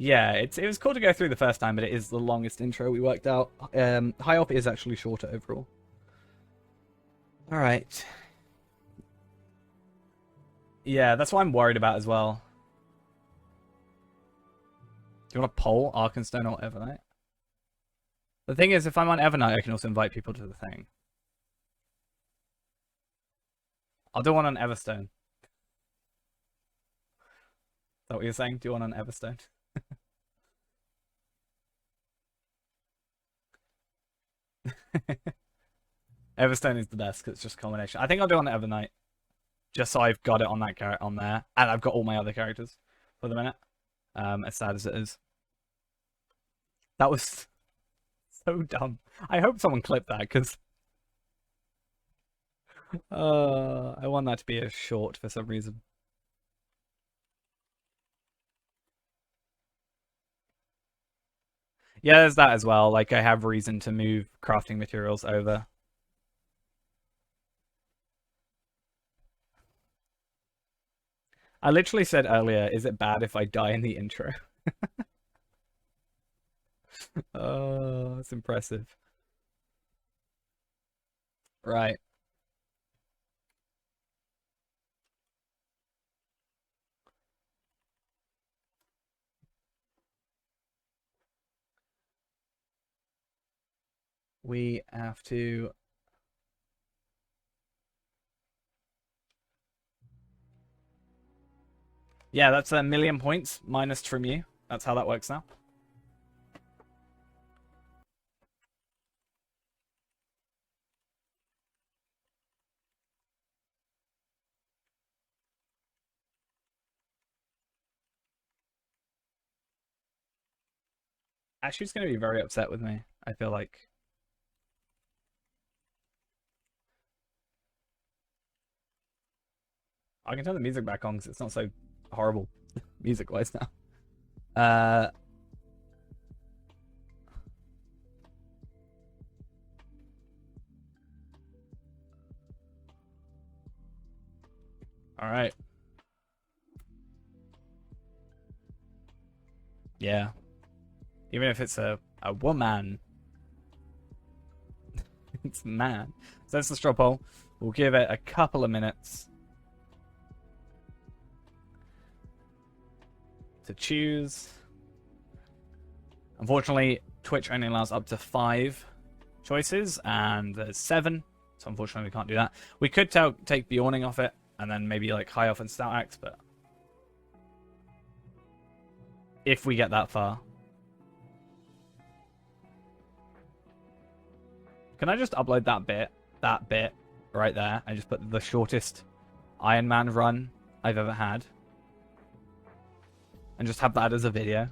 Yeah, it was cool to go through the first time, but it is the longest intro we worked out. High Op is actually shorter overall. All right. Yeah, that's what I'm worried about as well. Do you want to poll Arkenstone or Evernight? The thing is, if I'm on Evernight, I can also invite people to the thing. I'll do one on Everstone. Is that what you're saying? Do one on Everstone? Everstone is the best because it's just a combination. I think I'll do on Evernight, just so I've got it on that character on there, and I've got all my other characters for the minute. As sad as it is, that was so dumb. I hope someone clipped that because I want that to be a short for some reason. Yeah, there's that as well. Like I have reason to move crafting materials over. I literally said earlier, is it bad if I die in the intro? Oh, that's impressive. Right. We have to. Yeah, that's 1,000,000 points minus from you. That's how that works now. Ashley's going to be very upset with me, I feel like. I can turn the music back on because it's not so horrible music-wise now. All right. Yeah. Even if it's a woman, it's man. So that's the straw poll. We'll give it a couple of minutes to choose. Unfortunately, Twitch only allows up to 5 choices, and there's 7. So unfortunately, we can't do that. We could take Bjorning off it, and then maybe like High Off and Stout Axe, but if we get that far. Can I just upload that bit right there, and just put the shortest Iron Man run I've ever had, and just have that as a video?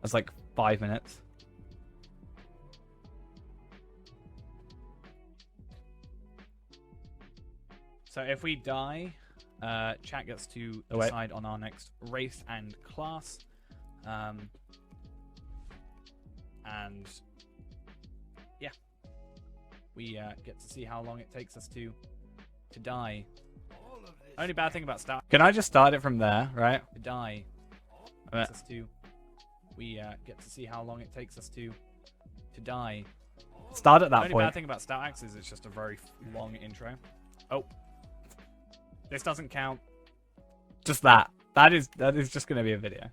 That's like 5 minutes. So if we die, chat gets to decide on our next race and class. And yeah, we get to see how long it takes us to die. Only bad thing about start. Can I just start it from there, right? To die. We get to see how long it takes us to die. Start at that point. The only bad thing about Stout Axe is it's just a very long intro. Oh, this doesn't count. Just that. That is just going to be a video.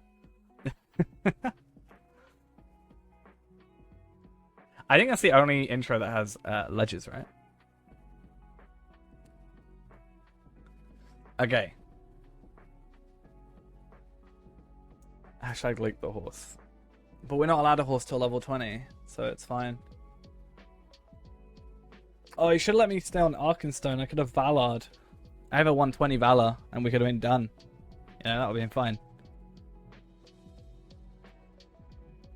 I think that's the only intro that has ledges, right? Okay. Hashtag leak the horse. But we're not allowed a horse till level 20, so it's fine. Oh, you should let me stay on Arkenstone. I could have Valard. I have a 120 Valor, and we could have been done. Yeah, that would have been fine.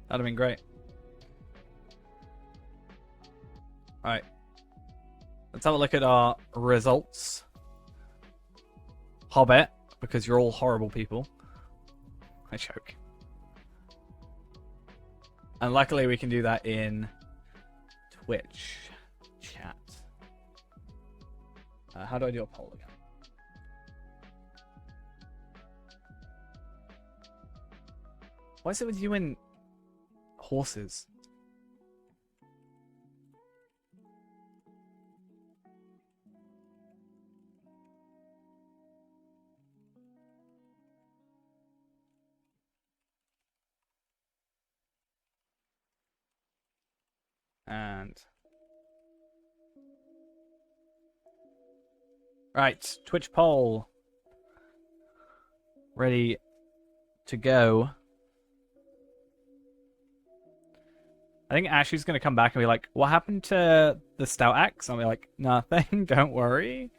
That would have been great. Alright. Let's have a look at our results. Hobbit, because you're all horrible people. I choke. And luckily we can do that in Twitch chat. How do I do a poll again? What is it with you and horses? And right, Twitch poll ready to go. I think Ashley's gonna come back and be like, "What happened to the stout axe?" I'll be like, "Nothing. Don't worry."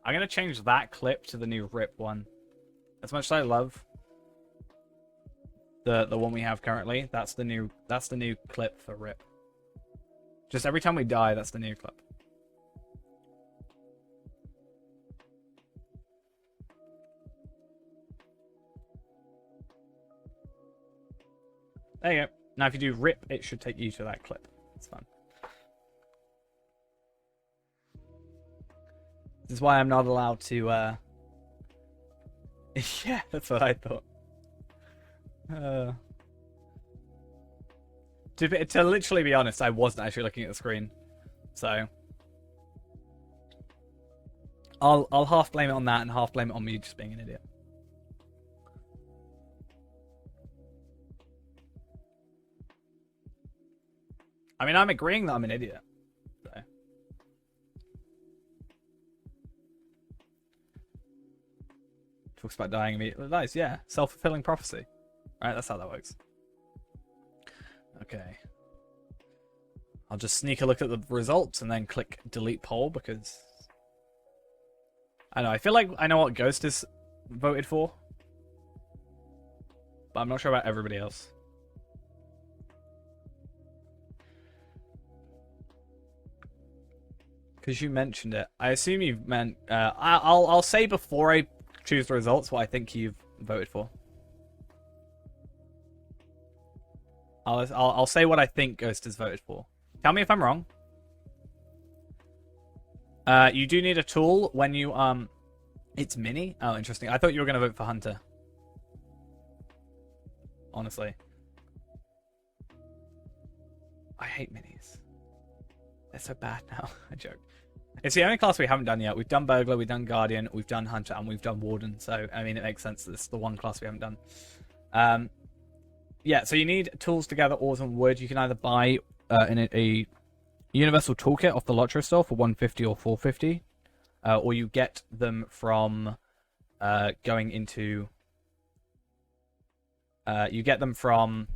I'm gonna change that clip to the new Rip one. As much as I love the one we have currently, that's the new clip for Rip. Just every time we die, that's the new clip. There you go. Now if you do Rip, it should take you to that clip. It's fun. This is why I'm not allowed to yeah, that's what I thought. To literally be honest, I wasn't actually looking at the screen, so I'll half blame it on that and half blame it on me just being an idiot. I mean, I'm agreeing that I'm an idiot. So. Talks about dying immediately. Nice, yeah. Self-fulfilling prophecy. Right, that's how that works. Okay. I'll just sneak a look at the results and then click delete poll because I don't know, I feel like I know what Ghost is voted for, but I'm not sure about everybody else. Because you mentioned it. I assume you've meant I'll say before I choose the results what I think you've voted for. I'll say what I think Ghost has voted for. Tell me if I'm wrong. You do need a tool when you it's Mini? Oh, interesting. I thought you were gonna vote for Hunter. Honestly. I hate minis. They're so bad now. I joke. It's the only class we haven't done yet. We've done Burglar, we've done Guardian, we've done Hunter, and we've done Warden. So, I mean, it makes sense that this is the one class we haven't done. Yeah, so you need tools together, ores and wood. You can either buy in a universal toolkit off the Lotro store for 150 or 450, or you get them from going into. You get them from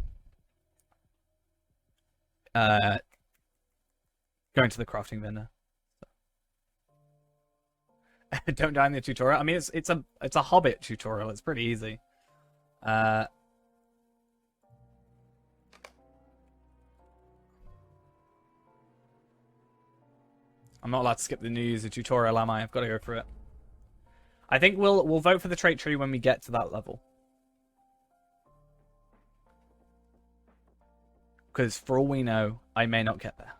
going to the crafting vendor. Don't die in the tutorial. I mean, it's a Hobbit tutorial. It's pretty easy. I'm not allowed to skip the new user tutorial, am I? I've got to go through it. I think we'll vote for the trait tree when we get to that level. Because for all we know, I may not get there.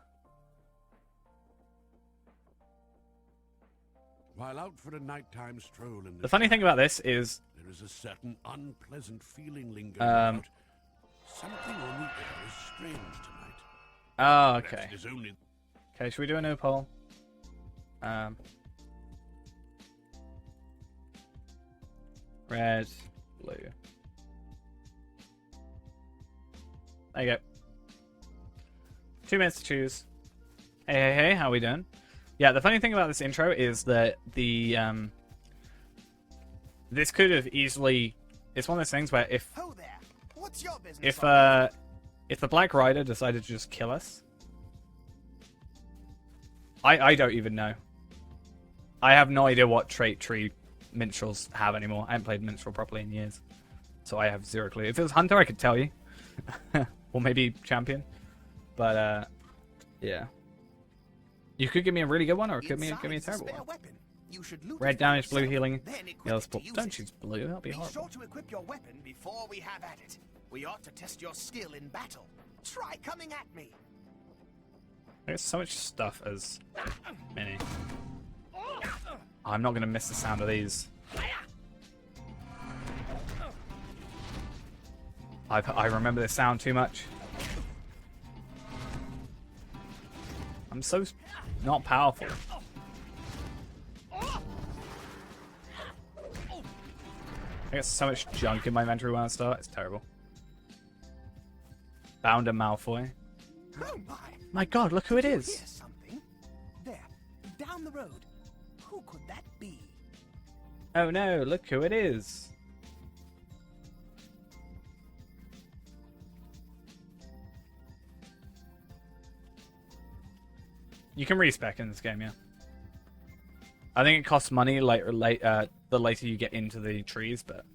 While out for a nighttime stroll in the funny thing about this is there is a certain unpleasant feeling lingering about. Something on the air is strange tonight. Oh, okay. Only... Okay, should we do a no poll? Red, blue. There you go. 2 minutes to choose. Hey, how we doing? Yeah, the funny thing about this intro is that the this could have easily. It's one of those things where if What's your business if the Black Rider decided to just kill us, I don't even know. I have no idea what trait tree minstrels have anymore. I haven't played minstrel properly in years, so I have zero clue. If it was Hunter, I could tell you, or maybe champion. But yeah. You could give me a really good one, or give me a terrible one. Red damage, blue healing, yellow support. Don't choose blue, that'll be horrible. Be sure to equip your weapon before we have at it. We ought to test your skill in battle. Try coming at me. There's so much stuff as Mini. I'm not going to miss the sound of these. I remember this sound too much. I'm so not powerful. I get so much junk in my inventory when I start. It's terrible. Found a Malfoy. Oh my! My God, look who it Here's is. something. There, down the road. Who could that be? Oh no, look who it is. You can respec in this game, yeah. I think it costs money the later you get into the trees, but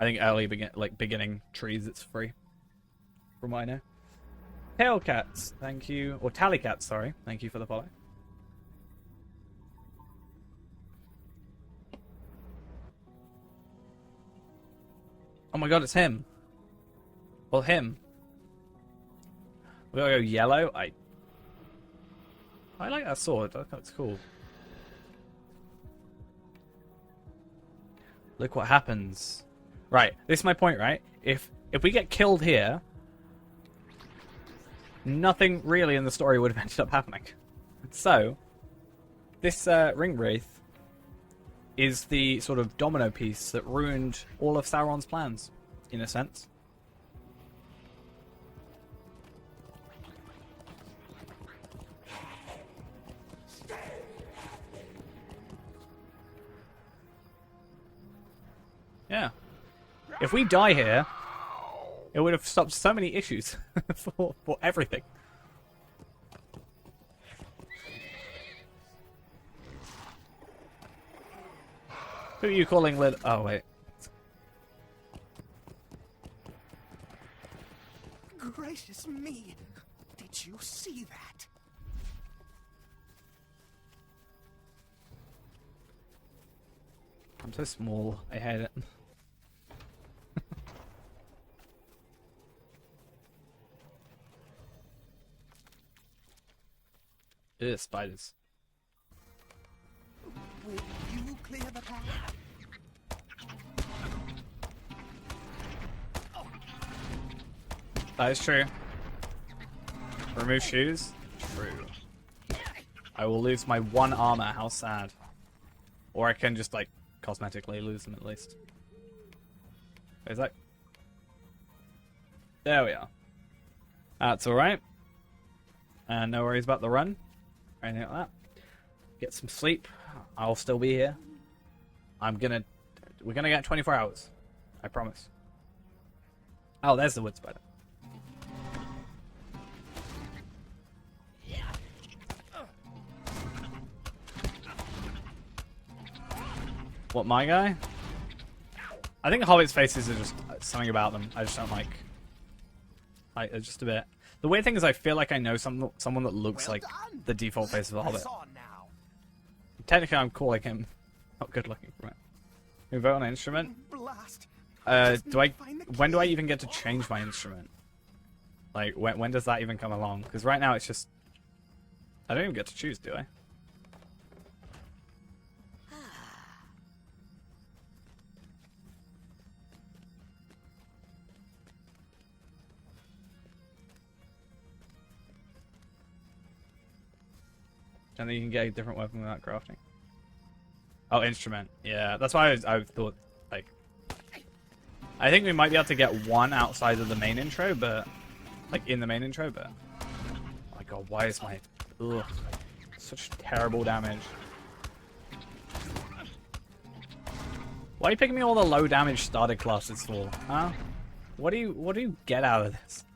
I think early beginning trees it's free. From what I know. Tailcats, thank you. Or Tallycats, sorry. Thank you for the follow. Oh my God, it's him. Well, him. We gotta go yellow. I like that sword. I think it's cool. Look what happens. Right, this is my point, right? If we get killed here, nothing really in the story would have ended up happening. So, this Ring Wraith is the sort of domino piece that ruined all of Sauron's plans, in a sense. Yeah. If we die here, it would have stopped so many issues for everything. Who are you calling Lid? Oh, wait. Gracious me! Did you see that? I'm so small. I hate it. Ugh, spiders. Will you clear the path? That is true. Remove shoes? True. I will lose my one armor. How sad. Or I can just, like, cosmetically lose them at least. Is that... There we are. That's alright. And no worries about the run. Or anything like that. Get some sleep. I'll still be here. We're gonna get 24 hours. I promise. Oh, there's the wood spider. What, my guy? I think Hobbit's faces are just something about them. I just don't like. Just a bit. The weird thing is, I feel like I know someone that looks Well like done. the default face of a Hobbit. Press on now. Technically, I'm cool like him. Not good looking from it. We vote on an instrument. Blast. When do I even get to change my instrument? Like, when does that even come along? Because right now it's just... I don't even get to choose, do I? And then you can get a different weapon without crafting. Oh, instrument. Yeah, that's why I thought, like... I think we might be able to get one outside of the main intro, but... Like, in the main intro, but... Oh my God, why is my... Ugh. Such terrible damage. Why are you picking me all the low damage starter classes for? Huh? What do you get out of this?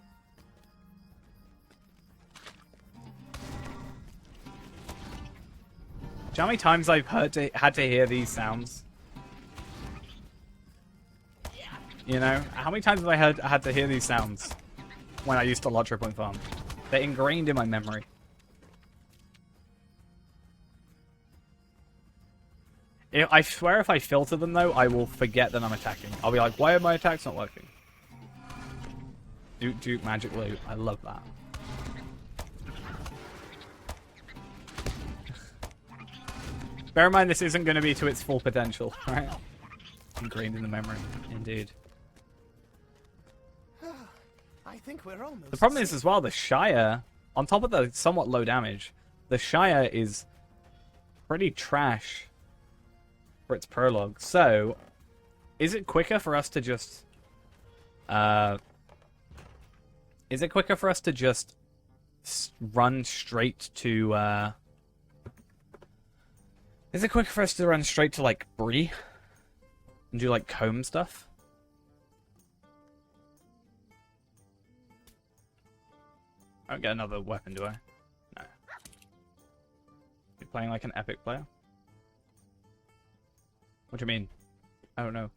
Do you know how many times I've had to hear these sounds? You know? How many times have I had to hear these sounds when I used to Lotro Point Farm? They're ingrained in my memory. I swear if I filter them though, I will forget that I'm attacking. I'll be like, why are my attacks not working? Duke magic loot. I love that. Bear in mind, this isn't going to be to its full potential, right? Ingrained in the memory, indeed. think we're almost. The problem is as well, the Shire, on top of the somewhat low damage, the Shire is pretty trash for its prologue. So, is it quicker for us to just... is it quicker for us to just run straight to... Is it quicker for us to run straight to, like, Bree? And do, like, comb stuff? I don't get another weapon, do I? No. You're playing like an epic player? What do you mean? I don't know.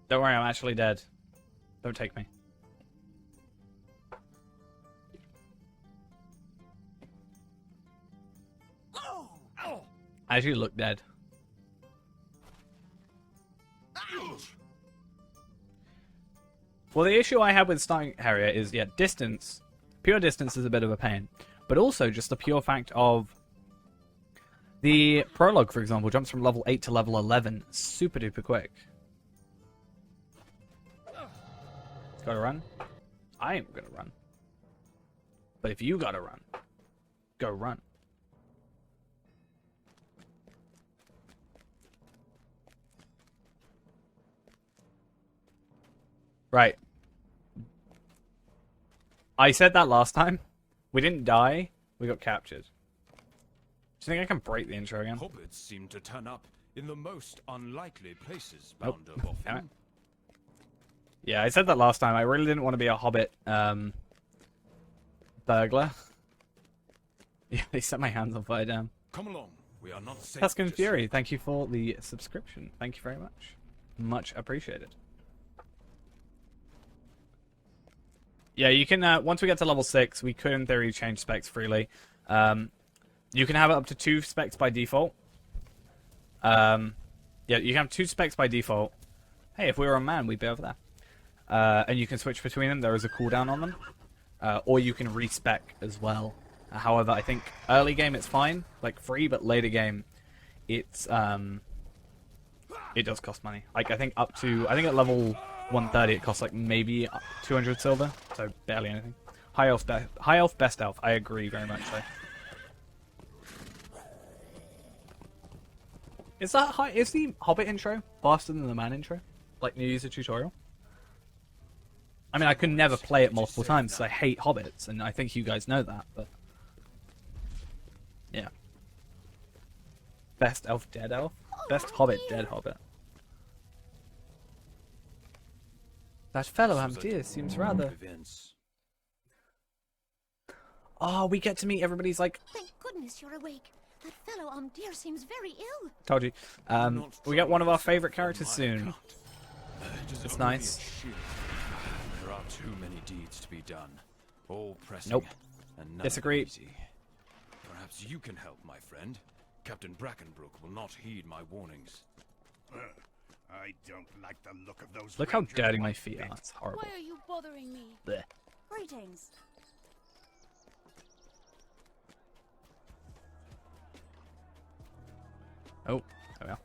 Don't worry, I'm actually dead. Don't take me. I actually look dead. Well, the issue I have with starting Harrier is, yeah, distance. Pure distance is a bit of a pain. But also just the pure fact of the prologue, for example, jumps from level 8 to level 11 super duper quick. Gotta run? I ain't gonna run. But if you gotta run, go run. Right. I said that last time. We didn't die. We got captured. Do you think I can break the intro again? Hobbits seem to turn up in the most unlikely places, Nope. Bounder Boffin. Damn it. Yeah, I said that last time. I really didn't want to be a Hobbit burglar. Yeah, they set my hands on fire, damn. Come along. We are not safe. Tuscan just Fury, yet. thank you for the subscription. Thank you very much. Much appreciated. Yeah, you can, once we get to level 6, we could in theory change specs freely. You can have it up to 2 specs by default. Yeah, you can have 2 specs by default. Hey, if we were a man, we'd be over there. And you can switch between them. There is a cooldown on them. Or you can respec as well. However, I think early game it's fine, like free, but later game, it's it does cost money. Like I think up to at level 130 it costs like maybe 200 silver, so barely anything. High elf, best elf. I agree very much. So. Is the Hobbit intro faster than the man intro? Like New User Tutorial? I mean, I could never play it multiple times because I hate Hobbits, and I think you guys know that, but... Yeah. Best elf, dead elf? Best Hobbit, dead Hobbit. That fellow Hamdir seems rather... Events. Oh, we get to meet everybody's, like... Thank goodness you're awake. That fellow Amdir seems very ill. Told you. We get one of our favourite characters My soon. God. It is It's only a nice. shield. There are too many deeds to be done. All pressing. Nope. And none Disagree. easy. Perhaps you can help, my friend. Captain Brackenbrook will not heed my warnings. I don't like the look of those. Look how rangers dirty one my feet bit. are. It's horrible. Why are you bothering me? Blech. Greetings. Oh, there we are.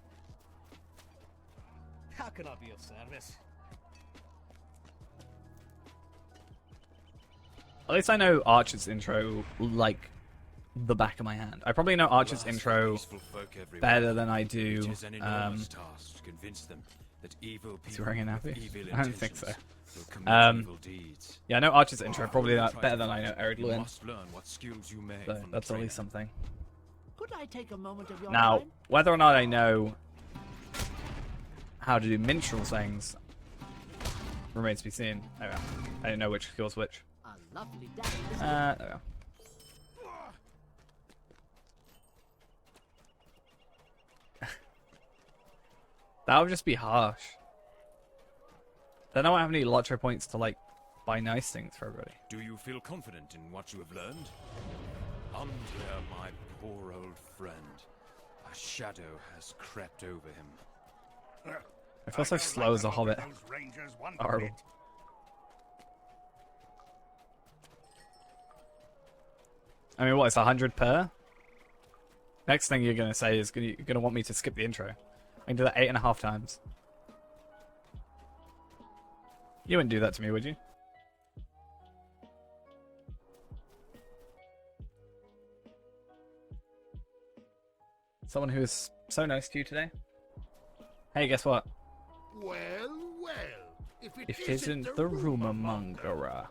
How can I be of service? At least I know Archer's intro like the back of my hand. I probably know Archer's Alas, intro peaceful folk everywhere. better than I do. It is an enormous task to convince them that evil Is he people wearing a with nappy? evil I don't think so. intentions will commit evil deeds. Yeah, I know Archer's intro probably Try better to than I know fight. Ered You Luin. must learn what skills you may So from the that's at least trainer. something. Could I take a moment of your Now, time? whether or not I know how to do minstrel things remains to be seen. There we are. I didn't know which skill's which. A lovely day. Isn't it? There we are. That would just be harsh. Then I won't have any lottery points to like buy nice things for everybody. Do you feel confident in what you have learned? Andrea, my poor old friend. A shadow has crept over him. I feel so don't slow like as the a look hobbit. of those rangers one Horrible. bit. I mean, what? It's 100 per? Next thing you're gonna say is you're gonna want me to skip the intro. I can do that 8.5 times. You wouldn't do that to me, would you? Someone who is so nice to you today. Hey, guess what? Well, well. If If it isn't the rumor mongerer.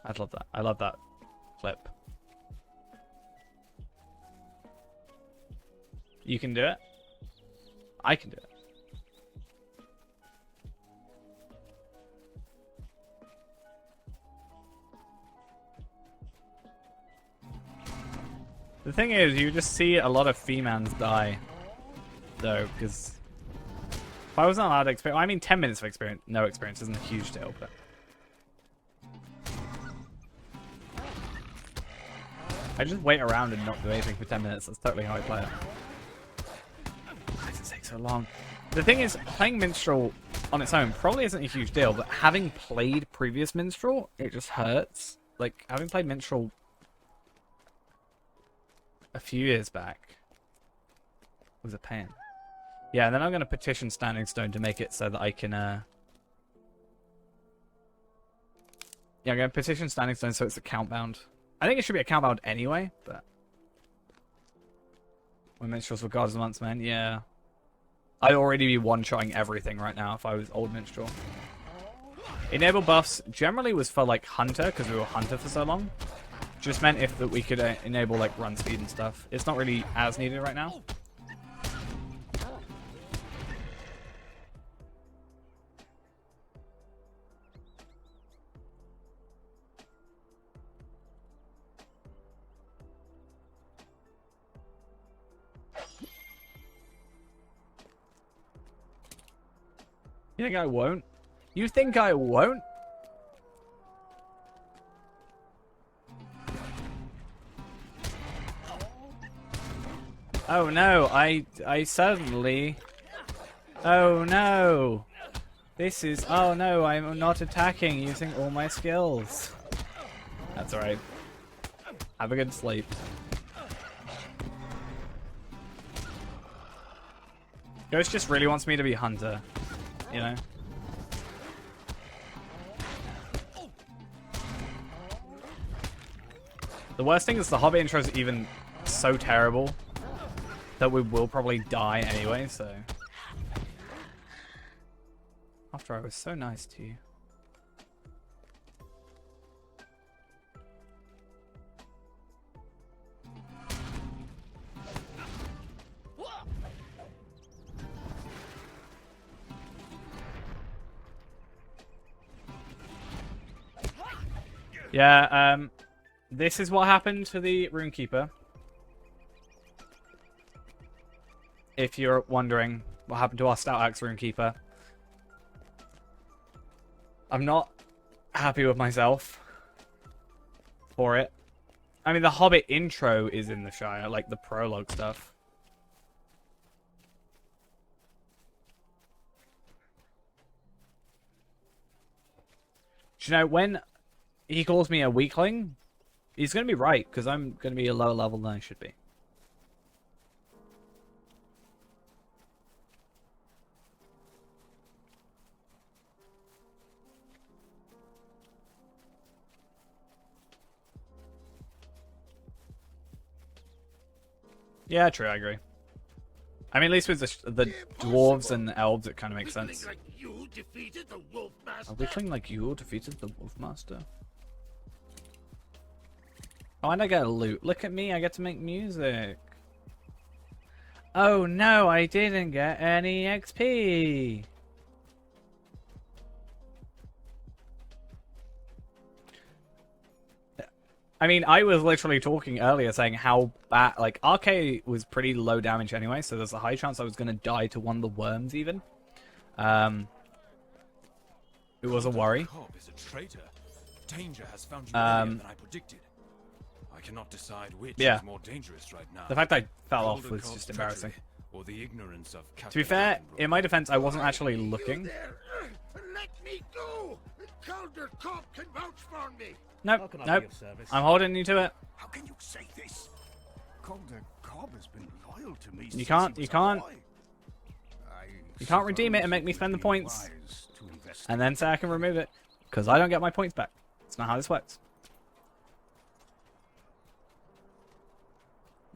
I'd love that. I love that clip. You can do it. I can do it. The thing is, you just see a lot of females die, though, because if I wasn't allowed to experience, I mean, 10 minutes of experience, no experience isn't a huge deal, but I just wait around and not do anything for 10 minutes. That's totally how I play it. Why does it take so long? The thing is, playing Minstrel on its own probably isn't a huge deal, but having played previous Minstrel, it just hurts. Like, having played Minstrel a few years back was a pain. Yeah, and then I'm going to petition Standing Stone to make it so that I can, yeah, I'm going to petition Standing Stone so it's account bound. I think it should be account bound anyway, but when Minstrels were Gods Amongst Men, yeah. I'd already be one-shotting everything right now if I was old Minstrel. Enable buffs generally was for, like, Hunter, because we were Hunter for so long. Just meant if that we could enable like run speed and stuff. It's not really as needed right now. You think I won't? You think I won't? Oh no, I suddenly... Oh no! This is... Oh no, I'm not attacking using all my skills. That's alright. Have a good sleep. Ghost just really wants me to be Hunter. You know? The worst thing is the Hobbit intro is even so terrible that we will probably die anyway, so... After I was so nice to you. Yeah, this is what happened to the Runekeeper. If you're wondering what happened to our Stout Axe Runekeeper. I'm not happy with myself for it. I mean, the Hobbit intro is in the Shire, like the prologue stuff. Do you know, when he calls me a weakling, he's going to be right, because I'm going to be a lower level than I should be. Yeah, true, I agree. I mean, at least with the dwarves and the elves, it kind of makes sense. Like you defeated the Wolf Master. A weakling like you defeated the Wolfmaster. Oh, and I get a loot. Look at me, I get to make music. Oh no, I didn't get any XP. I mean, I was literally talking earlier saying how bad, like, RK was pretty low damage anyway, so there's a high chance I was going to die to one of the worms even. It was a worry. Cobb is a traitor. Danger has found you earlier than I predicted. I cannot decide which is more dangerous right now. The fact I fell off Golden was Cobb's just embarrassing. treachery, or the ignorance of To be fair, in my defense, I wasn't actually looking. Let me go! Calder Cobb can vouch for me. Nope, nope. I'm holding you to it. How can you say this? Calder Cobb has been loyal to me. You can't redeem it and make me spend the points. And then say I can remove it. Because I don't get my points back. That's not how this works.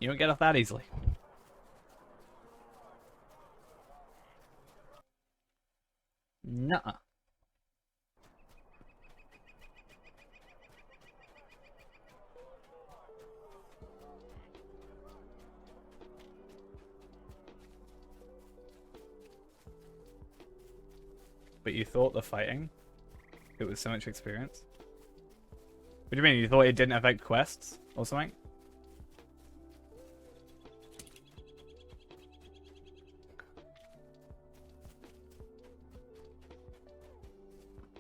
You don't get off that easily. Nuh-uh. But you thought the fighting, it was so much experience? What do you mean? You thought it didn't affect quests or something?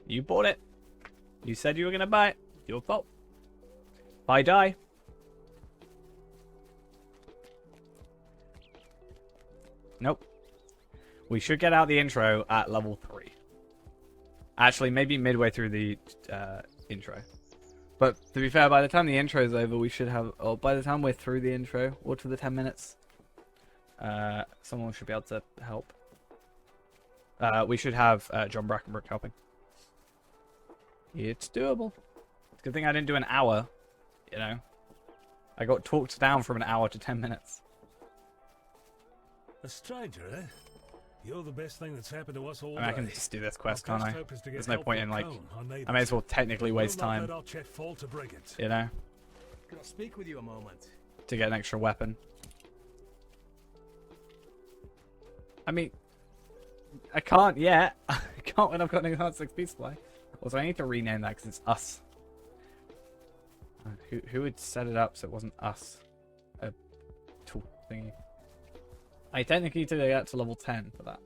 You bought it. You said you were going to buy it. Your fault. Buy die. Nope. We should get out the intro at level 3. Actually, maybe midway through the intro. But to be fair, by the time the intro is over, we should have... Or by the time we're through the intro, or to the 10 minutes, someone should be able to help. We should have John Brackenbrook helping. It's doable. It's a good thing I didn't do an hour, you know. I got talked down from an hour to 10 minutes. A stranger, eh? You're the best thing that's happened to us all I mean, I can day. just do this quest, can't I? There's no help point from in, like... Cone, our I neighbours. may as well technically waste We'll not time, let our chat fall to brigands. you know, Can I speak with you a moment? to get an extra weapon. I mean, I can't yet. I can't when I've got an enhanced XP supply. Also, I need to rename that because it's us. Who would set it up so it wasn't us? A tool thingy. I technically need to get to level 10 for that.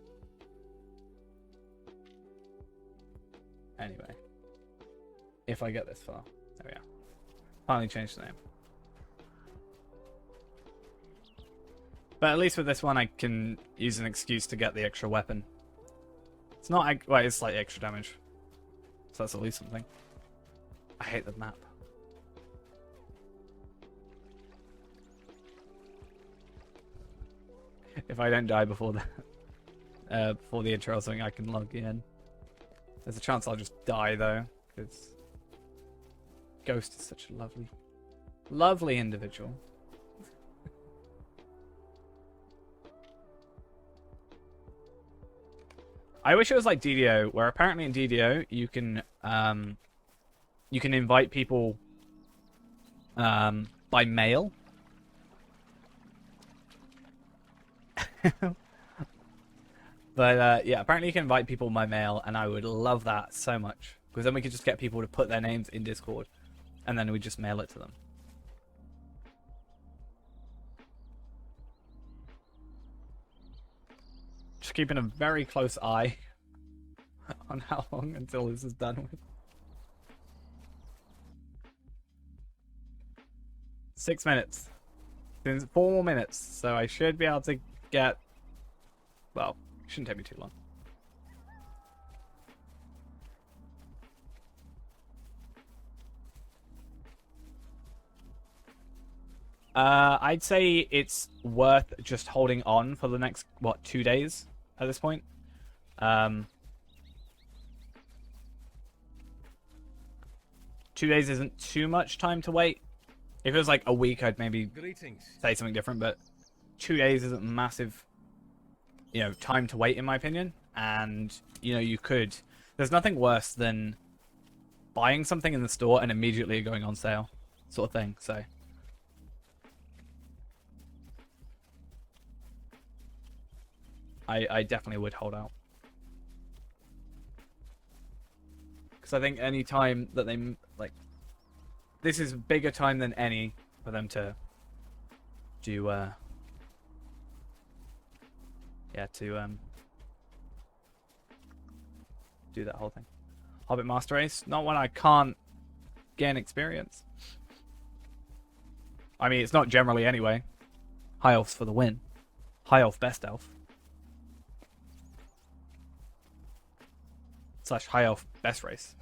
Anyway. If I get this far. There we are. Finally changed the name. But at least with this one I can use an excuse to get the extra weapon. It's not... Well, it's like extra damage. So that's at least something. I hate the map. If I don't die before the intro or something, I can log in. There's a chance I'll just die though, because Ghost is such a lovely individual. I wish it was like DDO, where apparently in DDO you can invite people by mail. But yeah, apparently you can invite people by mail, and I would love that so much, because then we could just get people to put their names in Discord, and then we just mail it to them. Just keeping a very close eye on how long until this is done with. 6 minutes. 4 more minutes, so I should be able to get... Well, it shouldn't take me too long. I'd say it's worth just holding on for the next, 2 days at this point. 2 days isn't too much time to wait. If it was like a week, I'd maybe say something different, but 2 days isn't massive, time to wait in my opinion. And, you could... There's nothing worse than buying something in the store and immediately going on sale, sort of thing, so... I definitely would hold out. Because I think any time that they, this is a bigger time than any for them to do, do that whole thing. Hobbit Master Race, not one I can't gain experience. I mean, it's not generally anyway. High Elf's for the win. High Elf, Best Elf. / High Elf, Best Race.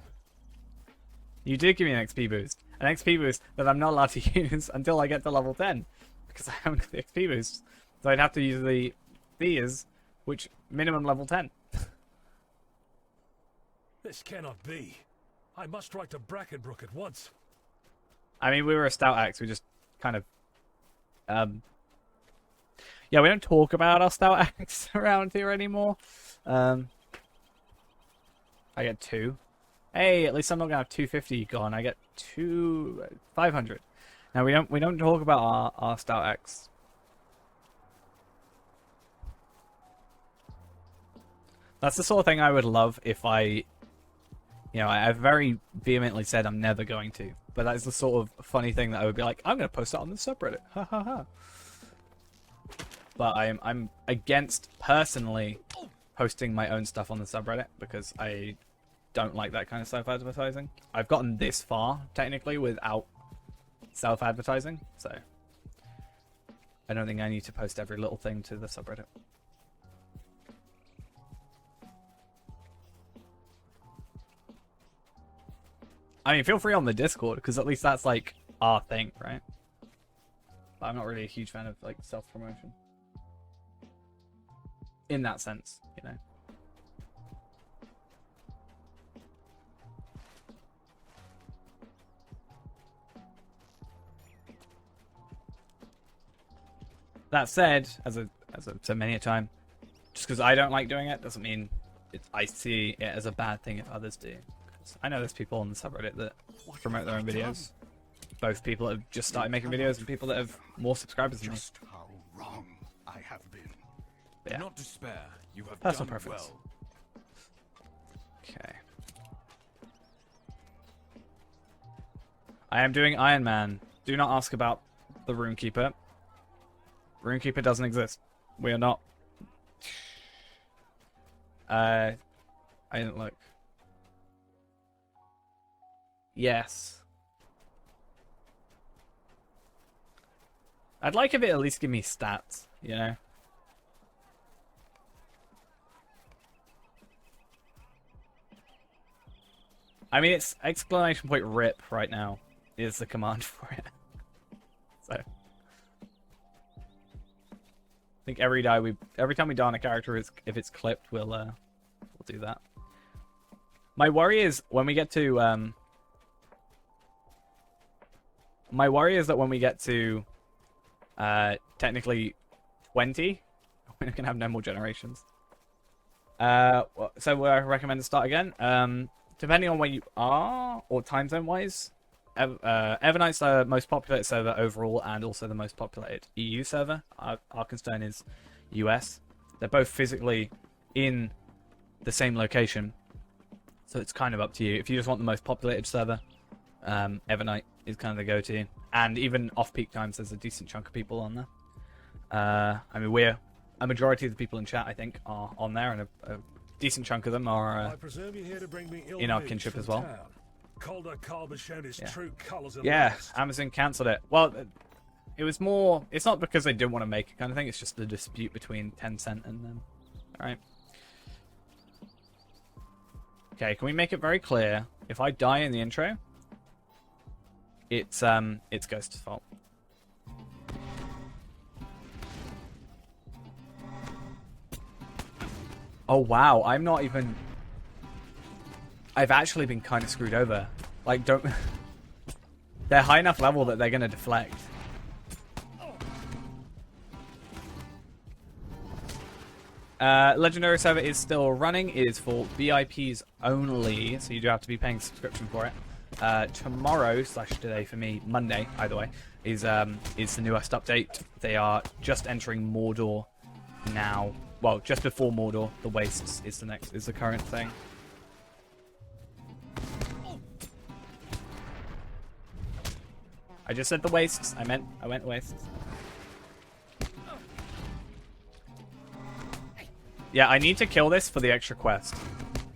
You did give me an XP boost. An XP boost that I'm not allowed to use until I get to level 10. Because I haven't got the XP boost. So I'd have to use the fears, which minimum level 10. This cannot be. I must write to Brackenbrook at once. I mean, we were a stout axe. We just kind of... Yeah, we don't talk about our stout axe around here anymore. I get 2. Hey, at least I'm not gonna have 250 gone. I get 500. Now we don't talk about our stout axe. That's the sort of thing I would love if I I've very vehemently said I'm never going to, but that's the sort of funny thing that I would be like, I'm gonna post it on the subreddit. Ha ha ha. But I'm against personally posting my own stuff on the subreddit because I don't like that kind of self-advertising. I've gotten this far technically without self-advertising, so I don't think I need to post every little thing to the subreddit. I mean, feel free on the Discord because at least that's like our thing, right? But I'm not really a huge fan of like self-promotion in that sense, you know. That said, as I've said many a time, just because I don't like doing it doesn't mean I see it as a bad thing if others do. 'Cause I know there's people on the subreddit that promote their own videos. Both people that have just started making videos and people that have more subscribers than me. Just how wrong I have been. Yeah. Do not despair. You have Personal done preference. well. Okay. I am doing Iron Man. Do not ask about the Runekeeper. Runekeeper doesn't exist. We are not. I didn't look. Yes. I'd like if it at least give me stats, you know? I mean, it's exclamation point RIP right now is the command for it. So I think every time we die on a character, if it's clipped, we'll do that. My worry is when we get to technically 20, we're gonna have no more generations. So I recommend to start again. Depending on where you are or time zone wise, Evernight's the most populated server overall and also the most populated EU server. Arkenstone is US. They're both physically in the same location, so it's kind of up to you. If you just want the most populated server, Evernight is kind of the go-to. And even off-peak times, there's a decent chunk of people on there. I mean, a majority of the people in chat, I think, are on there, and a decent chunk of them are I presume you're here to bring me in our news kinship from as well. town. Calder Carb has shown his true colours at Yeah, last. Amazon cancelled it. Well, it was more... It's not because they didn't want to make it kind of thing. It's just the dispute between Tencent and them. Alright. Okay, can we make it very clear? If I die in the intro, it's Ghost's fault. Oh wow, I'm not even... I've actually been kind of screwed over. Like, don't... They're high enough level that they're going to deflect. Legendary server is still running. It is for VIPs only, so you do have to be paying a subscription for it. Tomorrow, / today for me, Monday, either way, is the newest update. They are just entering Mordor now. Well, just before Mordor, the Wastes is the current thing. I just said the Wastes. I meant Wastes. Yeah, I need to kill this for the extra quest,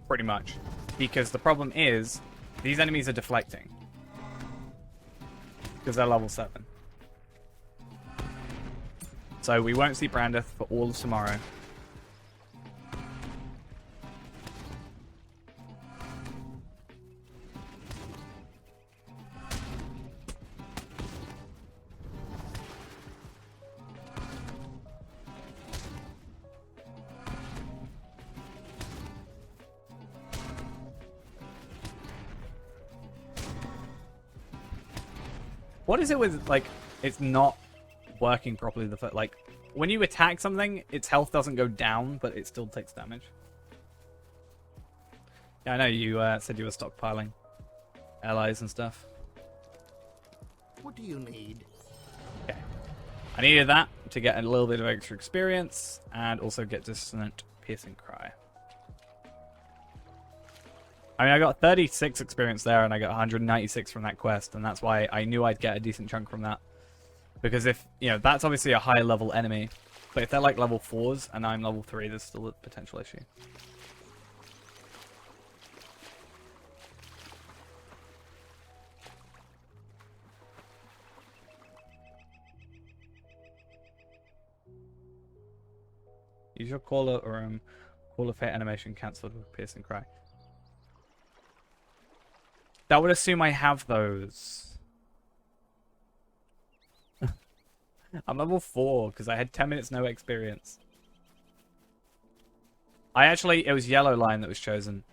pretty much, because the problem is these enemies are deflecting because they're level 7. So we won't see Brandeth for all of tomorrow. What is it with, like, it's not working properly? Like, when you attack something, its health doesn't go down, but it still takes damage. Yeah, I know you said you were stockpiling allies and stuff. What do you need? Okay. I needed that to get a little bit of extra experience and also get Dissonant Piercing Cry. I mean, I got 36 experience there and I got 196 from that quest, and that's why I knew I'd get a decent chunk from that. Because if, you know, that's obviously a higher level enemy, but if they're like level 4s and I'm level 3, there's still a potential issue. Use your Call of Fate animation cancelled with Piercing Cry. That would assume I have those. I'm level 4 because I had 10 minutes no experience. It was Yellow Line that was chosen.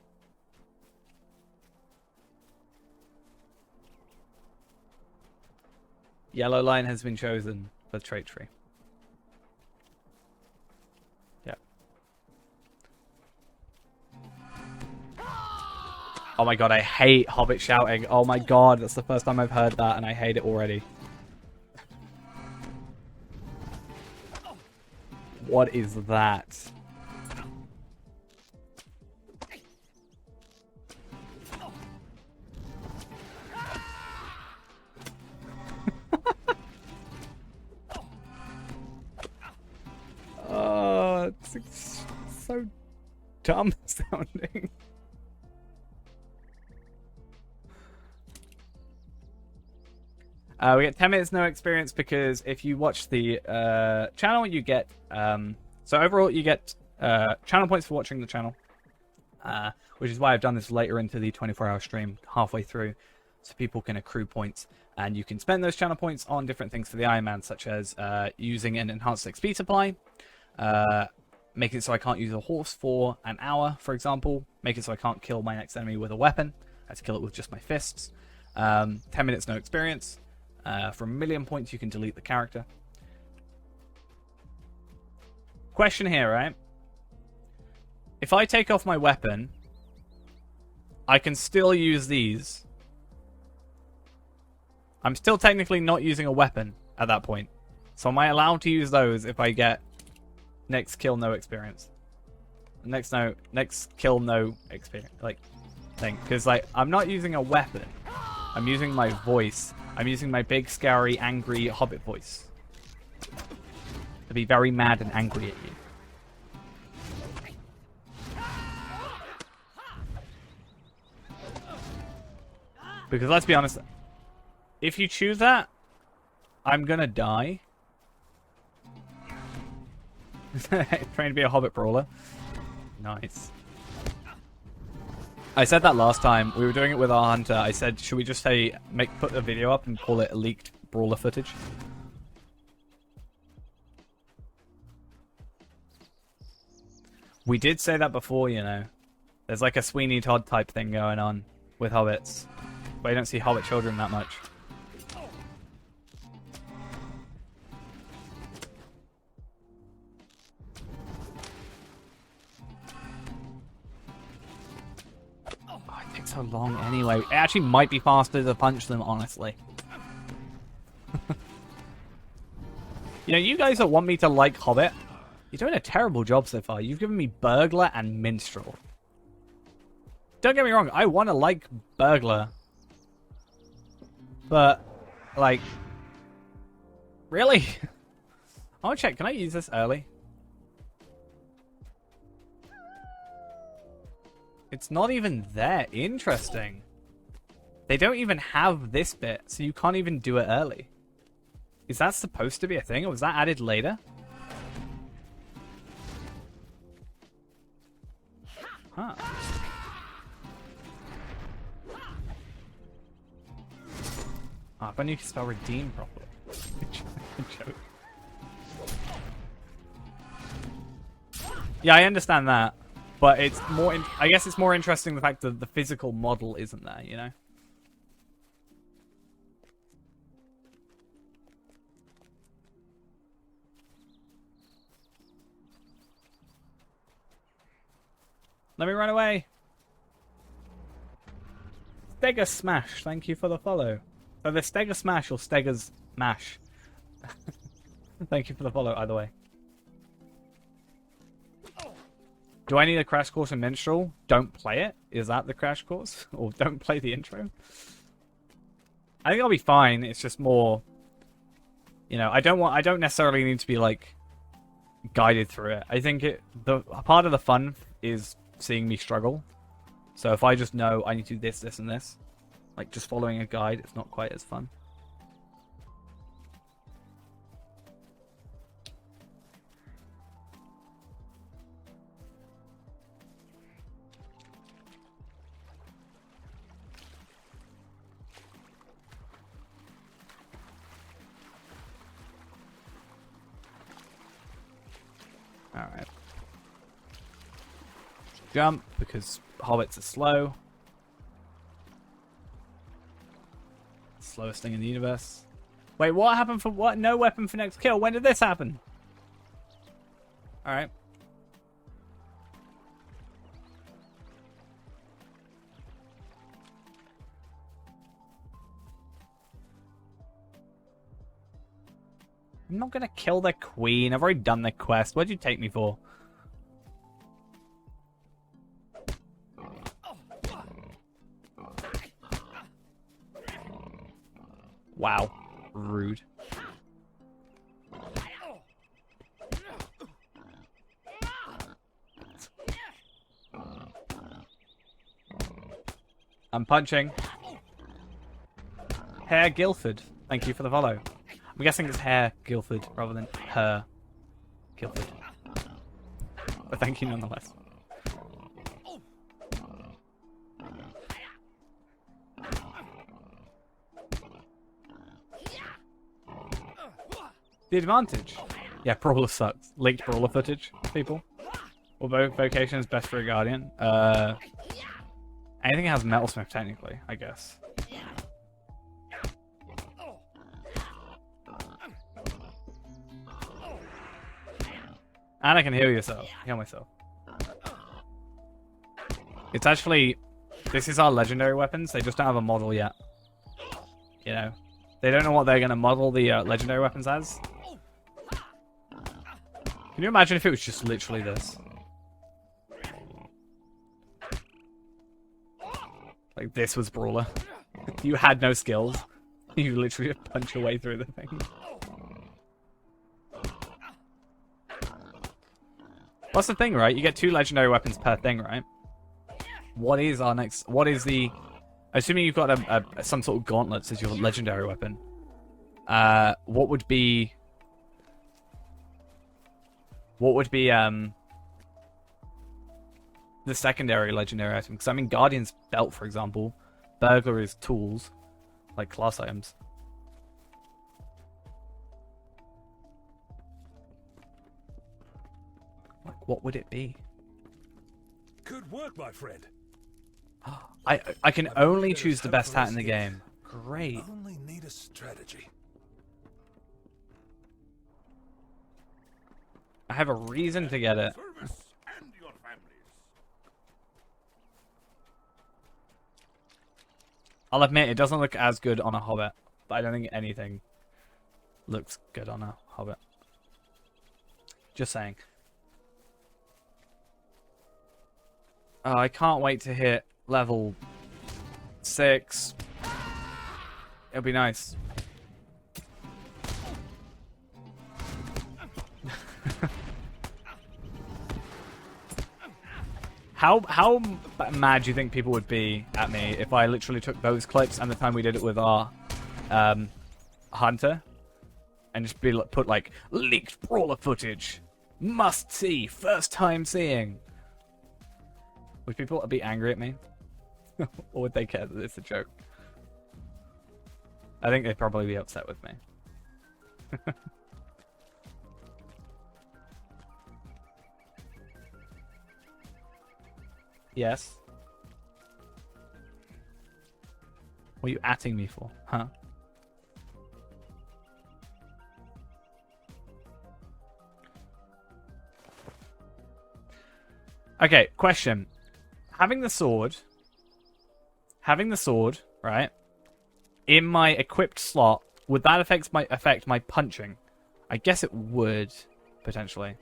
Yellow Line has been chosen for trait tree. Yeah. Oh my god, I hate Hobbit shouting. Oh my god, that's the first time I've heard that and I hate it already. What is that? Oh, it's so dumb sounding. We get 10 minutes no experience because if you watch the channel, you get... so overall, you get channel points for watching the channel. Which is why I've done this later into the 24-hour stream, halfway through, so people can accrue points. And you can spend those channel points on different things for the Iron Man, such as using an enhanced XP supply, make it so I can't use a horse for an hour, for example, make it so I can't kill my next enemy with a weapon, I have to kill it with just my fists. 10 minutes no experience. For 1,000,000 points, you can delete the character. Question here, right? If I take off my weapon, I can still use these. I'm still technically not using a weapon at that point. So am I allowed to use those if I get next kill no experience? Next kill no experience, like, thing. Because, like, I'm not using a weapon. I'm using my voice. I'm using my big, scary, angry Hobbit voice to be very mad and angry at you. Because let's be honest, if you choose that, I'm gonna die. Trying to be a Hobbit brawler. Nice. I said that last time. We were doing it with our hunter. I said, should we just say, put a video up and call it leaked brawler footage? We did say that before, you know. There's like a Sweeney Todd type thing going on with hobbits. But you don't see hobbit children that much. So long anyway. It actually might be faster to punch them, honestly. You know, you guys that want me to like Hobbit, you're doing a terrible job so far. You've given me Burglar and Minstrel. Don't get me wrong, I want to like Burglar. But, like, really? I want to check, can I use this early? It's not even there. Interesting. They don't even have this bit, so you can't even do it early. Is that supposed to be a thing, or was that added later? Huh. Ah, if only you could spell redeem properly. Joke. Yeah, I understand that. But it's more, I guess it's more interesting the fact that the physical model isn't there, you know? Let me run away. Stega Smash, thank you for the follow. So the Stega Smash or Stega's Mash. Thank you for the follow, either way. Do I need a crash course in Minstrel? Don't play it? Is that the crash course? Or don't play the intro? I think I'll be fine. It's just more, you know, I don't necessarily need to be like guided through it. I think the part of the fun is seeing me struggle. So if I just know I need to do this, this, and this, like just following a guide, it's not quite as fun. Alright. Jump, because hobbits are slow. Slowest thing in the universe. Wait, what happened for what? No weapon for next kill. When did this happen? Alright. I'm not gonna kill the queen. I've already done the quest. What'd you take me for? Wow. Rude. I'm punching. Herr Guildford. Thank you for the follow. I'm guessing it's Herr Guildford rather than her Guildford. But thank you nonetheless. The advantage. Yeah, Brawler sucks. Leaked Brawler footage, people. Although Vocation is best for a Guardian. Anything that has Metalsmith, technically, I guess. And I can heal yourself. Heal myself. It's actually... This is our legendary weapons. They just don't have a model yet. You know? They don't know what they're going to model the legendary weapons as. Can you imagine if it was just literally this? Like, this was Brawler. You had no skills. You literally just punch your way through the thing. What's the thing, right? You get 2 legendary weapons per thing, right? What is our next... What is the... Assuming you've got some sort of gauntlets as your legendary weapon. What would be... What would be, the secondary legendary item? Because, I mean, Guardian's belt, for example. Burglar is tools. Like, class items. Like, what would it be? Good work, my friend. I can only choose the best hat in the game. Great. Only need a strategy. I have a reason to get it. Service and your families. I'll admit, it doesn't look as good on a Hobbit. But I don't think anything looks good on a Hobbit. Just saying. Oh, I can't wait to hit level 6. It'll be nice. How mad do you think people would be at me if I literally took those clips and the time we did it with our hunter and just be like, put like leaked Brawler footage, must see, first time seeing? Would people be angry at me? Or would they care that it's a joke? I think they'd probably be upset with me. Yes? What are you atting me for, huh? Okay, question. having the sword, right, in my equipped slot, would that affect my punching? I guess it would, potentially.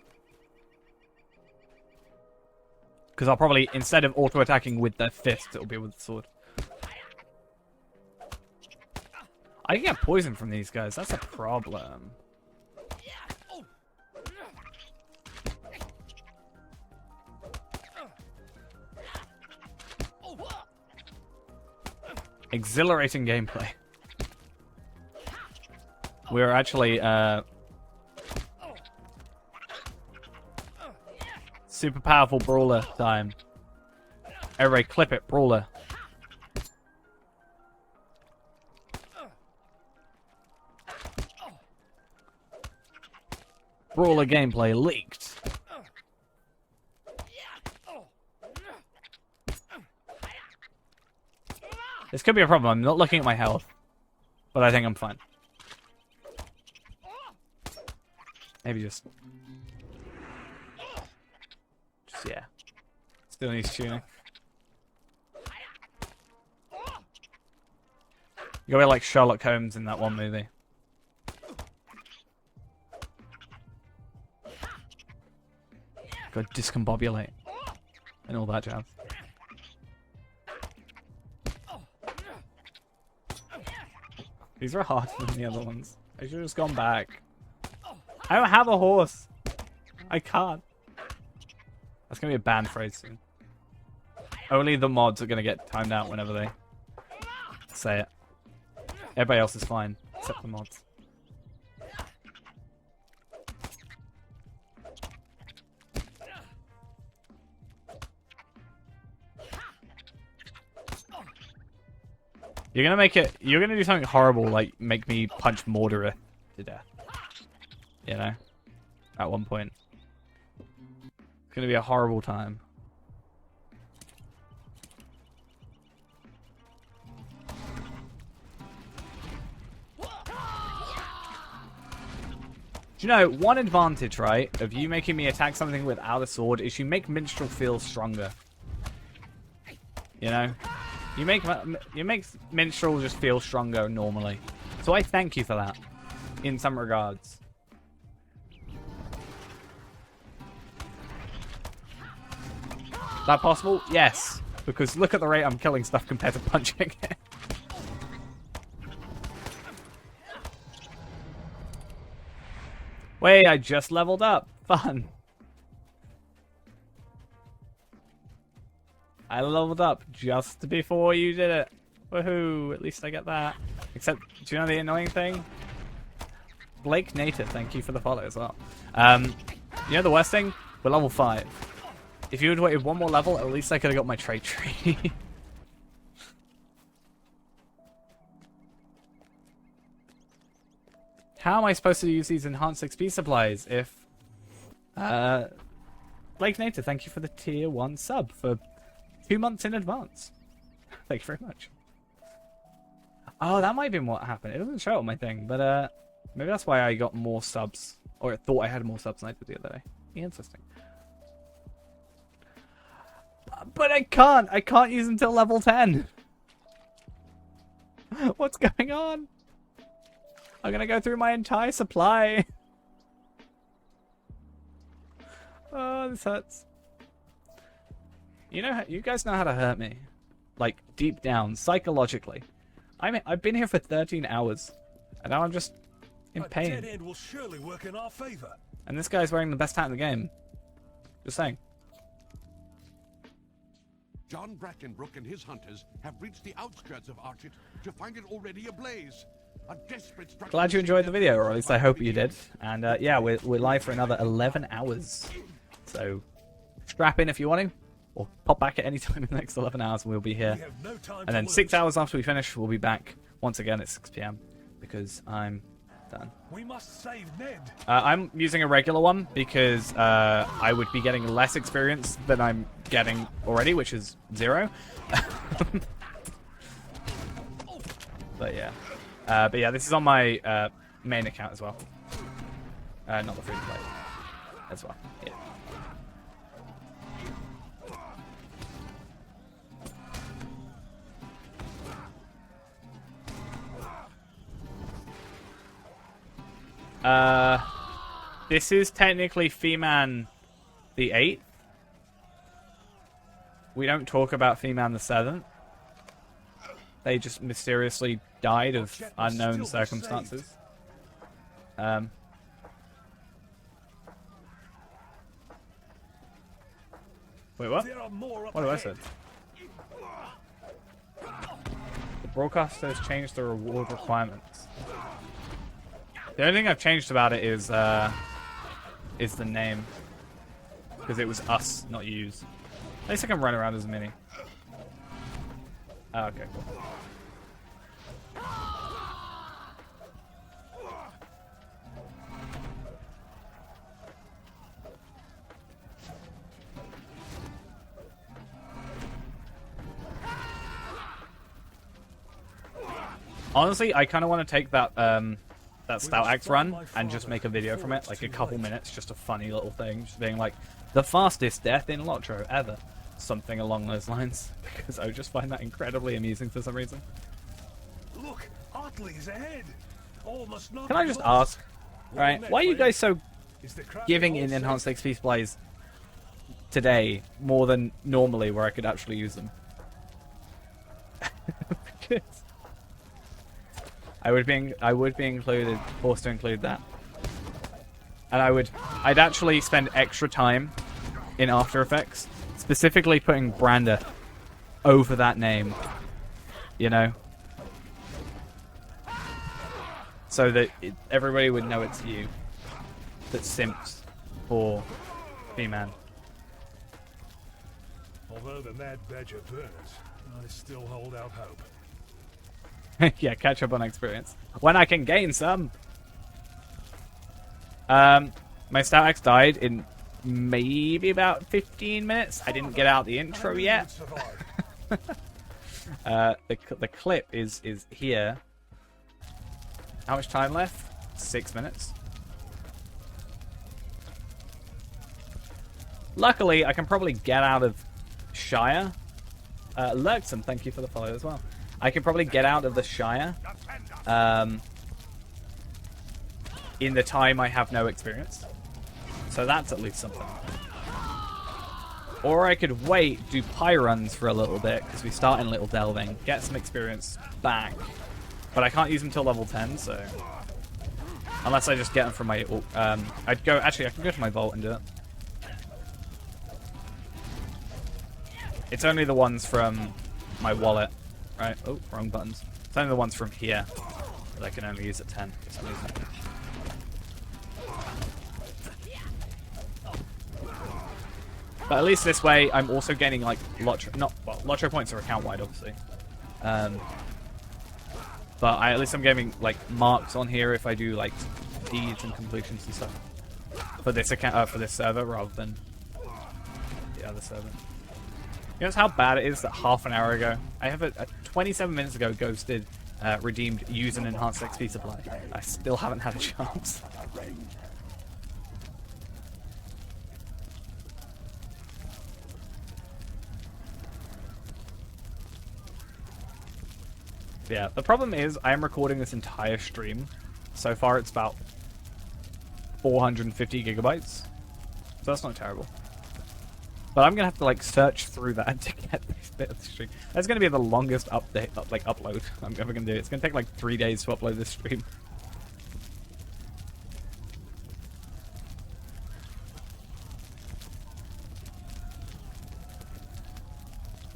Because I'll probably, instead of auto-attacking with the fist, it'll be with the sword. I can get poison from these guys. That's a problem. Exhilarating gameplay. We're actually, super powerful brawler time. Everybody clip it, brawler. Brawler gameplay leaked. This could be a problem. I'm not looking at my health, but I think I'm fine. Maybe just yeah. Still needs tuning. You gotta be like Sherlock Holmes in that one movie. Go discombobulate and all that jazz. These are harder than the other ones. I should have just gone back. I don't have a horse. I can't. That's gonna be a banned phrase soon. Only the mods are gonna get timed out whenever they say it. Everybody else is fine, except the mods. You're gonna do something horrible, like make me punch Mordorith to death. You know? At one point. It's gonna be a horrible time. Do you know, one advantage, right, of you making me attack something without a sword is you make Minstrel feel stronger. You know? You make Minstrel just feel stronger normally. So I thank you for that, in some regards. That possible? Yes. Because look at the rate I'm killing stuff compared to punching it. Wait, I just leveled up. Fun. I leveled up just before you did it. Woohoo, at least I get that. Except, do you know the annoying thing? Blake Native, thank you for the follow as well. You know the worst thing? We're level 5. If you had waited one more level, at least I could have got my trait tree. How am I supposed to use these enhanced XP supplies if... Blake Native, thank you for the tier 1 sub for 2 months in advance. Thank you very much. Oh, that might have been what happened. It doesn't show on my thing, but maybe that's why I got more subs. Or I thought I had more subs than I did the other day. Interesting. But I can't use until level 10. What's going on? I'm gonna go through my entire supply. Oh, this hurts. You know, you guys know how to hurt me. Like, deep down, psychologically. I've been here for 13 hours. And now I'm just in pain. A dead end will surely work in our favor. And this guy's wearing the best hat in the game. Just saying. John Brackenbrook and his hunters have reached the outskirts of Archet to find it already ablaze. A desperate struggle. Glad you enjoyed the video, or at least I hope you did. And yeah, we're live for another 11 hours. So strap in if you want to, or pop back at any time in the next 11 hours and we'll be here. And then 6 hours after we finish, we'll be back once again at 6 PM because I'm done. We must save Ned. I'm using a regular one because I would be getting less experience than I'm getting already, which is 0. But yeah, this is on my main account as well. Not the free to play as well. Yeah. This is technically Fee-Man the 8th. We don't talk about Fee-Man the 7th. They just mysteriously died of unknown circumstances. Wait, what? There are more up What have I ahead. said? The broadcaster has changed the reward requirements. The only thing I've changed about it is the name. Because it was us, not yous. At least I can run around as a mini. Oh, okay, cool. Honestly, I kind of want to take that that Stout Axe run and just make a video from it, like a couple minutes, just a funny little thing, just being like, the fastest death in Lotro ever. Something along those lines, because I just find that incredibly amusing for some reason. Look, Otley's ahead. All must not Can I be just lost. ask, right, why are you guys so Is the crowd giving all in safe? enhanced XP supplies today more than normally where I could actually use them? Because I would be included, forced to include that. And I'd actually spend extra time in After Effects, specifically putting Brander over that name, you know? So that everybody would know it's you that simps for Fee-Man. Although the Mad Badger burns, I still hold out hope. Yeah, catch up on experience. When I can gain some. My Stout Axe died in maybe about 15 minutes. I didn't get out the intro yet. The clip is here. How much time left? 6 minutes. Luckily, I can probably get out of Shire. Lurkson, thank you for the follow as well. I can probably get out of the Shire in the time I have no experience. So that's at least something. Or I could wait, do pie runs for a little bit, because we start in Little Delving, get some experience back. But I can't use them till level 10, so... Unless I just get them from my... Actually, I can go to my vault and do it. It's only the ones from my wallet. Right? Oh, wrong buttons. It's only the ones from here that I can only use at 10 for some reason. But at least this way, I'm also gaining like Lotro points are account wide, obviously. But at least I'm getting like marks on here if I do like deeds and completions and stuff for this account, for this server rather than the other server. You know how bad it is that half an hour ago, I have a 27 minutes ago, Ghosted redeemed use an enhanced XP supply. I still haven't had a chance. Yeah, the problem is I am recording this entire stream. So far it's about 450 gigabytes. So that's not terrible. But I'm gonna have to like search through that to get this bit of the stream. That's gonna be the longest upload I'm ever gonna do. It's gonna take like 3 days to upload this stream.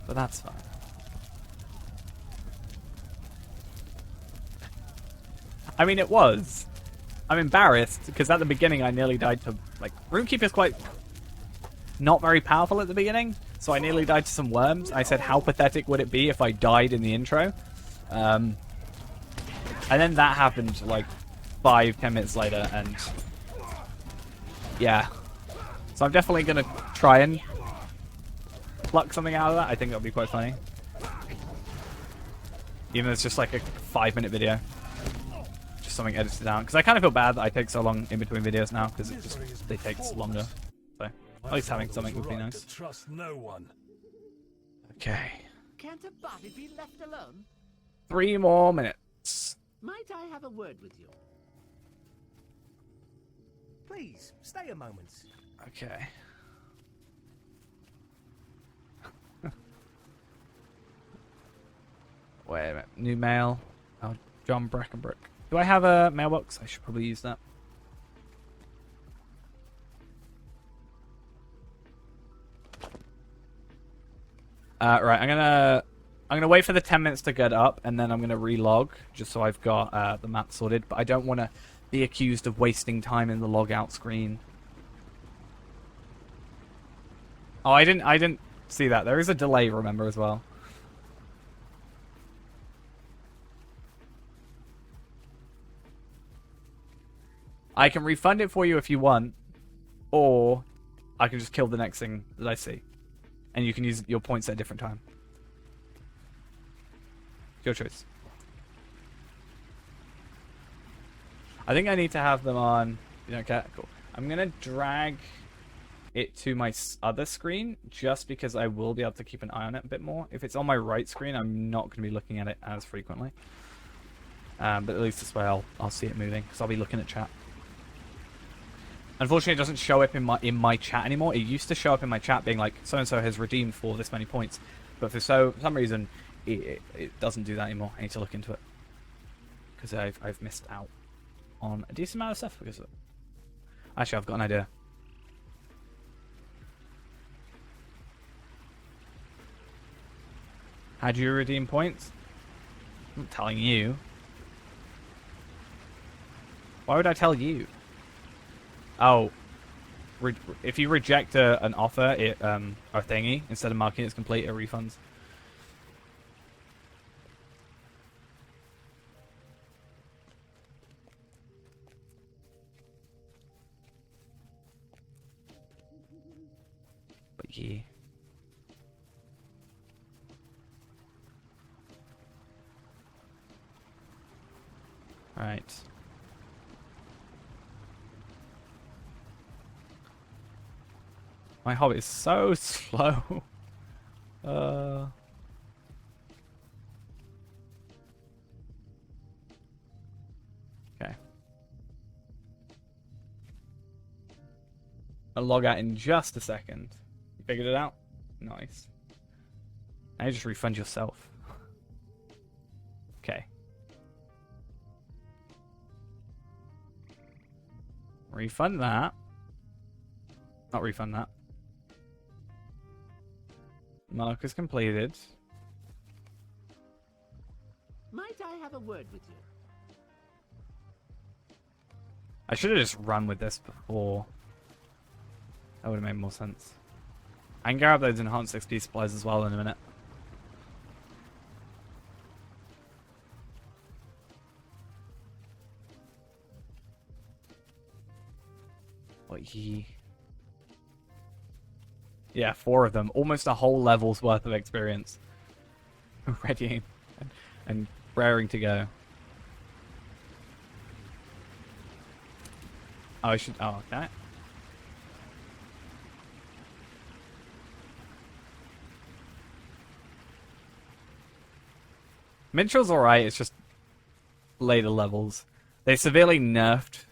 But that's fine. I mean, it was. I'm embarrassed because at the beginning I nearly died to like Runekeeper's quite not very powerful at the beginning, so I nearly died to some worms. I said, how pathetic would it be if I died in the intro? And then that happened like 5-10 minutes later, and yeah. So I'm definitely gonna try and pluck something out of that. I think that'll be quite funny. Even though it's just like a 5-minute video. Just something edited down. Because I kind of feel bad that I take so long in between videos now, because they take longer. So at least having something would be nice. To trust no one. Okay. Can't a body be left alone? 3 more minutes. Might I have a word with you? Please, stay a moment. Okay. Wait a minute. New mail. Oh, John Brackenbrook. Do I have a mailbox? I should probably use that. Right, I'm gonna wait for the 10 minutes to get up, and then I'm gonna relog just so I've got the map sorted. But I don't want to be accused of wasting time in the logout screen. Oh, I didn't see that. There is a delay, remember, as well. I can refund it for you if you want, or I can just kill the next thing that I see. And you can use your points at a different time. Your choice. I think I need to have them on... You don't care? Cool. I'm going to drag it to my other screen, just because I will be able to keep an eye on it a bit more. If it's on my right screen, I'm not going to be looking at it as frequently. But at least this way I'll see it moving, because I'll be looking at chat. Unfortunately, it doesn't show up in my chat anymore. It used to show up in my chat being like, so-and-so has redeemed for this many points. But for some reason, it doesn't do that anymore. I need to look into it. Because I've missed out on a decent amount of stuff because of it. Actually, I've got an idea. How do you redeem points? I'm not telling you. Why would I tell you? Oh, if you reject an offer, or thingy, instead of marking it as complete, it refunds. But yeah. Right. My Hobbit is so slow. Okay. I'll log out in just a second. You figured it out? Nice. Now you just refund yourself. Okay. Refund that. Not refund that. Mark is completed. Might I have a word with you? I should have just run with this before. That would have made more sense. I can grab those enhanced XP supplies as well in a minute. What ye? Yeah, 4 of them. Almost a whole level's worth of experience. Ready and raring to go. Oh, I should... Oh, okay. Minstrel's alright, it's just later levels. They severely nerfed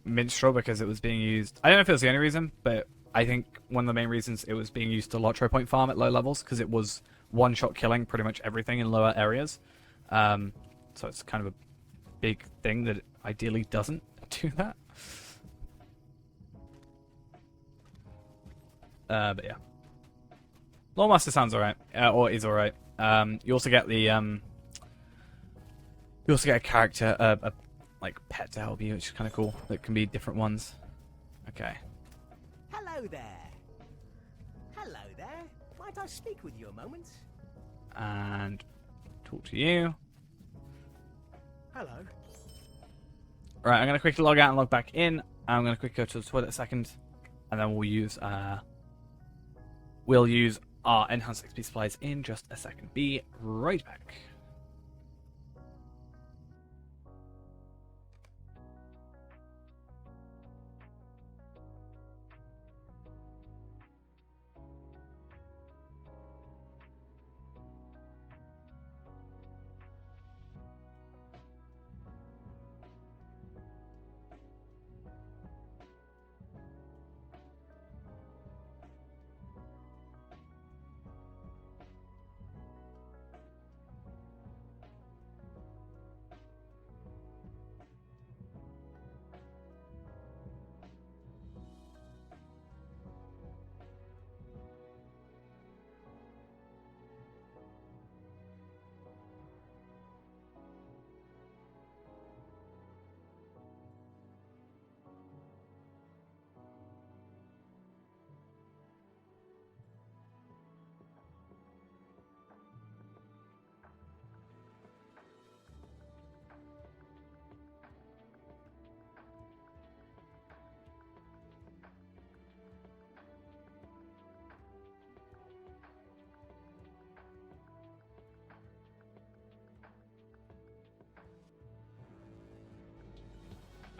Minstrel because it was being used... I don't know if it was the only reason, but I think one of the main reasons it was being used to Lotro point farm at low levels, because it was one-shot killing pretty much everything in lower areas. So it's kind of a big thing that it ideally doesn't do that. But yeah. Lawmaster sounds alright, or is alright. You also get the you also get a character, a like pet to help you, which is kind of cool. That can be different ones. Okay. Hello there. Hello there. Might I speak with you a moment? And talk to you. Hello. Right, I'm gonna quickly log out and log back in. I'm gonna quickly go to the toilet a second, and then we'll use our enhanced XP supplies in just a second. Be right back.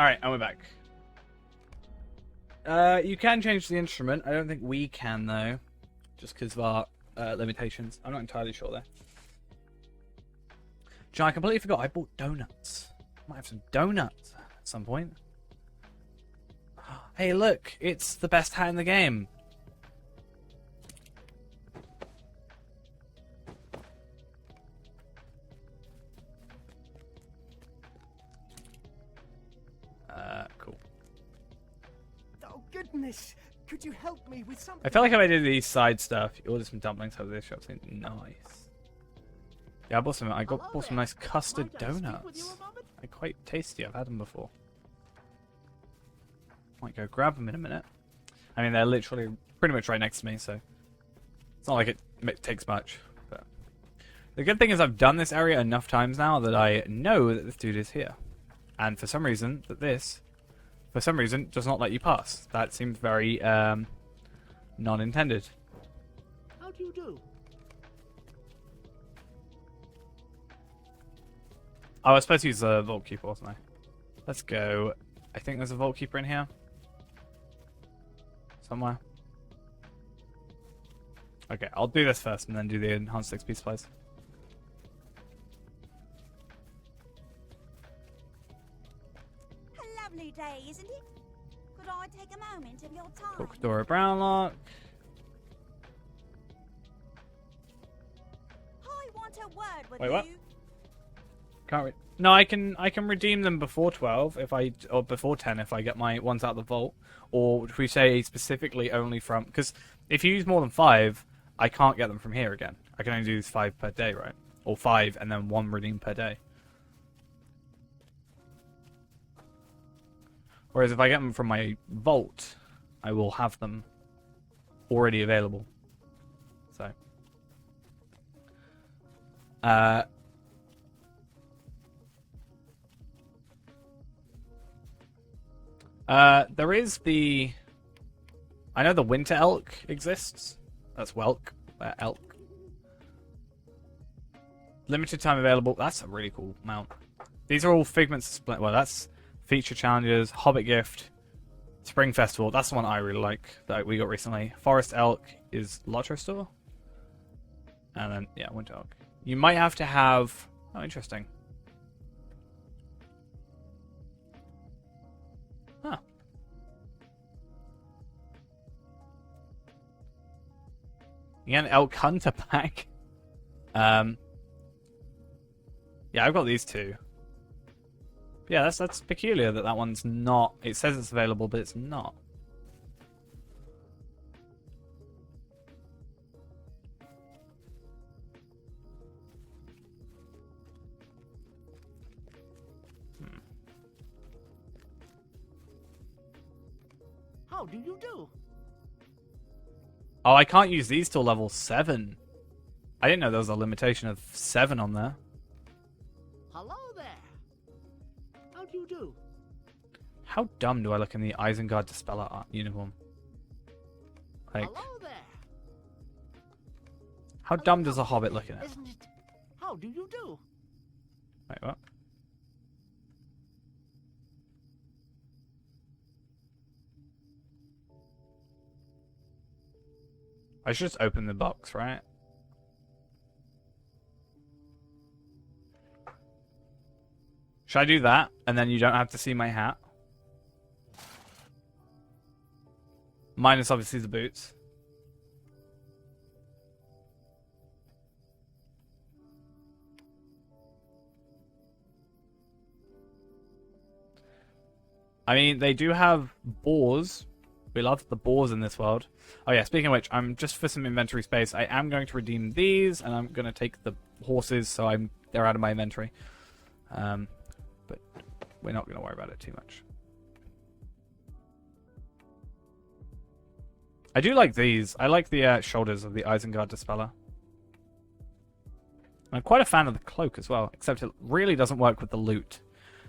Alright, and we're back. You can change the instrument. I don't think we can, though. Just because of our limitations. I'm not entirely sure, though. John, I completely forgot. I bought donuts. Might have some donuts at some point. Hey, look. It's the best hat in the game. Cool. Oh, goodness. Could you help me with something? I feel like if I did these side stuff, you order some dumplings out of this shop. Nice. Yeah, I bought some. Bought some nice custard donuts. They're quite tasty. I've had them before. Might go grab them in a minute. I mean, they're literally pretty much right next to me, so it's not like it takes much. But the good thing is I've done this area enough times now that I know that this dude is here, and for some reason this does not let you pass. That seems very non-intended. How do you do? Oh, I was supposed to use the Vault Keeper, wasn't I? Let's go. I think there's a Vault Keeper in here. Somewhere. Okay, I'll do this first and then do the Enhanced XP supplies. A lovely day, isn't it? Could I take a moment of your time? Bookdora Brownlock. I want a word with Wait, what? you. Can't re No, I can redeem them before 12 or before 10 if I get my ones out of the vault, or if we say specifically only from, because if you use more than 5, I can't get them from here again. I can only do 5 per day, right? Or 5 and then 1 redeem per day. Whereas if I get them from my vault, I will have them already available. So there is the... I know the Winter Elk exists. That's Welk. Elk. Limited time available. That's a really cool mount. These are all Figments of Splendor. Well, that's Feature Challenges, Hobbit Gift, Spring Festival. That's the one I really like that we got recently. Forest Elk is Lotro Store. And then, yeah, Winter Elk. You might have to have... Oh, interesting. Huh. You get an Elk Hunter pack. Yeah, I've got these two. Yeah, that's peculiar that one's not... It says it's available, but it's not. How do you do? Oh, I can't use these till level 7. I didn't know there was a limitation of 7 on there. Hello there. How do you do? How dumb do I look in the Isengard Dispeller uniform? Like, Hello there. how dumb does a hobbit look in it? Isn't it? How do you do? Wait, what? I should just open the box, right? Should I do that, and then you don't have to see my hat? Minus, obviously, the boots. I mean, they do have boars. We love the boars in this world. Oh yeah, speaking of which, I'm just for some inventory space. I am going to redeem these, and I'm going to take the horses, so they're out of my inventory. But we're not going to worry about it too much. I do like these. I like the shoulders of the Isengard Dispeller. I'm quite a fan of the cloak as well, except it really doesn't work with the loot.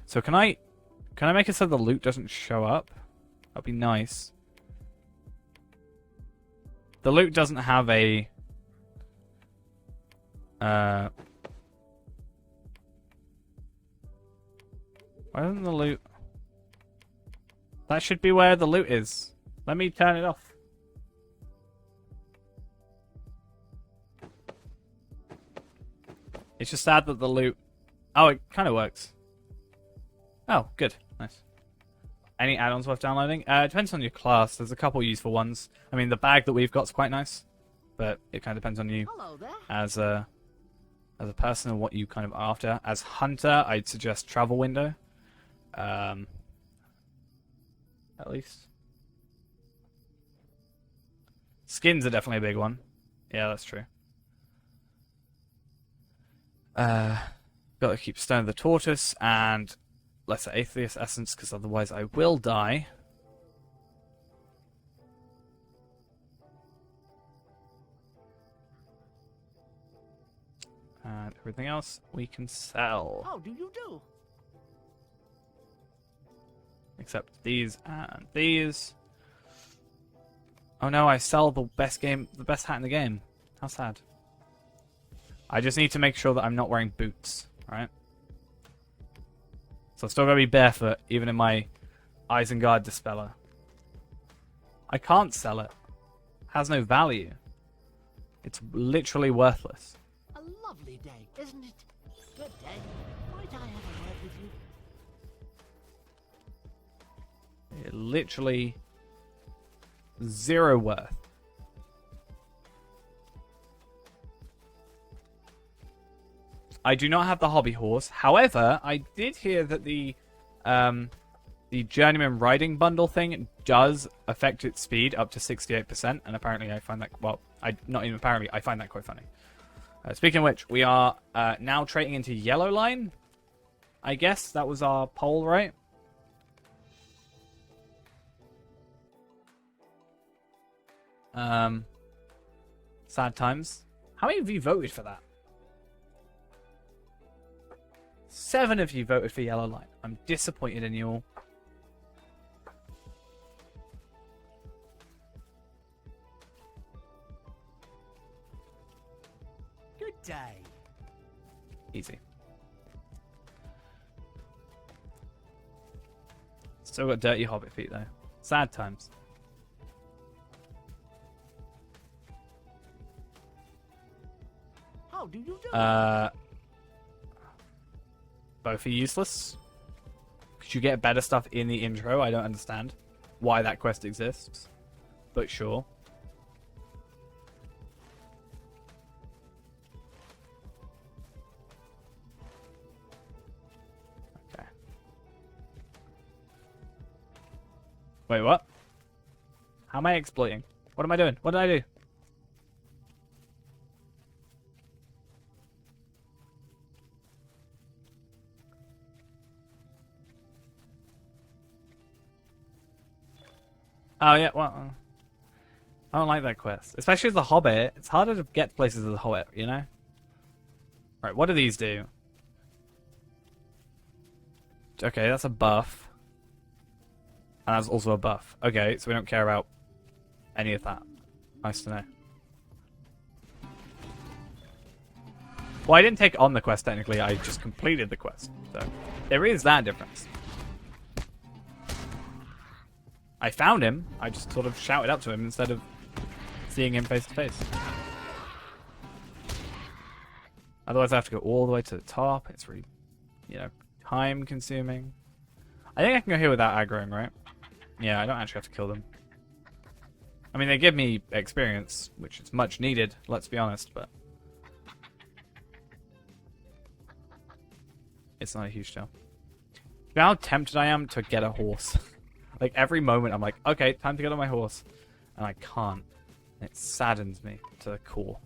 So can I make it so the loot doesn't show up? That'd be nice. The loot doesn't have a... Why doesn't the loot... That should be where the loot is. Let me turn it off. It's just sad that the loot... Oh, it kind of works. Oh, good. Nice. Any add-ons worth downloading? Depends on your class. There's a couple useful ones. I mean, the bag that we've got is quite nice. But it kind of depends on you Hello there. as a person and what you kind of are after. As Hunter, I'd suggest Travel Window. At least. Skins are definitely a big one. Yeah, that's true. Got to keep Stone of the Tortoise and Lesser Atheist Essence, because otherwise I will die. And everything else we can sell. How do you do? Except these and these. Oh no, I sell the best hat in the game. How sad. I just need to make sure that I'm not wearing boots, right? So I've still got to be barefoot, even in my Isengard Dispeller. I can't sell it. It has no value. It's literally worthless. A lovely day, isn't it? Good day. Might I have a word with you? It literally zero worth. I do not have the hobby horse. However, I did hear that the journeyman riding bundle thing does affect its speed up to 68%, and apparently I find that I find that quite funny. Speaking of which, we are now trading into Yellow Line. I guess that was our poll, right? Sad times. How many of you voted for that? 7 of you voted for Yellow Line. I'm disappointed in you all. Good day. Easy. Still got dirty hobbit feet though. Sad times. How do you do? Both are useless. Could you get better stuff in the intro? I don't understand why that quest exists. But sure. Okay. Wait, what? How am I exploiting? What am I doing? What did I do? Oh yeah, well, I don't like that quest. Especially as a hobbit. It's harder to get places as a hobbit, you know? Right, what do these do? Okay, that's a buff. And that's also a buff. Okay, so we don't care about any of that. Nice to know. Well, I didn't take on the quest technically, I just completed the quest. So, there is that difference. I found him. I just sort of shouted up to him instead of seeing him face to face. Otherwise, I have to go all the way to the top. It's really, time consuming. I think I can go here without aggroing, right? Yeah, I don't actually have to kill them. I mean, they give me experience, which is much needed, let's be honest, but it's not a huge deal. You know how tempted I am to get a horse? Like, every moment I'm like, okay, time to get on my horse. And I can't. And it saddens me to the core.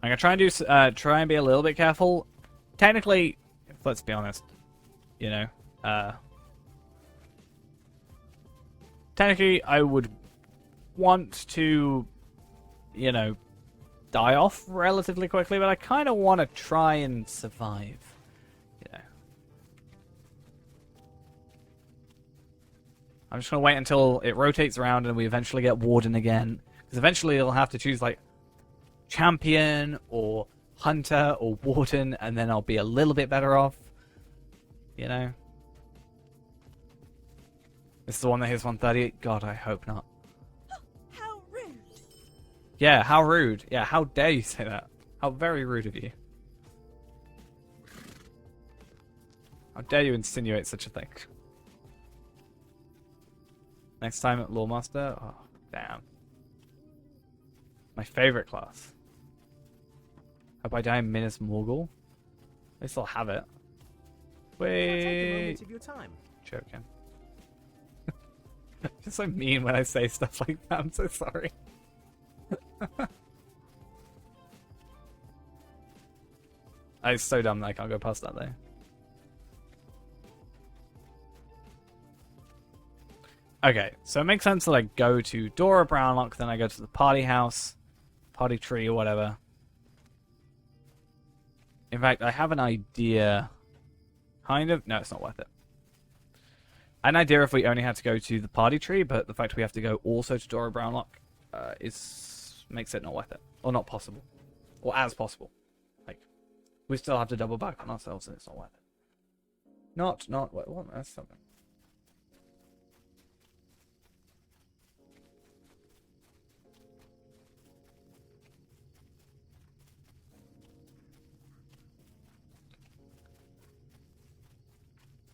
I'm gonna try and try and be a little bit careful. Technically, let's be honest, technically I would want to, die off relatively quickly, but I kind of want to try and survive. I'm just going to wait until it rotates around and we eventually get Warden again. Because eventually I'll have to choose, like, Champion or Hunter or Warden, and then I'll be a little bit better off. You know? This is the one that hits 130? God, I hope not. How rude! Yeah, how rude. Yeah, how dare you say that? How very rude of you. How dare you insinuate such a thing? Next time at Lawmaster? Oh, damn. My favorite class. Hope I die in Minas Morgul. They still have it. Take a Wait. moment of your time. Joking. Just so mean when I say stuff like that. I'm so sorry. It's so dumb that I can't go past that though. Okay, so it makes sense that I go to Dora Brownlock, then I go to the party house, party tree, or whatever. In fact, I have an idea. Kind of. No, it's not worth it. I had an idea if we only had to go to the party tree, but the fact we have to go also to Dora Brownlock makes it not worth it. Or not possible. Or as possible. Like, we still have to double back on ourselves and it's not worth it. Not, what? That's something.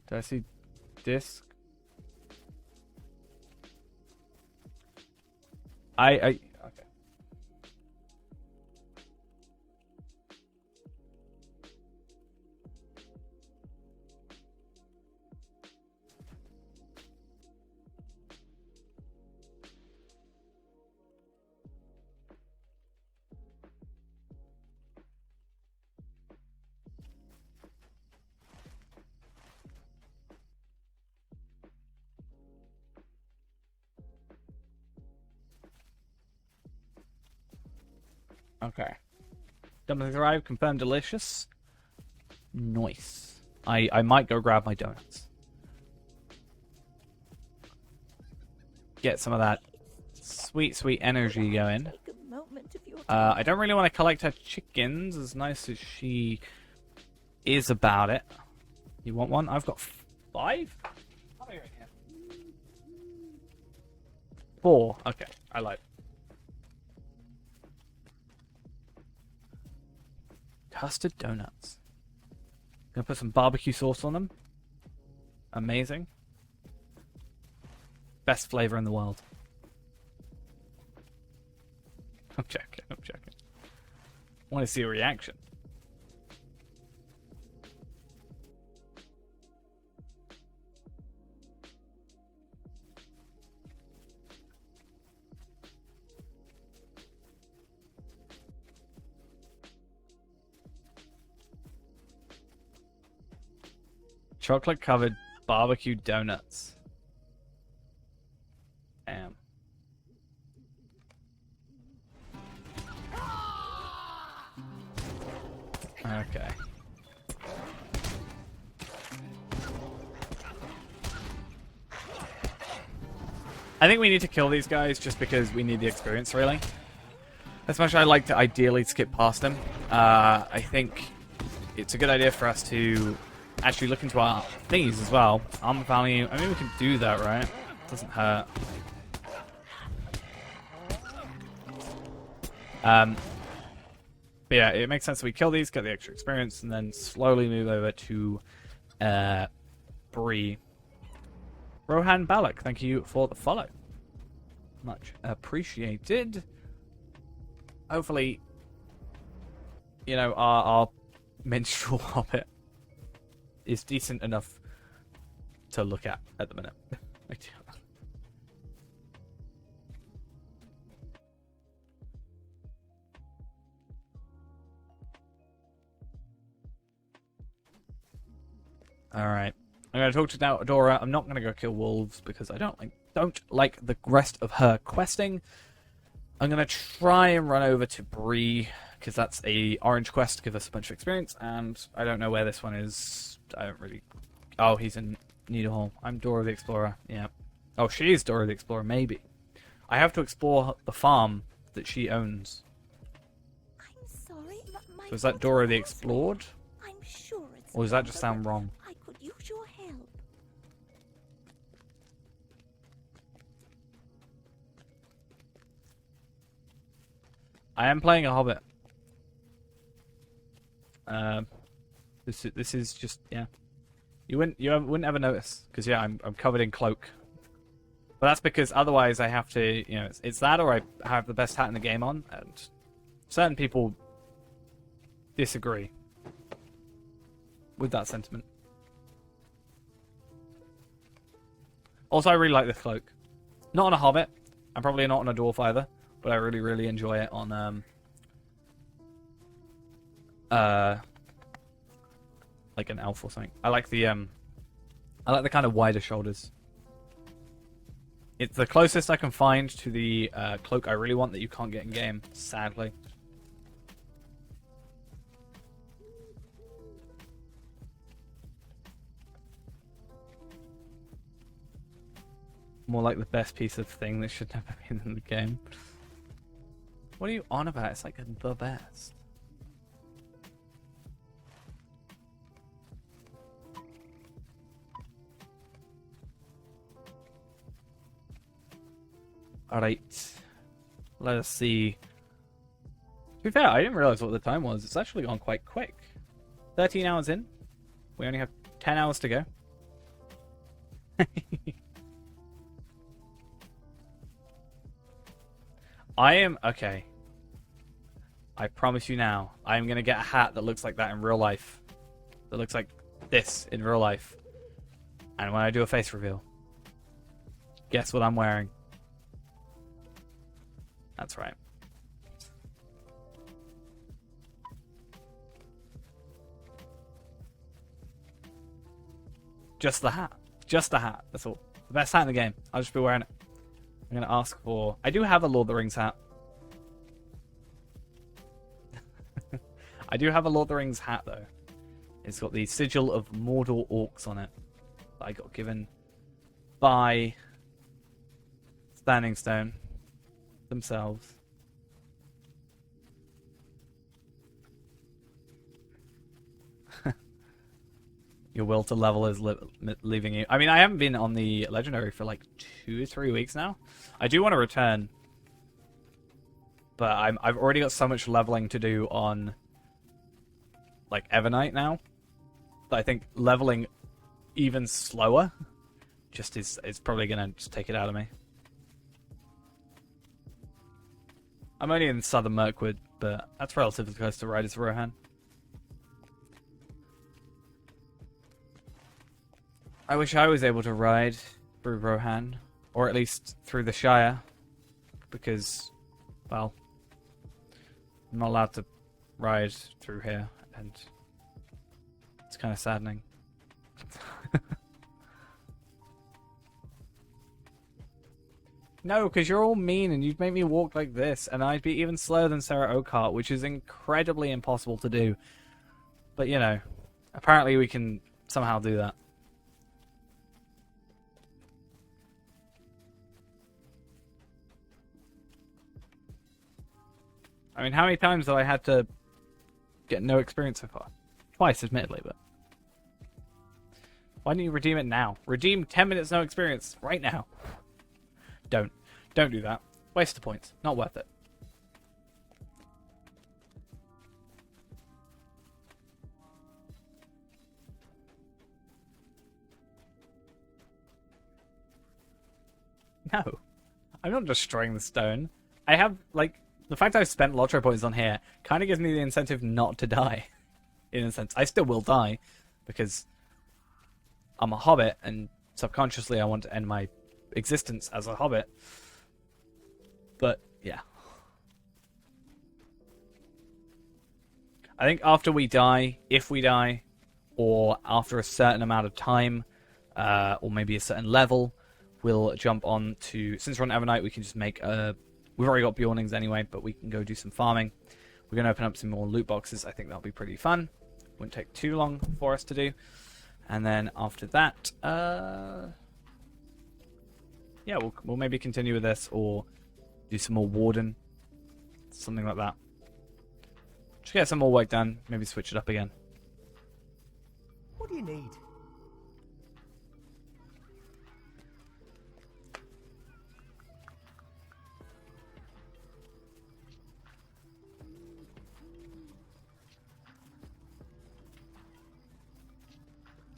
Did I see disc? Okay. Okay. Dumplings arrived, confirmed delicious. Nice. I might go grab my donuts. Get some of that sweet, sweet energy going. Take a moment of your I don't really want to collect her chickens, as nice as she is about it. You want one? I've got 5? How many are in here? 4. Okay, I like. Custard donuts. Gonna put some barbecue sauce on them. Amazing. Best flavor in the world. I'm joking. I want to see a reaction. Chocolate covered barbecue donuts. Damn. Okay. I think we need to kill these guys just because we need the experience, really. As much as I like to ideally skip past them, I think it's a good idea for us to actually look into our thingies as well. Armor value. I mean, we can do that, right? Doesn't hurt. But yeah, it makes sense that we kill these, get the extra experience, and then slowly move over to Bree. Rohan Balak, thank you for the follow. Much appreciated. Hopefully, you know, our minstrel hobbit is decent enough to look at the minute. Alright. I'm going to talk to Dora. I'm not going to go kill wolves because I don't like the rest of her questing. I'm going to try and run over to Bree because that's a orange quest to give us a bunch of experience, and I don't know where this one is. I don't really... Oh, he's in Needlehall. I'm Dora the Explorer. Yeah. Oh, she is Dora the Explorer, maybe. I have to explore the farm that she owns. I'm sorry, but my So is that daughter Dora the calls me. Explored? I'm sure it's Or does that wrong, just but sound wrong? I could use your I am playing a Hobbit. This is just, yeah. You wouldn't ever notice because yeah, I'm covered in cloak. But that's because otherwise I have to, you know, it's that or I have the best hat in the game on, and certain people disagree with that sentiment. Also, I really like this cloak. Not on a Hobbit. I'm probably not on a Dwarf either, but I really, really enjoy it on like an elf or something. I like the kind of wider shoulders. It's the closest I can find to the cloak I really want that you can't get in game, sadly. More like the best piece of thing that should never be in the game. What are you on about? It's like the best. Alright. Let us see. To be fair, I didn't realize what the time was. It's actually gone quite quick. 13 hours in. We only have 10 hours to go. I am... Okay. I promise you now, I am going to get a hat that looks like that in real life. That looks like this in real life. And when I do a face reveal, guess what I'm wearing? That's right. Just the hat. Just the hat. That's all. The best hat in the game. I'll just be wearing it. I'm going to ask for... I do have a Lord of the Rings hat. I do have a Lord of the Rings hat, though. It's got the sigil of Mordor orcs on it. That I got given by Standing Stone themselves. Your will to level is leaving you. I mean, I haven't been on the Legendary for like 2 or 3 weeks now. I do want to return. But I've already got so much leveling to do on like Evernight now that I think leveling even slower just is probably gonna just take it out of me. I'm only in Southern Mirkwood, but that's relatively close to Riders of Rohan. I wish I was able to ride through Rohan, or at least through the Shire, because, well, I'm not allowed to ride through here, and it's kind of saddening. No, because you're all mean and you'd make me walk like this, and I'd be even slower than Sarah Oakheart, which is incredibly impossible to do. But, you know, apparently we can somehow do that. I mean, how many times have I had to get no experience so far? Twice, admittedly, but... Why don't you redeem it now? Redeem 10 minutes no experience right now. Don't. Don't do that. Waste of points. Not worth it. No. I'm not destroying the stone. I have, like... The fact I've spent Lotro points on here kind of gives me the incentive not to die. In a sense. I still will die, because I'm a hobbit, and subconsciously I want to end my existence as a hobbit. But, yeah. I think after we die, if we die, or after a certain amount of time, or maybe a certain level, we'll jump on to... Since we're on Evernight, we can just make a... We've already got Bjornings anyway, but we can go do some farming. We're going to open up some more loot boxes. I think that'll be pretty fun. Won't take too long for us to do. And then after that, yeah, we'll maybe continue with this or do some more Warden. Something like that. Just get some more work done. Maybe switch it up again. What do you need?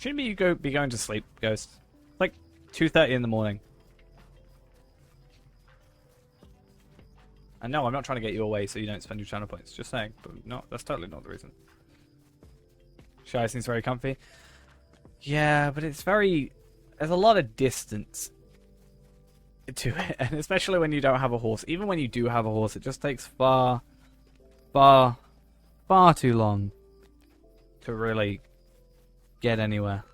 Shouldn't you be going to sleep, Ghost? Like 2:30 in the morning. And no, I'm not trying to get you away so you don't spend your channel points. Just saying, but no, that's totally not the reason. Shy seems very comfy. Yeah, but it's very... There's a lot of distance to it, and especially when you don't have a horse. Even when you do have a horse, it just takes far too long to really get anywhere.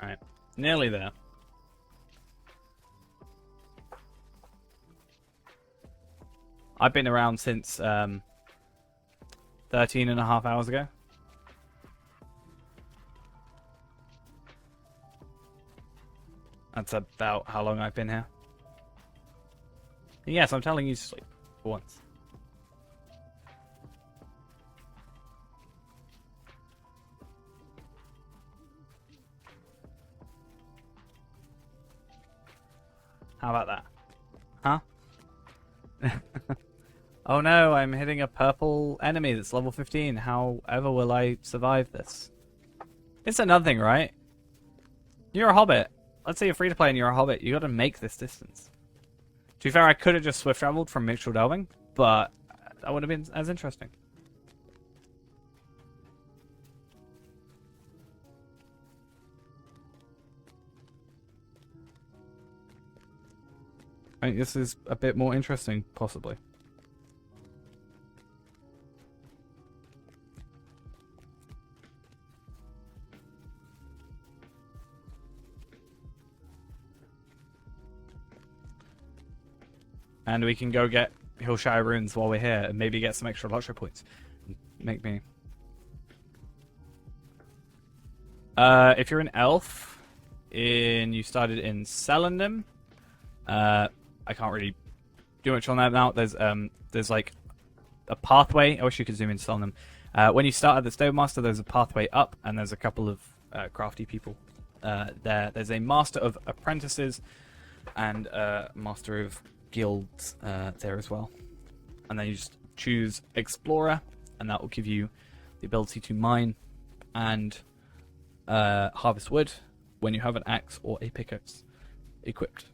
Alright, nearly there. I've been around since 13 and a half hours ago. That's about how long I've been here. And yes, I'm telling you to sleep for once. How about that? Huh? Oh no, I'm hitting a purple enemy that's level 15. However will I survive this? It's another thing, right? You're a hobbit. Let's say you're free to play and you're a hobbit. You gotta make this distance. To be fair, I could have just swift traveled from Mitchell Delving, but that would have been as interesting. I think this is a bit more interesting, possibly. And we can go get Hillshire runes while we're here and maybe get some extra luxury points. Make me... if you're an elf, you started in Celandum, I can't really do much on that now. There's like a pathway. I wish you could zoom in on them. When you start at the Stabemaster, there's a pathway up, and there's a couple of crafty people there. There's a Master of Apprentices and a Master of Guilds there as well. And then you just choose Explorer, and that will give you the ability to mine and harvest wood when you have an axe or a pickaxe equipped.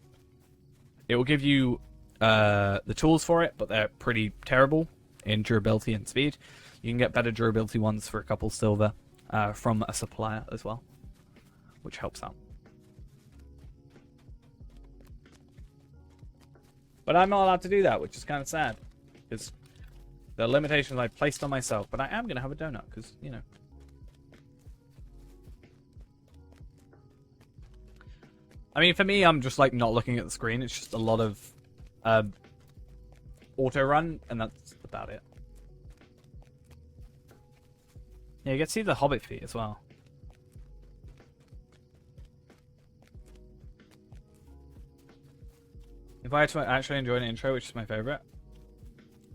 It will give you the tools for it, but they're pretty terrible in durability and speed. You can get better durability ones for a couple silver from a supplier as well, which helps out. But I'm not allowed to do that, which is kind of sad, because the limitations I placed on myself. But I am going to have a donut, because, you know. I mean, for me, I'm just like not looking at the screen. It's just a lot of auto run, and that's about it. Yeah, you get to see the Hobbit feet as well. If I had to actually enjoy an intro, which is my favorite,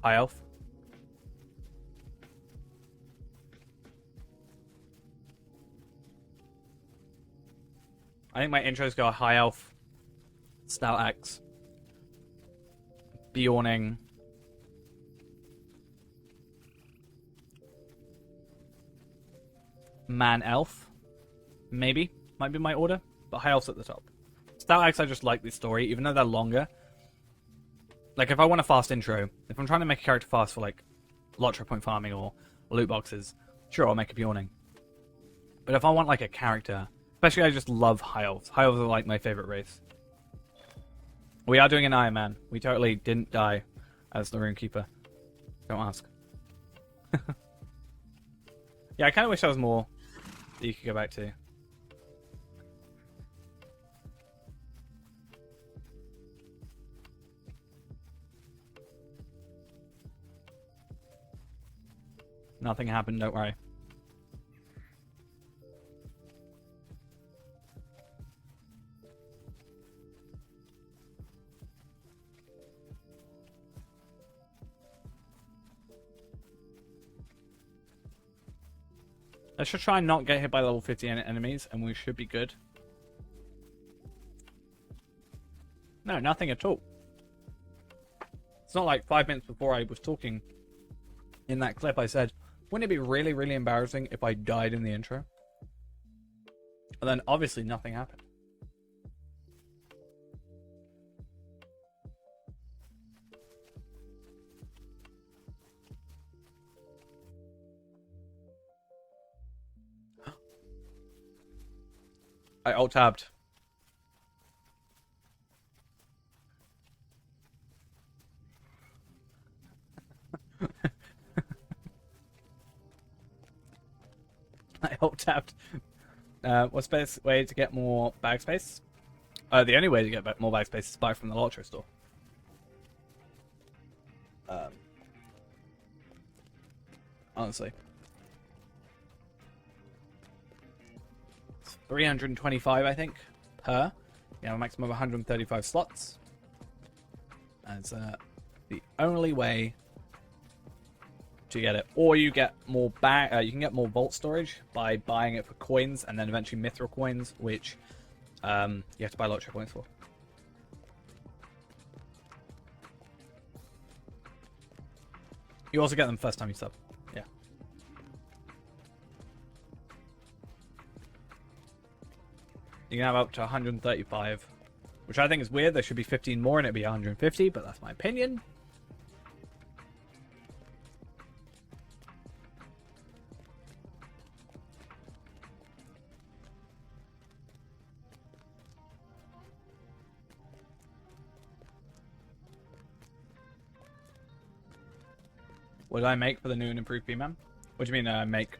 High Elf. I think my intros go High Elf, Stout Axe, Bjorning, Man Elf, maybe, might be my order, but High Elf's at the top. Stout Axe, I just like the story, even though they're longer. Like, if I want a fast intro, if I'm trying to make a character fast for, like, luxury point farming or loot boxes, sure, I'll make a Bjorning. But if I want, like, a character... Especially, I just love High Elves. High Elves are, like, my favorite race. We are doing an Iron Man. We totally didn't die as the Runekeeper. Don't ask. Yeah, I kind of wish there was more that you could go back to. Nothing happened, don't worry. Let's just try and not get hit by level 50 enemies, and we should be good. No, nothing at all. It's not like 5 minutes before I was talking in that clip I said, wouldn't it be really, really embarrassing if I died in the intro? And then obviously nothing happened. I alt-tabbed. I alt-tabbed. What's the best way to get more bag space? The only way to get more bag space is buy from the Lotro store. Honestly. 325, I think, per. You have a maximum of 135 slots. That's the only way to get it. Or you get more you can get more vault storage by buying it for coins and then eventually mithril coins, which you have to buy Lotro points for. You also get them first time you sub. Yeah. You can have up to 135, which I think is weird. There should be 15 more and it'd be 150, but that's my opinion. What did I make for the new and improved PMM? What do you mean, make?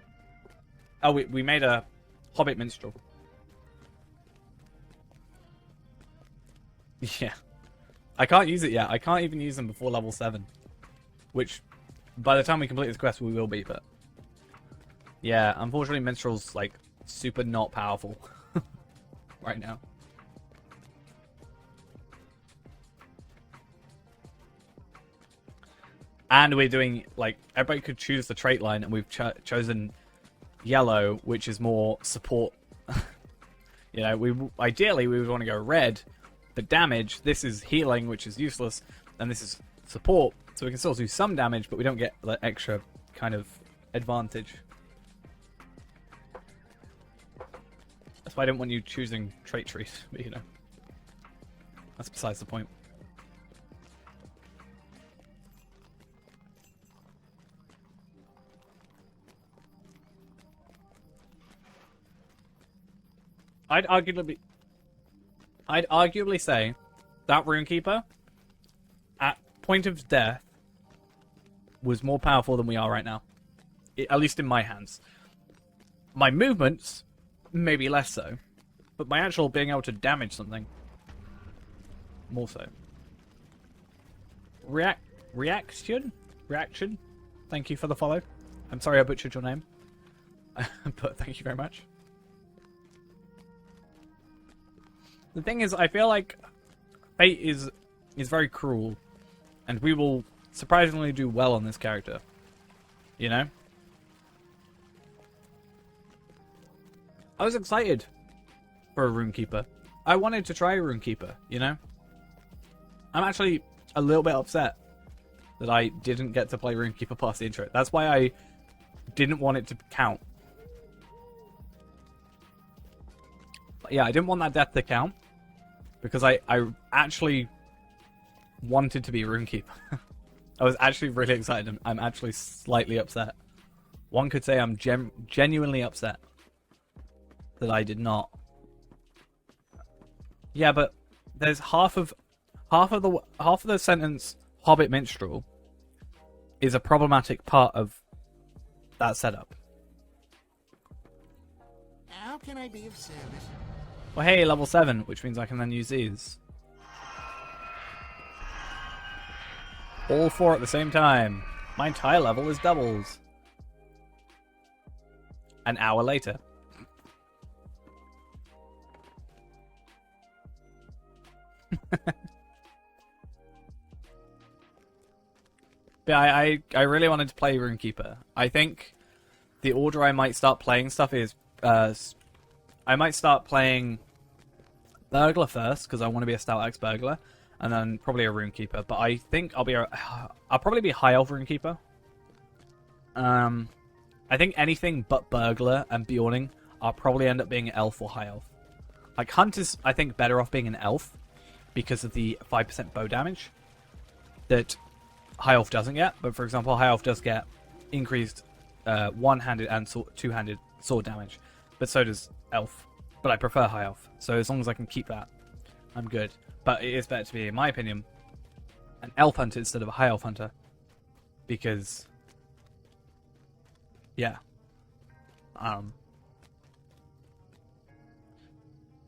Oh, we made a Hobbit Minstrel. Yeah. I can't use it yet. I can't even use them before level 7. Which, by the time we complete this quest, we will be, but... Yeah, unfortunately, Minstrel's, like, super not powerful. right now. And we're doing, like, everybody could choose the trait line, and we've chosen yellow, which is more support. You know, ideally we would want to go red for damage. This is healing, which is useless, and this is support, so we can still do some damage, but we don't get the extra kind of advantage. That's why I don't want you choosing trait trees, but you know, that's besides the point. I'd arguably say that Runekeeper at point of death was more powerful than we are right now. At least in my hands. My movements, maybe less so. But my actual being able to damage something, more so. Reaction? Thank you for the follow. I'm sorry I butchered your name. But thank you very much. The thing is, I feel like fate is very cruel, and we will surprisingly do well on this character. You know? I was excited for a Runekeeper. I wanted to try a Runekeeper, you know? I'm actually a little bit upset that I didn't get to play Runekeeper past the intro. That's why I didn't want it to count. But yeah, I didn't want that death to count. Because I actually wanted to be Runekeeper. I was actually really excited. I'm actually slightly upset. One could say I'm genuinely upset that I did not. Yeah, but there's half of the sentence Hobbit Minstrel is a problematic part of that setup. How can I be of service? Well, hey, level 7, which means I can then use these. All 4 at the same time. My entire level is doubles. An hour later. But I really wanted to play Runekeeper. I think the order I might start playing stuff is I might start playing Burglar first because I want to be a Stout Axe Burglar, and then probably a Runekeeper. But I think I'll probably be High Elf Runekeeper. I think anything but Burglar and Bjorning, I'll probably end up being Elf or High Elf. Like Hunt is, I think, better off being an Elf because of the 5% bow damage that High Elf doesn't get. But for example, High Elf does get increased one-handed and two-handed sword damage, but so does Elf. But I prefer High Elf, so as long as I can keep that, I'm good. But it is better to be, in my opinion, an Elf Hunter instead of a High Elf Hunter, because yeah, I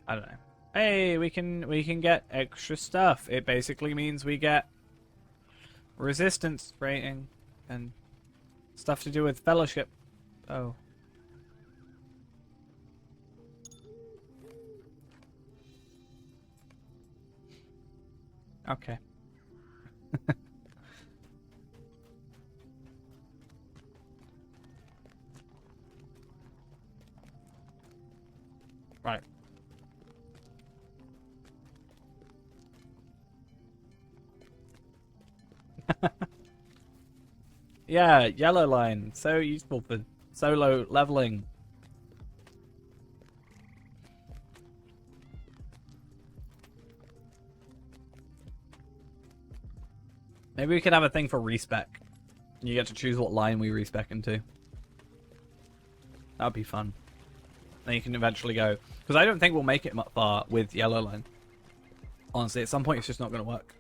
don't know. Hey, we can get extra stuff. It basically means we get resistance rating and stuff to do with fellowship. Oh. Okay. Right. Yeah, yellow line. So useful for solo leveling. Maybe we could have a thing for respec. You get to choose what line we respec into. That'd be fun. Then you can eventually go. Because I don't think we'll make it much far with yellow line. Honestly, at some point it's just not going to work.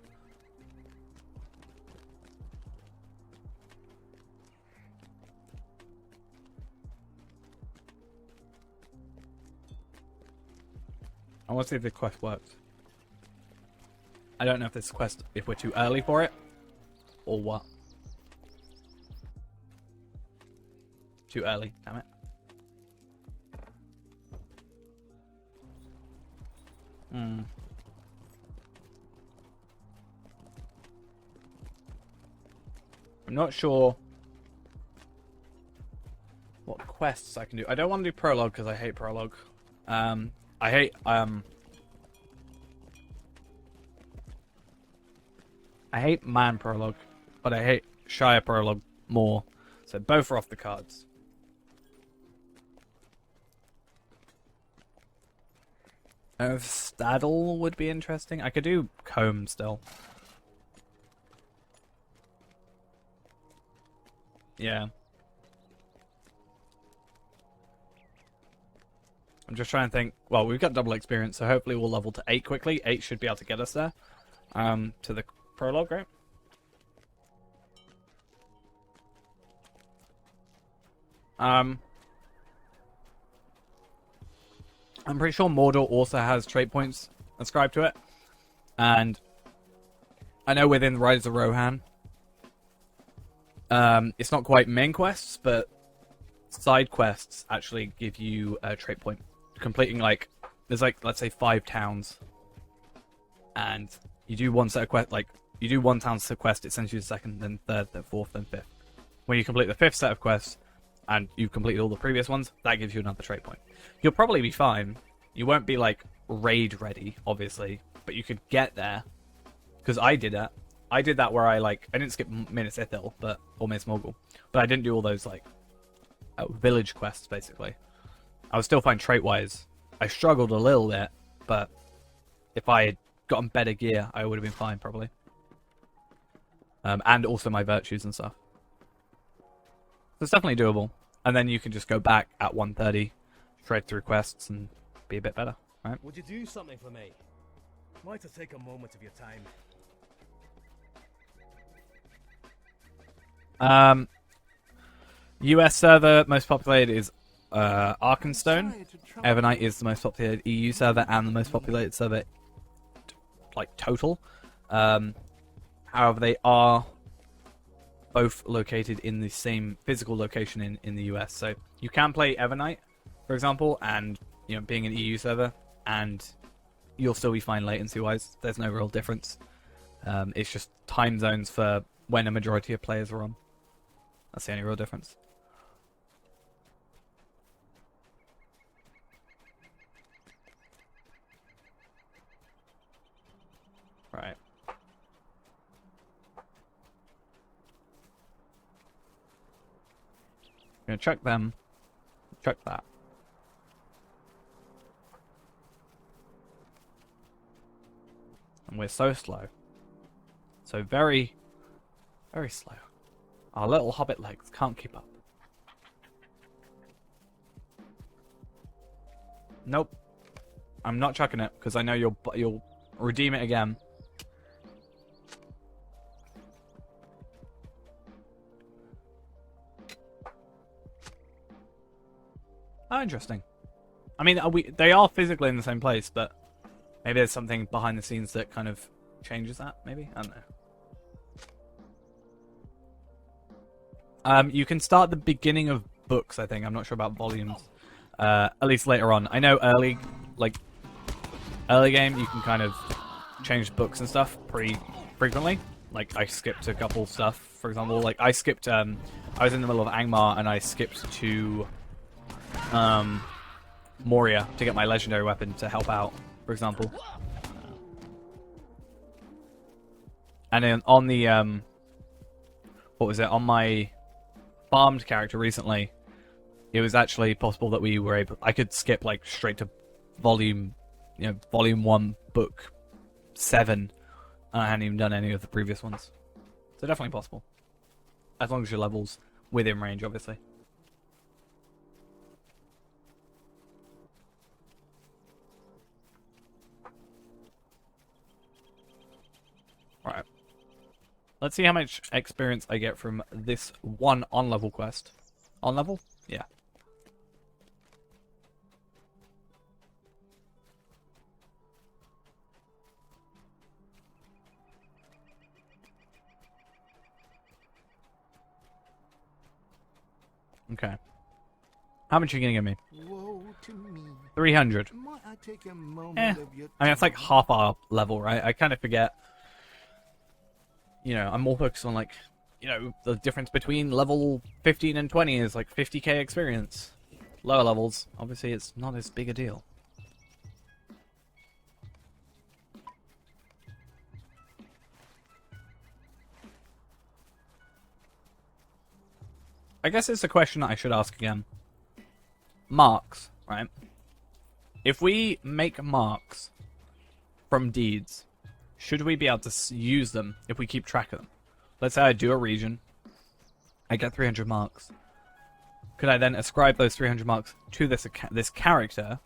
I want to see if the quest works. I don't know if this quest, if we're too early for it, or what. Too early, damn it. I'm not sure what quests I can do. I don't want to do prologue because I hate prologue. I hate man prologue, but I hate Shire prologue more. So both are off the cards. Staddle would be interesting. I could do Comb still. Yeah. I'm just trying to think. Well, we've got double experience, so hopefully we'll level to 8 quickly. 8 should be able to get us there. To the prologue, right? I'm pretty sure Mordor also has trait points ascribed to it. And I know within Riders of Rohan, it's not quite main quests, but side quests actually give you a trait point. Completing, like, there's like, let's say 5 towns. And you do one set of quests, like, you do one town set of quest, it sends you the second, then third, then fourth, then fifth. When you complete the 5th set of quests, and you've completed all the previous ones, that gives you another trait point. You'll probably be fine. You won't be, like, raid ready, obviously, but you could get there. Because I did that. I did that where I didn't skip Minas Ithil, or Minas Morgul, but I didn't do all those, like, village quests, basically. I was still fine trait-wise. I struggled a little bit, but if I had gotten better gear, I would have been fine, probably. And also my virtues and stuff. So it's definitely doable. And then you can just go back at 1:30, trade through quests, and be a bit better, right? Would you do something for me? Might I take a moment of your time? US server most populated is Arkenstone. Evernight is the most populated EU server and the most populated server, like, total. However, they are both located in the same physical location in the US. So you can play Evernight, for example, and, you know, being an EU server, and you'll still be fine latency-wise. There's no real difference. It's just time zones for when a majority of players are on. That's the only real difference. Right. Gonna check them. Check that. And we're so slow. So very, very slow. Our little hobbit legs can't keep up. Nope. I'm not chucking it because I know you'll redeem it again. Oh, interesting. I mean, they are physically in the same place, but maybe there's something behind the scenes that kind of changes that, maybe? I don't know. You can start the beginning of books, I think. I'm not sure about volumes. At least later on. I know early game, you can kind of change books and stuff pretty frequently. Like, I skipped a couple stuff, for example. Like, I skipped, I was in the middle of Angmar, and I skipped to Moria to get my legendary weapon to help out, for example. And then on the, what was it, on my farmed character recently, it was actually possible that we were able, I could skip like straight to volume 1, book 7, and I hadn't even done any of the previous ones. So definitely possible. As long as your level's within range, obviously. Right. Let's see how much experience I get from this one on-level quest. On-level? Yeah. Okay. How much are you gonna give me? Woe to me. 300. Might I take a moment of your I mean, it's like time? half our level, right? I kind of forget. You know, I'm more focused on, like, you know, the difference between level 15 and 20 is like 50k experience. Lower levels, obviously, it's not as big a deal. I guess it's a question that I should ask again. Marks, right? If we make marks from deeds, should we be able to use them if we keep track of them? Let's say I do a region, I get 300 marks. Could I then ascribe those 300 marks to this character?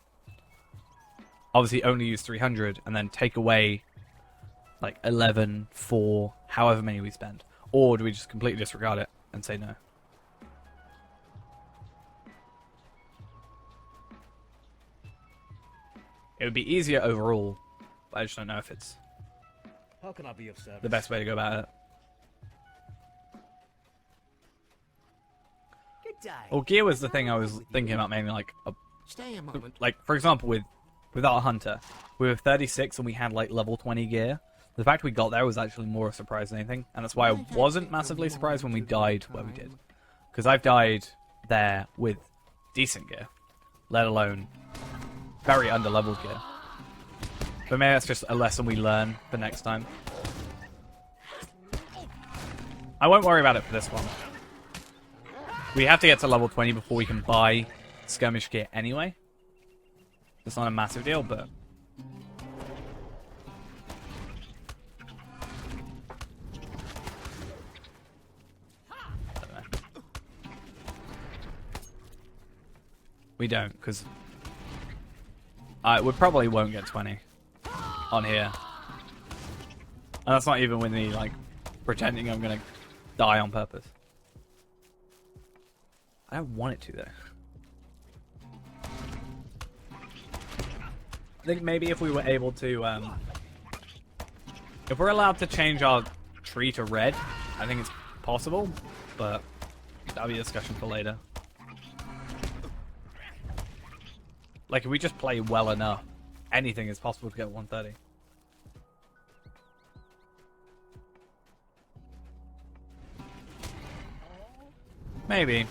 Obviously only use 300 and then take away like 11, 4, however many we spend. Or do we just completely disregard it and say no? It would be easier overall, but I just don't know if it's How can I be of service? the best way to go about it. Good day. Well, gear was the thing I was thinking about mainly, like, Stay a moment. like for example, with our hunter, we were 36 and we had like level 20 gear. The fact we got there was actually more a surprise than anything, and that's why I wasn't massively surprised when we died where we did, because I've died there with decent gear, let alone very under-leveled gear. But maybe that's just a lesson we learn for next time. I won't worry about it for this one. We have to get to level 20 before we can buy skirmish gear anyway. It's not a massive deal, but... I don't know. We don't, because... we probably won't get 20 on here. And that's not even with me, like, pretending I'm gonna die on purpose. I don't want it to, though. I think maybe if we were able to, if we're allowed to change our tree to red, I think it's possible, but that'll be a discussion for later. Like, if we just play well enough, anything is possible to get 130. Maybe.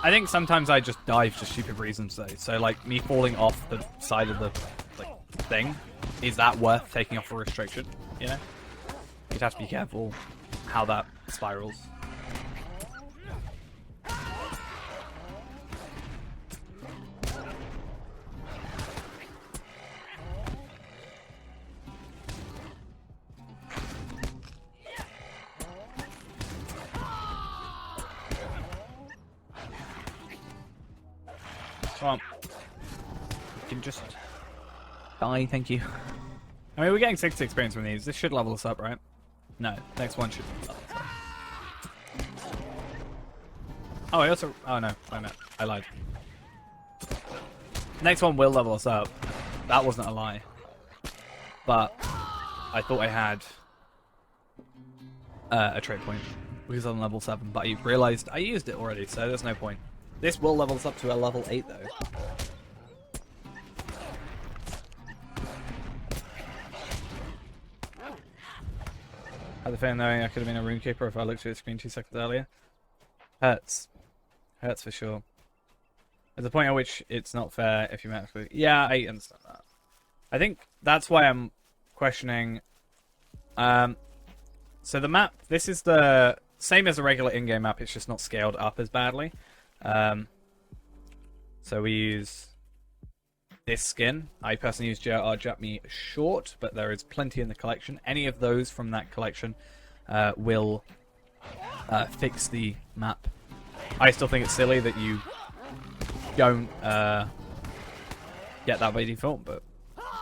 I think sometimes I just die for stupid reasons, though. So, like, me falling off the side of the thing, is that worth taking off a restriction? you know? You'd have to be careful how that spirals. Come on. You can just die, thank you. I mean, we're getting 60 experience from these. This should level us up, right? No, next one should level us up. Oh, I also... Oh, no. Oh, no. I lied. Next one will level us up. That wasn't a lie. But I thought I had a trade point because I'm level 7, but I realized I used it already, so there's no point. This will level us up to a level 8, though. I had the feeling knowing I could have been a runekeeper if I looked at the screen 2 seconds earlier. Hurts. Hurts for sure. There's a point at which it's not fair if you actually... Yeah, I understand that. I think that's why I'm questioning... So the map, this is the same as a regular in-game map, it's just not scaled up as badly. So we use this skin. I personally use JR Japme Short, but there is plenty in the collection. Any of those from that collection will fix the map. I still think it's silly that you don't get that by default, but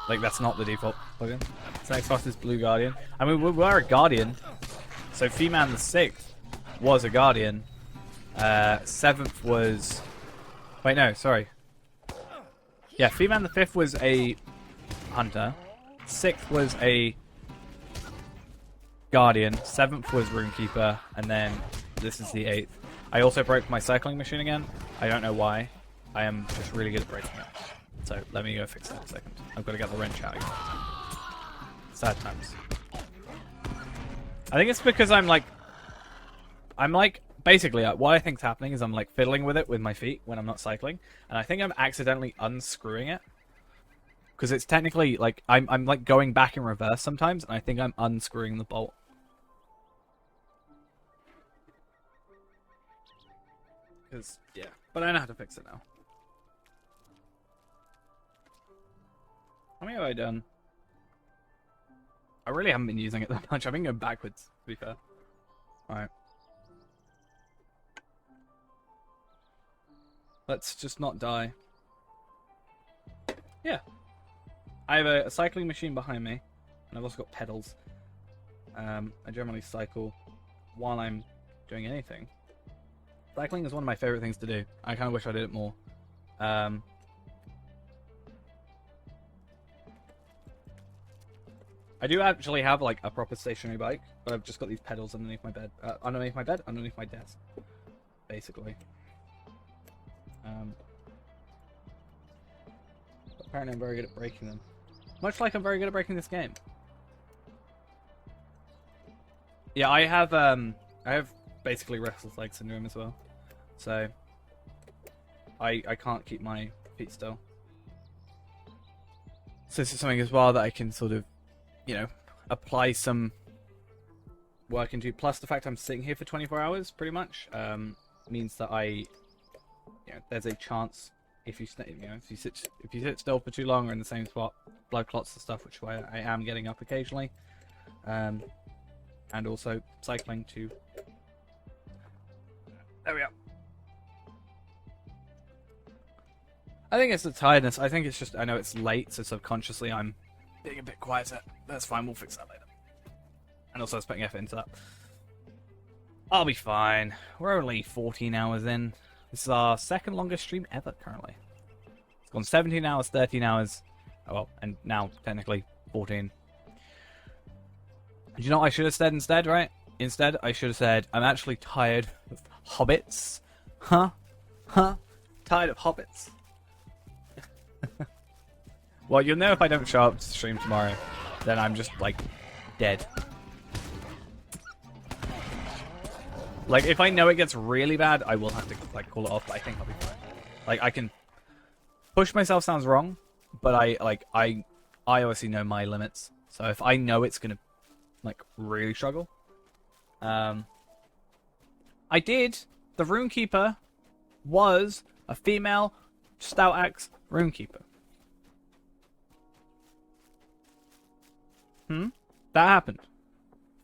like that's not the default plugin. So next boss is Blue Guardian. I mean, we were a Guardian, so Feeman the 6th was a Guardian. 7th was... Wait, no, sorry. Yeah, Feeman the 5th was a Hunter. 6th was a Guardian. 7th was Runekeeper. And then this is the 8th. I also broke my cycling machine again. I don't know why. I am just really good at breaking it. So let me go fix that in a second. I've got to get the wrench out again. Sad times. I think it's because I'm like... Basically, what I think's happening is I'm like fiddling with it with my feet when I'm not cycling, and I think I'm accidentally unscrewing it because it's technically like I'm like going back in reverse sometimes, and I think I'm unscrewing the bolt. Because yeah, but I know how to fix it now. How many have I done? I really haven't been using it that much. I've been going backwards, to be fair. All right. Let's just not die. Yeah. I have a cycling machine behind me, and I've also got pedals. I generally cycle while I'm doing anything. Cycling is one of my favorite things to do. I kind of wish I did it more. I do actually have like a proper stationary bike, but I've just got these pedals underneath my bed. Underneath my desk, basically. Apparently I'm very good at breaking them. Much like I'm very good at breaking this game. Yeah, I have basically restless leg syndrome as well. So I can't keep my feet still. So this is something as well that I can sort of, you know, apply some work into. Plus the fact I'm sitting here for 24 hours pretty much means that there's a chance if you sit still for too long or in the same spot, blood clots and stuff, which I am getting up occasionally, and also cycling to. There we are. I think it's the tiredness. I think it's just I know it's late, so subconsciously I'm being a bit quieter. That's fine. We'll fix that later. And also, I was putting effort into that. I'll be fine. We're only 14 hours in. This is our second longest stream ever, currently. It's gone 17 hours, 13 hours. Oh, well, and now, technically, 14. Do you know what I should have said instead, right? Instead, I should have said, I'm actually tired of hobbits. Huh? Tired of hobbits. Well, you'll know if I don't show up to stream tomorrow. Then I'm just, like, dead. Like, if I know it gets really bad, I will have to, like, call it off, but I think I'll be fine. Like, I can... Push myself sounds wrong, but I obviously know my limits. So if I know it's gonna like really struggle. I did. The Runekeeper was a female Stout Axe Runekeeper. That happened.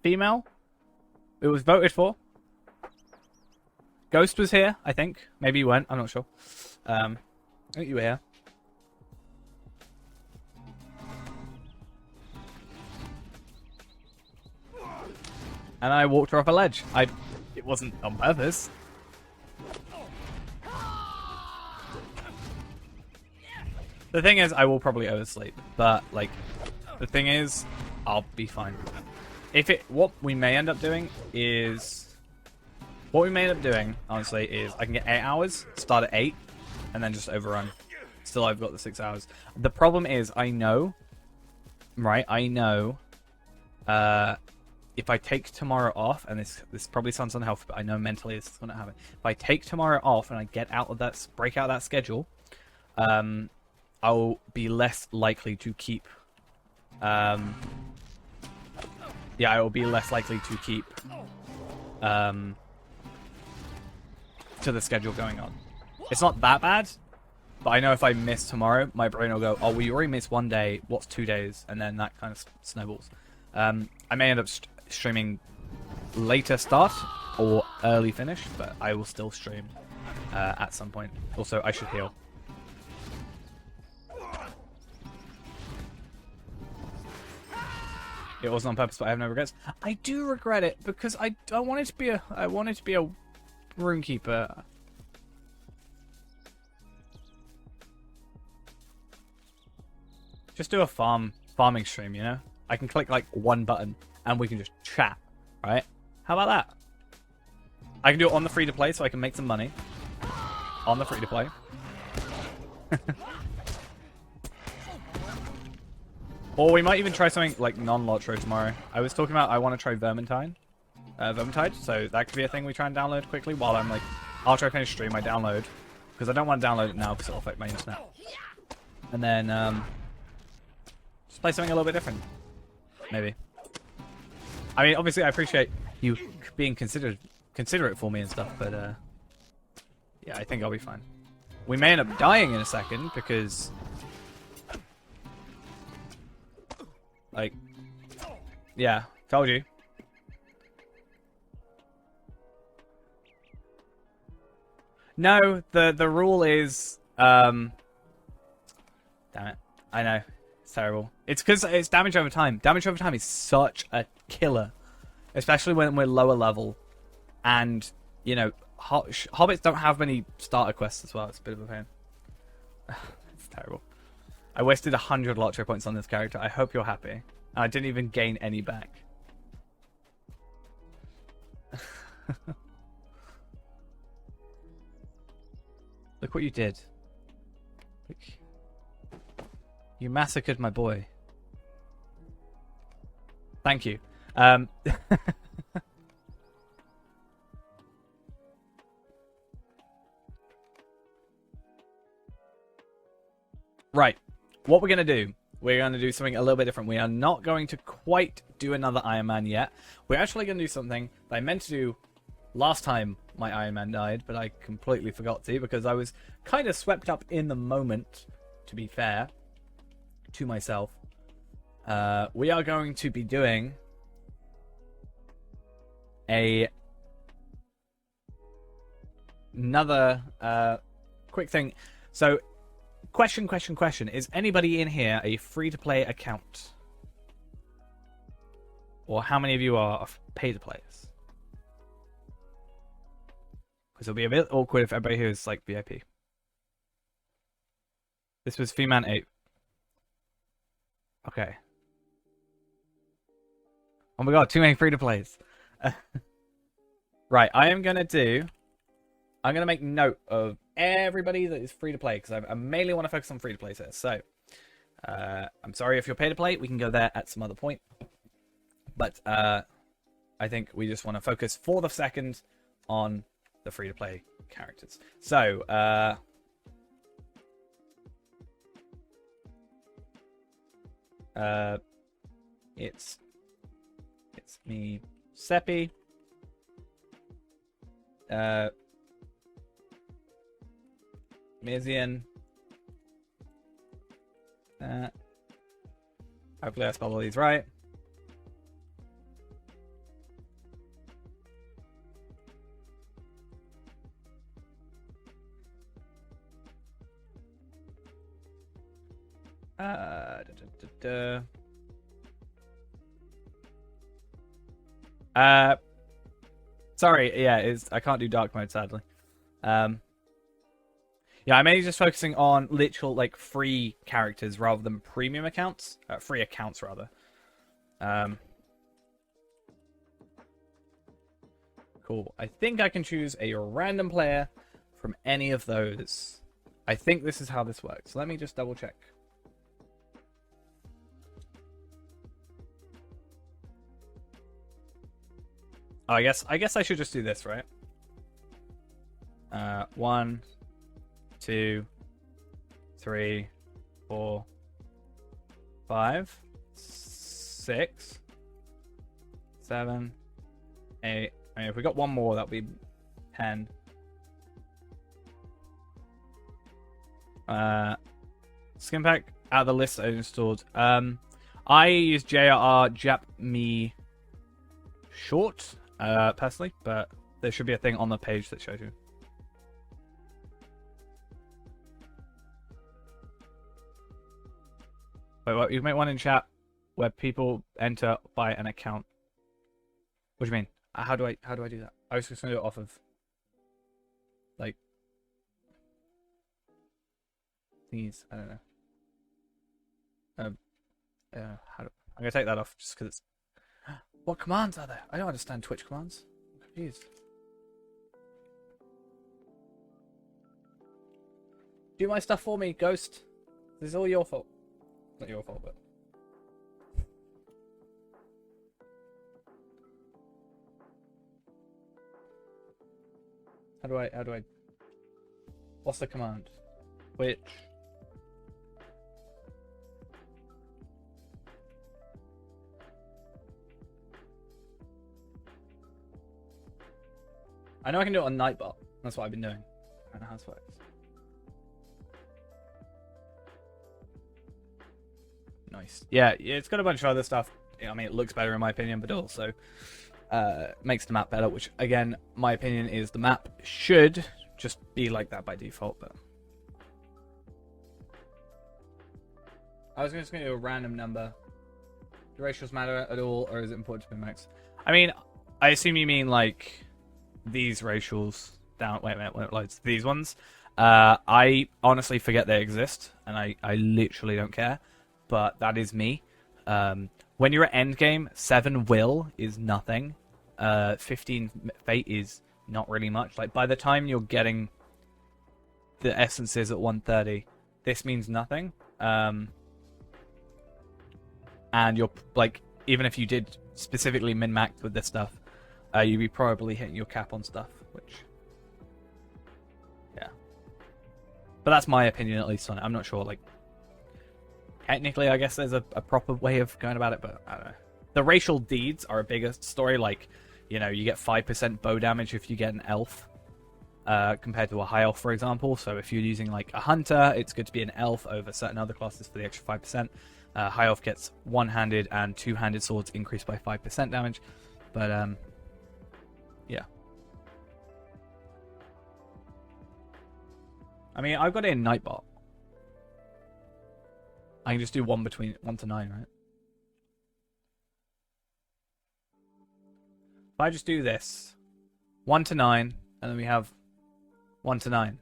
Female. It was voted for. Ghost was here, I think. Maybe you weren't. I'm not sure. I think you were here. And I walked her off a ledge. It wasn't on purpose. The thing is, I will probably oversleep. But, like, the thing is, I'll be fine. What we may end up doing is... What we may end up doing, honestly, is I can get 8 hours, start at 8, and then just overrun. Still, I've got the 6 hours. The problem is, I know, right, if I take tomorrow off, and this probably sounds unhealthy, but I know mentally this is going to happen. If I take tomorrow off and I get out of that, break out of that schedule, I'll be less likely to keep, I will be less likely to keep, to the schedule going on. It's not that bad, but I know if I miss tomorrow, my brain will go, oh, we already missed 1 day, what's 2 days? And then that kind of snowballs. I may end up streaming later start or early finish, but I will still stream at some point. Also, I should heal. It wasn't on purpose, but I have no regrets. I do regret it because I wanted to be a Runekeeper. Just do a farming stream, you know? I can click like one button and we can just chat, right? How about that? I can do it on the free to play so I can make some money. On the free to play. Or we might even try something like non-Lotro tomorrow. I was talking about I want to try Vermintide, so that could be a thing we try and download quickly while I'm like, after I finish stream, I download. Because I don't want to download it now because it'll affect my internet. And then, just play something a little bit different. Maybe. I mean, obviously I appreciate you being considerate for me and stuff, but, yeah, I think I'll be fine. We may end up dying in a second because... Like, yeah, told you. No, the rule is, damn it, I know, it's terrible. It's because it's damage over time. Damage over time is such a killer, especially when we're lower level, and you know, hobbits don't have many starter quests as well. It's a bit of a pain. It's terrible. I wasted 100 Lottery points on this character. I hope you're happy. I didn't even gain any back. Look what you did. Look. You massacred my boy. Thank you. Right. What we're going to do, we're going to do something a little bit different. We are not going to quite do another Iron Man yet. We're actually going to do something that I meant to do last time my Iron Man died, but I completely forgot to because I was kind of swept up in the moment, to be fair to myself. We are going to be doing another quick thing. So, question. Is anybody in here a free-to-play account? Or how many of you are pay-to-players? Because it'll be a bit awkward if everybody here is like VIP. This was Feman 8. Okay. Oh my god, too many free-to-plays. Right, I'm going to make note of everybody that is free-to-play, because I mainly want to focus on free-to-plays here. So, I'm sorry if you're pay-to-play, we can go there at some other point. But, I think we just want to focus for the second on the free-to-play characters. So, it's me Seppi. Mizian. Hopefully I spelled all these right. Sorry, yeah, I can't do dark mode, sadly. Yeah, I'm mainly just focusing on literal, like, free characters rather than premium accounts. Free accounts, rather. Cool. I think I can choose a random player from any of those. I think this is how this works. Let me just double check. Oh, I guess I should just do this, right? 1, 2, 3, 4, 5, 6, 7, 8. I mean, if we got one more, that'd be 10. Skin pack out of the list I installed. I use JRR Jap Me Short, personally, but there should be a thing on the page that shows you. Wait, what? You make one in chat where people enter by an account. What do you mean? How do I do that? I was just gonna do it off of, like, these. I don't know. I'm gonna take that off just because it's. What commands are there? I don't understand Twitch commands. I'm confused. Do my stuff for me, Ghost. This is all your fault. Not your fault, but. How do I... What's the command? Which... I know I can do it on Nightbot. That's what I've been doing. I don't know how this works. Nice. Yeah, it's got a bunch of other stuff. I mean, it looks better in my opinion, but also makes the map better, which, again, my opinion is the map should just be like that by default, but... I was just going to do a random number. Do ratios matter at all, or is it important to be max? I mean, I assume you mean, like... these racials down. Wait a minute, when it loads. These ones. I honestly forget they exist, and I literally don't care. But that is me. When you're at endgame, 7 will is nothing. 15 fate is not really much. Like, by the time you're getting the essences at 130, this means nothing. And you're, like, even if you did specifically min-max with this stuff, you'd be probably hitting your cap on stuff, which... yeah. But that's my opinion, at least, on it. I'm not sure, like... technically, I guess there's a proper way of going about it, but I don't know. The racial deeds are a bigger story, like, you know, you get 5% bow damage if you get an elf, compared to a high elf, for example. So if you're using, like, a hunter, it's good to be an elf over certain other classes for the extra 5%. High elf gets one-handed and two-handed swords increased by 5% damage. But, yeah. I mean, I've got it in Nightbot. I can just do 1 to 9, right? If I just do this, 1 to 9, and then we have 1 to 9.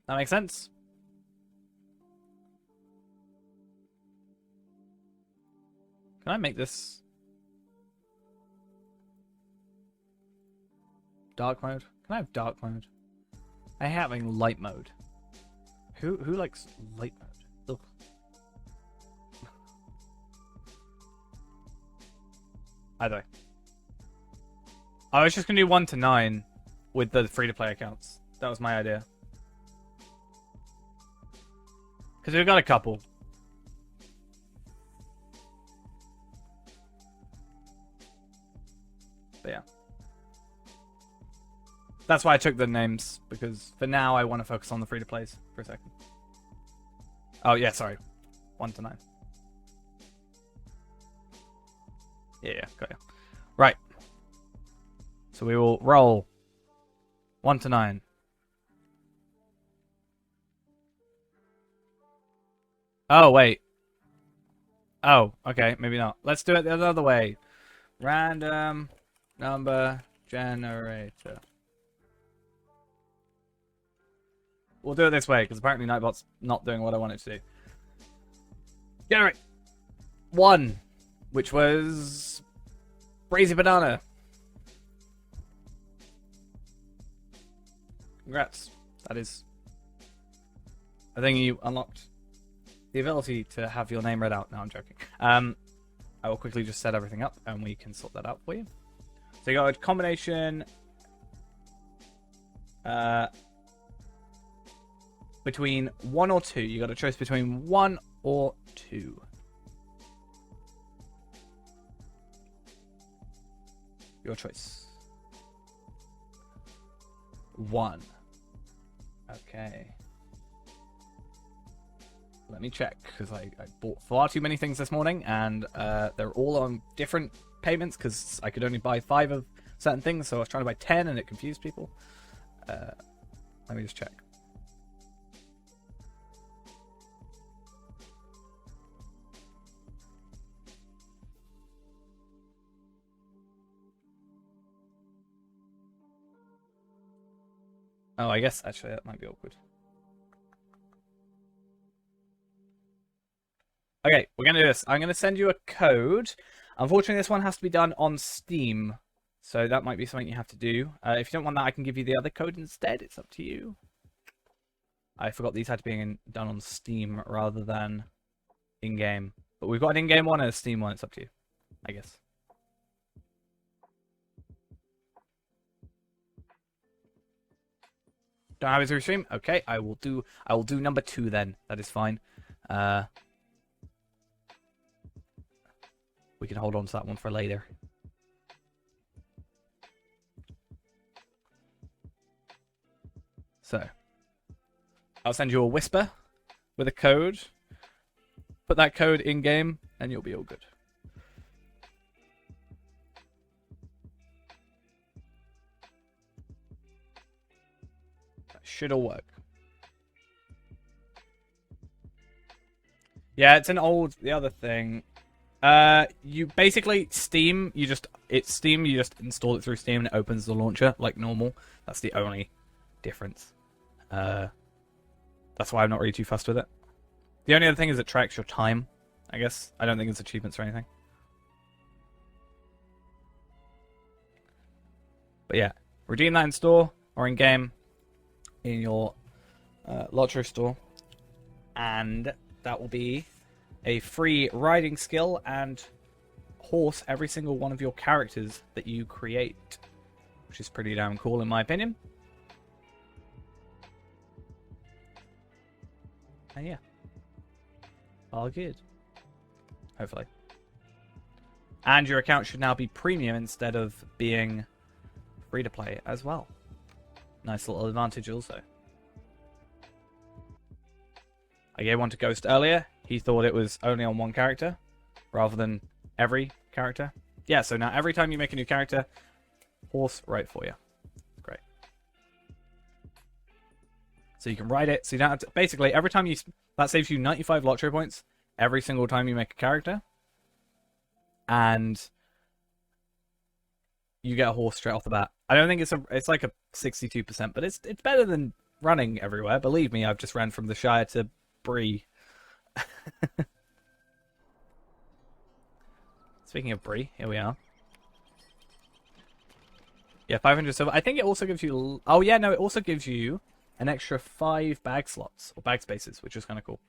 That makes sense? Can I make this dark mode? Can I have dark mode? I hate having light mode. Who likes light mode? Ugh. Either way. I was just gonna do 1 to 9 with the free-to-play accounts. That was my idea. Because we've got a couple. But yeah. That's why I took the names, because for now I want to focus on the free-to-plays for a second. Oh, yeah, sorry. 1 to 9. Yeah, got you. Right. So we will roll 1 to 9. Oh, wait. Oh, okay, maybe not. Let's do it the other way. Random number generator. We'll do it this way, because apparently Nightbot's not doing what I want it to do. Generate 1, which was Brazy Banana. Congrats. That is a thing you unlocked. The ability to have your name read out. No, I'm joking. I will quickly just set everything up and we can sort that out for you. So you got a combination between 1 or 2. You got a choice between 1 or 2. Your choice. 1. Okay. Let me check, because I bought far too many things this morning, and they're all on different payments, because I could only buy 5 of certain things, so I was trying to buy 10, and it confused people. Let me just check. Oh, I guess, actually, that might be awkward. Okay, we're going to do this. I'm going to send you a code. Unfortunately, this one has to be done on Steam. So that might be something you have to do. If you don't want that, I can give you the other code instead. It's up to you. I forgot these had to be done on Steam rather than in-game. But we've got an in-game one and a Steam one. It's up to you, I guess. Don't have it through stream? Okay, I will do number 2 then. That is fine. We can hold on to that one for later. So, I'll send you a whisper with a code. Put that code in game, and you'll be all good. That should all work. Yeah, it's an old. The other thing. You basically Steam. You just install it through Steam and it opens the launcher like normal. That's the only difference. That's why I'm not really too fussed with it. The only other thing is it tracks your time. I guess I don't think it's achievements or anything. But yeah, redeem that in store or in game in your Lotro store, and that will be a free riding skill and horse every single one of your characters that you create, which is pretty damn cool in my opinion. And yeah, all good. Hopefully. And your account should now be premium instead of being free to play as well. Nice little advantage also. I gave one to Ghost earlier. He thought it was only on one character rather than every character. Yeah, so now every time you make a new character, horse right for you. Great. So you can ride it. So you don't have to, basically, every time you... That saves you 95 Lotro points every single time you make a character. And you get a horse straight off the bat. I don't think it's like a 62%, but it's better than running everywhere. Believe me, I've just ran from the Shire to Bree. Speaking of Bree, here we are. Yeah, 500 silver. I think it also gives you... Oh, yeah, no, it also gives you an extra 5 bag slots, or bag spaces, which is kind of cool.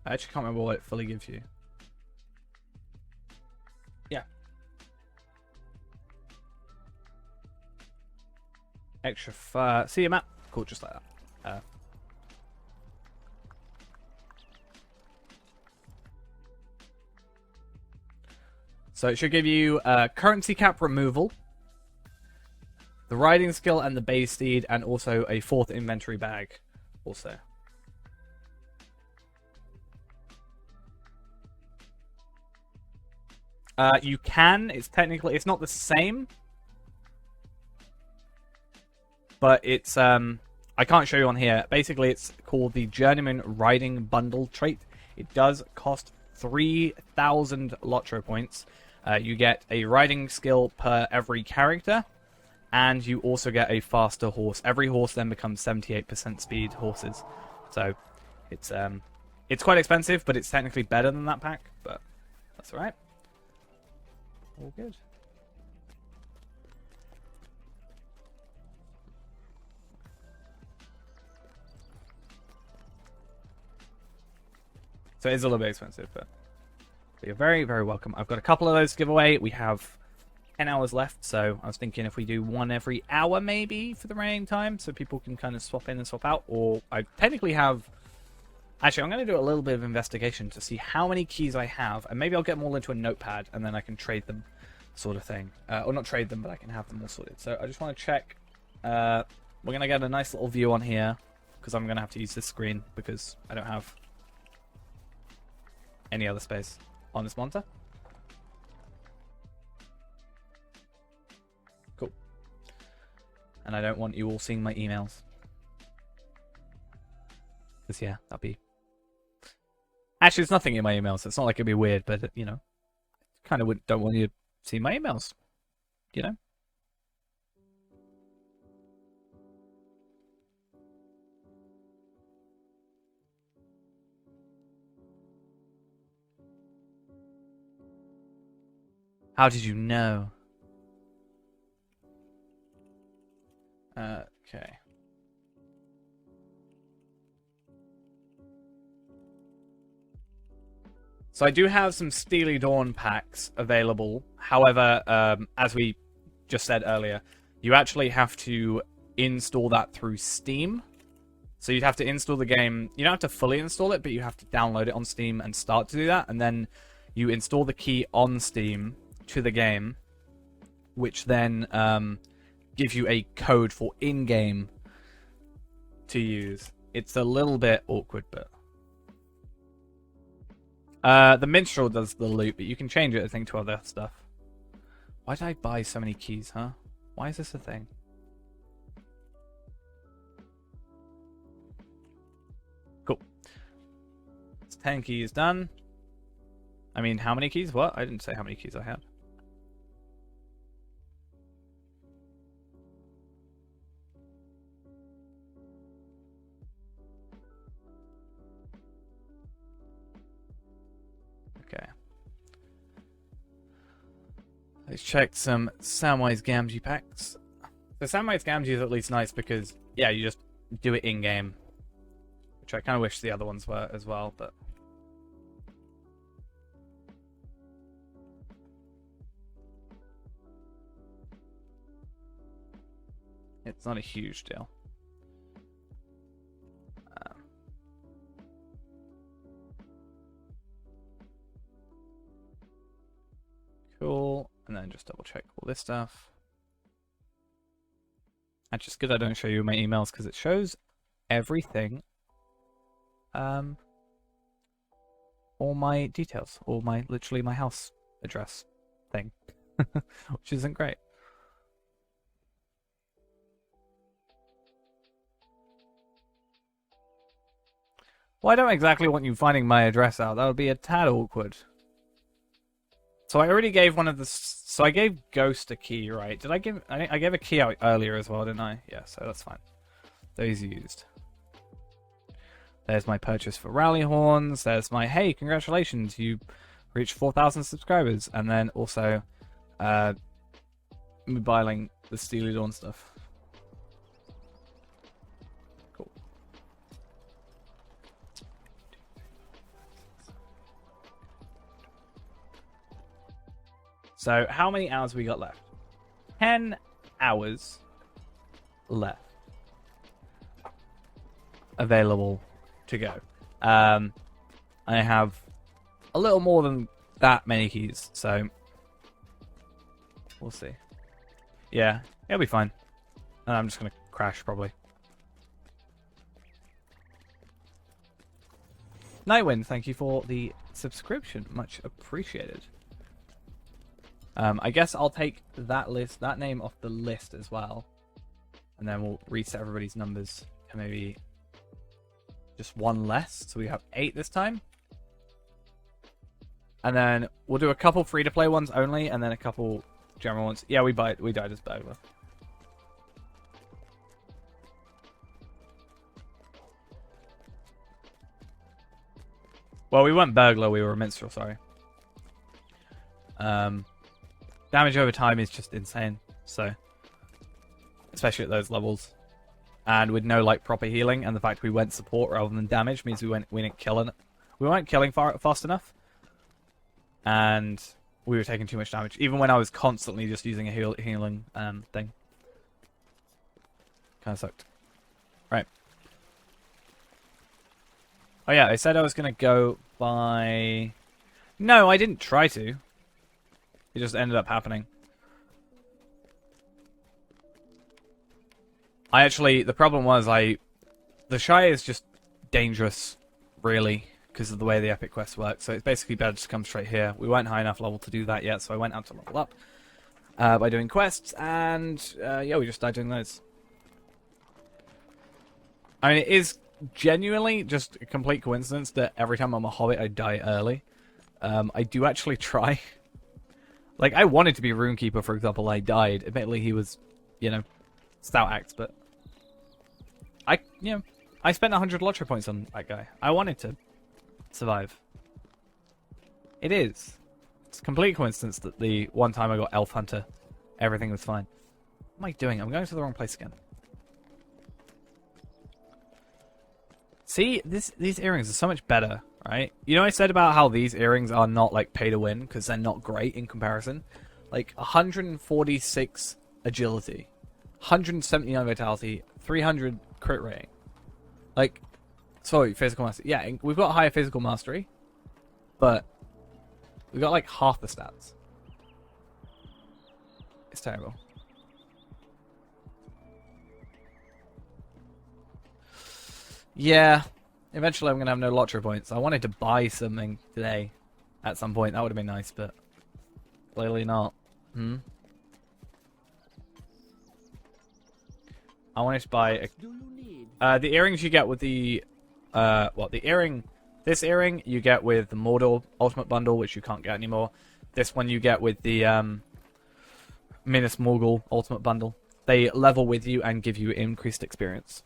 I actually can't remember what it fully gives you. Yeah. Extra see you, Matt. Cool, just like that. So it should give you currency cap removal, the riding skill and the base steed, and also a 4th inventory bag also. You can, it's not the same, but it's, I can't show you on here. Basically, it's called the Journeyman Riding Bundle trait. It does cost 3,000 Lotro points. You get a riding skill per every character, and you also get a faster horse. Every horse then becomes 78% speed horses. So, it's quite expensive, but it's technically better than that pack, but that's alright. All good. So it is a little bit expensive, but you're very, very welcome. I've got a couple of those to give away. We have 10 hours left, so I was thinking if we do one every hour maybe for the remaining time, so people can kind of swap in and swap out. Or I technically have... Actually, I'm going to do a little bit of investigation to see how many keys I have, and maybe I'll get them all into a notepad, and then I can trade them, sort of thing. Or not trade them, but I can have them all sorted. So I just want to check. We're going to get a nice little view on here, because I'm going to have to use this screen, because I don't have any other space on this monitor. Cool. And I don't want you all seeing my emails. Because, yeah, that'd be... Actually, there's nothing in my emails. So it's not like it'd be weird, but, you know, kind of don't want you to see my emails. You know? How did you know? Okay. So I do have some Steely Dawn packs available. However, as we just said earlier, you actually have to install that through Steam. So you'd have to install the game. You don't have to fully install it, but you have to download it on Steam and start to do that. And then you install the key on Steam to the game, which then gives you a code for in-game to use. It's a little bit awkward, but... the minstrel does the loot, but you can change it, I think, to other stuff. Why did I buy so many keys, huh? Why is this a thing? Cool. It's 10 keys done. I mean, how many keys? What? I didn't say how many keys I had. Okay. Let's check some Samwise Gamgee packs. The Samwise Gamgee is at least nice because, yeah, you just do it in-game. Which I kind of wish the other ones were as well, but... It's not a huge deal. Cool. And then just double check all this stuff. Actually, it's good I don't show you my emails because it shows everything. All my details. All my, literally my house address thing. Which isn't great. Well, I don't exactly want you finding my address out. That would be a tad awkward. So I already gave one of the... So I gave Ghost a key, right? Did I give... I gave a key out earlier as well, didn't I? Yeah, so that's fine. Those used. There's my purchase for Rally Horns. There's my, hey, congratulations, you reached 4,000 subscribers. And then also, me buying the Steely Dawn stuff. Cool. So, how many hours we got left? 10 hours left. Available to go. I have a little more than that many keys, so We'll see. Yeah, it'll be fine. And I'm just gonna crash probably. Nightwind, thank you for the subscription. Much appreciated. I guess I'll take that name off the list as well. And then we'll reset everybody's numbers to maybe just one less. So we have 8 this time. And then we'll do a couple free-to-play ones only, and then a couple general ones. Yeah, we died as burglar. Well, we weren't burglar, we were a minstrel, sorry. Damage over time is just insane, so especially at those levels. And with no like proper healing, and the fact we went support rather than damage means we weren't killing fast enough. And we were taking too much damage, even when I was constantly just using a healing thing. Kinda sucked. Right. Oh yeah, I said I was gonna go by... No, I didn't try to. It just ended up happening. The problem was the Shire is just dangerous, really, because of the way the epic quest works. So it's basically better to come straight here. We weren't high enough level to do that yet, so I went out to level up by doing quests, and yeah, we just started doing those. I mean, it is genuinely just a complete coincidence that every time I'm a hobbit, I die early. I do actually try. Like, I wanted to be Runekeeper, for example. I died. Admittedly, he was, you know, stout axe, but I spent 100 lottery points on that guy. I wanted to survive. It is. It's a complete coincidence that the one time I got Elf Hunter, everything was fine. What am I doing? I'm going to the wrong place again. See, these earrings are so much better, right? You know, I said about how these earrings are not like pay to win because they're not great in comparison. Like 146 agility, 179 vitality, 300 crit rating. Like, sorry, physical mastery. Yeah, we've got higher physical mastery, but we've got like half the stats. It's terrible. Yeah, eventually I'm going to have no lottery points. I wanted to buy something today at some point. That would have been nice, but clearly not. I wanted to buy the earrings you get with the this earring you get with the Mordor Ultimate Bundle, which you can't get anymore. This one you get with the Minas Morgul Ultimate Bundle. They level with you and give you increased experience.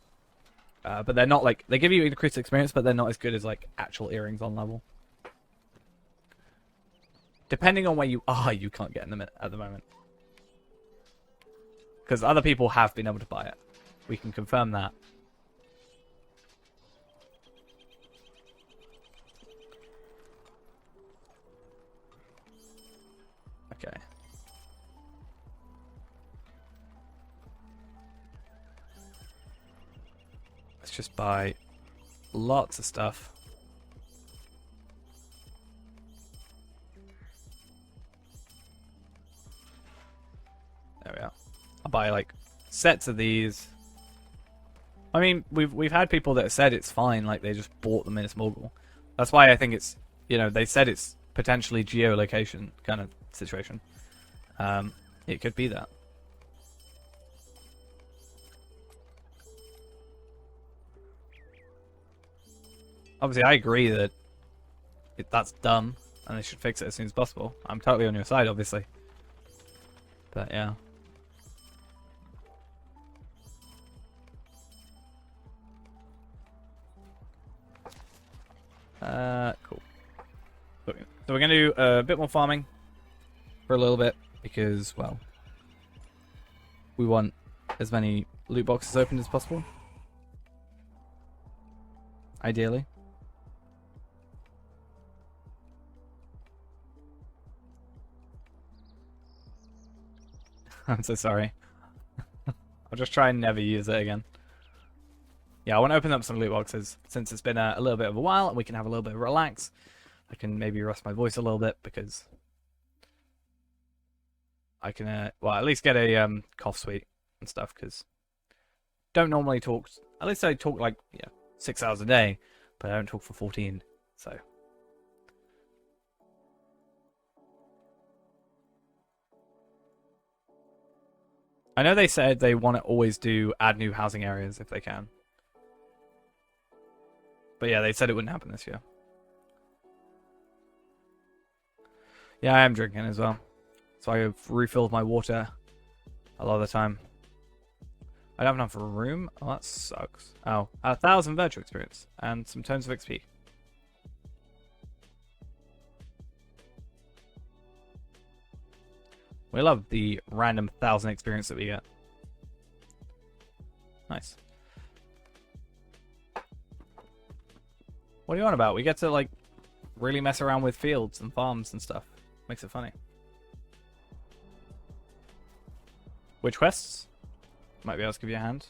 But they're not like, they give you increased experience, but they're not as good as like actual earrings on level. Depending on where you are, you can't get them at the moment. Because other people have been able to buy it. We can confirm that. Okay. Let's just buy lots of stuff. There we are. I'll buy like sets of these. I mean, we've had people that have said it's fine, like they just bought the Minas Morgul. That's why I think it's, you know, they said it's potentially geolocation kind of situation. It could be that. Obviously, I agree that that's dumb, and they should fix it as soon as possible. I'm totally on your side, obviously. But yeah. Cool. So we're going to do a bit more farming for a little bit, because, well, we want as many loot boxes opened as possible. Ideally. I'm so sorry. I'll just try and never use it again. Yeah, I want to open up some loot boxes since it's been a little bit of a while, and we can have a little bit of relax. I can maybe rest my voice a little bit because I can well at least get a cough suite and stuff because don't normally talk. At least I talk like 6 hours a day, but I don't talk for 14. So. I know they said they want to always add new housing areas if they can. But yeah, they said it wouldn't happen this year. Yeah, I am drinking as well. So I've refilled my water a lot of the time. I don't have enough room. Oh, that sucks. Oh, 1,000 virtual experience and some tones of XP. We love the random 1,000 experience that we get. Nice. What are you on about? We get to like really mess around with fields and farms and stuff. Makes it funny. Which quests? Might be able to give you a hand.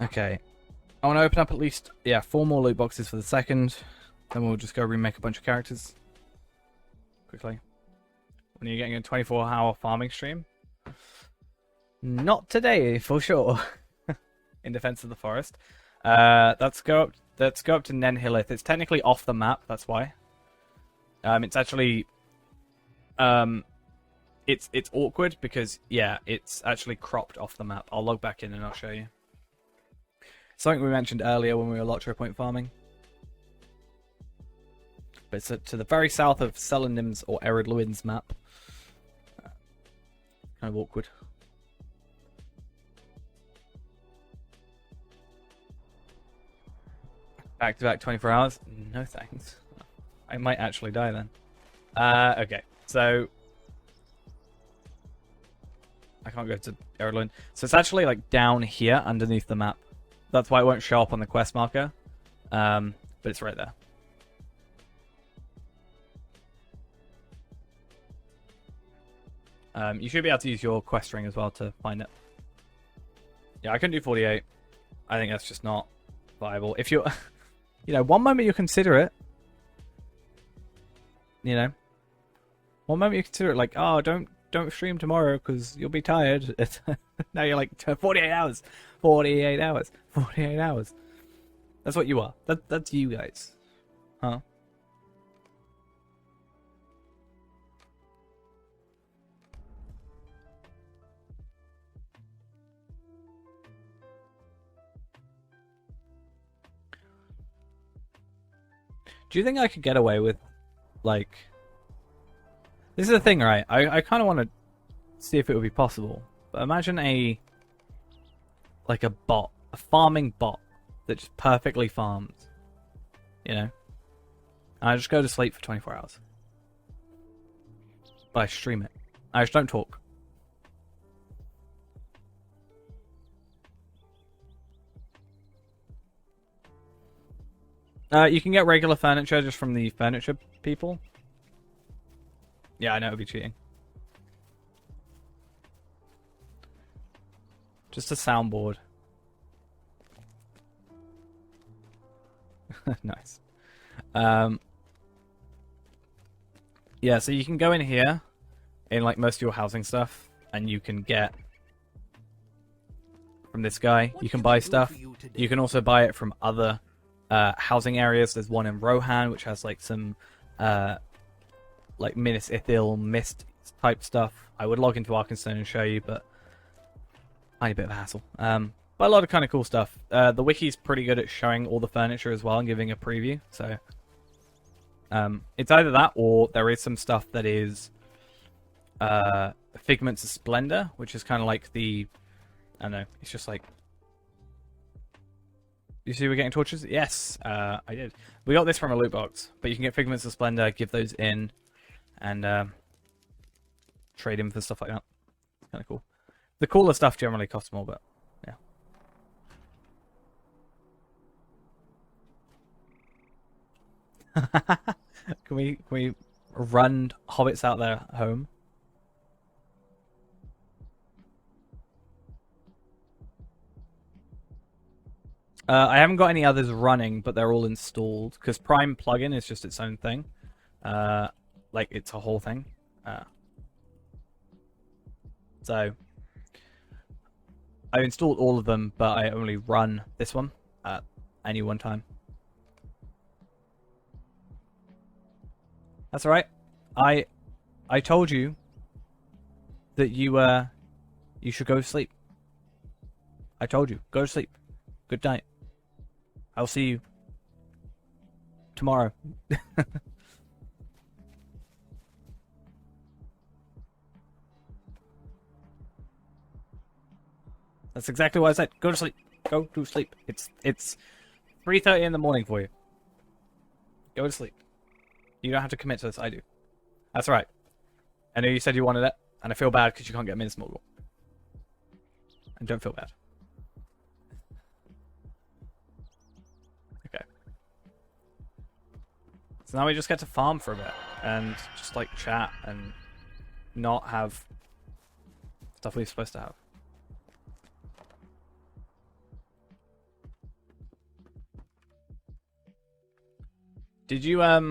Okay. I want to open up at least, 4 more loot boxes for the second. Then we'll just go remake a bunch of characters. Quickly. When are you getting a 24-hour farming stream? Not today, for sure. In defense of the forest. Let's go up to Nen Hilith. It's technically off the map, that's why. It's actually it's awkward because it's actually cropped off the map. I'll log back in and I'll show you. Something we mentioned earlier when we were Lotro Point farming. But it's to the very south of Selenim's or Eredluin's map. Kind of awkward. Back to back 24 hours? No thanks. I might actually die then. Okay, so I can't go to Eredluin. So it's actually like down here underneath the map. That's why it won't show up on the quest marker. But it's right there. You should be able to use your quest ring as well to find it. Yeah, I couldn't do 48. I think that's just not viable. If you're, one moment you consider it. One moment you consider it like, oh, don't stream tomorrow because you'll be tired. Now you're like 48 hours, 48 hours, 48 hours. That's what you are. That's you guys, huh? Do you think I could get away with, like... This is the thing, right? I kind of want to see if it would be possible. But imagine a bot. A farming bot that just perfectly farms. And I just go to sleep for 24 hours. But I stream it. I just don't talk. You can get regular furniture just from the furniture people. Yeah, I know it would be cheating. Just a soundboard. Nice. Yeah, so you can go in here in like most of your housing stuff and you can get from this guy. You can buy stuff. You can also buy it from other housing areas. There's one in Rohan which has like some like Minas Ithil mist type stuff. I would log into Arkenstone and show you, but a bit of a hassle. But a lot of kind of cool stuff. The wiki's pretty good at showing all the furniture as well and giving a preview. So it's either that or there is some stuff that is Figments of Splendor, which is kind of like the, I don't know, it's just like, you see we're getting torches? Yes, I did. We got this from a loot box, but you can get Figments of Splendor, give those in, and trade them for stuff like that. Kind of cool. The cooler stuff generally costs more, but yeah. Can we run hobbits out their home? I haven't got any others running, but they're all installed because Prime plugin is just its own thing. Like it's a whole thing. So I installed all of them, but I only run this one at any one time. That's all right. I told you that you should go to sleep. I told you, go to sleep. Good night. I'll see you tomorrow. That's exactly what I said. Go to sleep. Go to sleep. It's 3:30 in the morning for you. Go to sleep. You don't have to commit to this. I do. That's right. I know you said you wanted it, and I feel bad because you can't get Minsc Morgul. And don't feel bad. Okay. So now we just get to farm for a bit and just like chat and not have stuff we're supposed to have. Did you that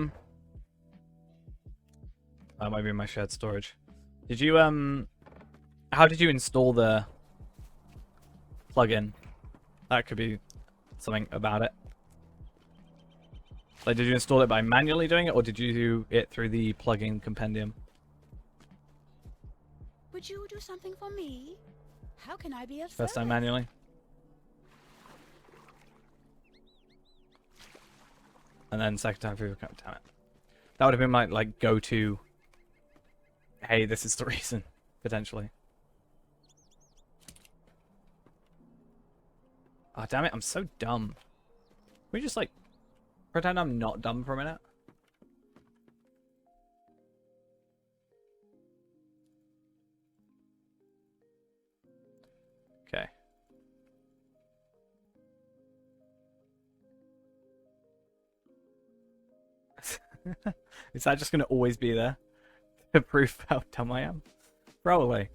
might be in my shared storage. Did you how did you install the plugin? That could be something about it. Like, did you install it by manually doing it, or did you do it through the plugin compendium? Would you do something for me? How can I be of First time service? manually. And then second time through, damn it. That would have been my like go-to. Hey, this is the reason, potentially. Oh, damn it, I'm so dumb. Can we just like pretend I'm not dumb for a minute? Okay. Is that just going to always be there to prove how dumb I am? Probably.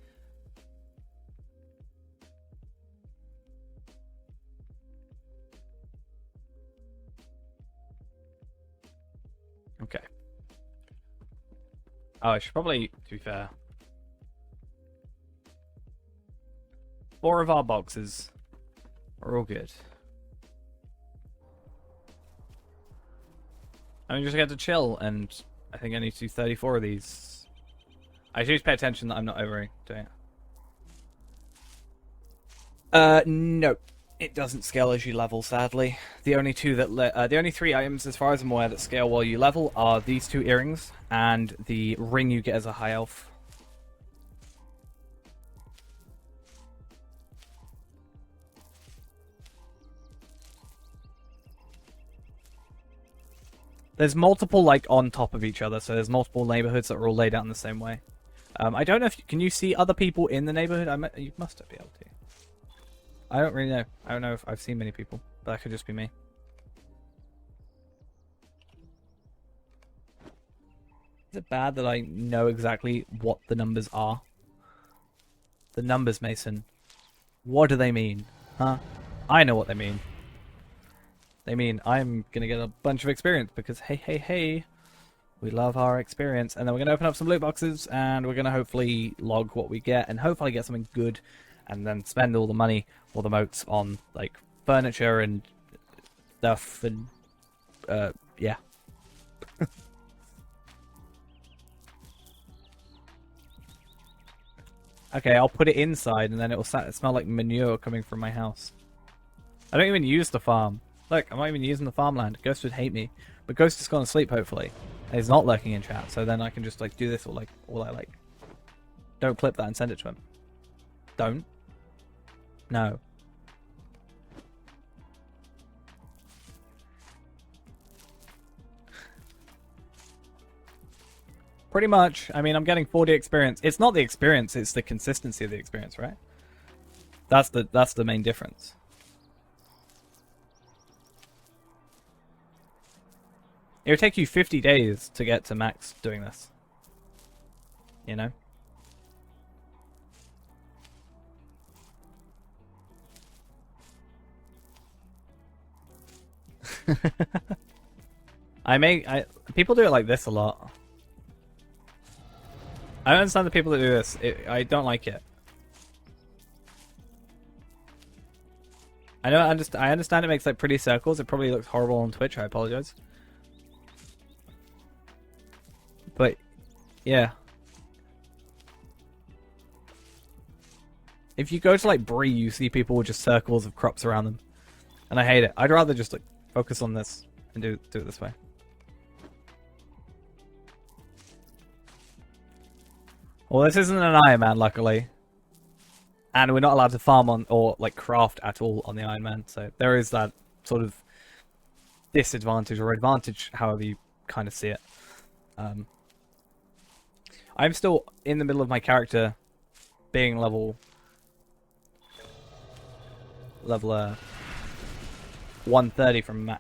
Okay. Oh, I should probably, to be fair, 4 of our boxes are all good. I'm just get to chill, and I think I need to do 34 of these. I should just pay attention that I'm not overdoing it. No, it doesn't scale as you level. Sadly, the only two that the only 3 items, as far as I'm aware, that scale while you level are these 2 earrings and the ring you get as a high elf. There's multiple, like, on top of each other, so there's multiple neighborhoods that are all laid out in the same way. I don't know if... Can you see other people in the neighborhood? You must be able to. I don't really know. I don't know if I've seen many people, but that could just be me. Is it bad that I know exactly what the numbers are? The numbers, Mason. What do they mean? Huh? I know what they mean. They mean I'm going to get a bunch of experience because hey, we love our experience. And then we're going to open up some loot boxes and we're going to hopefully log what we get and hopefully get something good and then spend all the money or the motes on like furniture and stuff and yeah. Okay, I'll put it inside and then it will smell like manure coming from my house. I don't even use the farm. Look, I'm not even using the farmland. Ghost would hate me. But Ghost has gone to sleep, hopefully. And he's not lurking in chat, so then I can just like do this all I like. Don't clip that and send it to him. Don't. No. Pretty much. I mean, I'm getting 40 experience. It's not the experience, it's the consistency of the experience, right? That's the main difference. It would take you 50 days to get to max doing this. You know? People do it like this a lot. I don't understand the people that do this. I don't like it. I understand it makes like pretty circles. It probably looks horrible on Twitch. I apologize. But yeah. If you go to like Bree, you see people with just circles of crops around them. And I hate it. I'd rather just like focus on this and do it this way. Well, this isn't an Iron Man, luckily. And we're not allowed to farm on or like craft at all on the Iron Man, so there is that sort of disadvantage or advantage, however you kind of see it. I'm still in the middle of my character being level 130 from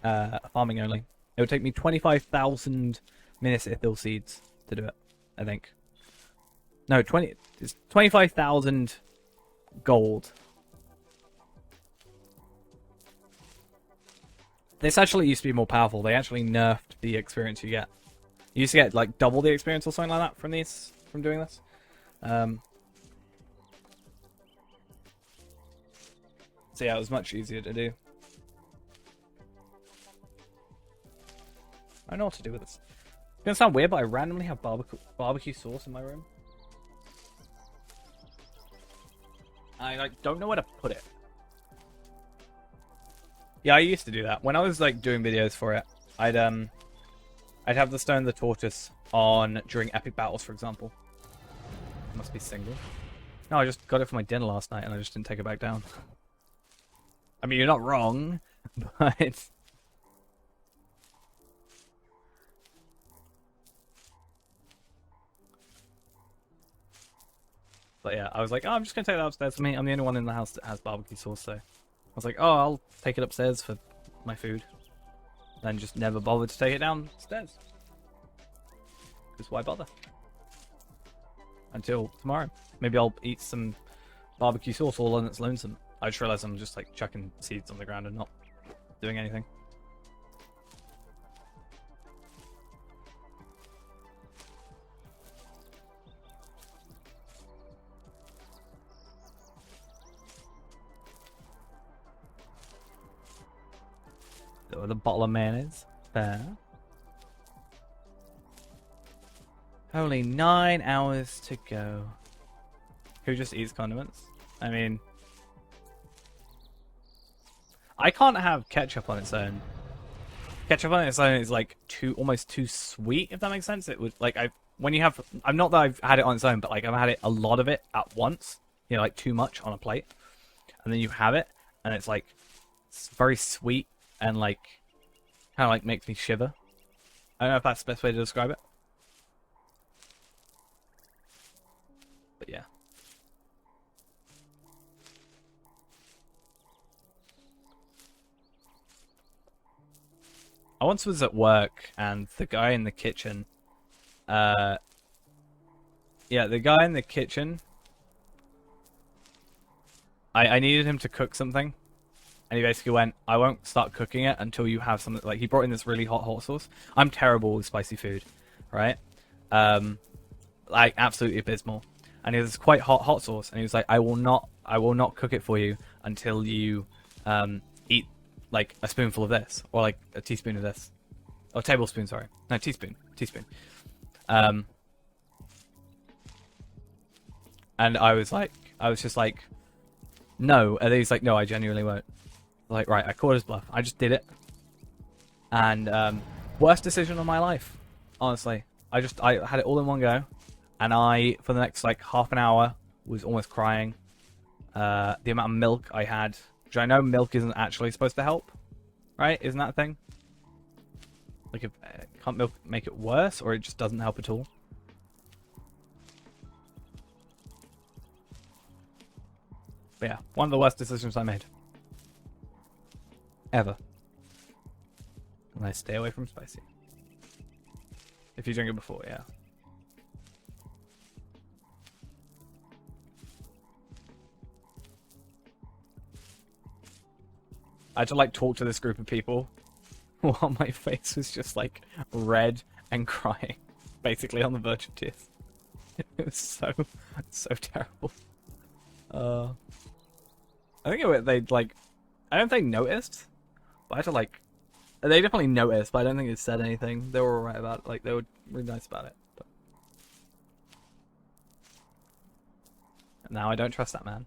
farming only. It would take me 25,000 Minas Ithil seeds to do it, I think. No, it's 25,000 gold. This actually used to be more powerful. They actually nerfed the experience you get. You used to get like double the experience or something like that from doing this. So yeah, it was much easier to do. I don't know what to do with this. It's gonna sound weird, but I randomly have barbecue sauce in my room. I like don't know where to put it. Yeah, I used to do that when I was like doing videos for it. I'd have the Stone of the Tortoise on during epic battles, for example. It must be single. No, I just got it for my dinner last night and I just didn't take it back down. I mean, you're not wrong, but yeah, I was like, oh, I'm just gonna take that upstairs for me. I'm the only one in the house that has barbecue sauce, so I was like, oh, I'll take it upstairs for my food. Then just never bothered to take it downstairs. Because why bother? Until tomorrow. Maybe I'll eat some barbecue sauce all on its lonesome. I just realized I'm just like chucking seeds on the ground and not doing anything. With a bottle of mayonnaise. Fair. Only 9 hours to go. Who just eats condiments? I mean, I can't have ketchup on its own. Ketchup on its own is like almost too sweet, if that makes sense. It would like I'm not that I've had it on its own, but like I've had it a lot of it at once. You know, like too much on a plate, and then you have it, and it's like it's very sweet and like kind of like makes me shiver. I don't know if that's the best way to describe it, but yeah. I once was at work and the guy in the kitchen, the guy in the kitchen, I needed him to cook something, and he basically went, I won't start cooking it until you have something, like, he brought in this really hot sauce. I'm terrible with spicy food, right? Like, absolutely abysmal. And it was quite hot sauce, and he was like, I will not cook it for you until you, eat, like, a spoonful of this, or, like, a teaspoon of this. Oh, tablespoon, sorry. No, teaspoon. And I was just like, no. And he's like, no, I genuinely won't. Like, right, I called his bluff. I just did it. And, worst decision of my life, honestly. I had it all in one go. And for the next, like, half an hour, was almost crying. The amount of milk I had, which I know milk isn't actually supposed to help, right? Isn't that a thing? Like, can't milk make it worse, or it just doesn't help at all? But yeah, one of the worst decisions I made. Ever. And I stay away from spicy. If you drink it before, yeah. I had to like talk to this group of people while my face was just like red and crying, basically on the verge of tears. It was so terrible. I think they like, I don't think they noticed, but I had to like, they definitely noticed, but I don't think they said anything. They were alright about it. Like they were really nice about it. But now I don't trust that man.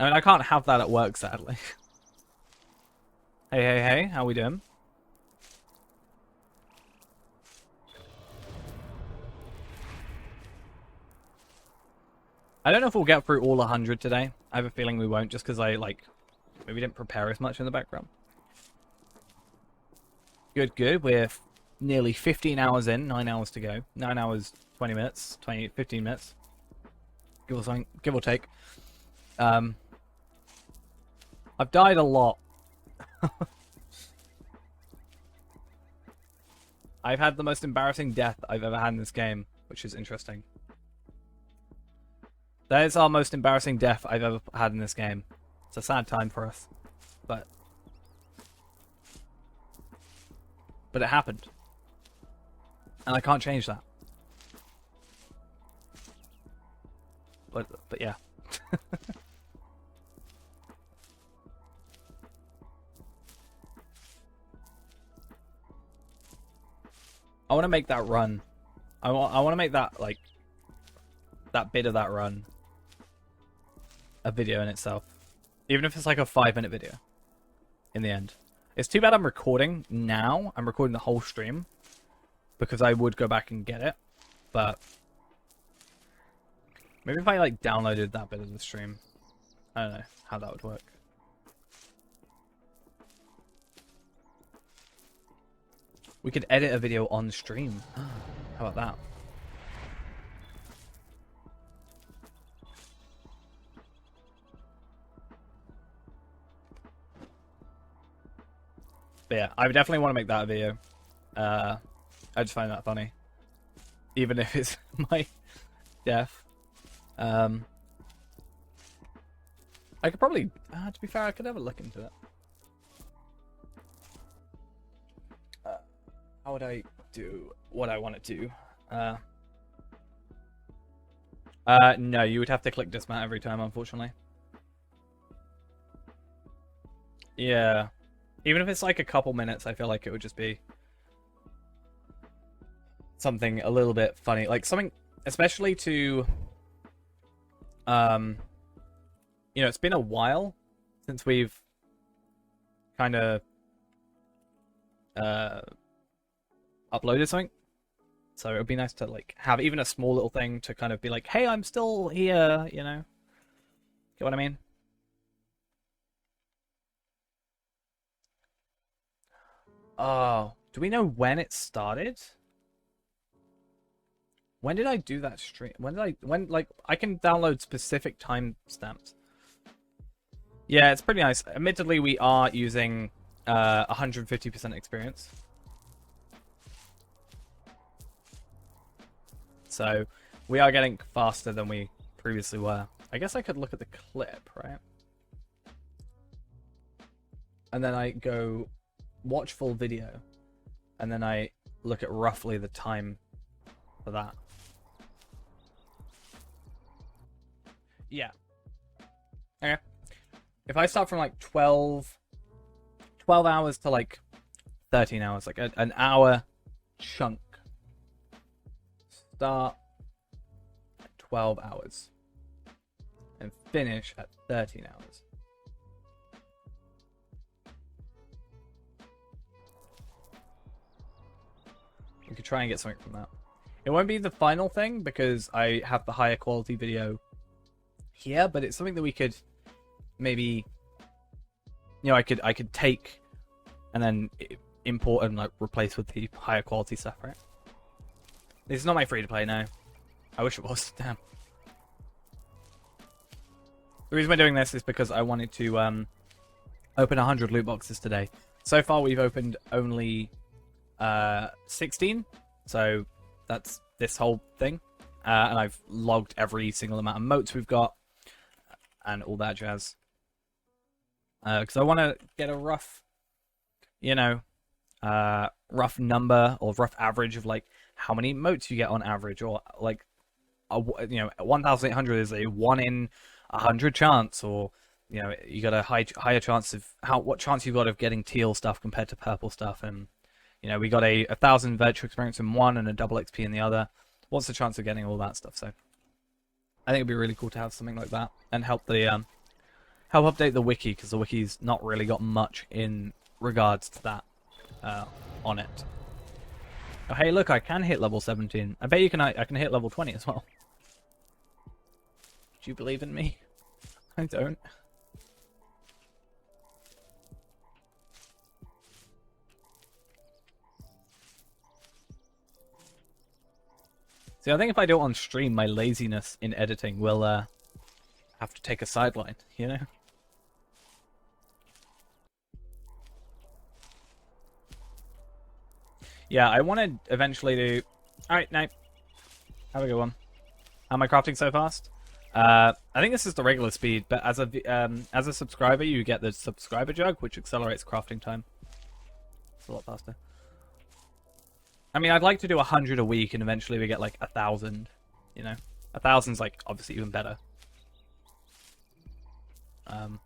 I mean, I can't have that at work, sadly. Hey, how we doing? I don't know if we'll get through all 100 today. I have a feeling we won't, just because I, like, maybe didn't prepare as much in the background. Good. We're nearly 15 hours in, 9 hours to go. 9 hours, 20 minutes, 15 minutes. Give or take. I've died a lot. I've had the most embarrassing death I've ever had in this game, which is interesting. That is our most embarrassing death I've ever had in this game. It's a sad time for us, but it happened, and I can't change that. But yeah. I want to make that run. I want to make that, like, that bit of that run a video in itself. Even if it's like a 5-minute video in the end. It's too bad I'm recording now. I'm recording the whole stream because I would go back and get it. But maybe if I like downloaded that bit of the stream. I don't know how that would work. We could edit a video on stream. How about that? But yeah, I definitely want to make that a video. I just find that funny. Even if it's my death. I could probably, to be fair, I could have a look into it. How would I do what I want to do? No, you would have to click dismount every time, unfortunately. Yeah. Even if it's like a couple minutes, I feel like it would just be something a little bit funny. Like something, especially to, you know, it's been a while since we've kind of uploaded something. So it would be nice to like have even a small little thing to kind of be like, hey, I'm still here, you know? Get what I mean? Oh, do we know when it started? When did I do that stream? Like, I can download specific timestamps. Yeah, it's pretty nice. Admittedly, we are using 150% experience. So, we are getting faster than we previously were. I guess I could look at the clip, right? And then I go watch full video. And then I look at roughly the time for that. Yeah. Okay. If I start from like 12 hours to like 13 hours, like an hour chunk. Start at 12 hours and finish at 13 hours. We could try and get something from that. It won't be the final thing because I have the higher quality video here, but it's something that we could maybe, you know, I could take and then import and like replace with the higher quality stuff, right? This is not my free-to-play now. I wish it was. Damn. The reason we're doing this is because I wanted to open 100 loot boxes today. So far, we've opened only 16. So that's this whole thing. And I've logged every single amount of motes we've got and all that jazz. because I want to get a rough, you know, rough number or rough average of like how many emotes you get on average, or like, you know, 1,800 is a 1 in 100 chance, or you know, you got a higher chance of what chance you got of getting teal stuff compared to purple stuff, and you know, we got a 1,000 virtual experience in one and a double XP in the other. What's the chance of getting all that stuff? So I think it'd be really cool to have something like that and help the help update the wiki, because the wiki's not really got much in regards to that on it. Oh, hey, look, I can hit level 17. I bet you can. I can hit level 20 as well. Do you believe in me? I don't. See, I think if I do it on stream, my laziness in editing will have to take a sideline, you know? Yeah, I wanted eventually to... Alright, no. Have a good one. How am I crafting so fast? I think this is the regular speed, but as a subscriber, you get the subscriber jug, which accelerates crafting time. It's a lot faster. I mean, I'd like to do 100 a week, and eventually we get like 1,000. You know, 1,000's like obviously even better. Of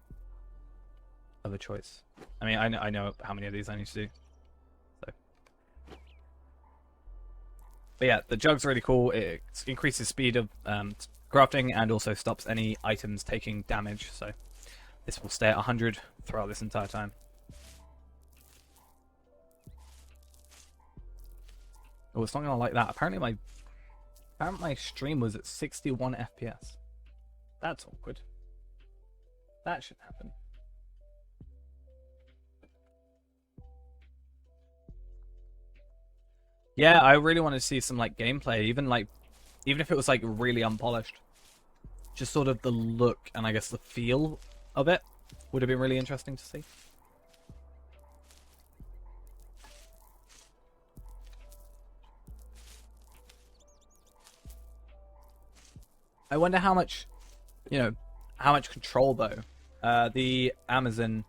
a choice. I mean, I know how many of these I need to do. So, but yeah, the jug's really cool. It increases speed of crafting and also stops any items taking damage. So this will stay at 100 throughout this entire time. Oh, it's not gonna like that. Apparently my stream was at 61 FPS. That's awkward. That should happen. Yeah, I really want to see some like gameplay, even if it was like really unpolished. Just sort of the look and I guess the feel of it would have been really interesting to see. I wonder how much, you know, how much control though. The Amazon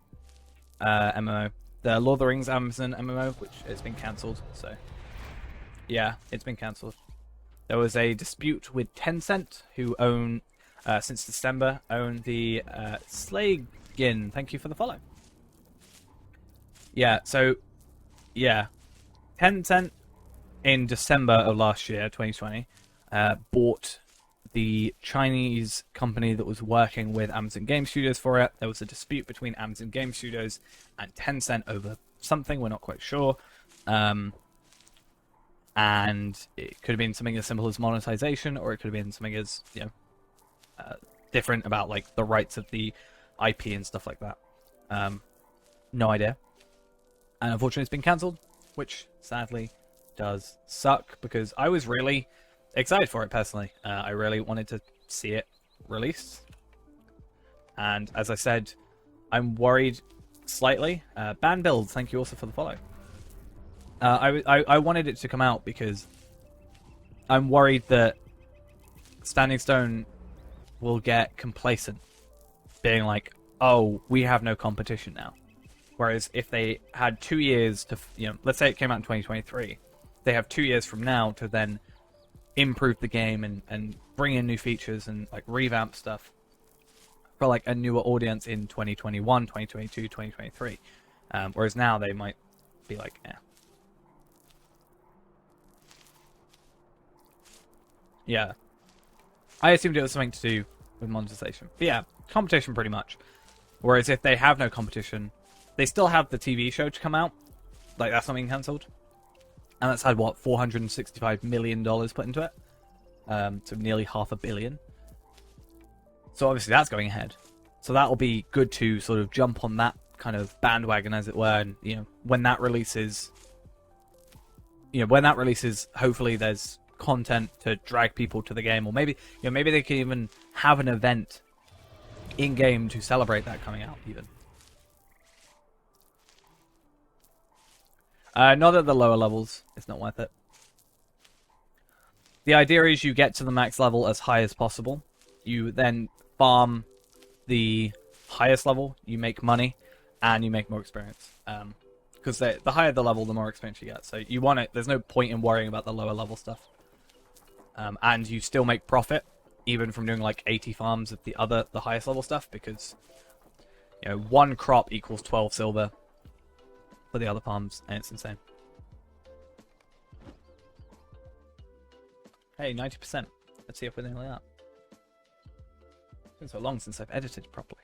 MMO, the Lord of the Rings Amazon MMO, which has been cancelled. So, yeah, it's been cancelled. There was a dispute with Tencent, who own, since December, own the Slaygin. Thank you for the follow. Yeah, so, yeah, Tencent in December of last year, 2020, bought the Chinese company that was working with Amazon Game Studios for it. There was a dispute between Amazon Game Studios and Tencent over something, we're not quite sure. And it could have been something as simple as monetization, or it could have been something as, you know, different about like the rights of the IP and stuff like that. No idea. And unfortunately it's been cancelled, which sadly does suck, because I was really excited for it personally. I really wanted to see it released, and as I said, I'm worried slightly. Ban Build, thank you also for the follow. I wanted it to come out because I'm worried that Standing Stone will get complacent, being like, oh, we have no competition now. Whereas if they had 2 years to, you know, let's say it came out in 2023, they have 2 years from now to then improve the game and bring in new features and like revamp stuff for like a newer audience in 2021, 2022, 2023. Whereas now they might be like, eh. Yeah. I assumed it was something to do with monetization. But yeah, competition pretty much. Whereas if they have no competition, they still have the TV show to come out. Like, that's not being cancelled. And that's had, what, $465 million put into it? So nearly $500 million. So obviously that's going ahead. So that'll be good to sort of jump on that kind of bandwagon, as it were. And, you know, when that releases, hopefully there's content to drag people to the game. Or maybe, you know, maybe they can even have an event in-game to celebrate that coming out, even. Not at the lower levels. It's not worth it. The idea is you get to the max level as high as possible. You then farm the highest level. You make money. and you make more experience. Because the higher the level, the more experience you get. So you want it. There's no point in worrying about the lower level stuff. And you still make profit, even from doing like 80 farms of the highest level stuff, because you know 1 crop equals 12 silver for the other farms, and it's insane. Hey, 90%. Let's see if we're nearly up. It's been so long since I've edited properly.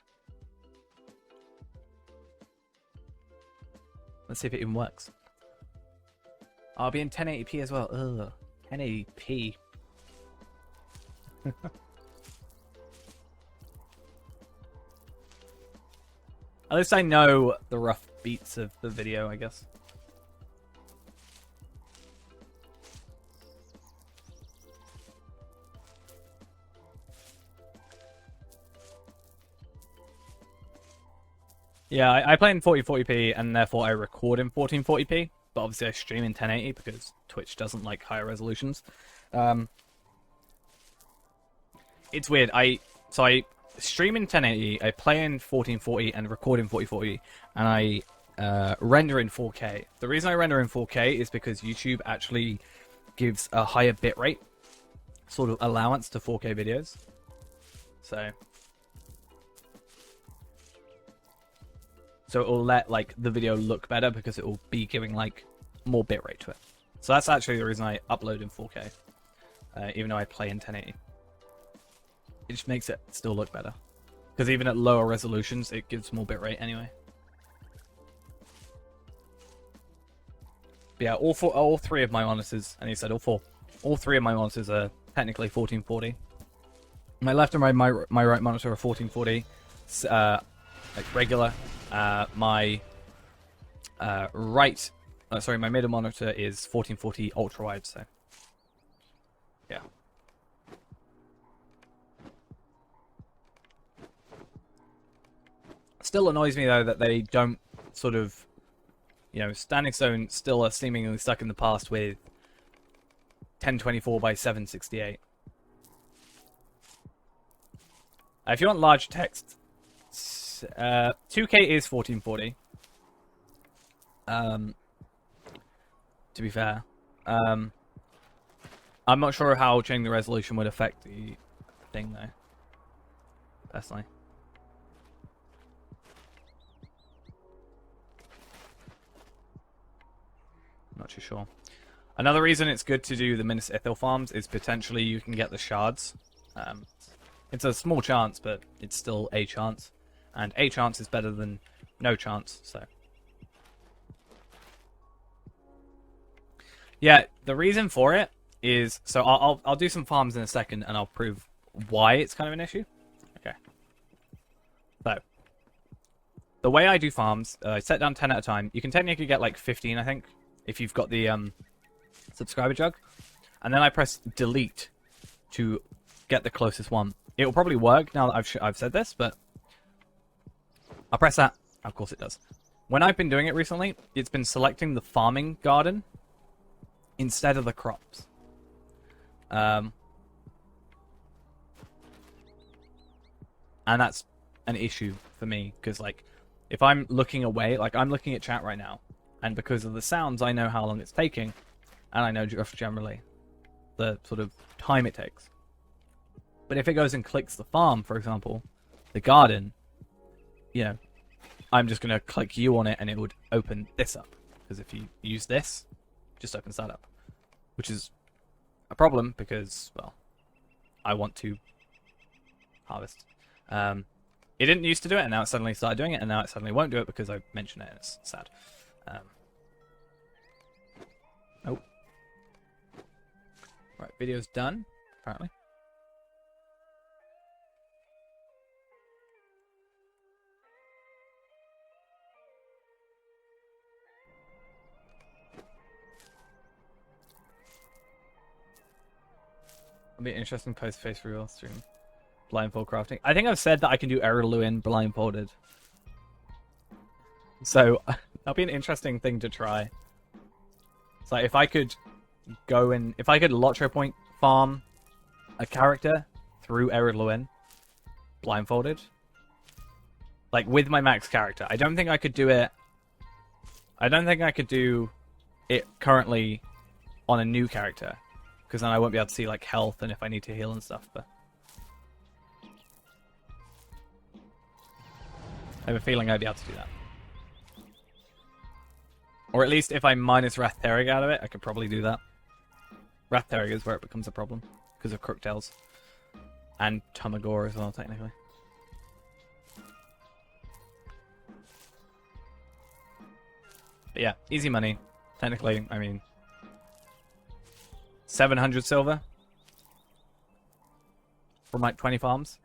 Let's see if it even works. I'll be in 1080p as well. Ugh, 1080p. At least I know the rough beats of the video, I guess. Yeah, I play in 1440p and therefore I record in 1440p, but obviously I stream in 1080 because Twitch doesn't like higher resolutions. It's weird. I stream in 1080, I play in 1440 and record in 1440, and I render in 4K. The reason I render in 4K is because YouTube actually gives a higher bitrate sort of allowance to 4K videos. So it will let like the video look better because it will be giving like more bitrate to it. So that's actually the reason I upload in 4K, even though I play in 1080. It just makes it still look better because even at lower resolutions, it gives more bitrate anyway. But yeah, all 3 of my monitors, and he said all 3 of my monitors are technically 1440. My left and my right monitor are 1440, like regular. My my middle monitor is 1440 ultra wide. So yeah. Still annoys me though that they don't sort of, you know, Standing Stone still are seemingly stuck in the past with 1024 by 768. If you want large text, 2K is 1440. To be fair, I'm not sure how changing the resolution would affect the thing though. Personally. Not too sure. Another reason it's good to do the Minas Ithil farms is potentially you can get the shards. It's a small chance, but it's still a chance. And a chance is better than no chance, so. Yeah, the reason for it is... So I'll do some farms in a second, and I'll prove why it's kind of an issue. Okay. So, the way I do farms, I set down 10 at a time. You can technically get like 15, I think, if you've got the subscriber jug. And then I press delete to get the closest one. It will probably work now that I've said this, but I'll press that. Of course it does. When I've been doing it recently, it's been selecting the farming garden instead of the crops. And that's an issue for me, because like, if I'm looking away, like I'm looking at chat right now, and because of the sounds, I know how long it's taking, and I know just generally the sort of time it takes. But if it goes and clicks the farm, for example, the garden, you know, I'm just going to click U on it and it would open this up. Because if you use this, it just opens that up. Which is a problem because, well, I want to harvest. It didn't used to do it, and now it suddenly started doing it, and now it suddenly won't do it because I mentioned it, and it's sad. Oh. Right, video's done, apparently. It'll be an interesting post-face reveal stream. Blindfold crafting. I think I've said that I can do Erluin blindfolded. So, that'll be an interesting thing to try. It's like, if I could go and... If I could Lotro Point farm a character through Erluin blindfolded, like with my max character. I don't think I could do it. I don't think I could do it currently on a new character, because then I won't be able to see like health and if I need to heal and stuff. But I have a feeling I'd be able to do that. Or at least if I minus Wrath Terig out of it, I could probably do that. Wrath Terig is where it becomes a problem because of Crooktails and Tumagor as well, technically. But yeah, easy money. Technically, I mean, 700 silver from like 20 farms.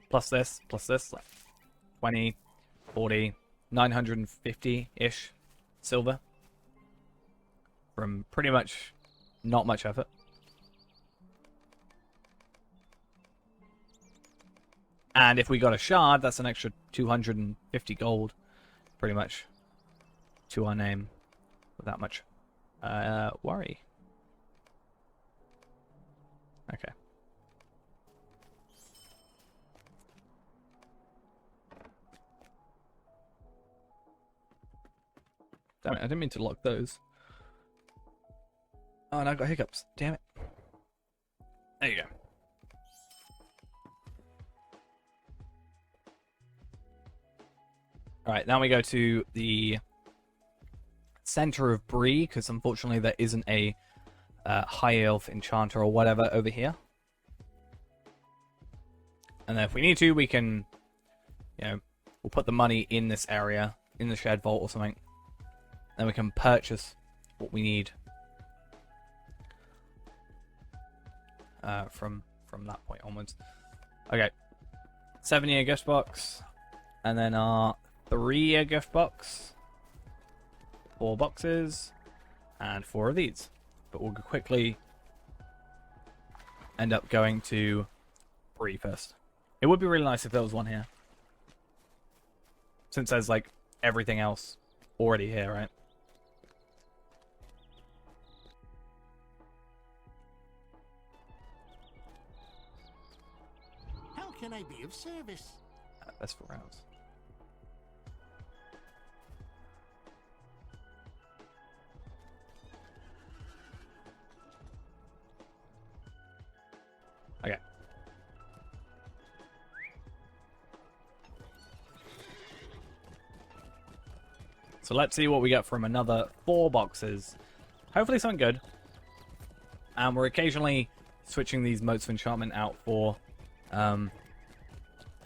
Plus this, like 20, 40, 950-ish silver from pretty much not much effort. And if we got a shard, that's an extra 250 gold, pretty much, to our name without much worry. Okay. Damn it, I didn't mean to lock those. Oh, and I've got hiccups. Damn it. There you go. Alright, now we go to the center of Bree, because unfortunately there isn't a high elf enchanter or whatever over here. And then if we need to, we can, you know, we'll put the money in this area, in the shed vault or something. Then we can purchase what we need from that point onwards. Okay, 7-year gift box, and then our 3-year gift box, 4 boxes, and 4 of these. But we'll quickly end up going to Bree first. It would be really nice if there was one here, since there's like everything else already here, right? How can I be of service? That's for rounds. Okay. So let's see what we get from another 4 boxes. Hopefully something good. And we're occasionally switching these motes of enchantment out for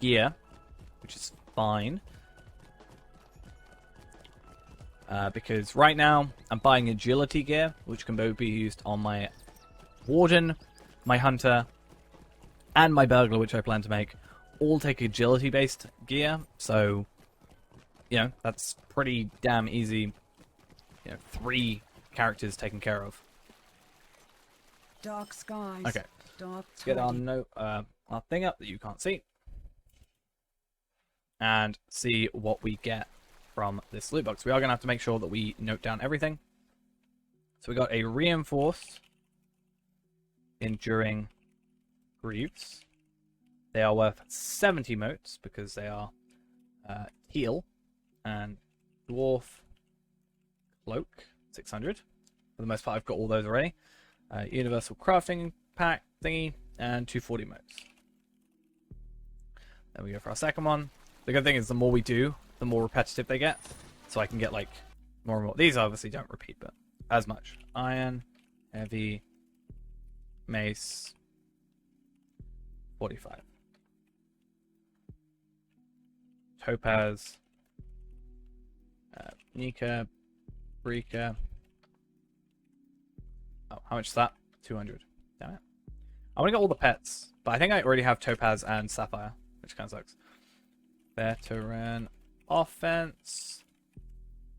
gear, which is fine. Because right now I'm buying agility gear, which can both be used on my warden, my hunter, and my burglar, which I plan to make. All take agility based gear, so you know, that's pretty damn easy. You know, 3 characters taken care of. Dark skies. Okay. Dark Let's get our tide. note, our thing up that you can't see, and see what we get from this loot box. We are going to have to make sure that we note down everything. So we got a reinforced enduring greaves. They are worth 70 motes because they are teal, and dwarf cloak 600. For the most part, I've got all those already. Universal crafting pack thingy and 240 motes. Then we go for our second one. The good thing is the more we do, the more repetitive they get. So I can get like more and more. These obviously don't repeat, but as much. Iron, heavy, mace, 45. Topaz, Nika, Brika. Oh, how much is that? 200. Damn it. I want to get all the pets, but I think I already have Topaz and Sapphire, which kind of sucks. Veteran offense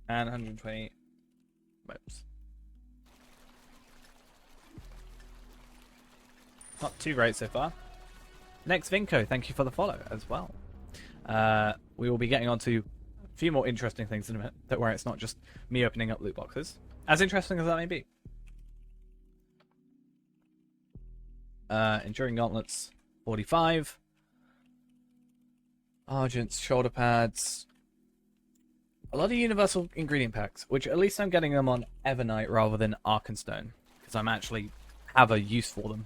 and 120 motes. Not too great so far. Next, Vinco, thank you for the follow as well. We will be getting on to a few more interesting things in a minute, that where it's not just me opening up loot boxes. As interesting as that may be. Enduring Gauntlets, 45. Argents, shoulder pads. A lot of universal ingredient packs, which at least I'm getting them on Evernight rather than Arkenstone, because I'm actually have a use for them.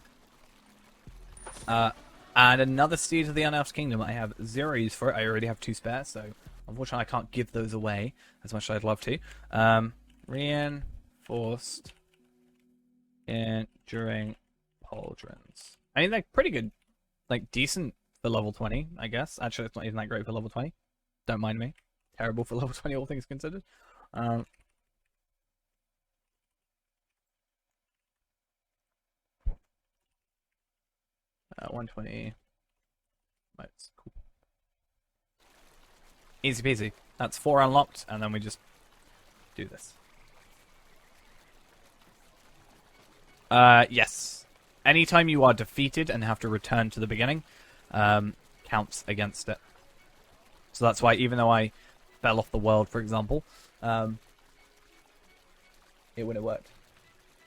And another Steed of the Unearthed Kingdom. I have 0 use for it. I already have 2 spare, so unfortunately I can't give those away as much as I'd love to. Reinforced Enduring Pauldrons. I mean, they're pretty good. Like, decent for level 20, I guess. Actually, it's not even that great for level 20. Don't mind me. Terrible for level 20, all things considered. 120. That's cool. Easy peasy. That's 4 unlocked, and then we just do this. Yes. Anytime you are defeated and have to return to the beginning, counts against it. So that's why, even though I fell off the world, for example, it would have worked.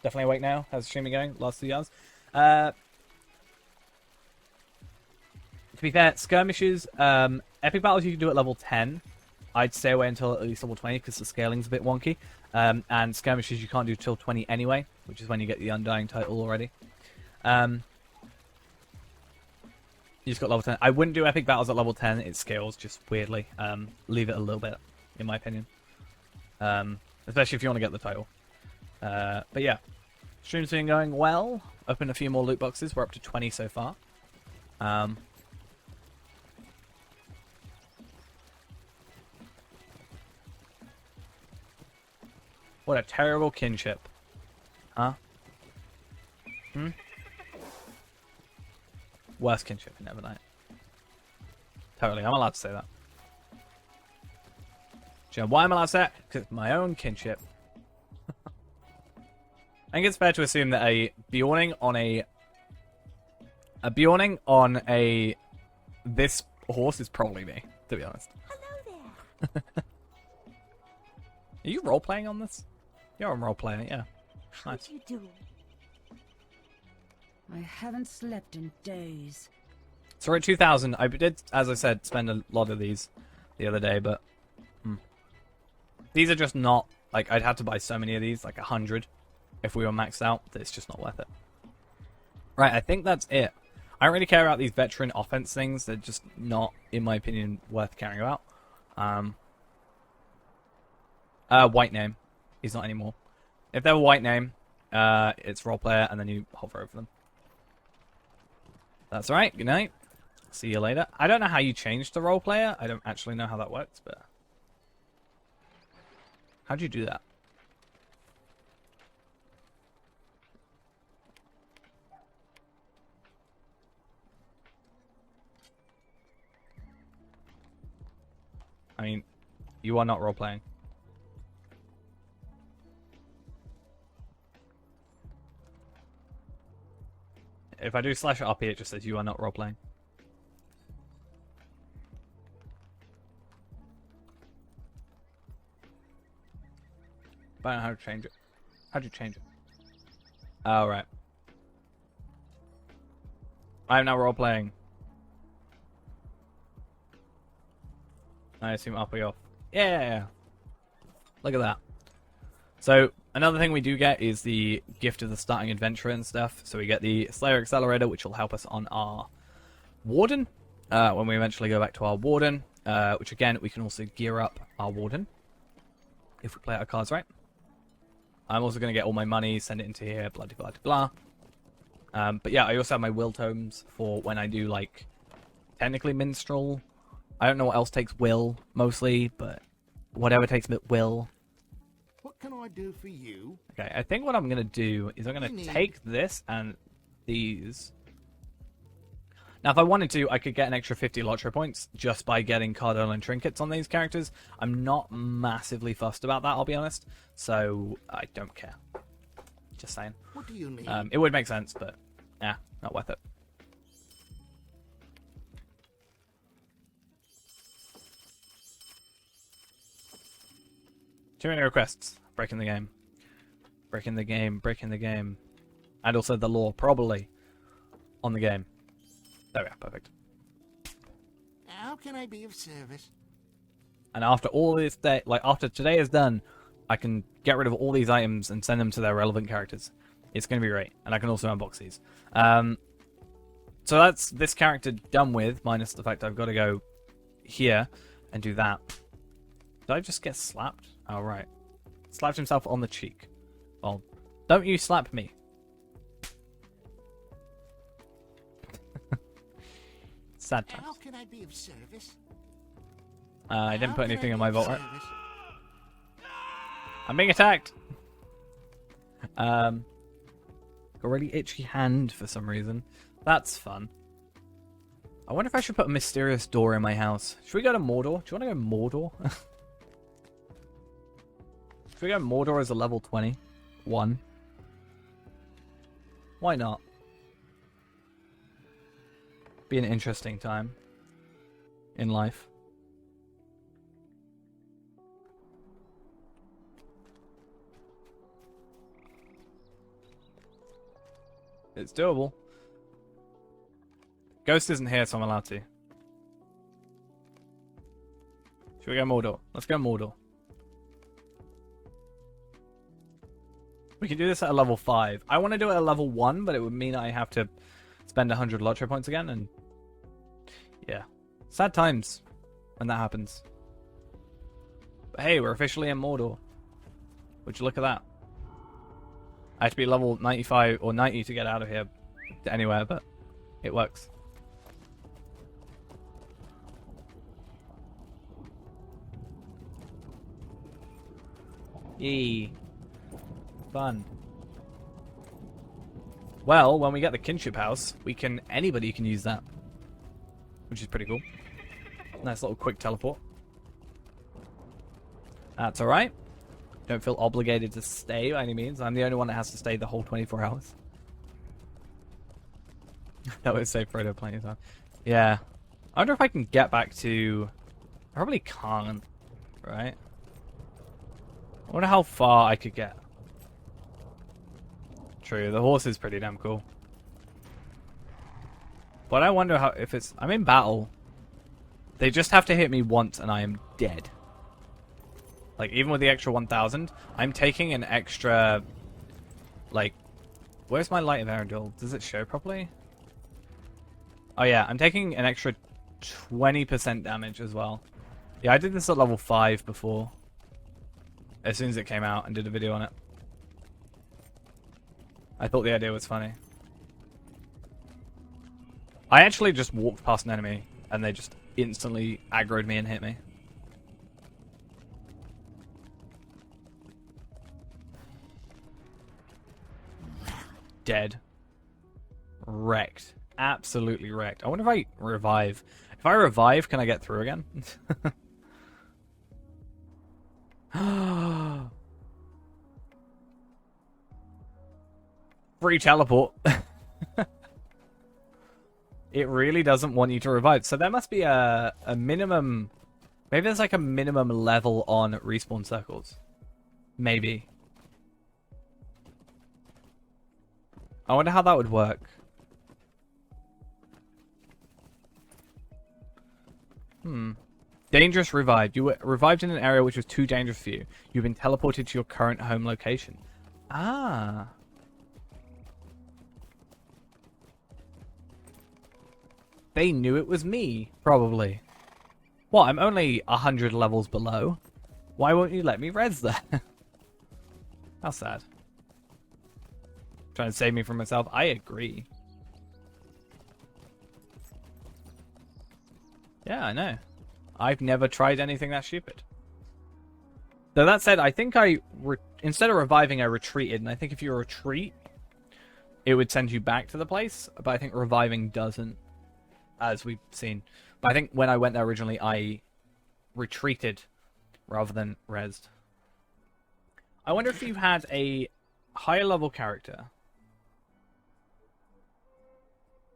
Definitely awake now. How's the streaming going? Last 2 hours. To be fair, skirmishes, epic battles you can do at level 10. I'd stay away until at least level 20 because the scaling's a bit wonky. And skirmishes you can't do till 20 anyway, which is when you get the Undying title already. You just got level 10. I wouldn't do epic battles at level 10. It scales just weirdly. Leave it a little bit, in my opinion. Especially if you want to get the title. But yeah, stream's been going well. Opened a few more loot boxes. We're up to 20 so far. What a terrible kinship. Huh? Worst kinship in Evernight. Totally, I'm allowed to say that. Do you know why I'm allowed to say it? Because it's my own kinship. I think it's fair to assume that a Bjorning on this horse is probably me, to be honest. Hello there. Are you role-playing on this? You're a role-player, yeah. How Nice. do you do? I haven't slept in days. So we're at 2,000. I did, as I said, spend a lot of these the other day, but these are just not, like, I'd have to buy so many of these, like 100, if we were maxed out, that it's just not worth it. Right, I think that's it. I don't really care about these veteran offense things. They're just not, in my opinion, worth caring about. White name. He's not anymore. If they were white name, it's role player, and then you hover over them. That's right. Good night. See you later. I don't know how you change the role player. I don't actually know how that works, but how'd you do that? I mean, you are not role playing. If I do /RP, it just says you are not role-playing. I don't know how to change it. How'd you change it? Oh, right. I am now role-playing. I assume up or off. Yeah! Look at that. So, another thing we do get is the gift of the starting adventure and stuff. So we get the Slayer Accelerator, which will help us on our Warden, when we eventually go back to our Warden, which again, we can also gear up our Warden, if we play our cards right. I'm also going to get all my money, send it into here, blah, blah, blah, blah. But yeah, I also have my Will Tomes for when I do, like, technically Minstrel. I don't know what else takes Will, mostly, but whatever takes Will. What can I do for you? Okay, I think what I'm going to do is I'm going to take this and these. Now, if I wanted to, I could get an extra 50 Lotro points just by getting Cardinal and Trinkets on these characters. I'm not massively fussed about that, I'll be honest. So, I don't care. Just saying. What do you need? It would make sense, but yeah, not worth it. Too many requests. Breaking the game. Breaking the game. Breaking the game. And also the law, probably, on the game. There we are. Perfect. can I be of service? And after all this day, like after today is done, I can get rid of all these items and send them to their relevant characters. It's going to be great. And I can also unbox these. So that's this character done with, minus the fact I've got to go here and do that. Did I just get slapped? Oh, right. Slapped himself on the cheek. Well, don't you slap me. Sad times. How can I be of service? I didn't How put can I anything in be my of vault, right? service? I'm being attacked. Got a really itchy hand for some reason. That's fun. I wonder if I should put a mysterious door in my house. Should we go to Mordor? Do you want to go Mordor? Should we go Mordor as a level 21? Why not? Be an interesting time in life. It's doable. Ghost isn't here, so I'm allowed to. Should we go Mordor? Let's go Mordor. We can do this at a level 5. I want to do it at level 1, but it would mean I have to spend 100 Lottery points again, and yeah. Sad times when that happens. But hey, we're officially in Mordor. Would you look at that? I have to be level 95 or 90 to get out of here to anywhere, but it works. Yee. Fun. Well, when we get the kinship house, anybody can use that. Which is pretty cool. Nice little quick teleport. That's alright. Don't feel obligated to stay by any means. I'm the only one that has to stay the whole 24 hours. That would save Frodo plenty of time. Yeah. I wonder if I can get back to... I probably can't. Right? I wonder how far I could get. True, the horse is pretty damn cool. But I wonder how... if it's... I'm in battle. They just have to hit me once and I am dead. Like, even with the extra 1,000, I'm taking an extra... Like... Where's my Light of Erendil? Does it show properly? Oh yeah, I'm taking an extra 20% damage as well. Yeah, I did this at level 5 before. As soon as it came out and did a video on it. I thought the idea was funny. I actually just walked past an enemy and they just instantly aggroed me and hit me. Dead. Wrecked. Absolutely wrecked. I wonder if I revive. If I revive, can I get through again? Free teleport. It really doesn't want you to revive. So there must be a minimum... Maybe there's like a minimum level on respawn circles. Maybe. I wonder how that would work. Dangerous revived. You were revived in an area which was too dangerous for you. You've been teleported to your current home location. Ah. They knew it was me, probably. Well, I'm only 100 levels below. Why won't you let me res there? How sad. Trying to save me from myself. I agree. Yeah, I know. I've never tried anything that stupid. Though that said, I think instead of reviving, I retreated. And I think if you retreat, it would send you back to the place. But I think reviving doesn't, as we've seen. But I think when I went there originally, I retreated rather than resed. I wonder if you had a higher level character.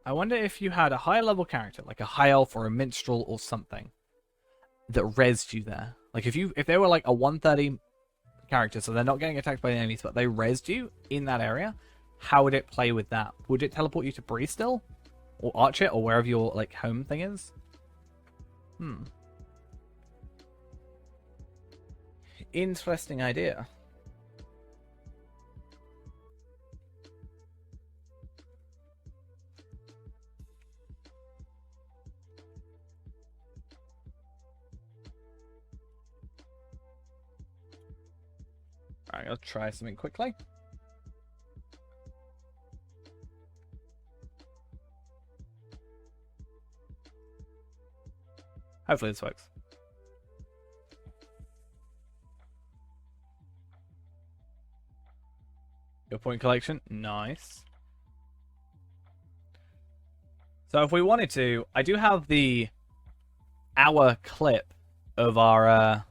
I wonder if you had a higher level character, like a high elf or a minstrel or something, that rezzed you there. Like if they were like a 130 character, so they're not getting attacked by the enemies, but they rezzed you in that area, how would it play with that? Would it teleport you to Bree still? Or Archet, or wherever your like home thing is? Interesting idea. Alright, I'll try something quickly. Hopefully this works. Your point collection, nice. So if we wanted to, I do have the hour clip of our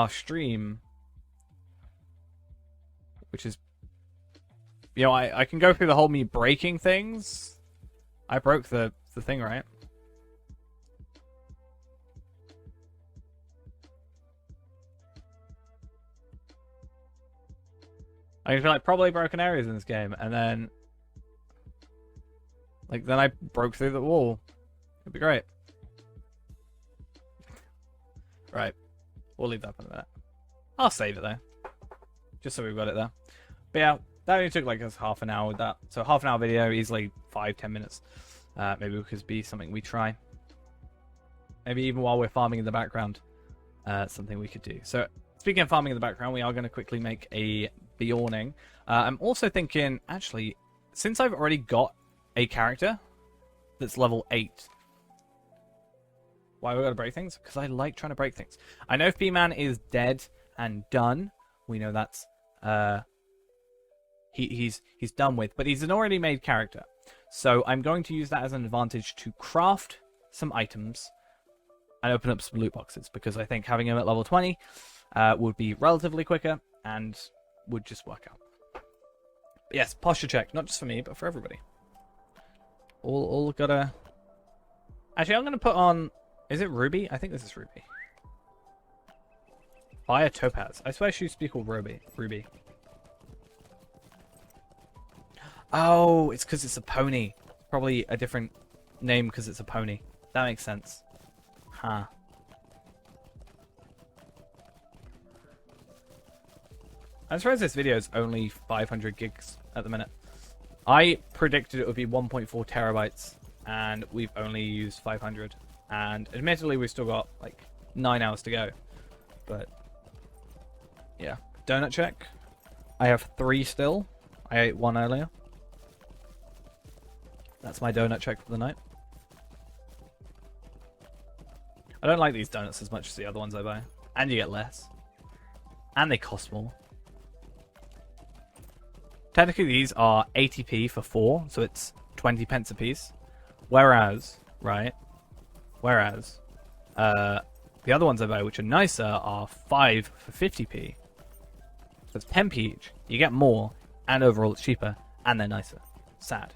stream, which is, you know, I can go through the whole me breaking things. I broke the thing, right? I feel like probably broken areas in this game, and then then I broke through the wall. It'd be great. Right. We'll leave that for a minute. I'll save it though. Just so we've got it there. But yeah, that only took like us half an hour with that. So half an hour video, easily 5-10 minutes. Maybe it could be something we try. Maybe even while we're farming in the background. Something we could do. So speaking of farming in the background, we are going to quickly make a Bjorning. I'm also thinking, actually, since I've already got a character that's level 8. Why we gotta break things? Because I like trying to break things. I know B-Man is dead and done. We know that's he's done with, but he's an already made character. So I'm going to use that as an advantage to craft some items and open up some loot boxes, because I think having him at level 20 would be relatively quicker and would just work out. But yes, posture check, not just for me, but for everybody. All gotta... Actually, I'm gonna put on... Is it Ruby? I think this is Ruby. Fire Topaz. I swear she used to be called Ruby. Oh, it's because it's a pony. Probably a different name because it's a pony. That makes sense. Huh. I'm surprised this video is only 500 gigs at the minute. I predicted it would be 1.4 terabytes, and we've only used 500. And admittedly, we've still got like 9 hours to go. But yeah, donut check. I have 3 still. I ate 1 earlier. That's my donut check for the night. I don't like these donuts as much as the other ones I buy. And you get less. And they cost more. Technically, these are 80p for 4, so it's 20 pence a piece. Whereas, right? Whereas, the other ones I buy, which are nicer, are 5 for 50p. So it's 10p each. You get more, and overall it's cheaper, and they're nicer. Sad.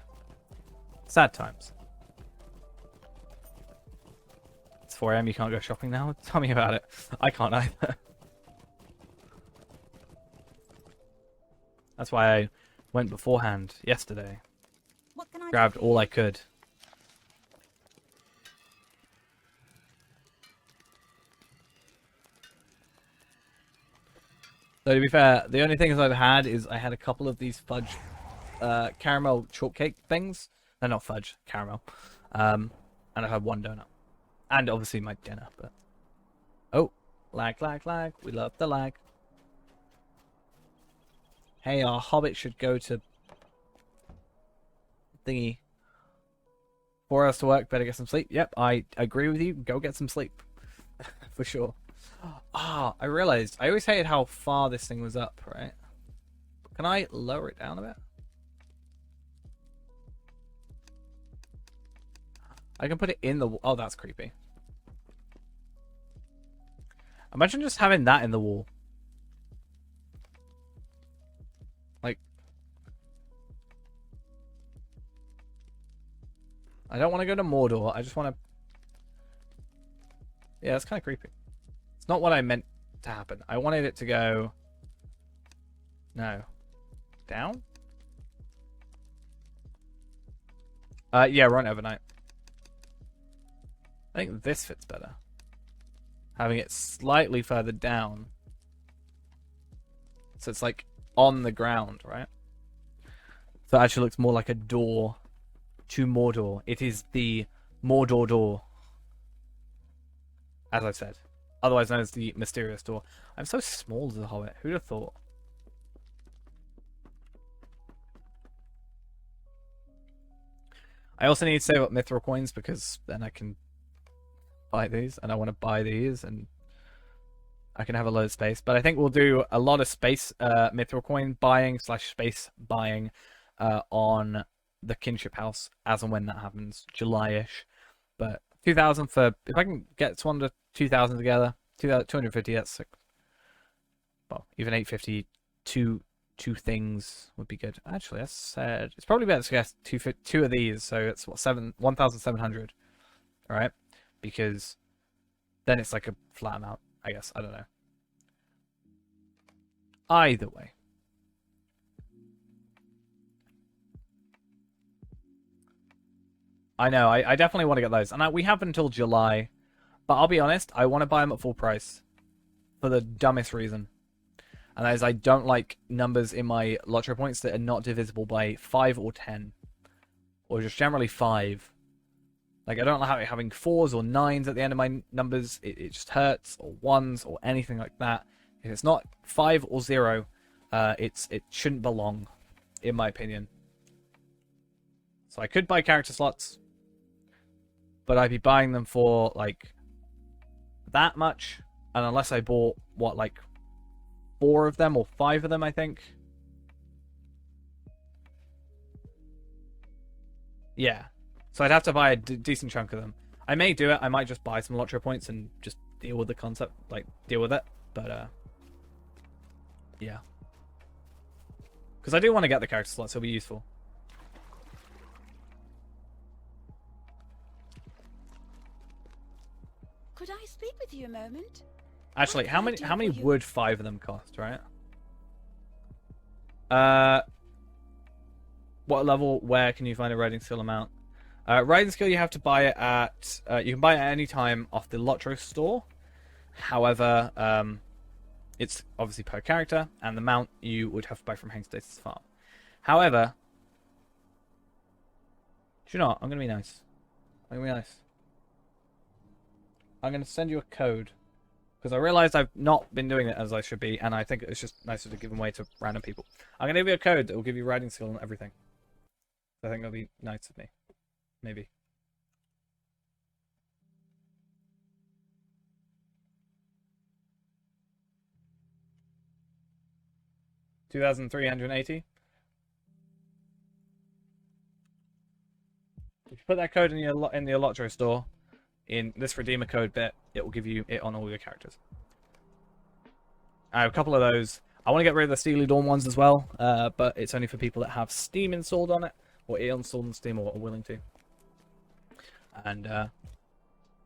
Sad times. It's 4 AM, you can't go shopping now? Tell me about it. I can't either. That's why I went beforehand yesterday. What can I Grabbed do? all I could. So to be fair, the only things I've had is I had a couple of these fudge caramel shortcake things. They're not fudge, caramel. And I had 1 donut. And obviously my dinner, but... Oh, lag. We love the lag. Hey, our hobbit should go to... thingy. 4 hours to work, better get some sleep. Yep, I agree with you. Go get some sleep. For sure. Ah, I realized. I always hated how far this thing was up, right? Can I lower it down a bit? I can put it in the... Oh, that's creepy. Imagine just having that in the wall. Like... I don't want to go to Mordor. I just want to... Yeah, that's kind of creepy. It's not what I meant to happen. I wanted it to go... No. Down? Yeah, we're on overnight. I think this fits better. Having it slightly further down. So it's like on the ground, right? So it actually looks more like a door to Mordor. It is the Mordor door. As I've said. Otherwise known as the mysterious door. I'm so small as a hobbit. Who'd have thought? I also need to save up mithril coins because then I can buy these, and I want to buy these, and I can have a load of space. But I think we'll do a lot of space mithril coin buying / space buying on the kinship house as and when that happens, July-ish. But 2,000 for, if I can get to under 2,000 together, 250. That's sick. Well, even 850, two things would be good. Actually, that's said. It's probably better to get two of these, so it's what 1,700, right? Because then it's like a flat amount, I guess. I don't know. Either way. I know, I definitely want to get those. And we have until July. But I'll be honest, I want to buy them at full price. For the dumbest reason. And that is I don't like numbers in my lottery points that are not divisible by 5 or 10. Or just generally 5. Like, I don't like having 4s or 9s at the end of my numbers. It just hurts. Or 1s or anything like that. If it's not 5 or 0, it shouldn't belong, in my opinion. So I could buy character slots. But I'd be buying them for, like, that much. And unless I bought, what, like 4 of them or 5 of them, I think. Yeah. So I'd have to buy a decent chunk of them. I may do it. I might just buy some lottery points and just deal with the concept. Like, deal with it. But, yeah. Because I do want to get the character slots. It'll be useful. Could I speak with you a moment? Actually, how many would 5 of them cost, right? What level, where can you find a riding skill amount? Riding skill, you have to buy it at... you can buy it at any time off the Lotro store. However, it's obviously per character, and the mount you would have to buy from Hangstasis Farm. However... Do you know what? I'm going to be nice. I'm going to be nice. I'm going to send you a code. Because I realized I've not been doing it as I should be, and I think it's just nicer to give them away to random people. I'm going to give you a code that will give you riding skill and everything. I think that'll be nice of me. Maybe. $2,380. If you put that code in the Lotro store, in this redeemer code bit, it will give you it on all your characters. I have a couple of those. I want to get rid of the Steely Dawn ones as well, but it's only for people that have Steam installed on it, or it installed on Steam, or are willing to. And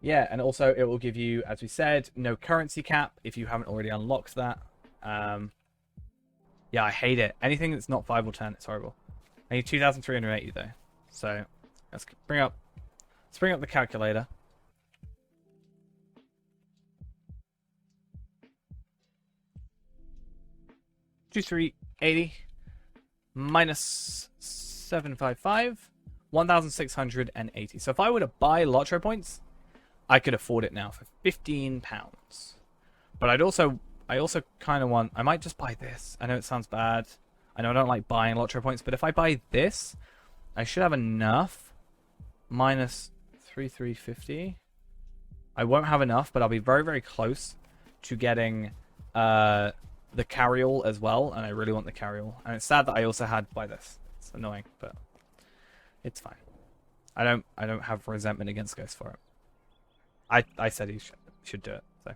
yeah, and also it will give you, as we said, no currency cap if you haven't already unlocked that. Yeah, I hate it. Anything that's not 5 or 10, it's horrible. I need 2,380 though. So let's bring up the calculator. 2,380 minus 755, 1,680. So if I were to buy Lotro points, I could afford it now for £15. But I also kind of want... I might just buy this. I know it sounds bad. I know I don't like buying Lotro points, but if I buy this, I should have enough. Minus 3,350. I won't have enough, but I'll be very, very close to getting the carryall as well, and I really want the carryall. And it's sad that I also had to buy this. It's annoying, but it's fine. I don't have resentment against Ghost for it. I said he should do it, so I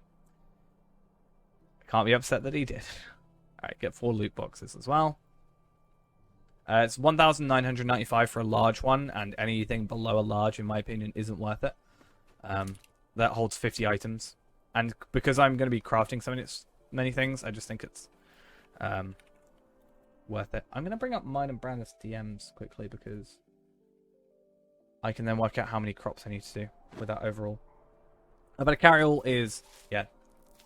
can't be upset that he did. Alright, get 4 loot boxes as well. It's 1,995 for a large one, and anything below a large, in my opinion, isn't worth it. That holds 50 items. And because I'm going to be crafting many things, I just think it's worth it. I'm going to bring up mine and Brandis DMs quickly, because I can then work out how many crops I need to do with that overall. But a carryall is, yeah,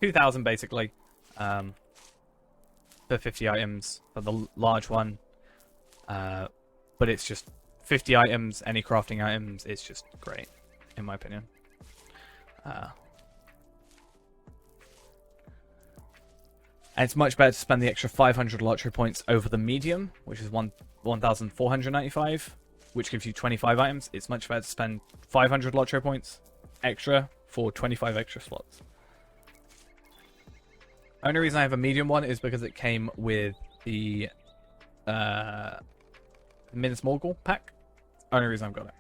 2,000 basically, for 50 items for the large one. But it's just 50 items, any crafting items. It's just great, in my opinion. And it's much better to spend the extra 500 lottery points over the medium, which is 1,495, which gives you 25 items. It's much better to spend 500 lottery points extra for 25 extra slots. Only reason I have a medium one is because it came with the Minas Morgul pack. Only reason I've got it.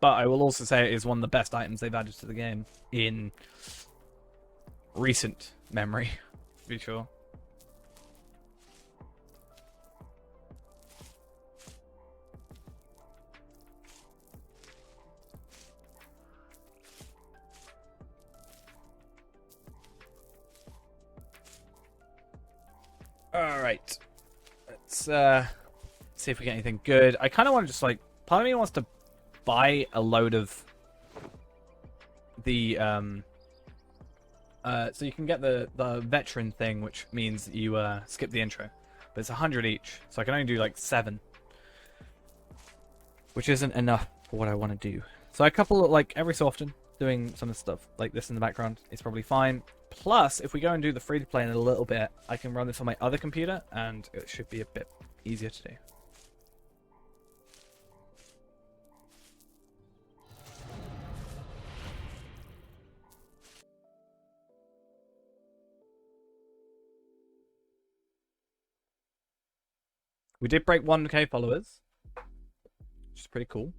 But I will also say it is one of the best items they've added to the game in recent memory, to be sure. Alright. Let's see if we get anything good. I kind of want to just, like, part of me wants to buy a load of the so you can get the veteran thing, which means you skip the intro, but it's 100 each, so I can only do like 7, which isn't enough for what I want to do. So a couple of, like, every so often doing some of the stuff like this in the background is probably fine. Plus, if we go and do the free to play in a little bit, I can run this on my other computer and it should be a bit easier to do. We did break 1k followers, which is pretty cool.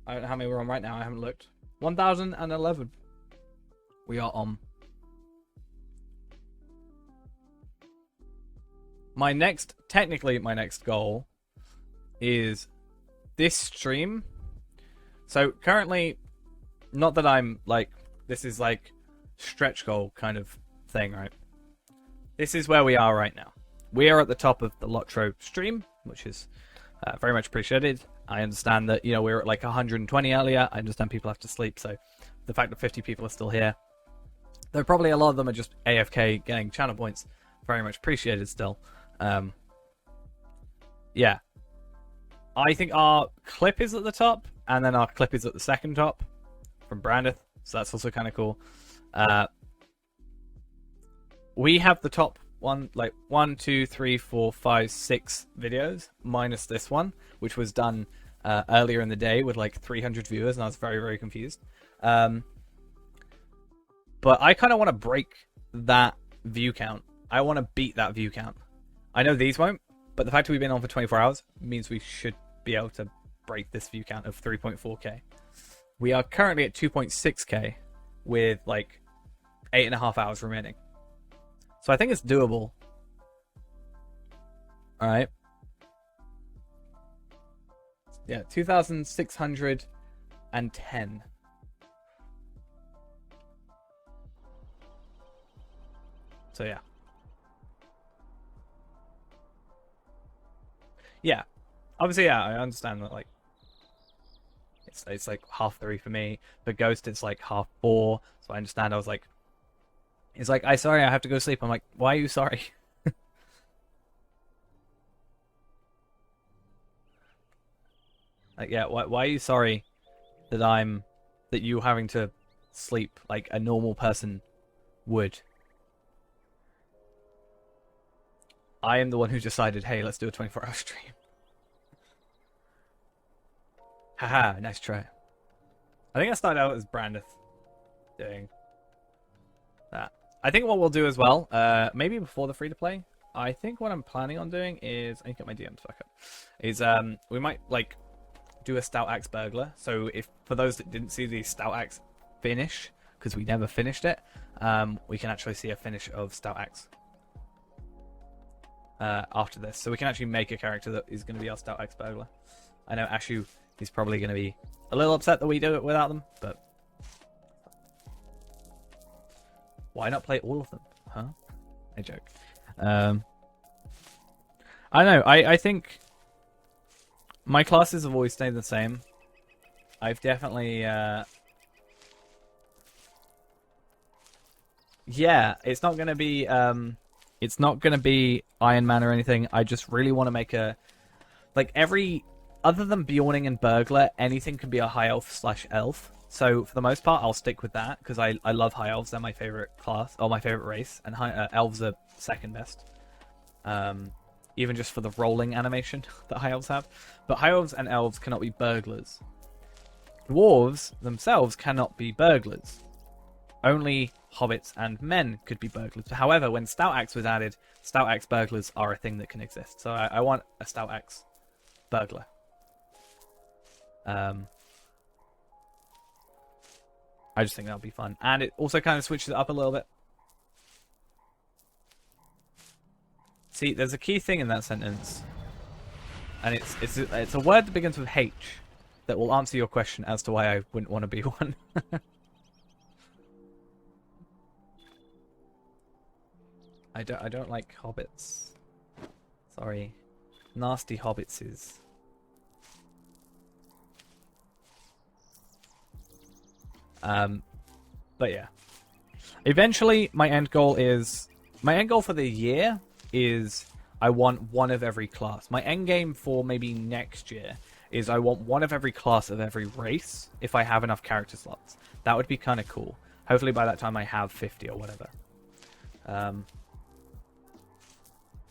I don't know how many we're on right now. I haven't looked. 1,011. We are on. Technically my next goal is this stream. So currently, not that I'm like, this is like stretch goal kind of thing, right? This is where we are right now. We are at the top of the Lotro stream, which is very much appreciated. I understand that, you know, we were at like 120 earlier. I understand people have to sleep, so the fact that 50 people are still here, though probably a lot of them are just AFK getting channel points, very much appreciated still. Yeah. I think our clip is at the top, and then our clip is at the second top from Brandith, so that's also kind of cool. We have the top one, like 1, 2, 3, 4, 5, 6 videos, minus this one, which was done earlier in the day with like 300 viewers, and I was very, very confused. But I kind of want to break that view count. I want to beat that view count. I know these won't, but the fact that we've been on for 24 hours means we should be able to break this view count of 3.4k. We are currently at 2.6k with like 8.5 hours remaining. So I think it's doable. Alright. Yeah, 2,610. So yeah. Yeah. Obviously, yeah, I understand that, like, it's like 3:30 for me. For Ghost, it's like 4:30. So I understand. I was like, he's like, sorry, I have to go sleep. I'm like, why are you sorry? Like, yeah, why are you sorry that you having to sleep like a normal person would? I am the one who decided, hey, let's do a 24-hour stream. Haha, nice try. I think I started out as Brandith doing that. I think what we'll do as well, maybe before the free-to-play, I think what I'm planning on doing is, I need to get my DMs back up, is we might, like, do a Stout Axe Burglar. So if, for those that didn't see the Stout Axe finish, because we never finished it, we can actually see a finish of Stout Axe after this. So we can actually make a character that is going to be our Stout Axe Burglar. I know Ashu is probably going to be a little upset that we do it without them, but why not play all of them, huh? I joke. I don't know. I think my classes have always stayed the same. I've definitely yeah, it's not gonna be Iron Man or anything. I just really want to make a other than Bjorning and Burglar, anything can be a high elf / elf. So for the most part, I'll stick with that because I love high elves. They're my favorite class or my favorite race, and elves are second best. Even just for the rolling animation that high elves have. But high elves and elves cannot be burglars. Dwarves themselves cannot be burglars. Only hobbits and men could be burglars. However, when Stout Axe was added, Stout Axe burglars are a thing that can exist. So I want a Stout Axe burglar. I just think that'll be fun. And it also kind of switches it up a little bit. See, there's a key thing in that sentence. And it's a word that begins with H that will answer your question as to why I wouldn't want to be one. I don't like hobbits. Sorry. Nasty hobbitses. But yeah. Eventually, my end goal for the year is I want one of every class. My end game for maybe next year is I want one of every class of every race if I have enough character slots. That would be kind of cool. Hopefully by that time I have 50 or whatever.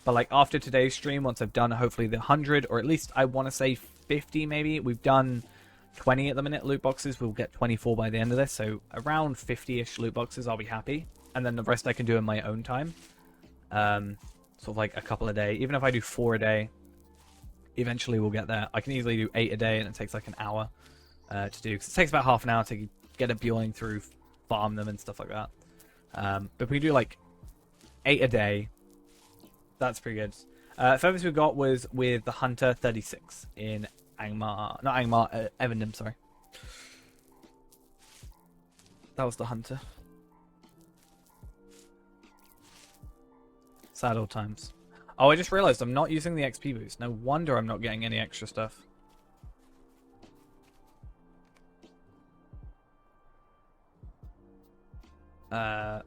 But like after today's stream, once I've done hopefully the 100, or at least I want to say 50 maybe. We've done 20 at the minute loot boxes. We'll get 24 by the end of this. So around 50-ish loot boxes, I'll be happy. And then the rest I can do in my own time. Sort of like a couple a day. Even if I do 4 a day, eventually we'll get there. I can easily do 8 a day and it takes like an hour to do. Because it takes about half an hour to get a Bjorning through, farm them and stuff like that. But if we do like 8 a day, that's pretty good. Furthest we got was with the Hunter 36 in Angmar. Not Angmar, Evendom, sorry. That was the Hunter. Sad old times. Oh, I just realized I'm not using the XP boost. No wonder I'm not getting any extra stuff. Uh,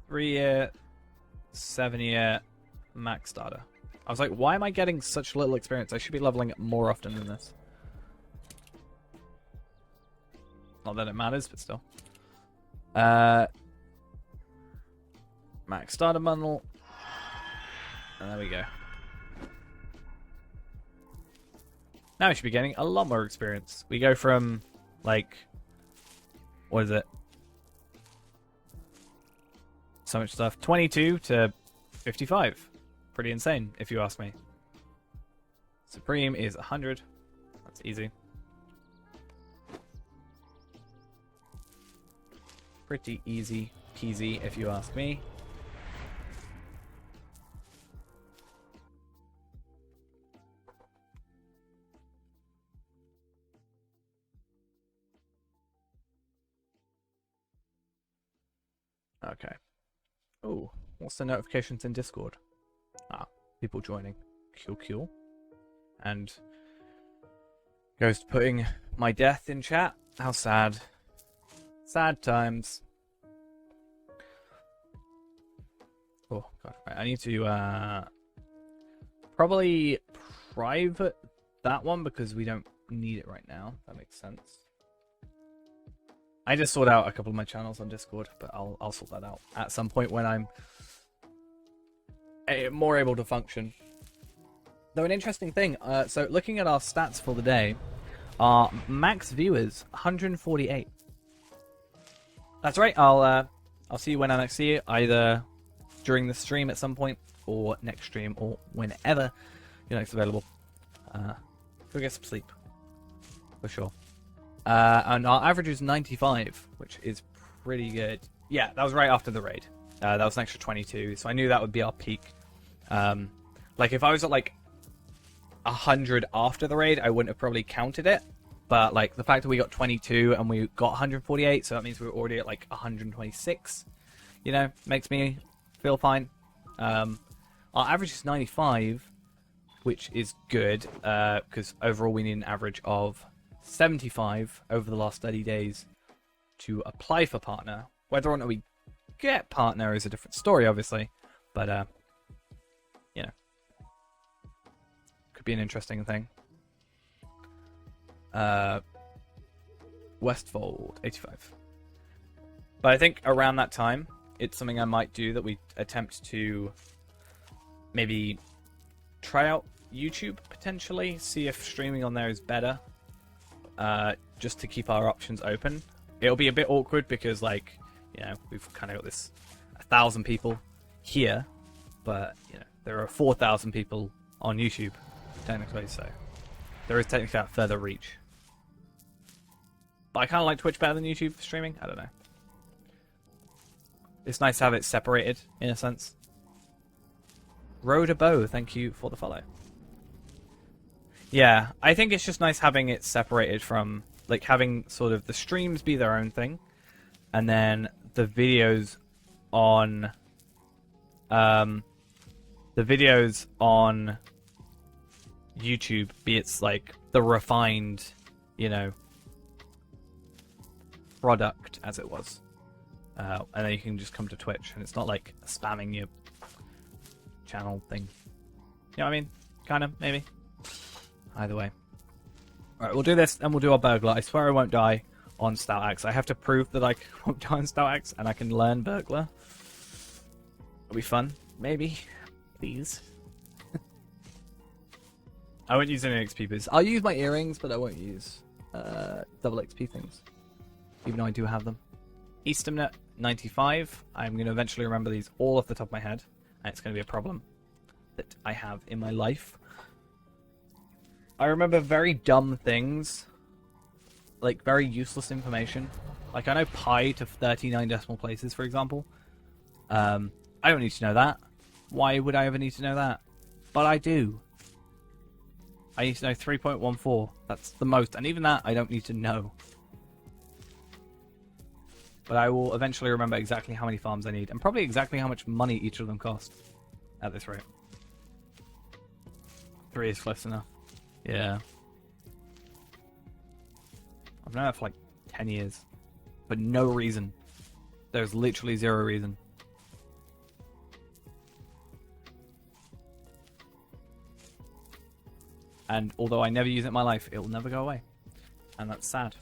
3-year, 7-year, max starter. I was like, why am I getting such little experience? I should be leveling up more often than this. Not that it matters, but still. Max starter bundle. And there we go. Now we should be getting a lot more experience. We go from, like, what is it? So much stuff. 22 to 55. Pretty insane, if you ask me. Supreme is 100. That's easy. Pretty easy peasy, if you ask me. Okay. Oh, what's the notifications in Discord? Ah, people joining. Cool. And Ghost putting my death in chat. How sad. Sad times. Oh, God. Right, I need to probably private that one because we don't need it right now. That makes sense. I just sort out a couple of my channels on Discord, but I'll sort that out at some point when I'm more able to function. Though an interesting thing, so looking at our stats for the day, our max viewers 148. That's right. I'll see you when I next see you, either during the stream at some point or next stream or whenever you're next available. Go get some sleep for sure. And our average is 95, which is pretty good. Yeah, that was right after the raid. That was an extra 22, so I knew that would be our peak. Like, if I was at, like, 100 after the raid, I wouldn't have probably counted it. But like the fact that we got 22 and we got 148, so that means we were already at like 126. You know, makes me feel fine. Our average is 95, which is good because overall we need an average of 75 over the last 30 days to apply for partner. Whether or not we get partner is a different story, obviously, but you know, could be an interesting thing. Westfold 85, but I think around that time it's something I might do, that we attempt to maybe try out YouTube, potentially see if streaming on there is better, just to keep our options open. It'll be a bit awkward because, like, you know, we've kind of got this 1,000 people here, but you know, there are 4,000 people on YouTube technically, so there is technically that further reach. But I kind of like Twitch better than YouTube for streaming. I don't know. It's nice to have it separated in a sense. Rhoda Bow, thank you for the follow. Yeah, I think it's just nice having it separated from, like, having sort of the streams be their own thing, and then the videos on YouTube be its like the refined, you know, product as it was, and then you can just come to Twitch and it's not like spamming your channel thing. You know what I mean? Kind of, maybe. Either way. Alright, we'll do this and we'll do our burglar. I swear I won't die on Stout Axe. I have to prove that I won't die on Stout Axe and I can learn burglar. It'll be fun. Maybe. Please. I won't use any XP boosts. I'll use my earrings, but I won't use double XP things. Even though I do have them. Eastemnet 95. I'm going to eventually remember these all off the top of my head. And it's going to be a problem that I have in my life. I remember very dumb things. Like very useless information. Like I know pi to 39 decimal places, for example. I don't need to know that. Why would I ever need to know that? But I do. I need to know 3.14. That's the most. And even that, I don't need to know. But I will eventually remember exactly how many farms I need. And probably exactly how much money each of them cost. At this rate. 3 is close enough. Yeah. I've known that for like 10 years. For no reason. There's literally zero reason. And although I never use it in my life, it will never go away. And that's sad.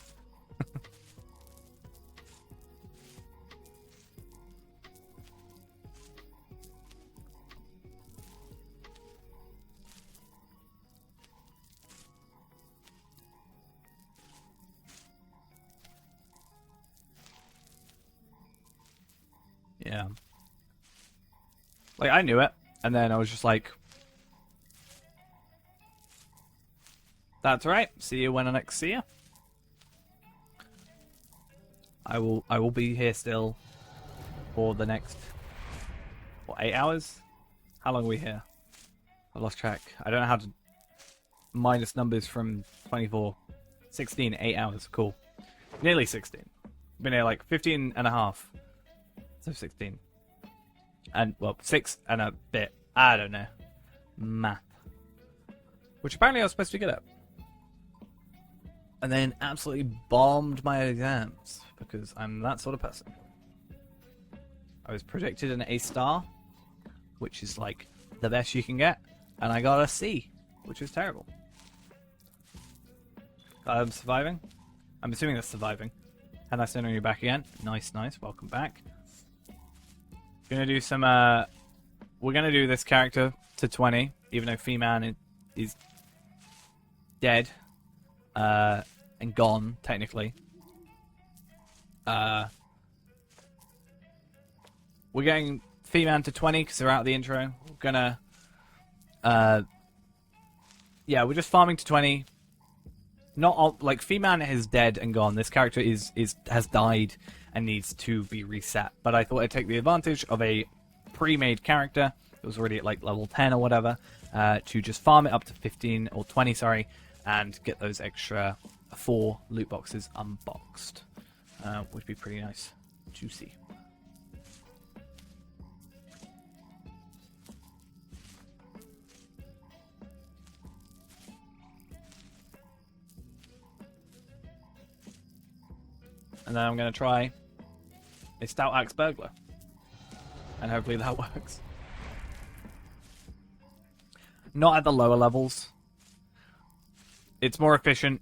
Yeah. Like, I knew it. And then I was just like, that's right. See you when I next see you. I will be here still for the next, what, 8 hours? How long are we here? I lost track. I don't know how to minus numbers from 24. 16, 8 hours. Cool. Nearly 16. Been here like 15 and a half. So 16. And, well, 6 and a bit. I don't know. Math. Which apparently I was supposed to be good at. And then absolutely bombed my exams. Because I'm that sort of person. I was predicted an A star. Which is like the best you can get. And I got a C. Which is terrible. I'm surviving. I'm assuming that's surviving. And that's knowing you're back again. Nice, nice. Welcome back. Gonna do some, we're gonna do this character to 20, even though Fee-Man is dead, and gone, technically. We're getting Fee-Man to 20, because they're out of the intro. We're gonna, yeah, we're just farming to 20. Not all, like, Fee-Man is dead and gone. This character has died and needs to be reset. But I thought I'd take the advantage of a pre-made character it was already at like level 10 or whatever, to just farm it up to 15 or 20, sorry, and get those extra 4 loot boxes unboxed, which would be pretty nice to see. And then I'm going to try a Stout Axe Burglar. And hopefully that works. Not at the lower levels. It's more efficient,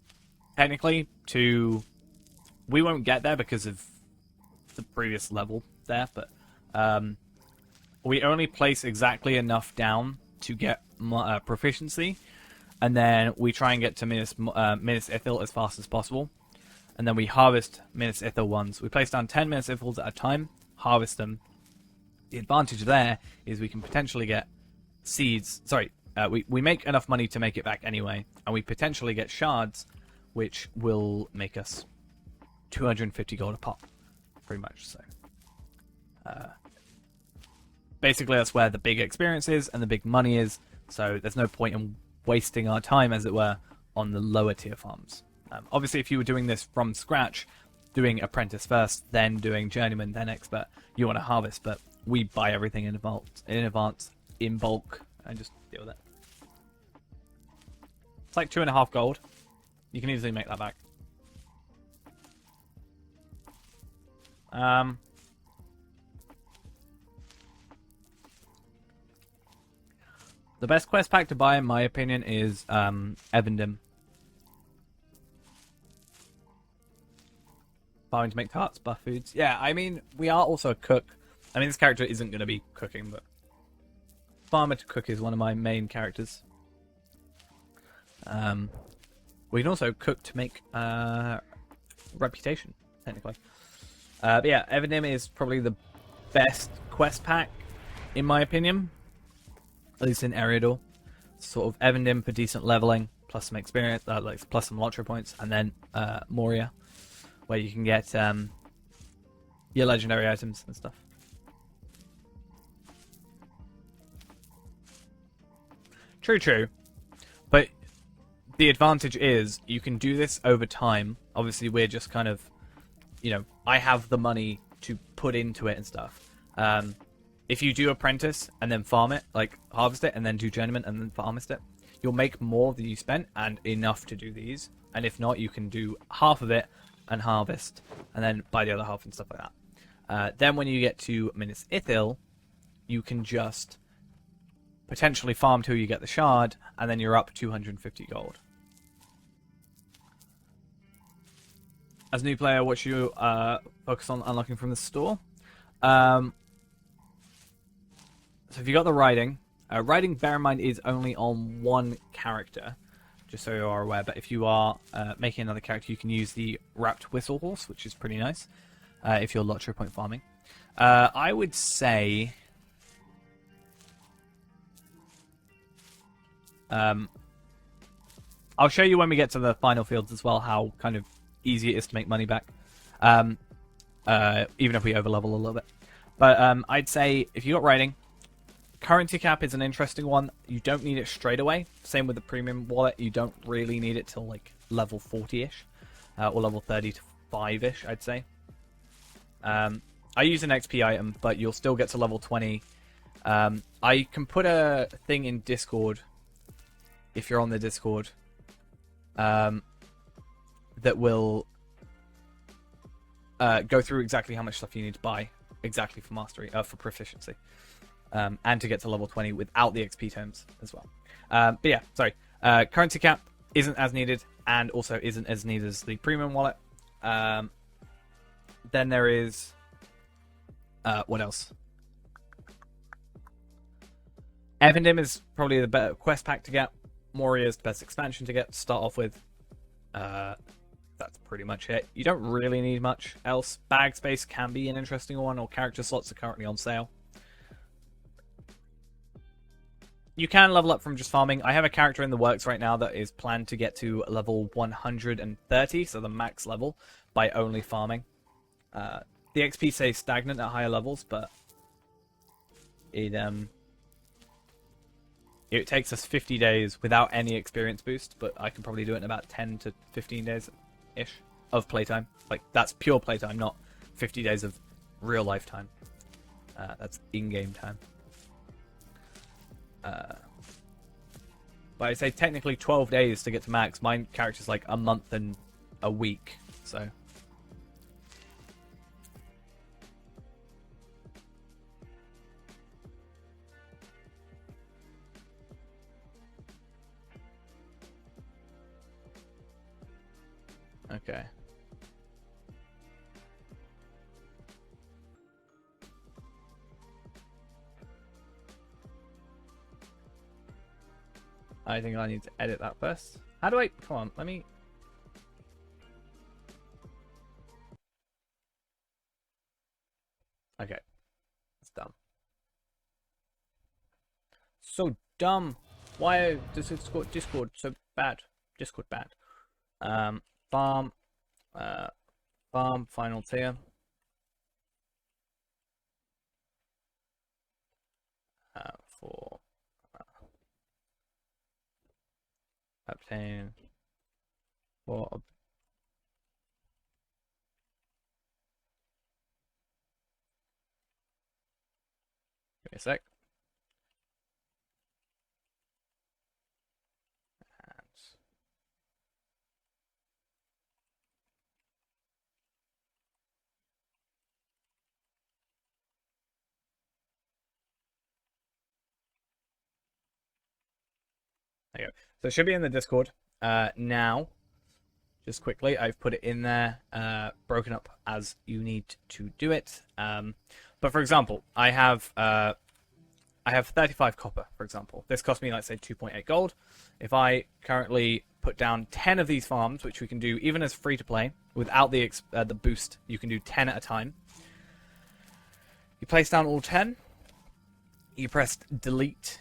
technically, to... We won't get there because of the previous level there, but we only place exactly enough down to get proficiency, and then we try and get to Minas Ithil as fast as possible. And then we harvest Minas Ithil ones. We place down 10 Minas Ithils at a time, harvest them. The advantage there is we can potentially get seeds. Sorry, we make enough money to make it back anyway, and we potentially get shards, which will make us 250 gold a pop, pretty much. So, basically, that's where the big experience is and the big money is. So there's no point in wasting our time, as it were, on the lower tier farms. Obviously, if you were doing this from scratch, doing apprentice first, then doing journeyman, then expert, you want to harvest. But we buy everything in advance, in bulk, and just deal with it. It's like 2.5 gold. You can easily make that back. The best quest pack to buy, in my opinion, is Evendim. Farming to make tarts, buff foods. Yeah, I mean, we are also a cook. I mean, this character isn't going to be cooking, but farmer to cook is one of my main characters. We can also cook to make reputation, technically. But yeah, Evendim is probably the best quest pack, in my opinion. At least in Eriador. Sort of Evendim for decent leveling, plus some experience, plus some Lottery points, and then Moria, where you can get your legendary items and stuff. True. But the advantage is you can do this over time. Obviously, we're just kind of, I have the money to put into it and stuff. If you do apprentice and then farm it, like harvest it and then do journeyman and then harvest it, you'll make more than you spent and enough to do these. And if not, you can do half of it and harvest and then buy the other half and stuff like that. Then when you get to Minas Ithil, you can just potentially farm till you get the shard, and then you're up 250 gold. As a new player, what you focus on unlocking from the store. So if you got the riding, bear in mind, is only on one character, just so you are aware. But if you are making another character, you can use the Wrapped Whistle Horse, which is pretty nice if you're Lottery point farming. I would say... I'll show you when we get to the final fields as well how kind of easy it is to make money back, even if we overlevel a little bit. But I'd say if you got riding, currency cap is an interesting one. You don't need it straight away. Same with the premium wallet. You don't really need it till like level 40-ish, or level 35-ish, I'd say. I use an XP item, but you'll still get to level 20. I can put a thing in Discord, if you're on the Discord, that will go through exactly how much stuff you need to buy exactly for mastery, for proficiency, and to get to level 20 without the XP tomes as well. But yeah, sorry. Currency cap isn't as needed, and also isn't as needed as the premium wallet. Then there is what else? Evendim is probably the better quest pack to get. Moria is the best expansion to get to start off with. That's pretty much it. You don't really need much else. Bag space can be an interesting one, or character slots are currently on sale. You can level up from just farming. I have a character in the works right now that is planned to get to level 130, so the max level, by only farming. The XP stays stagnant at higher levels, but it it takes us 50 days without any experience boost, but I can probably do it in about 10 to 15 days ish of playtime. Like, that's pure playtime, not 50 days of real life time. That's in-game time. But I'd say technically 12 days to get to max. My character's like a month and a week, so. Okay. I think I need to edit that first. How do I... Come on, let me... Okay. It's dumb. So dumb. Why does Discord so bad? Discord bad. Farm. Farm, final tier. For... obtain for give me a sec. There you go. So it should be in the Discord now. Just quickly, I've put it in there, broken up as you need to do it. But for example, I have 35 copper. For example, this cost me, let's say, 2.8 gold. If I currently put down 10 of these farms, which we can do even as free to play without the boost, you can do 10 at a time. You place down all 10. You press delete.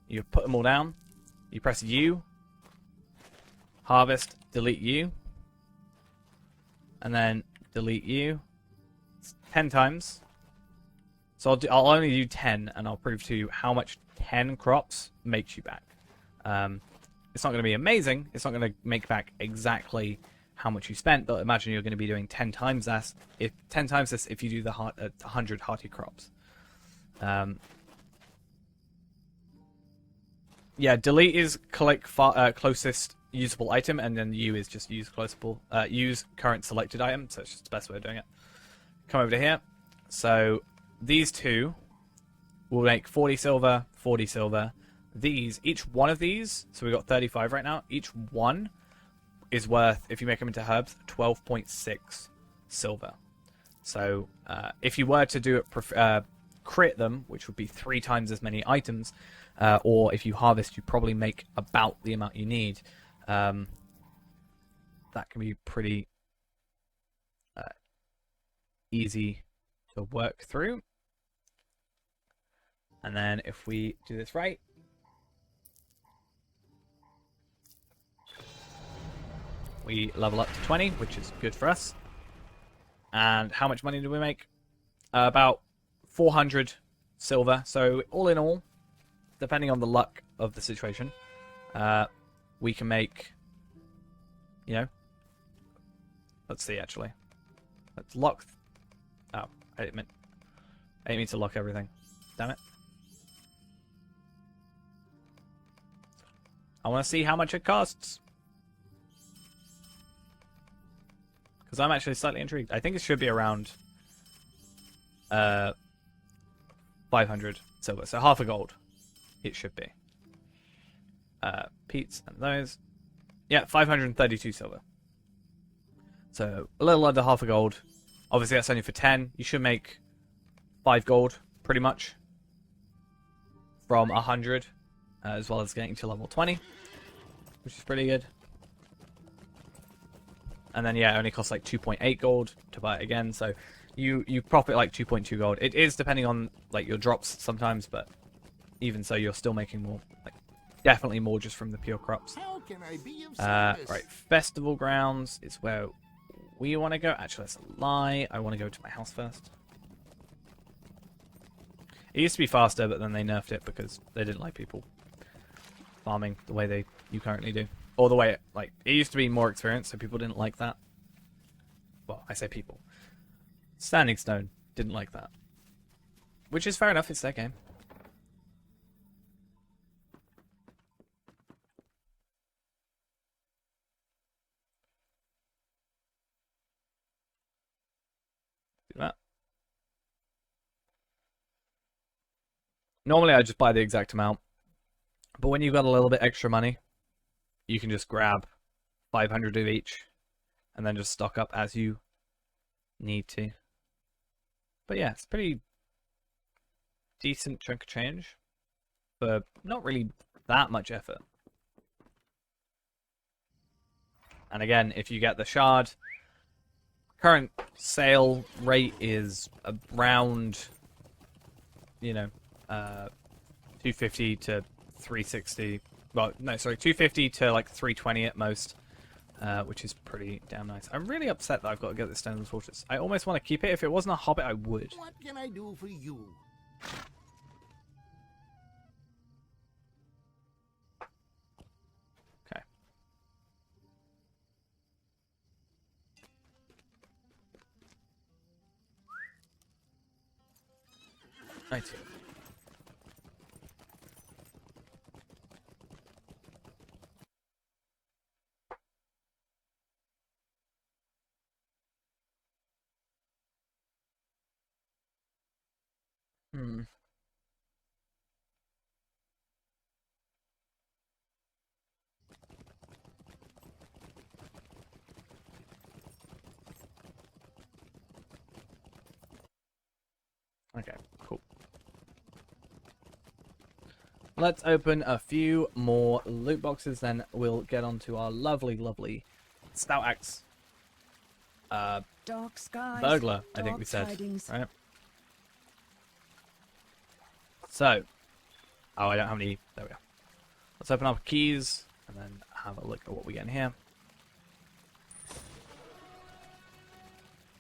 You put them all down. You press U. Harvest. Delete U. And then delete U. It's 10 times. So I'll only do 10, and I'll prove to you how much 10 crops makes you back. It's not going to be amazing. It's not going to make back exactly how much you spent, but imagine you're going to be doing 10 times this. If 10 times this, if you do the 100 hearty crops. Yeah, delete is collect closest usable item, and then U is just use use current selected item. So it's just the best way of doing it. Come over to here. So these two will make 40 silver, 40 silver. These, each one of these, so we've got 35 right now. Each one is worth, if you make them into herbs, 12.6 silver. So if you were to do it, crit them, which would be 3 times as many items, or if you harvest, you probably make about the amount you need. That can be pretty easy to work through. And then if we do this right, we level up to 20, which is good for us. And how much money do we make? About 400 silver. So all in all, depending on the luck of the situation, we can make, you know, let's see actually. Let's lock. Oh, I didn't mean to lock everything. Damn it. I want to see how much it costs. Because I'm actually slightly intrigued. I think it should be around 500 silver. So half a gold it should be. Peats and those. Yeah, 532 silver. So a little under half a gold. Obviously that's only for 10. You should make 5 gold pretty much from 100. As well as getting to level 20, which is pretty good. And then yeah, it only costs like 2.8 gold to buy it again, so you profit like 2.2 gold. It is depending on like your drops sometimes, but even so, you're still making more, like definitely more just from the pure crops. How can I be of service? Right, festival grounds is where we want to go. Actually, that's a lie. I want to go to my house first. It used to be faster, but then they nerfed it because they didn't like people farming the way you currently do. Or the way it used to be more experienced, so people didn't like that. Well, I say people. Standing Stone didn't like that. Which is fair enough, it's their game. Do that. Normally I just buy the exact amount. But when you've got a little bit extra money, you can just grab 500 of each and then just stock up as you need to. But yeah, it's pretty decent chunk of change for not really that much effort. And again, if you get the shard, current sale rate is around, 250 to 360. Well, no, sorry, 250 to like 320 at most, which is pretty damn nice. I'm really upset that I've got to get this Stone Fortress. I almost want to keep it. If it wasn't a Hobbit, I would. What can I do for you? Okay. Right. Hmm. Okay, cool. Let's open a few more loot boxes, then we'll get on to our lovely, lovely Stout Axe Dark skies, burglar, I think we said, right? So, oh, I don't have any. There we go. Let's open up keys and then have a look at what we get in here.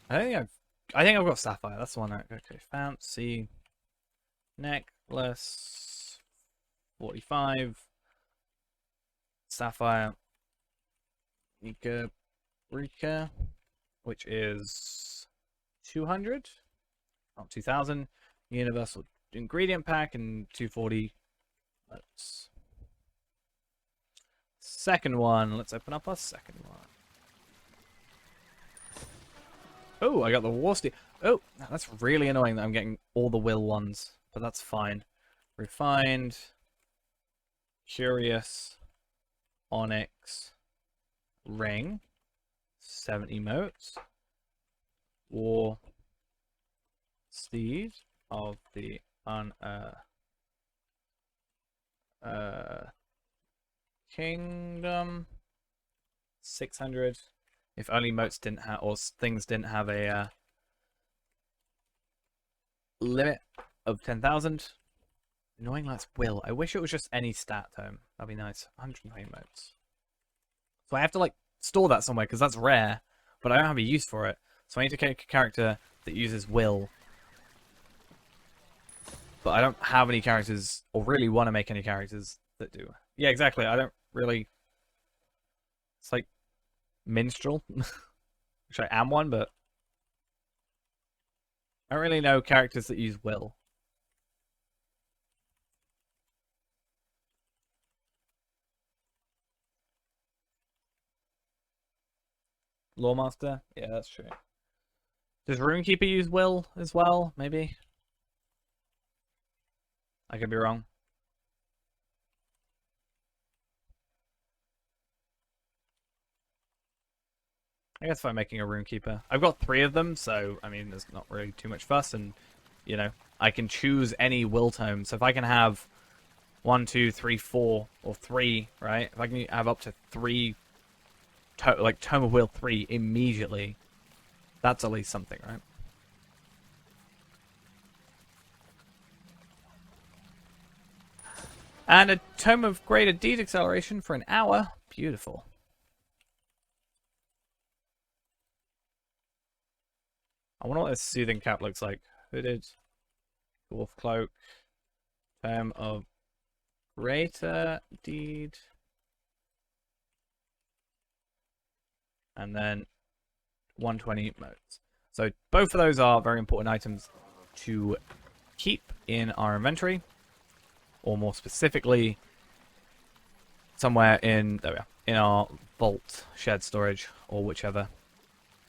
I think I've got sapphire. That's the one. Right? Okay, fancy necklace, 45 sapphire, Rika, which is 200, not 2,000. Universal ingredient pack and 240. Let's second one. Let's open up our second one. Oh, I got the war steel. Oh, that's really annoying that I'm getting all the will ones, but that's fine. Refined, curious, onyx, ring, 7 emotes, war steed of the kingdom, 600. If only motes didn't have, or things didn't have a limit of 10,000. Annoying, that's will. I wish it was just any stat tome. That'd be nice. 120 motes. So I have to like store that somewhere because that's rare, but I don't have a use for it. So I need to make a character that uses will. But I don't have any characters, or really want to make any characters that do. Yeah, exactly. I don't really. It's like minstrel, which I am one, but I don't really know characters that use will. Lawmaster? Yeah, that's true. Does Runekeeper use will as well? Maybe? I could be wrong. I guess if I'm making a Runekeeper. I've got 3 of them, so, I mean, there's not really too much fuss, and, I can choose any will tome. So if I can have 1, 2, 3, 4, or 3, right? If I can have up to 3, Tome of Will 3 immediately, that's at least something, right? And a Tome of Greater Deed Acceleration for an hour. Beautiful. I wonder what this Soothing Cap looks like. Hooded. Wolf Cloak. Term of Greater Deed. And then 120 modes. So both of those are very important items to keep in our inventory. Or more specifically, somewhere in, there we are, in our vault, shared storage, or whichever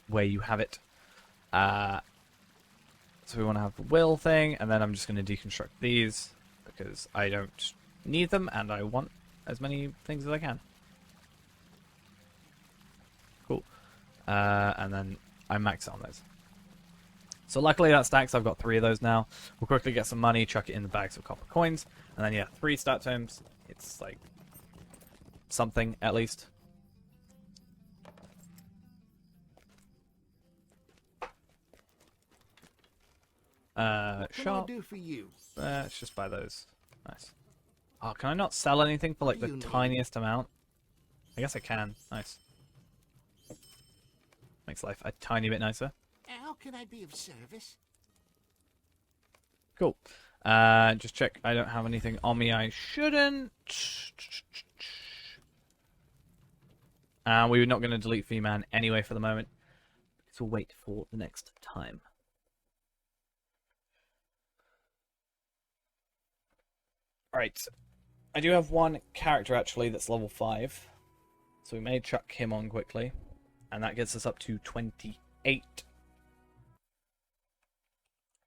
way you have it. So we want to have the will thing, and then I'm just going to deconstruct these because I don't need them and I want as many things as I can. Cool. And then I max it on those. So luckily that stacks. I've got 3 of those now. We'll quickly get some money, chuck it in the bags of copper coins, and then yeah, 3 stat tomes. It's like something at least. What can I Sharp. do for you? Let's just buy those. Nice. Oh, can I not sell anything for like the tiniest amount? I guess I can. Nice. Makes life a tiny bit nicer. How can I be of service? Cool. Just check I don't have anything on me I shouldn't. And we're not going to delete V-Man anyway for the moment. So we'll wait for the next time. Right. I do have one character actually that's level 5. So we may chuck him on quickly. And that gets us up to 28.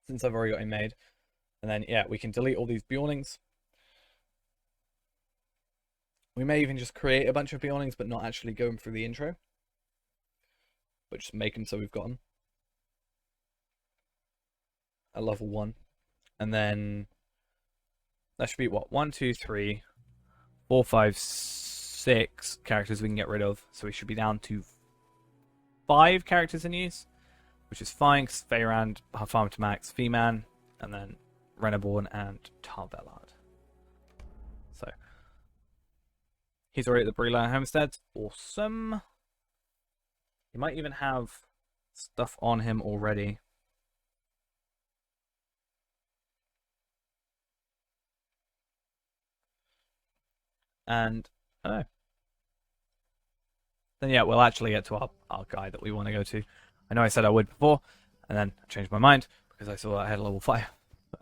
Since I've already got him made. And then, yeah, we can delete all these Bjornings. We may even just create a bunch of Bjornings, but not actually go them through the intro. But just make them so we've got them. At level 1. And then... that should be, what? 1, 2, 3, 4, 5, 6 characters we can get rid of. So we should be down to 5 characters in use. Which is fine, because Feyrand, Farm to Max, V-Man, and then Renaborn and Tarvelard. So, he's already at the Breland Homestead. Awesome. He might even have stuff on him already. And, oh. Then yeah, we'll actually get to our guy that we want to go to. I know I said I would before, and then I changed my mind because I saw I had a level 5. But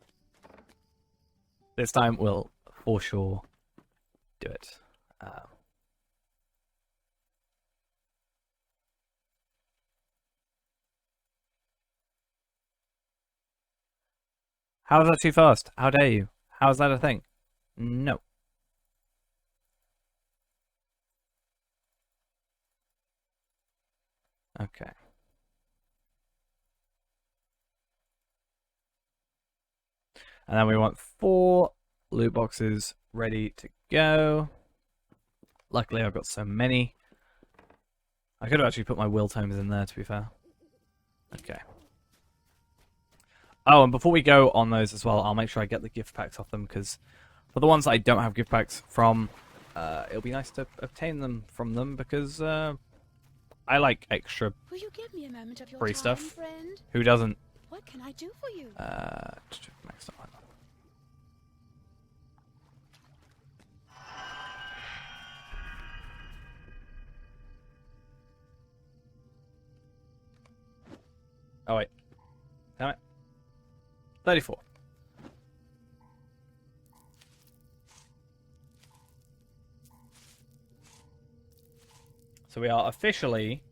this time we'll for sure do it. How is that too fast? How dare you? How is that a thing? No. Okay. And then we want 4 loot boxes ready to go. Luckily I've got so many. I could have actually put my will tomes in there, to be fair. Okay. Oh, and before we go on those as well, I'll make sure I get the gift packs off them, because for the ones that I don't have gift packs from, it'll be nice to obtain them from them, because I like extra Will you give me a moment of your free time, stuff. friend? Who doesn't? What can I do for you? Max that one. Oh wait. Damn it. 34. So we are officially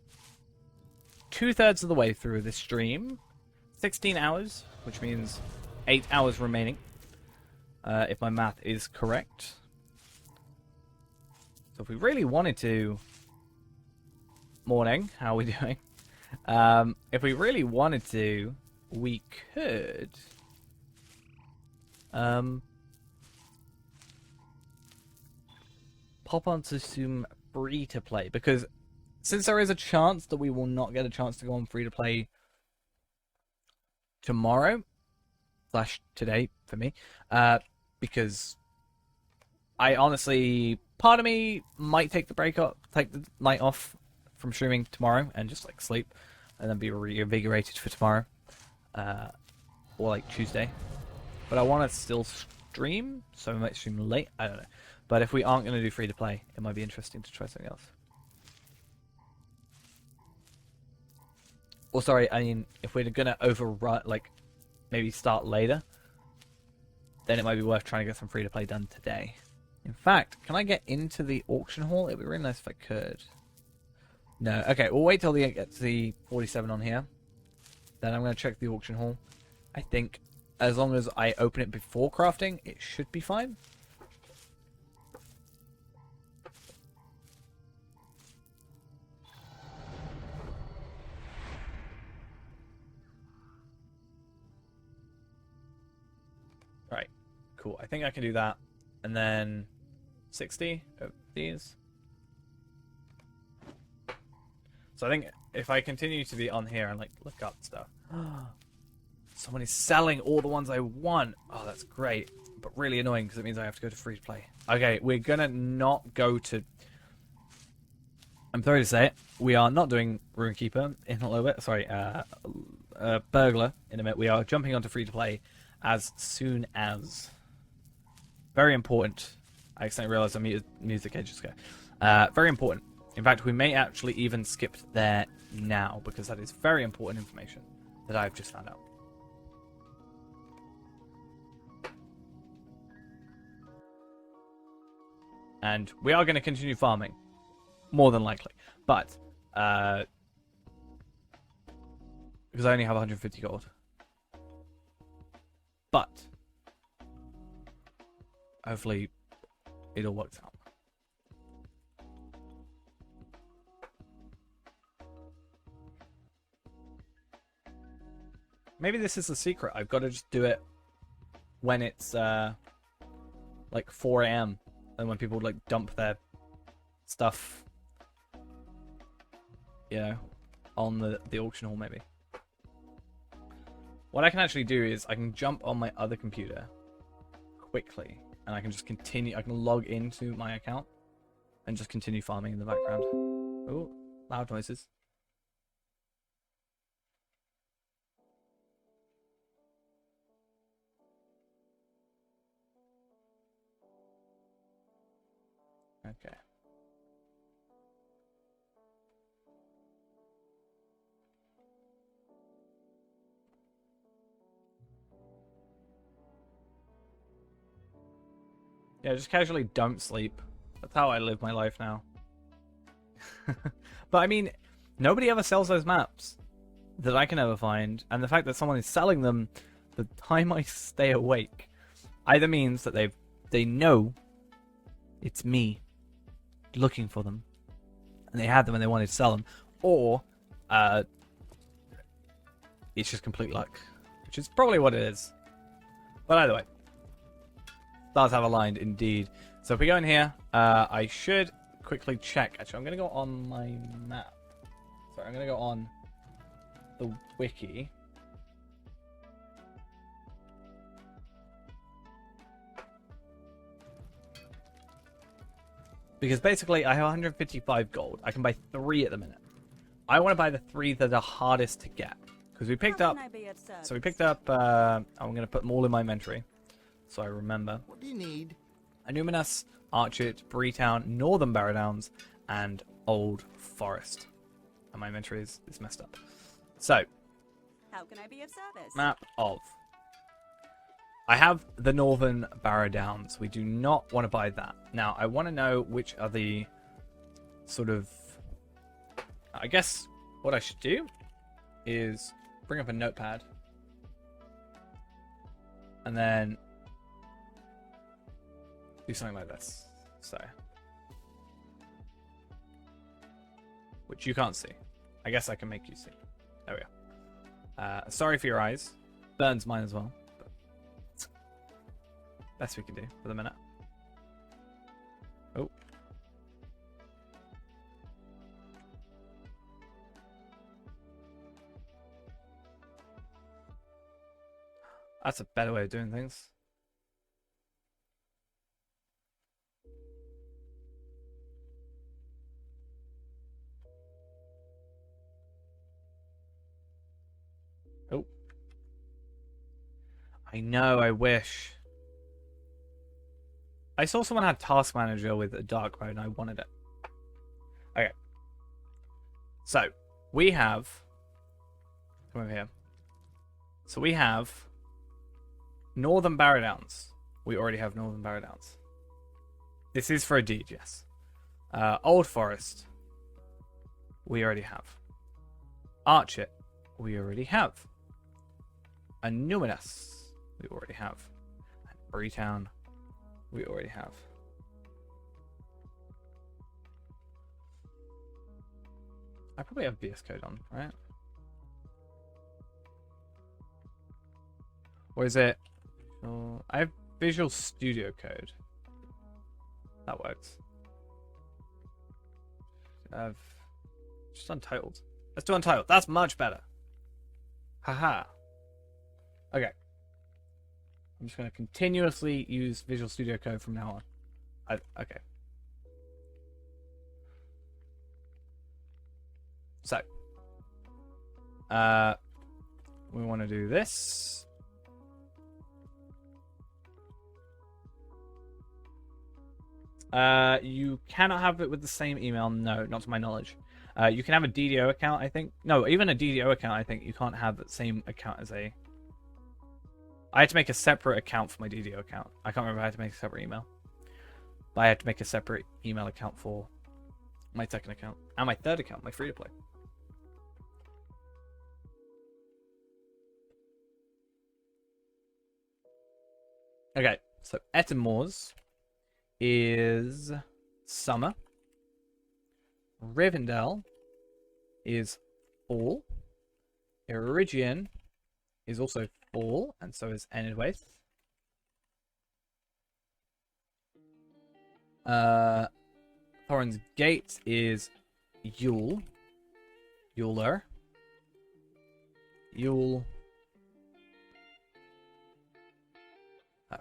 2/3 of the way through this stream. 16 hours, which means 8 hours remaining. If my math is correct. So if we really wanted to... Morning, how are we doing? If we really wanted to, we could... pop onto some free-to-play, because since there is a chance that we will not get a chance to go on free-to-play tomorrow, / today, for me, because I honestly, part of me might take the night off from streaming tomorrow and just like sleep and then be reinvigorated for tomorrow, or like Tuesday. but I want to still stream, so we might stream late. I don't know. But if we aren't going to do free to play, it might be interesting to try something else. Or sorry, I mean, if we're going to overrun, like, maybe start later, then it might be worth trying to get some free to play done today. In fact, can I get into the auction hall? It'd be really nice if I could. No. Okay, we'll wait till we get to the 47 on here. Then I'm going to check the auction hall. I think as long as I open it before crafting, it should be fine. Right. Cool. I think I can do that. And then 60 of these. So I think if I continue to be on here and like look up stuff. Someone is selling all the ones I want. Oh, that's great. But really annoying because it means I have to go to free to play. Okay, we're gonna not go to... I'm sorry to say it. We are not doing Runekeeper in a little bit. Sorry, Burglar in a minute. We are jumping onto free to play as soon as... Very important. I accidentally realized I muted music ages ago. Very important. In fact, we may actually even skip there now because that is very important information that I've just found out. And we are going to continue farming, more than likely. But, because I only have 150 gold. But, hopefully, it all works out. Maybe this is the secret. I've got to just do it when it's, like 4 AM. And when people like dump their stuff, you know, on the auction hall, maybe. What I can actually do is I can jump on my other computer quickly, and I can just continue. I can log into my account and just continue farming in the background. Oh, loud noises. Okay. Yeah, just casually don't sleep. That's how I live my life now. But I mean, nobody ever sells those maps that I can ever find, and the fact that someone is selling them the time I stay awake either means that they know it's me looking for them, and they had them and they wanted to sell them, or it's just complete luck, which is probably what it is. But either way, stars have aligned indeed. So if we go in here, I should quickly check. Actually, I'm going to go on my map. Sorry, I'm going to go on the wiki. Because basically, I have 155 gold. I can buy 3 at the minute. I want to buy the 3 that are hardest to get. Because we picked up... So we picked up... I'm going to put them all in my inventory. So I remember. What do you need? Anuminas, Archit, Breetown, Northern Barrowdowns, and Old Forest. And my inventory is messed up. So... How can I be of service? Map of... I have the Northern Barrowdowns. We do not want to buy that. Now, I want to know which are the sort of... I guess what I should do is bring up a notepad. And then do something like this. So. Which you can't see. I guess I can make you see. There we go. Sorry for your eyes. Burns mine as well. Best we can do for the minute. Oh. That's a better way of doing things. Oh. I know, I wish. I saw someone had Task Manager with a dark mode and I wanted it. Okay. So, we have... Come over here. So we have Northern Barrowdowns. We already have Northern Barrowdowns. This is for a deed, yes. Old Forest. We already have. Archet. We already have. Numinous. We already have. And Breetown. We already have. I probably have VS Code on, right? Or is it... Oh, I have Visual Studio Code. That works. I've just Untitled. Let's do Untitled. That's much better. Haha. Okay. I'm just going to continuously use Visual Studio Code from now on. Okay. So. We want to do this. You cannot have it with the same email. No, not to my knowledge. You can have a DDO account, I think. No, even a DDO account, I think you can't have the same account as a... I had to make a separate account for my DDO account. I can't remember if I had to make a separate email. But I had to make a separate email account for my second account. And my third account, my free-to-play. Okay, so Etten Moors is summer. Rivendell is fall. Erygion is also fall, and so is Enidwaith. Thorin's Gate is Yule. Yuler. Yule.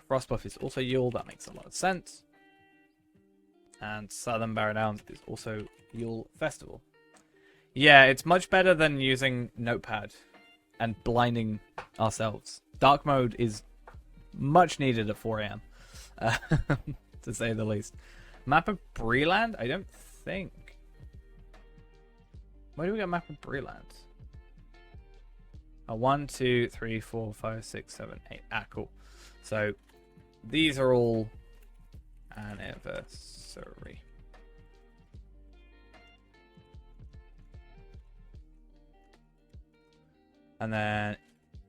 Frostbuff is also Yule. That makes a lot of sense. And Southern Barrowdowns is also Yule Festival. Yeah, it's much better than using Notepad and blinding ourselves. Dark mode is much needed at 4 AM, to say the least. Map of Breland? I don't think. Where do we get Map of Breland? 1, 2, 3, 4, 5, 6, 7, 8. Ah, cool. So these are all anniversary. And then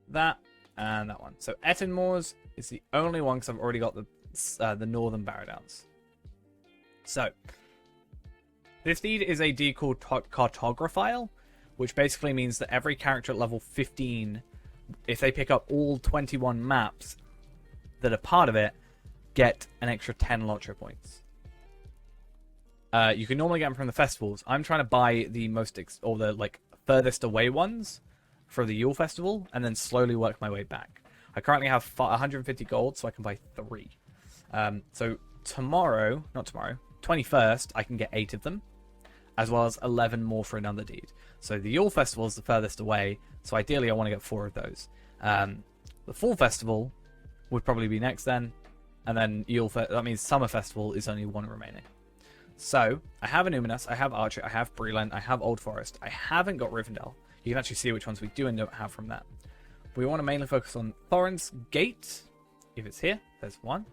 that and that one. So Etten Moors is the only one because I've already got the Northern Barrowdowns. So this deed is a deed called Cartographile, which basically means that every character at level 15, if they pick up all 21 maps that are part of it, get an extra 10 Lotro points. You can normally get them from the festivals. I'm trying to buy the most furthest away ones for the Yule Festival, and then slowly work my way back. I currently have 150 gold, so I can buy 3. So tomorrow, not tomorrow, 21st, I can get 8 of them, as well as 11 more for another deed. So the Yule Festival is the furthest away, so ideally I want to get 4 of those. The Fall Festival would probably be next then, and then that means Summer Festival is only 1 remaining. So I have Numinous, I have Archer, I have Breland, I have Old Forest. I haven't got Rivendell. You can actually see which ones we do and don't have from that. We want to mainly focus on Thorin's Gate. If it's here, there's 1.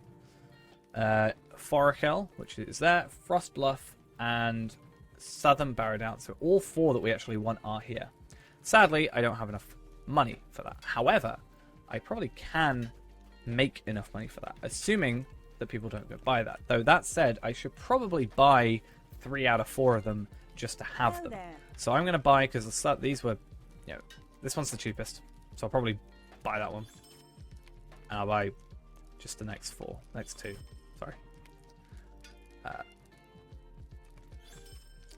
Forakel, which is there. Frostbluff, and Southern Barrowdown. So all 4 that we actually want are here. Sadly, I don't have enough money for that. However, I probably can make enough money for that, assuming that people don't go buy that. Though that said, I should probably buy 3 out of 4 of them just to have them. So I'm going to buy, because these were, this one's the cheapest. So I'll probably buy that one. And I'll buy just the next 2. Sorry.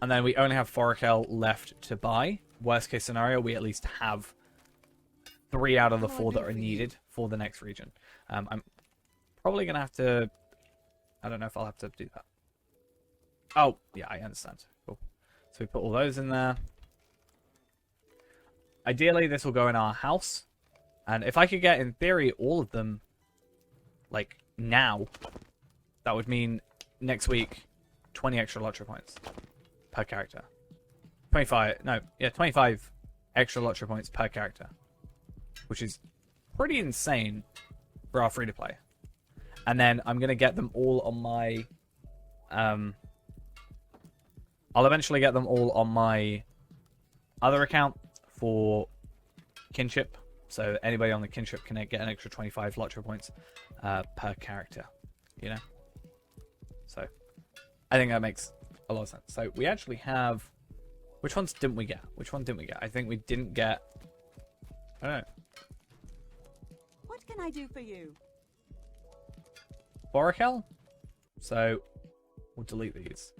And then we only have Forakel left to buy. Worst case scenario, we at least have 3 out of the 4 that are needed for the next region. I'm probably going to have to... I don't know if I'll have to do that. Oh, yeah, I understand. Cool. So we put all those in there. Ideally, this will go in our house. And if I could get, in theory, all of them, like, now, that would mean next week, 20 extra lottery points per character. 25 extra lottery points per character. Which is pretty insane for our free-to-play. And then I'm going to get them all on my... I'll eventually get them all on my other account for Kinship. So anybody on the Kinship can get an extra 25 lottery points per character. You know? So I think that makes a lot of sense. So we actually have... Which ones didn't we get? Which one didn't we get? I think we didn't get... I don't know. What can I do for you? Borakel? So we'll delete these.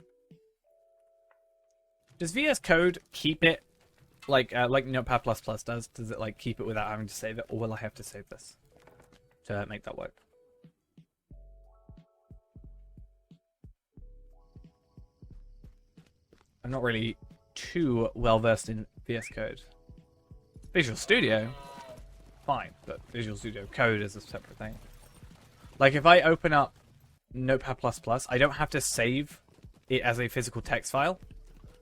Does VS Code keep it like Notepad++ does? Does it like keep it without having to save it, or will I have to save this to make that work? I'm not really too well versed in VS Code. Visual Studio, fine, but Visual Studio Code is a separate thing. Like if I open up Notepad++, I don't have to save it as a physical text file.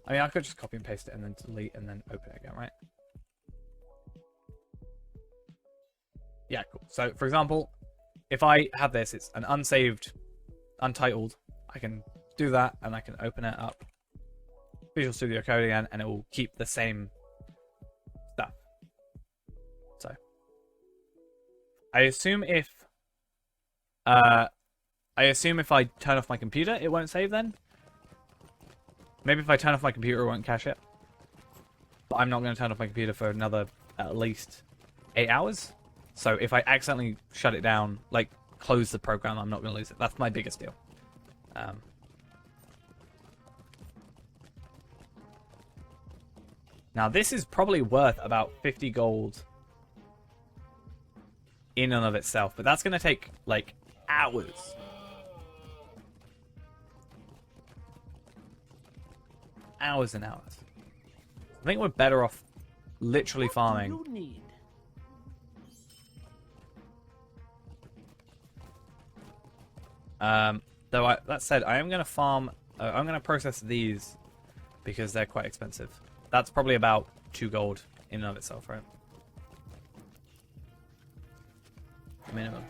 I mean, I could just copy and paste it and then delete and then open it again, right? Yeah, cool. So, for example, if I have this, it's an unsaved, untitled, I can do that and I can open it up, Visual Studio Code again, and it will keep the same stuff. So, I assume if I turn off my computer, it won't save then. Maybe if I turn off my computer, it won't cache it. But I'm not going to turn off my computer for another at least 8 hours. So if I accidentally shut it down, like close the program, I'm not going to lose it. That's my biggest deal. Now this is probably worth about 50 gold in and of itself, but that's going to take like hours. Hours and hours. I think we're better off literally farming. What do you need? Though that said, I am going to farm. I'm going to process these because they're quite expensive. That's probably about 2 gold in and of itself, right? Minimum.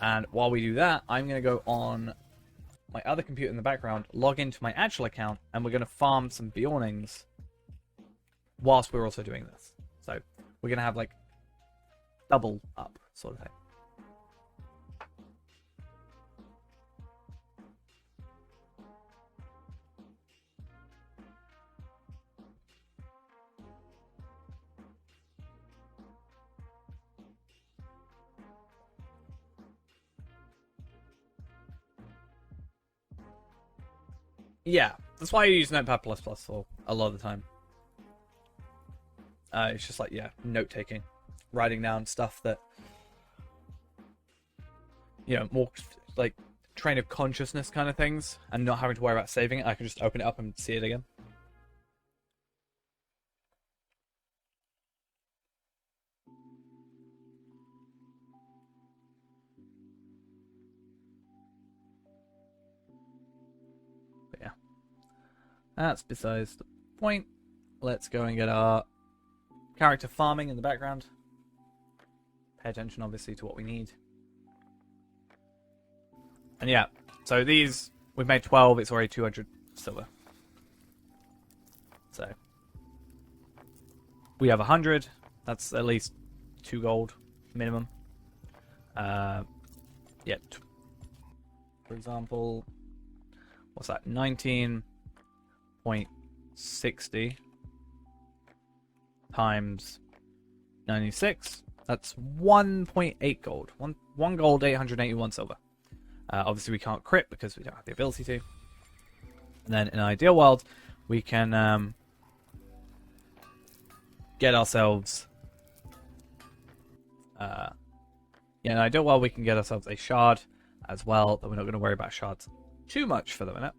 And while we do that, I'm going to go on my other computer in the background, log into my actual account, and we're going to farm some Bjornings whilst we're also doing this. So we're going to have like double up sort of thing. Yeah, that's why I use Notepad++ for a lot of the time. It's just like, yeah, note-taking. Writing down stuff that, you know, more like train of consciousness kind of things, and not having to worry about saving it. I can just open it up and see it again. That's besides the point. Let's go and get our character farming in the background. Pay attention, obviously, to what we need. And yeah, so these, we've made 12, it's already 200 silver. So, we have 100, that's at least 2 gold minimum. Yeah, for example, what's that, 19.60 times 96. That's 1.8 gold. One gold, 881 silver. Obviously, we can't crit because we don't have the ability to. And then in an ideal world, we can get ourselves. Yeah, in an ideal world, we can get ourselves a shard as well. But we're not going to worry about shards too much for the minute.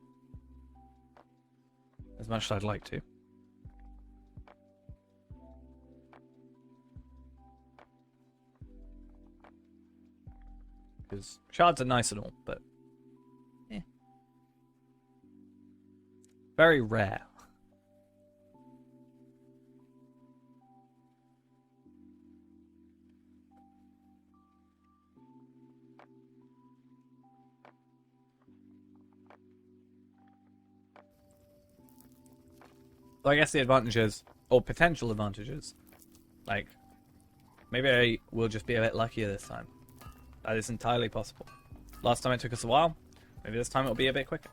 As much as I'd like to. because shards are nice and all, but very rare. So I guess the advantages, or potential advantages, like, maybe I will just be a bit luckier this time. That is entirely possible. Last time it took us a while. Maybe this time it'll be a bit quicker.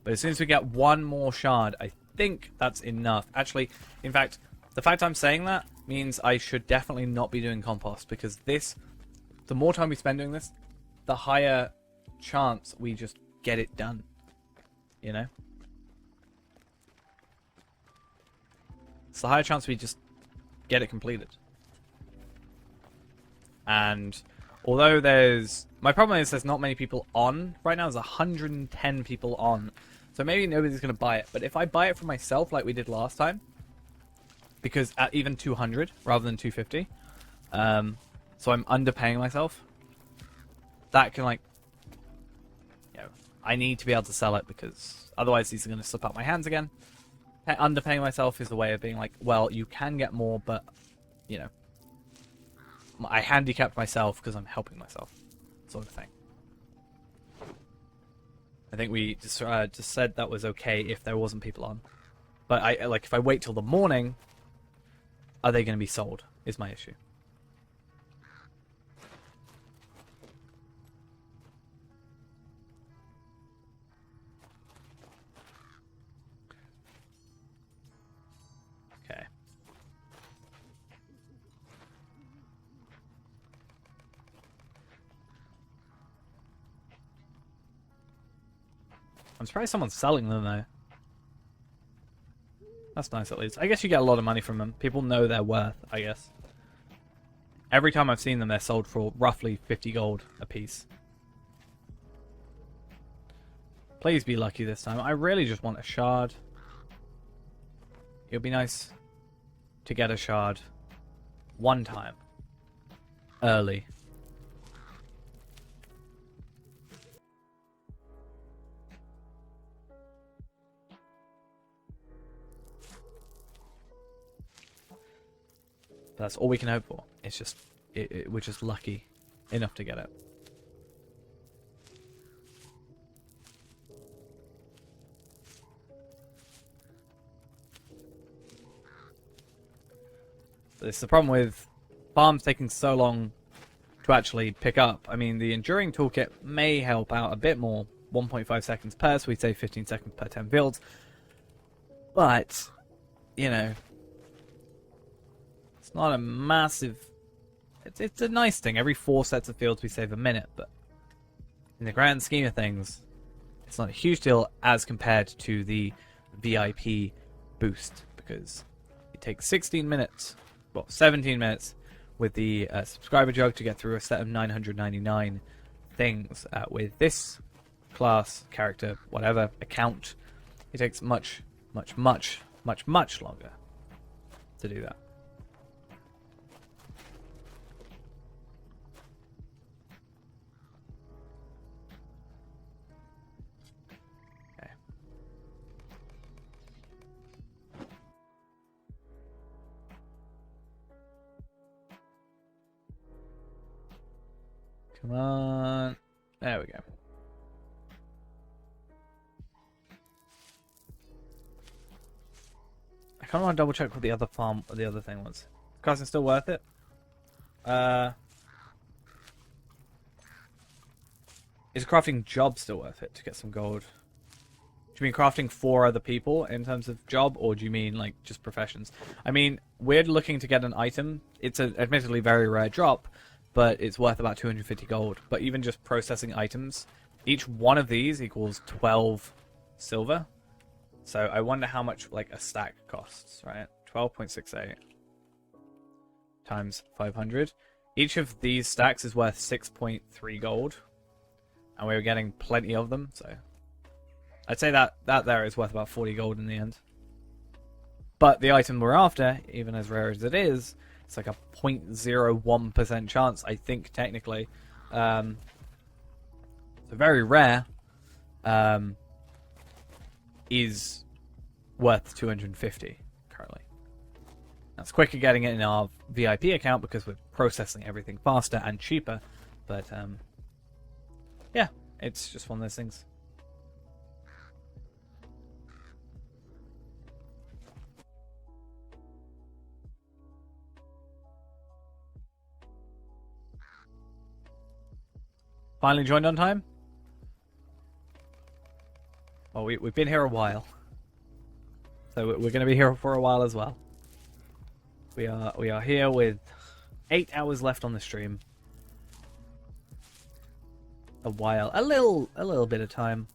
But as soon as we get one more shard, I think that's enough. Actually, in fact, the fact I'm saying that means I should definitely not be doing compost, because this, the more time we spend doing this, the higher chance we just get it done. You know? It's the higher chance we just get it completed. And although my problem is there's not many people on right now. There's 110 people on, so maybe nobody's gonna buy it. But if I buy it for myself like we did last time, because at even 200 rather than 250, so I'm underpaying myself, that can, like, you know, I need to be able to sell it, because otherwise these are gonna slip out my hands again. Underpaying myself is a way of being like, well, you can get more, but, you know, I handicapped myself because I'm helping myself, sort of thing. I think we just said that was okay if there wasn't people on. But if I wait till the morning, are they going to be sold, is my issue. Okay. I'm surprised someone's selling them, though. That's nice, at least. I guess you get a lot of money from them. People know their worth, I guess. Every time I've seen them, they're sold for roughly 50 gold a piece. Please be lucky this time. I really just want a shard. It would be nice to get a shard one time. Early. That's all we can hope for. It's just, we're just lucky enough to get it. This is the problem with farms taking so long to actually pick up. I mean, the Enduring Toolkit may help out a bit more. 1.5 seconds per, so we'd say 15 seconds per 10 fields. But, you know, it's not a massive... It's a nice thing. Every 4 sets of fields we save a minute, but in the grand scheme of things, it's not a huge deal as compared to the VIP boost, because it takes 16 minutes, well, 17 minutes with the subscriber jug to get through a set of 999 things. With this class, character, whatever, account, it takes much longer to do that. Come on. There we go. I kind of want to double check what the other farm, or the other thing was. Is crafting still worth it? Is a crafting job still worth it to get some gold? Do you mean crafting for other people in terms of job, or do you mean like just professions? I mean, we're looking to get an item. It's an admittedly very rare drop, but it's worth about 250 gold. But even just processing items, each one of these equals 12 silver. So I wonder how much like a stack costs, right? 12.68 times 500. Each of these stacks is worth 6.3 gold. And we were getting plenty of them, so I'd say that there is worth about 40 gold in the end. But the item we're after, even as rare as it is, it's like a 0.01% chance, I think, technically, So very rare is worth 250 currently. That's quicker getting it in our VIP account because we're processing everything faster and cheaper. But yeah, it's just one of those things. Finally joined on time? Well, we've been here a while. So we're going to be here for a while as well. We are here with 8 hours left on the stream. A little bit of time.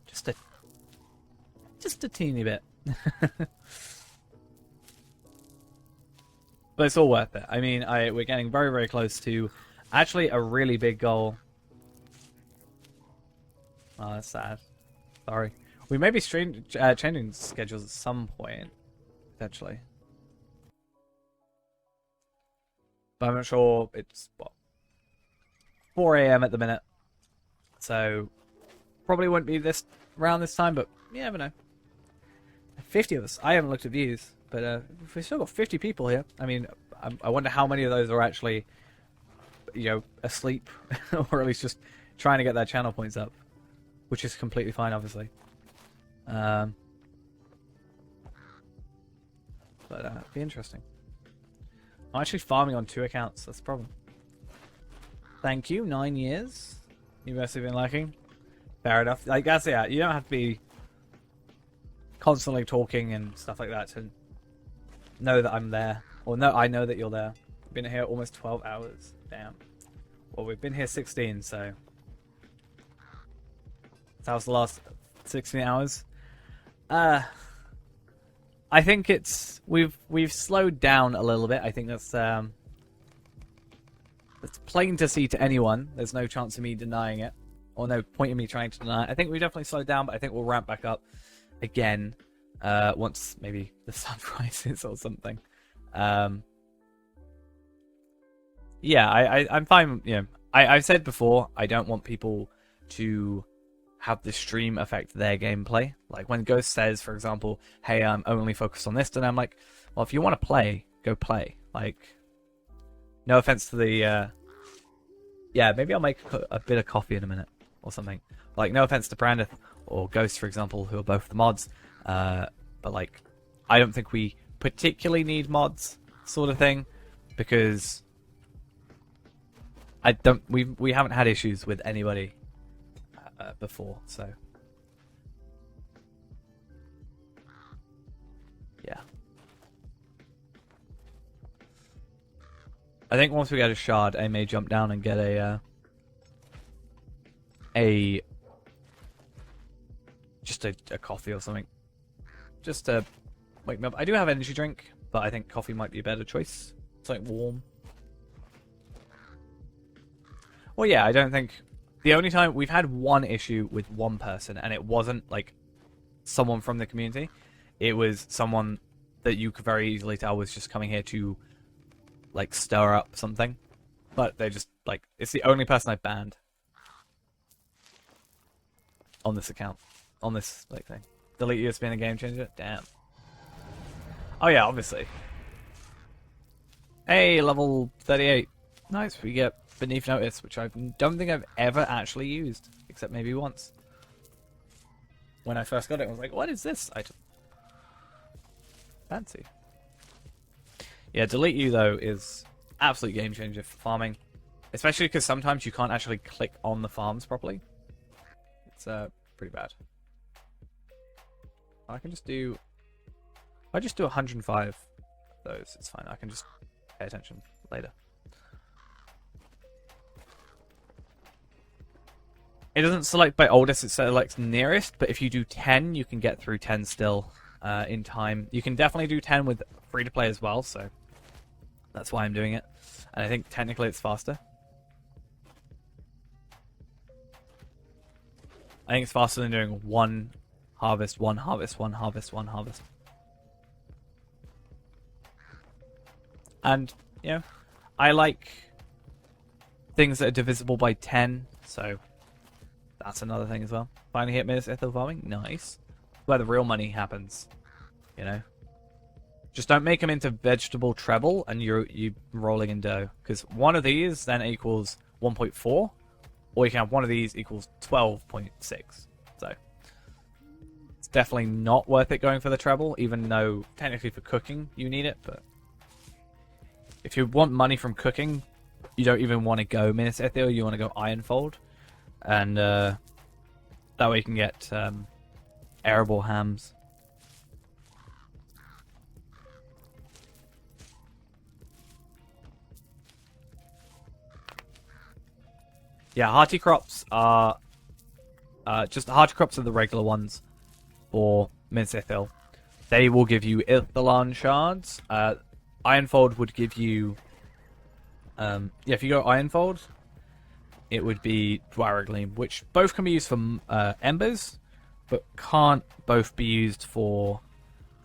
Just a teeny bit. But it's all worth it. I mean, we're getting very, very close to actually a really big goal. Oh, that's sad. Sorry. We may be changing schedules at some point, potentially. But I'm not sure. It's, what, 4 a.m. at the minute. So, probably won't be around this time, but you never know. 50 of us. I haven't looked at views, but we've still got 50 people here. I mean, I wonder how many of those are actually, asleep, or at least just trying to get their channel points up, which is completely fine, obviously. But it'd be interesting. I'm actually farming on 2 accounts. That's the problem. Thank you. 9 years. University been liking. Fair enough. Like that's yeah. You don't have to be constantly talking and stuff like that to know that I'm there, or no, I know that you're there. I've been here almost 12 hours. Damn. Well, we've been here 16, so that was the last 16 hours. I think we've slowed down a little bit. I think that's plain to see to anyone. There's no chance of me denying it, or no point in me trying to deny it. I think we've definitely slowed down, but I think we'll ramp back up again once maybe the sun rises or something. Yeah, I'm fine. I've said before, I don't want people to have the stream affect their gameplay. Like when Ghost says, for example, hey, I'm only focused on this, then I'm like, well, if you want to play, go play. Like, no offense to the yeah, maybe I'll make a bit of coffee in a minute or something. Like, no offense to Brandith or Ghost, for example, who are both the mods, but like, I don't think we particularly need mods, sort of thing, because we haven't had issues with anybody before, so yeah. I think once we get a shard, I may jump down and get just a coffee or something, just to wake me up. I do have energy drink, but I think coffee might be a better choice. Something warm. Well, yeah, I don't think. The only time we've had one issue with one person, and it wasn't like someone from the community. It was someone that you could very easily tell was just coming here to like stir up something. But they just like, it's the only person I've banned on this account, on this like thing. Delete you as being a game changer? Damn. Oh yeah, obviously. Hey, level 38. Nice, we get Beneath Notice, which I don't think I've ever actually used, except maybe once. When I first got it, I was like, what is this item? Fancy. Yeah, Delete You, though, is absolute game changer for farming. Especially because sometimes you can't actually click on the farms properly. It's pretty bad. I can just do... If I just do 105 of those, it's fine. I can just pay attention later. It doesn't select by oldest, it selects nearest, but if you do 10, you can get through 10 still in time. You can definitely do 10 with free-to-play as well, so that's why I'm doing it. And I think technically it's faster. I think it's faster than doing one harvest, one harvest, one harvest, one harvest. And, you know, I like things that are divisible by 10, so that's another thing as well. Finally hit Minas Ithil farming, nice. Where the real money happens, you know. Just don't make them into vegetable treble and you're rolling in dough, because one of these then equals 1.4, or you can have one of these equals 12.6. So it's definitely not worth it going for the treble, even though technically for cooking you need it. But if you want money from cooking, you don't even want to go Minas Ithil, you want to go Ironfold, and that way you can get arable hams. Yeah, hearty crops are just hearty crops are the regular ones for Minas Ithil. They will give you Ithilon shards. Ironfold would give you yeah, if you go Ironfold, it would be Dwaragleam, which both can be used for embers, but can't both be used for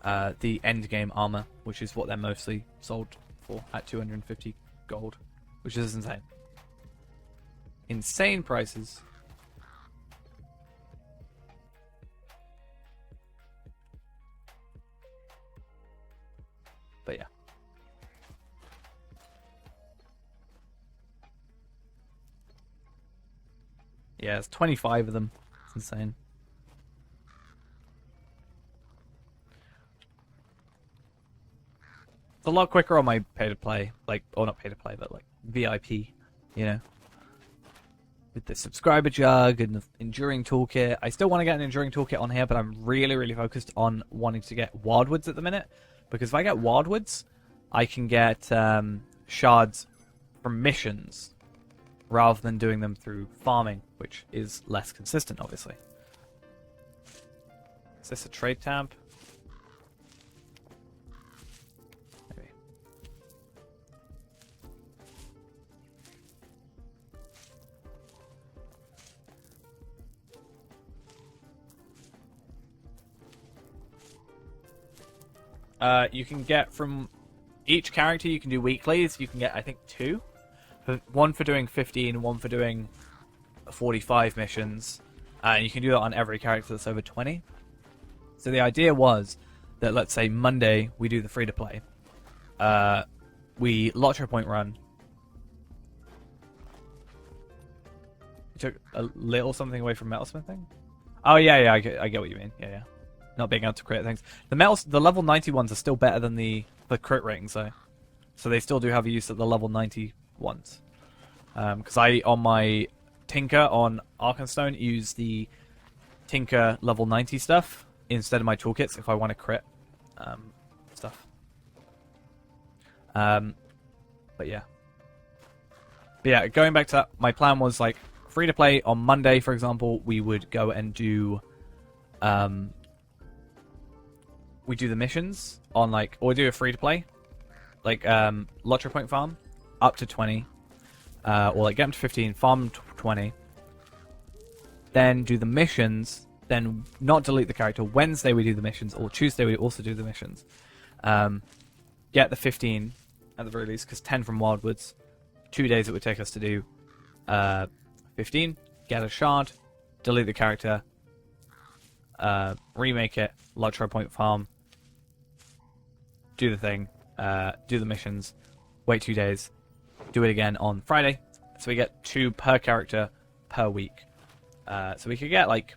the end game armor, which is what they're mostly sold for at 250 gold, which is insane. Insane prices. But yeah. Yeah, it's 25 of them. It's insane. It's a lot quicker on my pay-to-play, like, or not pay-to-play, but like VIP, you know? With the subscriber jug and the enduring toolkit. I still want to get an enduring toolkit on here, but I'm really focused on wanting to get wildwoods at the minute, because if I get wildwoods, I can get shards from missions rather than doing them through farming, which is less consistent, obviously. Is this a trade tab? Maybe. You can get from each character, you can do weeklies. You can get, I think, 2. One for doing 15, one for doing 45 missions. And you can do that on every character that's over 20. So the idea was that, let's say, Monday, we do the free-to-play. We Lottery Point run. You took a little something away from metalsmithing? Oh, yeah, I get what you mean. Yeah. Not being able to crit things. The level 90 ones are still better than the crit ratings, though. So they still do have a use at the level 90 ones. Because I, on my Tinker on Arkenstone, use the Tinker level 90 stuff instead of my toolkits if I want to crit stuff. But yeah. Going back to that, my plan was like free to play on Monday, for example, we would go and do we do the missions on like, or do a free to play, like Lottery Point farm up to 20, or like get them to 15, farm 20, then do the missions, then not delete the character. Wednesday we do the missions, or Tuesday we also do the missions. Get the 15 at the very least, because 10 from Wildwoods. 2 days it would take us to do 15. Get a shard, delete the character, remake it, Lottery Point farm, do the thing, do the missions, wait 2 days, do it again on Friday. So we get 2 per character per week. So we could get like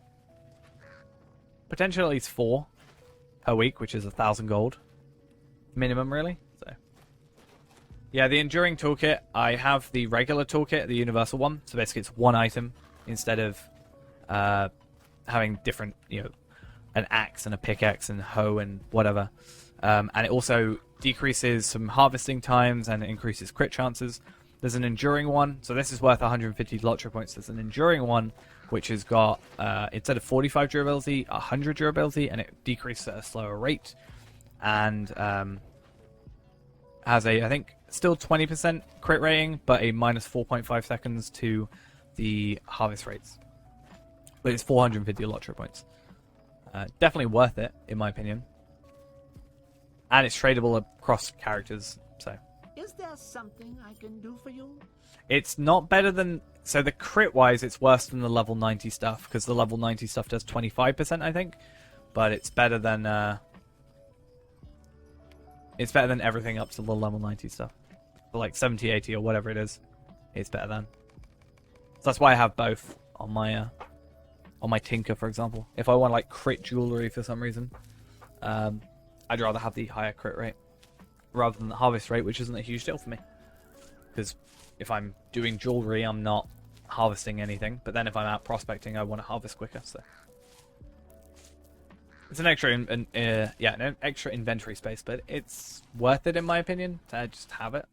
potentially at least 4 per week, which is 1,000 gold minimum, really. So yeah, the enduring toolkit, I have the regular toolkit, the universal one. So basically it's one item instead of having different, you know, an axe and a pickaxe and hoe and whatever. And it also decreases some harvesting times and it increases crit chances. There's an enduring one, so this is worth 150 lottery points. There's an enduring one which has got, instead of 45 durability, 100 durability, and it decreases at a slower rate. And has a, I think, still 20% crit rating, but a minus 4.5 seconds to the harvest rates. But it's 450 lottery points. Definitely worth it, in my opinion. And it's tradable across characters, so. Is there something I can do for you? It's not better than... So the crit wise, it's worse than the level 90 stuff, because the level 90 stuff does 25%, I think. But it's better than... It's better than everything up to the level 90 stuff. For like 70, 80 or whatever it is. It's better than. So that's why I have both on my Tinker, for example. If I want like crit jewelry for some reason, I'd rather have the higher crit rate rather than the harvest rate, which isn't a huge deal for me. Because if I'm doing jewelry, I'm not harvesting anything. But then if I'm out prospecting, I want to harvest quicker. So it's an extra, an extra inventory space, but it's worth it in my opinion to just have it.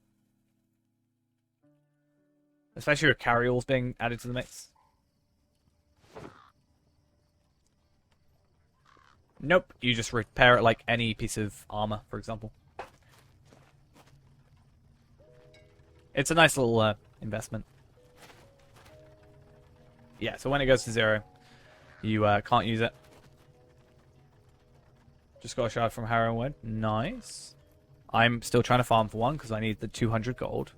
Especially with carryalls being added to the mix. Nope, you just repair it like any piece of armor, for example. It's a nice little investment. Yeah, so when it goes to 0, you can't use it. Just got a shard from Harrowwood. Nice. I'm still trying to farm for one because I need the 200 gold.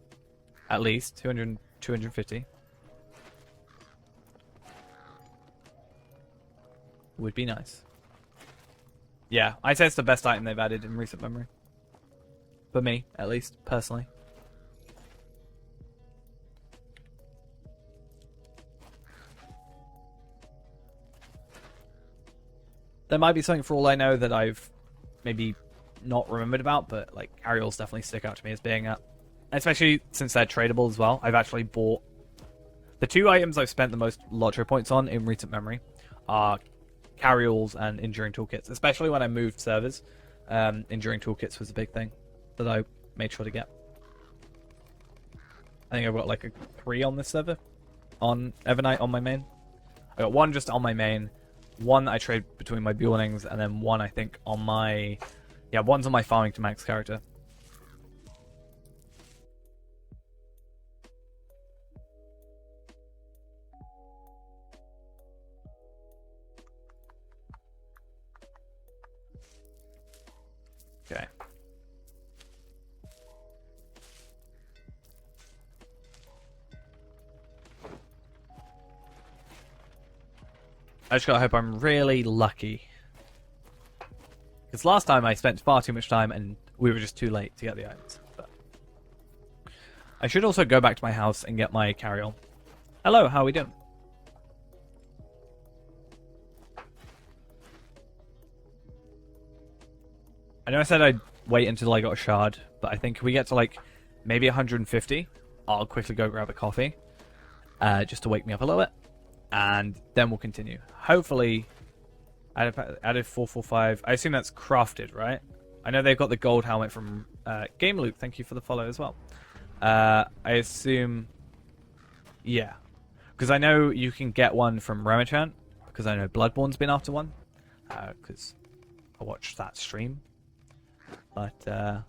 At least 200, 250. Would be nice. Yeah, I'd say it's the best item they've added in recent memory. For me, at least, personally. There might be something for all I know that I've maybe not remembered about, but like carryalls definitely stick out to me as being a... Especially since they're tradable as well. I've actually bought... The two items I've spent the most lottery points on in recent memory are carryalls and enduring toolkits. Especially when I moved servers. Enduring toolkits was a big thing that I made sure to get. I think I've got like a 3 on this server. On Evernight on my main. I got 1 just on my main. 1 I trade between my Buelings, and then 1 I think on my... Yeah, 1's on my farming to max character. Okay. I just gotta hope I'm really lucky. Because last time I spent far too much time and we were just too late to get the items. But I should also go back to my house and get my carryall. Hello, how are we doing? I know I said I'd wait until I got a shard, but I think if we get to like maybe 150, I'll quickly go grab a coffee. Just to wake me up a little bit. And then we'll continue. Hopefully, added 445. I assume that's crafted, right? I know they've got the gold helmet from Game Loop. Thank you for the follow as well. I assume, yeah, because I know you can get one from Remachant. Because I know Bloodborne's been after one. Because I watched that stream. But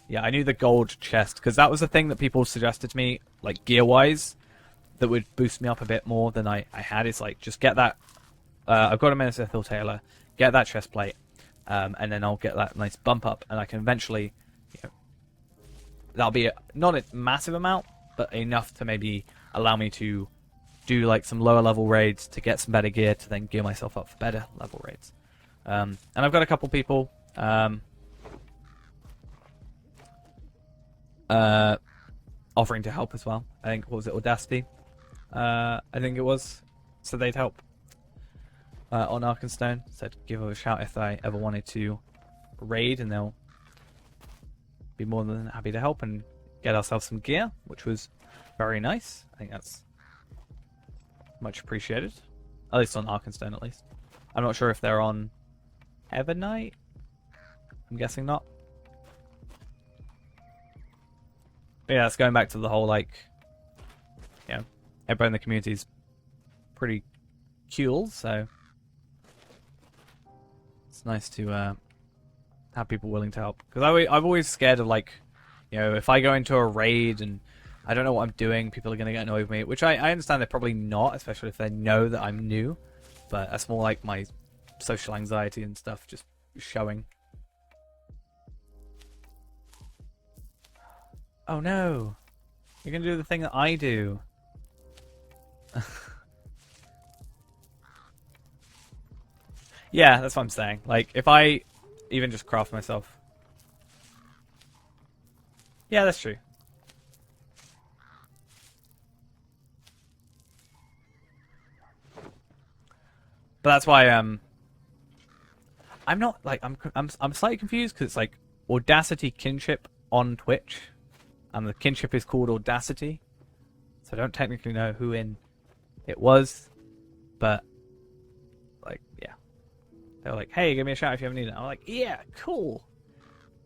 yeah, I knew the gold chest because that was the thing that people suggested to me, like gear-wise, that would boost me up a bit more than I had. Is like just get that. I've got a Menacithil Tailor, get that chest plate, and then I'll get that nice bump up, and I can eventually, you know, that'll be not a massive amount, but enough to maybe allow me to do like some lower level raids to get some better gear to then gear myself up for better level raids. And I've got a couple people offering to help as well. I think, what was it, Audacity? I think it was. So they'd help on Arkenstone. Said give them a shout if I ever wanted to raid, and they'll be more than happy to help and get ourselves some gear, which was very nice. I think that's much appreciated. At least on Arkenstone, at least. I'm not sure if they're on Evernight. I'm guessing not. But yeah, it's going back to the whole, like, you know, everybody in the community is pretty cool, so it's nice to have people willing to help. Because I'm always scared of, like, you know, if I go into a raid and I don't know what I'm doing, people are going to get annoyed with me, which I understand they're probably not, especially if they know that I'm new, but that's more like my social anxiety and stuff just showing. Oh no! You're gonna do the thing that I do. Yeah, that's what I'm saying. Like, if I even just craft myself. Yeah, that's true. But that's why I'm not like I'm slightly confused because it's like Audacity kinship on Twitch, and the kinship is called Audacity, so I don't technically know who in it was, but like yeah, they were like, hey, give me a shout if you ever need it. I'm like, yeah, cool,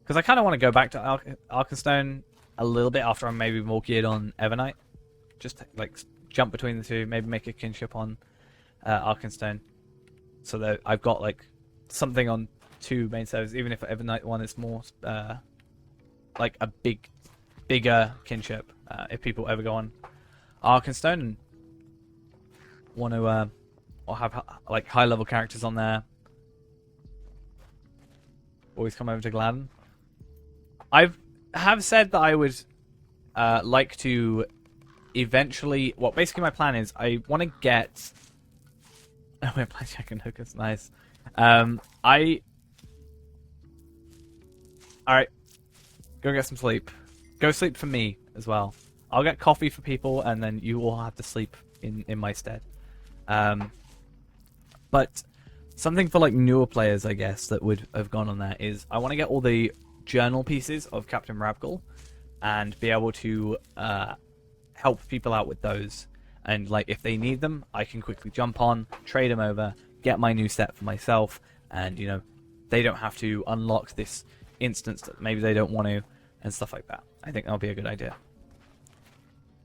because I kind of want to go back to Arkenstone a little bit after I'm maybe more geared on Evernight, just like jump between the two, maybe make a kinship on Arkenstone. So that I've got like something on 2 main servers, even if Evernight one is more like a bigger kinship. If people ever go on Arkenstone and want to or have like high level characters on there, always come over to Gladden. Have said that I would like to eventually. Well, basically my plan is I want to get. Oh, we're playing Jack and Hookers. Nice. Alright. Go get some sleep. Go sleep for me as well. I'll get coffee for people, and then you all have to sleep in my stead. But something for like newer players, I guess, that would have gone on there is I want to get all the journal pieces of Captain Rabgul and be able to help people out with those. And like if they need them, I can quickly jump on, trade them over, get my new set for myself, and you know, they don't have to unlock this instance that maybe they don't want to, and stuff like that. I think that'll be a good idea.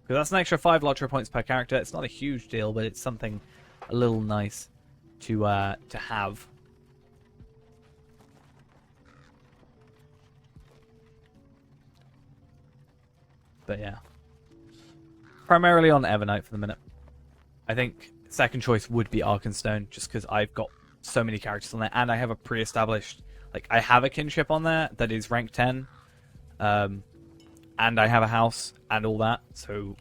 Because that's an extra 5 Lottery points per character. It's not a huge deal, but it's something a little nice to have. But yeah. Primarily on Evernight for the minute. I think second choice would be Arkenstone, just because I've got so many characters on there, and I have a pre-established, like I have a kinship on there that is rank 10, and I have a house and all that, so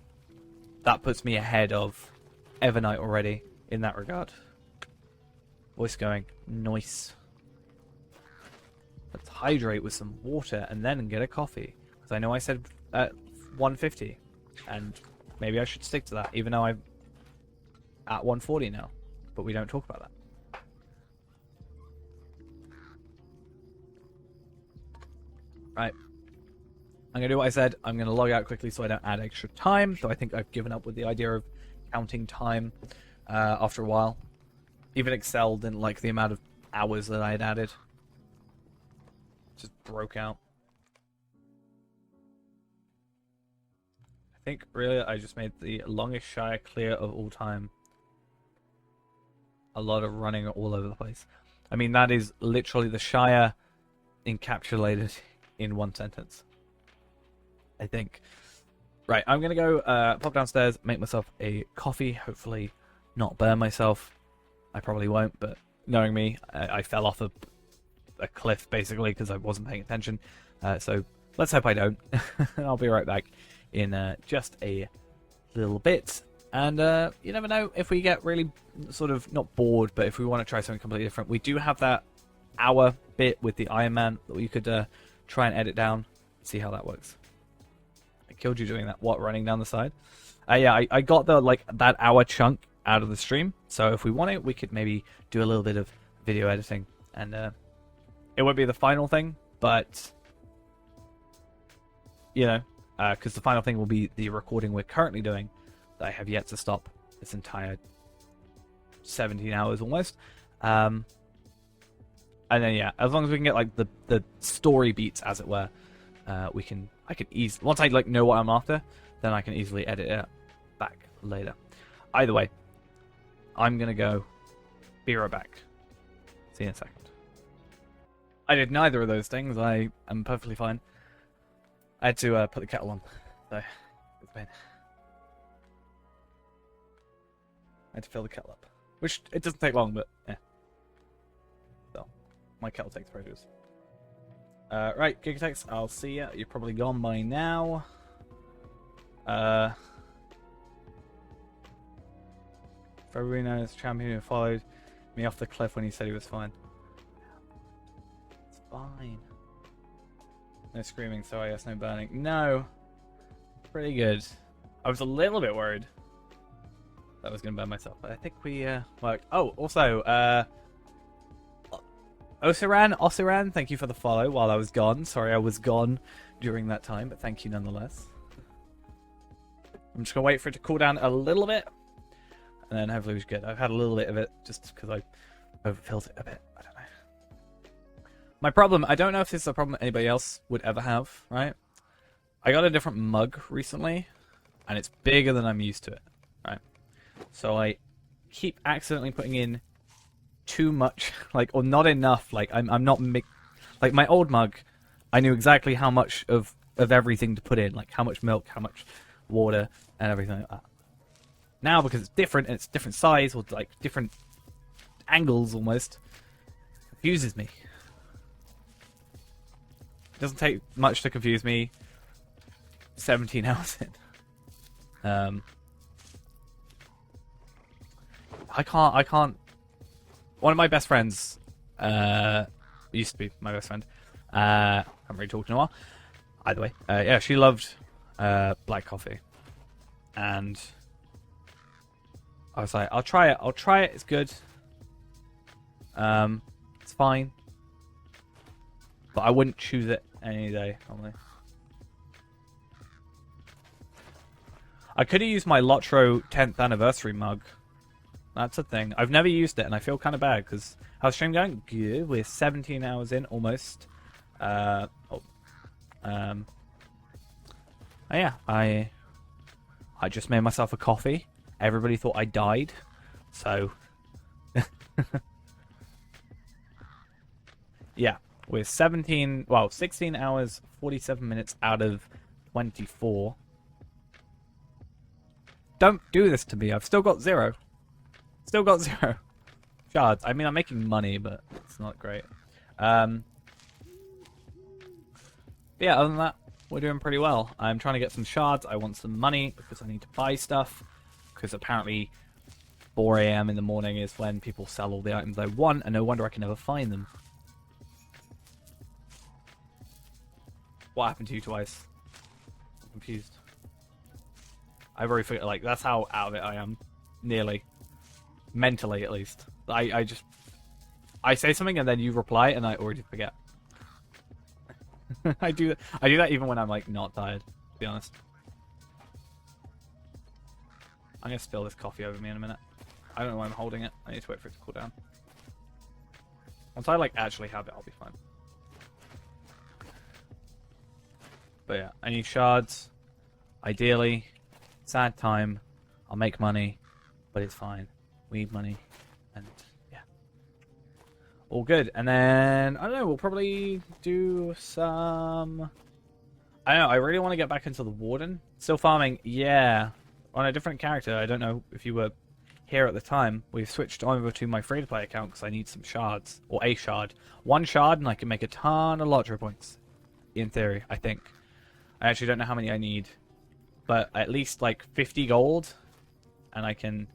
that puts me ahead of Evernight already in that regard. Voice going, nice. Let's hydrate with some water and then get a coffee, because I know I said 150, and maybe I should stick to that, even though I'm at 140 now. But we don't talk about that. Right. I'm going to do what I said. I'm going to log out quickly so I don't add extra time. So I think I've given up with the idea of counting time after a while. Even Excel didn't like the amount of hours that I had added. Just broke out. I think really I just made the longest Shire clear of all time. A lot of running all over the place. I mean, that is literally the Shire encapsulated in one sentence, I think. Right, I'm going to go pop downstairs, make myself a coffee, hopefully not burn myself. I probably won't, but knowing me, I fell off a cliff, basically, because I wasn't paying attention. So let's hope I don't. I'll be right back in just a little bit. And you never know, if we get really sort of, not bored, but if we want to try something completely different, we do have that hour bit with the Iron Man that we could try and edit down, see how that works. I killed you doing that. What, running down the side? Yeah, I got the that hour chunk out of the stream, so if we want it, we could maybe do a little bit of video editing, and it won't be the final thing, but you know, because the final thing will be the recording we're currently doing that I have yet to stop this entire 17 hours almost. And then yeah, as long as we can get like the story beats, as it were, I can easily, once I know what I'm after, then I can easily edit it back later. Either way, I'm gonna go. Be right back. See you in a second. I did neither of those things. I am perfectly fine. I had to put the kettle on, so it's been. I had to fill the kettle up, which it doesn't take long, but yeah. So my kettle takes produce. Right, Gigatex, I'll see ya. You're probably gone by now. Fabrino's champion who followed me off the cliff when he said he was fine. It's fine. No screaming, so I guess no burning. No. Pretty good. I was a little bit worried that I was going to burn myself, but I think we worked. Oh, also, Osiran, thank you for the follow while I was gone. Sorry I was gone during that time, but thank you nonetheless. I'm just going to wait for it to cool down a little bit, and then hopefully we should get. I've had a little bit of it just because I overfilled it a bit. I don't know. My problem, I don't know if this is a problem that anybody else would ever have, right? I got a different mug recently, and it's bigger than I'm used to it, right? So I keep accidentally putting in too much, like, or not enough. Like, I'm not like my old mug, I knew exactly how much of everything to put in, like how much milk, how much water, and everything like that. Now, because it's different and it's different size or like different angles almost, confuses me. It doesn't take much to confuse me. 17 hours in. I can't. One of my best friends, used to be my best friend. Haven't really talked in a while. Either way, yeah, she loved black coffee, and I was like, I'll try it. It's good. It's fine, but I wouldn't choose it any day. Normally, I could have used my Lotro 10th anniversary mug. That's a thing. I've never used it, and I feel kind of bad because how's stream going? Good. We're 17 hours in almost. Oh yeah, I just made myself a coffee. Everybody thought I died, so yeah, we're 16 hours 47 minutes out of 24. Don't do this to me. I've still got 0. Still got 0 shards. I mean, I'm making money, but it's not great. Yeah, other than that, we're doing pretty well. I'm trying to get some shards. I want some money because I need to buy stuff. Because apparently 4 AM in the morning is when people sell all the items I want, and no wonder I can never find them. What happened to you twice? I'm confused. I've already forgot. Like, that's how out of it I am. Nearly. Mentally, at least. I say something and then you reply and I already forget. I do that even when I'm like not tired, to be honest. I'm gonna spill this coffee over me in a minute. I don't know why I'm holding it. I need to wait for it to cool down. Once I like actually have it, I'll be fine. But yeah, I need shards. Ideally, sad time. I'll make money, but it's fine. We need money, and yeah, all good. And then I don't know. We'll probably do some. I don't know. I really want to get back into the Warden. Still farming, yeah, on a different character. I don't know if you were here at the time. We've switched over to my free-to-play account because I need some shards or a shard. 1 shard, and I can make a ton of Lotro points. In theory, I think. I actually don't know how many I need, but at least like 50 gold, and I can.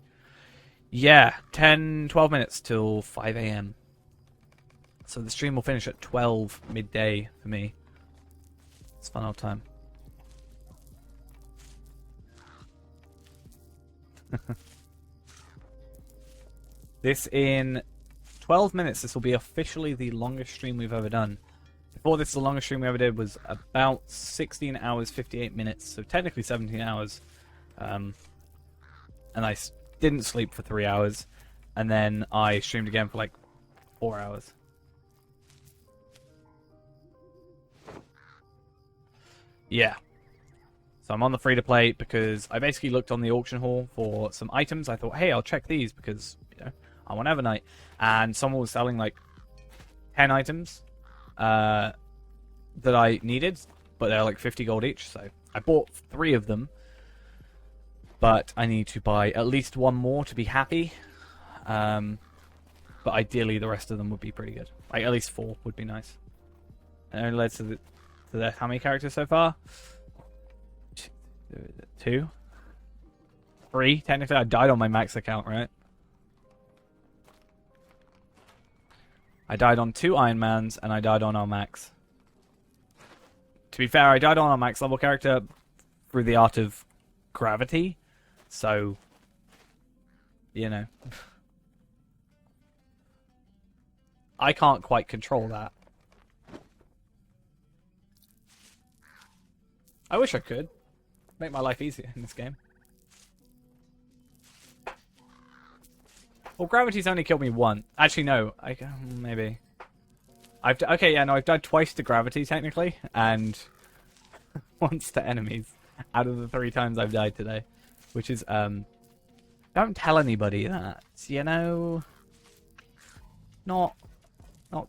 Yeah, 10-12 minutes till 5 AM. So the stream will finish at 12 midday for me. It's a fun old time. This in 12 minutes, this will be officially the longest stream we've ever done. Before this, the longest stream we ever did was about 16 hours, 58 minutes. So technically 17 hours. And I didn't sleep for 3 hours, and then I streamed again for like 4 hours. Yeah. So I'm on the free-to-play because I basically looked on the auction hall for some items. I thought, hey, I'll check these because, you know, I'm on Evernight. And someone was selling like 10 items that I needed, but they're like 50 gold each. So I bought 3 of them. But I need to buy at least 1 more to be happy. But ideally, the rest of them would be pretty good. Like, at least 4 would be nice. And it led to the how many characters so far? 2? 3? Technically, I died on my max account, right? I died on 2 Iron Mans, and I died on our max. To be fair, I died on our max level character through the art of gravity, so, you know. I can't quite control that. I wish I could. Make my life easier in this game. Well, gravity's only killed me once. Actually, no. Maybe. Okay, yeah, no, I've died twice to gravity, technically, and once to enemies out of the 3 times I've died today. Which is, don't tell anybody that, you know? Not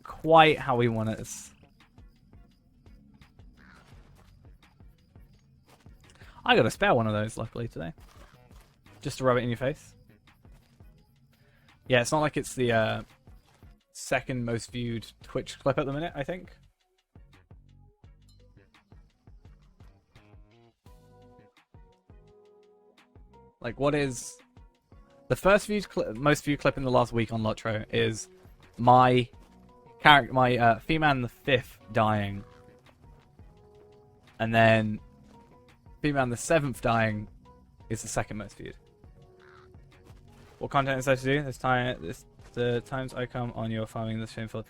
quite how we want it. I got a spare one of those, luckily, today. Just to rub it in your face. Yeah, it's not like it's the second most viewed Twitch clip at the minute, I think. Like, what is... The first most viewed clip in the last week on Lotro is my character, my Female the 5th dying. And then Female the 7th dying is the second most viewed. What content is there to do? The times I come on your farming this shameful.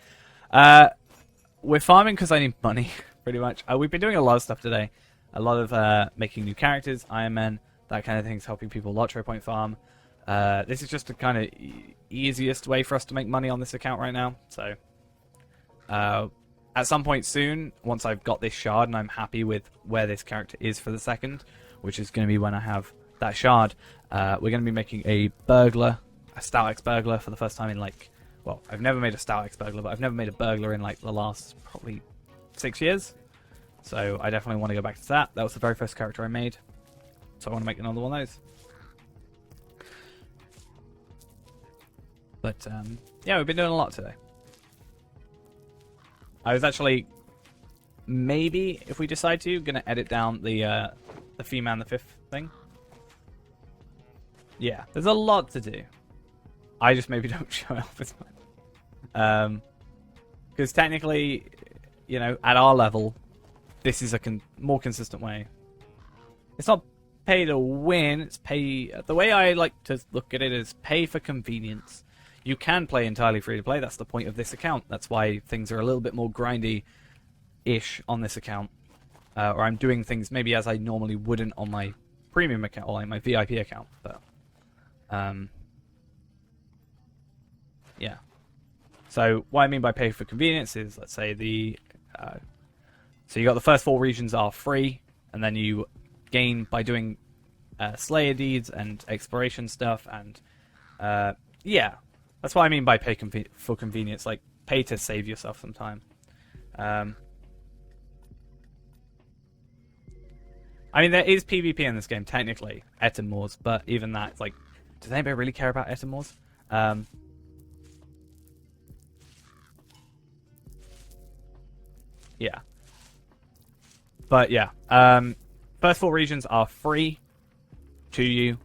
We're farming because I need money, pretty much. We've been doing a lot of stuff today. A lot of making new characters, Iron Man, that kind of things, helping people Lotro point farm. This is just the kind of easiest way for us to make money on this account right now. So, at some point soon, once I've got this shard and I'm happy with where this character is for the second, which is going to be when I have that shard, we're going to be making a burglar, a Stout X burglar for the first time in like, well, I've never made a Stout X burglar, but I've never made a burglar in like the last probably 6 years. So I definitely want to go back to that. That was the very first character I made. So I want to make another one of those. But yeah, we've been doing a lot today. I was actually, maybe if we decide to, gonna edit down the Female the 5th thing. Yeah, there's a lot to do. I just maybe don't show it off as much. Because technically, you know, at our level, this is a more consistent way. It's not pay to win, it's pay... The way I like to look at it is pay for convenience. You can play entirely free to play, that's the point of this account. That's why things are a little bit more grindy-ish on this account. Or I'm doing things maybe as I normally wouldn't on my premium account, or like my VIP account. But, yeah. So what I mean by pay for convenience is, let's say so you got the first 4 regions are free, and then you gain by doing Slayer deeds and exploration stuff, and yeah, that's what I mean by pay for convenience, like pay to save yourself some time. I mean, there is PvP in this game, technically, Etenmoors, but even that, it's like, does anybody really care about Etenmoors? Yeah. But yeah, first 4 regions are free to you.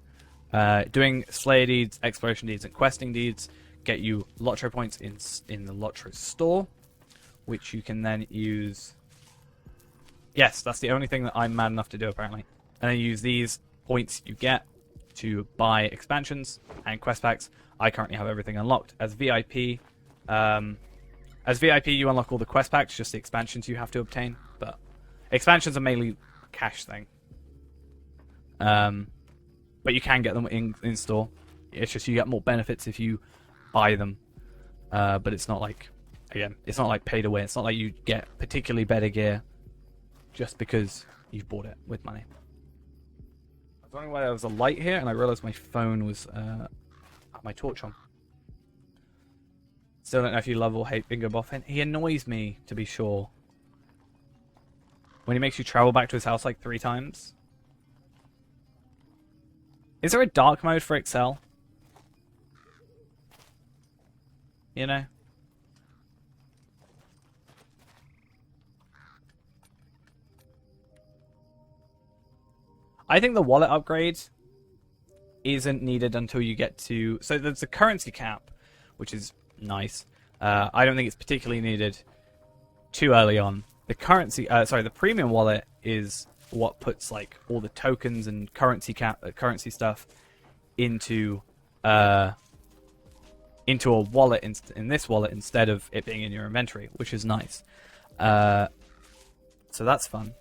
Doing Slayer deeds, exploration deeds, and questing deeds get you Lotro points in the Lotro store, which you can then use. Yes, that's the only thing that I'm mad enough to do, apparently. And then use these points you get to buy expansions and quest packs. I currently have everything unlocked. As VIP, you unlock all the quest packs, just the expansions you have to obtain. But expansions are mainly cash thing. But you can get them in store. It's just you get more benefits if you buy them. But it's not like, again, it's not like pay to win. It's not like you get particularly better gear just because you've bought it with money. I was wondering why there was a light here, and I realized my phone was my torch on. Still don't know if you love or hate Bingo Boffin. He annoys me, to be sure. When he makes you travel back to his house like 3 times. Is there a dark mode for Excel? You know? I think the wallet upgrade isn't needed until you get to... So there's a currency cap, which is nice. I don't think it's particularly needed too early on. The the premium wallet is what puts like all the tokens and currency stuff into a wallet in this wallet instead of it being in your inventory, which is nice. So that's fun.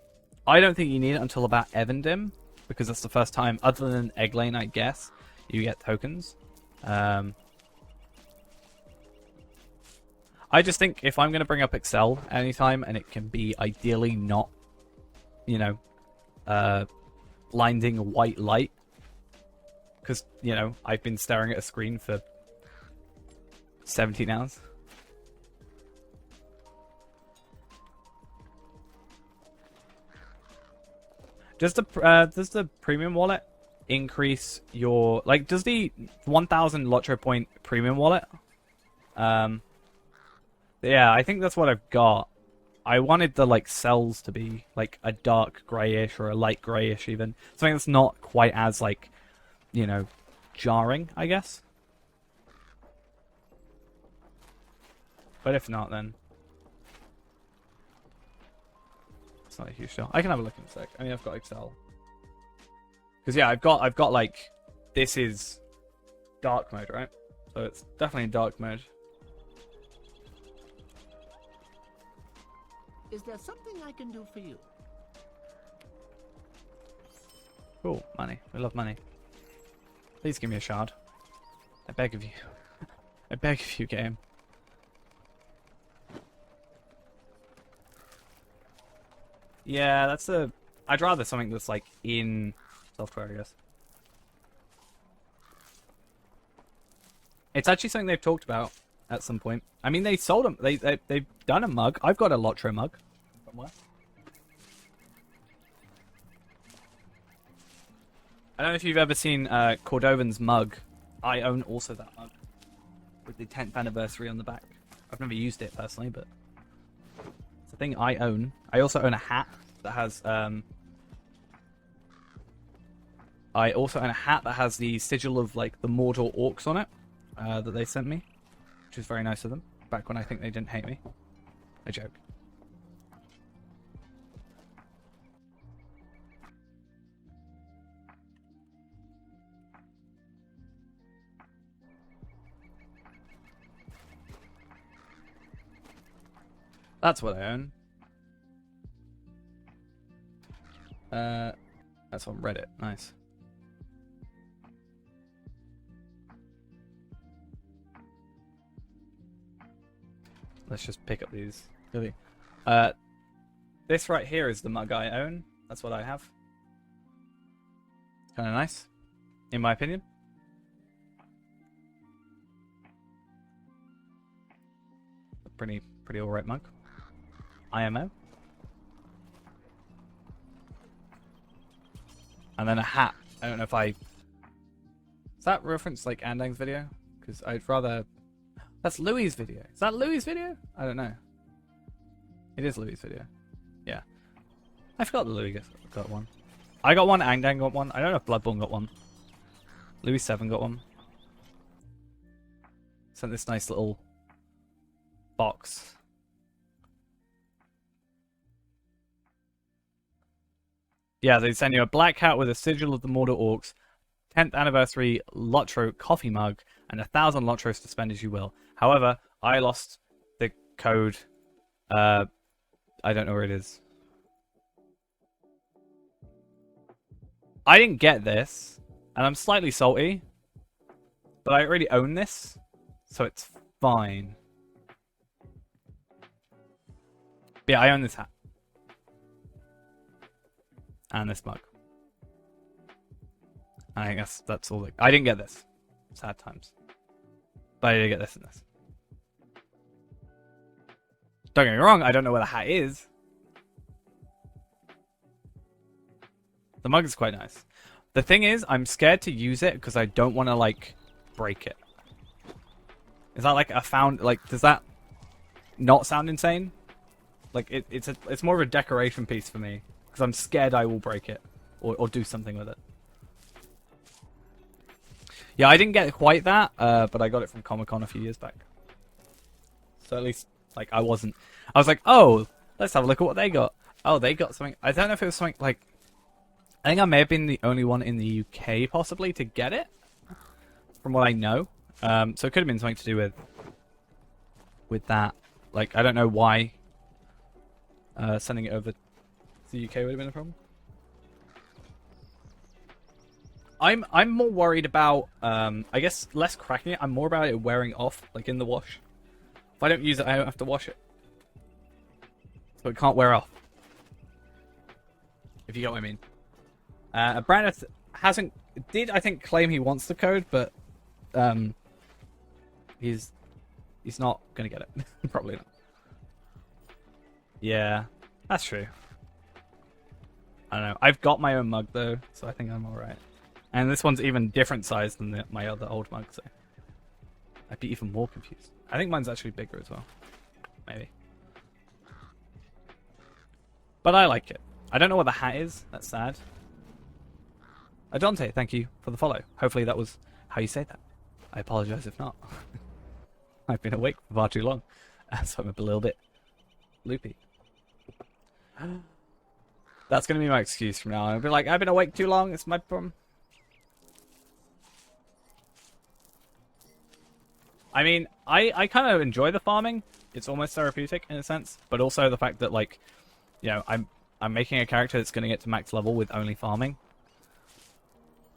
I don't think you need it until about Evendim, because that's the first time, other than Egg Lane, I guess, you get tokens. I just think if I'm going to bring up Excel anytime, and it can be ideally not, you know, blinding white light, because, you know, I've been staring at a screen for 17 hours. Does the premium wallet increase your, like, does the 1000 Lotro point premium wallet? Yeah, I think that's what I've got. I wanted the like cells to be like a dark grayish or a light grayish even. Something that's not quite as like, you know, jarring, I guess. But if not, then it's not a huge deal. I can have a look in a sec. I mean, I've got Excel. Because yeah, I've got like, this is dark mode, right? So it's definitely in dark mode. Is there something I can do for you? Cool, money. We love money. Please give me a shard. I beg of you. I beg of you, game. Yeah, that's a... I'd rather something that's like in software, I guess. It's actually something they've talked about at some point. I mean, they sold them. They've done a mug. I've got a Lotro mug. Somewhere. I don't know if you've ever seen Cordovan's mug. I own also that mug. With the 10th anniversary on the back. I've never used it personally, but it's a thing I own. I also own a hat that has... I also own a hat that has the sigil of like the Mordor orcs on it. That they sent me. Which is very nice of them. Back when I think they didn't hate me. A joke. That's what I own. That's on Reddit. Nice. Let's just pick up these. Really. This right here is the mug I own. That's what I have. It's kind of nice, in my opinion. A pretty alright mug. IMO. And then a hat. I don't know if I... Is that reference like Andang's video? Because I'd rather... That's Louis' video. Is that Louis' video? I don't know. It is Louis' video. Yeah. I forgot that Louis got one. I got one, Andang got one. I don't know if Bloodborne got one. Louis 7 got one. Sent this nice little box. Yeah, they send you a black hat with a sigil of the Mordor Orcs, 10th anniversary Lotro coffee mug, and 1,000 Lotros to spend as you will. However, I lost the code. I don't know where it is. I didn't get this, and I'm slightly salty, but I already own this, so it's fine. But yeah, I own this hat. And this mug. I guess that's all. I didn't get this. Sad times. But I did get this and this. Don't get me wrong, I don't know where the hat is. The mug is quite nice. The thing is, I'm scared to use it because I don't want to, like, break it. Is that like a found... Like, does that not sound insane? Like, it's more of a decoration piece for me. Because I'm scared I will break it. or do something with it. Yeah, I didn't get quite that, but I got it from Comic-Con a few years back. So at least, like, I was like, oh, let's have a look at what they got. Oh, they got something. I don't know if it was something like, I think I may have been the only one in the UK possibly to get it, from what I know. So it could have been something to do with that. Like, I don't know why sending it over to the UK would have been a problem. I'm more worried about, I guess, less cracking it. I'm more about it wearing off, like in the wash. If I don't use it, I don't have to wash it. So it can't wear off. If you get what I mean. Brandon did, I think, claim he wants the code, but he's not going to get it. Probably not. Yeah, that's true. I don't know. I've got my own mug, though, so I think I'm alright. And this one's even different size than my other old mug, so I'd be even more confused. I think mine's actually bigger as well. Maybe. But I like it. I don't know what the hat is. That's sad. Adonte, thank you for the follow. Hopefully that was how you say that. I apologize if not. I've been awake for far too long, so I'm a little bit loopy. That's going to be my excuse from now on. I'll be like, I've been awake too long. It's my problem. I mean, I kind of enjoy the farming. It's almost therapeutic in a sense, but also the fact that, like, you know, I'm making a character that's going to get to max level with only farming.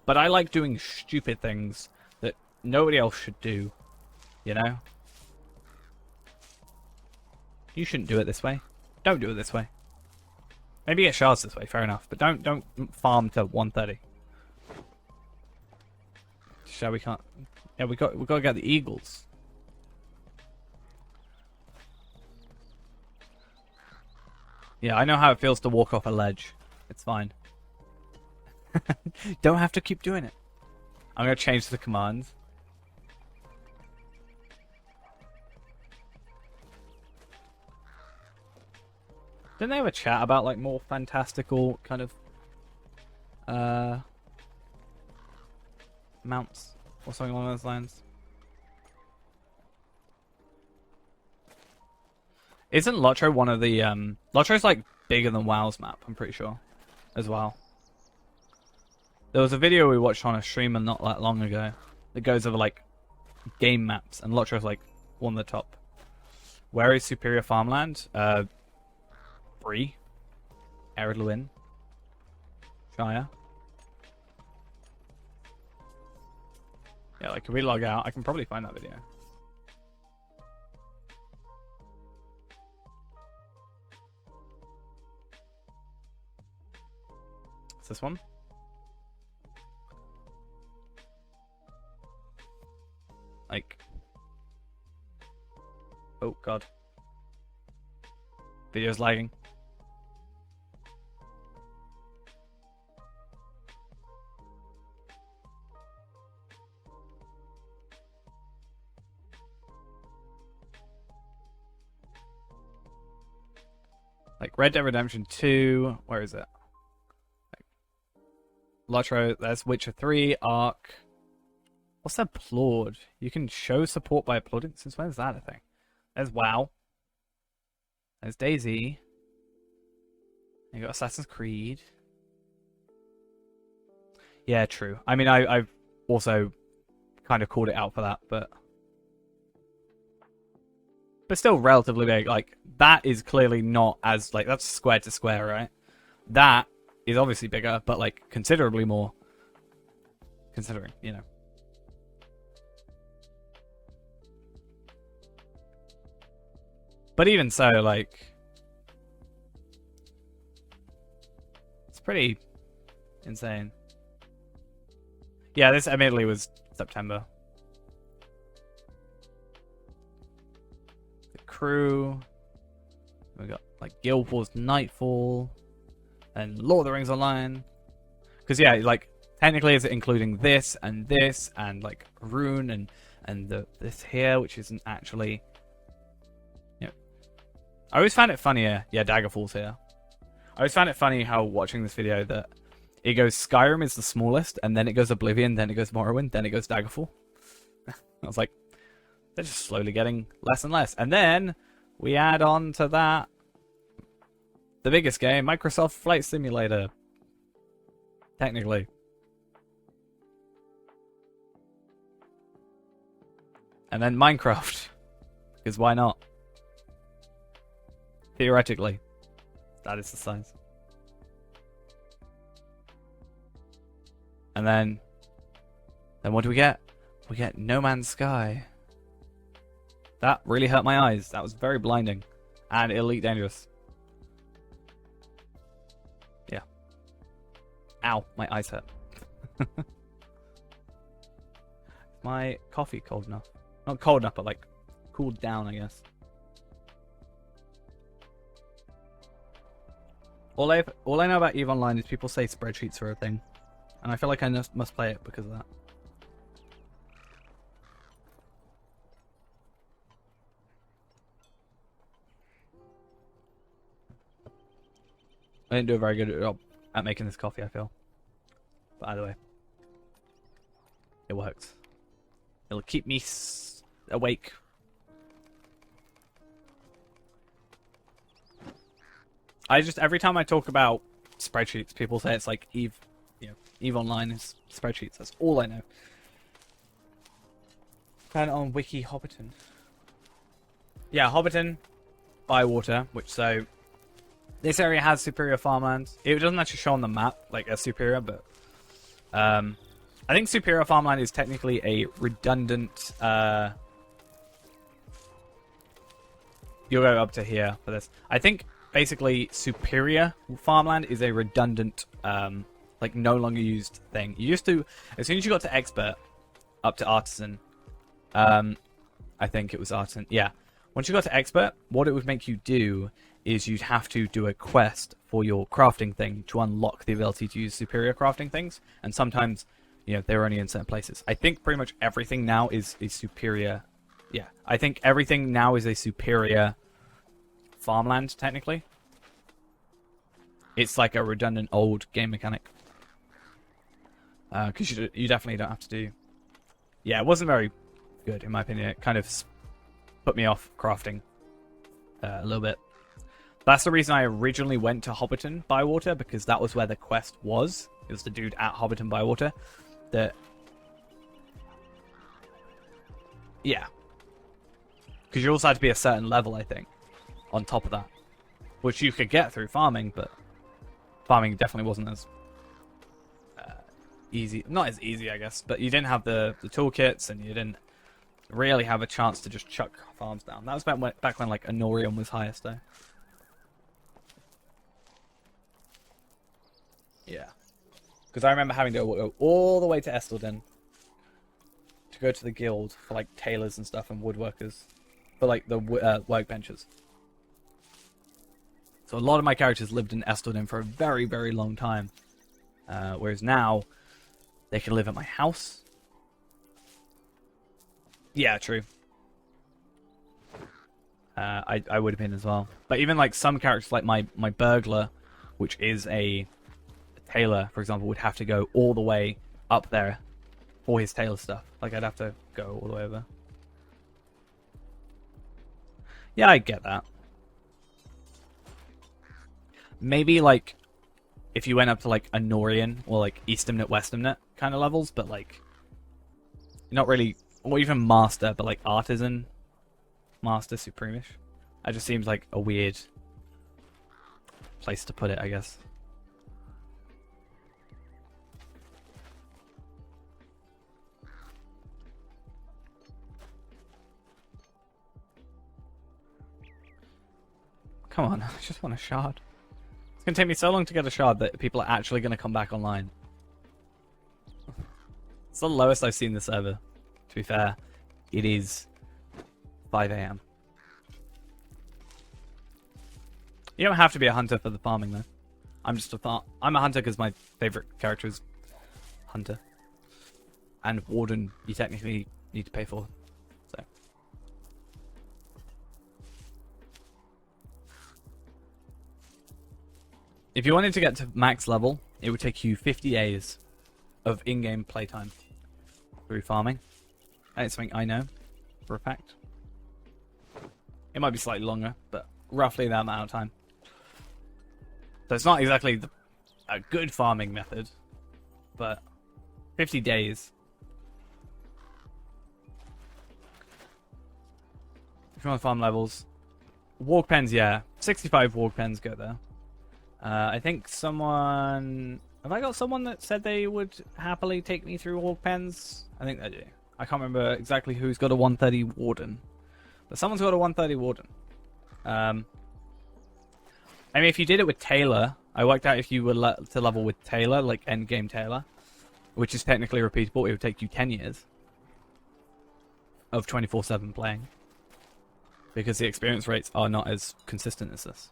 But I like doing stupid things that nobody else should do, you know? You shouldn't do it this way. Don't do it this way. Maybe get shards this way, fair enough, but don't farm to 130. Shall we can't? Yeah, we got to get the eagles. Yeah, I know how it feels to walk off a ledge. It's fine. Don't have to keep doing it. I'm going to change the commands. Didn't they have a chat about, like, more fantastical kind of mounts or something along those lines? Isn't Lotro one of the Lotro's like bigger than WoW's map, I'm pretty sure, as well. There was a video we watched on a streamer not that long ago that goes over like game maps, and Lotro's like one of the top. Where is Superior Farmland? Bree, Ered Luin, Shire. Yeah, like if we log out, I can probably find that video. It's this one. Like, oh god, video's lagging. Like Red Dead Redemption 2, where is it? Lotro, there's Witcher 3, Ark. What's applaud? You can show support by applauding? Since when is that a thing? There's WoW. There's DayZ. You got Assassin's Creed. Yeah, true. I mean, I've also kind of called it out for that, but still relatively big. Like, that is clearly not as, like, that's square to square, right? That is obviously bigger, but, like, considerably more. Considering, you know. But even so, like, it's pretty insane. Yeah, this admittedly was September. The crew. We got like Guild Wars Nightfall and Lord of the Rings Online. Because yeah, like technically it's including this and like Rune and this here, which isn't actually. I always found it funnier. Yeah, Daggerfall's here. I always found it funny how watching this video that it goes Skyrim is the smallest, and then it goes Oblivion, then it goes Morrowind, then it goes Daggerfall. I was like, they're just slowly getting less and less. And then we add on to that the biggest game, Microsoft Flight Simulator. Technically. And then Minecraft. Because why not? Theoretically. That is the size. And then what do we get? We get No Man's Sky. That really hurt my eyes. That was very blinding. And Elite Dangerous. Yeah. Ow, my eyes hurt. My coffee cold enough? Not cold enough, but like cooled down, I guess. All I know about EVE Online is people say spreadsheets are a thing. And I feel like I must play it because of that. I didn't do a very good job at making this coffee, I feel. But either way, it works. It'll keep me awake. Every time I talk about spreadsheets, people say it's like EVE Online is spreadsheets. That's all I know. Found it on Wiki Hobbiton. Yeah, Hobbiton, Bywater, this area has superior farmland. It doesn't actually show on the map like as superior, but I think superior farmland is technically a redundant. You'll go up to here for this. I think basically superior farmland is a redundant, like no longer used thing. You used to, as soon as you got to expert, up to artisan. I think it was artisan. Yeah. Once you got to expert, what it would make you do is you'd have to do a quest for your crafting thing to unlock the ability to use superior crafting things. And sometimes, they're only in certain places. I think pretty much everything now is superior. Yeah, I think everything now is a superior farmland, technically. It's like a redundant old game mechanic. Because you definitely don't have to do... Yeah, it wasn't very good, in my opinion. It kind of put me off crafting a little bit. That's the reason I originally went to Hobbiton Bywater, because that was where the quest was. It was the dude at Hobbiton Bywater. Yeah. Because you also had to be a certain level, I think, on top of that. Which you could get through farming, but farming definitely wasn't as easy. Not as easy, I guess, but you didn't have the toolkits, and you didn't really have a chance to just chuck farms down. That was back when like Anorium was highest, though. Yeah. Because I remember having to go all the way to Estelden to go to the guild for like tailors and stuff and woodworkers. For like the workbenches. So a lot of my characters lived in Estelden for a very, very long time. Whereas now, they can live at my house. Yeah, true. I would have been as well. But even like some characters, like my burglar, which is a tailor, for example, would have to go all the way up there for his tailor stuff. Like I'd have to go all the way over. Yeah, I get that. Maybe like if you went up to like Anorian or like Eastamnet, Westamnet kind of levels, but like not really, or even Master, but like Artisan, Master, Supremish. That just seems like a weird place to put it, I guess. Come on, I just want a shard. It's going to take me so long to get a shard that people are actually going to come back online. It's the lowest I've seen the server. To be fair, it is 5 AM. You don't have to be a hunter for the farming, though. I'm a hunter because my favorite character is Hunter. And Warden, you technically need to pay for. So. If you wanted to get to max level it would take you 50 days of in-game playtime through farming. And it's something I know for a fact. It might be slightly longer, but roughly that amount of time. So it's not exactly a good farming method, but 50 days. If you want to farm levels, Warg Pens, yeah, 65 Warg Pens go there. I think someone... Have I got someone that said they would happily take me through Warg Pens? I think they do. I can't remember exactly who's got a 130 Warden. But someone's got a 130 Warden. I mean, if you did it with Taylor, I worked out if you were to level with Taylor, like endgame Taylor, which is technically repeatable, it would take you 10 years of 24/7 playing. Because the experience rates are not as consistent as this.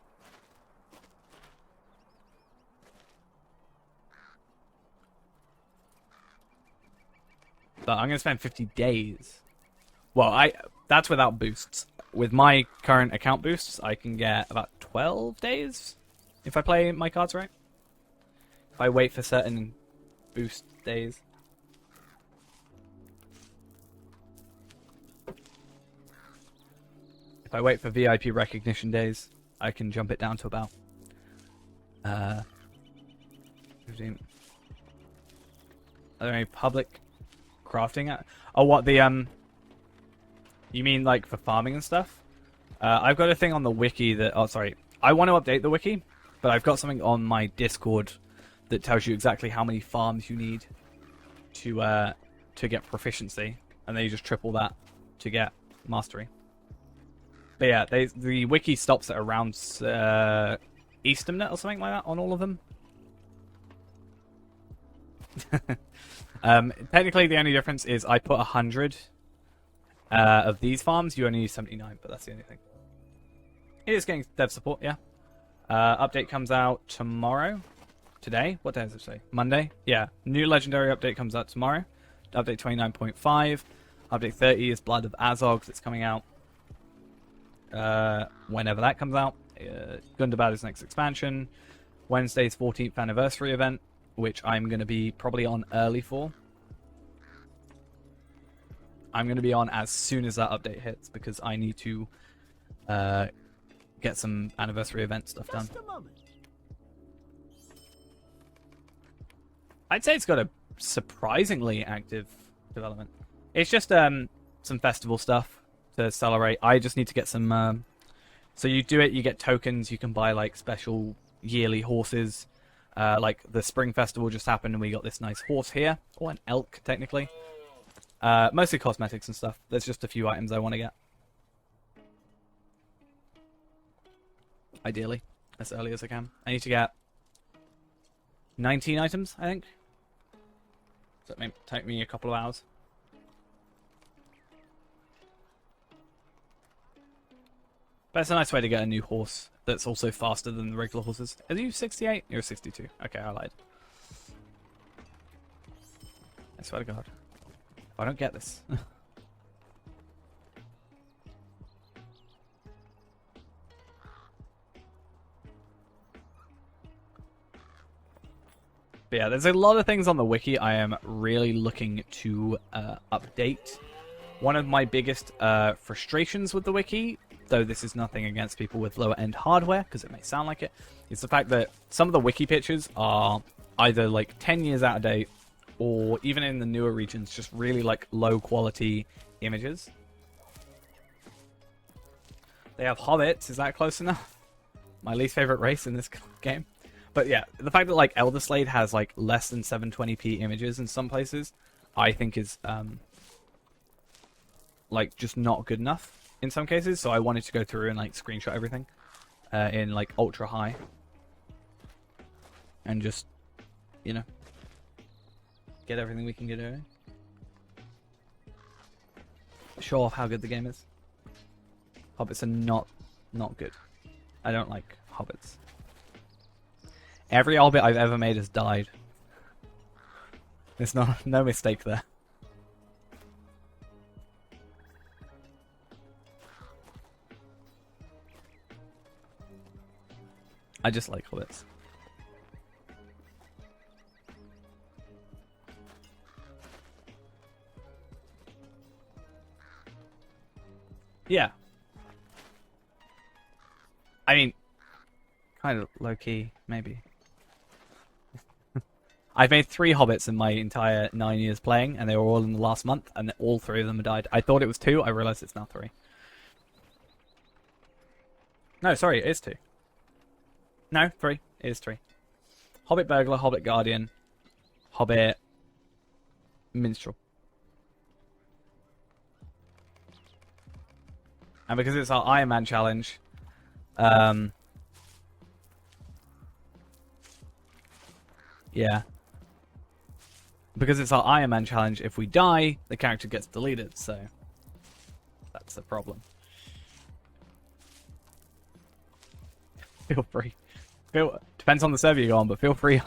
But I'm going to spend 50 days. Well, that's without boosts. With my current account boosts, I can get about 12 days if I play my cards right. If I wait for certain boost days. If I wait for VIP recognition days, I can jump it down to about 15. Are there any public crafting? Oh, what the you mean like for farming and stuff? I've got a thing on the wiki that... Oh, sorry. I want to update the wiki, but I've got something on my Discord that tells you exactly how many farms you need to get proficiency, and then you just triple that to get mastery. But yeah, the wiki stops at around Easternet or something like that on all of them. Technically, the only difference is I put 100 of these farms. You only use 79, but that's the only thing. It is getting dev support, yeah. Update comes out tomorrow. Today? What day does it say? Monday? Yeah. New legendary update comes out tomorrow. Update 29.5. Update 30 is Blood of Azog that's coming out. Whenever that comes out. Gundabad is next expansion. Wednesday's 14th anniversary event, which I'm going to be probably on early for. I'm going to be on as soon as that update hits because I need to get some anniversary event stuff done. I'd say it's got a surprisingly active development. It's just some festival stuff to celebrate. I just need to get some... so you do it, you get tokens, you can buy like special yearly horses. Like the Spring Festival just happened and we got this nice horse here. Or an elk, technically. Mostly cosmetics and stuff. There's just a few items I want to get. Ideally, as early as I can. I need to get 19 items, I think. So it may take me a couple of hours. But it's a nice way to get a new horse that's also faster than the regular horses. Are you 68? You're 62. Okay, I lied. I swear to God. I don't get this. But yeah, there's a lot of things on the wiki I am really looking to update. One of my biggest frustrations with the wiki, though this is nothing against people with lower end hardware, because it may sound like it, is the fact that some of the wiki pictures are either like 10 years out of date, or even in the newer regions, just really like low quality images. They have hobbits, is that close enough? My least favorite race in this game. But yeah, the fact that like Elderslade has like less than 720p images in some places, I think is like just not good enough in some cases. So I wanted to go through and like screenshot everything in like ultra high, and just, you know, get everything we can get early. Show off how good the game is. Hobbits are not good. I don't like hobbits. Every Hobbit I've ever made has died. There's no mistake there. I just like hobbits. Yeah. I mean, kind of low-key, maybe. I've made 3 hobbits in my entire 9 years playing, and they were all in the last month, and all 3 of them died. I thought it was 2, I realized it's now 3. No, sorry, it is 2. No, 3. It is 3. Hobbit Burglar, Hobbit Guardian, Hobbit Minstrel. And because it's our Iron Man challenge, yeah. Because it's our Iron Man challenge, if we die, the character gets deleted, so that's the problem. Feel free. Depends on the server you go on, but feel free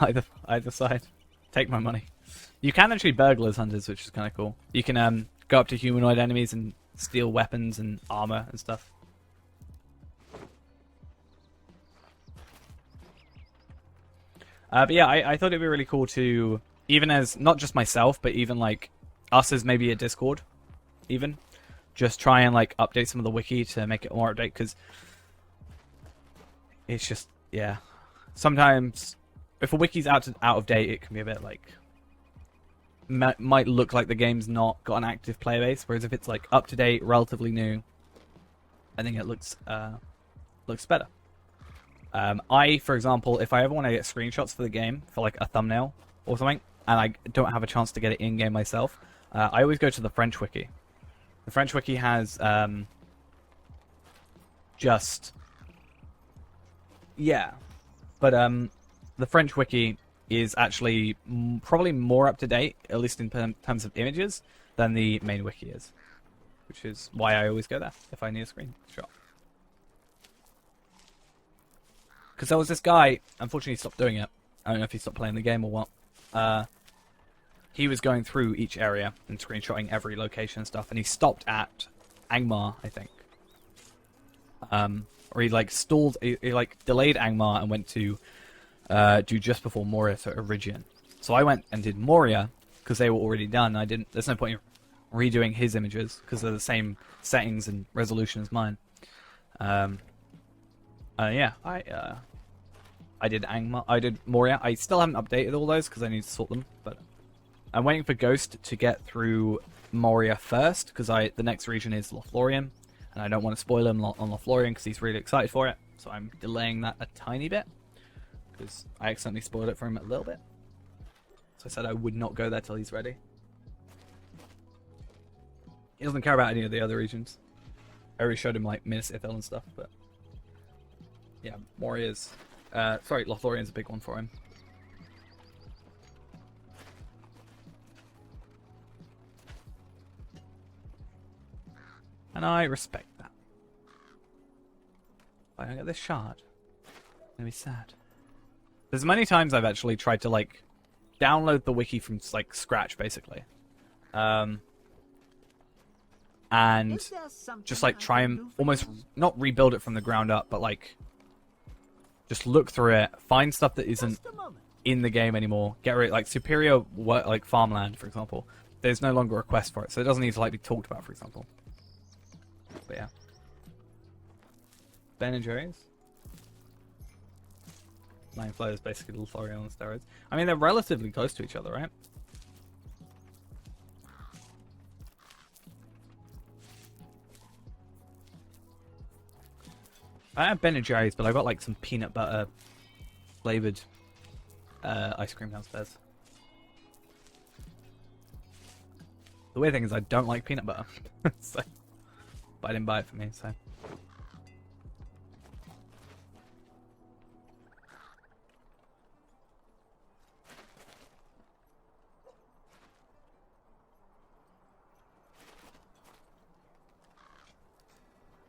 either side. Take my money. You can actually burgle as hunters, which is kind of cool. You can go up to humanoid enemies and steal weapons and armor and stuff. But yeah, I thought it'd be really cool to, even as, not just myself, but even like us as maybe a Discord, even, just try and like update some of the wiki to make it more update, because it's just, yeah. Sometimes, if a wiki's out of date, it can be a bit like, might look like the game's not got an active player base, whereas if it's like up to date, relatively new, I think it looks better. I, for example, if I ever want to get screenshots for the game for like a thumbnail or something, and I don't have a chance to get it in game myself, I always go to the French wiki. The French wiki has the French wiki is actually probably more up to date, at least in terms of images, than the main wiki is, which is why I always go there if I need a screenshot. Because there was this guy, unfortunately he stopped doing it. I don't know if he stopped playing the game or what. He was going through each area and screenshotting every location and stuff, and he stopped at Angmar, I think. Or he like stalled, he like delayed Angmar and went to do just before Moria, so Eregion. So I went and did Moria because they were already done. There's no point in redoing his images because they're the same settings and resolution as mine. Yeah, I did Angmar, I did Moria. I still haven't updated all those because I need to sort them, but I'm waiting for Ghost to get through Moria first because the next region is Lothlorien, and I don't want to spoil him on Lothlorien because he's really excited for it. So I'm delaying that a tiny bit because I accidentally spoiled it for him a little bit. So I said I would not go there till he's ready. He doesn't care about any of the other regions. I already showed him like Minas Ithil and stuff, but yeah, Moria's Lothlorien's a big one for him. And I respect that. If I don't get this shard, I'm gonna be sad. There's many times I've actually tried to like download the wiki from like scratch, basically, and just like try and almost not rebuild it from the ground up, but like just look through it, find stuff that isn't in the game anymore, get rid like superior work, like farmland, for example. There's no longer a quest for it, so it doesn't need to like be talked about, for example. But yeah, Ben and Jerry's. Nine Flow is basically Lothlorien on steroids. I mean, they're relatively close to each other, right? I have Ben and Jerry's, but I got like some peanut butter flavored ice cream downstairs. The weird thing is I don't like peanut butter, so, but I didn't buy it for me, so.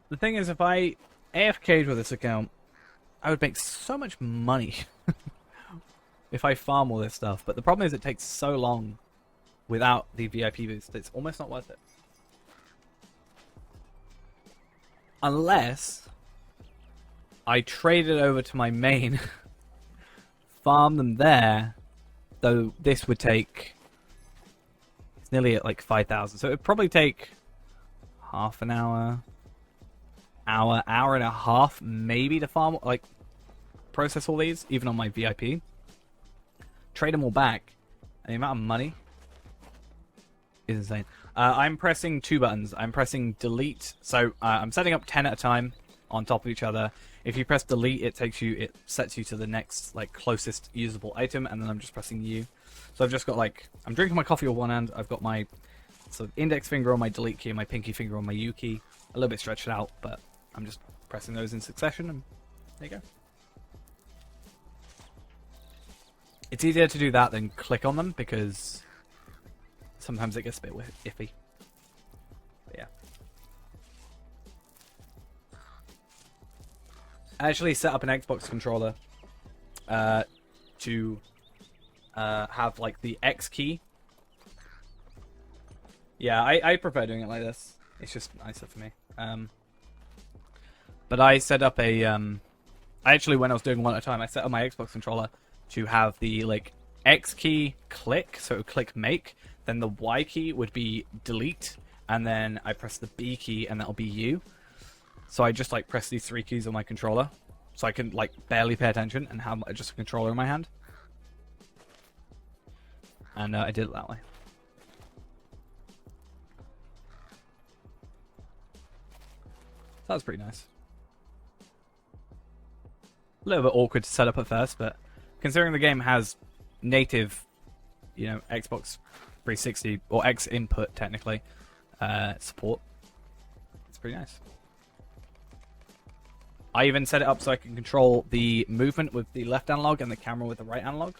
The thing is, if I AFK'd with this account, I would make so much money if I farm all this stuff. But the problem is it takes so long without the VIP boost. It's almost not worth it. Unless I trade it over to my main, farm them there, though this would take, it's nearly at like 5,000. So it would probably take half an hour, hour and a half, maybe, to farm, like, process all these, even on my VIP. Trade them all back. And the amount of money is insane. I'm pressing 2 buttons. I'm pressing delete. So I'm setting up 10 at a time on top of each other. If you press delete, it sets you to the next, like, closest usable item, and then I'm just pressing U. So I've just got, like, I'm drinking my coffee with one hand. I've got my sort of index finger on my delete key and my pinky finger on my U key. A little bit stretched out, but I'm just pressing those in succession, and there you go. It's easier to do that than click on them, because sometimes it gets a bit iffy. But yeah. I actually set up an Xbox controller to have, like, the X key. Yeah, I prefer doing it like this. It's just nicer for me. But I set up a... I actually, when I was doing one at a time, I set up my Xbox controller to have the, like, X key click, so it would click make, then the Y key would be delete, and then I press the B key, and that'll be U. So I just, like, press these 3 keys on my controller, so I can, like, barely pay attention and have just a controller in my hand. And I did it that way. That was pretty nice. A little bit awkward to set up at first, but considering the game has native, you know, Xbox 360 or X input technically support, it's pretty nice. I even set it up so I can control the movement with the left analog and the camera with the right analog.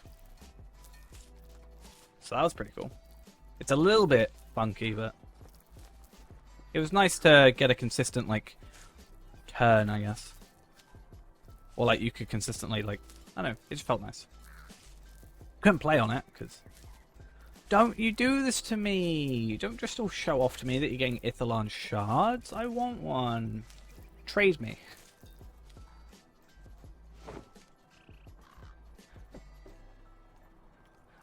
So that was pretty cool. It's a little bit funky, but it was nice to get a consistent, like, turn, I guess. Or, like, you could consistently, like, I don't know, it just felt nice. Couldn't play on it, because... Don't you do this to me! Don't just all show off to me that you're getting Ithilon shards. I want one. Trade me.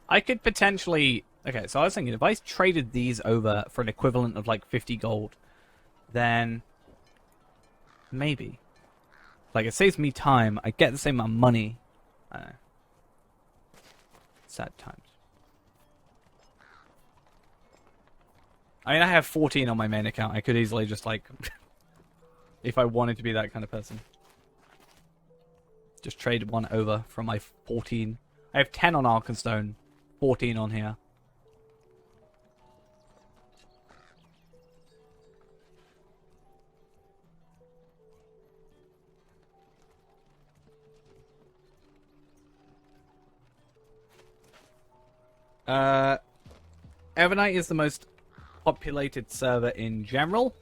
I could potentially... Okay, so I was thinking, if I traded these over for an equivalent of, like, 50 gold, then... Maybe. Like, it saves me time, I get the same amount of money. I don't know. Sad times. I mean, I have 14 on my main account. I could easily just, like... if I wanted to be that kind of person. Just trade one over from my 14. I have 10 on Arkenstone. 14 on here. Evernight is the most populated server in general.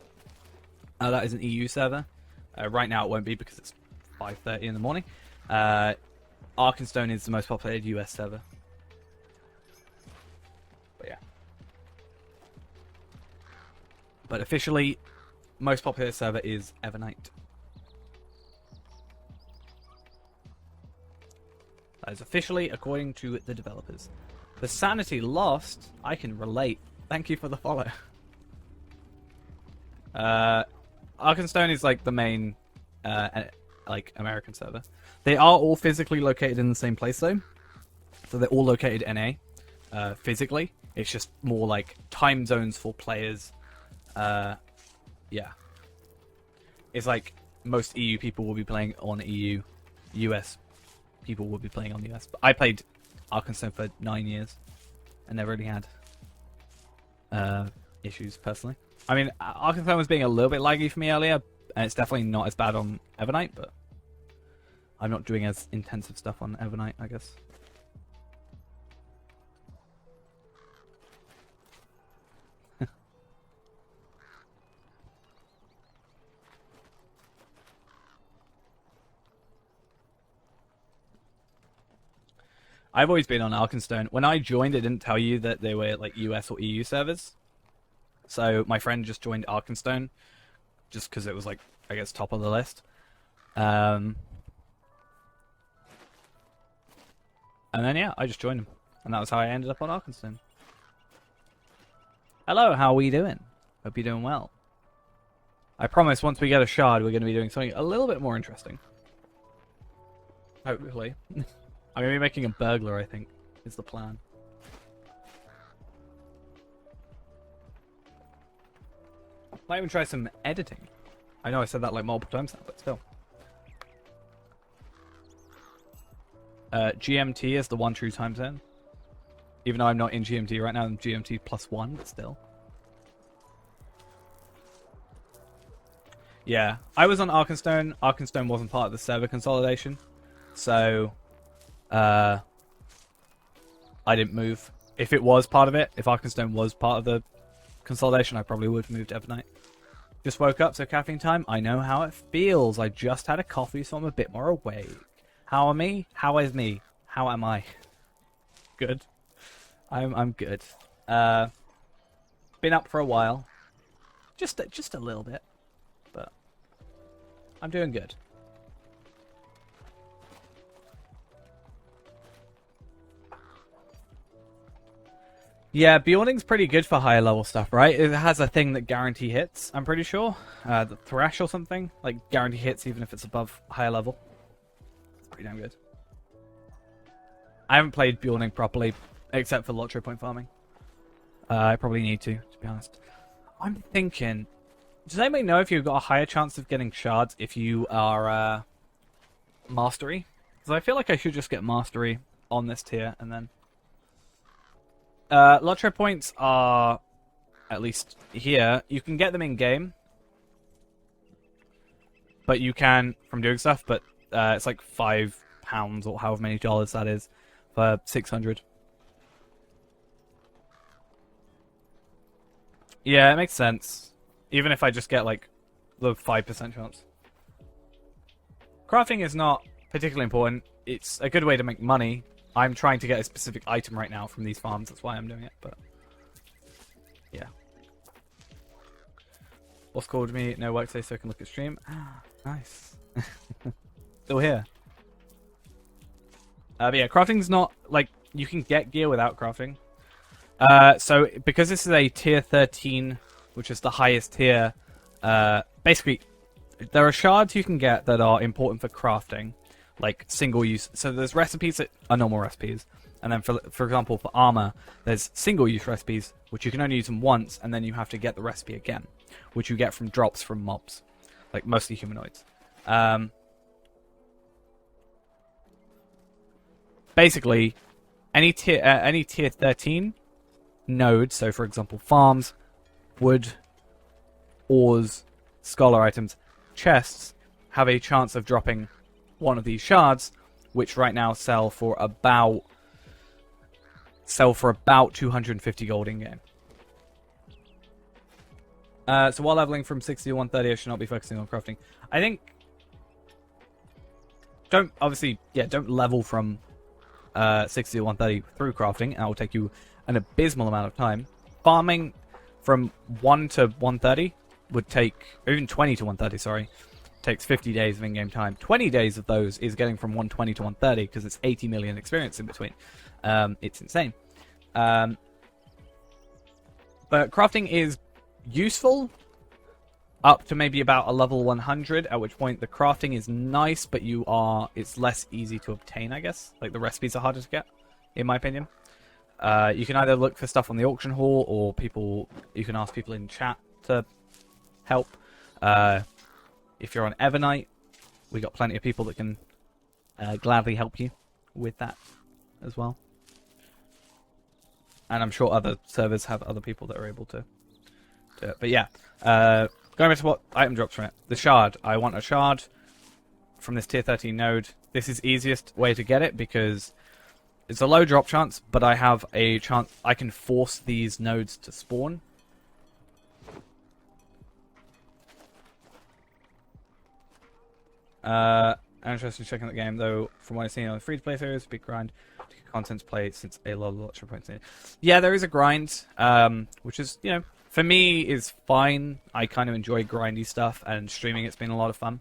That is an EU server. Right now it won't be because it's 5:30 in the morning. Arkenstone is the most populated US server. But yeah. But officially, most popular server is Evernight. That is officially according to the developers. The sanity lost, I can relate. Thank you for the follow. Arkenstone is like the main like American server. They are all physically located in the same place though. So they're all located NA physically. It's just more like time zones for players. Yeah. It's like most EU people will be playing on EU. US people will be playing on US. But I played Arkenstone for 9 years and never really had issues personally. I mean, Arkenstone was being a little bit laggy for me earlier, and it's definitely not as bad on Evernight, but I'm not doing as intensive stuff on Evernight, I guess. I've always been on Arkenstone. When I joined, it didn't tell you that they were like US or EU servers. So my friend just joined Arkenstone, just because it was like, I guess, top of the list. And then yeah, I just joined him, and that was how I ended up on Arkenstone. Hello, how are we doing? Hope you're doing well. I promise once we get a shard, we're going to be doing something a little bit more interesting. Hopefully. I'm going to be making a burglar, I think, is the plan. Might even try some editing. I know I said that like multiple times now, but still. GMT is the one true time zone. Even though I'm not in GMT right now, I'm GMT +1, but still. Yeah, I was on Arkenstone. Arkenstone wasn't part of the server consolidation, so I didn't move. If it was part of it, if Arkenstone was part of the consolidation, I probably would have moved to Evernight. Just woke up, so caffeine time. I know how it feels. I just had a coffee, so I'm a bit more awake. How am I? How is me? How am I? Good. I'm good. Been up for a while. Just a little bit. But I'm doing good. Yeah, Bjorning's pretty good for higher level stuff, right? It has a thing that guarantee hits, I'm pretty sure. The Thresh or something. Like, guarantee hits even if it's above higher level. It's pretty damn good. I haven't played Bjorning properly, except for Lottery Point farming. I probably need to be honest. I'm thinking... Does anybody know if you've got a higher chance of getting shards if you are Mastery? Because I feel like I should just get Mastery on this tier and then... Lottery points are, at least here, you can get them in-game. But you can, from doing stuff, but it's like £5 or however many dollars that is for 600. Yeah, it makes sense. Even if I just get like the 5% chance. Crafting is not particularly important. It's a good way to make money. I'm trying to get a specific item right now from these farms. That's why I'm doing it, but... Yeah. Boss called me, no work today so I can look at stream. Nice. Still here. But yeah, crafting's not... Like, you can get gear without crafting. So, because this is a tier 13, which is the highest tier, basically, there are shards you can get that are important for crafting. Like single use. So there's recipes that are normal recipes. And then for example, for armor, there's single use recipes, which you can only use them once, and then you have to get the recipe again, which you get from drops from mobs. Like mostly humanoids. Basically, any tier 13 node, so for example farms, wood, ores, scholar items, chests, have a chance of dropping one of these shards, which right now sell for about 250 gold in game. So while leveling from 60 to 130, I should not be focusing on crafting. I think don't level from 60 to 130 through crafting, and that will take you an abysmal amount of time. Farming from 1 to 130 would take, or even 20 to 130, sorry. Takes 50 days of in-game time. 20 days of those is getting from 120 to 130 because it's 80 million experience in between. It's insane. But crafting is useful up to maybe about a level 100, at which point the crafting is nice, but it's less easy to obtain, I guess. Like the recipes are harder to get, in my opinion. You can either look for stuff on the auction hall, or you can ask people in chat to help. If you're on Evernight, we got plenty of people that can gladly help you with that as well. And I'm sure other servers have other people that are able to do it. But yeah, going back to what item drops from it. The shard. I want a shard from this tier 13 node. This is easiest way to get it because it's a low drop chance, but I have a chance. I can force these nodes to spawn. I'm interested in checking the game, though. From what I've seen on the free-to-play series, big grind to get content to play since a lot of lottery points in it. Yeah, there is a grind, which is, you know, for me is fine. I kind of enjoy grindy stuff, and streaming it's been a lot of fun.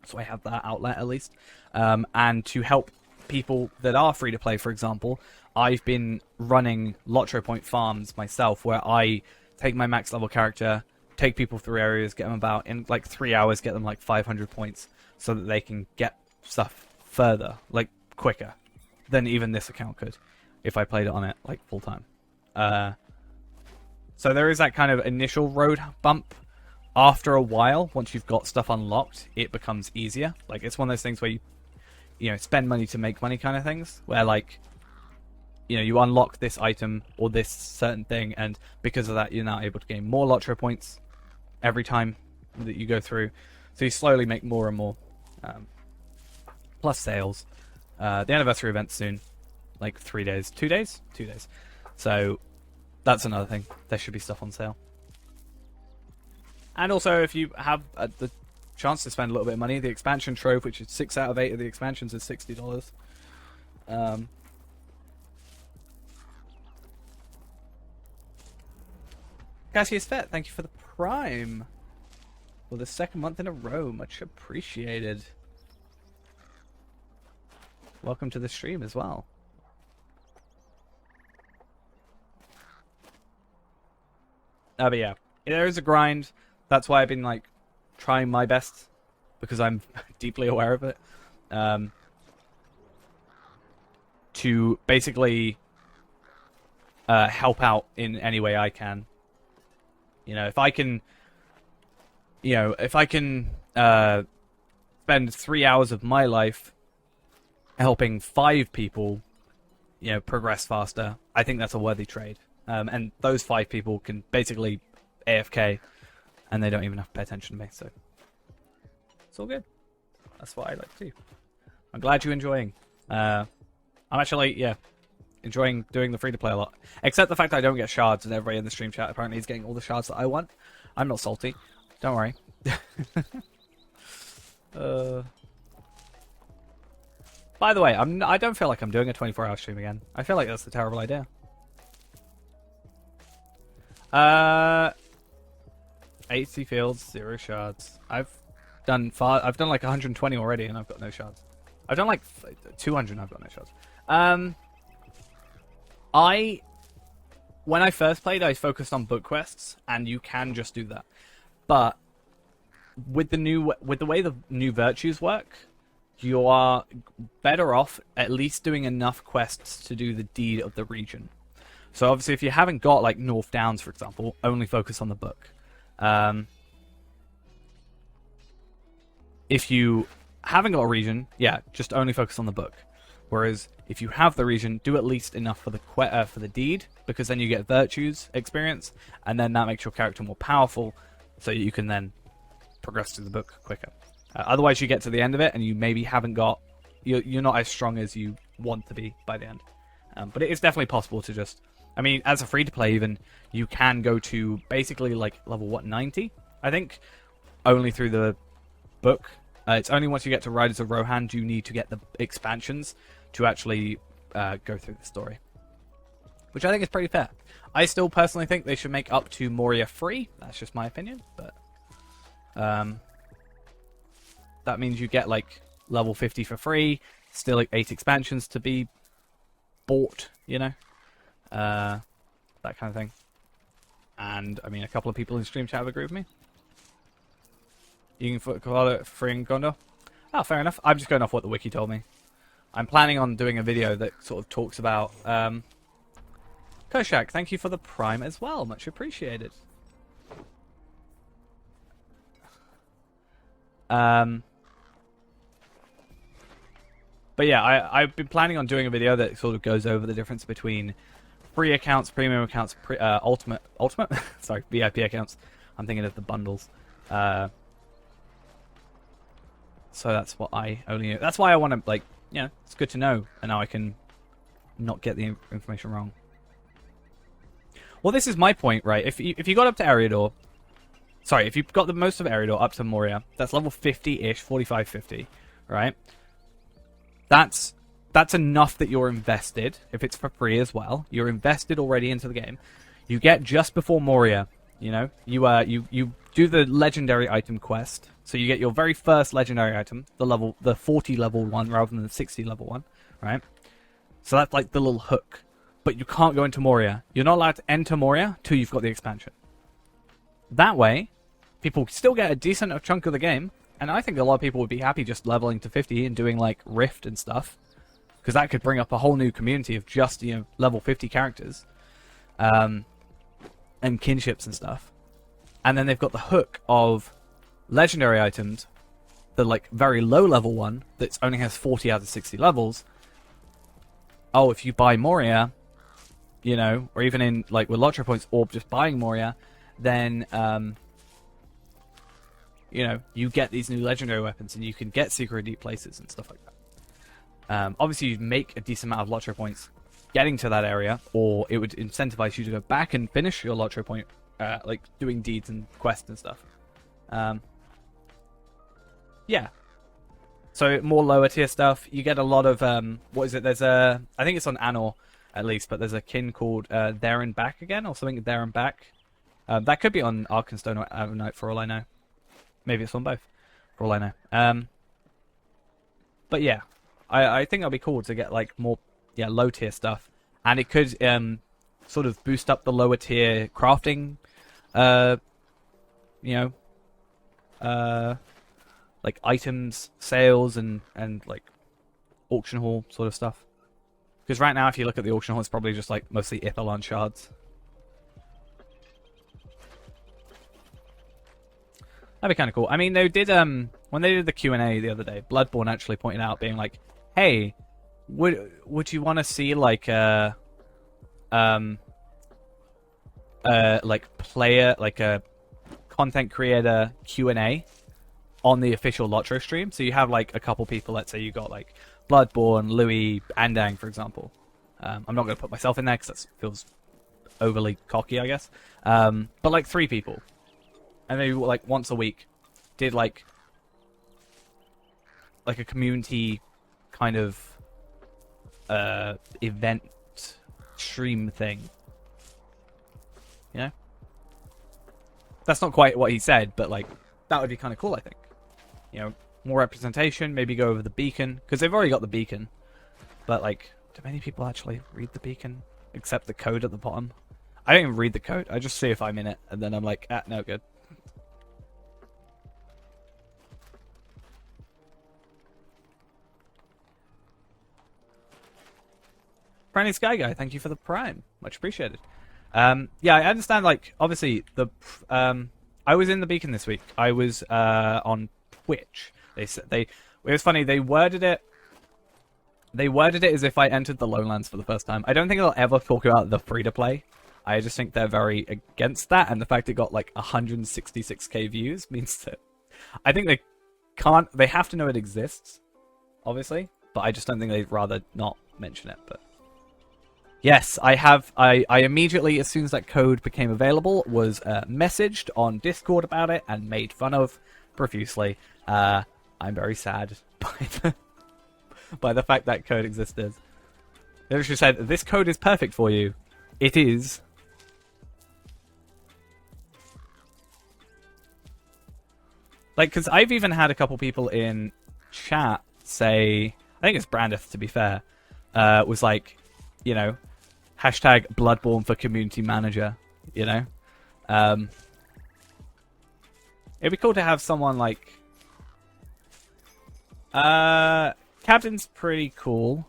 So I have that outlet at least. And to help people that are free-to-play, for example, I've been running lottery point farms myself, where I take my max level character, take people through areas, get them about in like 3 hours, get them like 500 points, so that they can get stuff further, like quicker than even this account could if I played it on it like full time. So there is that kind of initial road bump. After a while, once you've got stuff unlocked, it becomes easier. Like, it's one of those things where you know, spend money to make money kind of things, where like, you know, you unlock this item or this certain thing, and because of that, you're now able to gain more Lotro points every time that you go through. So you slowly make more and more. Plus sales. The anniversary event's soon. Like 3 days. 2 days? 2 days. So that's another thing. There should be stuff on sale. And also, if you have the chance to spend a little bit of money, the expansion trove, which is 6 out of 8 of the expansions, is $60. Cassius Fett, thank you for the Prime. For the 2nd month in a row. Much appreciated. Welcome to the stream as well. But yeah, there is a grind. That's why I've been like trying my best, because I'm deeply aware of it. To basically help out in any way I can. You know, if I can, spend 3 hours of my life helping 5 people, you know, progress faster, I think that's a worthy trade. And those 5 people can basically AFK, and they don't even have to pay attention to me, so it's all good. That's what I like to do. I'm glad you're enjoying. I'm actually, yeah, enjoying doing the free-to-play a lot. Except the fact that I don't get shards, and everybody in the stream chat apparently is getting all the shards that I want. I'm not salty. Don't worry. By the way, I don't feel like I'm doing a 24-hour stream again. I feel like that's a terrible idea. 80 fields, 0 shards. I've done like 120 already, and I've got no shards. I've done like 200, and I've got no shards. When I first played, I focused on book quests, and you can just do that. But with the way the new virtues work, you are better off at least doing enough quests to do the deed of the region. So obviously, if you haven't got like North Downs, for example, only focus on the book. If you haven't got a region, yeah, just only focus on the book. Whereas if you have the region, do at least enough for the deed, because then you get virtues experience, and then that makes your character more powerful, so you can then progress through the book quicker. Otherwise, you get to the end of it, and you maybe haven't got... You're not as strong as you want to be by the end. But it is definitely possible to just... I mean, as a free-to-play even, you can go to basically like level, 90? I think, only through the book. It's only once you get to Riders of Rohan do you need to get the expansions to actually go through the story. Which I think is pretty fair. I still personally think they should make up to Moria free. That's just my opinion, but... that means you get like level 50 for free, still like 8 expansions to be bought, you know? That kind of thing. And, I mean, a couple of people in stream chat have agreed with me. You can call it free in Gondor. Oh, fair enough. I'm just going off what the wiki told me. I'm planning on doing a video that sort of talks about... Koshak, thank you for the Prime as well. Much appreciated. But yeah, I've been planning on doing a video that sort of goes over the difference between free accounts, premium accounts, ultimate, sorry, VIP accounts. I'm thinking of the bundles. So that's what that's why I want to, like, you know, it's good to know, and now I can not get the information wrong. Well, this is my point, right? If you got up to Eriador, sorry, if you've got the most of Eriador up to Moria, that's level 50-ish, 45, 50, right? That's enough that you're invested. If it's for free as well, you're invested already into the game. You get just before Moria, you know, you do the legendary item quest, so you get your very first legendary item, the 40 level one rather than the 60 level one, right? So that's like the little hook. But you can't go into Moria. You're not allowed to enter Moria till you've got the expansion. that way, people still get a decent chunk of the game, and I think a lot of people would be happy just leveling to 50 and doing like Rift and stuff, because that could bring up a whole new community of just, you know, level 50 characters, and kinships and stuff. And then they've got the hook of legendary items, the like very low level one that only has 40 out of 60 levels. Oh, if you buy Moria, you know, or even in like with Lottery points, or just buying Moria, then you know, you get these new legendary weapons, and you can get secret deep places and stuff like that. Obviously, you'd make a decent amount of Lottery points getting to that area, or it would incentivize you to go back and finish your Lottery point, like doing deeds and quests and stuff. Yeah. So more lower tier stuff. You get a lot of what is it? There's a, I think it's on Anor at least, but there's a kin called There and Back Again, or something. There and Back. That could be on Arkenstone or Avernite for all I know. Maybe it's on both, for all I know. But yeah, I think it'll be cool to get like more low tier stuff, and it could sort of boost up the lower tier crafting. You know, like items sales and like auction hall sort of stuff. Because right now, if you look at the auction hall, it's probably just like mostly Ithalon shards. That'd be kind of cool. I mean, they did when they did the Q&A the other day, Bloodborne actually pointed out, being like, "Hey, would you want to see like a player, like a content creator Q&A on the official Lotro stream?" So you have like a couple people. Let's say you got like Bloodborne, Louis, Andang, for example. I'm not going to put myself in there because that feels overly cocky, I guess. But like 3 people. And maybe like once a week did like a community kind of event stream thing. You know? That's not quite what he said, but like that would be kind of cool, I think. You know, more representation, maybe go over the beacon, because they've already got the beacon. But like, do many people actually read the beacon except the code at the bottom? I don't even read the code. I just see if I'm in it, and then I'm like, no good. Friendly Sky Guy, thank you for the Prime. Much appreciated. Yeah, I understand, like, obviously, I was in the Beacon this week. I was on Twitch. It was funny, they worded it as if I entered the Lowlands for the first time. I don't think they'll ever talk about the free-to-play. I just think they're very against that, and the fact it got, like, 166k views means that I think they have to know it exists, obviously, but I just don't think they'd rather not mention it, but... Yes, I immediately, as soon as that code became available, was messaged on Discord about it and made fun of profusely. I'm very sad by the fact that code existed. They literally said, "This code is perfect for you." It is. Like, because I've even had a couple people in chat say, I think it's Brandeth, to be fair, was like, you know, hashtag Bloodborne for community manager, you know? It'd be cool to have someone like... Captain's pretty cool.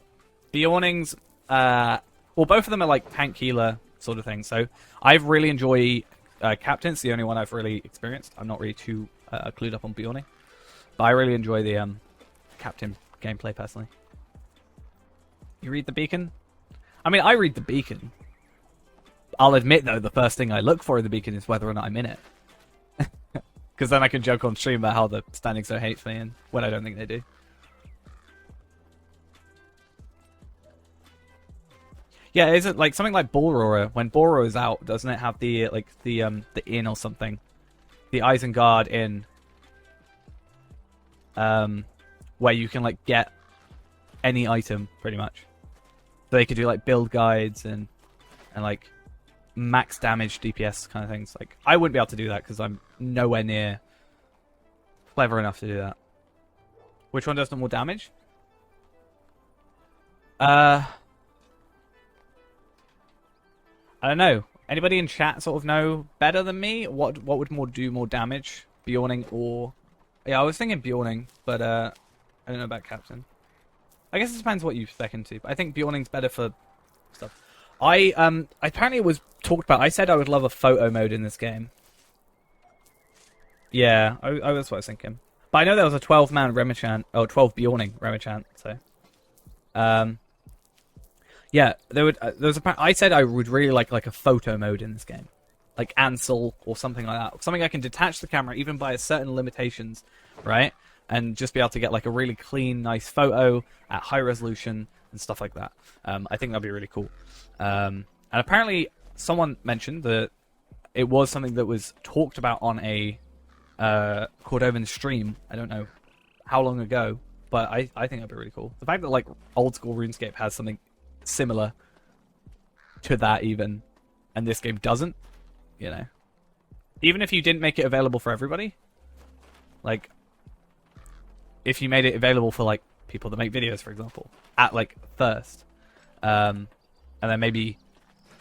Bjorning's... well, both of them are like tank healer sort of things, so I really enjoy Captain's the only one I've really experienced. I'm not really too clued up on Bjorning, but I really enjoy the Captain gameplay, personally. You read the Beacon? I mean, I read the Beacon. I'll admit, though, the first thing I look for in the Beacon is whether or not I'm in it. Because then I can joke on stream about how the standings so hate me, and when I don't think they do. Yeah, is it like something like Bull Roarer? When Bull Roarer's out, doesn't it have the like the inn or something? The Isengard Inn. Where you can like get any item pretty much. So they could do like build guides and like max damage DPS kind of things. Like I wouldn't be able to do that because I'm nowhere near clever enough to do that. Which one does the more damage? I don't know. Anybody in chat sort of know better than me? What would do more damage? Bjorning or... Yeah, I was thinking Bjorning, but I don't know about Captain. I guess it depends what you spec into. But I think Bjorning's better for stuff. Apparently it was talked about. I said I would love a photo mode in this game. Yeah, that's what I was thinking. But I know there was a 12-man Remichan, or 12 Bjorning Remichan, so... yeah, I said I would really like a photo mode in this game. Like Ansel or something like that. Something I can detach the camera even by certain limitations, right? And just be able to get like a really clean, nice photo at high resolution and stuff like that. I think that'd be really cool. And apparently someone mentioned that it was something that was talked about on a Cordovan stream. I don't know how long ago, but I think that'd be really cool. The fact that like old school RuneScape has something similar to that even, and this game doesn't, you know. Even if you didn't make it available for everybody, like if you made it available for like people that make videos, for example, at like first, and then maybe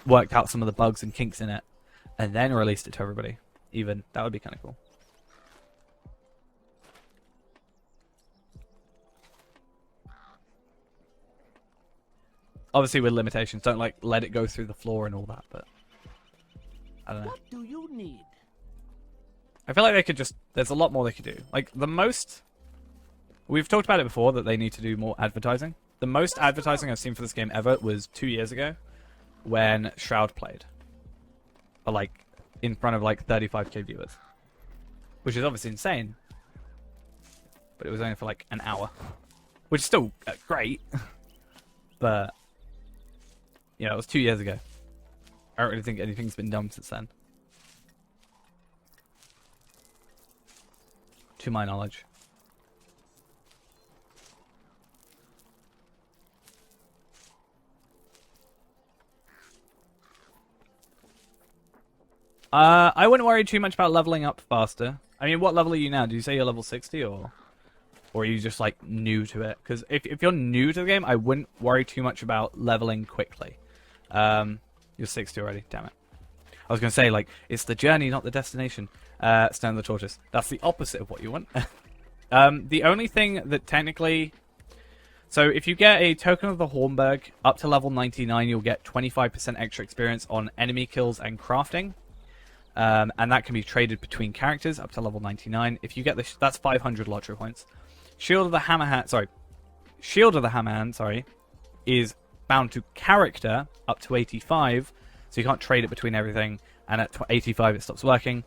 worked out some of the bugs and kinks in it, and then released it to everybody, even, that would be kind of cool. Obviously with limitations, don't like let it go through the floor and all that, but I don't know. What do you need? I feel like they could just, there's a lot more they could do. Like the most, we've talked about it before that they need to do more advertising. The most advertising I've seen for this game ever was 2 years ago when Shroud played. But like in front of like 35k viewers. Which is obviously insane. But it was only for like an hour. Which is still great. But you know, it was 2 years ago. I don't really think anything's been done since then. To my knowledge. I wouldn't worry too much about leveling up faster. I mean, what level are you now? Do you say you're level 60 or are you just like new to it? Because if you're new to the game, I wouldn't worry too much about leveling quickly. You're 60 already, damn it. I was going to say, like, it's the journey, not the destination. Stand the Tortoise. That's the opposite of what you want. The only thing that technically... So if you get a Token of the Hornburg up to level 99, you'll get 25% extra experience on enemy kills and crafting. And that can be traded between characters up to level 99. If you get this, that's 500 lottery points. Shield of the Hammerhand, is bound to character up to 85, so you can't trade it between everything, and at 85 it stops working.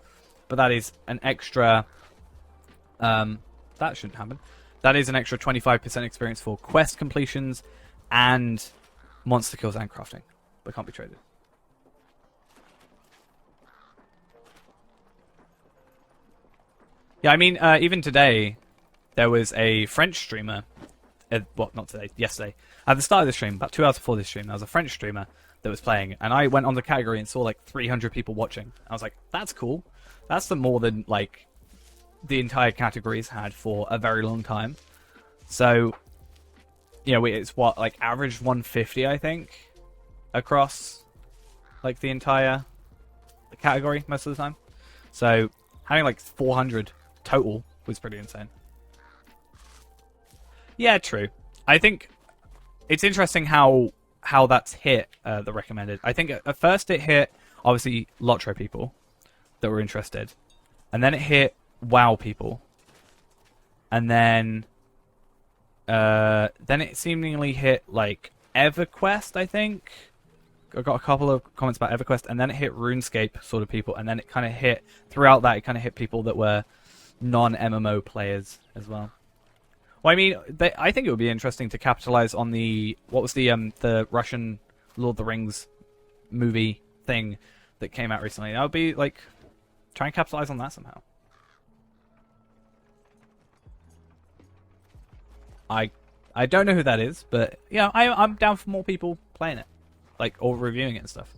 But that is an extra... that shouldn't happen. That is an extra 25% experience for quest completions and monster kills and crafting, but can't be traded. Yeah, I mean, even today, there was a French streamer, well, not today, yesterday, at the start of the stream, about 2 hours before this stream, there was a French streamer that was playing, and I went on the category and saw like 300 people watching. I was like, that's cool. That's the more than like the entire category's had for a very long time. So, you know, it's what, like average 150, I think, across like the entire category most of the time. So having like 400 total was pretty insane. Yeah, true. I think it's interesting how that's hit the recommended. I think at first it hit obviously Lotro people that were interested, and then it hit WoW people, and then it seemingly hit like EverQuest. I think I got a couple of comments about EverQuest, and then it hit RuneScape sort of people, and then it kind of hit throughout that. It kind of hit people that were non-MMO players as well. Well, I mean, I think it would be interesting to capitalize on the the Russian Lord of the Rings movie thing that came out recently. That would be like try and capitalize on that somehow. I don't know who that is, but yeah, I'm down for more people playing it, like or reviewing it and stuff.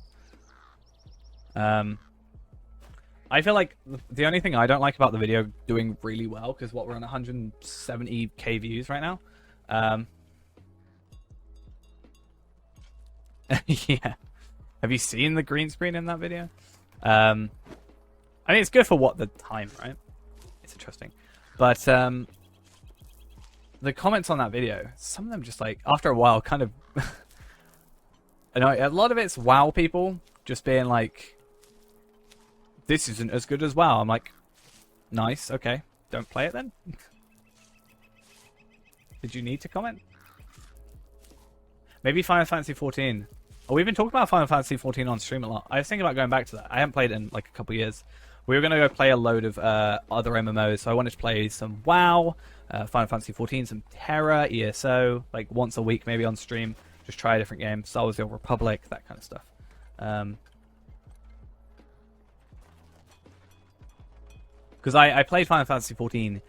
I feel like the only thing I don't like about the video doing really well, because what, we're on 170k views right now. Yeah. I Have you seen the green screen in that video? I mean, it's good for what the time, right? It's interesting. But the comments on that video, some of them just like, after a while, kind of... I know, a lot of it's WoW people just being like, this isn't as good as WoW. I'm like, nice, okay. Don't play it then. Did you need to comment? Maybe Final Fantasy 14. Oh, we've been talking about Final Fantasy 14 on stream a lot. I was thinking about going back to that. I haven't played it in like a couple of years. We were going to go play a load of other MMOs, so I wanted to play some WoW, Final Fantasy 14, some Terra, ESO, like once a week maybe on stream. Just try a different game, Star Wars The Old Republic, that kind of stuff. Because I played Final Fantasy 14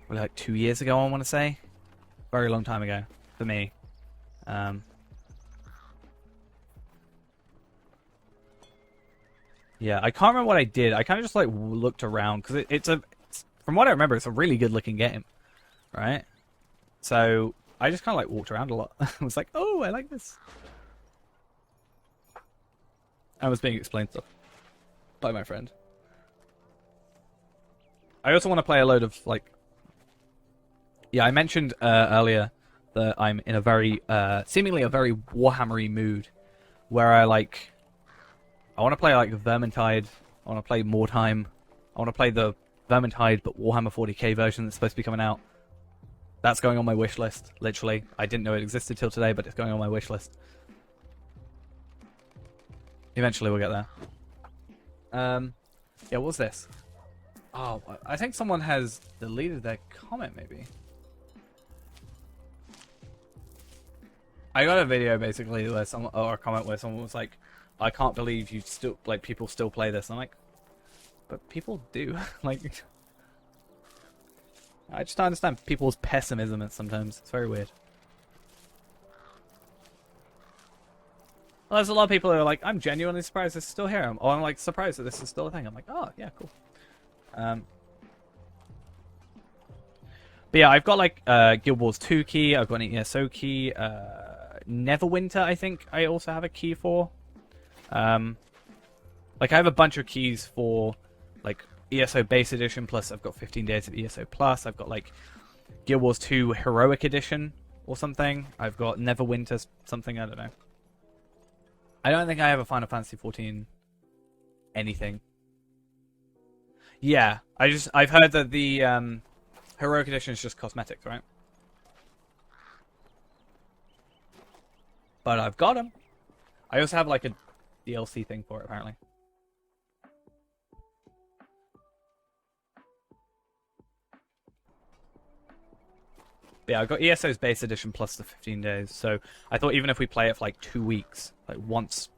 like 2 years ago, I want to say. Very long time ago for me. Yeah, I can't remember what I did. I kind of just like looked around because from what I remember, it's a really good looking game, right? So I just kind of like walked around a lot. I was like, oh, I like this. I was being explained stuff by my friend. I also want to play a load of like. Yeah, I mentioned earlier that I'm in a very seemingly a very Warhammery mood, where I want to play like Vermintide. I want to play Mordheim. I want to play the Vermintide but Warhammer 40k version that's supposed to be coming out. That's going on my wish list, literally. I didn't know it existed till today, but it's going on my wish list. Eventually we'll get there. Yeah, what's this? Oh, I think someone has deleted their comment, maybe. I got a video basically where someone, or a comment where someone was like, I can't believe you still, like, people still play this. And I'm like, but people do. Like, I just don't understand people's pessimism sometimes. It's very weird. Well, there's a lot of people who are like, I'm genuinely surprised this is still here. Or I'm like surprised that this is still a thing. I'm like, oh, yeah, cool. But yeah, I've got like Guild Wars 2 key, I've got an ESO key, Neverwinter I think I also have a key for. Like I have a bunch of keys for like ESO base edition, plus I've got 15 days of ESO plus, I've got like Guild Wars 2 heroic edition or something, I've got Neverwinter something, I don't know. I don't think I have a Final Fantasy 14 anything. Yeah, I've heard that the heroic edition is just cosmetics, right? But I've got them. I also have like a DLC thing for it, apparently. But yeah, I've got ESO's base edition plus the 15 days. So I thought even if we play it for like 2 weeks, like once,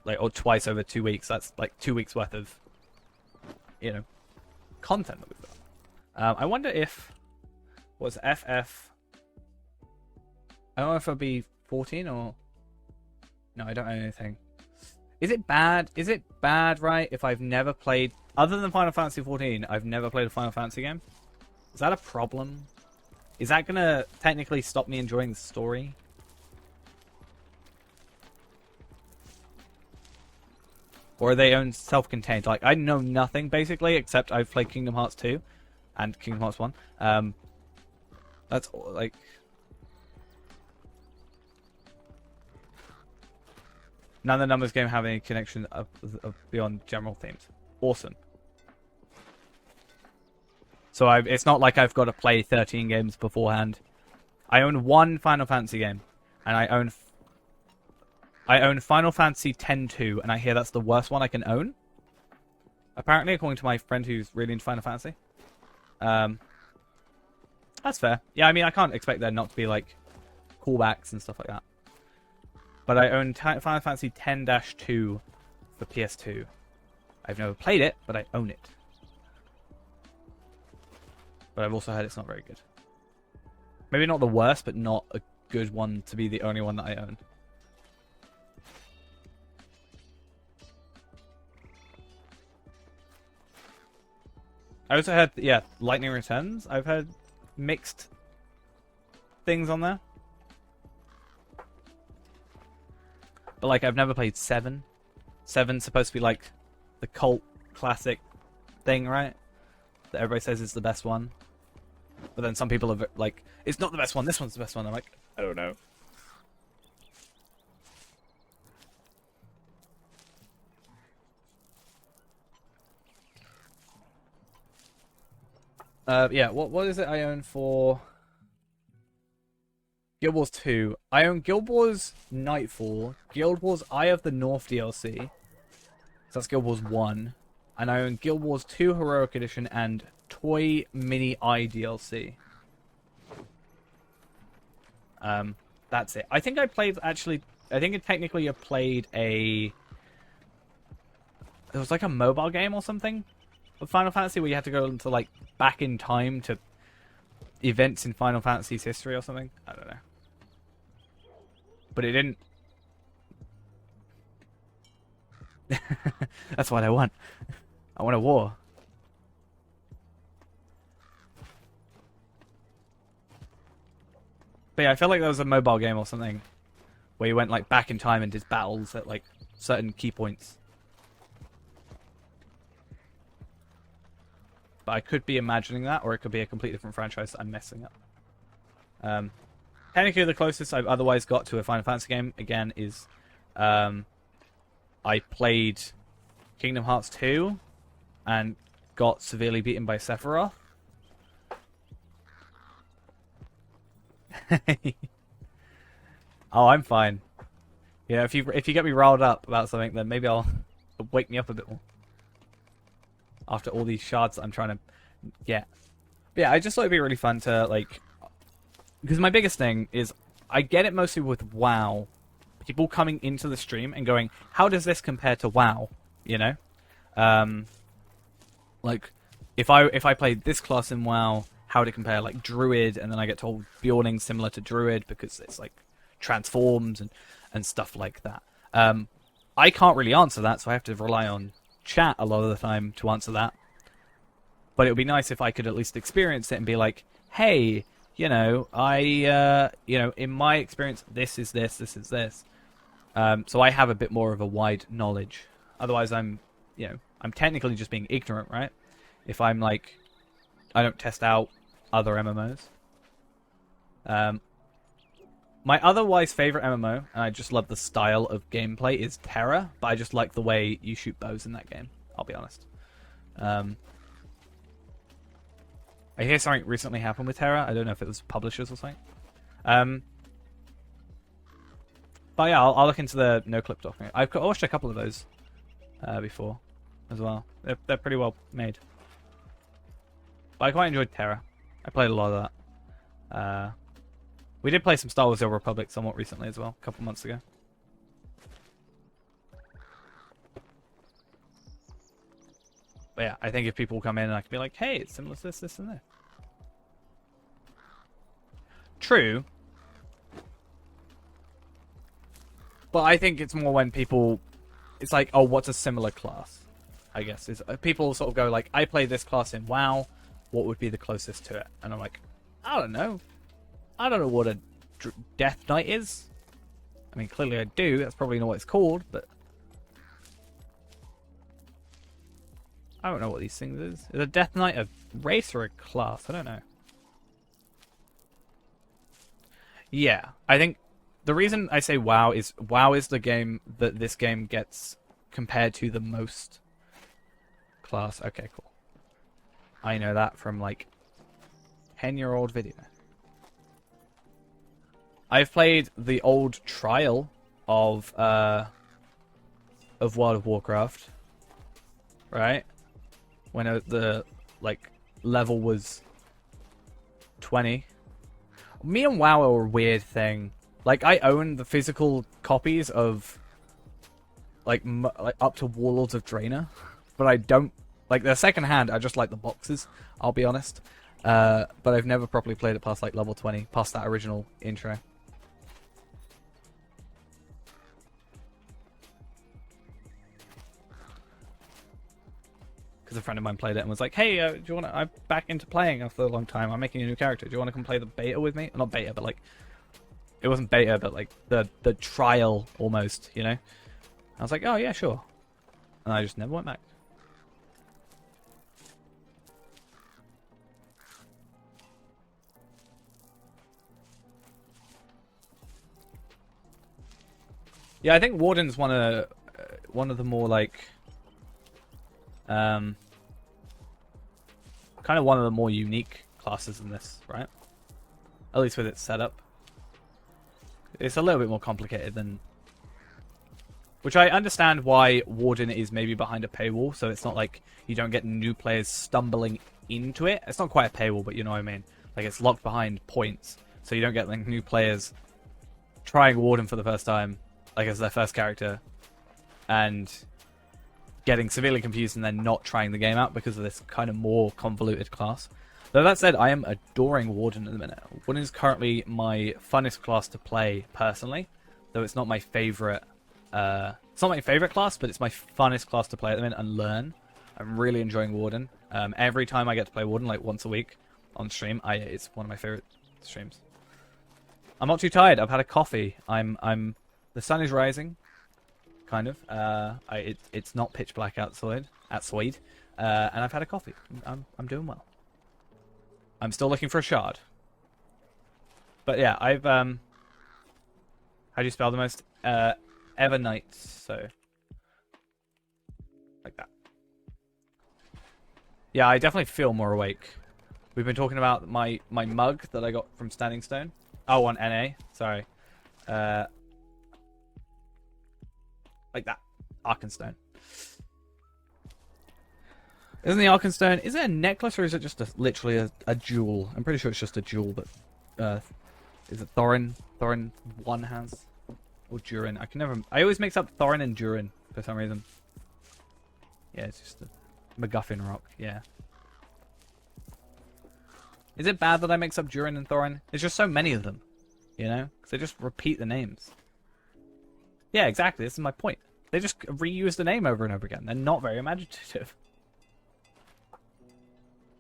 like or twice over 2 weeks, that's like 2 weeks worth of, you know, content that we've got. I wonder if what's FF. I don't know if it'll be 14 or no. I don't know anything. Is it bad? Is it bad, right? If I've never played other than Final Fantasy 14, I've never played a Final Fantasy game. Is that a problem? Is that gonna technically stop me enjoying the story? Or are they own self-contained? Like, I know nothing, basically, except I've played Kingdom Hearts 2 and Kingdom Hearts 1. That's, like... None of the numbers game have any connection of beyond general themes. Awesome. So it's not like I've got to play 13 games beforehand. I own one Final Fantasy game, and I own Final Fantasy X-2, and I hear that's the worst one I can own. Apparently, according to my friend who's really into Final Fantasy. That's fair. Yeah, I mean, I can't expect there not to be, like, callbacks and stuff like that. But I own Final Fantasy X-2 for PS2. I've never played it, but I own it. But I've also heard it's not very good. Maybe not the worst, but not a good one to be the only one that I own. I also heard, yeah, Lightning Returns. I've heard mixed things on there. but like I've never played 7. 7's supposed to be like the cult classic thing, right? That everybody says is the best one. But then some people are like, it's not the best one, this one's the best one. I'm like, I don't know. Yeah, what is it I own for Guild Wars 2? I own Guild Wars Nightfall, Guild Wars Eye of the North DLC. So that's Guild Wars 1. And I own Guild Wars 2 Heroic Edition and Toy Mini Eye DLC. That's it. I think I played, actually, I think technically I played a... It was like a mobile game or something of Final Fantasy where you had to go into, like, back in time to events in Final Fantasy's history or something. I don't know. But it didn't... That's what I want. I want a war. But yeah, I felt like there was a mobile game or something where you went like back in time and did battles at like certain key points. But I could be imagining that, or it could be a completely different franchise that I'm messing up. Technically, the closest I've otherwise got to a Final Fantasy game, again, is I played Kingdom Hearts 2 and got severely beaten by Sephiroth. Oh, I'm fine. Yeah, if you get me riled up about something, then maybe it'll wake me up a bit more. After all these shards that I'm trying to get. But yeah, I just thought it'd be really fun to, like... Because my biggest thing is, I get it mostly with WoW. People coming into the stream and going, how does this compare to WoW? You know? Like, if I played this class in WoW, how would it compare? Like, Druid, and then I get told Bjorning's similar to Druid because it's, like, transforms and stuff like that. I can't really answer that, so I have to rely on chat a lot of the time to answer that. But it would be nice if I could at least experience it and be like, hey, you know, in my experience, this is this, this is this. So I have a bit more of a wide knowledge. Otherwise, I'm technically just being ignorant, right? If I'm like, I don't test out other MMOs. My otherwise favorite MMO, and I just love the style of gameplay, is Terra, but I just like the way you shoot bows in that game, I'll be honest. I hear something recently happened with Terra. I don't know if it was publishers or something. But yeah, I'll look into the NoClip document. I've watched a couple of those before as well. They're pretty well made. But I quite enjoyed Terra. I played a lot of that. We did play some Star Wars The Old Republic somewhat recently as well, a couple months ago. But yeah, I think if people come in and I can be like, hey, it's similar to this, this, and this. True. But I think it's more when people... It's like, oh, what's a similar class? I guess. People sort of go like, I play this class in WoW. What would be the closest to it? And I'm like, I don't know. I don't know what a Death Knight is. I mean, clearly I do. That's probably not what it's called, but... I don't know what these things is. Is a Death Knight a race or a class? I don't know. Yeah, I think the reason I say WoW is the game that this game gets compared to the most class. Okay, cool. I know that from like 10-year-old video. I've played the old trial of World of Warcraft, right? When the like level was 20. Me and WoW are a weird thing. Like, I own the physical copies of like up to Warlords of Draenor, but I don't like they're secondhand. I just like the boxes. I'll be honest, but I've never properly played it past like level 20, past that original intro. Because a friend of mine played it and was like, hey, do you want to... I'm back into playing after a long time. I'm making a new character. Do you want to come play the beta with me? Not beta, but like... it wasn't beta, but like the trial almost, you know. I was like, oh yeah, sure, and I just never went back. Yeah, I think Warden's one of the more like kind of one of the more unique classes in this, right? At least with its setup. It's a little bit more complicated than... Which I understand why Warden is maybe behind a paywall, so it's not like you don't get new players stumbling into it. It's not quite a paywall, but you know what I mean. Like, it's locked behind points, so you don't get like new players trying Warden for the first time, like as their first character, and getting severely confused and then not trying the game out because of this kind of more convoluted class. Though that said, I am adoring Warden at the minute. Warden is currently my funnest class to play personally, though it's not my favorite. It's not my favorite class, but it's my funnest class to play at the minute and learn. I'm really enjoying Warden. Every time I get to play Warden, like once a week on stream, it's one of my favorite streams. I'm not too tired. I've had a coffee. The sun is rising, kind of. It's not pitch black outside at Swede, and I've had a coffee. I'm doing well. I'm still looking for a shard. But yeah, I've how do you spell the most? Evernight, so like that. Yeah, I definitely feel more awake. We've been talking about my mug that I got from Standing Stone. Oh, on NA. Sorry. Like that. Arkenstone. Isn't the Arkenstone... Is it a necklace or is it just literally a jewel? I'm pretty sure it's just a jewel that... is it Thorin? Thorin 1 has? Or Durin? I always mix up Thorin and Durin for some reason. Yeah, it's just a MacGuffin rock. Yeah. Is it bad that I mix up Durin and Thorin? There's just so many of them. You know? Because they just repeat the names. Yeah, exactly. This is my point. They just reuse the name over and over again. They're not very imaginative.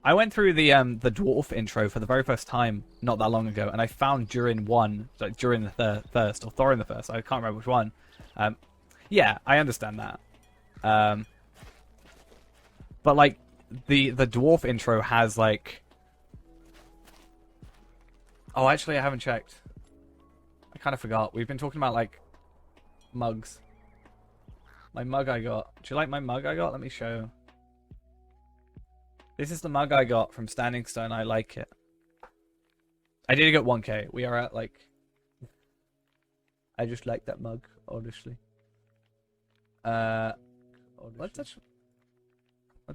I went through the dwarf intro for the very first time not that long ago, and I found Durin 1, like Durin the first, or Thorin the first. I can't remember which one. Yeah, I understand that. But like the dwarf intro has like... Oh, actually, I haven't checked. I kind of forgot. We've been talking about like mugs. My mug I got. Do you like my mug I got? Let me show. This is the mug I got from Standing Stone. I like it. I did get 1k. We are at like... I just like that mug, honestly. Let's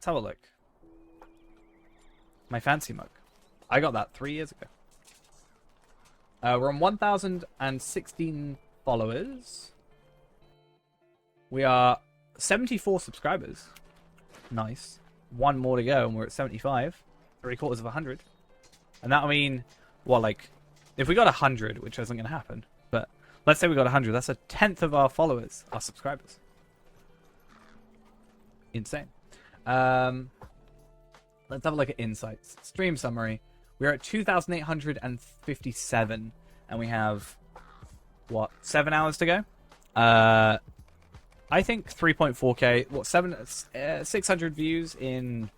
have a look. My fancy mug. I got that 3 years ago. We're on 1,016 followers. We are 74 subscribers. Nice. 1 more to go and we're at 75. 3/4 of 100. And that'll mean, well, like, if we got 100, which isn't going to happen, but let's say we got 100, that's 1/10 of our followers, our subscribers. Insane. Let's have a look at insights. Stream summary. We're at 2,857, and we have, what, 7 hours to go? I think 3.4k, what, 600 views in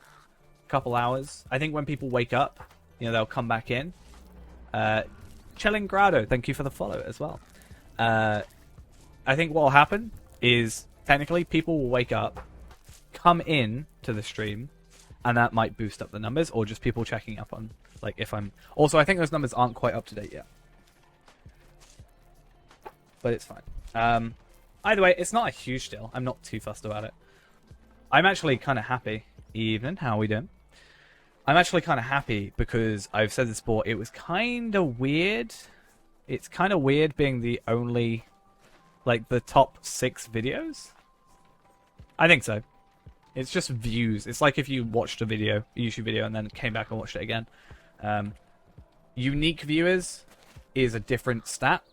a couple hours. I think when people wake up, you know, they'll come back in. Chelingrado, thank you for the follow as well. I think what will happen is, technically, people will wake up, come in to the stream, and that might boost up the numbers, or just people checking up on, like, if I'm... Also, I think those numbers aren't quite up to date yet. But it's fine. Either way, it's not a huge deal. I'm not too fussed about it. I'm actually kind of happy. Evening, how are we doing? I'm actually kind of happy because I've said this before. It was kind of weird. It's kind of weird being the only, like, the top 6 videos. I think so. It's just views. It's like if you watched a video, a YouTube video, and then came back and watched it again. Unique viewers is a different stat.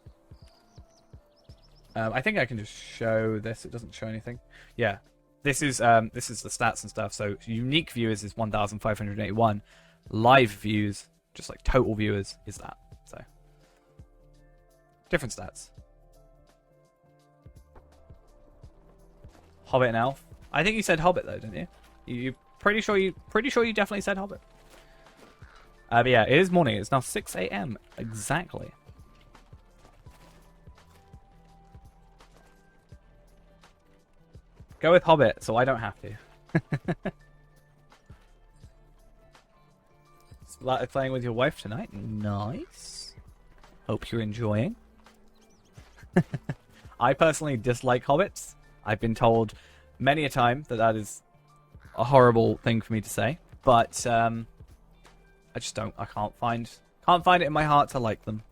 I think I can just show this. It doesn't show anything. Yeah, this is the stats and stuff. So unique viewers is 1,581. Live views, just like total viewers, is that. So Different stats. Hobbit and elf. I think you said Hobbit though, didn't you? You pretty sure you definitely said Hobbit. But yeah, it is morning. It's now 6 a.m. exactly. Go with Hobbit, so I don't have to. Like playing with your wife tonight. Nice. Hope you're enjoying. I personally dislike hobbits. I've been told many a time that that is a horrible thing for me to say, but I just don't. I can't find it in my heart to like them.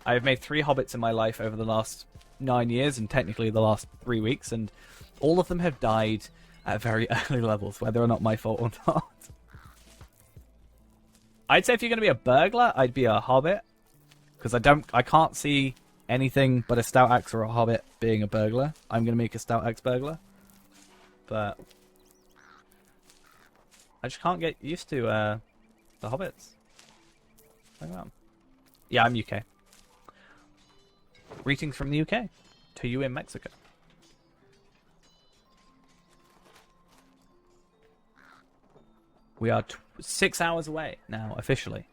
I have made 3 hobbits in my life over the last 9 years, and technically the last 3 weeks, and all of them have died at very early levels, whether or not my fault or not. I'd say if you're going to be a burglar, I'd be a hobbit, because I can't see anything but a stout axe or a hobbit being a burglar. I'm going to make a stout axe burglar, but I just can't get used to the hobbits. Hang on. Yeah, I'm UK. Greetings from the UK to you in Mexico. We are 6 hours away now, officially,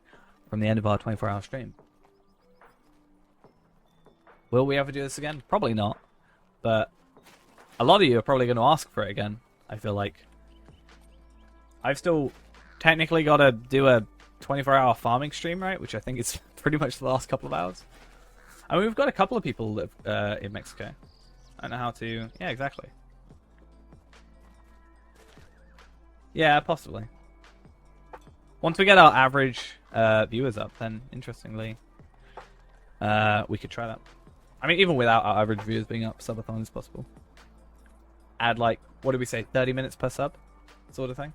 from the end of our 24-hour stream. Will we ever do this again? Probably not. But a lot of you are probably going to ask for it again, I feel like. I've still technically got to do a 24-hour farming stream, right? Which I think is pretty much the last couple of hours. I mean, we've got a couple of people that live in Mexico. I don't know how to... Yeah, exactly. Yeah, possibly. Once we get our average viewers up, then, interestingly, we could try that. I mean, even without our average viewers being up, subathon is possible. Add, like, what did we say, 30 minutes per sub? Sort of thing.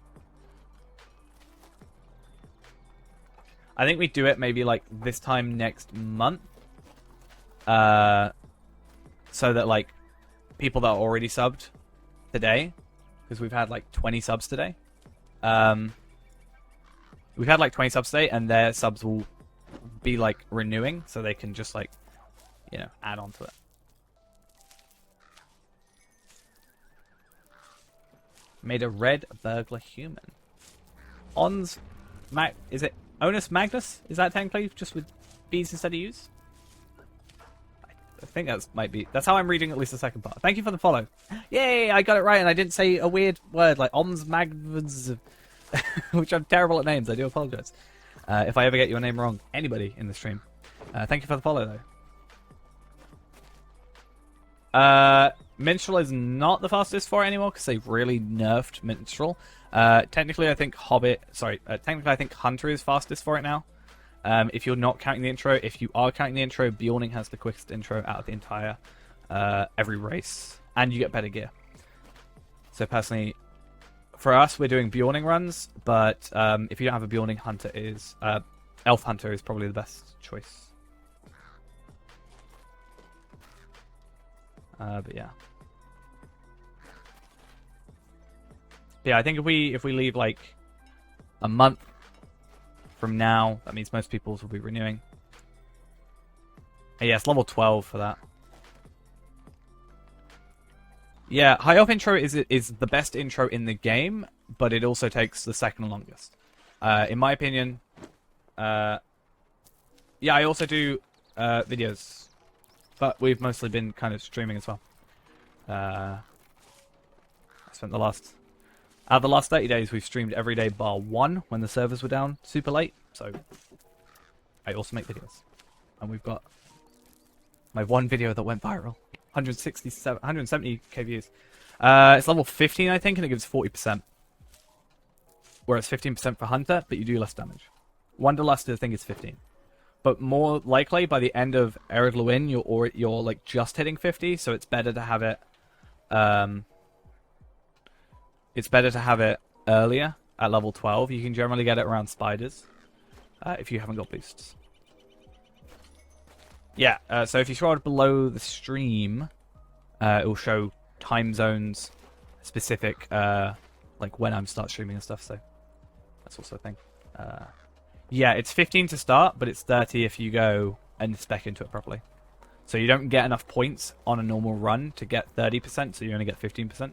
I think we do it maybe, like, this time next month. So that, like, people that are already subbed today, because we've had, like, 20 subs today. We've had, like, 20 subs today, and their subs will be, like, renewing, so they can just, like, you know, add on to it. Made a red burglar human. Ons is it Onus Magnus? Is that technically just with B's instead of U's? I think that might be. That's how I'm reading at least the second part. Thank you for the follow. Yay, I got it right, and I didn't say a weird word like Ons Magnus, which I'm terrible at names. I do apologize if I ever get your name wrong. Anybody in the stream. Thank you for the follow, though. Minstrel is not the fastest for it anymore because they've really nerfed Minstrel. Technically, I think technically, I think Hunter is fastest for it now. If you're not counting the intro, if you are counting the intro, Bjorning has the quickest intro out of the entire every race, and you get better gear. So personally, for us, we're doing Bjorning runs, but if you don't have a Bjorning, Hunter is Elf Hunter is probably the best choice. But yeah. Yeah, I think if we leave like a month from now, that means most people's will be renewing. Yeah, it's level 12 for that. Yeah, High Elf intro is the best intro in the game, but it also takes the second longest. In my opinion. Yeah, I also do videos, but we've mostly been kind of streaming as well. I spent the last 30 days, we've streamed every day bar 1 when the servers were down super late. So I also make videos, and we've got my one video that went viral, 170k views. It's level 15, I think, and it gives 40%, whereas 15% for Hunter, but you do less damage. Wanderlust, I think, is 15. But more likely, by the end of Ered Luin, you're like just hitting 50, so it's better to have it. It's better to have it earlier at level 12. You can generally get it around spiders if you haven't got boosts. Yeah. So if you scroll below the stream, it will show time zones specific, like when I'm start streaming and stuff. So that's also a thing. Yeah, it's 15 to start, but it's 30 if you go and spec into it properly. So you don't get enough points on a normal run to get 30%, so you only get 15%.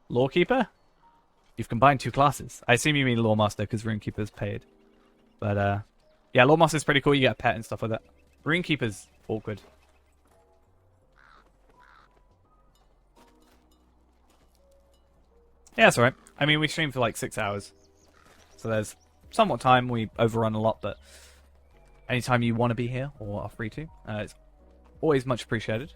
Lawkeeper? You've combined two classes. I assume you mean Lawmaster because Runekeeper's paid. But, yeah, Lawmaster's pretty cool. You get a pet and stuff with it. Runekeeper's awkward. Yeah, that's alright. I mean, we streamed for like 6 hours. So there's somewhat time. We overrun a lot, but anytime you want to be here or are free to, it's always much appreciated.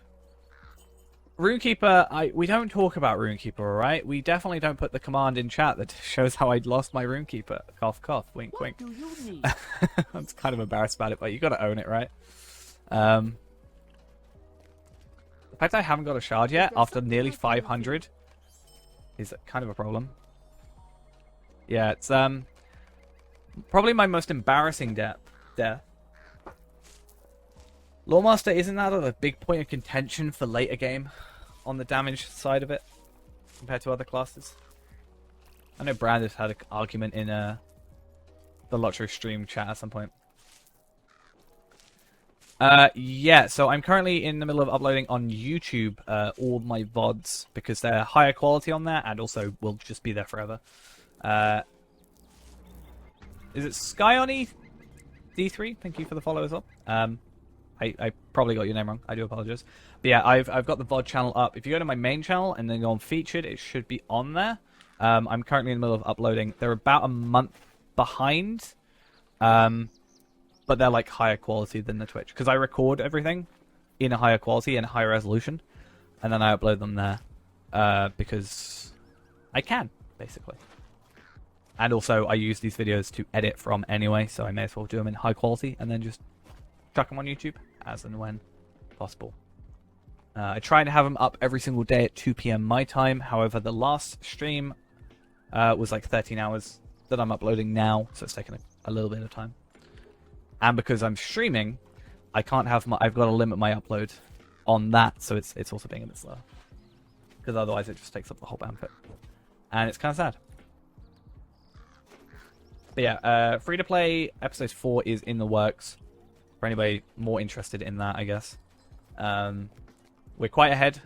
Runekeeper, we don't talk about Runekeeper, alright? We definitely don't put the command in chat that shows how I lost my Runekeeper. Cough, cough, wink, wink. What do you need? I'm kind of embarrassed about it, but you gotta own it, right? The fact I haven't got a shard yet after nearly 500 is kind of a problem. Yeah, it's probably my most embarrassing death. Lawmaster, isn't that a big point of contention for later game on the damage side of it compared to other classes? I know Brandis had an argument in the Lotro stream chat at some point. Yeah, so I'm currently in the middle of uploading on YouTube all my VODs because they're higher quality on there and also will just be there forever. Is it Skyoni D3? Thank you for the follow as well. I probably got your name wrong. I do apologize. But yeah, I've got the VOD channel up. If you go to my main channel and then go on featured, it should be on there. I'm currently in the middle of uploading. They're about a month behind. But they're like higher quality than the Twitch. Because I record everything in a higher quality and higher resolution. And then I upload them there. Because I can, basically. And also, I use these videos to edit from anyway. So I may as well do them in high quality. And then just chuck them on YouTube as and when possible. I try to have them up every single day at 2 PM my time. However, the last stream was like 13 hours that I'm uploading now. So it's taken a little bit of time. And because I'm streaming, I can't have I've got to limit my upload on that, so it's also being a bit slower. Because otherwise it just takes up the whole bandwidth. And it's kind of sad. But yeah, free-to-play episode 4 is in the works. For anybody more interested in that, I guess. We're quite ahead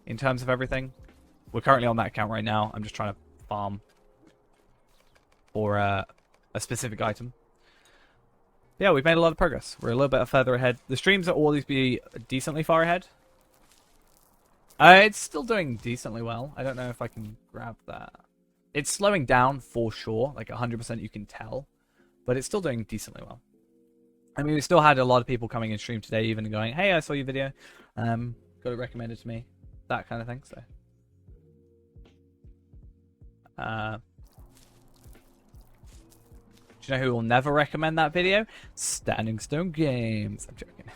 in terms of everything. We're currently on that account right now. I'm just trying to farm for a specific item. Yeah, we've made a lot of progress. We're a little bit further ahead. The streams will always be decently far ahead. It's still doing decently well. I don't know if I can grab that. It's slowing down for sure. Like 100% you can tell. But it's still doing decently well. I mean, we still had a lot of people coming in stream today even going, hey, I saw your video. Got it recommended to me. That kind of thing, so. Do you know who will never recommend that video? Standing Stone Games. I'm joking.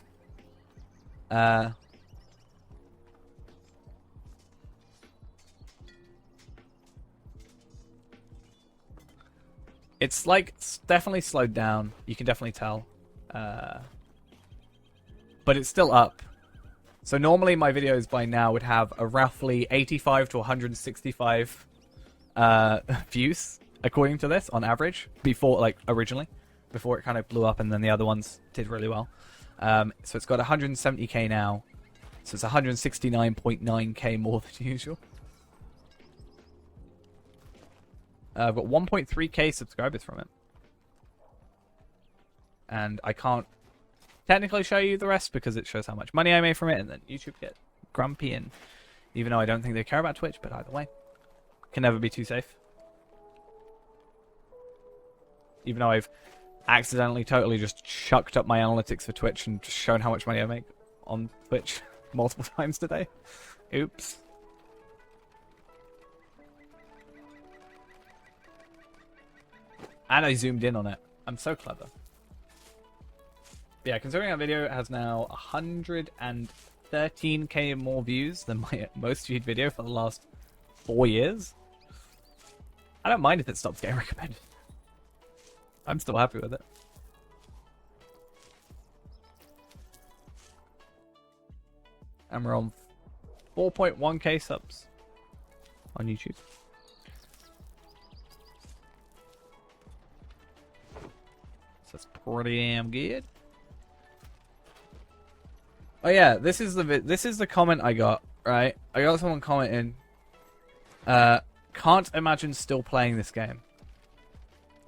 It's like definitely slowed down. You can definitely tell. But it's still up. So normally my videos by now would have a roughly 85 to 165 views. According to this, on average, before, like, originally, before it kind of blew up and then the other ones did really well. So it's got 170k now, so it's 169.9k more than usual. I've got 1.3k subscribers from it. And I can't technically show you the rest because it shows how much money I made from it, and then YouTube get grumpy, and even though I don't think they care about Twitch, but either way, can never be too safe. Even though I've accidentally totally just chucked up my analytics for Twitch and just shown how much money I make on Twitch multiple times today. Oops. And I zoomed in on it. I'm so clever. But yeah, considering that video has now 113k more views than my most viewed video for the last 4 years, I don't mind if it stops getting recommended. I'm still happy with it. And we're on 4.1k subs on YouTube. So that's pretty damn good. Oh yeah, this is the comment I got, right? I got someone commenting, can't imagine still playing this game.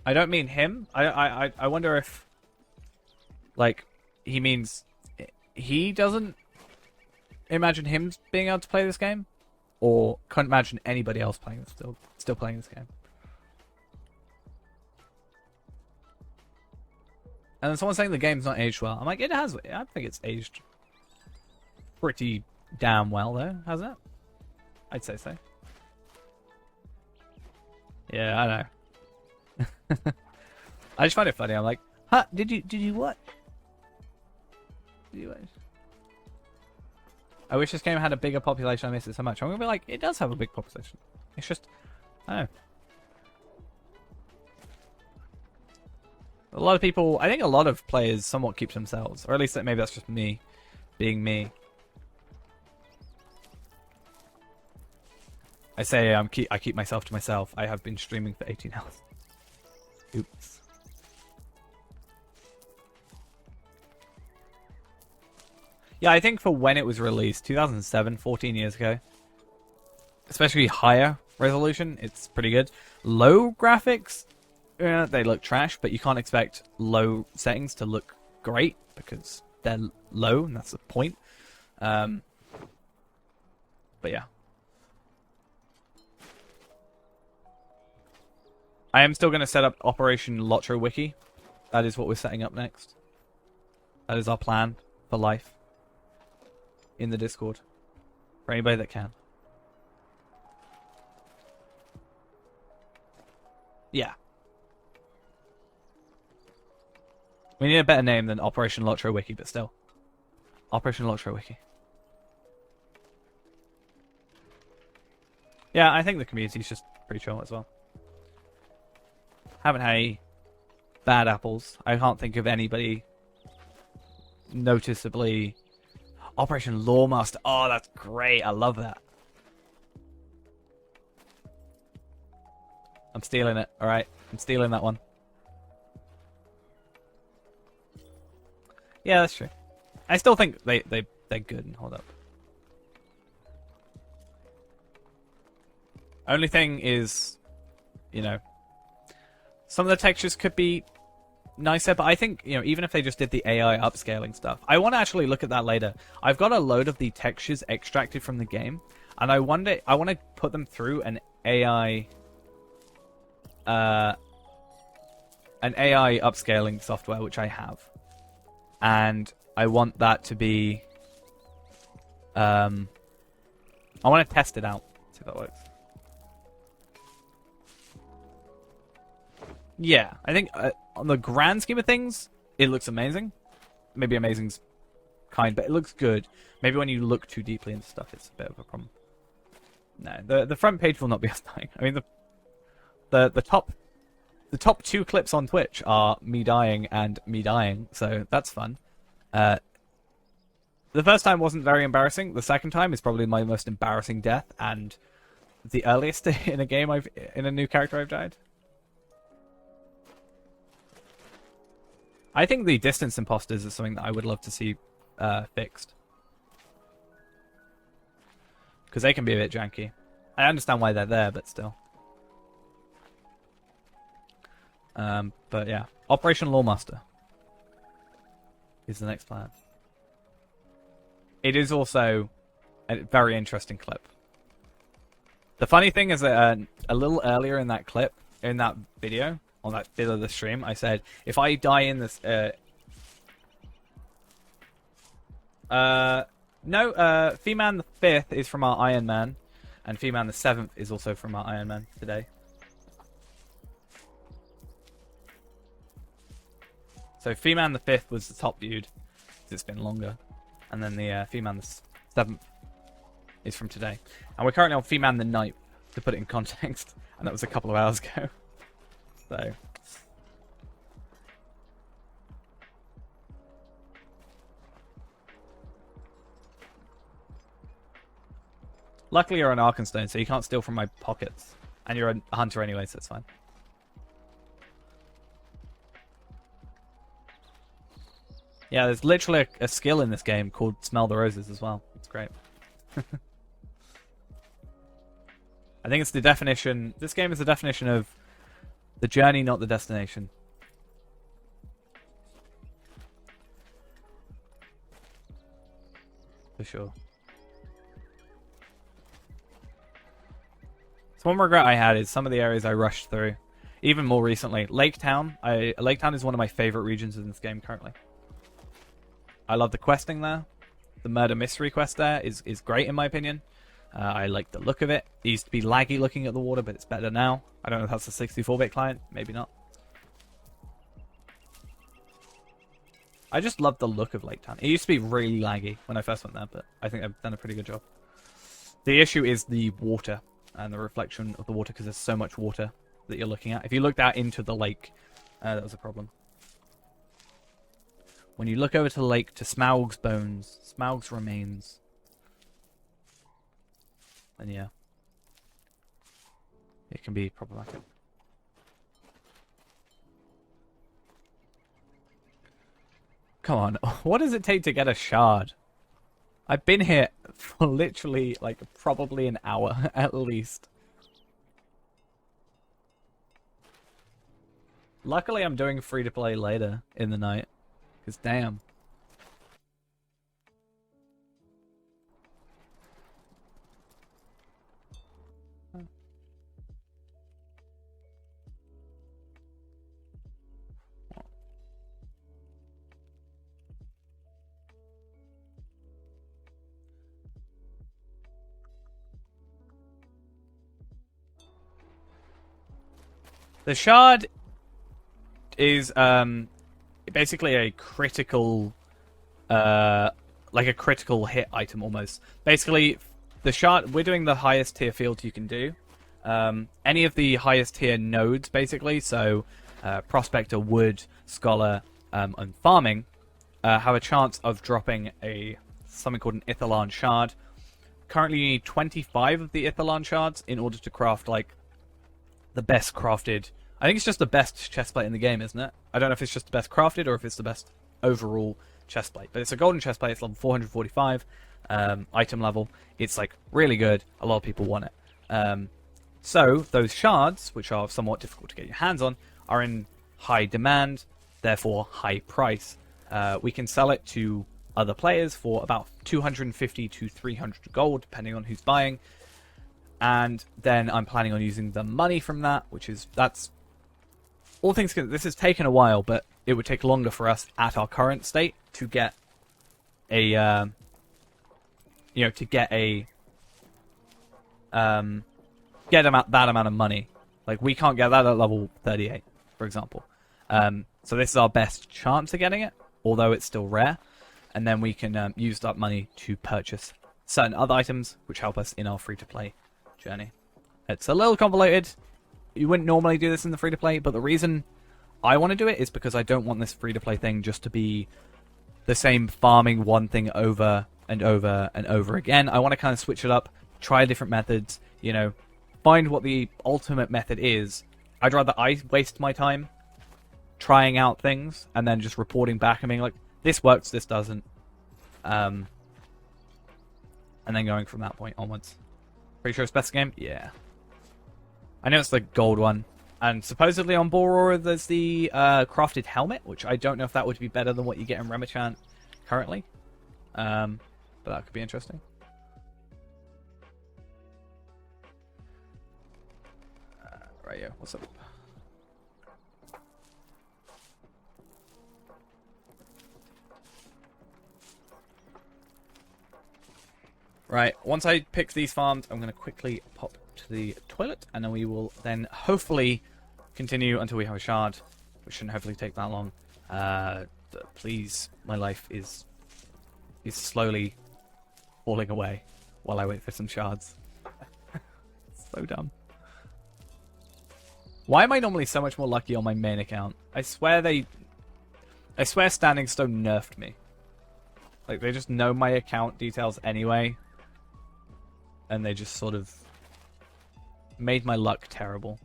I don't mean him. I wonder if, like, he means he doesn't imagine him being able to play this game, or can't imagine anybody else playing this, still playing this game. And then someone's saying the game's not aged well. I'm like, it has. I think it's aged pretty damn well, though, hasn't it? I'd say so. Yeah, I know. I just find it funny. I'm like, huh? Did you what? Did you what? I wish this game had a bigger population. I miss it so much. I'm gonna be like, it does have a big population. It's just, I don't know. A lot of people, I think a lot of players somewhat keep themselves, or at least maybe that's just me, being me. I say I keep myself to myself. I have been streaming for 18 hours. Oops. Yeah, I think for when it was released, 2007, 14 years ago, especially higher resolution, it's pretty good. Low graphics, they look trash, but you can't expect low settings to look great because they're low, and that's the point. But yeah. I am still going to set up Operation Lotro Wiki. That is what we're setting up next. That is our plan for life. In the Discord. For anybody that can. Yeah. We need a better name than Operation Lotro Wiki, but still. Operation Lotro Wiki. Yeah, I think the community's just pretty chill as well. Haven't had any bad apples. I can't think of anybody noticeably. Operation Lawmaster. Oh, that's great. I love that. I'm stealing it. Alright. I'm stealing that one. Yeah, that's true. I still think they're good and hold up. Only thing is, you know, some of the textures could be nicer, but I think, you know, even if they just did the AI upscaling stuff, I want to actually look at that later. I've got a load of the textures extracted from the game, and I want to put them through an AI upscaling software, which I have, and I want that to be, I want to test it out, see if that works. Yeah, I think on the grand scheme of things, it looks amazing. Maybe amazing's kind, but it looks good. Maybe when you look too deeply into stuff, it's a bit of a problem. No, the front page will not be as dying. I mean, the top two clips on Twitch are me dying and me dying, so that's fun. The first time wasn't very embarrassing. The second time is probably my most embarrassing death, and the earliest in a game in a new character I've died. I think the distance imposters is something that I would love to see fixed. Because they can be a bit janky. I understand why they're there, but still. But yeah. Operation Lawmaster is the next plan. It is also a very interesting clip. The funny thing is that a little earlier in that clip, in that video, on that bit of the stream, I said, if I die in this... Feeman the 5th is from our Iron Man, and Feeman the 7th is also from our Iron Man today. So Feeman the 5th was the top viewed, because it's been longer. And then the Feeman the 7th is from today. And we're currently on Feeman the 9th, to put it in context, and that was a couple of hours ago. So... Luckily you're an Arkenstone, so you can't steal from my pockets. And you're a hunter anyway, so it's fine. Yeah, there's literally a skill in this game called Smell the Roses as well. It's great. I think it's the definition. This game is the definition of the journey, not the destination. For sure. So one regret I had is some of the areas I rushed through. Even more recently, Lake Town. Lake Town is one of my favorite regions in this game currently. I love the questing there. The murder mystery quest there is great in my opinion. I like the look of it. It used to be laggy looking at the water, but it's better now. I don't know if that's a 64-bit client. Maybe not. I just love the look of Lake Town. It used to be really laggy when I first went there, but I think they've done a pretty good job. The issue is the water and the reflection of the water because there's so much water that you're looking at. If you looked out into the lake, that was a problem. When you look over to the lake, to Smaug's bones, Smaug's remains, then yeah, it can be problematic. Come on, what does it take to get a shard? I've been here for literally, like, probably an hour at least. Luckily, I'm doing free-to-play later in the night. Because damn. The shard is basically a critical like a critical hit item almost. Basically the shard, we're doing the highest tier field you can do. Any of the highest tier nodes basically, so Prospector, Wood, Scholar, and Farming have a chance of dropping something called an Ithelan shard. Currently you need 25 of the Ithelan shards in order to craft like the best crafted. I think it's just the best chestplate in the game, isn't it? I don't know if it's just the best crafted or if it's the best overall chestplate. But it's a golden chestplate. It's level 445 item level. It's like really good. A lot of people want it. So those shards, which are somewhat difficult to get your hands on, are in high demand, therefore high price. We can sell it to other players for about 250 to 300 gold, depending on who's buying. And then I'm planning on using the money from that, that's all things. This has taken a while, but it would take longer for us at our current state to get a, get that amount of money. Like we can't get that at level 38, for example. So this is our best chance of getting it, although it's still rare. And then we can use that money to purchase certain other items, which help us in our free-to-play journey. It's a little convoluted. You wouldn't normally do this in the free-to-play, but the reason I want to do it is because I don't want this free-to-play thing just to be the same farming one thing over and over and over again. I want to kind of switch it up, try different methods, find what the ultimate method is. I'd rather I waste my time trying out things and then just reporting back and being like, this works, this doesn't. And then going from that point onwards. Pretty sure it's best game? Yeah. I know it's the gold one. And supposedly on Borora there's the crafted helmet, which I don't know if that would be better than what you get in Remachant currently. But that could be interesting. Right, yeah, what's up? Right, once I pick these farms, I'm going to quickly pop to the toilet, and then we will then hopefully continue until we have a shard, which shouldn't hopefully take that long. Please, my life is slowly falling away while I wait for some shards. So dumb. Why am I normally so much more lucky on my main account? I swear Standing Stone nerfed me. Like, they just know my account details anyway. And they just sort of made my luck terrible.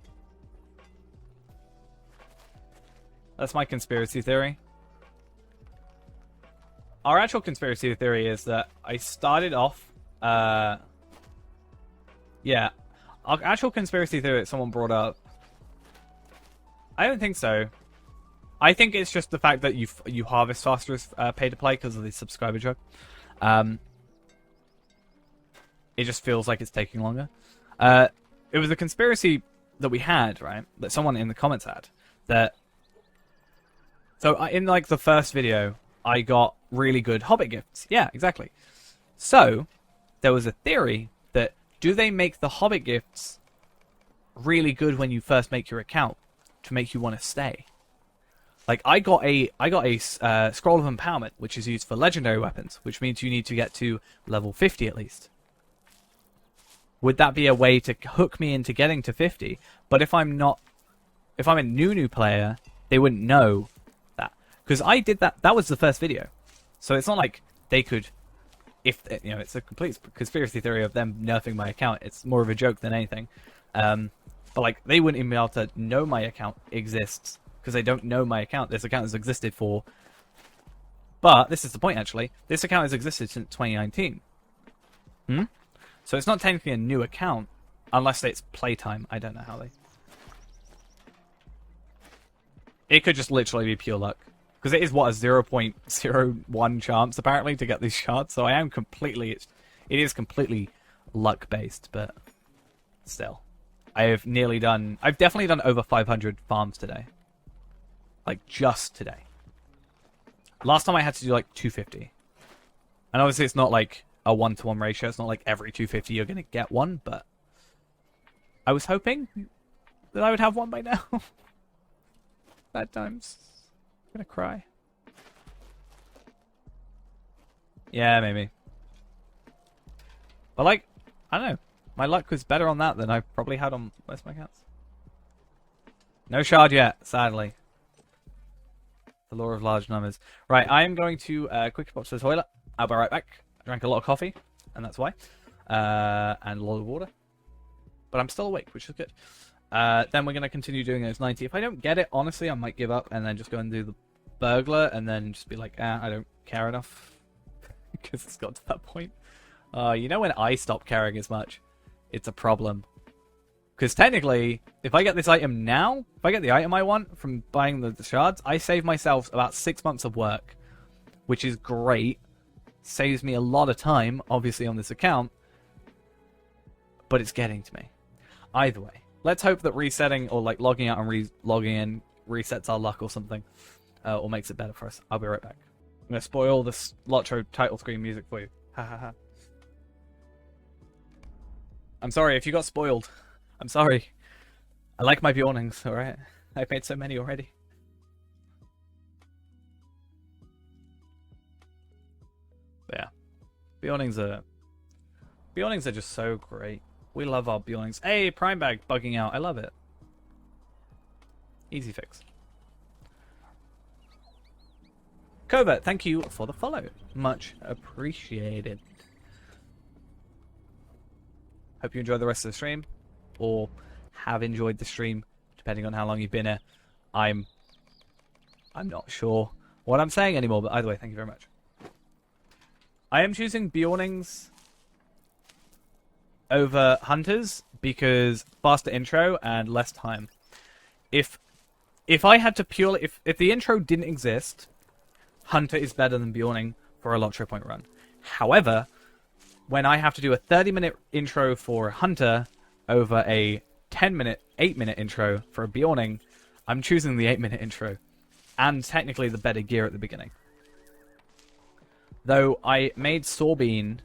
That's my conspiracy theory. our actual conspiracy theory is that I started off. Yeah, our actual conspiracy theory that someone brought up. I don't think so. I think it's just the fact that you harvest faster as pay to play because of the subscriber drug. It just feels like it's taking longer. It was a conspiracy that we had, right? That someone in the comments had. That. So in like the first video, I got really good Hobbit gifts. Yeah, exactly. So there was a theory that do they make the Hobbit gifts really good when you first make your account to make you want to stay? Like I got a scroll of empowerment, which is used for legendary weapons, which means you need to get to level 50 at least. Would that be a way to hook me into getting to 50? But if I'm a new player, they wouldn't know that because I did that. That was the first video, so it's not like they could. If it's a complete conspiracy theory of them nerfing my account. It's more of a joke than anything. But like they wouldn't even be able to know my account exists. Because they don't know my account. This account has existed for... But, this is the point actually. This account has existed since 2019. So it's not technically a new account. Unless it's playtime. I don't know how they... It could just literally be pure luck. Because it is, what, a 0.01 chance, apparently, to get these shards. So I am completely... It is completely luck-based, but... Still. I've definitely done over 500 farms today. Like, just today. Last time I had to do, like, 250. And obviously it's not, like, a 1-to-1 ratio. It's not like every 250 you're going to get one, but... I was hoping that I would have one by now. Bad times. I'm gonna cry. Yeah, maybe. But, like, I don't know. My luck was better on that than I probably had on most of my accounts. No shard yet, sadly. The law of large numbers. Right, I am going to quickly pop to the toilet. I'll be right back. I drank a lot of coffee, and that's why. And a lot of water. But I'm still awake, which is good. Then we're going to continue doing those 90. If I don't get it, honestly, I might give up and then just go and do the burglar and then just be like, I don't care enough. Because it's got to that point. You know when I stop caring as much? It's a problem. Because technically, if I get this item now, if I get the item I want from buying the shards, I save myself about 6 months of work. Which is great. Saves me a lot of time, obviously, on this account. But it's getting to me. Either way. Let's hope that resetting or like logging out and logging in resets our luck or something. Or makes it better for us. I'll be right back. I'm going to spoil this Lotro title screen music for you. Ha ha ha. I'm sorry if you got spoiled. I'm sorry. I like my Bjornings, alright? I've made so many already. But yeah. Bjornings are just so great. We love our Bjornings. Hey, Prime Bag bugging out. I love it. Easy fix. Covert, thank you for the follow. Much appreciated. Hope you enjoy the rest of the stream. Or have enjoyed the stream, depending on how long you've been here. I'm not sure what I'm saying anymore, but either way, thank you very much. I am choosing Bjornings over Hunters because faster intro and less time. If I had to purely... If the intro didn't exist, Hunter is better than Bjorning for a Lotro point run. However, when I have to do a 30-minute intro for Hunter over a 8-minute intro for a Bjorning, I'm choosing the 8-minute intro. And technically the better gear at the beginning. Though I made Sorbine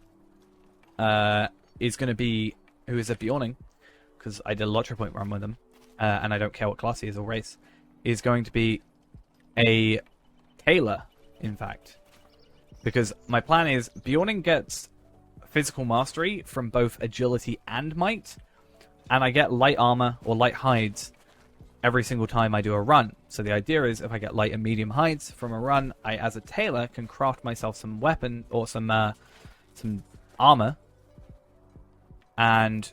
is going to be, who is a Bjorning, because I did a Lotro point run with him, and I don't care what class he is or race, is going to be a Tailor, in fact. Because my plan is, Bjorning gets physical mastery from both agility and might, and I get light armor or light hides every single time I do a run. So the idea is, if I get light and medium hides from a run, I, as a Tailor, can craft myself some weapon or some armor. And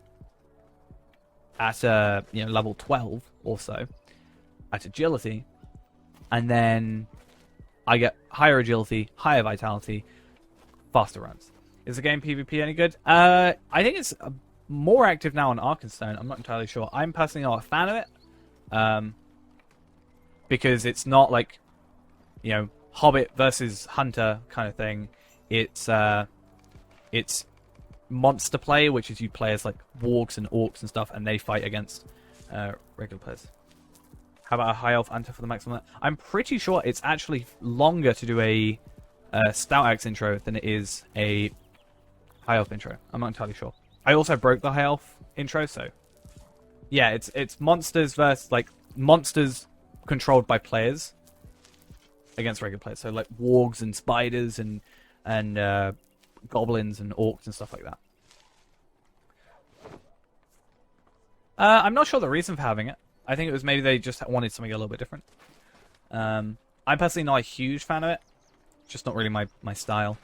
at level 12 or so, at agility, and then I get higher agility, higher vitality, faster runs. Is the game PvP any good? I think it's more active now on Arkenstone. I'm not entirely sure. I'm personally not a fan of it. Because it's not like, you know, Hobbit versus Hunter kind of thing. It's monster play, which is you play as like wargs and orcs and stuff, and they fight against regular players. How about a high elf hunter for the maximum? I'm pretty sure it's actually longer to do a stout axe intro than it is a high elf intro. I'm not entirely sure. I also broke the high elf intro, so yeah, it's monsters versus like monsters controlled by players against regular players. So like wargs and spiders and goblins and orcs and stuff like that. I'm not sure the reason for having it. I think it was maybe they just wanted something a little bit different. I'm personally not a huge fan of it. It's just not really my style.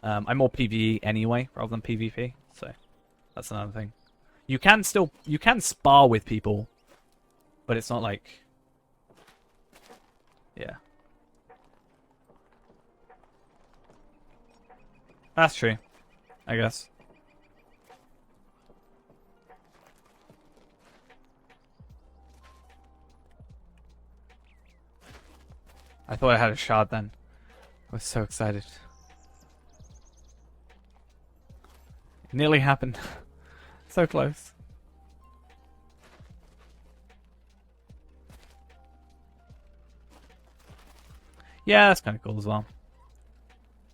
I'm more PvE anyway rather than PvP, so that's another thing. You can spar with people, but it's not like, yeah. That's true, I guess. I thought I had a shot then. I was so excited. It nearly happened. So close. Yeah, that's kind of cool as well.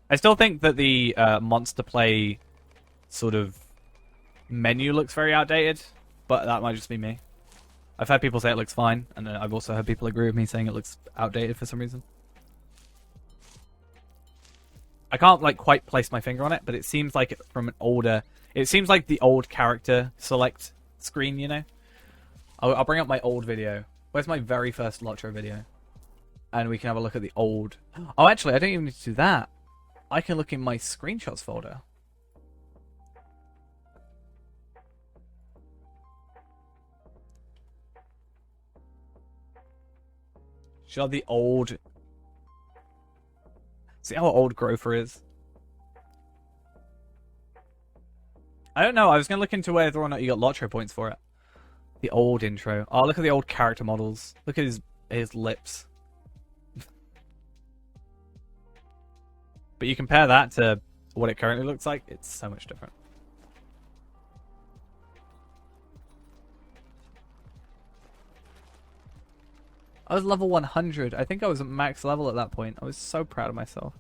I still think that the monster play sort of menu looks very outdated, but that might just be me. I've had people say it looks fine, and then I've also heard people agree with me saying it looks outdated for some reason. I can't like quite place my finger on it, but it seems like from an older... It seems like the old character select screen, you know? I'll bring up my old video. Where's my very first Lotro video? And we can have a look at the old... Oh, actually, I don't even need to do that. I can look in my screenshots folder. Should I have the old... See how old Grover is? I don't know. I was going to look into whether or not you got Lotro points for it. The old intro. Oh, look at the old character models. Look at his lips. But you compare that to what it currently looks like, it's so much different. I was level 100. I think I was at max level at that point. I was so proud of myself.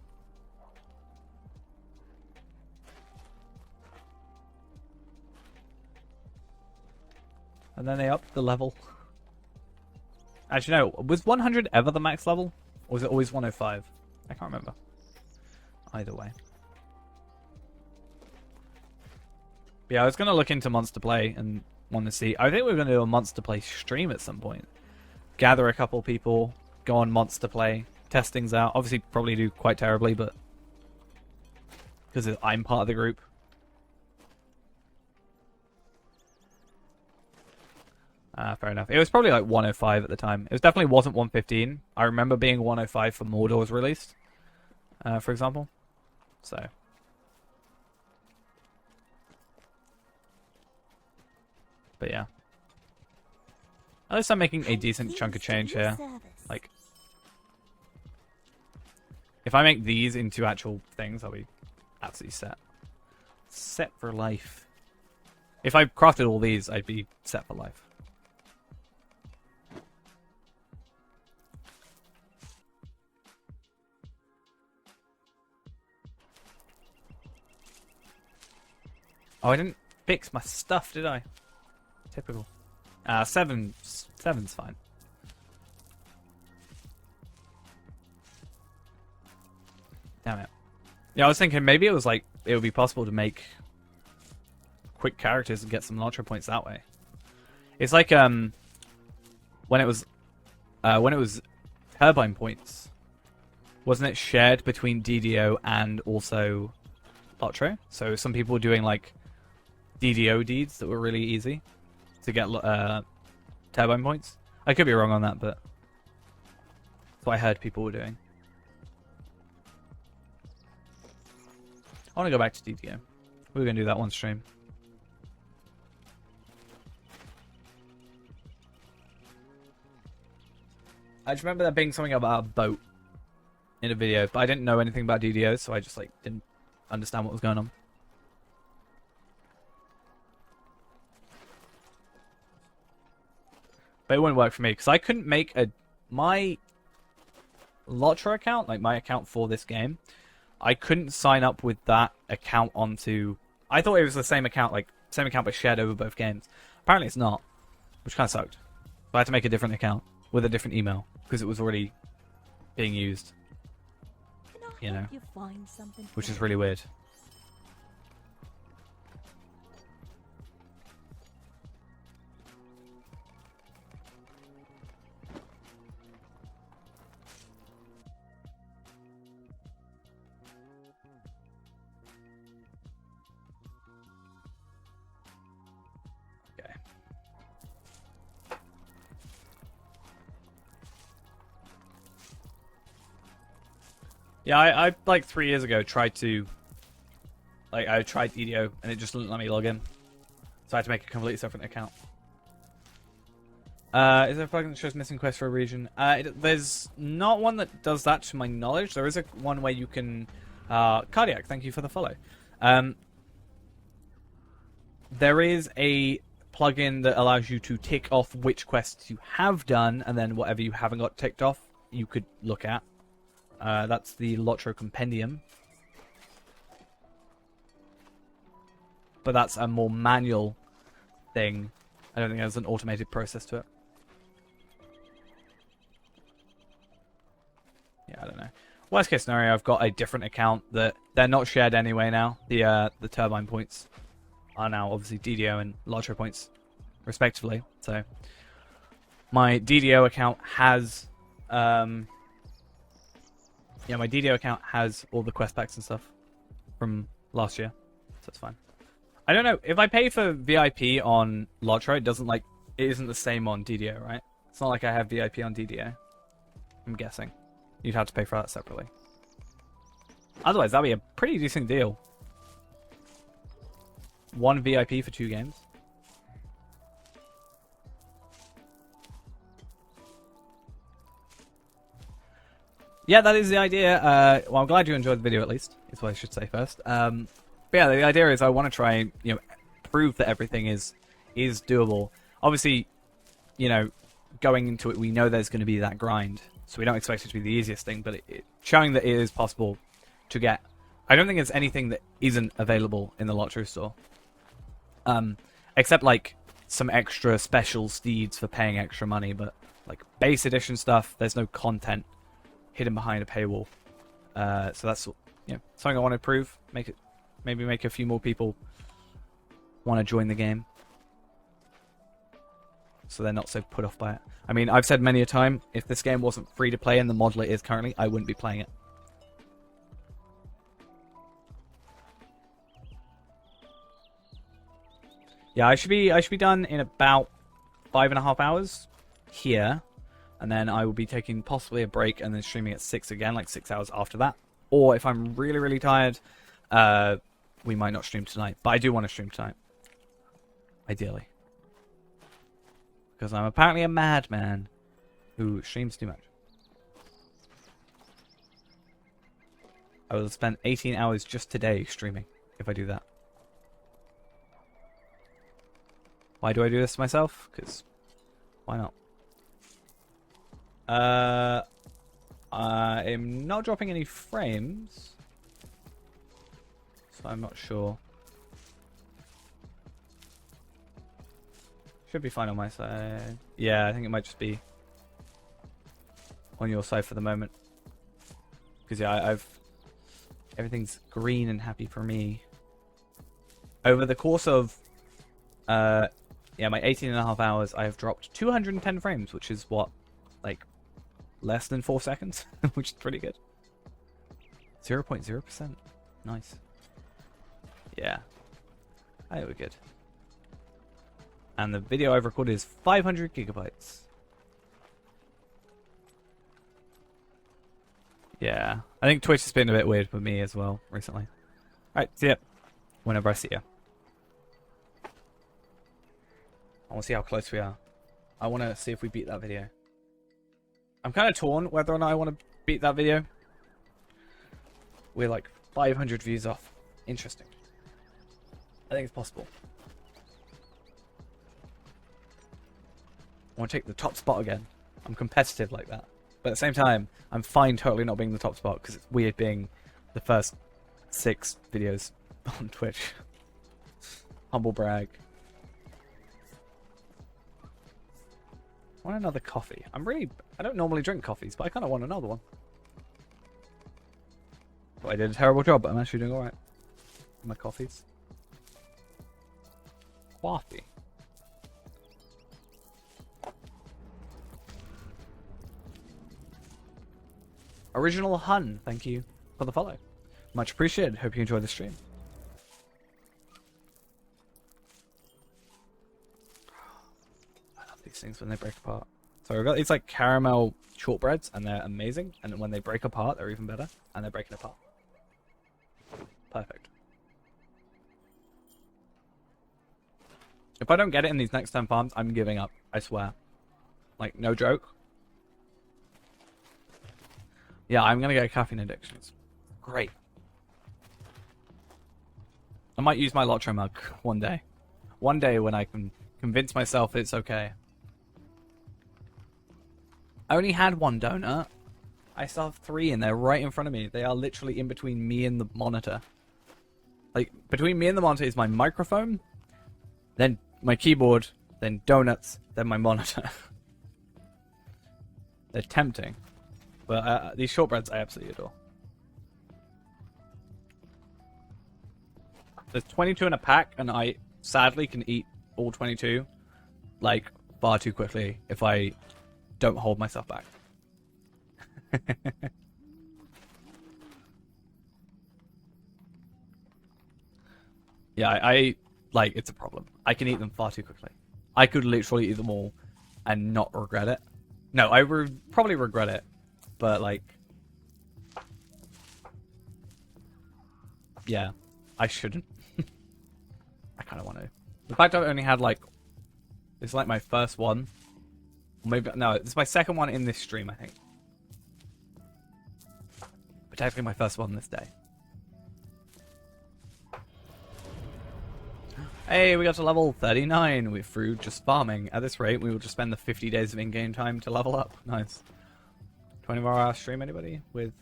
And then they upped the level. Actually, no. Was 100 ever the max level? Or was it always 105? I can't remember. Either way. But yeah, I was going to look into Monster Play and want to see... I think we're going to do a Monster Play stream at some point. Gather a couple people, go on Monster Play, test things out. Obviously, probably do quite terribly, but... because I'm part of the group. Fair enough. It was probably like 105 at the time. It definitely wasn't 115. I remember being 105 for Mordor was released, for example. So. But yeah. At least I'm making a decent chunk of change here. Like, if I make these into actual things, I'll be absolutely set. Set for life. If I crafted all these, I'd be set for life. Oh, I didn't fix my stuff, did I? Typical. Seven's fine. Damn it. Yeah, I was thinking maybe it was like it would be possible to make quick characters and get some Lotro points that way. It's like when it was Turbine points, wasn't it shared between DDO and also Lotro? So some people were doing like DDO deeds that were really easy to get Turbine points. I could be wrong on that, but that's what I heard people were doing. I want to go back to DDO. We were going to do that one stream. I just remember there being something about a boat in a video, but I didn't know anything about DDO, so I just like didn't understand what was going on. But it wouldn't work for me because I couldn't make my Lotro account, like my account for this game. I couldn't sign up with that account onto. I thought it was the same account, like same account but shared over both games. Apparently it's not, which kind of sucked. So I had to make a different account with a different email because it was already being used. You know, which is really weird. Okay. Yeah, I like 3 years ago tried to, like, I tried EDO and it just wouldn't let me log in, so I had to make a completely separate account. Is there a plugin that shows missing quests for a region? There's not one that does that to my knowledge. There is one where you can, Cardiac, thank you for the follow. There is a plugin that allows you to tick off which quests you have done, and then whatever you haven't got ticked off, you could look at. That's the Lotro Compendium. But that's a more manual thing. I don't think there's an automated process to it. Yeah, I don't know. Worst case scenario, I've got a different account that they're not shared anyway now. The turbine points are now obviously DDO and Lotro points, respectively. So my DDO account has yeah, my DDO account has all the quest packs and stuff from last year, so it's fine. I don't know if I pay for VIP on Lotro, it isn't the same on DDO, right? It's not like I have VIP on DDO. I'm guessing you'd have to pay for that separately. Otherwise, that'd be a pretty decent deal. 1 VIP for 2 games. Yeah, that is the idea. Well, I'm glad you enjoyed the video at least, is what I should say first. But yeah, the idea is I want to try, prove that everything is doable. Obviously, going into it, we know there's going to be that grind, so we don't expect it to be the easiest thing, but showing that it is possible to get. I don't think there's anything that isn't available in the Lotro store. Except, like, some extra special steeds for paying extra money, but, like, base edition stuff, there's no content hidden behind a paywall. So that's something I want to prove. Maybe make a few more people want to join the game, so they're not so put off by it. I mean, I've said many a time, if this game wasn't free to play in the model it is currently, I wouldn't be playing it. Yeah, I should be done in about 5.5 hours here. And then I will be taking possibly a break and then streaming at 6 again, like 6 hours after that. Or if I'm really, really tired, we might not stream tonight. But I do want to stream tonight. Ideally. Because I'm apparently a madman who streams too much. I will spend 18 hours just today streaming if I do that. Why do I do this to myself? Because why not? I'm not dropping any frames, so I'm not sure. Should be fine on my side. Yeah, I think it might just be on your side for the moment. Because yeah, everything's green and happy for me. Over the course of my 18.5 hours, I have dropped 210 frames, which is what, like, less than 4 seconds, which is pretty good. 0.0%. Nice. Yeah. I think we're good. And the video I've recorded is 500 gigabytes. Yeah. I think Twitch has been a bit weird with me as well recently. Alright, see ya. Whenever I see ya. I want to see how close we are. I want to see if we beat that video. I'm kind of torn whether or not I want to beat that video. We're like 500 views off. Interesting. I think it's possible. I want to take the top spot again. I'm competitive like that. But at the same time, I'm fine totally not being the top spot because it's weird being the first 6 videos on Twitch. Humble brag. I want another coffee. I don't normally drink coffees, but I kind of want another one. Well, I did a terrible job, but I'm actually doing alright. My coffees. Coffee. Original Hun, thank you for the follow. Much appreciated. Hope you enjoyed the stream. I love these things when they break apart. So we've got these like caramel shortbreads, and they're amazing. And when they break apart, they're even better. And they're breaking apart. Perfect. If I don't get it in these next 10 farms, I'm giving up. I swear. Like, no joke. Yeah, I'm gonna get caffeine addictions. Great. I might use my Lotro mug one day. One day when I can convince myself it's okay. I only had one donut. I still have 3 and they're right in front of me. They are literally in between me and the monitor. Like, between me and the monitor is my microphone, then my keyboard, then donuts, then my monitor. They're tempting. But these shortbreads I absolutely adore. There's 22 in a pack, and I sadly can eat all 22 like far too quickly if I don't hold myself back. Yeah, I like, it's a problem. I can eat them far too quickly. I could literally eat them all and not regret it. No, I probably regret it, but like, yeah, I shouldn't. I kind of want to. The fact I've only had like, it's like my first one. Maybe, no, it's my second one in this stream, I think. But technically my first one this day. Hey, we got to level 39 with through just farming. At this rate, we will just spend the 50 days of in-game time to level up. Nice. 24-hour stream, anybody? With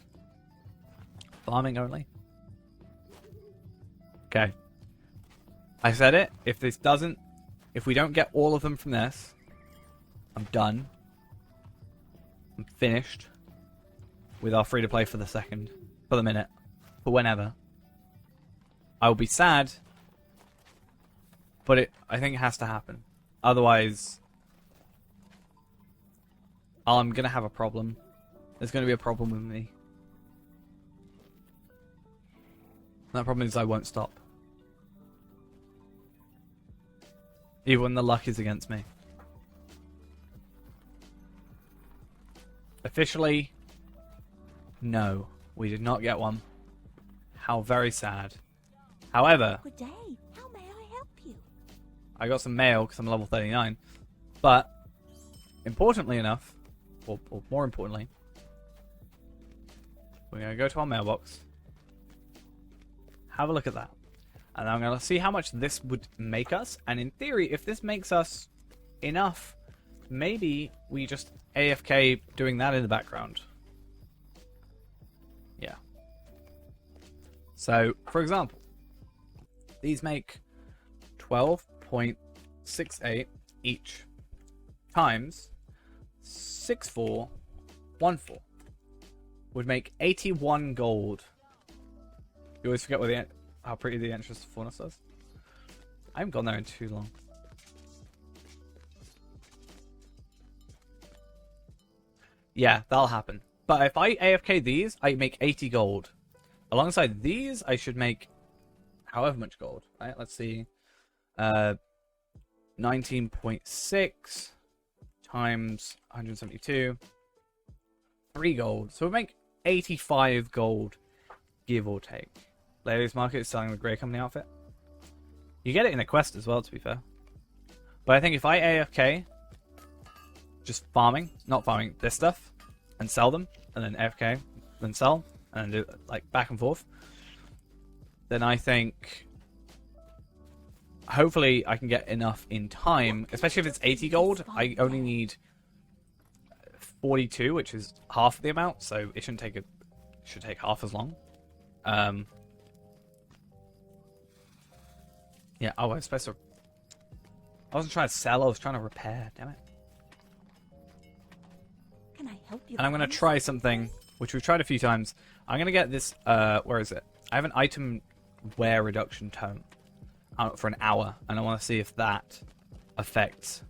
farming only? Okay. I said it. If we don't get all of them from this, I'm done. I'm finished with our free-to-play for the minute, for whenever. I will be sad, but I think it has to happen. Otherwise, I'm going to have a problem. There's going to be a problem with me. And that problem is I won't stop. Even when the luck is against me. Officially, no. We did not get one. How very sad. However, Good day. How may I help you? I got some mail because I'm level 39. But, importantly enough, or more importantly, we're going to go to our mailbox. Have a look at that. And I'm going to see how much this would make us. And in theory, if this makes us enough, maybe we just AFK doing that in the background. Yeah. So, for example, these make 12.68 each times 6414 would make 81 gold. You always forget how pretty the entrance to Faunus is. I haven't gone there in too long. Yeah, that'll happen. But if I AFK these, I make 80 gold. Alongside these, I should make however much gold. Right, let's see. 19.6 times 172. 3 gold. So we make 85 gold, give or take. Ladies Market is selling the Grey Company outfit. You get it in a quest as well, to be fair. But I think if I AFK, just farming, not farming, this stuff, and sell them, and then AFK, then sell, and do like back and forth, then I think hopefully I can get enough in time, especially if it's 80 gold. I only need 42, which is half the amount, so it shouldn't take should take half as long. Yeah, oh, I was supposed to... I wasn't trying to sell, I was trying to repair, damn it. Can I help you? And I'm going to try something, which we've tried a few times. I'm going to get this, where is it? I have an item wear reduction tome for an hour, and I want to see if that affects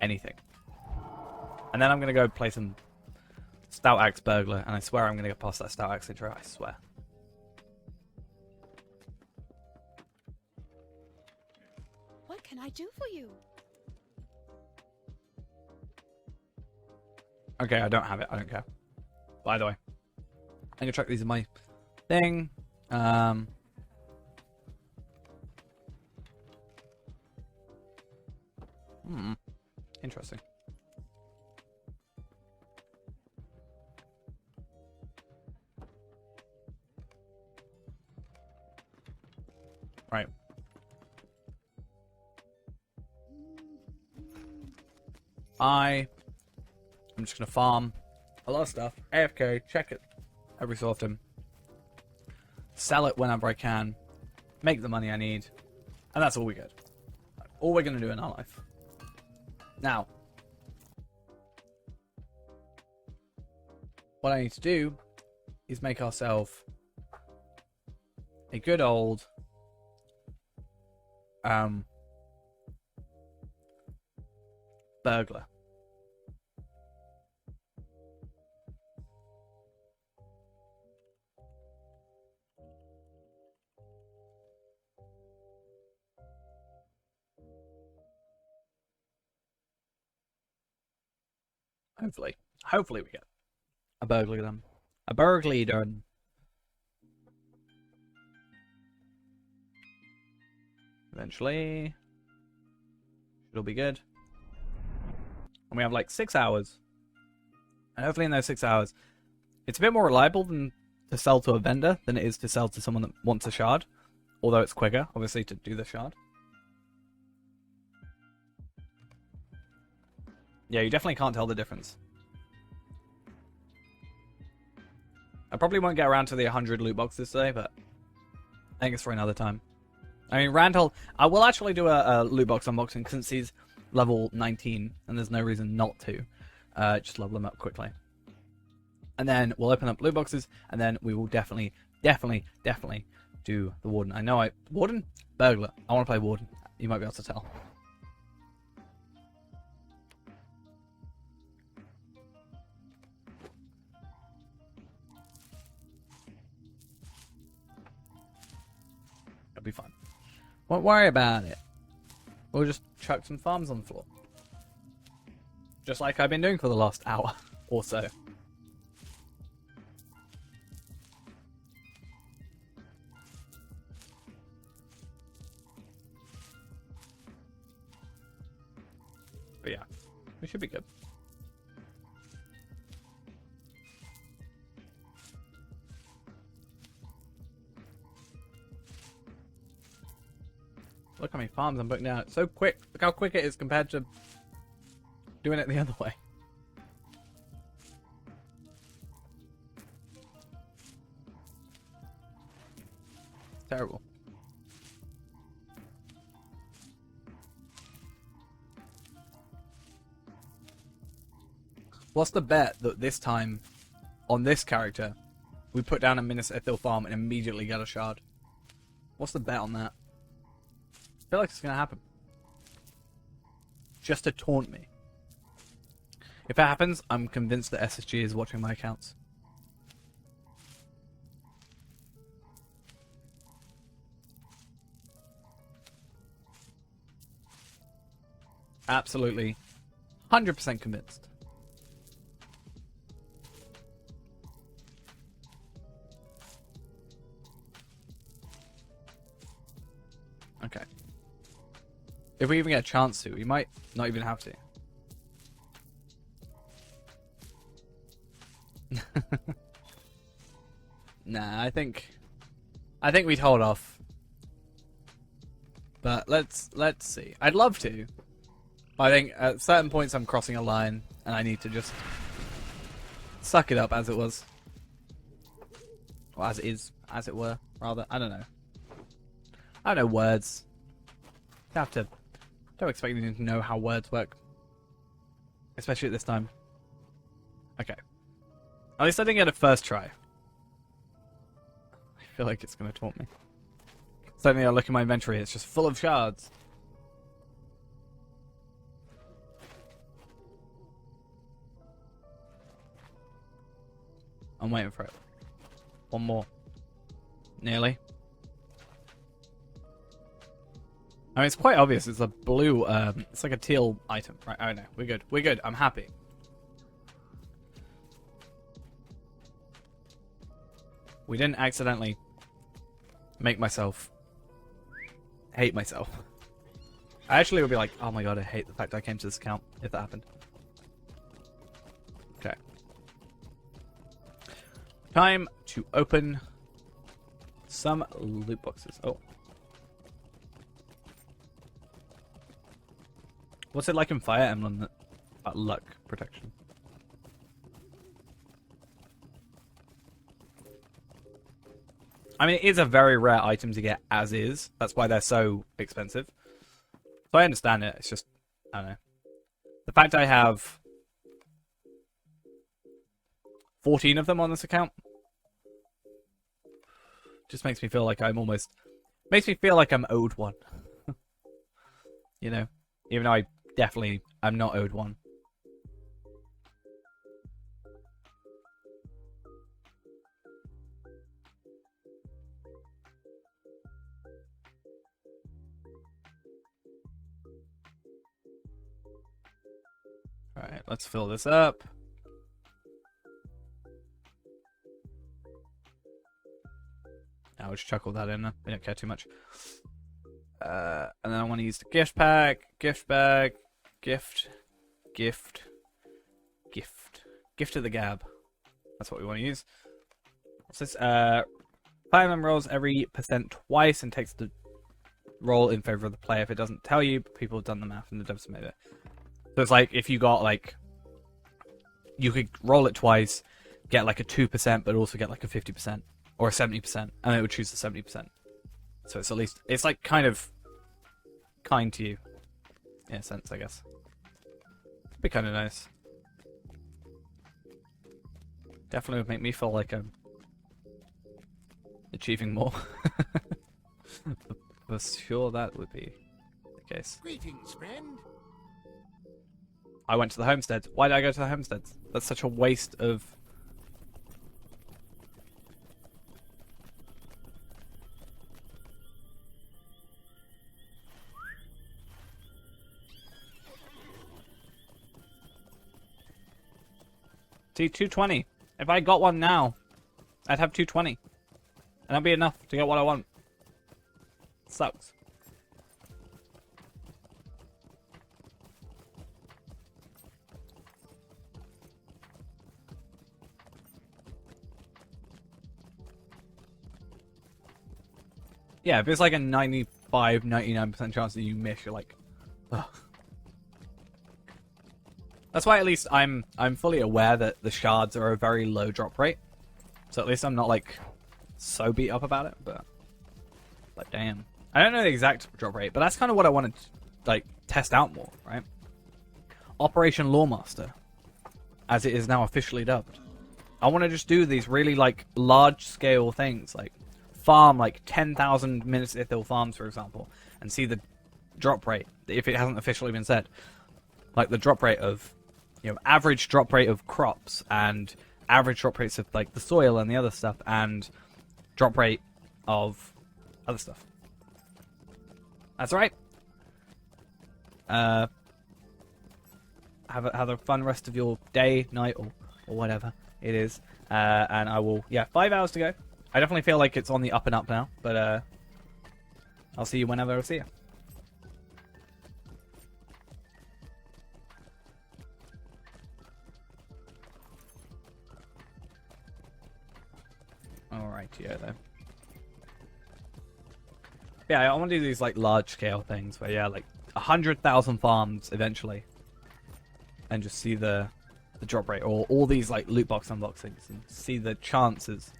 anything. And then I'm going to go play some Stout Axe Burglar, and I swear I'm going to get past that Stout Axe intro, I swear. What can I do for you? Okay, I don't have it. I don't care. By the way, I'm gonna check these in my thing. Interesting. Right. I'm just going to farm a lot of stuff. AFK, check it every so often. Sell it whenever I can. Make the money I need. And that's all we get. All we're going to do in our life. Now, what I need to do is make ourselves a good old burglar. Hopefully we get a burglary done. A burglary done. Eventually. It'll be good. And we have like 6 hours. And hopefully in those 6 hours, it's a bit more reliable than to sell to a vendor than it is to sell to someone that wants a shard. Although it's quicker, obviously, to do the shard. Yeah, you definitely can't tell the difference. I probably won't get around to the 100 loot boxes today, but I think it's for another time. I mean, Randall, I will actually do a loot box unboxing since he's level 19, and there's no reason not to. Just level him up quickly. And then we'll open up loot boxes, and then we will definitely do the Warden. I know Warden? Burglar. I want to play Warden. You might be able to tell. It'll be fun. Won't worry about it. We'll just chuck some farms on the floor. Just like I've been doing for the last hour or so. But yeah, we should be good. Look how many farms I'm putting down. It's so quick. Look how quick it is compared to doing it the other way. Terrible. What's the bet that this time, on this character, we put down a Minas Ithil farm and immediately get a shard? What's the bet on that? I feel like it's going to happen. Just to taunt me. If it happens, I'm convinced that SSG is watching my accounts. Absolutely. 100% convinced. Okay. If we even get a chance to, we might not even have to. Nah, I think we'd hold off. But let's see. I'd love to. But I think at certain points I'm crossing a line and I need to just suck it up as it was. Or as it is, as it were, rather. I don't know. I don't know words. Don't expect me to know how words work. Especially at this time. Okay. At least I didn't get a first try. I feel like it's going to taunt me. Suddenly I look at my inventory, it's just full of shards. I'm waiting for it. One more. Nearly. I mean, it's quite obvious. It's a blue, it's like a teal item. Right, oh no, we're good. We're good. I'm happy. We didn't accidentally make myself hate myself. I actually would be like, oh my god, I hate the fact I came to this account if that happened. Okay. Time to open some loot boxes. Oh. What's it like in Fire Emblem that luck protection? I mean, it is a very rare item to get as is. That's why they're so expensive. So I understand it. It's just, I don't know. The fact I have 14 of them on this account just makes me feel like I'm almost... Makes me feel like I'm owed one. You know? Even though I definitely am not owed one. Alright, let's fill this up. I'll just chuckle that in. We don't care too much. And then I want to use the gift pack, gift bag, gift of the gab. That's what we want to use. What's this? Fire Emblem rolls every percent twice and takes the roll in favor of the player. If it doesn't tell you, people have done the math and the devs made it. So it's like if you got like, you could roll it twice, get like a 2%, but also get like a 50% or a 70%, and it would choose the 70%. So it's at least, it's like kind of kind to you, in a sense, I guess. It'd be kind of nice. Definitely would make me feel like I'm achieving more. For sure that would be the case. Greetings, friend. I went to the homesteads. Why did I go to the homesteads? That's such a waste of... See, 220. If I got one now, I'd have 220. And that'd be enough to get what I want. Sucks. Yeah, if it's like a 95, 99% chance that you miss, you're like, ugh. That's why at least I'm fully aware that the shards are a very low drop rate. So at least I'm not like so beat up about it, but like damn. I don't know the exact drop rate, but that's kind of what I wanted to like test out more, right? Operation Lawmaster, as it is now officially dubbed. I want to just do these really like large scale things, like farm like 10,000 Minithil farms, for example, and see the drop rate, if it hasn't officially been said. Like the drop rate of, you know, average drop rate of crops, and average drop rates of like the soil and the other stuff, and drop rate of other stuff. That's right. Have a fun rest of your day, night, or whatever it is. And I will, yeah, 5 hours to go. I definitely feel like it's on the up and up now, but I'll see you whenever I see you. Alright, yeah, though. Yeah, I want to do these like large scale things where, yeah, like 100,000 farms eventually, and just see the drop rate, or all these like loot box unboxings and see the chances.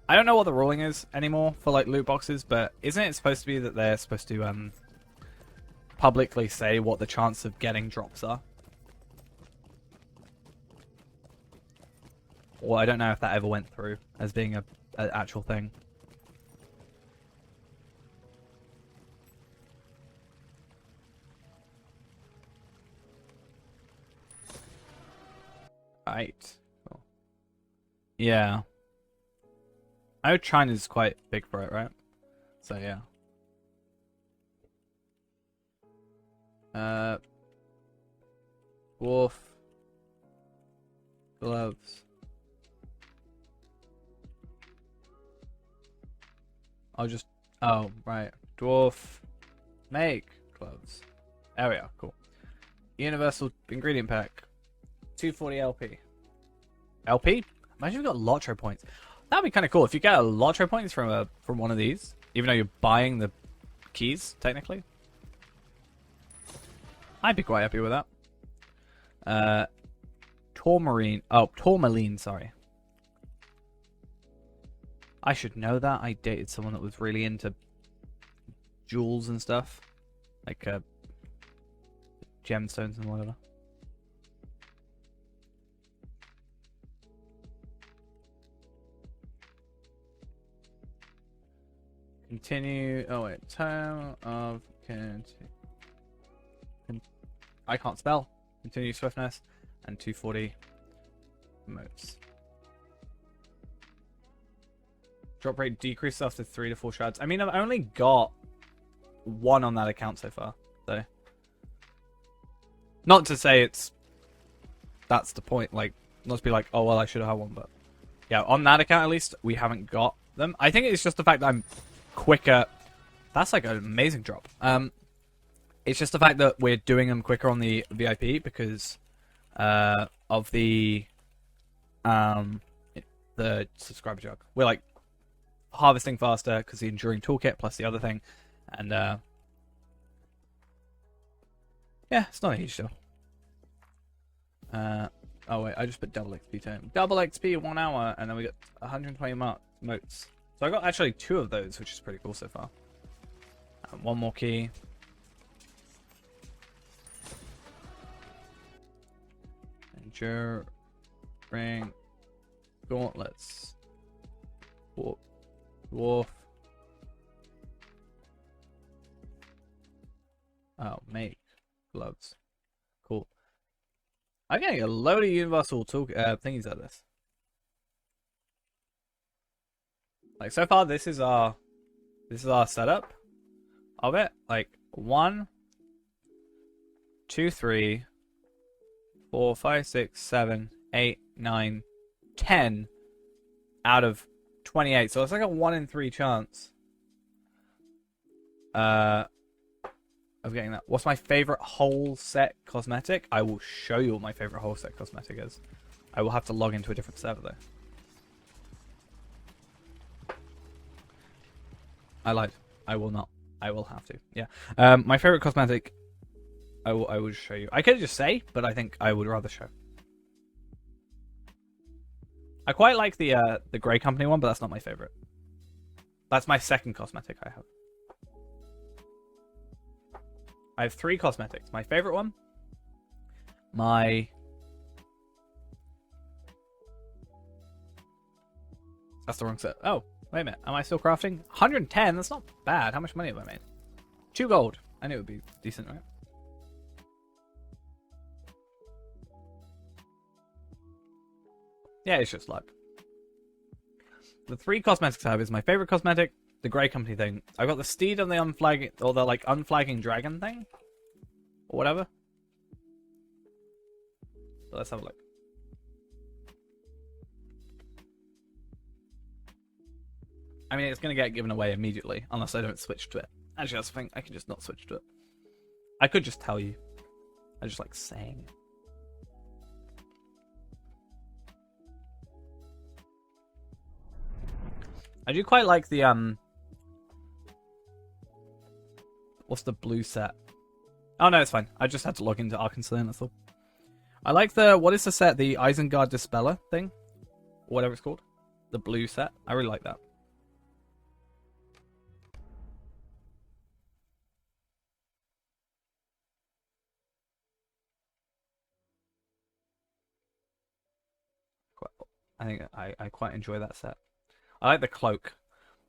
I don't know what the ruling is anymore for like loot boxes, but isn't it supposed to be that they're supposed to publicly say what the chance of getting drops are? Or I don't know if that ever went through as being an actual thing. Right. Cool. Yeah. I know China's quite big for it, right? So yeah. Wolf. Gloves. I'll just... Oh, right. Dwarf. Make gloves. There we are. Cool. Universal ingredient pack. 240 LP. LP? Imagine we got Lotro points. That'd be kind of cool if you get a Lotro points from one of these, even though you're buying the keys, technically. I'd be quite happy with that. Tourmaline, sorry. I should know that. I dated someone that was really into jewels and stuff. Like, gemstones and whatever. Continue. Oh, wait. Time of... I can't spell. Continue swiftness. And 240 motes. Drop rate decreased after 3 to 4 shards. I mean, I've only got 1 on that account so far, though. Not to say that's the point. Like, not to be like, oh well, I should have had 1, but yeah, on that account at least, we haven't got them. I think it's just the fact that I'm quicker. That's like an amazing drop. It's just the fact that we're doing them quicker on the VIP because of the subscriber jug. We're like harvesting faster because the enduring toolkit plus the other thing, and yeah, it's not a huge deal. Oh wait, I just put double XP time. Double XP 1 hour, and then we got 120 motes. So I got actually 2 of those, which is pretty cool so far. 1 more key. Enduring gauntlets. Dwarf. Oh, make gloves. Cool. I'm getting a load of universal thingies out of this. Like so far, this is our setup of it. Like 1, 2, 3, 4, 5, 6, 7, 8, 9, 10 out of 28. So it's like a 1 in 3 chance. Of getting that. What's my favorite whole set cosmetic? I will show you what my favorite whole set cosmetic is. I will have to log into a different server though. I lied. I will not. I will have to. Yeah. My favorite cosmetic. I will show you. I could just say, but I think I would rather show. I quite like the Grey Company one, but that's not my favorite. That's my second cosmetic I have. I have 3 cosmetics. My favorite one. That's the wrong set. Oh, wait a minute. Am I still crafting? 110? That's not bad. How much money have I made? 2 gold. I knew it would be decent, right? Yeah, it's just luck. The 3 cosmetics I have is my favorite cosmetic, the Grey Company thing. I got the Steed and the unflagging, or the like unflagging dragon thing, or whatever. So let's have a look. I mean, it's going to get given away immediately unless I don't switch to it. Actually, that's the thing. I can just not switch to it. I could just tell you. I just like saying it. I do quite like the what's the blue set? Oh no, it's fine. I just had to log into Arkansas, that's all. I like the, what is the set? The Isengard Dispeller thing? Or whatever it's called. The blue set. I really like that. I think I quite enjoy that set. I like the cloak.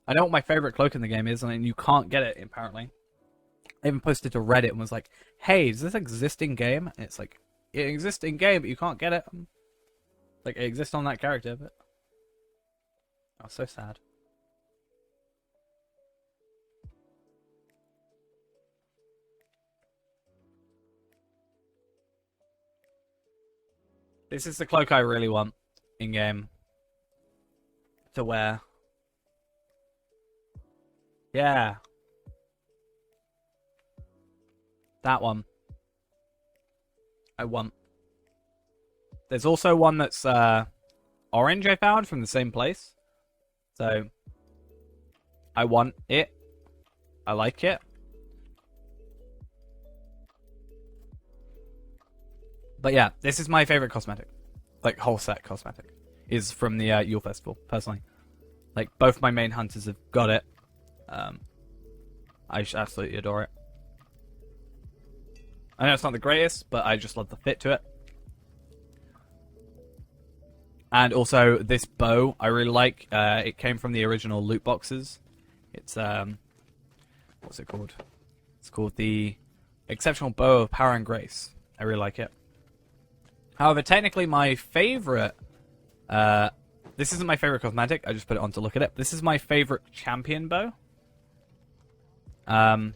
I know what my favorite cloak in the game is, and you can't get it, apparently. I even posted to Reddit and was like, hey, does this exist in game? And it's like, it exists in game, but you can't get it. Like, it exists on that character, but... Oh, so sad. This is the cloak I really want in game to wear. Yeah. That one. I want. There's also one that's orange I found from the same place. So I want it. I like it. But yeah, this is my favorite cosmetic. Like, whole set cosmetic. Is from the Yule Festival, personally. Like, both my main hunters have got it. I just absolutely adore it. I know it's not the greatest, but I just love the fit to it. And also, this bow, I really like. It came from the original loot boxes. It's, what's it called? It's called the Exceptional Bow of Power and Grace. I really like it. However, technically my favorite... this isn't my favorite cosmetic. I just put it on to look at it. This is my favorite champion bow. I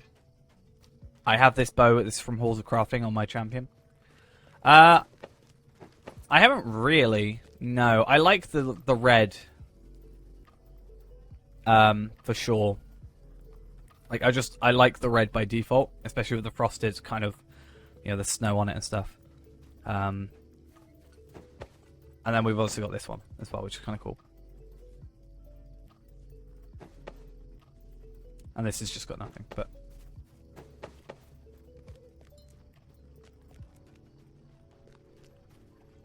have this bow. This is from Halls of Crafting on my champion. I haven't really... No, I like the red. For sure. Like, I like the red by default. Especially with the frosted kind of... You know, the snow on it and stuff. And then we've also got this one as well, which is kind of cool. And this has just got nothing, but...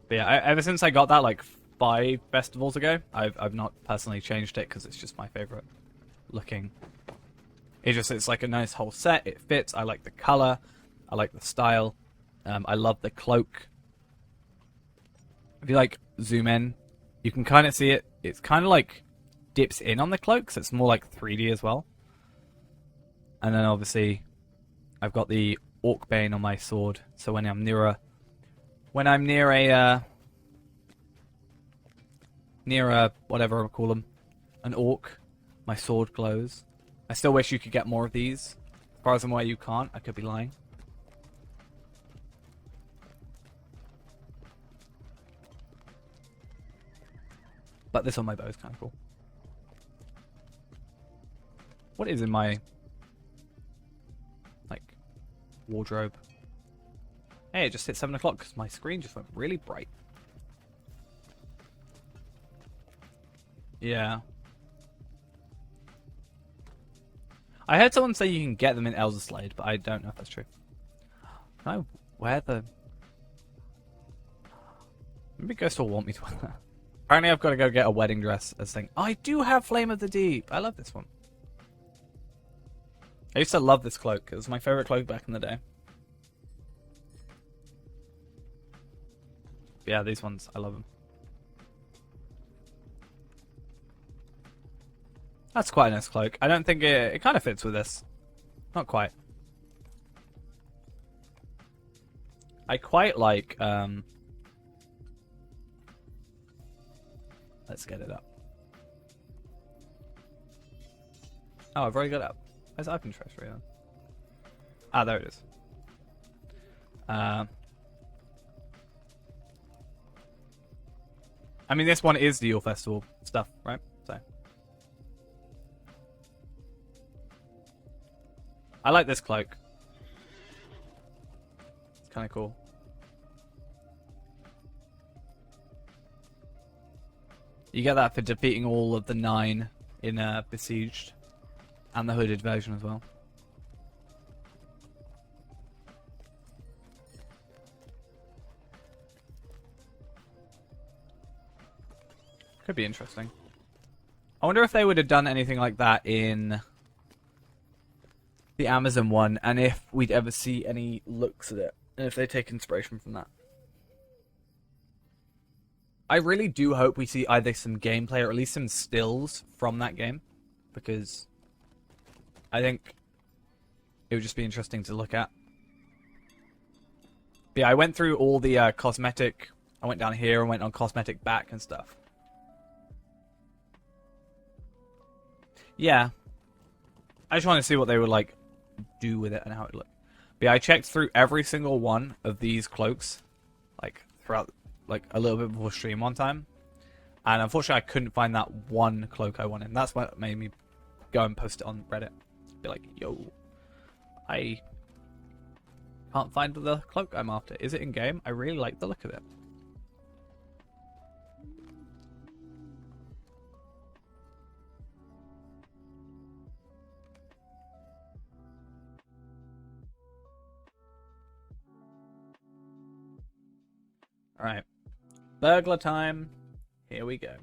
But yeah, ever since I got that like 5 festivals ago, I've not personally changed it because it's just my favorite looking. It's like a nice whole set. It fits. I like the color. I like the style. I love the cloak. If you like zoom in, you can kind of see it. It's kind of like dips in on the cloak, so it's more like 3D as well. And then obviously, I've got the Orcbane on my sword, so when I'm near a whatever I call them, an orc, my sword glows. I still wish you could get more of these. As far as I'm aware, you can't. I could be lying. But this on my bow is kind of cool. What is in my like wardrobe? Hey, it just hit 7 o'clock because my screen just went really bright. Yeah. I heard someone say you can get them in Elder Slade, but I don't know if that's true. Can I wear the... Maybe Ghost will want me to wear that. Apparently I've got to go get a wedding dress as thing. Oh, I do have Flame of the Deep. I love this one. I used to love this cloak. It was my favorite cloak back in the day. But yeah, these ones, I love them. That's quite a nice cloak. I don't think it kind of fits with this. Not quite. I quite like... Let's get it up. Oh, I've already got it up. Where's Open Treasury then? Ah, there it is. I mean, this one is the Yule Festival stuff, right? So I like this cloak. It's kind of cool. You get that for defeating all of the 9 in Besieged. And the hooded version as well. Could be interesting. I wonder if they would have done anything like that in the Amazon one, and if we'd ever see any looks at it, and if they take inspiration from that. I really do hope we see either some gameplay or at least some stills from that game, because I think it would just be interesting to look at. But yeah, I went through all the cosmetic. I went down here and went on cosmetic back and stuff. Yeah. I just want to see what they would like do with it and how it looked. But yeah, I checked through every single one of these cloaks, like throughout, like a little bit before stream one time, and unfortunately I couldn't find that one cloak I wanted. And that's what made me go and post it on Reddit. Be like, yo, I can't find the cloak I'm after. Is it in game? I really like the look of it. Alright. Burglar time. Here we go.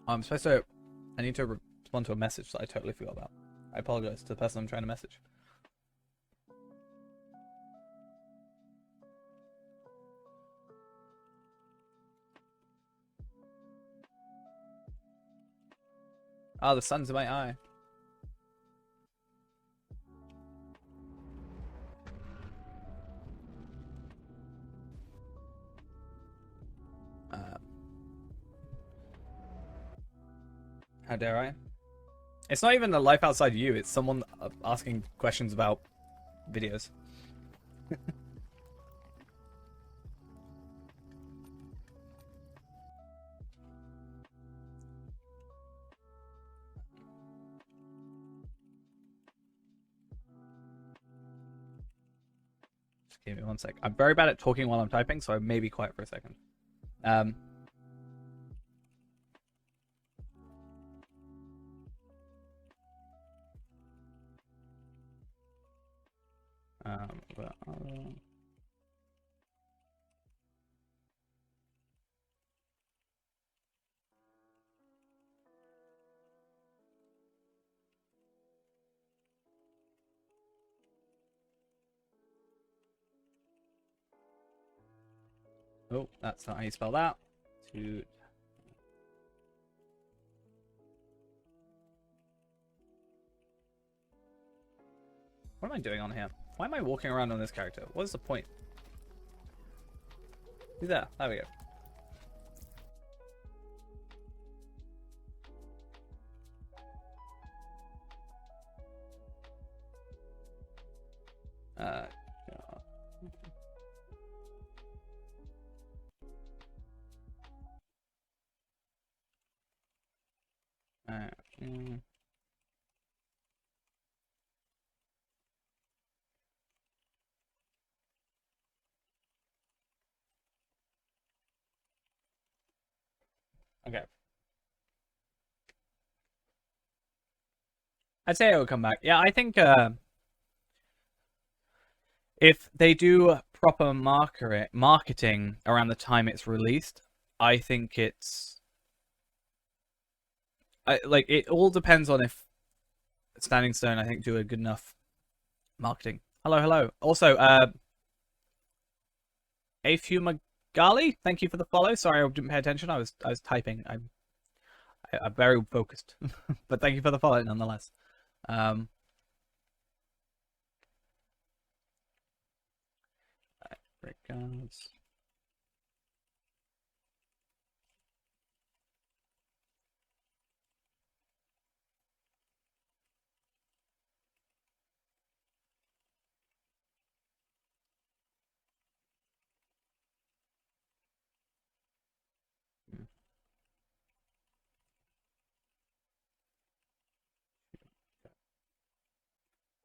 I'm supposed to... I need to respond to a message that I totally forgot about. I apologize to the person I'm trying to message. Ah, the sun's in my eye. How dare I? It's not even the life outside you, it's someone asking questions about videos. Just give me one sec. I'm very bad at talking while I'm typing, so I may be quiet for a second. Oh, that's not how you spell that. What am I doing on here? Why am I walking around on this character? What is the point? He's there. There we go. Okay. I'd say it will come back. Yeah, I think if they do proper marketing around the time it's released, I think it's like it all depends on if Standing Stone, I think, do a good enough marketing. Hello, hello. Also, Afumagali, thank you for the follow. Sorry, I didn't pay attention. I was typing. I'm very focused, but thank you for the follow nonetheless. Regards.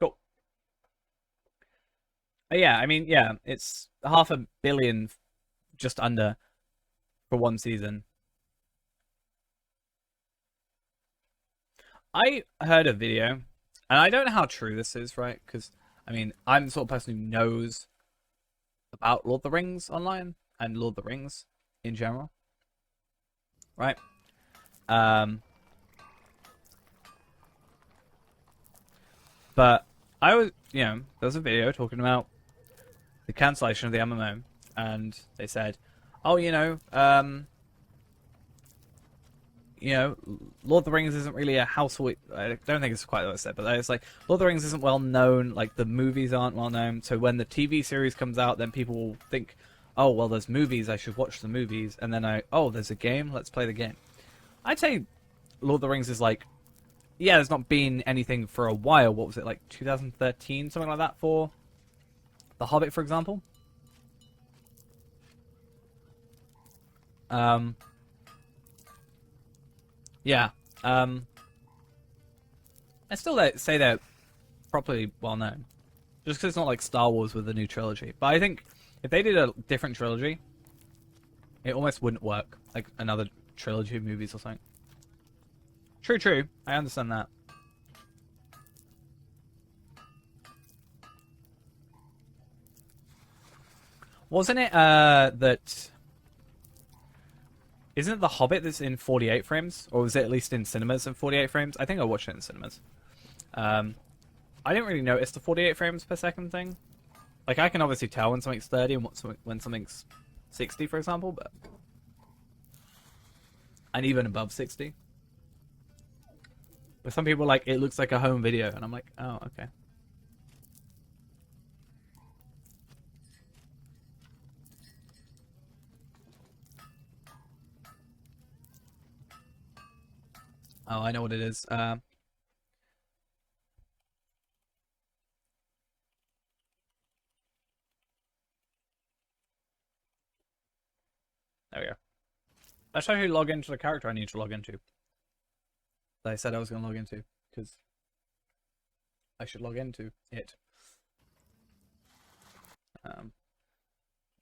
Cool. Yeah, I mean, yeah, it's $500 million just under for one season. I heard a video, and I don't know how true this is, right? Because, I mean, I'm the sort of person who knows about Lord of the Rings online and Lord of the Rings in general, right? But I was, there was a video talking about the cancellation of the MMO, and they said, oh, Lord of the Rings isn't really a household. I don't think it's quite what I said, but it's like Lord of the Rings isn't well known. Like the movies aren't well known. So when the TV series comes out, then people will think, "Oh, well, there's movies. I should watch the movies." And then there's a game. Let's play the game. I'd say Lord of the Rings is like, yeah, there's not been anything for a while. What was it, like 2013, something like that for The Hobbit, for example? Yeah. I still say they're properly well known. Just because it's not like Star Wars with a new trilogy. But I think if they did a different trilogy, it almost wouldn't work. Like another trilogy of movies or something. True. I understand that. Wasn't it that... Isn't it The Hobbit that's in 48 frames? Or was it at least in cinemas in 48 frames? I think I watched it in cinemas. I didn't really notice the 48 frames per second thing. Like, I can obviously tell when something's 30 and when something's 60, for example, but... And even above 60. But some people are like, it looks like a home video, and I'm like, oh, okay. Oh, I know what it is. There we go. Let's actually log into the character I need to log into. That I said I was going to log into, because I should log into it.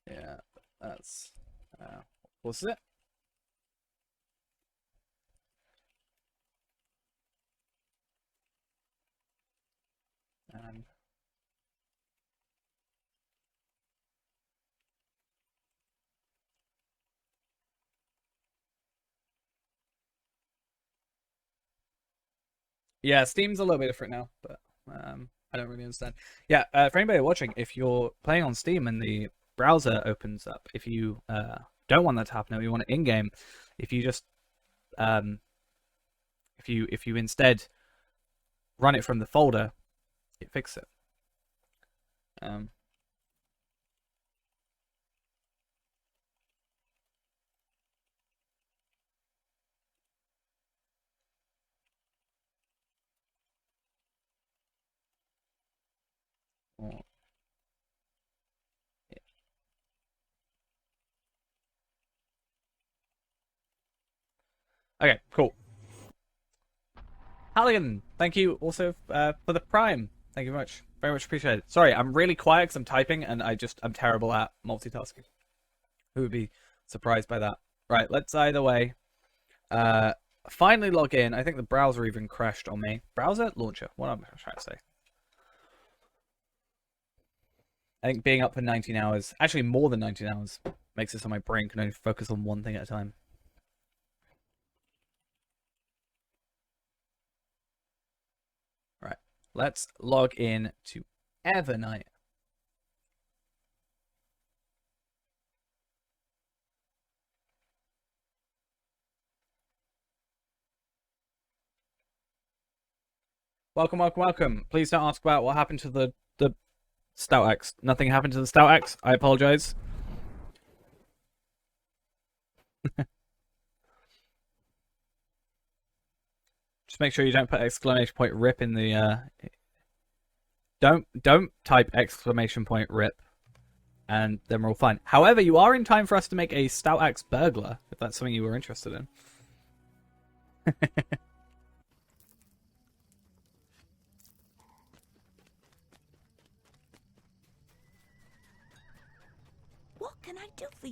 Yeah, that's... what's it? And yeah, Steam's a little bit different now, but I don't really understand. Yeah, for anybody watching, if you're playing on Steam and the browser opens up, if you don't want that to happen, or you want it in-game, if you just if you instead run it from the folder, it fixes it. Okay, cool. Halligan, thank you also for the Prime. Thank you very much. Very much appreciated. Sorry, I'm really quiet because I'm typing and I'm terrible at multitasking. Who would be surprised by that? Right, let's either way. Finally log in. I think the browser even crashed on me. Browser? Launcher. What am I trying to say? I think being up for 19 hours, actually more than 19 hours, makes it so my brain can only focus on one thing at a time. Right, let's log in to Evernight. Welcome. Please don't ask about what happened to the Stout Axe. Nothing happened to the Stout Axe. I apologize. Just make sure you don't put exclamation point rip in the don't type exclamation point rip, and then we're all fine. However, you are in time for us to make a Stout Axe burglar, if that's something you were interested in.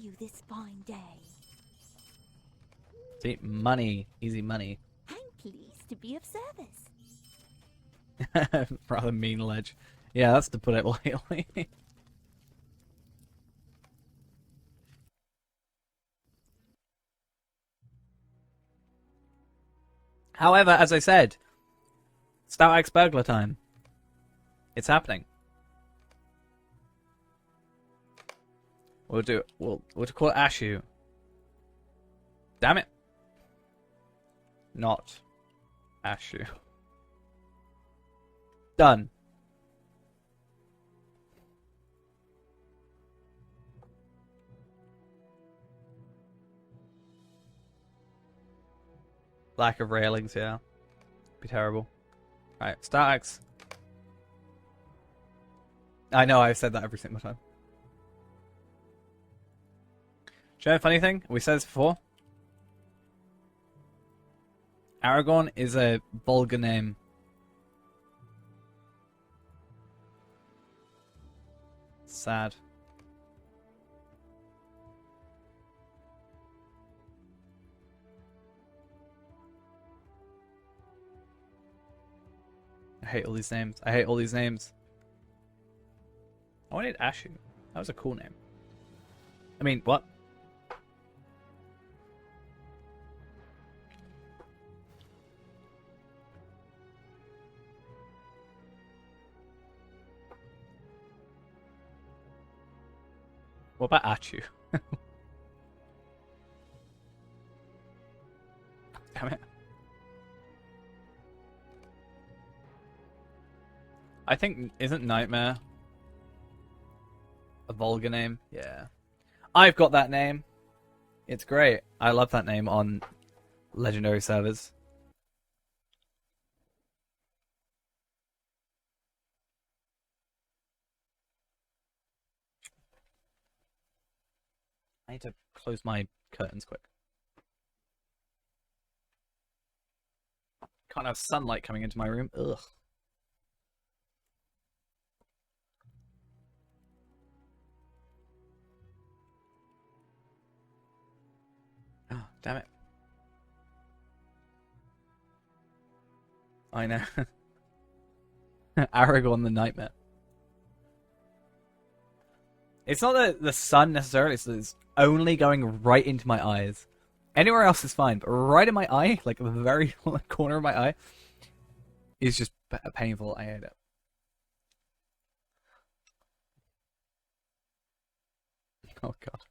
you this fine day? See, money, easy money. I'm pleased to be of service. Rather mean ledge. Yeah, that's to put it lightly. However, as I said, Stout Axe burglar time. It's happening. We'll call it Ashu. Damn it. Not Ashu. Done. Lack of railings, yeah. Be terrible. Right, Stout Axe. I know, I've said that every single time. Do you know a funny thing? We said this before. Aragorn is a vulgar name. Sad. I hate all these names. I hate all these names. I wanted Ashu. That was a cool name. I mean, what? What about Achu? Damn it. I think, isn't Nightmare a vulgar name? Yeah. I've got that name. It's great. I love that name on legendary servers. I need to close my curtains quick. Can't have sunlight coming into my room. Ugh. Oh, damn it. I know. Aragorn the Nightmare. It's not the sun necessarily, it's only going right into my eyes. Anywhere else is fine, but right in my eye, like the very corner of my eye, is just painful. I hate it. Oh god.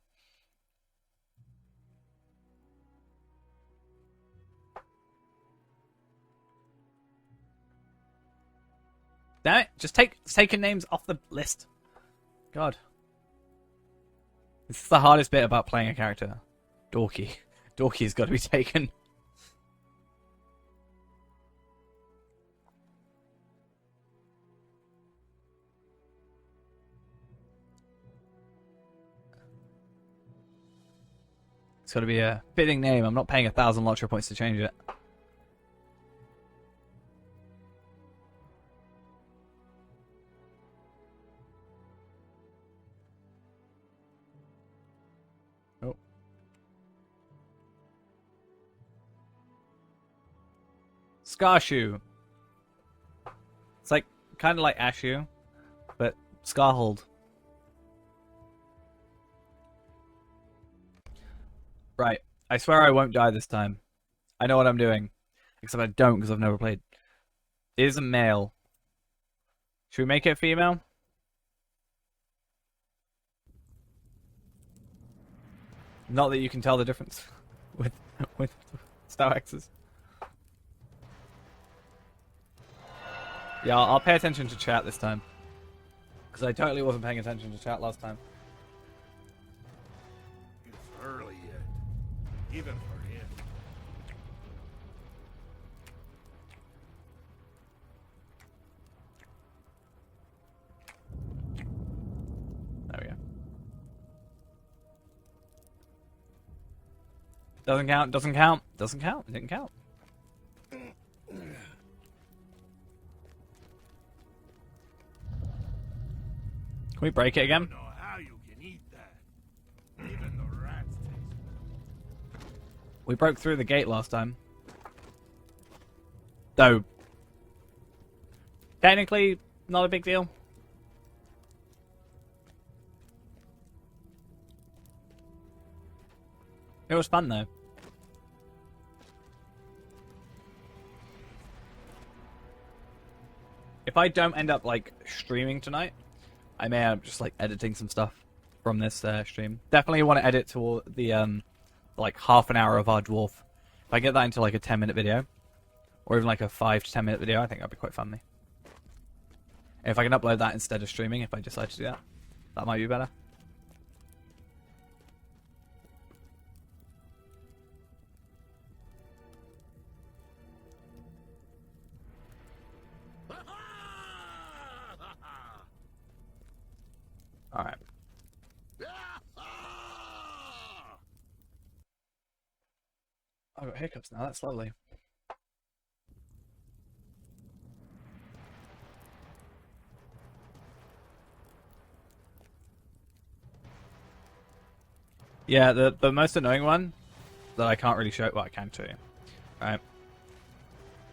Damn it! Just taking names off the list. God. This is the hardest bit about playing a character. Dorky. Dorky's got to be taken. It's got to be a fitting name. I'm not paying 1,000 Lottery points to change it. Oh. Scarshoe. It's like kind of like Ashu, but Scarhold. Right. I swear I won't die this time. I know what I'm doing. Except I don't because I've never played. It is a male. Should we make it female? Not that you can tell the difference with Star Axes. Yeah, I'll pay attention to chat this time. Because I totally wasn't paying attention to chat last time. It's early yet, even for him. There we go. Doesn't count, doesn't count, doesn't count, it didn't count. Can we break it again? I don't know how you can eat that. Even the We broke through the gate last time. Though, technically, not a big deal. It was fun though. If I don't end up like streaming tonight, I may end up just like editing some stuff from this stream. Definitely want to edit toward the like half an hour of our dwarf. If I get that into like a 10-minute video, or even like a 5 to 10-minute video, I think that'd be quite funny. If I can upload that instead of streaming, if I decide to do that, that might be better. Alright. I've got hiccups now, that's lovely. Yeah, the most annoying one that I can't really show, well, I can show you. Right.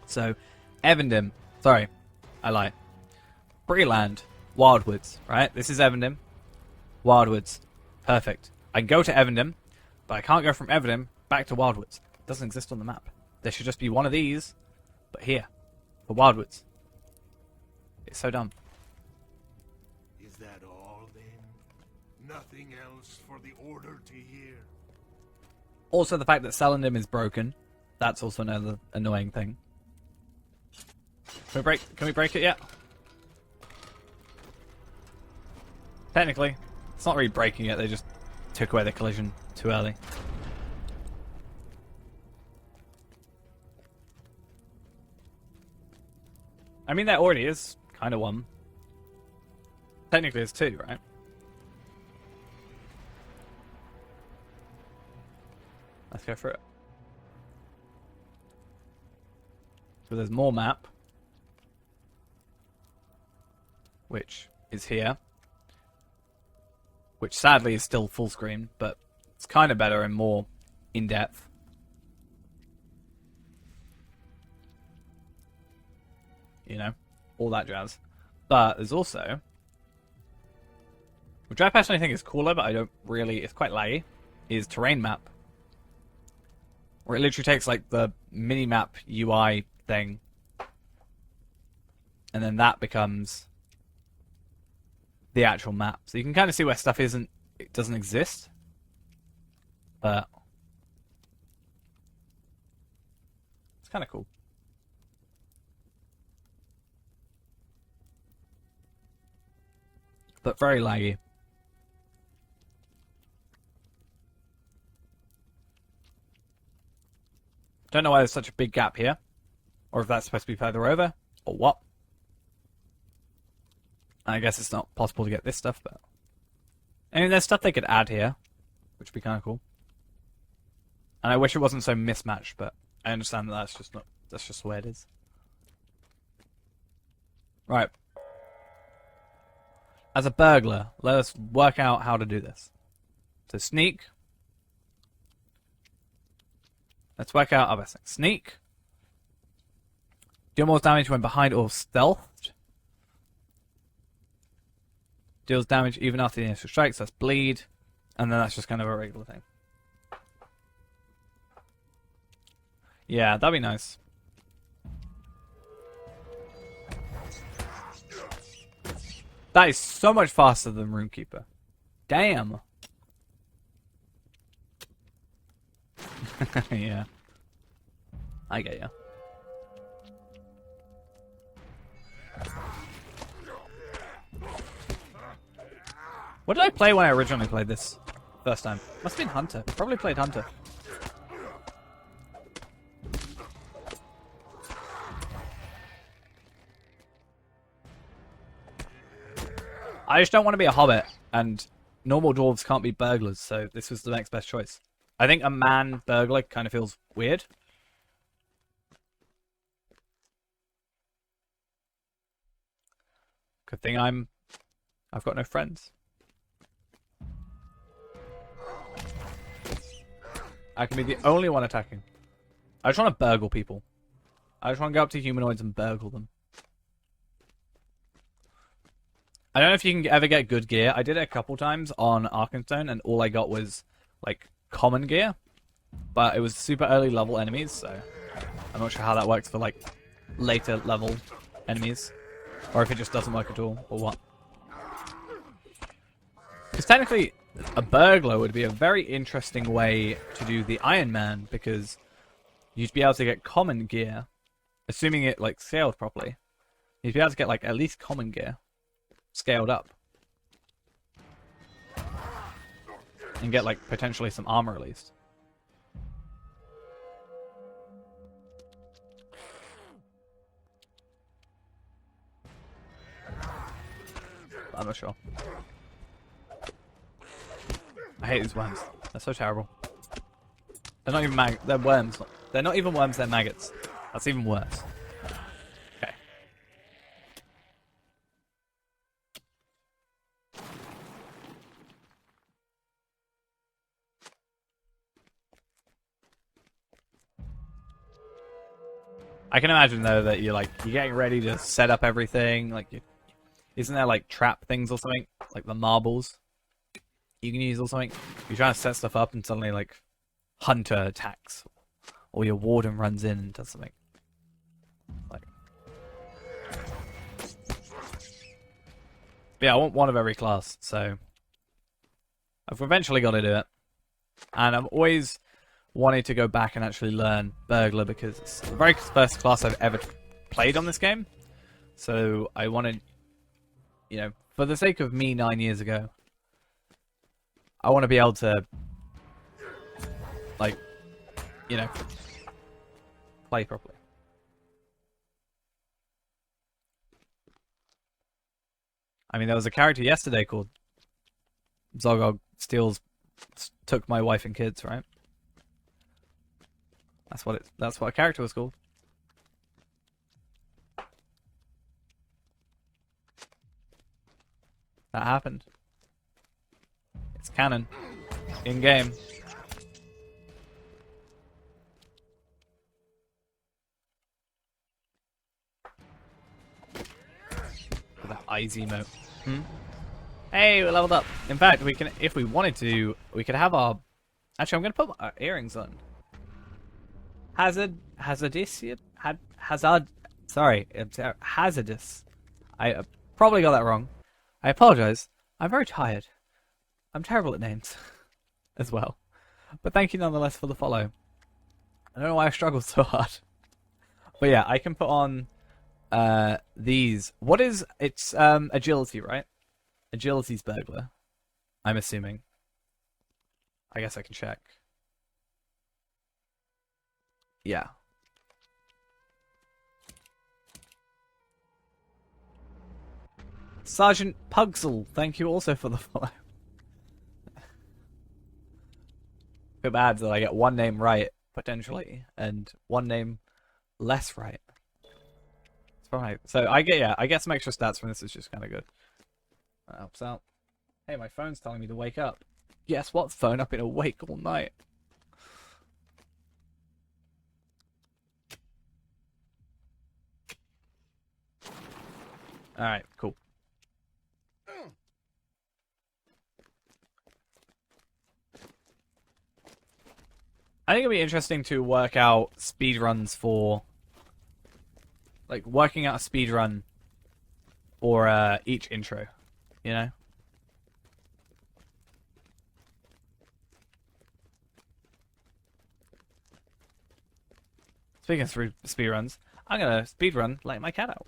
So, Evendim. Sorry, I lied. Breland. Wildwoods, right? This is Evendim. Wildwoods. Perfect. I can go to Evendim, but I can't go from Evendim back to Wildwoods. It doesn't exist on the map. There should just be one of these, but here, for Wildwoods. It's so dumb. Is that all then? Nothing else for the Order to hear? Also, the fact that Celandim is broken. That's also another annoying thing. Can we break it yet? Technically, it's not really breaking it, they just took away the collision too early. I mean, there already is kind of one. Technically, it's two, right? Let's go for it. So there's more map, which is here. Which sadly is still full screen, but it's kind of better and more in-depth. You know, all that jazz. But there's also, which I personally think is cooler, but I don't really, it's quite laggy, is terrain map. Where it literally takes like the mini-map UI thing, and then that becomes the actual map. So you can kind of see where stuff it doesn't exist. But it's kind of cool. But very laggy. Don't know why there's such a big gap here. Or if that's supposed to be further over. Or what. I guess it's not possible to get this stuff, but I mean, there's stuff they could add here, which would be kind of cool. And I wish it wasn't so mismatched, but I understand that that's just the way it is. Right. As a burglar, let us work out how to do this. So sneak. Let's work out our best thing. Sneak. Deal more damage when behind or stealthed. Deals damage even after the initial strikes, that's bleed. And then that's just kind of a regular thing. Yeah, that'd be nice. That is so much faster than Runekeeper. Damn. Yeah. I get ya. What did I play when I originally played this first time? Must have been Hunter. Probably played Hunter. I just don't want to be a hobbit, and normal dwarves can't be burglars, so this was the next best choice. I think a man burglar kind of feels weird. Good thing I've got no friends. I can be the only one attacking. I just want to burgle people. I just want to go up to humanoids and burgle them. I don't know if you can ever get good gear. I did it a couple times on Arkenstone, and all I got was, like, common gear. But it was super early level enemies, so I'm not sure how that works for, like, later level enemies. Or if it just doesn't work at all, or what. Because technically, a burglar would be a very interesting way to do the Iron Man, because you'd be able to get common gear, assuming it, like, scaled properly. You'd be able to get, like, at least common gear. Scaled up. And get, like, potentially some armor at least. I'm not sure. I hate these worms. They're so terrible. They're not even they're worms. They're not even worms, they're maggots. That's even worse. Okay. I can imagine though that you're getting ready to set up everything, isn't there like trap things or something? Like the marbles you can use or something? You're trying to set stuff up and suddenly like Hunter attacks. Or your warden runs in and does something. Like, but yeah, I want one of every class, so I've eventually got to do it. And I've always wanted to go back and actually learn Burglar because it's the very first class I've ever played on this game. So I wanted, for the sake of me 9 years ago, I want to be able to, play properly. I mean, there was a character yesterday called Zogog took my wife and kids, right? That's what a character was called. That happened. It's canon. In game. With that eyes emote. Hey, we leveled up. In fact, we can, if we wanted to, we could have our. Actually, I'm gonna put our earrings on. Hazardous. I probably got that wrong. I apologize. I'm very tired. I'm terrible at names as well. But thank you nonetheless for the follow. I don't know why I struggled so hard. But yeah, I can put on these. What is it's agility, right? Agility's Burglar. I'm assuming. I guess I can check. Yeah. Sergeant Pugsel, thank you also for the follow. Feel bad that I get one name right, potentially, and one name less right. It's right. So I get some extra stats from this, it's just kind of good. That helps out. Hey, my phone's telling me to wake up. Guess what, phone? I've been awake all night. Alright, cool. I think it'd be interesting to work out speedruns for... working out a speedrun for each intro, you know? Speaking of speedruns, I'm gonna speedrun Let My Cat Out.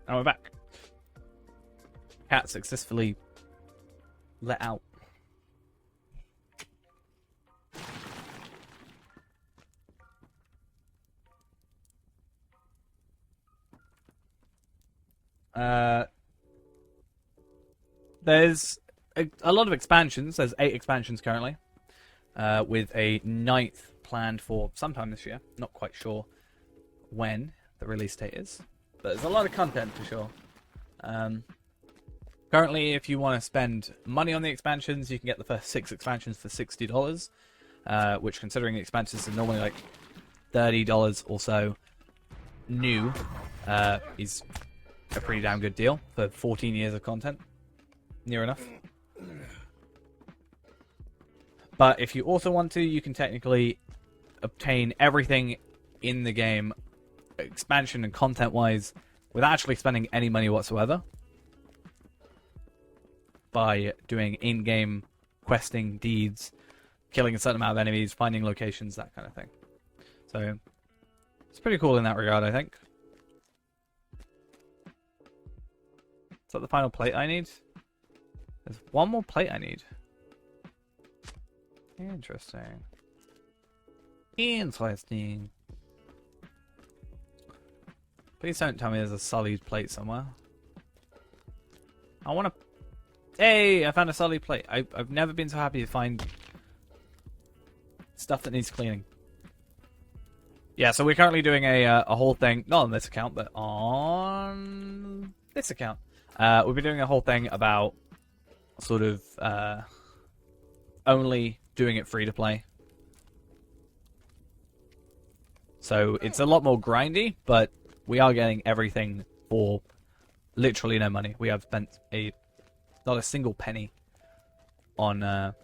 And we're back. Cat successfully let out. There's a lot of expansions. There's 8 expansions currently, with a 9th planned for sometime this year. Not quite sure when the release date is, but there's a lot of content for sure. Currently, if you want to spend money on the expansions, you can get the first 6 expansions for $60, which, considering the expansions are normally like $30 or so new, is a pretty damn good deal for 14 years of content. Near enough. But if you also want to, you can technically obtain everything in the game, expansion and content-wise, without actually spending any money whatsoever, by doing in-game questing, deeds, killing a certain amount of enemies, finding locations, that kind of thing. So, it's pretty cool in that regard, I think. Is that the final plate I need? There's one more plate I need. Interesting. Interesting. Please don't tell me there's a sullied plate somewhere. I want to... Hey! I found a sullied plate. I've never been so happy to find stuff that needs cleaning. Yeah, so we're currently doing a whole thing, not on this account, but on this account. We've been doing a whole thing about sort of only doing it free to play. So it's a lot more grindy, but we are getting everything for literally no money. We have spent not a single penny on the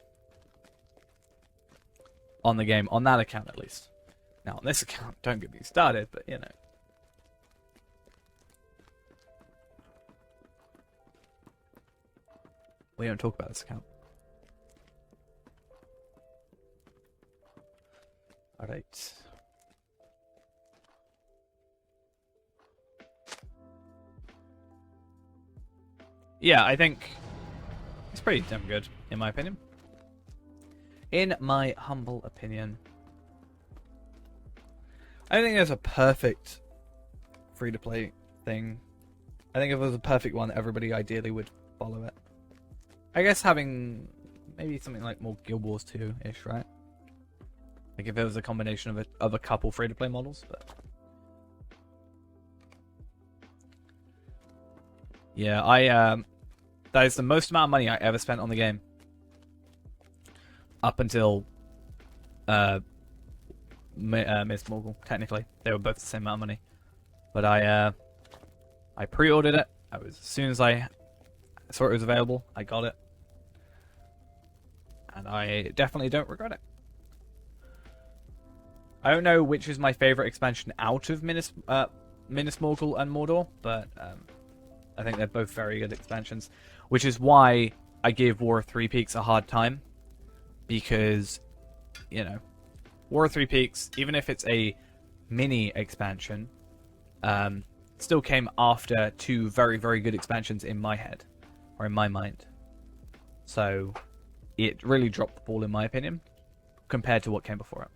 game, on that account at least. Now on this account, don't get me started, but you know. We don't talk about this account. Alright. Yeah, I think it's pretty damn good, in my opinion. In my humble opinion. I don't think there's a perfect free-to-play thing. I think if there was a perfect one, everybody ideally would follow it. I guess having maybe something like more Guild Wars 2-ish, right? Like if it was a combination of a couple free-to-play models, but... Yeah, that is the most amount of money I ever spent on the game. Up until Miss Morgul, technically. They were both the same amount of money. But I pre-ordered it. As soon as I saw it was available, I got it. And I definitely don't regret it. I don't know which is my favorite expansion out of Minas Morgul and Mordor, but I think they're both very good expansions, which is why I give War of Three Peaks a hard time, because, you know, War of Three Peaks, even if it's a mini expansion, still came after 2 very, very good expansions in my head, or in my mind. So, it really dropped the ball in my opinion, compared to what came before it.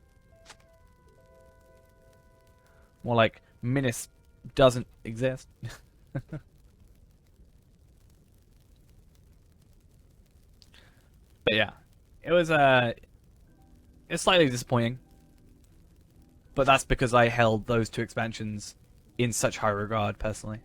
More like, Minas doesn't exist. But yeah, it was it's slightly disappointing. But that's because I held those 2 expansions in such high regard, personally.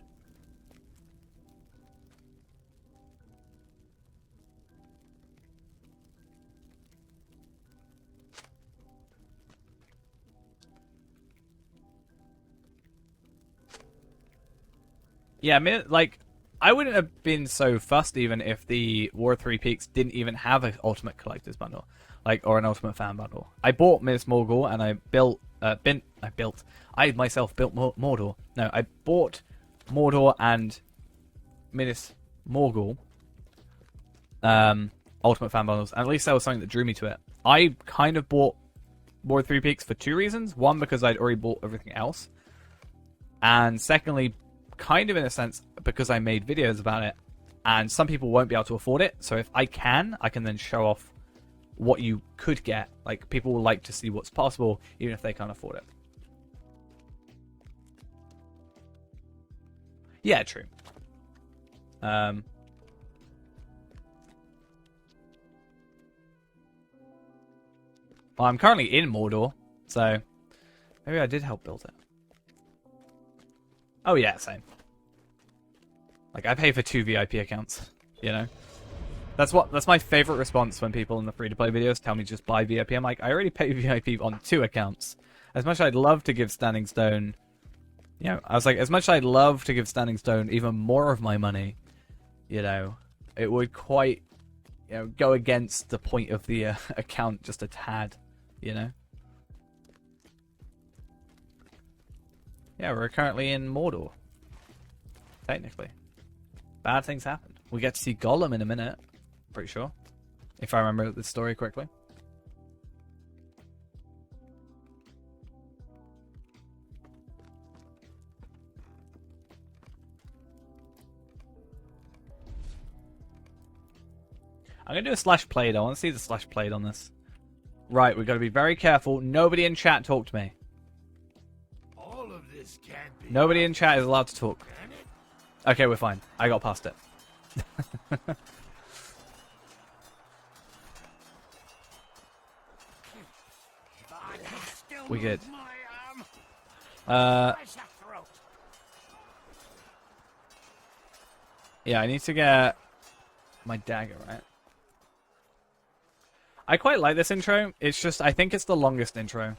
Yeah, like, I wouldn't have been so fussed even if the War of Three Peaks didn't even have an Ultimate Collector's Bundle, like, or an Ultimate Fan Bundle. I bought Minas Morgul and I myself built Mordor. No, I bought Mordor and Minas Morgul Ultimate Fan Bundles, and at least that was something that drew me to it. I kind of bought War of Three Peaks for 2 reasons. One, because I'd already bought everything else, and secondly, kind of in a sense, because I made videos about it, and some people won't be able to afford it, so if I can then show off what you could get. Like, people will like to see what's possible, even if they can't afford it. Yeah, true. Well, I'm currently in Mordor, so maybe I did help build it. Oh yeah, same. Like, I pay for 2 VIP accounts, you know? That's my favorite response when people in the free-to-play videos tell me just buy VIP. I'm like, I already pay VIP on 2 accounts. As much as I'd love to give Standing Stone... You know, I was like, as much as I'd love to give Standing Stone even more of my money, you know, it would quite, you know, go against the point of the account just a tad, you know? Yeah, we're currently in Mordor. Technically. Bad things happen. We get to see Gollum in a minute. Pretty sure. If I remember the story correctly. I'm going to do a slash played. I want to see the slash played on this. Right, we've got to be very careful. Nobody in chat talk to me. All of this can't be. Nobody in chat is allowed to talk. Okay, we're fine. I got past it. We good. Yeah, I need to get my dagger, right? I quite like this intro. It's just, I think it's the longest intro.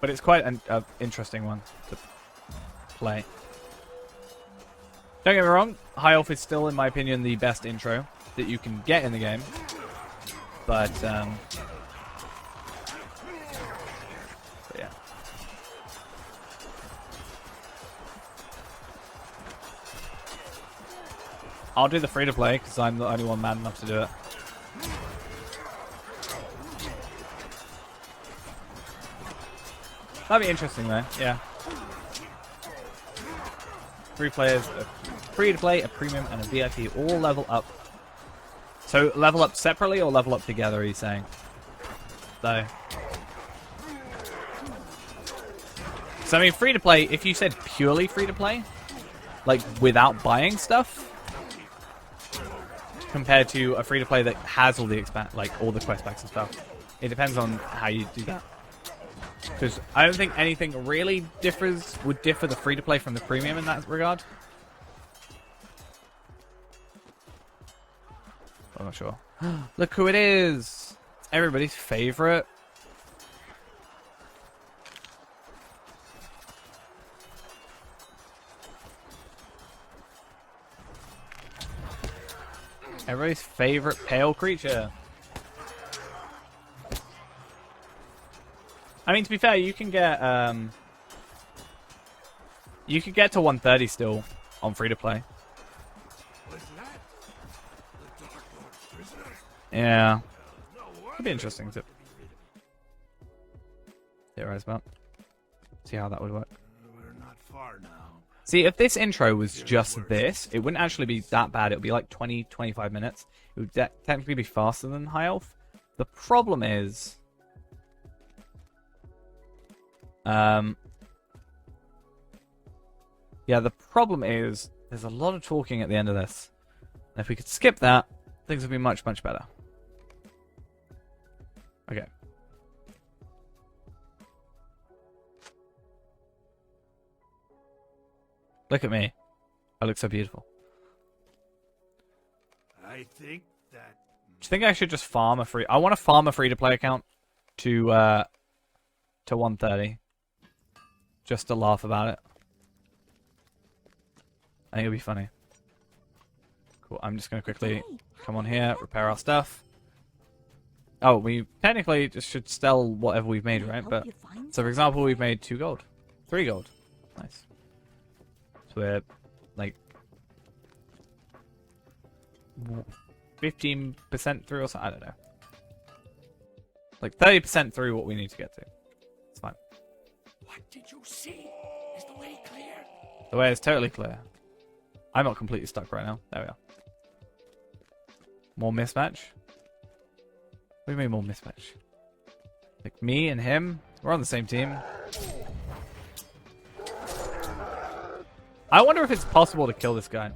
But it's quite an interesting one to play. Don't get me wrong, High Elf is still, in my opinion, the best intro that you can get in the game. But yeah. I'll do the free-to-play, because I'm the only one mad enough to do it. That'd be interesting, though. Yeah. Free players, a free-to-play, a premium, and a VIP all level up. So level up separately or level up together? Are you saying? So I mean, free-to-play. If you said purely free-to-play, like without buying stuff, compared to a free-to-play that has all the all the quest packs and stuff, it depends on how you do that. Because I don't think anything really would differ the free-to-play from the premium in that regard. I'm not sure. Look who it is! It's everybody's favorite. Everybody's favorite pale creature. I mean, to be fair, you can get to 130 still on free to play. Yeah, it'd be interesting to theorize about. See how that would work. We're not far now. See, if this intro was just this, it wouldn't actually be that bad. It would be like 20-25 minutes. It would technically be faster than High Elf. The problem is... yeah, the problem is there's a lot of talking at the end of this. And if we could skip that, things would be much, much better. Okay. Look at me. I look so beautiful. I think that... Do you think I should just farm a free... I want to farm a free-to-play account to 130. Just to laugh about it. I think it'll be funny. Cool. I'm just going to quickly come on here, repair our stuff. Oh, we technically just should sell whatever we've made, right? But so, for example, we've made 2 gold. 3 gold. Nice. So we're, like, 15% through or something? I don't know. Like, 30% through what we need to get to. It's fine. What did you see? Is the way clear? The way is totally clear. I'm not completely stuck right now. There we are. More mismatch? What do you mean more mismatch? Like me and him? We're on the same team. I wonder if it's possible to kill this guy.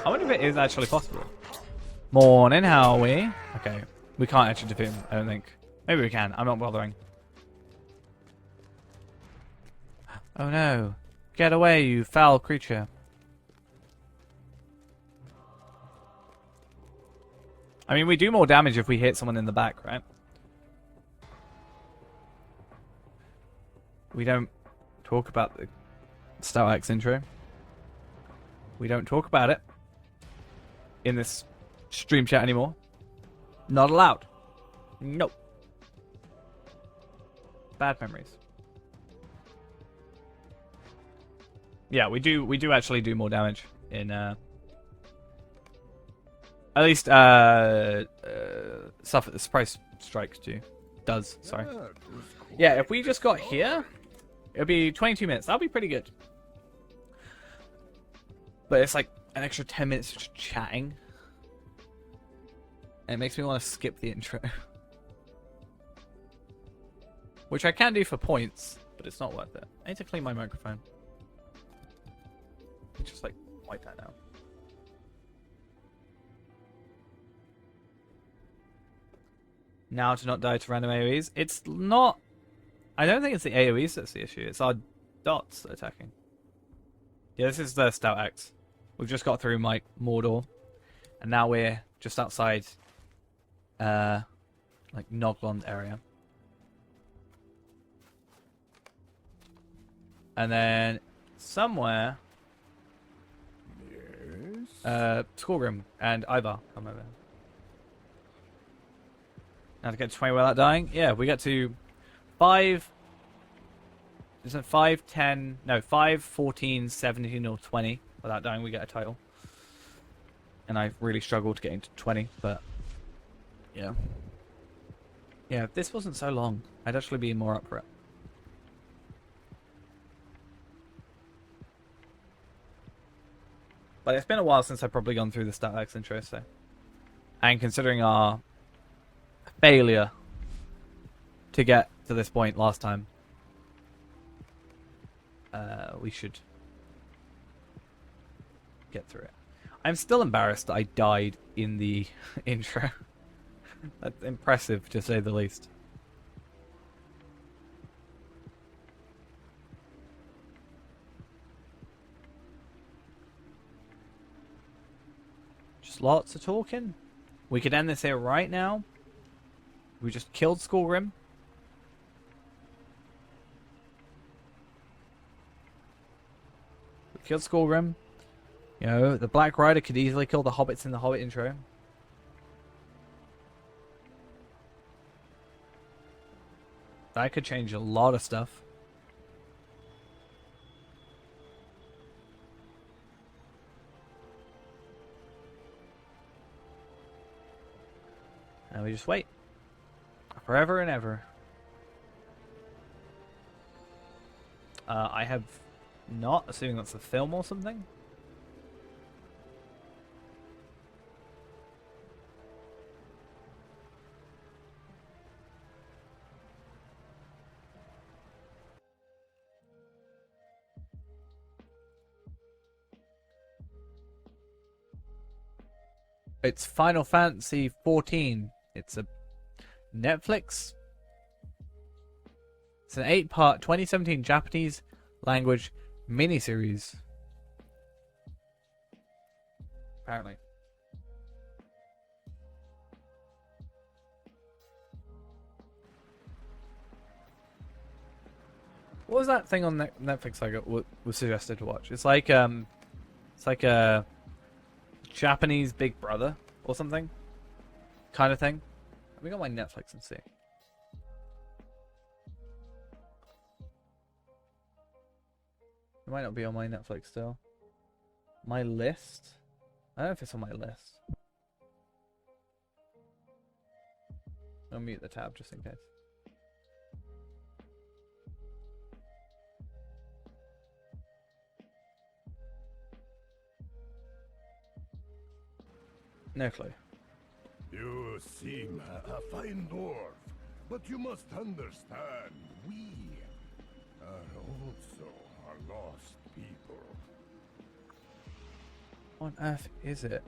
I wonder if it is actually possible. Morning, how are we? Okay, we can't actually defeat him, I don't think. Maybe we can, I'm not bothering. Oh no. Get away, you foul creature. I mean, we do more damage if we hit someone in the back, right? We don't talk about the Stout Axe intro. We don't talk about it in this stream chat anymore. Not allowed. Nope. Bad memories. Yeah, we do actually do more damage in at least stuff the surprise strike does, sorry. Yeah, if we just got here, it'd be 22 minutes. That'll be pretty good. But it's like an extra 10 minutes just chatting. And it makes me want to skip the intro. Which I can do for points, but it's not worth it. I need to clean my microphone. Just like wipe that out. Now to not die to random AoEs. It's not... I don't think it's the AoEs that's the issue. It's our dots attacking. Yeah, this is the Stout Axe. We've just got through Mordor. And now we're just outside... like Noglond area. And then... somewhere... Skorgrim and Ivar come over. Now to get to 20 without dying? Yeah, we get to 5... Isn't it 5, 10... No, 5, 14, 17 or 20 without dying we get a title. And I really struggled getting to 20, but... Yeah. Yeah, if this wasn't so long, I'd actually be more up for it. But it's been a while since I've probably gone through the Stout Axe intro, so... And considering our failure to get to this point last time, we should get through it. I'm still embarrassed that I died in the intro. That's impressive, to say the least. Just lots of talking. We could end this here right now. We just killed Skorgrim. We killed Skorgrim. You know, the Black Rider could easily kill the hobbits in the Hobbit intro. That could change a lot of stuff. And we just wait. Forever and ever. I have not, assuming that's a film or something. It's Final Fantasy 14. It's a Netflix. It's an 8-part 2017 Japanese language miniseries. Apparently. What was that thing on Netflix I got was suggested to watch? It's like a Japanese Big Brother or something kind of thing. Let me go on my Netflix and see. It might not be on my Netflix still. My list? I don't know if it's on my list. I'll mute the tab just in case. No clue. You seem a fine dwarf, but you must understand, we are also a lost people. on earth is it?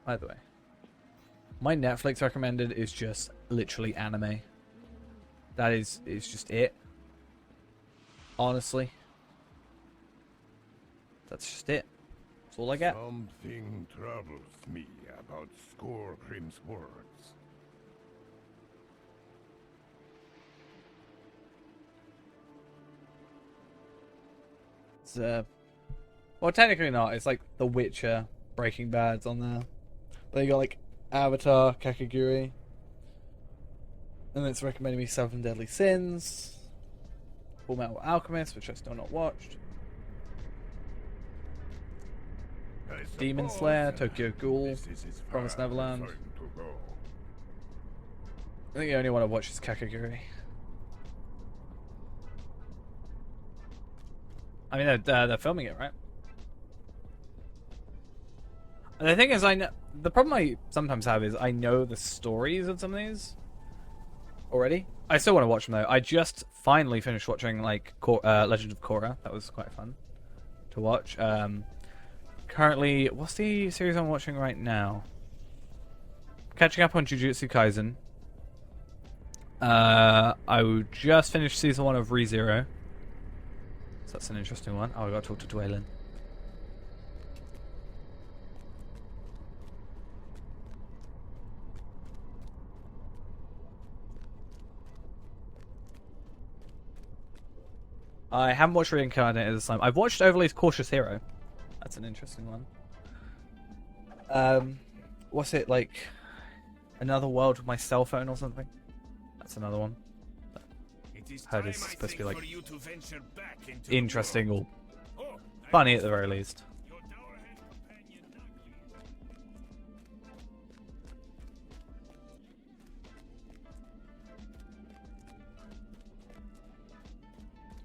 By the way, my Netflix recommended is just literally anime. That is just it. Honestly. That's just it. That's all I get. Something troubles me about Skorgrim's words. It's well, technically not. It's like The Witcher, Breaking Bad's on there. But you got like Avatar, Kakaguri. And it's recommending me Seven Deadly Sins, Full Metal Alchemist, which I still not watched. Demon Slayer, Tokyo Ghoul, Promised Neverland. I think the only one I watch is Kakaguri. I mean, they're filming it, right? And the thing is, the problem I sometimes have is I know the stories of some of these already. I still want to watch them though. I just finally finished watching like Legend of Korra. That was quite fun to watch. Currently, what's the series I'm watching right now? Catching up on Jujutsu Kaisen. I just finished season 1 of ReZero. So that's an interesting one. Oh, I got to talk to Dwaylen. I haven't watched Reincarnated this time. I've watched Overly's Cautious Hero. That's an interesting one. What's it like? Another World with My Cell Phone or something? That's another one. Heard it's supposed to be like interesting or funny at the very least.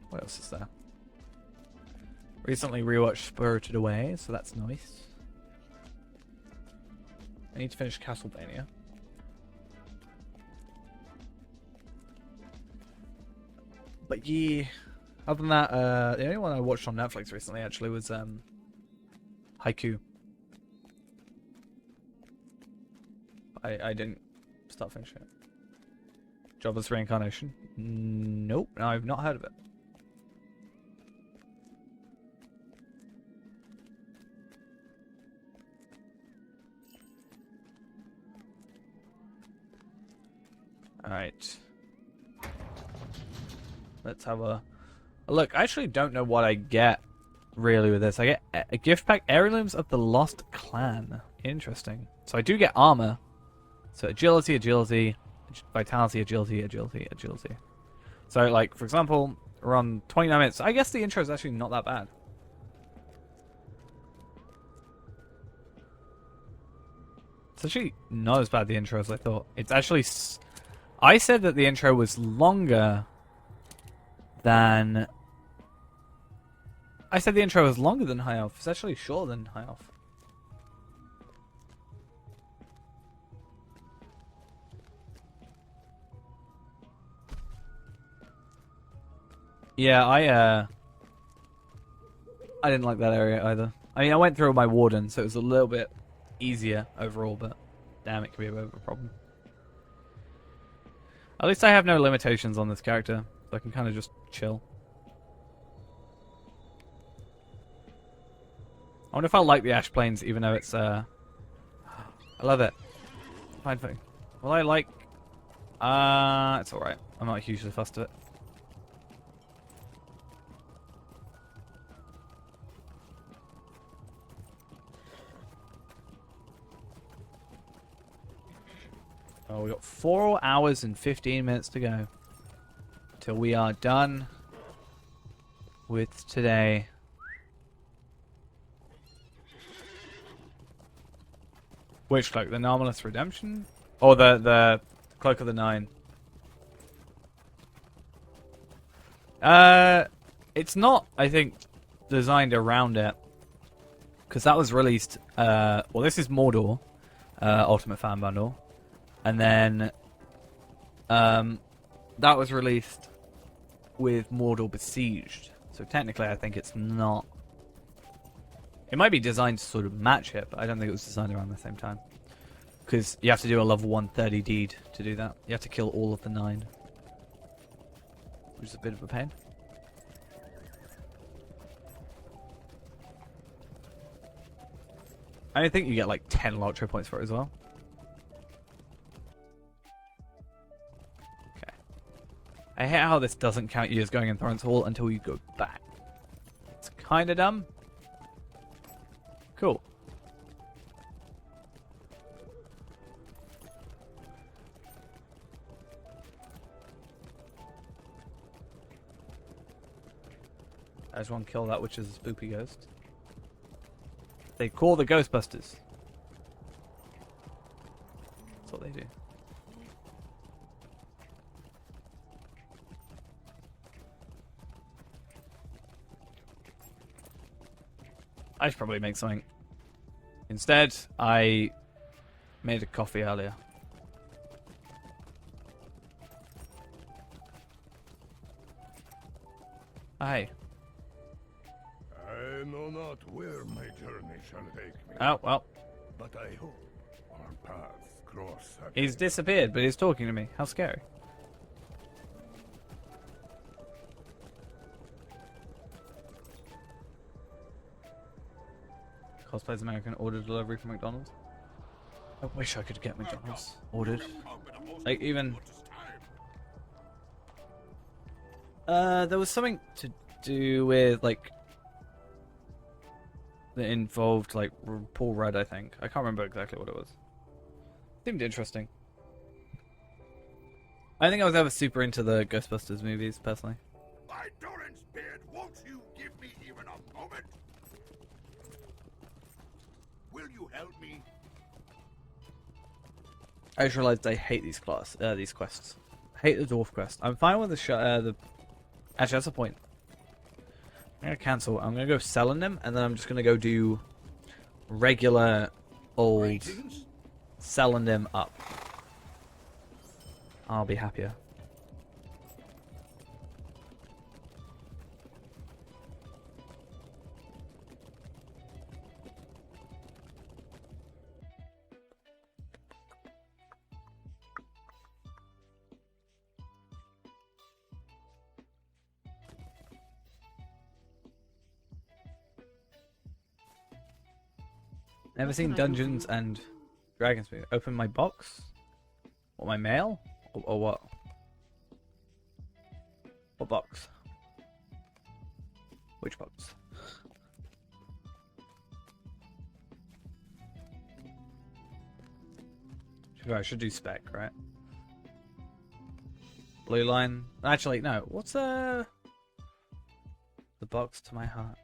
What else is there? Recently rewatched Spirited Away, so that's nice. I need to finish Castlevania. But yeah, other than that, the only one I watched on Netflix recently actually was Haiku. I didn't start finishing it. Jobless Reincarnation? Nope, I've not heard of it. Alright. Let's have a look. I actually don't know what I get really with this. I get a gift pack, Heirlooms of the Lost Clan. Interesting. So I do get armor. So agility, agility, vitality, agility, agility, agility. So like, for example, we're on 29 minutes. I guess the intro is actually not that bad. It's actually not as bad, the intro, as I thought. It's actually... I said that the intro was longer than... I said the intro was longer than High Elf. It's actually shorter than High Elf. Yeah, I didn't like that area either. I mean, I went through my warden, so it was a little bit easier overall, but damn, it could be a bit of a problem. At least I have no limitations on this character, so I can kind of just chill. I wonder if I'll like the Ash Plains, even though it's, I love it. Fine thing. Well, I like... it's alright. I'm not hugely fussed with it. Oh, we got 4 hours and 15 minutes to go till we are done with today. Which cloak? The Anomalous Redemption? Or the Cloak of the Nine? It's not, I think, designed around it. Because that was released, well, this is Mordor, Ultimate Fan Bundle. And then, that was released with Mordor Besieged. So technically, I think it's not It might be designed to sort of match it, but I don't think it was designed around the same time. Because you have to do a level 130 deed to do that. You have to kill all of the 9. Which is a bit of a pain. I think you get like 10 Lotro points for it as well. Okay. I hate how this doesn't count you as going in Thorns Hall until you go back. It's kind of dumb. Cool. I just want to kill that which is a spoopy ghost. They call the Ghostbusters. That's what they do. I should probably make something. Instead, I made a coffee earlier. Oh, hey. I know not where my journey shall take me. Oh, well. But I hope our paths cross again. He's disappeared, but he's talking to me. How scary. Cosplays American order delivery from McDonald's. I wish I could get McDonald's ordered. Like, even... there was something to do with, like... that involved, like, Paul Rudd, I think. I can't remember exactly what it was. Seemed interesting. I think I was ever super into the Ghostbusters movies, personally. By Doran's beard, won't you give me even a moment? Will you help me? I just realized I hate these quests. I hate the dwarf quest. I'm fine with the Actually, that's the point. I'm gonna cancel. I'm gonna go selling them, and then I'm just gonna go do regular old Greetings. selling them up. I'll be happier. Never seen Dungeons and Dragons movie. Open my box? Or my mail? Or what? What box? Which box? I should do spec, right? Blue line. Actually, no. What's the box to my heart?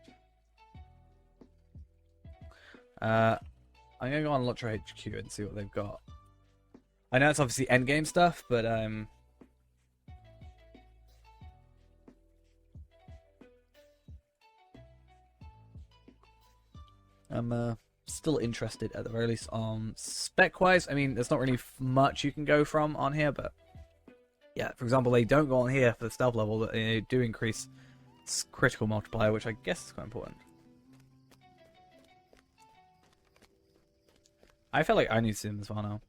I'm gonna go on Lotro HQ and see what they've got. I know it's obviously endgame stuff, but I'm still interested at the very least on spec-wise. I mean, there's not really much you can go from on here, but yeah, for example, they don't go on here for the stealth level, but they do increase its critical multiplier, which I guess is quite important. I feel like I need to see them as well now.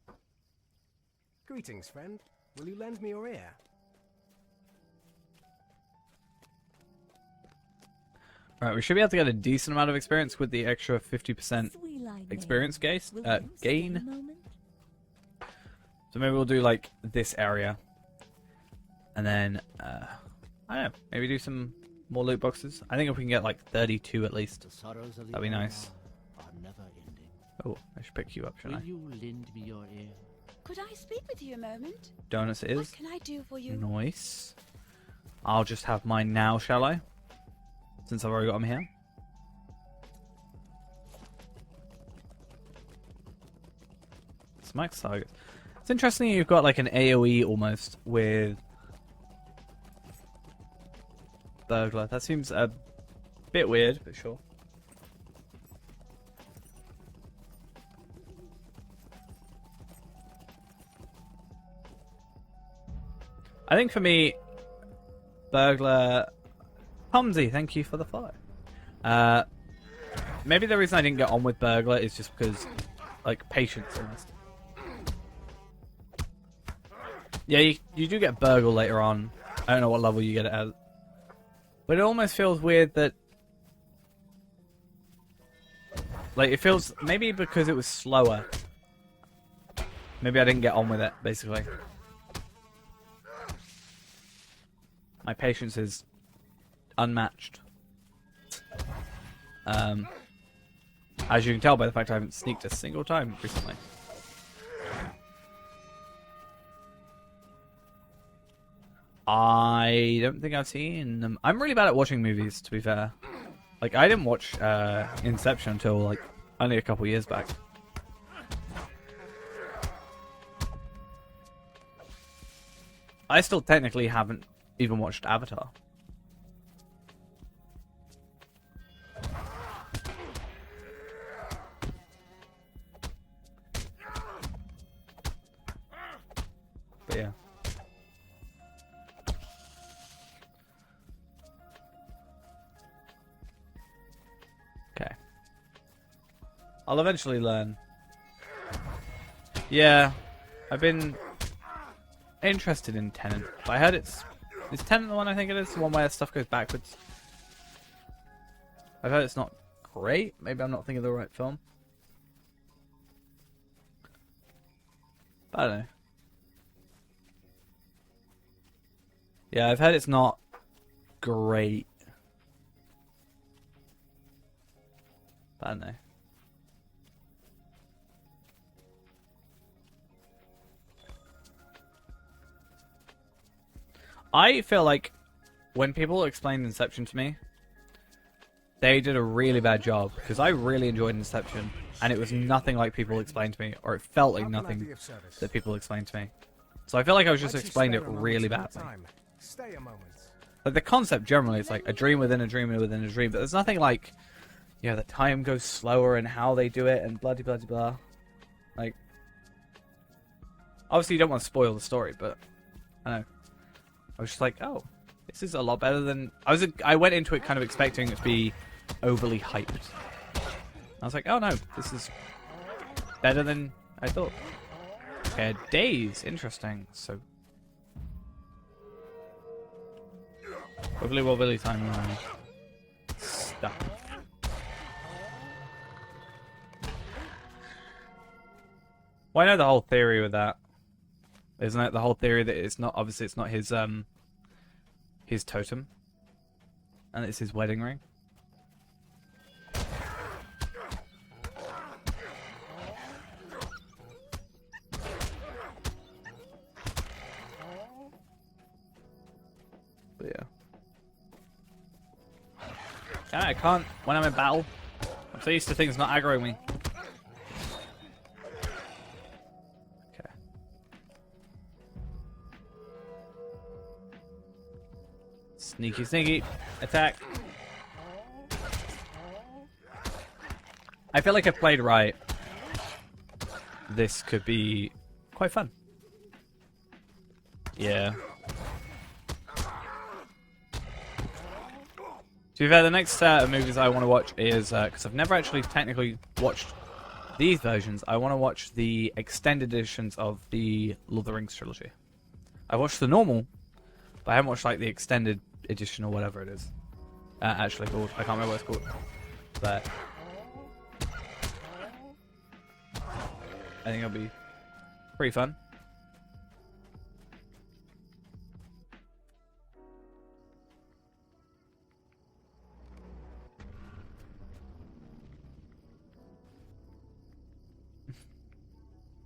Greetings, friend. Will you lend me your ear? Right, we should be able to get a decent amount of experience with the extra 50% experience gain. So maybe we'll do like this area. And then, I don't know, maybe do some more loot boxes. I think if we can get like 32 at least, that'd be nice. Oh, I should pick you up, shouldn't I? Will you lend me your ear? Could I speak with you a moment? Donuts it is. What can I do for you? Nice. I'll just have mine now, shall I? Since I've already got them here. Smite targets. It's interesting you've got like an AoE almost with burglar. That seems a bit weird, but sure. I think for me, burglar. Pomsy, thank you for the follow. maybe the reason I didn't get on with Burglar is just because, like, patience almost. Yeah, you do get Burgle later on. I don't know what level you get it at. But it almost feels weird that... Like, it feels... Maybe because it was slower. Maybe I didn't get on with it, basically. My patience is unmatched. As you can tell by the fact I haven't sneaked a single time recently. I don't think I've seen them. I'm really bad at watching movies, to be fair. Like, I didn't watch Inception until, like, only a couple years back. I still technically haven't even watched Avatar. But yeah. Okay. I'll eventually learn. Yeah, I've been interested in Tenet, but I heard is Tenet the one I think it is? The one where stuff goes backwards? I've heard it's not great. Maybe I'm not thinking of the right film. But I don't know. Yeah, I've heard it's not great. But I don't know. I feel like when people explained Inception to me, they did a really bad job, because I really enjoyed Inception, and it was nothing like people explained to me, or it felt like nothing that people explained to me. So I feel like I was just explained it really badly. Stay a moment. Like, the concept generally is like a dream within a dream within a dream, but there's nothing like, yeah, the time goes slower and how they do it and blah blah blah blah. Like, obviously you don't want to spoil the story, but I don't know. I was just like, oh, this is a lot better than... I went into it kind of expecting it to be overly hyped. I was like, oh no, this is better than I thought. Okay, days, interesting. So, wibbly wobbly timeline stuff. Well, I know the whole theory with that. Isn't it the whole theory that it's not, obviously it's not his totem, and it's his wedding ring? But yeah. I can't, when I'm in battle, I'm so used to things not aggroing me. Sneaky, sneaky. Attack. I feel like if played right, this could be quite fun. Yeah. To be fair, the next set of movies I want to watch is, because I've never actually technically watched these versions, I want to watch the extended editions of the Lord of the Rings trilogy. I watched the normal, but I haven't watched like the extended edition or whatever it is. Actually called. I can't remember what it's called. But I think it'll be pretty fun.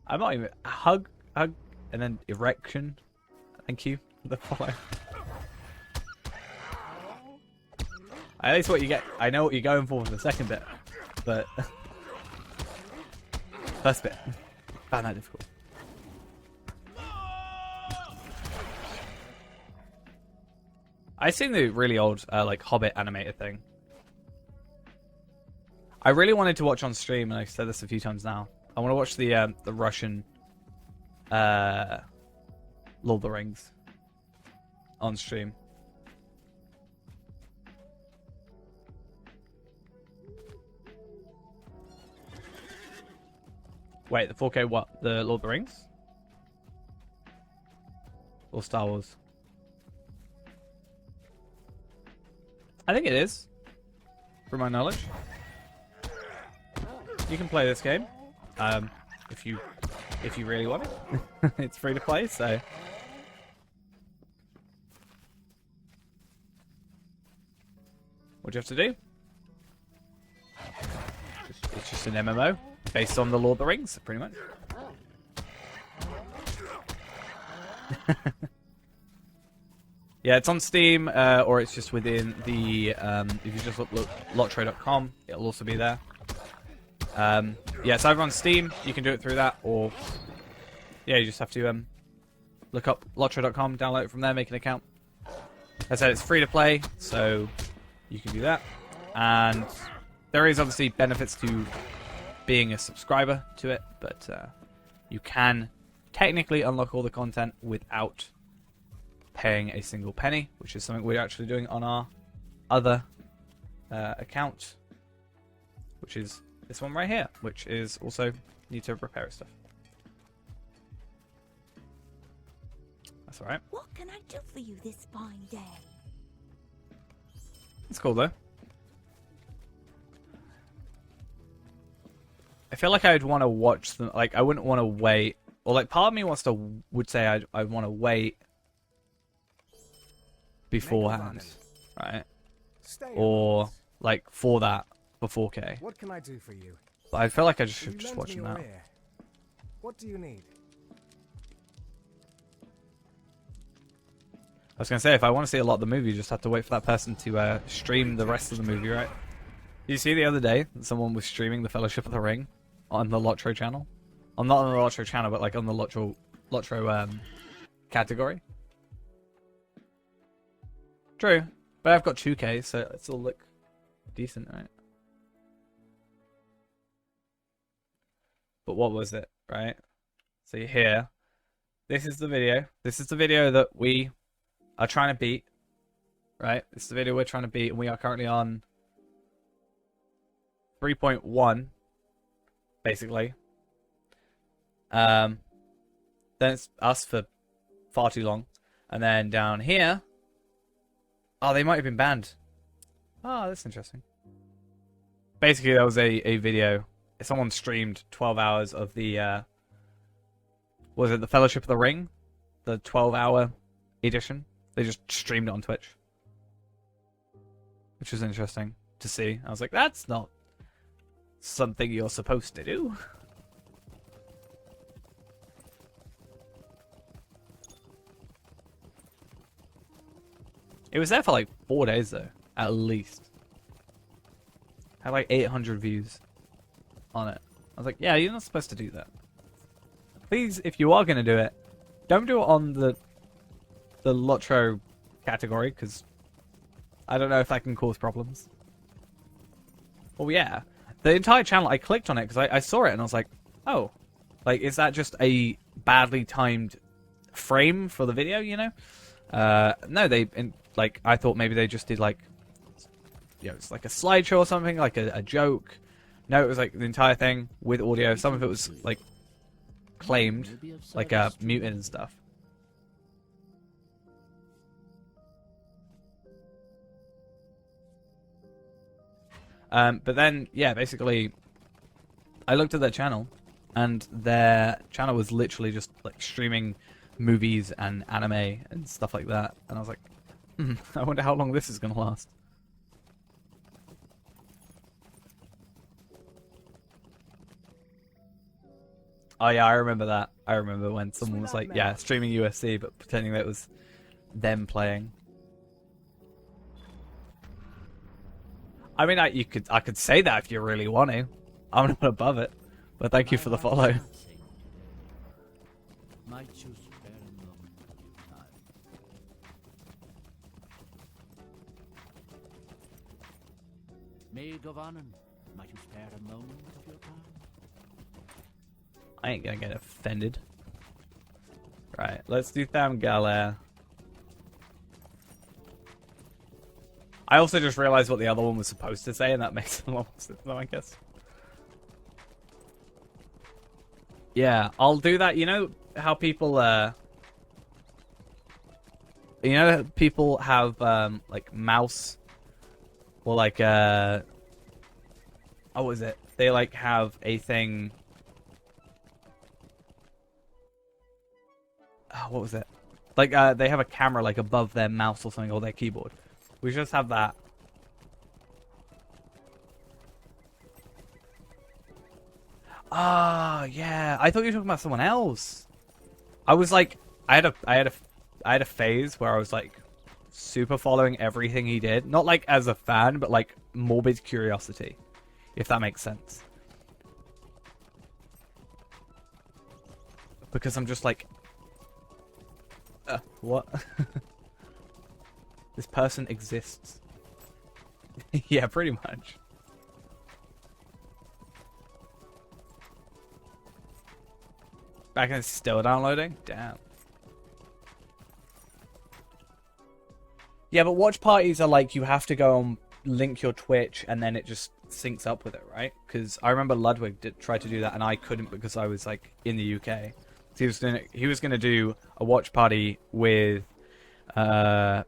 I'm not even hug, and then erection. Thank you for the follow. At least what you get, I know what you're going for the second bit, but first bit, found that difficult. I've seen the really old, like, Hobbit animated thing. I really wanted to watch on stream, and I've said this a few times now. I want to watch the Russian Lord of the Rings on stream. Wait, the 4K what? The Lord of the Rings? Or Star Wars? I think it is. From my knowledge. You can play this game. If you really want it. It's free to play, so... What do you have to do? It's just an MMO based on the Lord of the Rings, pretty much. Yeah, it's on Steam, or it's just within the, if you just look lotro.com, it'll also be there. Yeah, it's either on Steam, you can do it through that, or, yeah, you just have to, look up lotro.com, download it from there, make an account. As I said, it's free to play, so you can do that. And there is obviously benefits to being a subscriber to it, but you can technically unlock all the content without paying a single penny, which is something we're actually doing on our other account, which is this one right here, which is also need to repair stuff. That's alright. What can I do for you this fine day? It's cool though. I feel like I'd want to watch them. Like, I wouldn't want to wait, or like part of me would say I'd want to wait beforehand, right? Or like for that for 4K. What can I do for you? But I feel like I should just watch them now. What do you need? I was gonna say, if I want to see a lot of the movie, you just have to wait for that person to stream the rest of the movie, right? Did you see the other day that someone was streaming The Fellowship of the Ring on the Lotro channel? I'm not on the Lotro channel, but like on the Lotro category. True, but I've got 2K, so it's all look decent, right? But what was it, right? So here, this is the video. This is the video that we are trying to beat, right? This is the video we're trying to beat, and we are currently on 3.1, basically. Then it's us for far too long, and then down here, oh, they might have been banned. Oh, that's interesting. Basically, there was a video. Someone streamed 12 hours of the, was it the Fellowship of the Ring? The 12-hour edition. They just streamed it on Twitch. Which was interesting to see. I was like, that's not something you're supposed to do. It was there for like 4 days though, at least. Had like 800 views on it. I was like, yeah, you're not supposed to do that. Please, if you are going to do it, don't do it on the Lotro category, because I don't know if that can cause problems. Well, yeah. The entire channel, I clicked on it because I saw it and I was like, oh. Like, is that just a badly timed frame for the video, you know? No, like, I thought maybe they just did, like, you know, it's like a slideshow or something, like a joke. No, it was, like, the entire thing with audio. Some of it was, like, claimed, like, muted and stuff. But then, yeah, basically, I looked at their channel, and their channel was literally just, like, streaming movies and anime and stuff like that. And I was like, I wonder how long this is going to last. Oh, yeah, I remember that. I remember when someone was like, yeah, streaming UFC, but pretending that it was them playing. I mean, I could say that if you really want to. I'm not above it. But thank you for the follow. I ain't gonna get offended. Right, let's do Thamgalar. I also just realized what the other one was supposed to say, and that makes a lot more sense, I guess. Yeah, I'll do that. You know how people people have like mouse or like oh, what is it? They like have a thing. Oh, what was it? Like they have a camera like above their mouse or something, or their keyboard. We should just have that. Ah, yeah. I thought you were talking about someone else. I was like, I had a phase where I was like super following everything he did, not like as a fan, but like morbid curiosity, if that makes sense. Because I'm just like, what? This person exists. Yeah, pretty much. Back and it's still downloading? Damn. Yeah, but watch parties are like you have to go and link your Twitch and then it just syncs up with it, right? Because I remember Ludwig tried to do that and I couldn't because I was like in the UK. So he was gonna do a watch party with what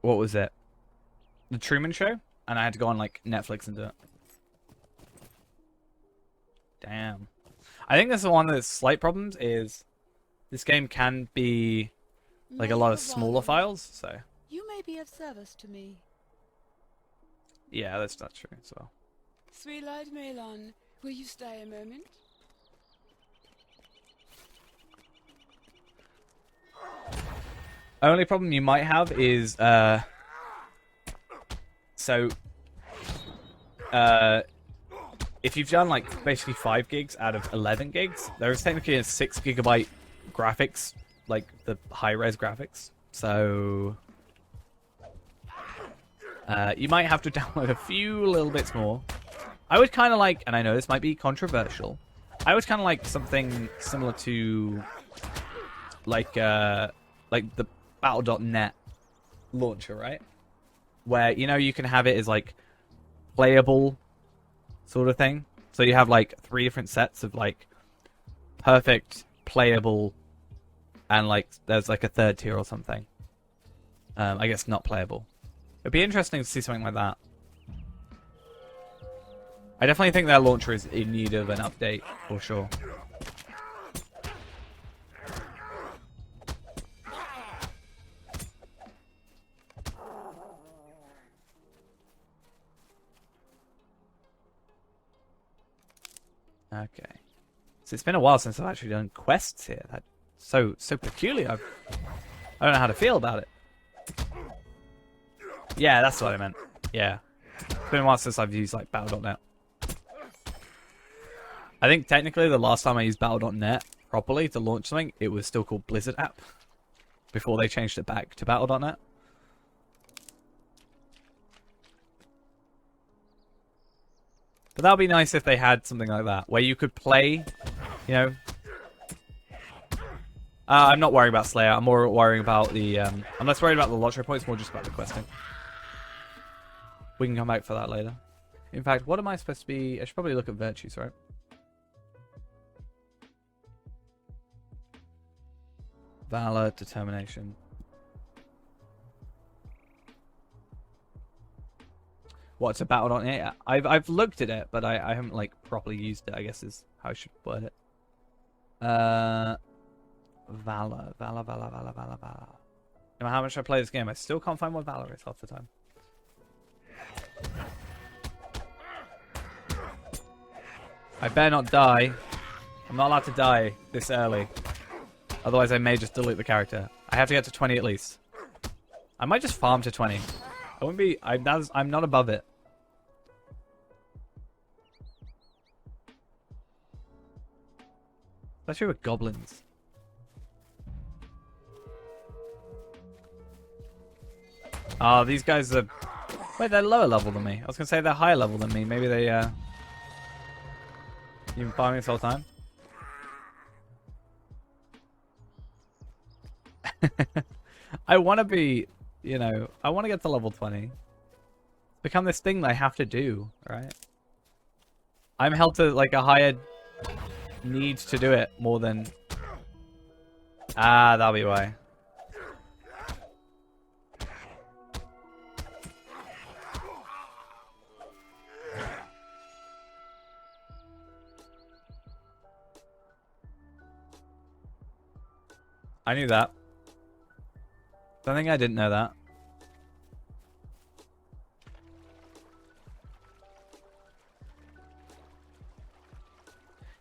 was it? The Truman Show, and I had to go on like Netflix and do it. Damn. I think that's one of the slight problems is this game can be like a lot of smaller files, so You may be of service to me. yeah, that's not true as well. Sweet-eyed Melon, will you stay a moment? Only problem you might have is if you've done like basically 5 gigs out of 11 gigs, there is technically a 6 gigabyte graphics, like the high-res graphics. So you might have to download a few little bits more. I would kind of like, and I know this might be controversial, I would kind of like something similar to like the Battle.net launcher, right? Where, you know, you can have it as like playable sort of thing. So you have like 3 different sets of like perfect, playable, and like there's like a third tier or something. I guess not playable. It'd be interesting to see something like that. I definitely think their launcher is in need of an update for sure. Okay. So it's been a while since I've actually done quests here. That's so peculiar. I don't know how to feel about it. Yeah, that's what I meant. Yeah. It's been a while since I've used like Battle.net. I think technically the last time I used Battle.net properly to launch something, it was still called Blizzard app. Before they changed it back to Battle.net. But that would be nice if they had something like that, where you could play, you know. I'm not worrying about Slayer, I'm more worrying about the, I'm less worried about the lottery points, more just about the questing. We can come back for that later. In fact, what am I supposed to be? I should probably look at virtues, right? Valor, determination. What's a Battle.net? I've looked at it, but I haven't like properly used it, I guess is how I should word it. Valor. No matter how much I play this game, I still can't find what Valor is half the time. I better not die. I'm not allowed to die this early. Otherwise I may just delete the character. I have to get to 20 at least. I might just farm to 20. I wouldn't be... I'm not above it. Especially with goblins. Oh, these guys are... Wait, they're lower level than me. I was going to say they're higher level than me. Maybe they, You've been farming this whole time? I want to be, you know, I want to get to level 20. Become this thing that I have to do, right? I'm held to, like, a higher need to do it more than... Ah, that'll be why. I knew that. Don't think I didn't know that.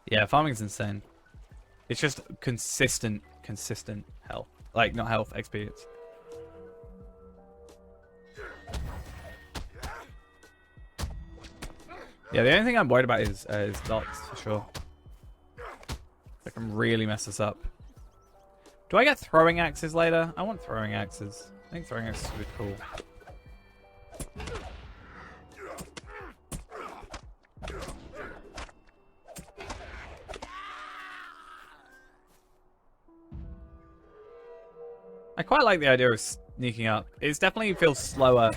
Yeah, farming's insane. It's just consistent health. Like, not health, experience. Yeah, the only thing I'm worried about is dots, for sure. I can really mess this up. Do I get throwing axes later? I want throwing axes. I think throwing axes would be cool. I quite like the idea of sneaking up. It definitely feels slower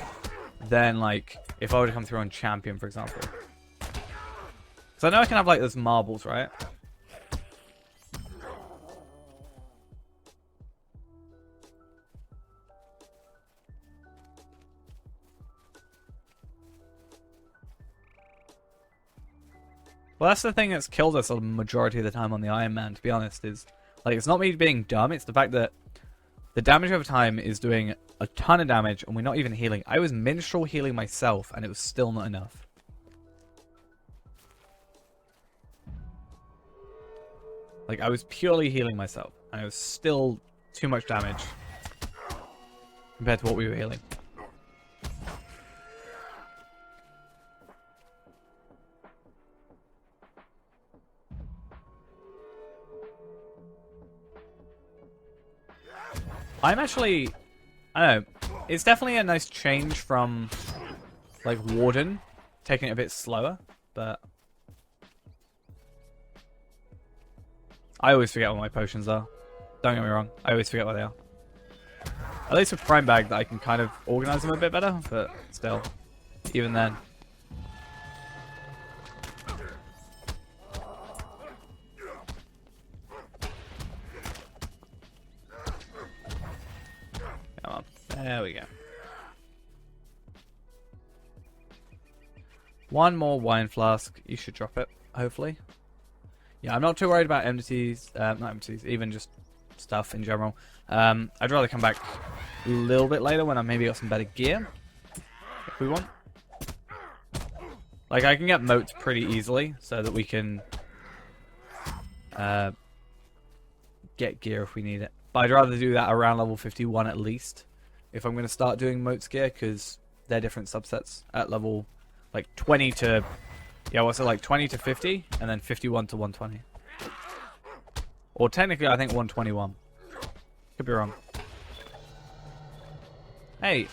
than, like, if I were to come through on champion, for example. So I know I can have, like, those marbles, right? Well, that's the thing that's killed us a majority of the time on the Iron Man, to be honest, is, like, it's not me being dumb, it's the fact that the damage over time is doing a ton of damage, and we're not even healing. I was minstrel healing myself, and it was still not enough. Like, I was purely healing myself, and it was still too much damage compared to what we were healing. I'm actually, I don't know, it's definitely a nice change from, like, Warden, taking it a bit slower, but I always forget what my potions are. Don't get me wrong, I always forget what they are. At least with Prime Bag, that I can kind of organize them a bit better, but still, even then. There we go. One more wine flask. You should drop it, hopefully. Yeah, I'm not too worried about empties. Not empties, even just stuff in general. I'd rather come back a little bit later when I maybe got some better gear. If we want. Like, I can get moats pretty easily so that we can get gear if we need it. But I'd rather do that around level 51 at least. If I'm going to start doing moats gear, because they're different subsets at level, like, 20 to, yeah, what's it, like, 20 to 50, and then 51 to 120. Or technically, I think 121. Could be wrong. Hey,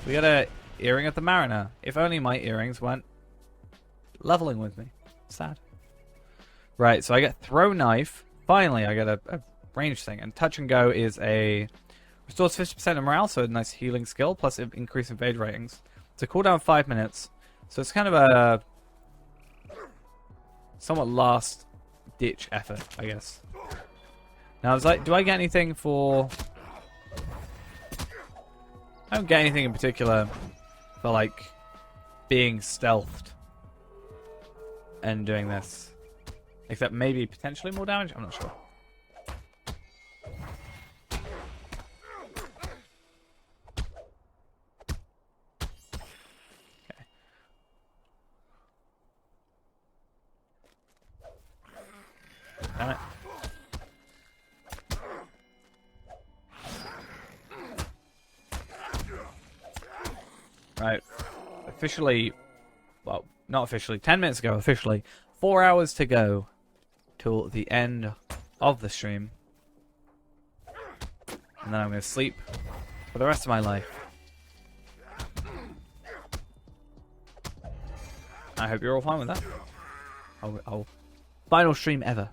we got a earring of the Mariner. If only my earrings weren't leveling with me. Sad. Right, so I get throw knife. Finally, I get a range thing. And touch and go is a... Restores 50% of morale, so a nice healing skill, plus increase evade ratings. It's a cooldown 5 minutes, so it's kind of a somewhat last-ditch effort, I guess. Now, do I get anything for... I don't get anything in particular for, like, being stealthed and doing this. Except maybe potentially more damage? I'm not sure. Damn it. Right. Officially, well, not officially, 10 minutes ago, officially, 4 hours to go till the end of the stream. And then I'm going to sleep for the rest of my life. I hope you're all fine with that. I'll final stream ever.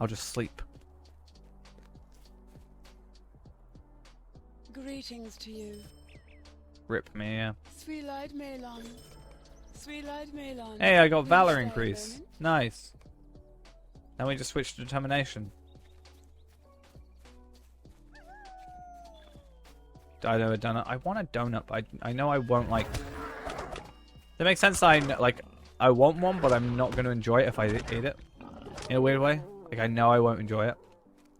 I'll just sleep. Greetings to you. Rip me, yeah. Sweet-eyed Malon. Sweet-eyed Malon. Hey, I got Will you Valor stay a increase. moment? Nice. Then we just switch to determination. I know a donut. I want a donut, but I know I won't like. That makes sense. I want one, but I'm not going to enjoy it if I eat it. In a weird way. Like I know I won't enjoy it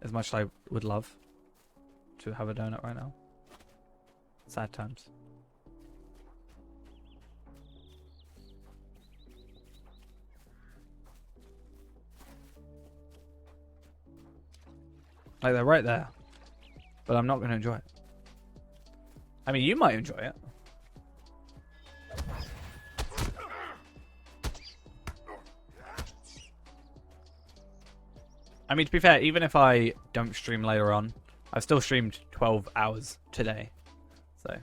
as much as I would love to have a donut right now. Sad times. Like they're right there, but I'm not going to enjoy it. I mean, you might enjoy it. I mean, to be fair, even if I don't stream later on, I've still streamed 12 hours today. So.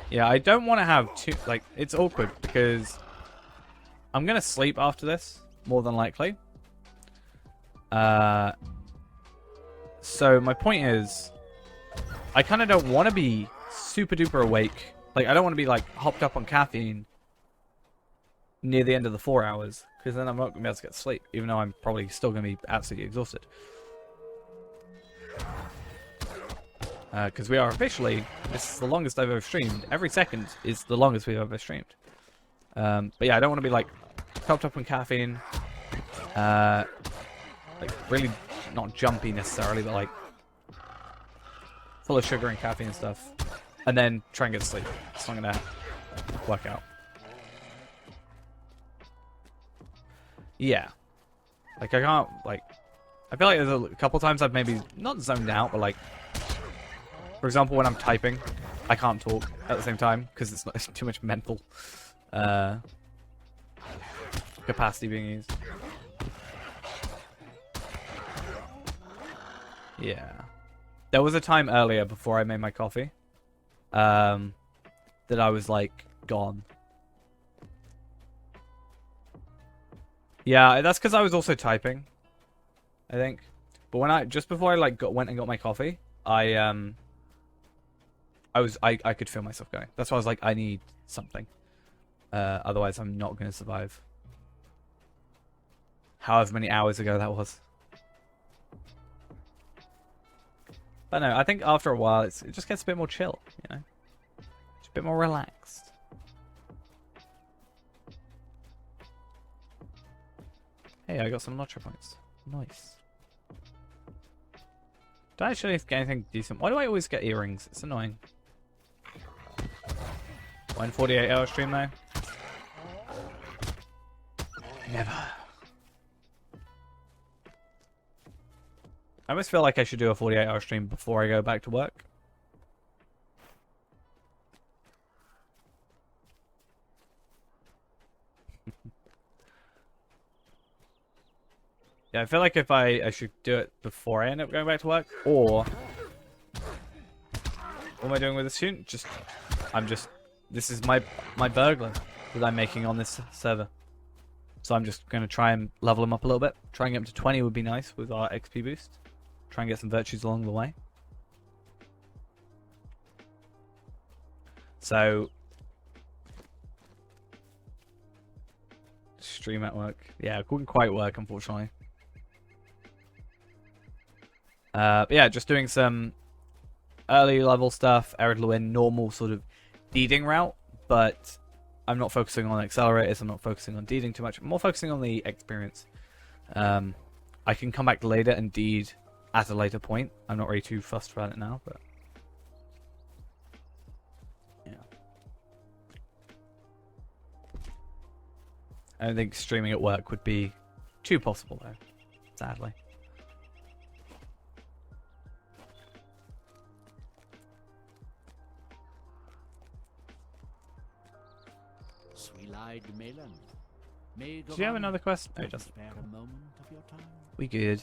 Yeah, I don't want to have too... Like, it's awkward because I'm going to sleep after this, more than likely. So my point is, I kind of don't want to be super duper awake. Like, I don't want to be, like, hopped up on caffeine near the end of the 4 hours, because then I'm not going to be able to get sleep, even though I'm probably still going to be absolutely exhausted. Because we are officially, this is the longest I've ever streamed. Every second is the longest we've ever streamed. But yeah, I don't want to be, like, topped up on caffeine. Like, really not jumpy necessarily, but, like, full of sugar and caffeine and stuff. And then try and get to sleep. It's not going to work out. Yeah. Like, I can't, like... I feel like there's a couple times I've maybe not zoned out, but, like... For example, when I'm typing, I can't talk at the same time, because it's too much mental capacity being used. Yeah. There was a time earlier, before I made my coffee, that I was, like, gone. Yeah, that's because I was also typing, I think. But when just before I, like, went and got my coffee, I could feel myself going. That's why I was like, I need something. Otherwise, I'm not going to survive. However many hours ago that was. But no, I think after a while, it just gets a bit more chill, you know? Just a bit more relaxed. Hey, I got some Notcher points. Nice. Do I actually get anything decent? Why do I always get earrings? It's annoying. 148-hour stream though? Never. I almost feel like I should do a 48-hour stream before I go back to work. Yeah, I feel like if I should do it before I end up going back to work, or... What am I doing with the student? This is my burglar that I'm making on this server. So I'm just going to try and level him up a little bit. Try and get him to 20 would be nice with our XP boost. Try and get some virtues along the way. So... Stream at work. Yeah, it couldn't quite work, unfortunately. But yeah, just doing some early level stuff, Ered Luin, normal sort of deeding route, but I'm not focusing on accelerators, I'm not focusing on deeding too much, I'm more focusing on the experience. I can come back later and deed at a later point. I'm not really too fussed about it now, but yeah. I don't think streaming at work would be too possible though, sadly. Do you have another quest? No, just we good.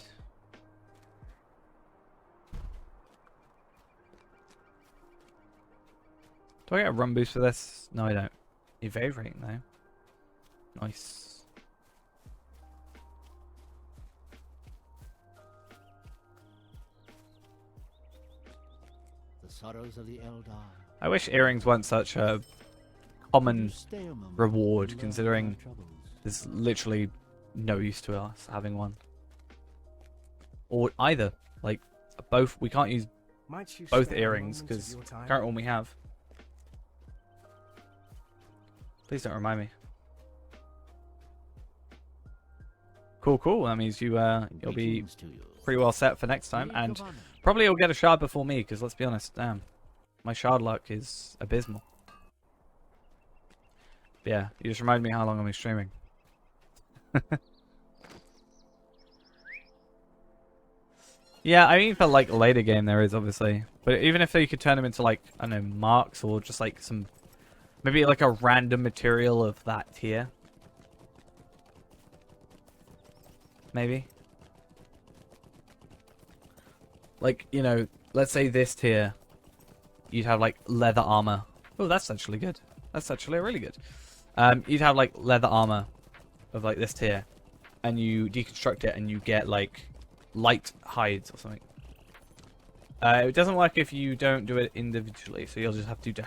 Do I get a run boost for this? No, I don't. Evade rating though. Nice. The sorrows of the Eldar. I wish earrings weren't such a common reward, considering there's literally no use to us having one. Or either. Like, both. We can't use both earrings, because the current one we have. Please don't remind me. Cool, cool. That means you'll be pretty well set for next time, and probably you'll get a shard before me, because let's be honest, damn, my shard luck is abysmal. But yeah, you just reminded me how long I've been streaming. Yeah, I mean for like later game there is obviously, but even if you could turn them into like, I don't know, marks or just like some, maybe like a random material of that tier. Maybe. Like, you know, let's say this tier, you'd have like leather armor. Oh, that's actually good. That's actually really good. You'd have like leather armor of like this tier, and you deconstruct it and you get like light hides or something. It doesn't work if you don't do it individually, so you'll just have to do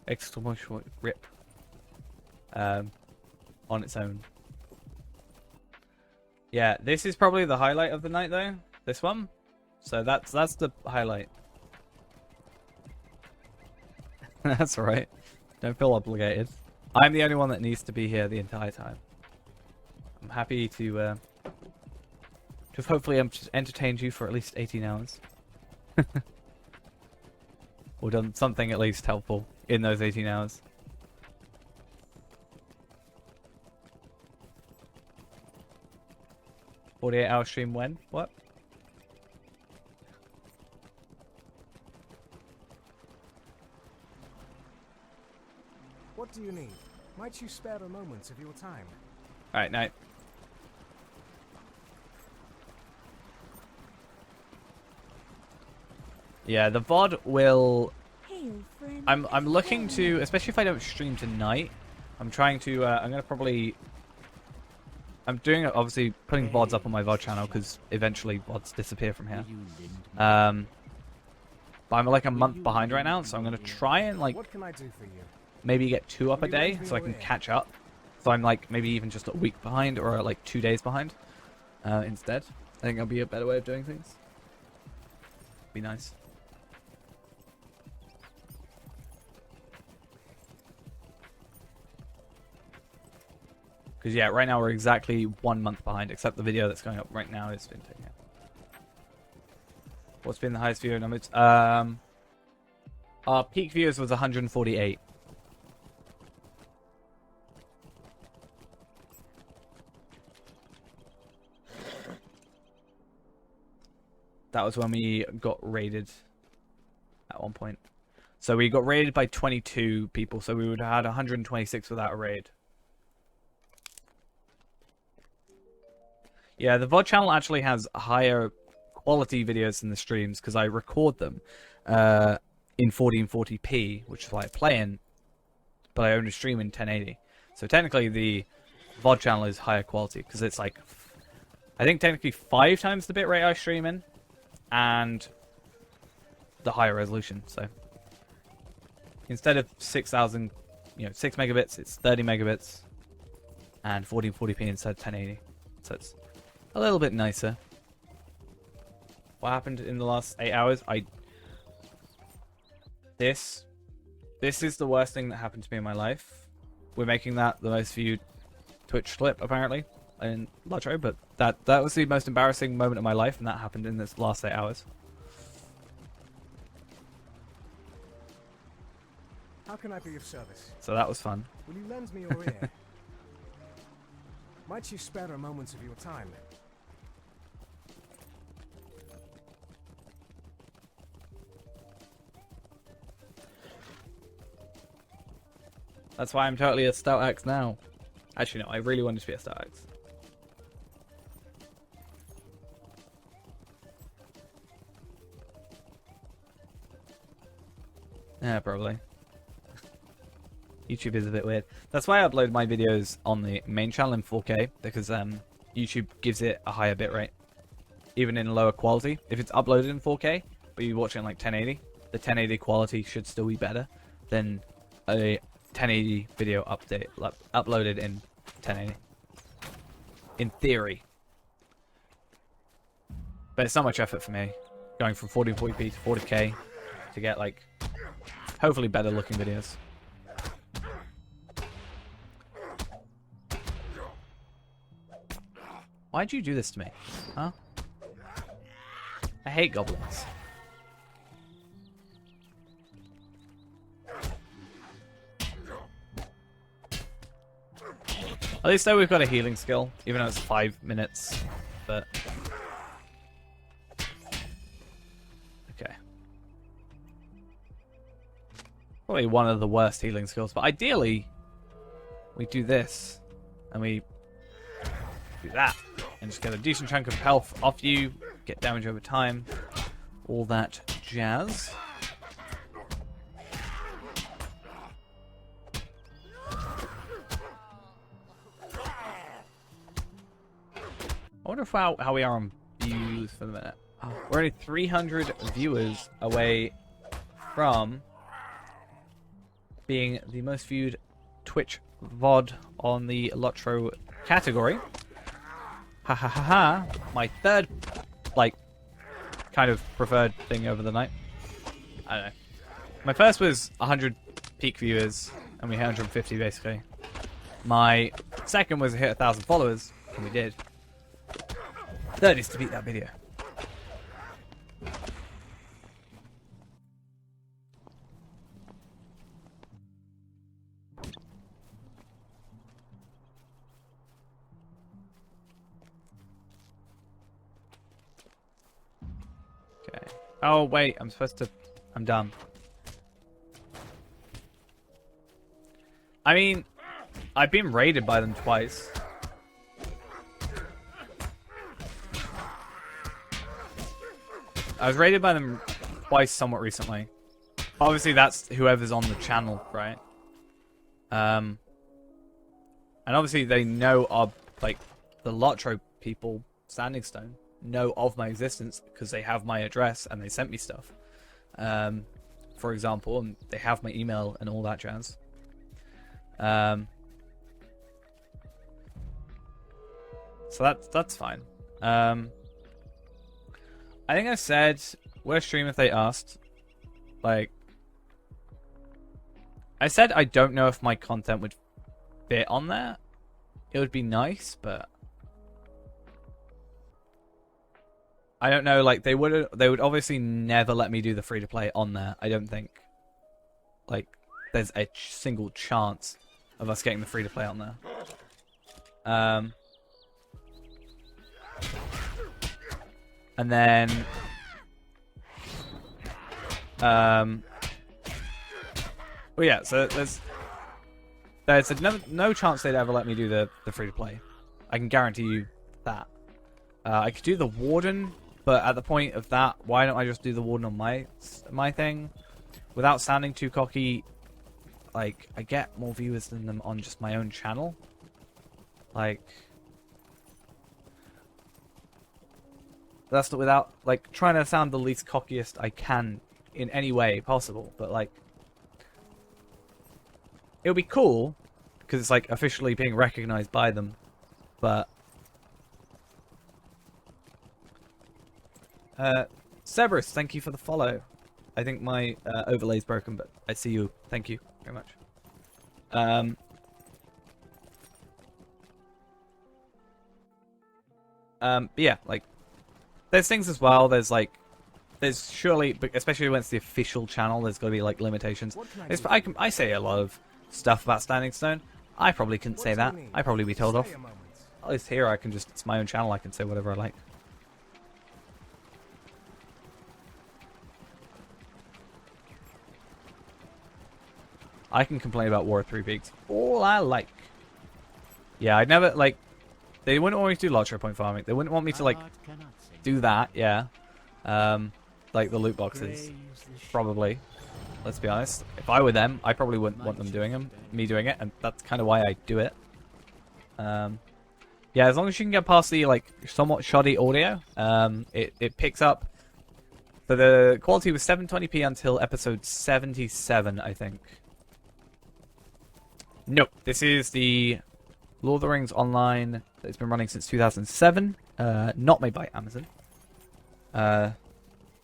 exclamation rip on its own. Yeah, this is probably the highlight of the night though. This one. So that's the highlight. That's alright. Don't feel obligated. I'm the only one that needs to be here the entire time. I'm happy to have hopefully entertained you for at least 18 hours. Or done something at least helpful in those 18 hours. "48-hour stream when?" What? What do you need? Might you spare a moment of your time? Alright, night. Yeah, the VOD will... I'm looking to, especially if I don't stream tonight, I'm trying to, I'm going to probably... I'm doing, obviously, putting VODs up on my VOD channel, because eventually VODs disappear from here. But I'm like a month behind right now, so I'm going to try and, like, What can I do for you? maybe get 2 up a day, so I can catch up. So I'm, like, maybe even just a week behind, or, like, 2 days behind, instead. I think that'll be a better way of doing things. Be nice. Because, yeah, right now we're exactly 1 month behind, except the video that's going up right now is been taken out. What's been the highest viewer numbers? Our peak viewers was 148. That was when we got raided at one point. So we got raided by 22 people, so we would have had 126 without a raid. Yeah, the VOD channel actually has higher quality videos than the streams because I record them in 1440p, which is why I play in, but I only stream in 1080. So technically the VOD channel is higher quality because it's like, I think technically 5 times the bitrate I stream in and the higher resolution. So instead of 6,000, 6 megabits, it's 30 megabits and 1440p instead of 1080. So it's a little bit nicer. What happened in the last 8 hours? This is the worst thing that happened to me in my life. We're making that the most viewed Twitch clip apparently in Lotro, but that was the most embarrassing moment of my life, and that happened in this last 8 hours. How can I be of service? So that was fun. Will you lend me your ear? Might you spare a moment of your time? That's why I'm totally a Stout Axe now. Actually, no, I really wanted to be a Stout Axe. Yeah, probably. YouTube is a bit weird. That's why I upload my videos on the main channel in 4K, because YouTube gives it a higher bitrate, even in lower quality. If it's uploaded in 4K, but you watch it in like 1080, the 1080 quality should still be better than a 1080 video uploaded in 1080. In theory. But it's not much effort for me. Going from 1440p to 40k to get, like, hopefully better looking videos. Why'd you do this to me? Huh? I hate goblins. At least though we've got a healing skill, even though it's 5 minutes, but... Okay. Probably one of the worst healing skills, but ideally, we do this, and we do that, and just get a decent chunk of health off you, get damage over time, all that jazz. I wonder if how we are on views for the minute. Oh, we're only 300 viewers away from being the most viewed Twitch VOD on the Lotro category. Ha ha ha ha. My third, like, kind of preferred thing over the night. I don't know. My first was 100 peak viewers, and we hit 150 basically. My second was hit 1,000 followers, and we did. Third is to beat that video. Okay. Oh wait, I'm supposed to... I'm done. I mean, I've been raided by them twice. I was raided by them twice somewhat recently. Obviously, that's whoever's on the channel, right? And obviously, they know of, like, the Lotro people, Standing Stone, know of my existence because they have my address and they sent me stuff. For example, and they have my email and all that jazz. So that's fine. I think I said, would I stream if they asked? Like, I said I don't know if my content would fit on there. It would be nice, but I don't know. Like, they would obviously never let me do the free to play on there. I don't think. Like, there's a single chance of us getting the free to play on there. And then, well, yeah. So there's no chance they'd ever let me do the free to play. I can guarantee you that. I could do the Warden, but at the point of that, why don't I just do the Warden on my thing, without sounding too cocky? Like, I get more viewers than them on just my own channel. Like. That's not without, like, trying to sound the least cockiest I can in any way possible. But, like, it would be cool because it's, like, officially being recognized by them. But Cerberus, thank you for the follow. I think my overlay's broken, but I see you. Thank you very much. But yeah, like, there's things as well. There's surely, especially when it's the official channel, there's got to be, like, limitations. I say a lot of stuff about Standing Stone. I probably couldn't say that. I'd probably be told off. At least here, I can just, it's my own channel. I can say whatever I like. I can complain about War of Three Peaks all I like. Yeah, I'd never, like, they wouldn't want me to do Lotro point farming. They wouldn't want me to, like, do that, yeah. Like the loot boxes, probably. Let's be honest. If I were them, I probably wouldn't want them doing me doing it, and that's kind of why I do it. Yeah, as long as you can get past the, like, somewhat shoddy audio, it picks up. So the quality was 720p until episode 77, I think. Nope. This is the Lord of the Rings Online that's been running since 2007. Not made by Amazon.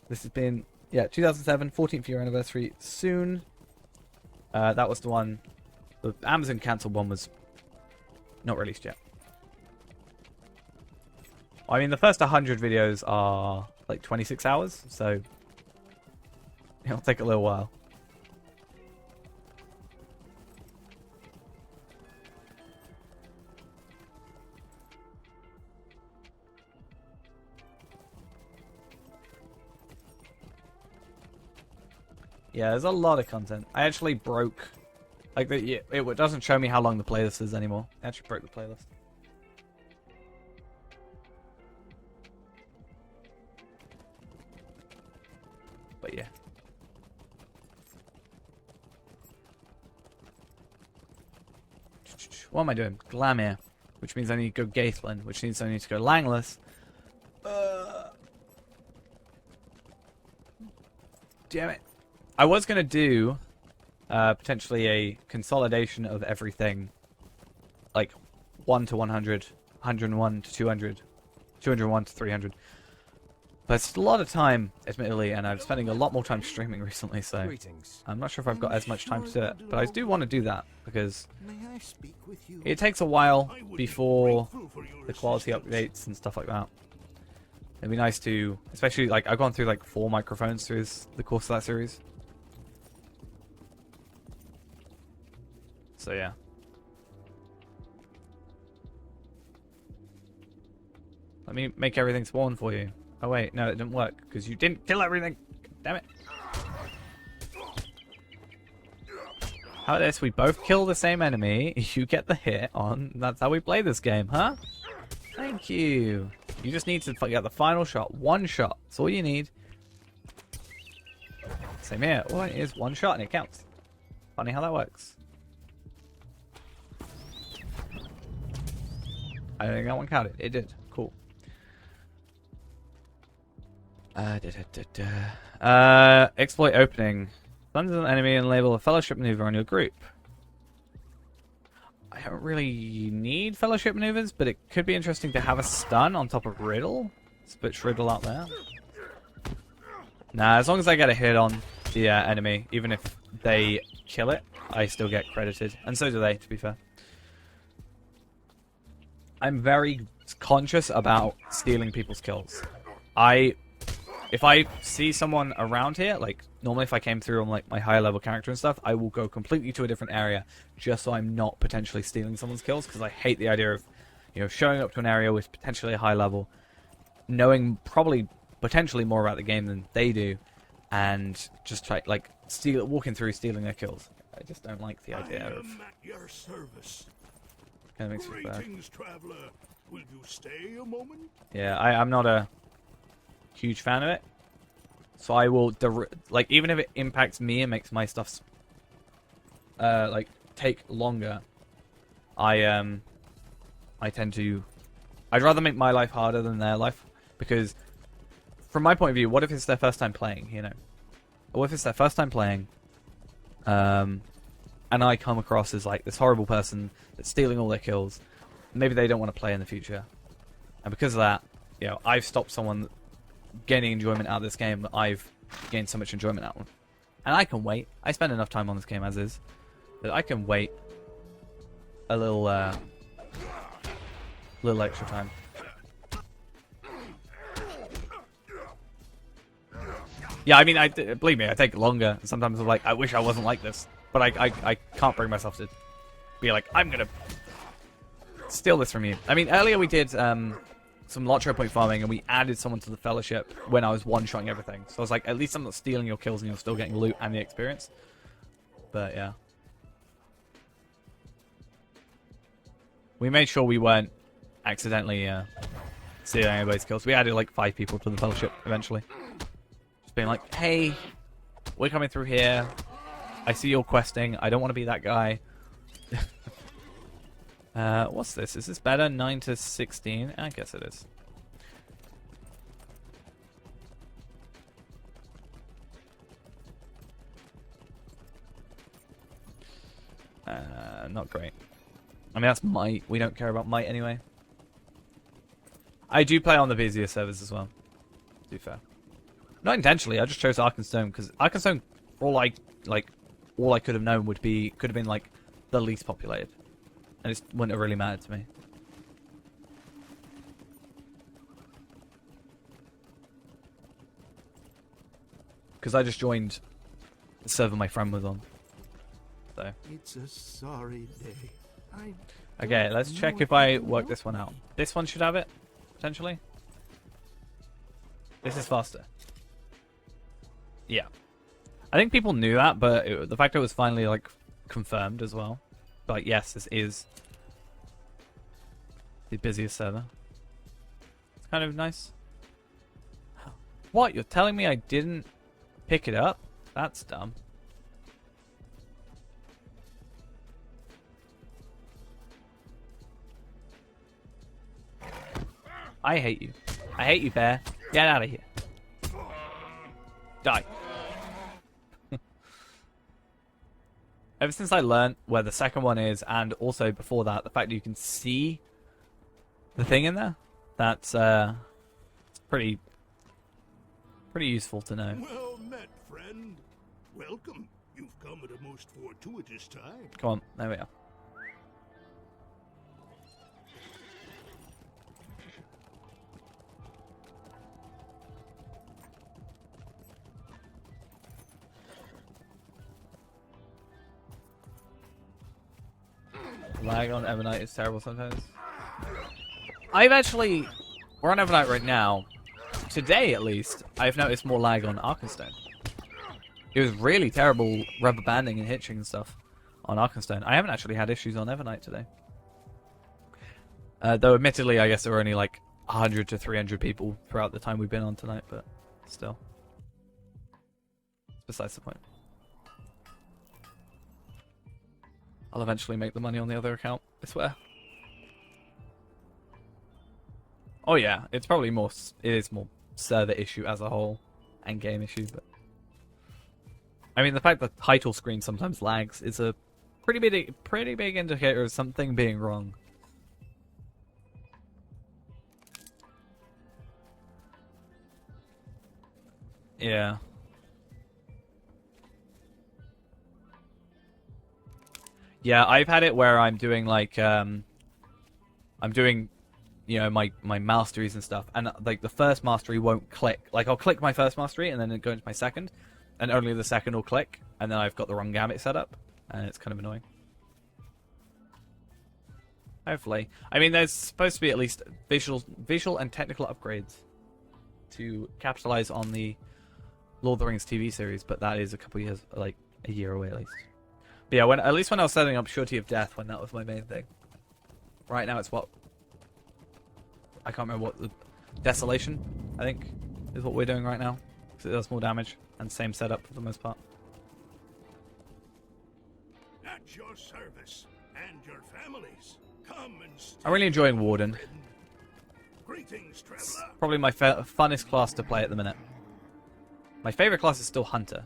This has been, 2007, 14th year anniversary soon. That was the one. The Amazon cancelled one was not released yet. I mean, the first 100 videos are like 26 hours, so it'll take a little while. Yeah, there's a lot of content. I actually broke, like, it doesn't show me how long the playlist is anymore. I actually broke the playlist. But yeah. What am I doing? Glamir, which means I need to go Gaethland, which means I need to go Langless. Damn it. I was going to do potentially a consolidation of everything, like 1 to 100, 101 to 200, 201 to 300. But it's a lot of time, admittedly, and I'm spending a lot more time streaming recently, so I'm not sure if I've got as much time to do it. But I do want to do that, because it takes a while before the quality updates and stuff like that. It'd be nice to, especially, like, I've gone through, like, 4 microphones through the course of that series. So, yeah. Let me make everything spawn for you. Oh, wait, no, it didn't work, because you didn't kill everything. Damn it. How about this? We both kill the same enemy. You get the hit on. That's how we play this game, huh? Thank you. You just need to get the final shot. One shot. That's all you need. Same here. All it is one shot and it counts. Funny how that works. I don't think that one counted. It did. Cool. Exploit opening. Summon an enemy and label a fellowship maneuver on your group. I don't really need fellowship maneuvers, but it could be interesting to have a stun on top of Riddle. Let's put Riddle out there. Nah, as long as I get a hit on the enemy, even if they kill it, I still get credited. And so do they, to be fair. I'm very conscious about stealing people's kills. If I see someone around here, like, normally if I came through on, like, my higher level character and stuff, I will go completely to a different area just so I'm not potentially stealing someone's kills, because I hate the idea of, you know, showing up to an area with potentially a high level, knowing probably potentially more about the game than they do, and just try, like, walking through stealing their kills. I just don't like the idea of... at your service. Kind of makes me bad. Greetings, traveler. Will you stay a moment? Yeah, I'm not a huge fan of it. So I will, like, even if it impacts me and makes my stuff, like, take longer, I tend to, I'd rather make my life harder than their life, because from my point of view, what if it's their first time playing, you know? What if it's their first time playing, and I come across as, like, this horrible person that's stealing all their kills. Maybe they don't want to play in the future. And because of that, you know, I've stopped someone gaining enjoyment out of this game that I've gained so much enjoyment out of. And I can wait. I spend enough time on this game as is that I can wait a little extra time. Yeah, I mean, believe me, I take longer. Sometimes I'm like, I wish I wasn't like this, but I can't bring myself to be like, I'm gonna steal this from you. I mean, earlier we did some Lotro point farming, and we added someone to the fellowship when I was one-shotting everything. So I was like, at least I'm not stealing your kills and you're still getting loot and the experience. But yeah. We made sure we weren't accidentally stealing anybody's kills. We added like 5 people to the fellowship eventually. Just being like, hey, we're coming through here. I see you're questing. I don't want to be that guy. What's this? Is this better? 9 to 16? I guess it is. Not great. I mean, that's might. We don't care about might anyway. I do play on the busier servers as well. To be fair. Not intentionally, I just chose Arkenstone because Arkenstone, all I could have known could have been like the least populated. And it wouldn't have really mattered to me. Because I just joined the server my friend was on. So. It's a sorry day. Okay, let's check if I work this one out. This one should have it, potentially. This is faster. Yeah. I think people knew that, but the fact it was finally, like, confirmed as well. Like, yes, this is the busiest server. It's kind of nice. What? You're telling me I didn't pick it up? That's dumb. I hate you. I hate you, bear. Get out of here. Die. Ever since I learned where the second one is, and also before that, the fact that you can see the thing in there, that's pretty useful to know. Well met, friend. Welcome. You've come at a most fortuitous time. Come on, there we are. Lag on Evernight is terrible sometimes. We're on Evernight right now. Today, at least, I've noticed more lag on Arkenstone. It was really terrible rubber banding and hitching and stuff on Arkenstone. I haven't actually had issues on Evernight today. Though, admittedly, I guess there were only like 100 to 300 people throughout the time we've been on tonight, but still. Besides the point. I'll eventually make the money on the other account, I swear. Oh yeah, it's probably more. It is more server issue as a whole, and game issue. But I mean, the fact that title screen sometimes lags is a pretty big indicator of something being wrong. Yeah. Yeah, I've had it where I'm doing like I'm doing, you know, my masteries and stuff, and like the first mastery won't click. Like I'll click my first mastery and then go into my second, and only the second will click, and then I've got the wrong gambit set up, and it's kind of annoying. Hopefully, I mean, there's supposed to be at least visual and technical upgrades to capitalize on the Lord of the Rings TV series, but that is a couple years, like a year away at least. But yeah, at least when I was setting up Surety of Death, when that was my main thing. Right now it's what? I can't remember what the Desolation, I think, is what we're doing right now. Because it does more damage and same setup for the most part. At your service and your families. Come and I'm really enjoying Warden. Greetings, traveler. Probably my funnest class to play at the minute. My favorite class is still Hunter.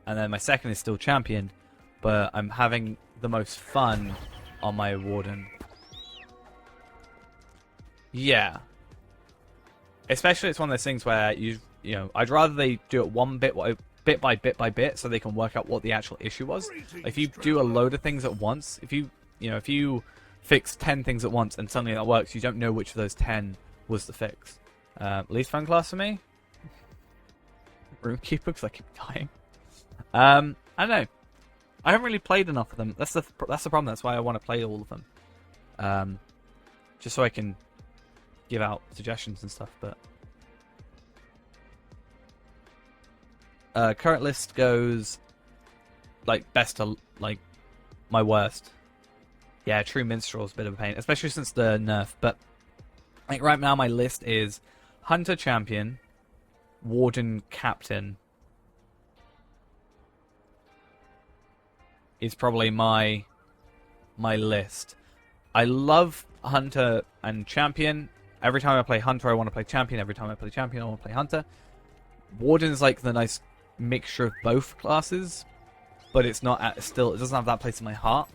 And then my second is still Champion. But I'm having the most fun on my Warden. Yeah. Especially it's one of those things where you know, I'd rather they do it one bit by bit so they can work out what the actual issue was. If you do a load of things at once, if you fix 10 things at once and suddenly that works, you don't know which of those 10 was the fix. Least fun class for me? Runekeeper, because I keep dying. I don't know. I haven't really played enough of them. That's the problem. That's why I want to play all of them. Just so I can give out suggestions and stuff. But current list goes like best to like my worst. Yeah, True Minstrel's a bit of a pain, especially since the nerf. But like right now, my list is Hunter Champion, Warden Captain. Is probably my list. I love Hunter and Champion. Every time I play Hunter, I want to play Champion. Every time I play Champion, I want to play Hunter. Warden's like the nice mixture of both classes. but it's not still. It doesn't have that place in my heart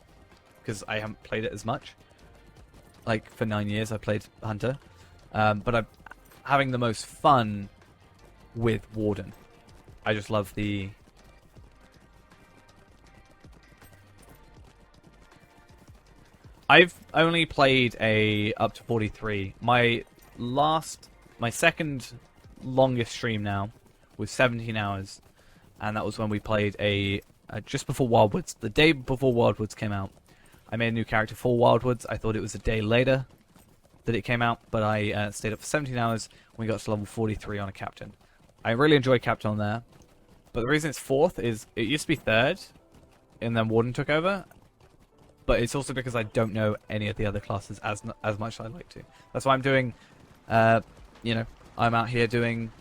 because I haven't played it as much. Like for 9 years, I played Hunter, but I'm having the most fun with Warden. I just love the. I've only played up to 43. My second longest stream now was 17 hours, and that was when we played just before Wildwoods. The day before Wildwoods came out, I made a new character for Wildwoods. I thought it was a day later that it came out, but I stayed up for 17 hours when we got to level 43 on a captain. I really enjoyed captain on there, but the reason it's 4th is it used to be 3rd, and then Warden took over. But it's also because I don't know any of the other classes as much as I'd like to. That's why I'm doing, you know, I'm out here doing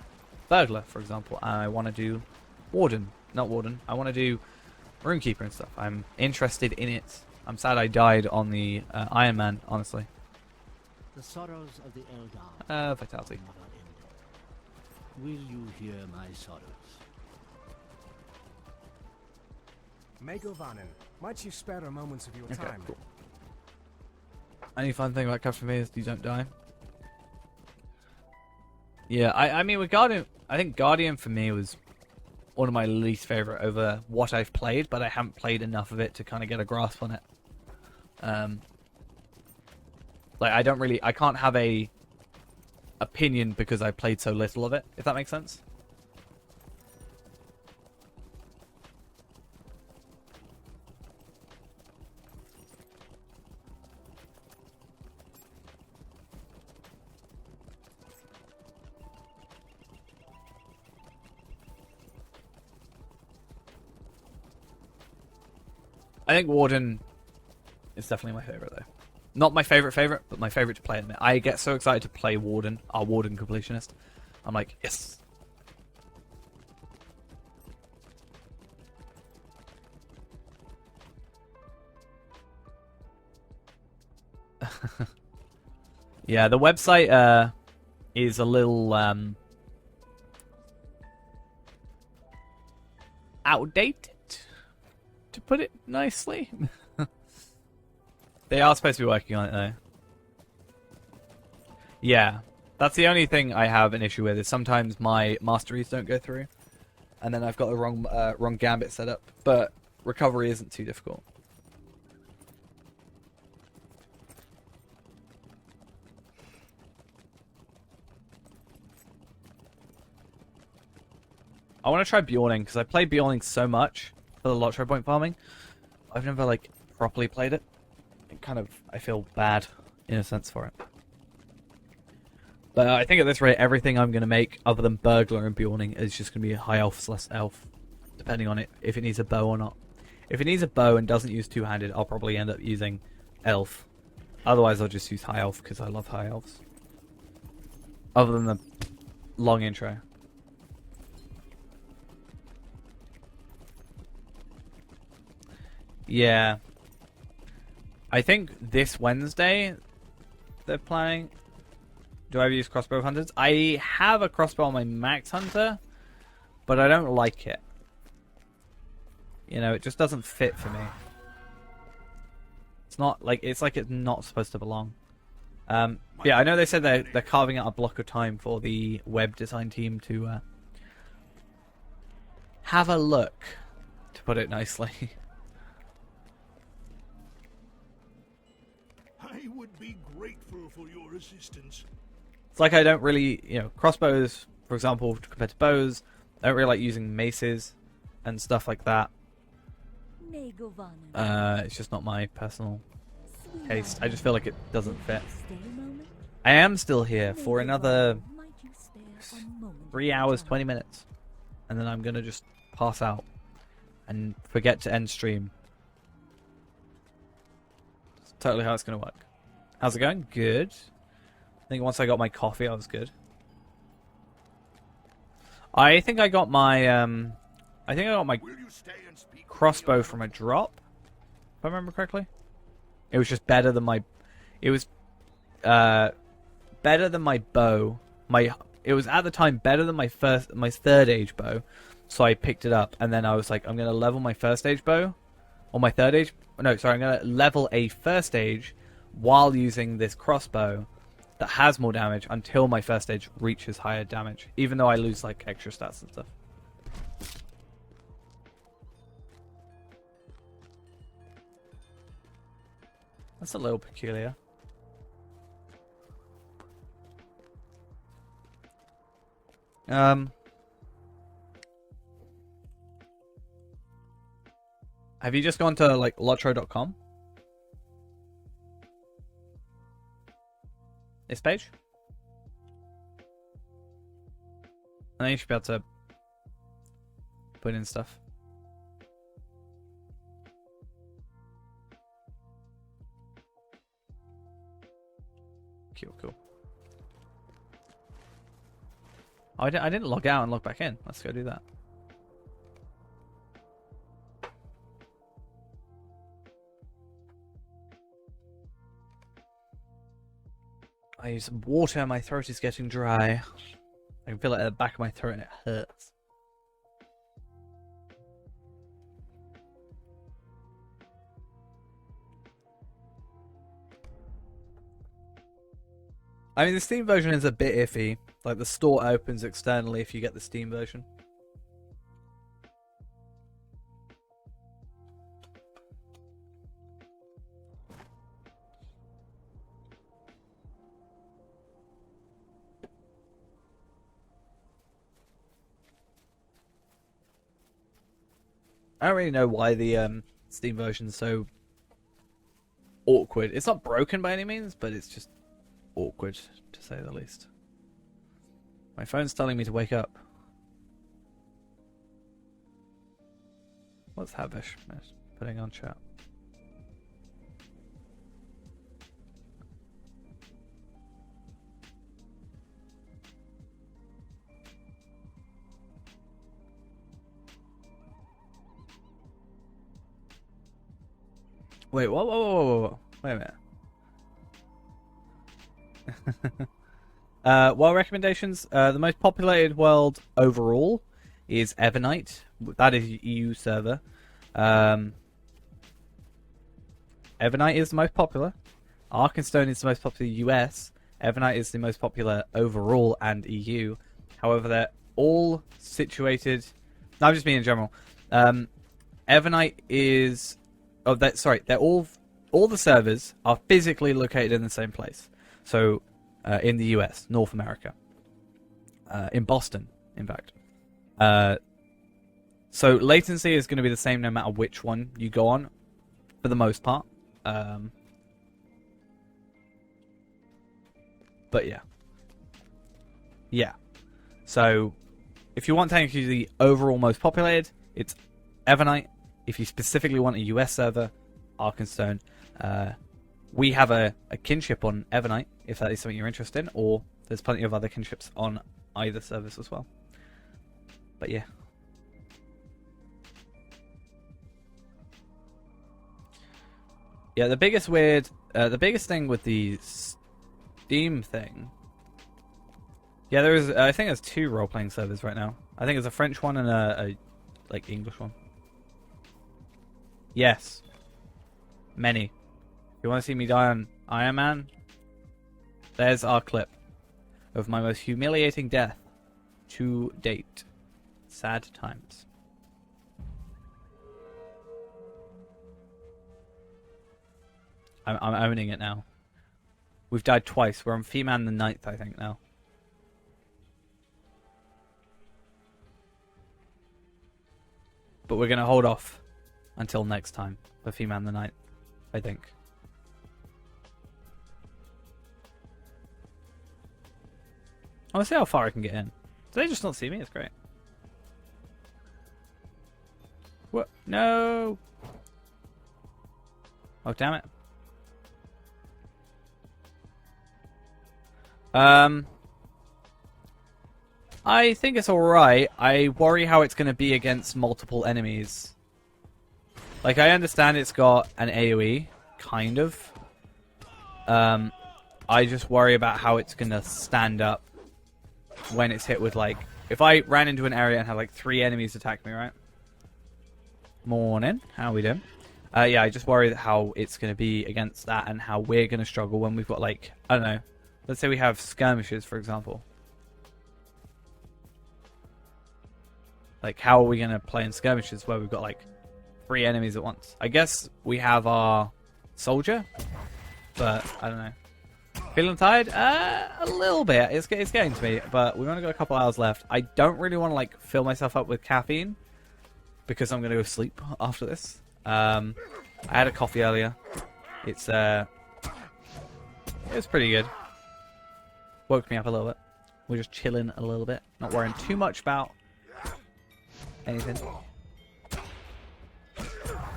Burglar, for example. And I want to do Warden, not Warden. I want to do Runekeeper and stuff. I'm interested in it. I'm sad I died on the Iron Man, honestly. The sorrows of the Eldar Vitality. never ended. Will you hear my sorrows? Megovanen, might you spare a moments of your Okay, time? cool. Any fun thing about Captain May is you don't die. Yeah, I mean with Guardian, I think Guardian for me was one of my least favorite over what I've played, but I haven't played enough of it to kind of get a grasp on it. Like I can't have a opinion because I played so little of it, if that makes sense. I think Warden is definitely my favorite, though. Not my favorite, but my favorite to play. I get so excited to play Warden, our Warden completionist. I'm like, yes. Yeah, the website is a little outdated, to put it nicely. They are supposed to be working on it, though. Yeah, that's the only thing I have an issue with, is sometimes my masteries don't go through. And then I've got the wrong gambit set up. But recovery isn't too difficult. I want to try Bjorning, because I play Bjorning so much for the Lotro point farming. I've never, like, properly played it. I feel bad, in a sense, for it. But I think at this rate, everything I'm going to make, other than Burglar and Bjorning, is just going to be high elf / elf, depending on it, if it needs a bow or not. If it needs a bow and doesn't use two-handed, I'll probably end up using elf. Otherwise, I'll just use high elf, because I love high elves. Other than the long intro. Yeah. I think this Wednesday they're playing. Do I ever use crossbow hunters? I have a crossbow on my max hunter, but I don't like it. You know, it just doesn't fit for me. It's like it's not supposed to belong. Yeah, I know they said they're carving out a block of time for the web design team to have a look, to put it nicely. I would be grateful for your assistance. It's like I don't really, crossbows, for example, compared to bows, I don't really like using maces and stuff like that. It's just not my personal taste. I just feel like it doesn't fit. I am still here for another 3 hours, 20 minutes. And then I'm going to just pass out and forget to end stream. That's totally how it's going to work. How's it going? Good. I think once I got my coffee, I was good. I think I got my crossbow from a drop, if I remember correctly. It was just better than my. It was better than my bow. It was at the time better than my third age bow, So I picked it up, and then I was like, I'm going to level my first age bow, or my third age. No, sorry, I'm going to level a first age while using this crossbow that has more damage until my first stage reaches higher damage, even though I lose like extra stats and stuff. That's a little peculiar. Have you just gone to like lotro.com? This page? And then you should be able to put in stuff. Cool. Oh, I didn't log out and log back in. Let's go do that. I use some water, my throat is getting dry. I can feel it at the back of my throat and it hurts. I mean, the Steam version is a bit iffy. Like, the store opens externally if you get the Steam version. I don't really know why the Steam version is so awkward. It's not broken by any means, but it's just awkward, to say the least. My phone's telling me to wake up. What's Havish putting on chat? Wait, whoa. Wait a minute. World recommendations. The most populated world overall is Evernight. That is EU server. Evernight is the most popular. Arkenstone is the most popular US. Evernight is the most popular overall and EU. However, they're all situated... No, I'm just being in general. Evernight is... Oh, they're all the servers are physically located in the same place. So, in the US, North America, in Boston, in fact. So latency is going to be the same no matter which one you go on, for the most part. But yeah. So, if you want technically the overall most populated, it's Evernight. If you specifically want a US server, Arkenstone. We have a kinship on Evernight, if that is something you're interested in, or there's plenty of other kinships on either service as well. But yeah. Yeah, the biggest thing with the Steam thing. Yeah, I think there's 2 role-playing servers right now. I think there's a French one and a like English one. Yes. Many. If you want to see me die on Iron Man, there's our clip of my most humiliating death to date. Sad times. I'm owning it now. We've died twice. We're on Feman the 9th, I think, now. But we're going to hold off until next time for Feman the 9th, I think. I want to see how far I can get in. Do they just not see me? It's great. What? No! Oh, damn it. I think it's alright. I worry how it's going to be against multiple enemies. Like, I understand it's got an AoE, kind of. I just worry about how it's going to stand up when it's hit with like, if I ran into an area and had like 3 enemies attack me, right? Morning, how are we doing? Yeah, I just worry how it's going to be against that and how we're going to struggle when we've got like, I don't know, let's say we have skirmishes, for example. Like, how are we going to play in skirmishes where we've got like 3 enemies at once? I guess we have our soldier, but I don't know. Feeling tired? A little bit. It's getting to me, but we've only got a couple hours left. I don't really want to like fill myself up with caffeine because I'm going to go sleep after this. I had a coffee earlier. It was pretty good. Woke me up a little bit. We're just chilling a little bit, not worrying too much about anything.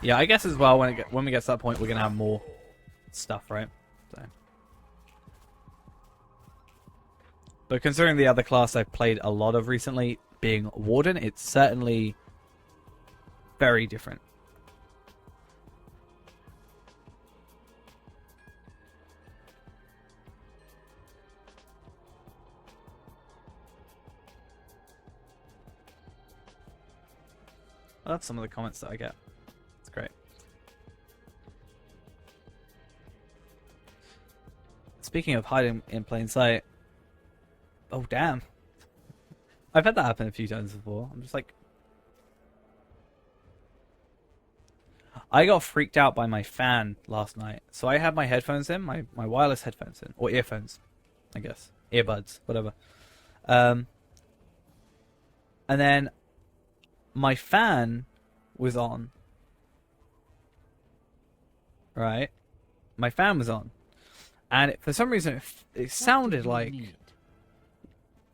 Yeah, I guess as well when we get to that point, we're gonna have more stuff, right? So. But considering the other class I've played a lot of recently, being Warden, it's certainly very different. Well, that's some of the comments that I get. It's great. Speaking of hiding in plain sight. Oh, damn. I've had that happen a few times before. I'm just like... I got freaked out by my fan last night. So I had my headphones in, my wireless headphones in. Or earphones, I guess. Earbuds, whatever. And then my fan was on. Right? My fan was on. And for some reason, it sounded like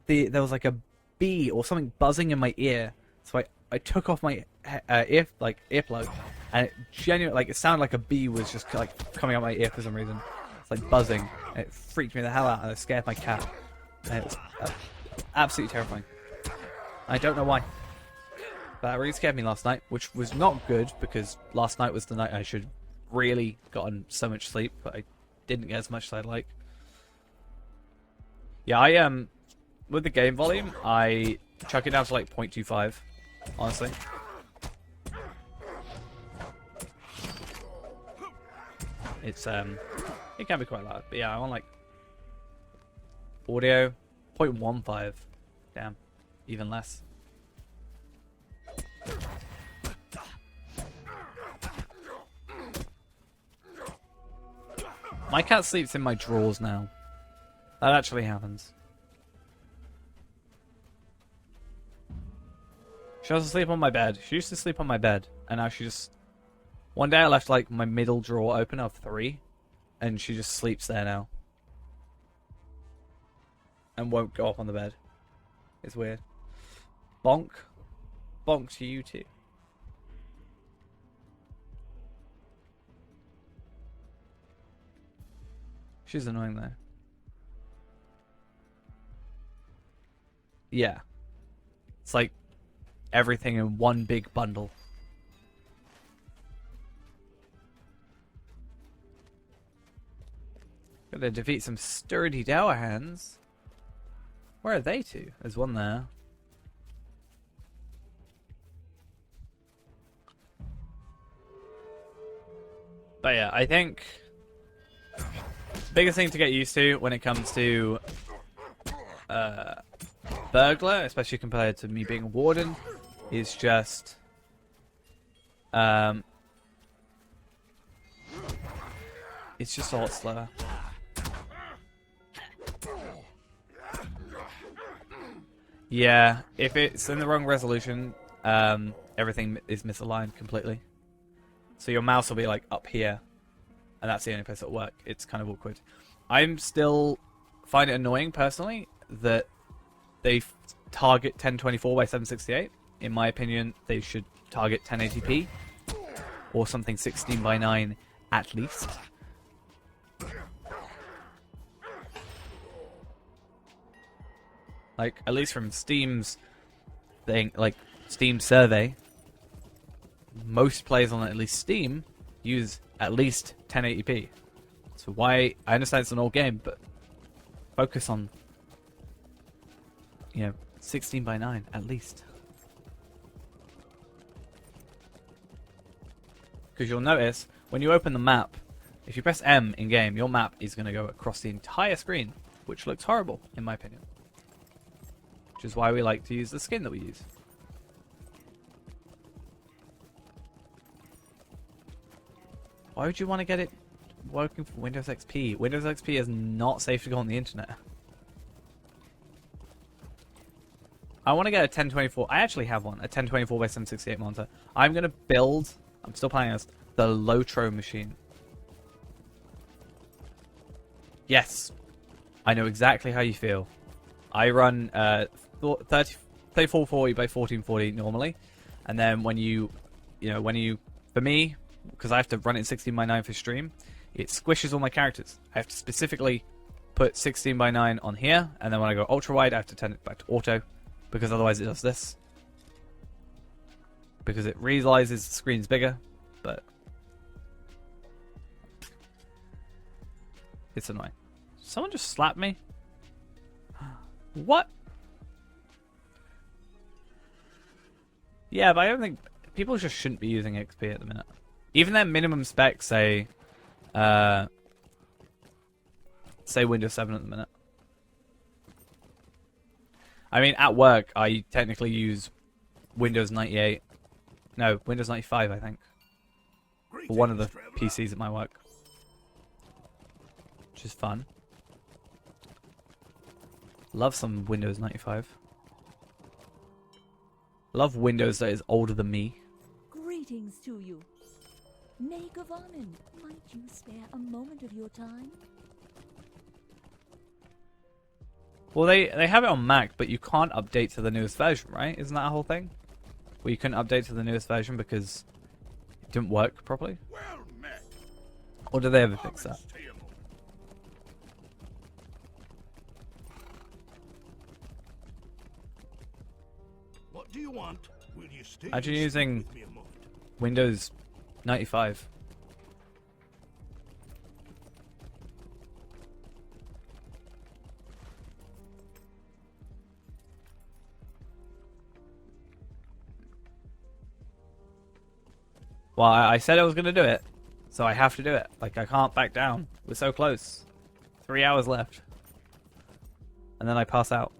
there was like a bee or something buzzing in my ear. So I took off my earplug, and it genuinely, like, it sounded like a bee was just like coming out my ear for some reason. It's like buzzing, and it freaked me the hell out, and it scared my cat. And it was absolutely terrifying. I don't know why. But that really scared me last night, which was not good because last night was the night I should really gotten so much sleep, but I didn't get as much as I'd like. Yeah, I with the game volume, I chuck it down to like 0.25, honestly. It's it can be quite loud, but yeah, I want like audio 0.15. Damn, even less. My cat sleeps in my drawers now. That actually happens. She doesn't sleep on my bed. She used to sleep on my bed, and now she just... One day I left like my middle drawer open of 3, and she just sleeps there now. And won't go up on the bed. It's weird. Bonk. Bonk to you too. She's annoying though. Yeah. It's like everything in one big bundle. Gotta defeat some sturdy Dower hands. Where are they to? There's one there. But yeah, I think biggest thing to get used to when it comes to burglar, especially compared to me being a warden, is just it's just a lot slower. Yeah, if it's in the wrong resolution, everything is misaligned completely. So your mouse will be like up here, and that's the only place it'll work. It's kind of awkward. I'm still find it annoying personally that they target 1024 by 768. In my opinion, they should target 1080p or something 16 by 9 at least. Like, at least from Steam's thing, like Steam survey, most players on at least Steam use at least 1080p. So why... I understand it's an old game, but focus on 16 by 9 at least. Because you'll notice when you open the map, if you press M in game, your map is going to go across the entire screen, which looks horrible in my opinion. Which is why we like to use the skin that we use. Why would you want to get it working for Windows XP? Windows XP is not safe to go on the internet. I want to get a 1024. I actually have one, a 1024 by 768 monitor. I'm going to build, I'm still planning this, the Lotro machine. Yes, I know exactly how you feel. I run 3440 by 1440 normally, and then when you for me, because I have to run it 16 by 9 for stream, it squishes all my characters. I have to specifically put 16 by 9 on here, and then when I go ultra wide, I have to turn it back to auto, because otherwise it does this. Because it realizes the screen's bigger, but it's annoying. Someone just slapped me? What? Yeah, but I don't think people just shouldn't be using XP at the minute. Even their minimum specs say Windows 7 at the minute. I mean, at work, I technically use Windows 98. No, Windows 95, I think. For one of the PCs at my work. Which is fun. Love some Windows 95. Love Windows that is older than me. Greetings to you. Nay, Gavanin, might you spare a moment of your time? Well, they have it on Mac, but you can't update to the newest version, right? Isn't that a whole thing? Well, you couldn't update to the newest version because it didn't work properly? Or did they ever fix that? What do you want? Will you stay? Imagine using Windows 95. Well, I said I was going to do it, so I have to do it. Like, I can't back down. We're so close. 3 hours left. And then I pass out.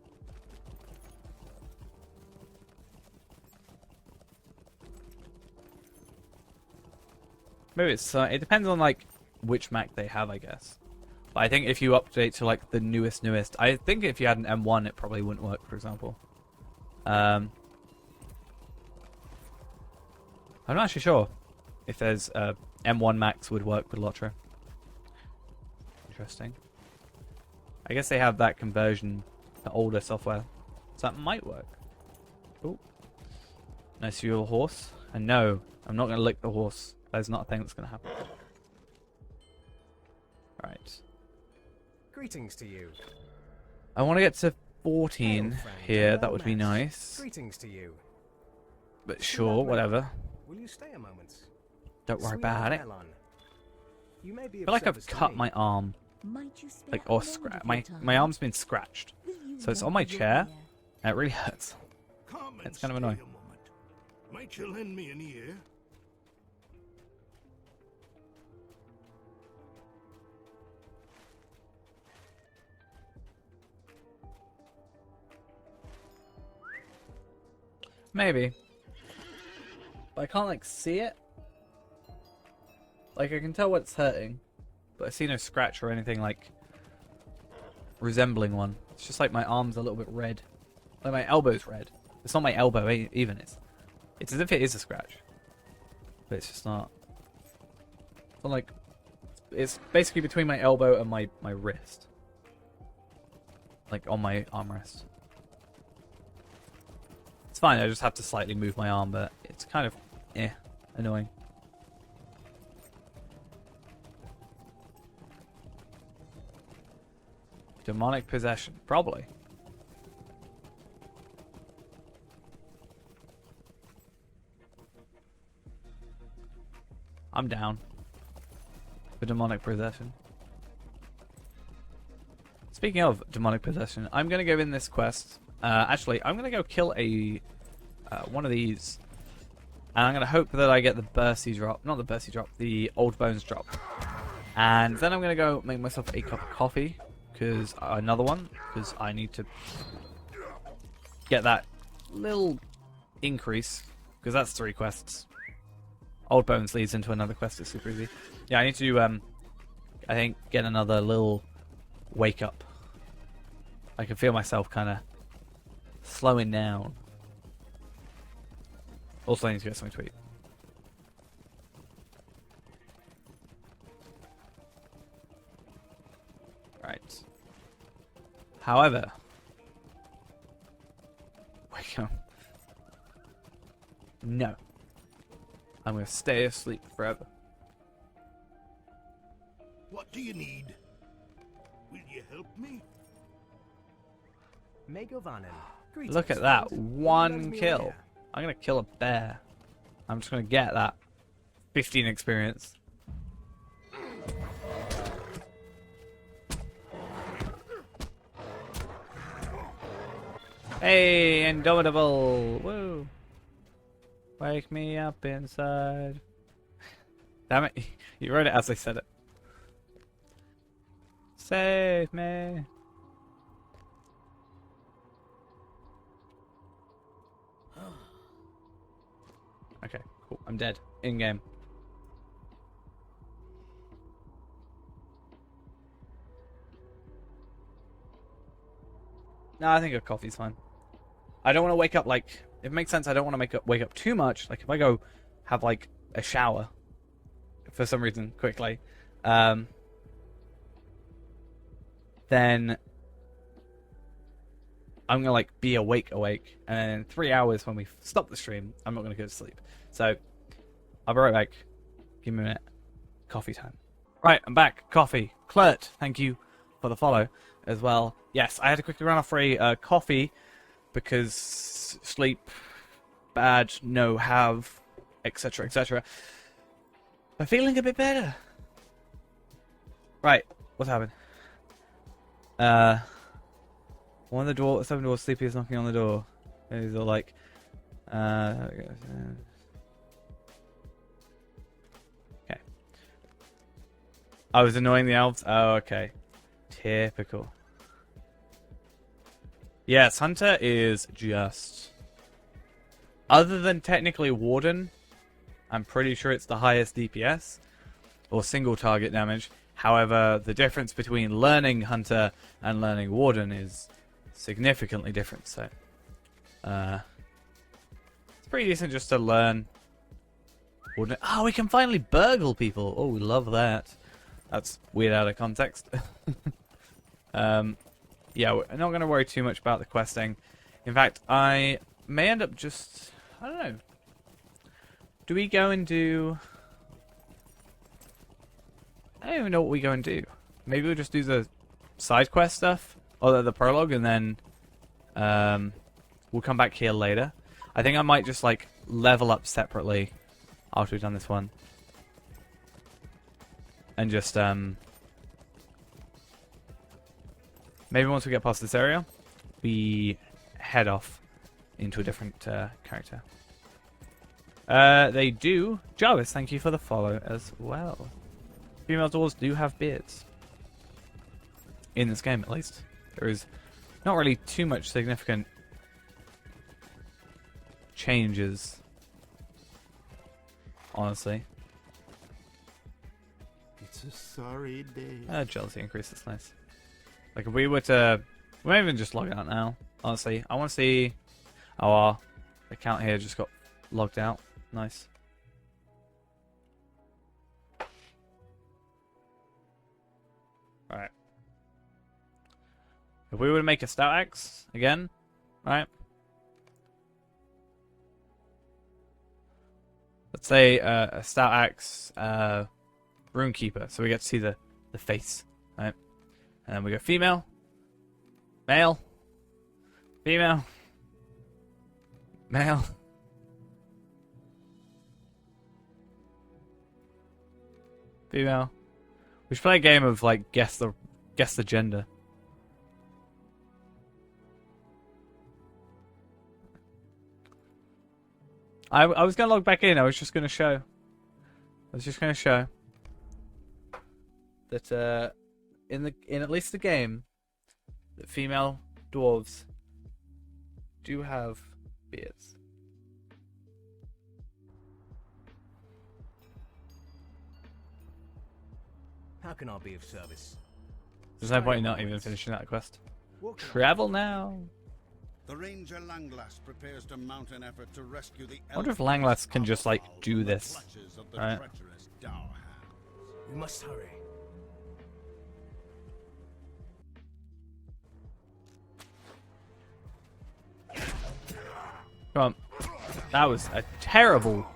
Maybe it's it depends on like which Mac they have, I guess. But I think if you update to like the newest, I think if you had an M1, it probably wouldn't work. For example, I'm not actually sure if there's M1 Max would work with Lotro. Interesting. I guess they have that conversion to older software, so that might work. Oh, nice view of a horse. And no, I'm not going to lick the horse. That's not a thing that's going to happen. Right. Greetings to you. I want to get to 14 here. That would be nice. Greetings to you. But sure, whatever. Will you stay a moment? Don't worry about it. You may be I feel like I've cut my arm. Like, or my arm's been scratched. So it's on my chair, and it really hurts. It's kind of annoying. Might you lend me an ear? Maybe. But I can't, like, see it. Like, I can tell what's hurting. But I see no scratch or anything, like, resembling one. It's just like my arm's a little bit red. Like, my elbow's red. It's not my elbow, even. It's as if it is a scratch. But it's just not. It's not like... It's basically between my elbow and my wrist. Like, on my armrest. It's fine, I just have to slightly move my arm, but it's kind of, annoying. Demonic possession, probably. I'm down for demonic possession. Speaking of demonic possession, I'm going to go in this quest Actually, I'm gonna go kill a one of these, and I'm gonna hope that I get the Bursey drop, not the Bursey drop, the Old Bones drop, and then I'm gonna go make myself a cup of coffee, because another one, because I need to get that little increase, because that's 3 quests. Old Bones leads into another quest. It's super easy. Yeah, I need to I think get another little wake up. I can feel myself kind of slowing down. Also, I need to get something to eat. Right. However, wake up. No. I'm going to stay asleep forever. What do you need? Will you help me? Megovanen. Look at that. 1 kill. I'm going to kill a bear. I'm just going to get that 15 experience. Hey, Indomitable! Woo! Wake me up inside. Damn it, you wrote it as I said it. Save me! Okay, cool. I'm dead. In game. No, I think a coffee's fine. I don't want to wake up like... It makes sense. I don't want to wake up too much. Like if I go have like a shower for some reason quickly, then I'm gonna like be awake, and then in 3 hours when we stop the stream, I'm not gonna go to sleep. So I'll be right back. Give me a minute. Coffee time. Right, I'm back. Coffee. Klurt, thank you for the follow as well. Yes, I had to quickly run off for a coffee because sleep bad, no have, etc, etc. I'm feeling a bit better. Right, what's happened? One of the 7 dwarves sleepy is knocking on the door. He's all like, okay. I was annoying the elves. Oh, okay. Typical. Yes, Hunter is just... Other than technically Warden, I'm pretty sure it's the highest DPS, or single target damage. However, the difference between learning Hunter and learning Warden is significantly different, so... it's pretty decent just to learn Warden. Oh, we can finally burgle people! Oh, we love that. That's weird out of context. Yeah, we're not going to worry too much about the questing. In fact, I may end up just... I don't know. Do we go and do... I don't even know what we go and do. Maybe we'll just do the side quest stuff, or the prologue, and then we'll come back here later. I think I might just like level up separately after we've done this one. And just maybe once we get past this area, we head off into a different character. They do. Jarvis, thank you for the follow as well. Female dwarves do have beards. In this game, at least. There is not really too much significant changes, honestly. It's a sorry day. Jealousy increase, that's nice. Like if we were to... We might even just log out now, honestly. I want to see... Oh, our account here just got logged out. Nice. Right. If we were to make a stout axe again, right? Let's say a stout axe runekeeper, so we get to see the face, right? And then we go female, male, female, male. Female. We should play a game of like guess the gender. I was gonna log back in. I was just gonna show that in at least the game, that female dwarves do have beards. How can I be of service? There's no point in not even finishing that quest. Travel now. The Ranger Langlass prepares to mount an effort to rescue the I wonder if Langlass can just like do this. Right. We must hurry. Come on. That was a terrible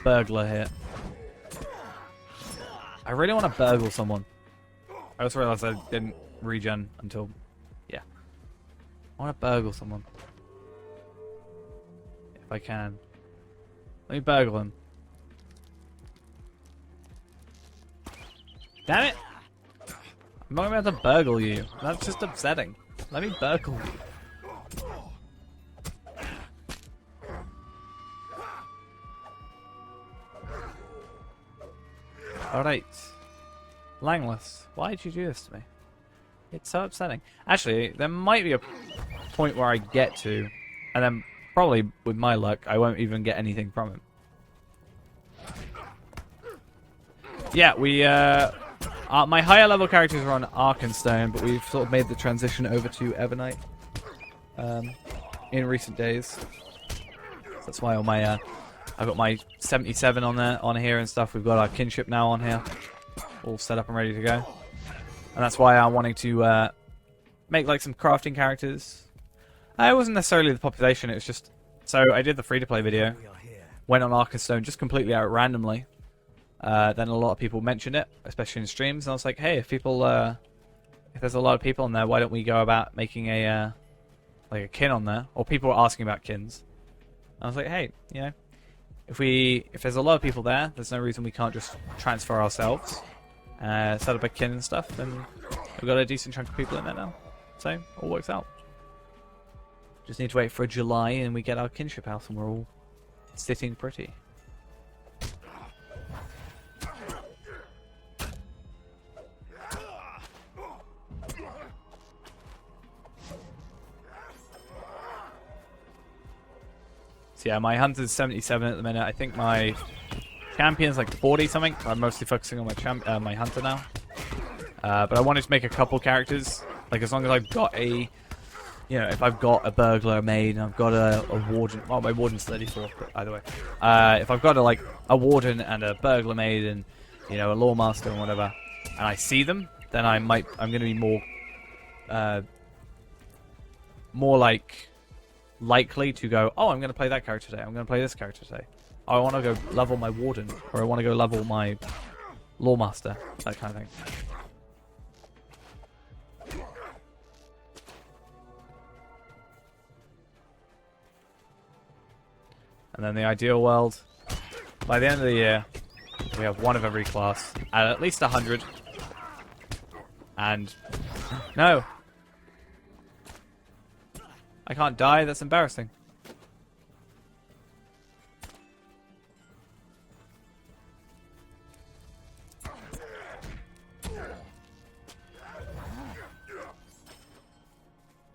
burglar hit. I really want to burgle someone. I just realized I didn't regen until... Yeah. I want to burgle someone. If I can. Let me burgle him. Damn it! I'm not about to burgle you. That's just upsetting. Let me burgle you. Alright. Langlass, why did you do this to me? It's so upsetting. Actually, there might be a point where I get to, and then probably, with my luck, I won't even get anything from him. Yeah, we, my higher level characters are on Arkenstone, but we've sort of made the transition over to Evernight, in recent days. That's why all my, I've got my 77 on here and stuff. We've got our kinship now on here, all set up and ready to go. And that's why I'm wanting to make like some crafting characters. It wasn't necessarily the population. It was just so I did the free-to-play video, went on Arkenstone just completely out randomly. Then a lot of people mentioned it, especially in streams, and I was like, hey, if people, if there's a lot of people on there, why don't we go about making a like a kin on there? Or people were asking about kins. I was like, hey, you know. If there's a lot of people there, there's no reason we can't just transfer ourselves, set up a kin and stuff, then we've got a decent chunk of people in there now. So, it all works out. Just need to wait for July and we get our kinship house and we're all sitting pretty. So yeah, my hunter's 77 at the minute. I think my champion's like 40 something. I'm mostly focusing on my hunter now. But I wanted to make a couple characters. Like as long as I've got a, you know, if I've got a burglar made and I've got a warden. Well, my warden's 34, but either way. If I've got a warden and a burglar made and, you know, a lawmaster and whatever, and I see them, then I'm going to be more like likely to go, oh, I'm going to play that character today. I'm going to play this character today. Oh, I want to go level my warden, or I want to go level my lawmaster, that kind of thing. And then the ideal world, by the end of the year, we have one of every class at least 100. And no, I can't die. That's embarrassing.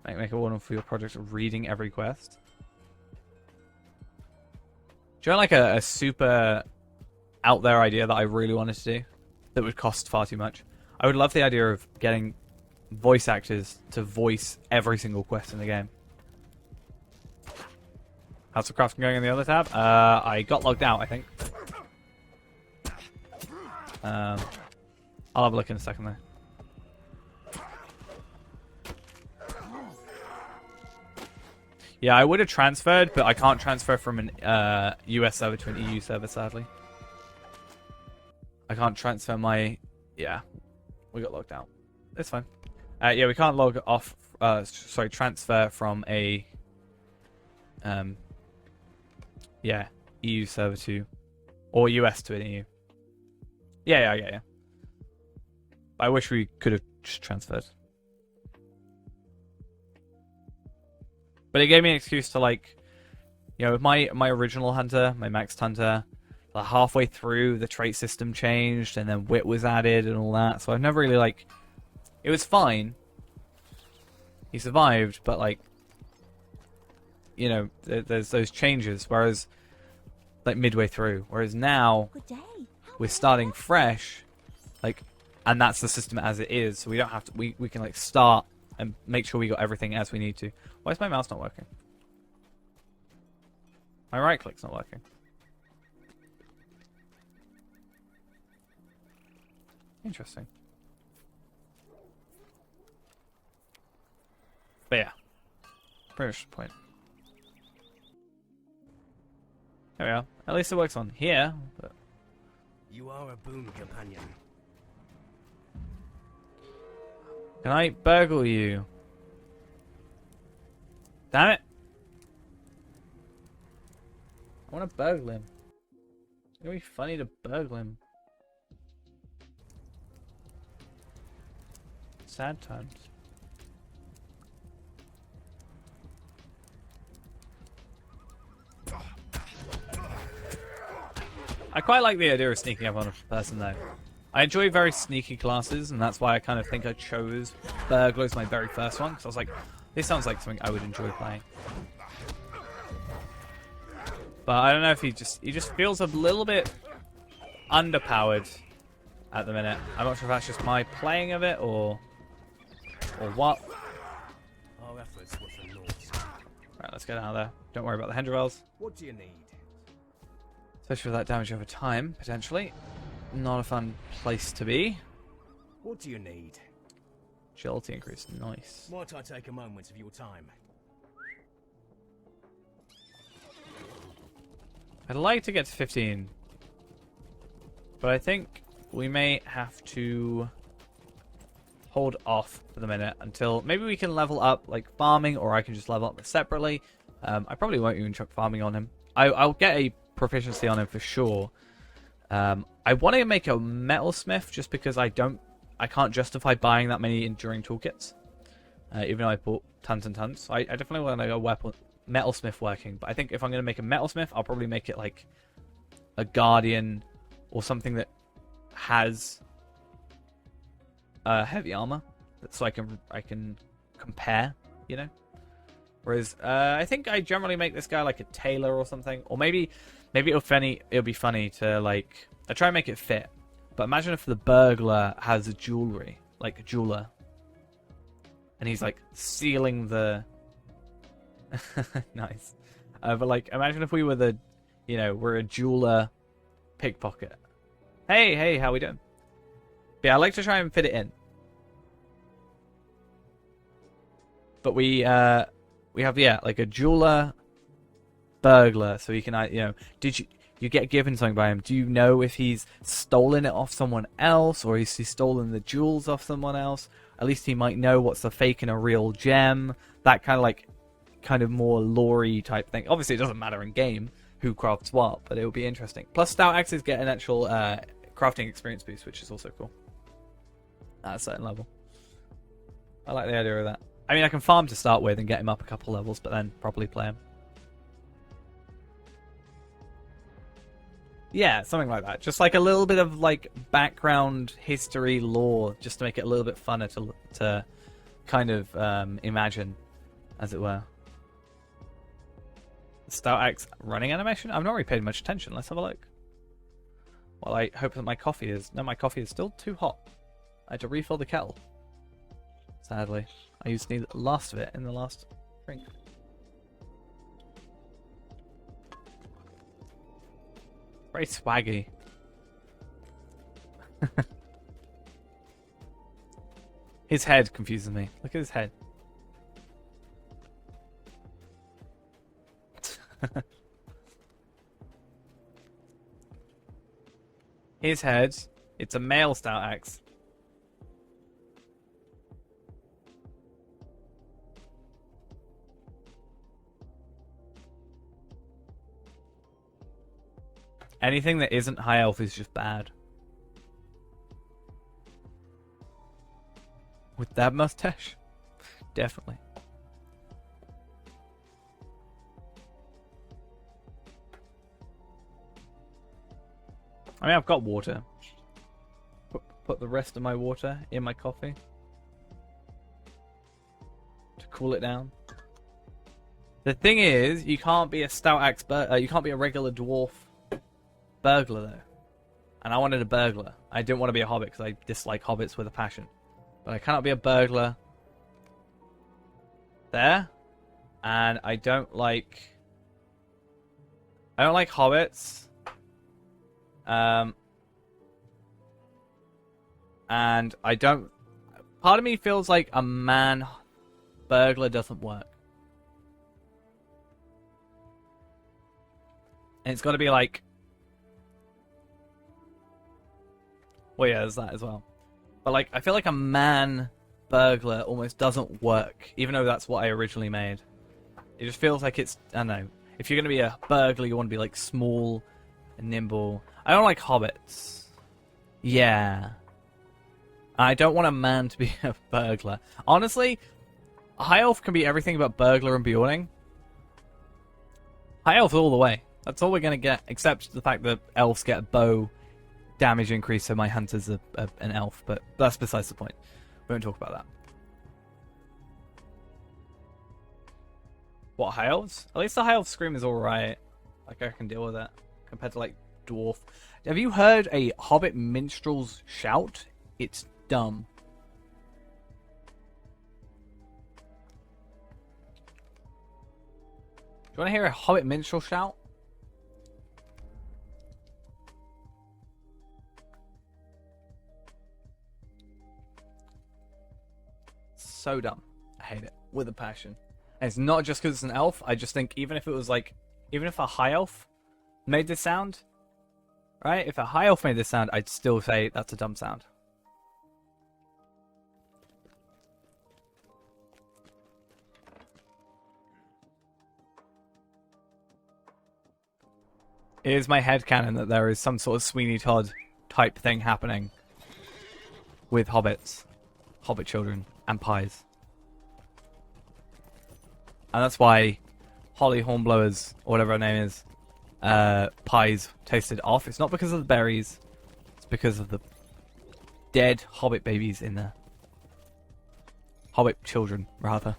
Make a warden for your project of reading every quest. Do you know like a super out there idea that I really wanted to do that would cost far too much? I would love the idea of getting voice actors to voice every single quest in the game. How's the crafting going in the other tab? I got logged out, I think. I'll have a look in a second though. Yeah, I would have transferred, but I can't transfer from an US server to an EU server, sadly. I can't transfer my... Yeah, we got logged out. It's fine. Yeah, we can't log off... sorry, transfer from a... yeah, EU server to... Or US to an EU. Yeah. I wish we could have just transferred. But it gave me an excuse to, like, You know, with my original hunter, my maxed hunter, like halfway through the trait system changed, and then wit was added and all that. So I've never really like. It was fine. He survived, but like, you know, there's those changes. Whereas, like midway through, whereas now we're starting fresh, like, and that's the system as it is. So we don't have to. We can like start and make sure we got everything as we need to. Why is my mouse not working? My right click's not working. Interesting. But yeah, pretty much the point. There we are. At least it works on here. But... You are a boon companion. Can I burgle you? Damn it! I want to burgle him. It's gonna be funny to burgle him. Sad times. I quite like the idea of sneaking up on a person though. I enjoy very sneaky classes, and that's why I kind of think I chose Burglar as my very first one, because I was like, this sounds like something I would enjoy playing. But I don't know if he just feels a little bit underpowered at the minute. I'm not sure if that's just my playing of it or what. Our efforts were for naught. Right, let's get out of there. Don't worry about the Hendrivels. What do you need? Especially for that damage over time, potentially. Not a fun place to be. What do you need? Agility increase, nice. Might I take a moment of your time? I'd like to get to 15. But I think we may have to hold off for the minute until maybe we can level up like farming, or I can just level up separately. I probably won't even chuck farming on him. I'll get a proficiency on him for sure. I want to make a metalsmith just because I can't justify buying that many enduring toolkits, even though I bought tons and tons. So I definitely want to go metalsmith working, but I think if I'm going to make a metalsmith, I'll probably make it like a guardian or something that has heavy armor, so I can compare, you know. Whereas I think I generally make this guy like a tailor or something, or maybe it'll be funny to like I try and make it fit. But imagine if the burglar has a jewelry, like a jeweler, and he's like sealing the nice. But like imagine if we were we're a jeweler pickpocket. Hey, how we doing? But yeah, I like to try and fit it in. But we have like a jeweler burglar, so you can did you get given something by him? Do you know if he's stolen it off someone else, or is he stolen the jewels off someone else? At least he might know what's a fake and a real gem. That kind of more lore-y type thing. Obviously, it doesn't matter in game who crafts what, but it will be interesting. Plus, stout axes get an actual crafting experience boost, which is also cool at a certain level. I like the idea of that. I mean, I can farm to start with and get him up a couple levels, but then properly play him. Yeah, something like that. Just like a little bit of like background history lore, just to make it a little bit funner to kind of imagine, as it were. Stout axe running animation? I've not really paid much attention. Let's have a look. Well, I hope that my coffee is still too hot. I had to refill the kettle. Sadly, I used the last of it in the last drink. Very swaggy. His head confuses me. Look at his head. His head. It's a male stout axe. Anything that isn't high elf is just bad. With that mustache? Definitely. I mean, I've got water. Put the rest of my water in my coffee to cool it down. The thing is, you can't be a stout axe you can't be a regular dwarf burglar though. And I wanted a burglar. I didn't want to be a hobbit because I dislike hobbits with a passion. But I cannot be a burglar there. And I don't like hobbits. And I don't... Part of me feels like a man burglar doesn't work. And it's got to be like... Well, yeah, there's that as well. But like, I feel like a man burglar almost doesn't work, even though that's what I originally made. It just feels like it's... I don't know. If you're going to be a burglar, you want to be like small and nimble. I don't like hobbits. Yeah. I don't want a man to be a burglar. Honestly, High Elf can be everything but burglar and Bjorning. High Elf all the way. That's all we're going to get, except the fact that elves get a bow damage increase, so my hunter's an elf, but that's besides the point. We won't talk about that. What, High Elves? At least the High Elf Scream is alright. Like, I can deal with it. Compared to, like, Dwarf. Have you heard a Hobbit minstrel's shout? It's dumb. Do you want to hear a Hobbit minstrel shout? So dumb. I hate it with a passion. And it's not just because it's an elf. I just think even if it was like, even if a high elf made this sound, right? If a high elf made this sound, I'd still say that's a dumb sound. It is my headcanon that there is some sort of Sweeney Todd type thing happening with hobbits, hobbit children, and pies. And that's why Holly Hornblower's, or whatever her name is, pies tasted off. It's not because of the berries, it's because of the dead hobbit babies in there. Hobbit children, rather.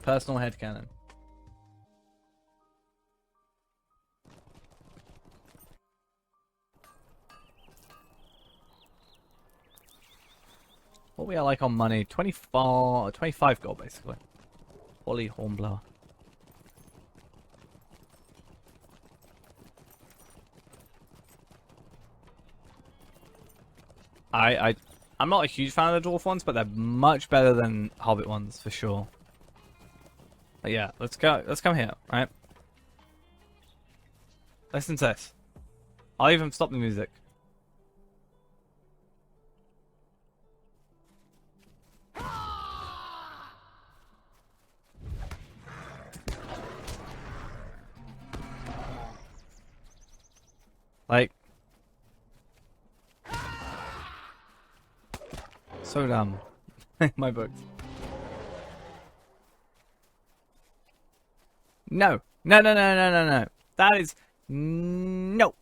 Personal headcanon. What we are like on money? 25 gold basically. Holly Hornblower. I'm not a huge fan of the dwarf ones, but they're much better than hobbit ones for sure. But yeah, let's come here, right? Listen to this. I'll even stop the music. Like, so dumb. My books. No. No, no, no, no, no, no. That is... No.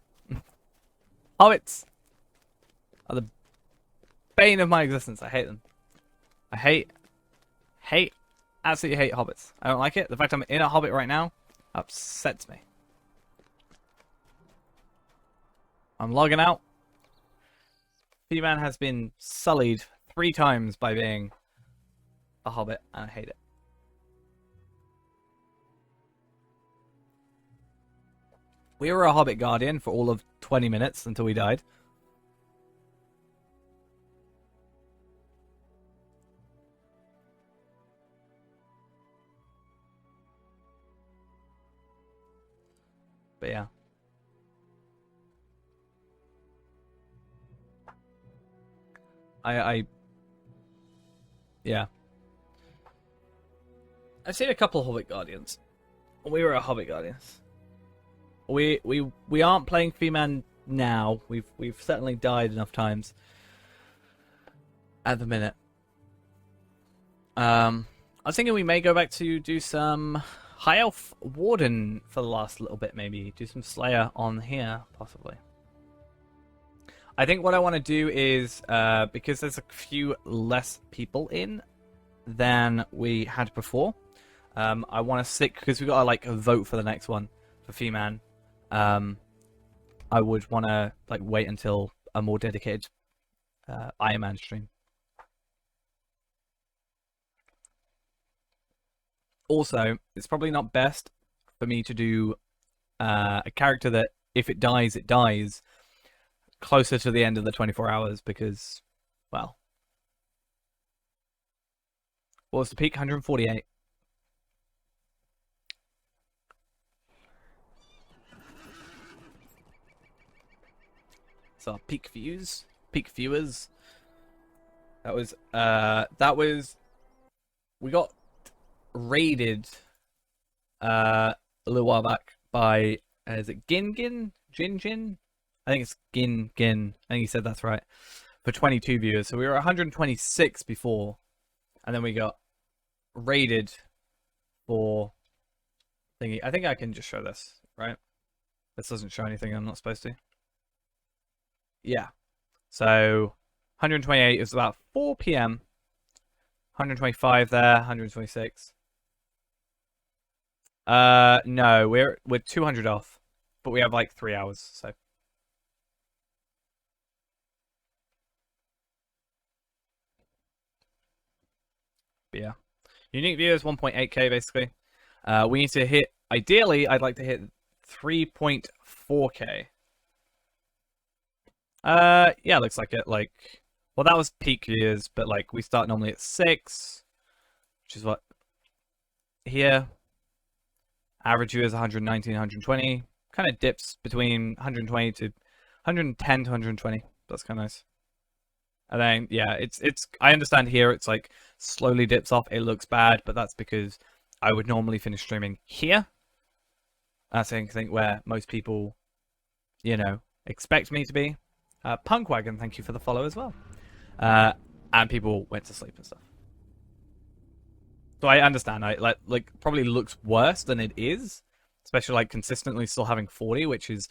Hobbits are the bane of my existence. I hate them. I absolutely hate hobbits. I don't like it. The fact I'm in a hobbit right now upsets me. I'm logging out. P-Man has been sullied 3 times by being a hobbit, and I hate it. We were a Hobbit Guardian for all of 20 minutes until we died. But yeah. Yeah. I've seen a couple of Hobbit Guardians. We were a Hobbit Guardians. We aren't playing Fee-Man now. We've certainly died enough times at the minute. I was thinking we may go back to do some High Elf Warden for the last little bit, maybe. Do some Slayer on here, possibly. I think what I want to do is, because there's a few less people in than we had before, I want to stick, because we got to like vote for the next one for Fee-Man. I would want to like wait until a more dedicated Iron Man stream. Also, it's probably not best for me to do a character that, if it dies, it dies closer to the end of the 24 hours because, well, what was the peak? 148. So peak views, peak viewers. That was we got raided a little while back by is it Gin? I think it's Gin. I think he said that's right. For 22 viewers. So we were 126 before. And then we got raided for thingy. I think I can just show this, right? This doesn't show anything I'm not supposed to. Yeah. So 128 is about 4 p.m. 125 there, 126. No, we're 200 off. But we have like 3 hours, so. But yeah. Unique viewers 1.8k basically. We need to hit, ideally I'd like to hit 3.4k. Yeah, looks like it. Like, well, that was peak viewers, but like we start normally at 6, which is what here. Average viewers 119, 120. Kind of dips between 120 to 110 to 120. That's kind of nice. And then yeah, it's I understand here it's like slowly dips off. It looks bad, but that's because I would normally finish streaming here. That's the thing where most people, you know, expect me to be. Punkwagon, thank you for the follow as well. And people went to sleep and stuff. So I understand. I like probably looks worse than it is, especially like consistently still having 40, which is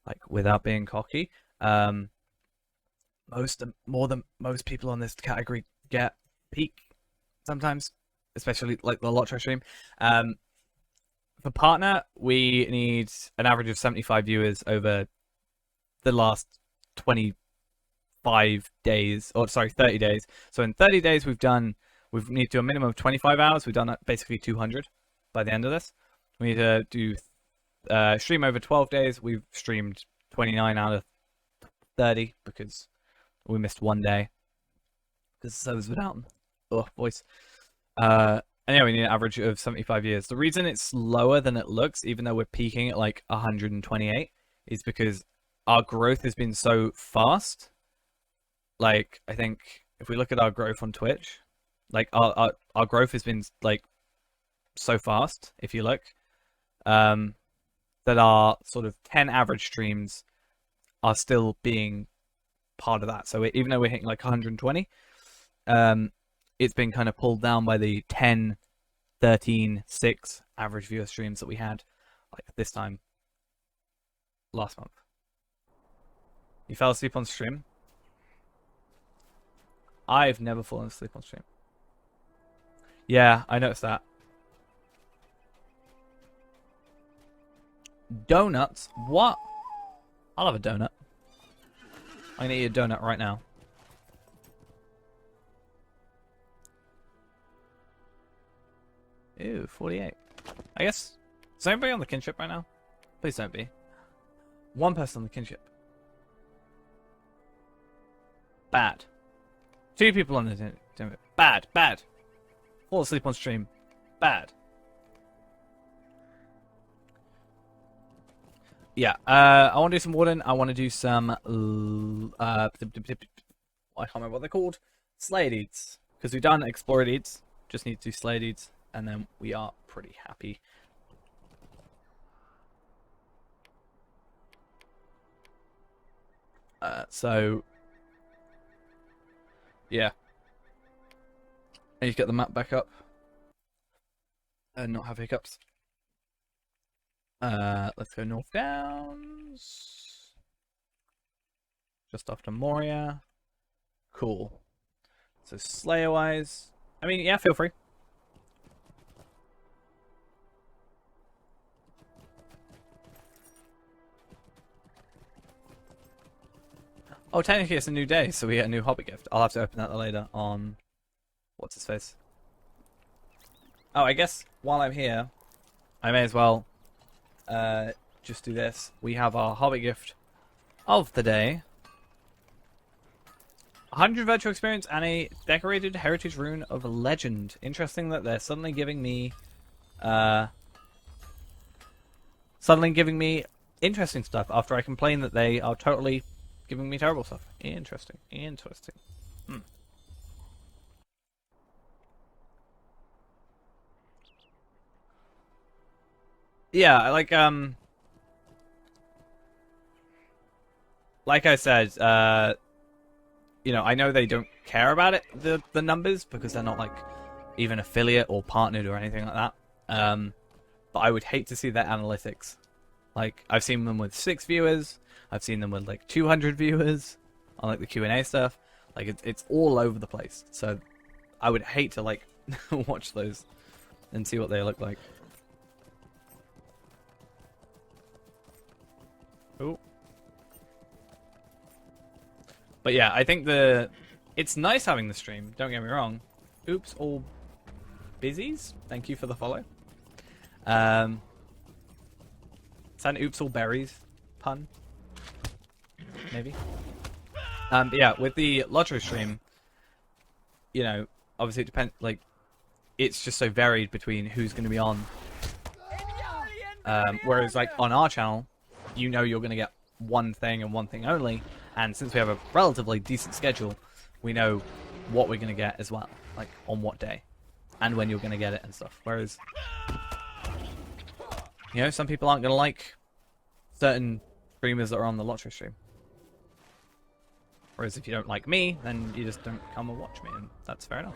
like without being cocky. More than most people on this category get peak sometimes, especially like the Lotro stream. For partner, we need an average of 75 viewers over the last 25 days, or sorry, 30 days. So in 30 days, we need to do a minimum of 25 hours. We've done basically 200 by the end of this. We need to do stream over 12 days. We've streamed 29 out of 30 because we missed one day because the servers were down. Oh, voice. Anyway, we need an average of 75 years. The reason it's lower than it looks, even though we're peaking at like 128, is because our growth has been so fast. Like, I think if we look at our growth on Twitch, like our growth has been like so fast, if you look, that our sort of 10 average streams are still being part of that. So even though we're hitting like 120, it's been kind of pulled down by the 10, 13, 6 average viewer streams that we had like this time last month. You fell asleep on stream? I've never fallen asleep on stream. Yeah, I noticed that. Donuts? What? I'll have a donut. I'm gonna eat a donut right now. Ew, 48. I guess. Is anybody on the kinship right now? Please don't be. One person on the kinship. Bad. 2 people on the kinship. Bad. Bad. Fall asleep on stream. Bad. Yeah, I want to do some Warden. I want to do some, I can't remember what they're called. Slayer deeds. Because we've done Explorer deeds. Just need to do Slayer deeds. And then we are pretty happy. So, yeah. I need to get the map back up. And not have hiccups. Let's go North Downs. Just after Moria. Cool. So Slayer-wise, I mean, yeah, feel free. Oh, technically it's a new day, so we get a new hobby gift. I'll have to open that later on... What's his face? Oh, I guess while I'm here, I may as well just do this. We have our hobby gift of the day. 100 virtual experience and a decorated heritage rune of legend. Interesting that they're suddenly giving me... interesting stuff after I complain that they are totally... giving me terrible stuff. Interesting. Interesting. Yeah, like I said, you know, I know they don't care about it, the numbers, because they're not like even affiliate or partnered or anything like that. But I would hate to see their analytics. Like, I've seen them with 6 viewers. I've seen them with like 200 viewers on like the Q&A stuff. Like it's all over the place. So I would hate to like watch those and see what they look like. Oh. But yeah, I think it's nice having the stream. Don't get me wrong. Oops, all busies. Thank you for the follow. Is that an oops all berries pun? Maybe. But yeah, with the lottery stream, you know, obviously it depends, like, it's just so varied between who's going to be on. Whereas, like, on our channel, you know you're going to get one thing and one thing only, and since we have a relatively decent schedule, we know what we're going to get as well, like, on what day, and when you're going to get it and stuff. Whereas, you know, some people aren't going to like certain streamers that are on the lottery stream. Whereas if you don't like me, then you just don't come and watch me, and that's fair enough.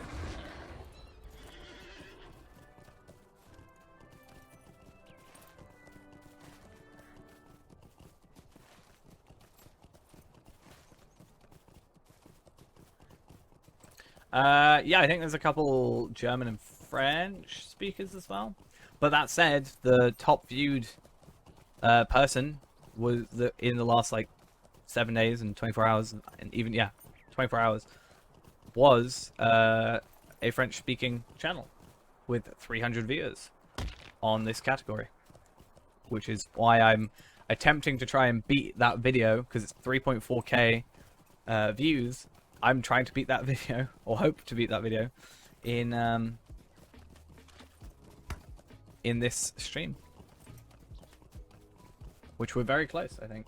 Yeah, I think there's a couple German and French speakers as well. But that said, the top viewed person was in the last like 7 days and 24 hours, and even 24 hours, was a French speaking channel with 300 viewers on this category, which is why I'm attempting to try and beat that video, because it's 3.4k views. I'm trying to beat that video, or hope to beat that video, in this stream, which we're very close, I think.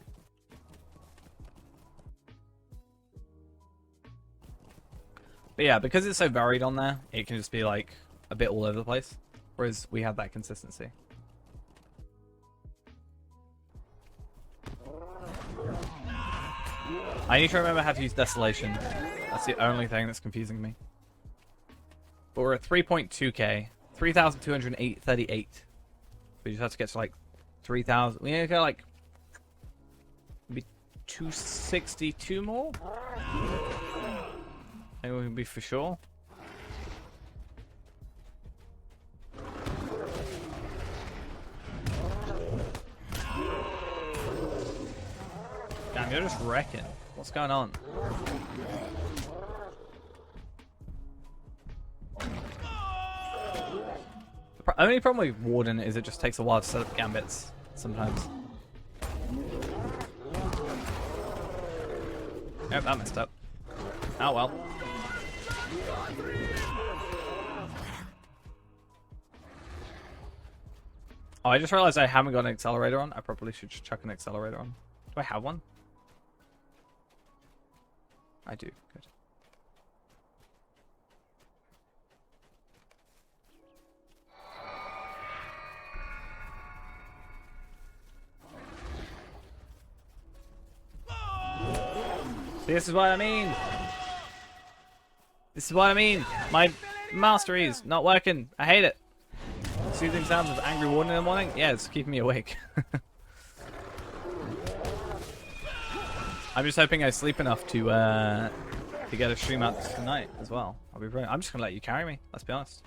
But yeah, because it's so varied on there, it can just be like a bit all over the place, whereas we have that consistency. I need to remember how to use Desolation. That's the only thing that's confusing me. But we're at 3.2k, 3,238. We just have to get to like 3,000. We need to go like maybe 262 more. I think we can be for sure. Damn, you're just wrecking. What's going on? The only problem with Warden is it just takes a while to set up gambits sometimes. Yep, that messed up. Oh well. Oh, I just realized I haven't got an accelerator on. I probably should just chuck an accelerator on. Do I have one? I do. Good. This is what I mean. This is what I mean. My mastery is not working. I hate it. It's soothing sounds of Angry Warden in the morning? Yeah, it's keeping me awake. I'm just hoping I sleep enough to get a stream out tonight as well. I'll be brilliant. I'm just gonna let you carry me. Let's be honest.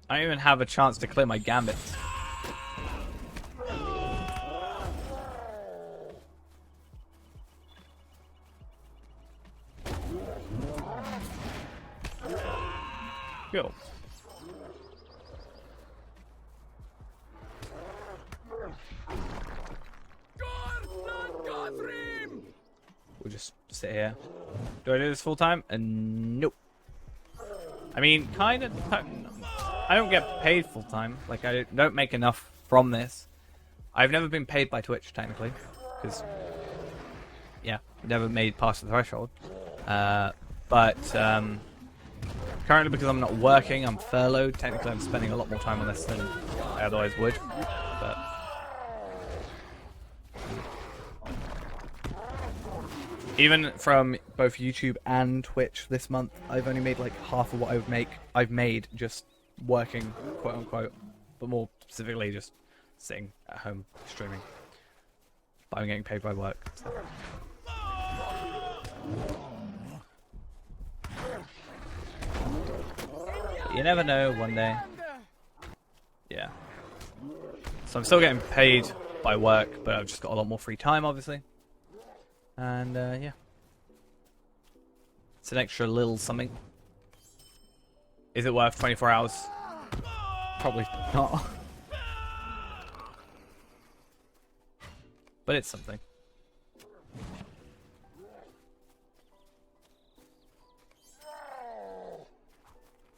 I don't even have a chance to clear my gambits. Go. We'll just sit here. Do I do this full time? Nope. I mean, kind of. I don't get paid full time. Like, I don't make enough from this. I've never been paid by Twitch, technically. Because, yeah, never made past the threshold. But currently, because I'm not working, I'm furloughed. Technically, I'm spending a lot more time on this than I otherwise would. But even from both YouTube and Twitch this month, I've only made like half of what I've made just working, quote unquote, but more specifically just sitting at home streaming. But I'm getting paid by work. So. You never know, one day. Yeah. So I'm still getting paid by work, but I've just got a lot more free time, obviously. And, yeah. It's an extra little something. Is it worth 24 hours? Probably not. But it's something.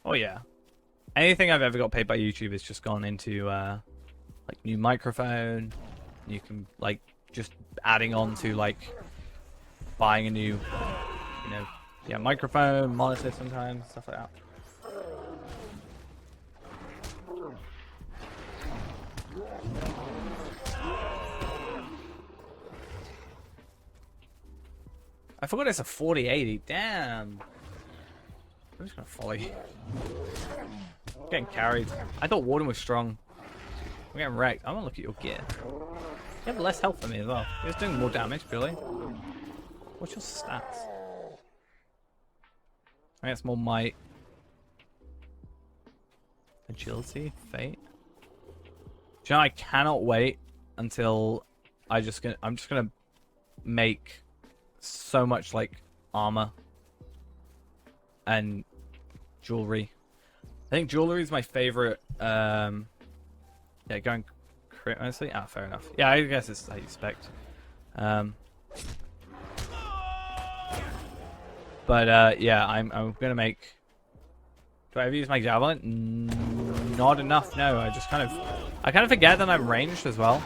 Oh yeah. Anything I've ever got paid by YouTube has just gone into like new microphone. You can like just adding on to like buying a new, you know, yeah, microphone, monitor sometimes, stuff like that. I forgot it's a 4080. Damn. I'm just gonna follow you. I'm getting carried. I thought Warden was strong. I'm getting wrecked. I'm gonna look at your gear. You have less health than me as well. You're just doing more damage, purely. What's your stats? I think it's more might. Agility? Fate? Do you know, I cannot wait until I'm just gonna make so much like armor and jewelry. I think jewelry is my favorite. Yeah, going crit honestly. Ah, fair enough. Yeah, I guess it's how you expect. But yeah, I'm gonna make. Do I ever use my javelin? Not enough. No, I kind of forget that I'm ranged as well.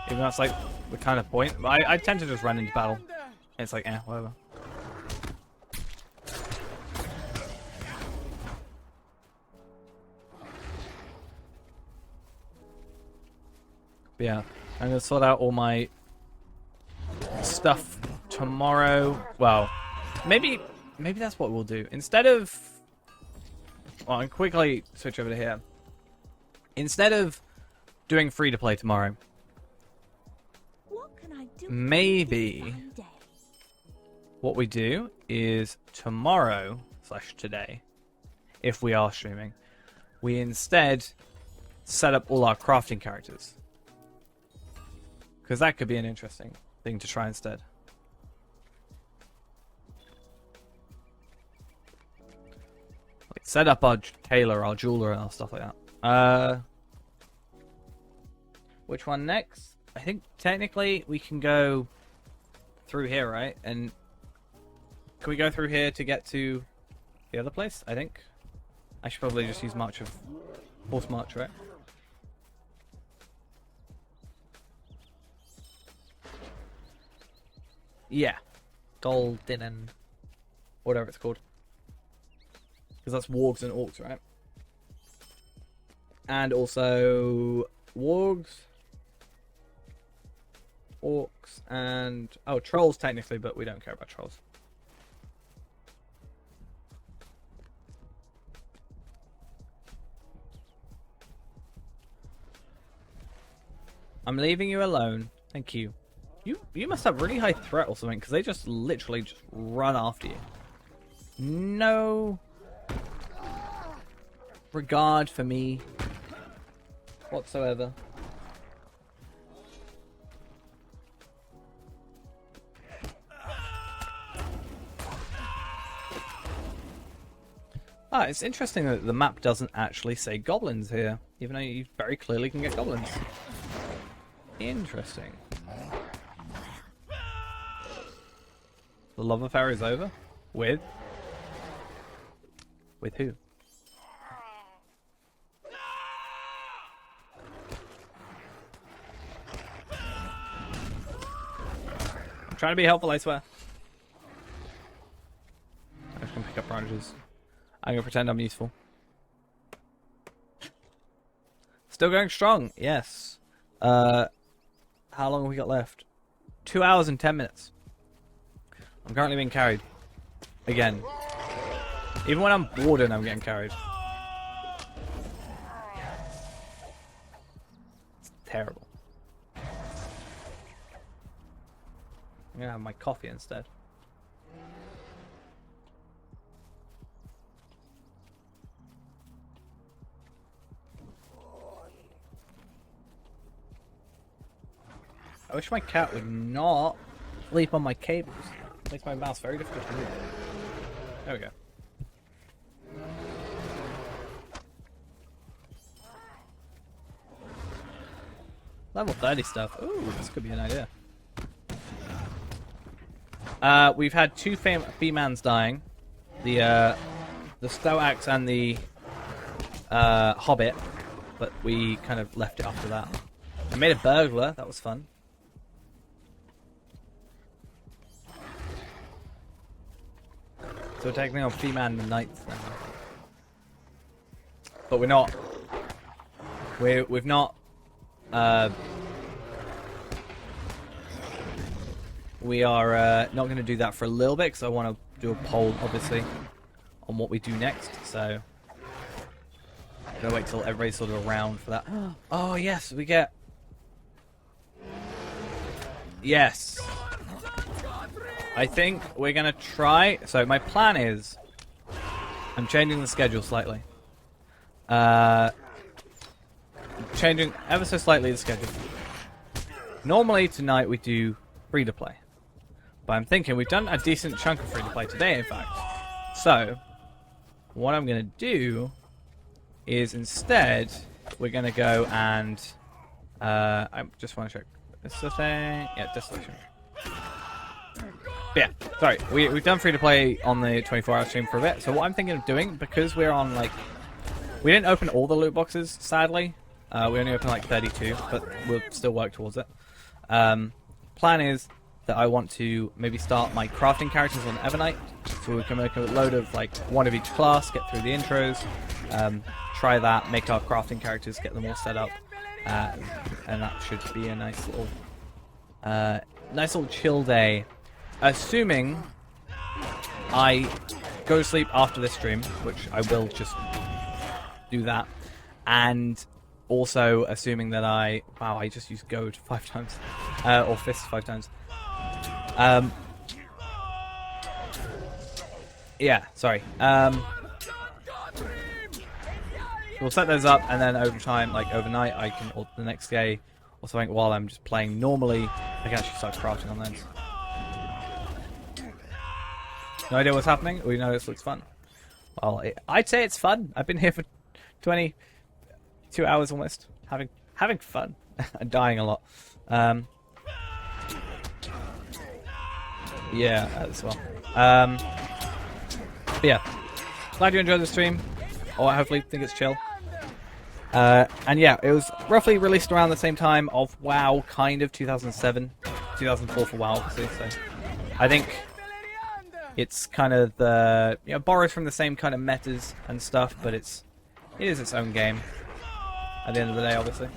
Even though that's like the kind of point, but I tend to just run into battle. It's like, whatever. But yeah, I'm gonna sort out all my stuff tomorrow. Well, maybe that's what we'll do. Instead of, well, I'll quickly switch over to here. Instead of doing free to play tomorrow, maybe what we do is tomorrow/today, if we are streaming, we instead set up all our crafting characters. Because that could be an interesting thing to try instead. Like set up our tailor, our jeweler, and stuff like that. Which one next? I think technically we can go through here, right? And can we go through here to get to the other place? I think I should probably just use Horse March, right? Yeah, Golden, whatever it's called, because that's wargs and orcs, right? And also wargs, orcs, and trolls technically, but we don't care about trolls. I'm leaving you alone. Thank you. You must have really high threat or something, because they just literally just run after you. No regard for me whatsoever. Ah, it's interesting that the map doesn't actually say goblins here, even though you very clearly can get goblins. Interesting. The love affair is over? With? With who? I'm trying to be helpful, I swear. I'm just gonna pick up branches. I'm gonna pretend I'm useful. Still going strong, yes. How long have we got left? 2 hours and 10 minutes. I'm currently being carried. Again. Even when I'm bored and I'm getting carried. It's terrible. I'm gonna have my coffee instead. I wish my cat would not leap on my cables. It makes my mouse very difficult to move. There we go. Level 30 stuff. Ooh, this could be an idea. We've had two B-mans dying. The Stoax and the Hobbit. But we kind of left it after that. I made a burglar. That was fun. So we're taking on B-man and knights now. But we're not. We've not. We are not going to do that for a little bit because I want to do a poll, obviously, on what we do next. So I'm gonna wait till everybody's sort of around for that. Oh yes, we get. Yes. I think we're gonna try. So my plan is, I'm changing the schedule slightly. Changing ever so slightly the schedule. Normally tonight we do free to play, but I'm thinking we've done a decent chunk of free to play today, in fact. So what I'm gonna do is instead we're gonna go and I just want to check. Is this thing? Yeah, Desolation. But yeah, sorry, we've done free to play on the 24-hour stream for a bit. So what I'm thinking of doing, because we're on like, we didn't open all the loot boxes, sadly. We only opened like 32, but we'll still work towards it. Plan is that I want to maybe start my crafting characters on Evernight, so we can make a load of like one of each class, get through the intros, try that, make our crafting characters, get them all set up, and that should be a nice little chill day. Assuming I go to sleep after this stream, which I will just do that, and also assuming that I just used goad 5 times, or fist 5 times. Yeah, sorry. We'll set those up, and then over time, like overnight, I can, or the next day, or something, while I'm just playing normally, I can actually start crafting on those. No idea what's happening? We know this looks fun. Well, I'd say it's fun. I've been here for 22 hours almost, having fun and dying a lot. Yeah, as well. But yeah, glad you enjoyed the stream, or hopefully think it's chill. And yeah, it was roughly released around the same time of WoW, kind of 2007, 2004 for WoW, obviously. So I think it's kind of the borrowed from the same kind of metas and stuff, but it is its own game. At the end of the day, obviously.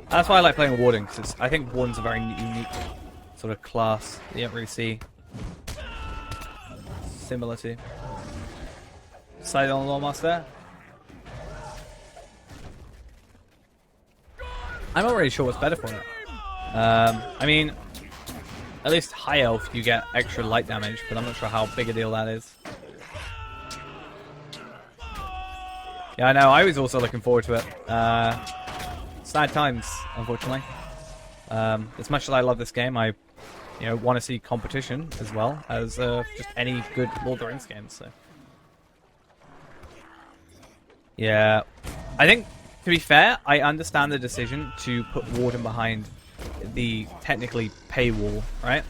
That's why I like playing Warden, because I think Warden's a very unique sort of class that you don't really see similar to. Side on Lawmaster. I'm not really sure what's better for it. I mean, at least high elf you get extra light damage, but I'm not sure how big a deal that is. Yeah, I know. I was also looking forward to it. Sad times, unfortunately. As much as I love this game, I, want to see competition as well as just any good Lord of the Rings game. So, yeah, I think to be fair, I understand the decision to put Warden behind the technically paywall, right?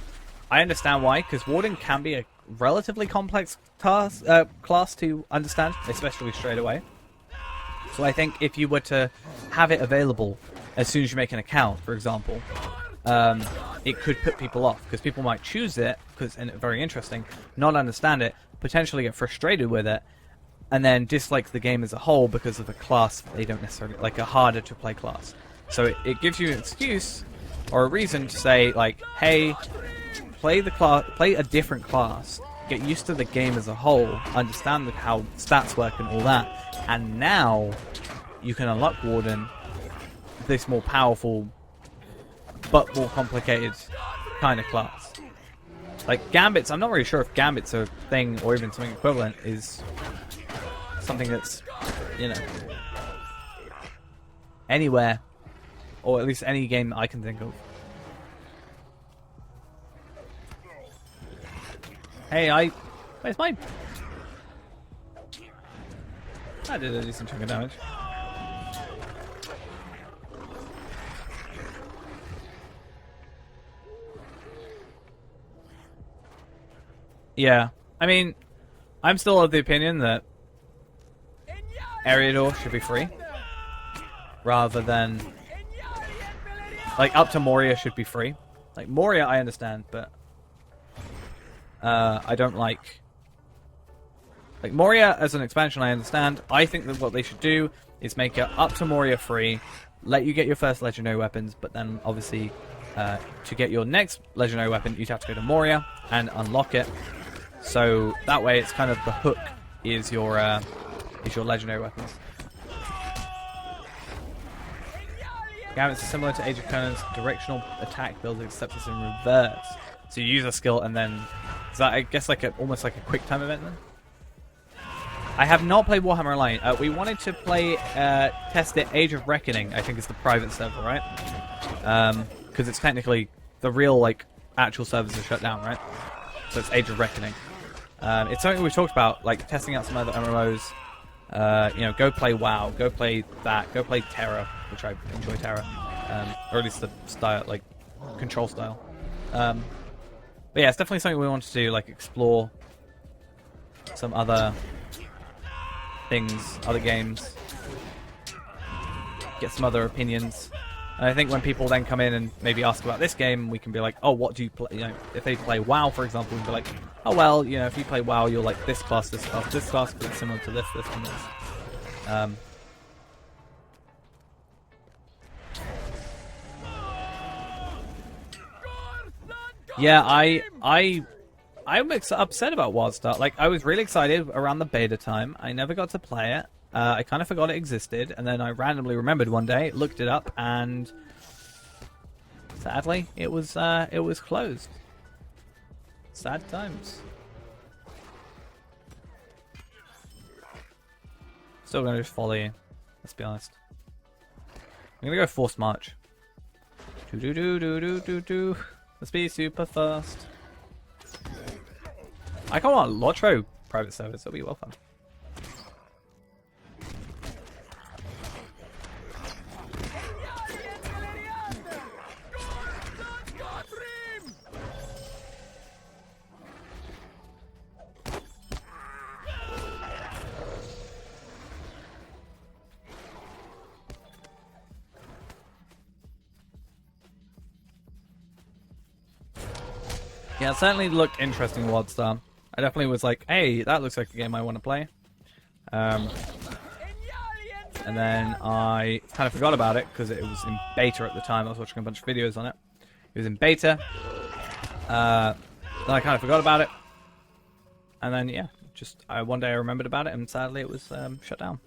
I understand why, because Warden can be a relatively complex class to understand, especially straight away. So I think if you were to have it available as soon as you make an account, for example, it could put people off, because people might choose it because it's very interesting, not understand it, potentially get frustrated with it, and then dislike the game as a whole because of a class they don't necessarily like, a harder to play class. So it gives you an excuse or a reason to say, like, hey, play a different class, get used to the game as a whole, understand how stats work and all that, and now you can unlock Warden, this more powerful but more complicated kind of class. Like Gambits, I'm not really sure if Gambit's a thing or even something equivalent is something that's, anywhere, or at least any game that I can think of. Hey, where's mine? I did a decent chunk of damage. Yeah, I mean, I'm still of the opinion that Eriador should be free, rather than, like, up to Moria should be free. Like, Moria I understand, but I don't like Moria as an expansion I understand. I think that what they should do is make it up to Moria free, let you get your first legendary weapons, but then obviously to get your next legendary weapon you'd have to go to Moria and unlock it. So that way it's kind of the hook is your legendary weapons. Gambits are similar to Age of Conan's directional attack build, except it's in reverse. So you use a skill and then is that, I guess, like almost like a quick time event then? I have not played Warhammer Online. We wanted to play test it. Age of Reckoning, I think, is the private server, right? Because it's technically the real like actual servers are shut down, right? So it's Age of Reckoning. It's something we've talked about, like testing out some other MMOs. Go play WoW, go play that, go play Terra, which I enjoy Terra, or at least the style, like control style. But yeah, it's definitely something we want to do, like explore some other things, other games, get some other opinions. And I think when people then come in and maybe ask about this game, we can be like, oh, what do you play? If they play WoW, for example, we can be like, oh, well, if you play WoW, you'll like this class, this class, this class, because it's similar to this, this, and this. Yeah, I'm upset about WildStar. Like, I was really excited around the beta time. I never got to play it. I kind of forgot it existed, and then I randomly remembered one day, looked it up, and sadly, it was closed. Sad times. Still gonna just follow you. Let's be honest. I'm gonna go Forced March. Do. Let's be super fast. I can't want Lotro private service. That'll be well fun. Yeah, it certainly looked interesting, WildStar. I definitely was like, hey, that looks like a game I want to play. And then I kind of forgot about it because it was in beta at the time. I was watching a bunch of videos on it. It was in beta. Then I kind of forgot about it. And then, yeah, just one day I remembered about it, and sadly it was shut down.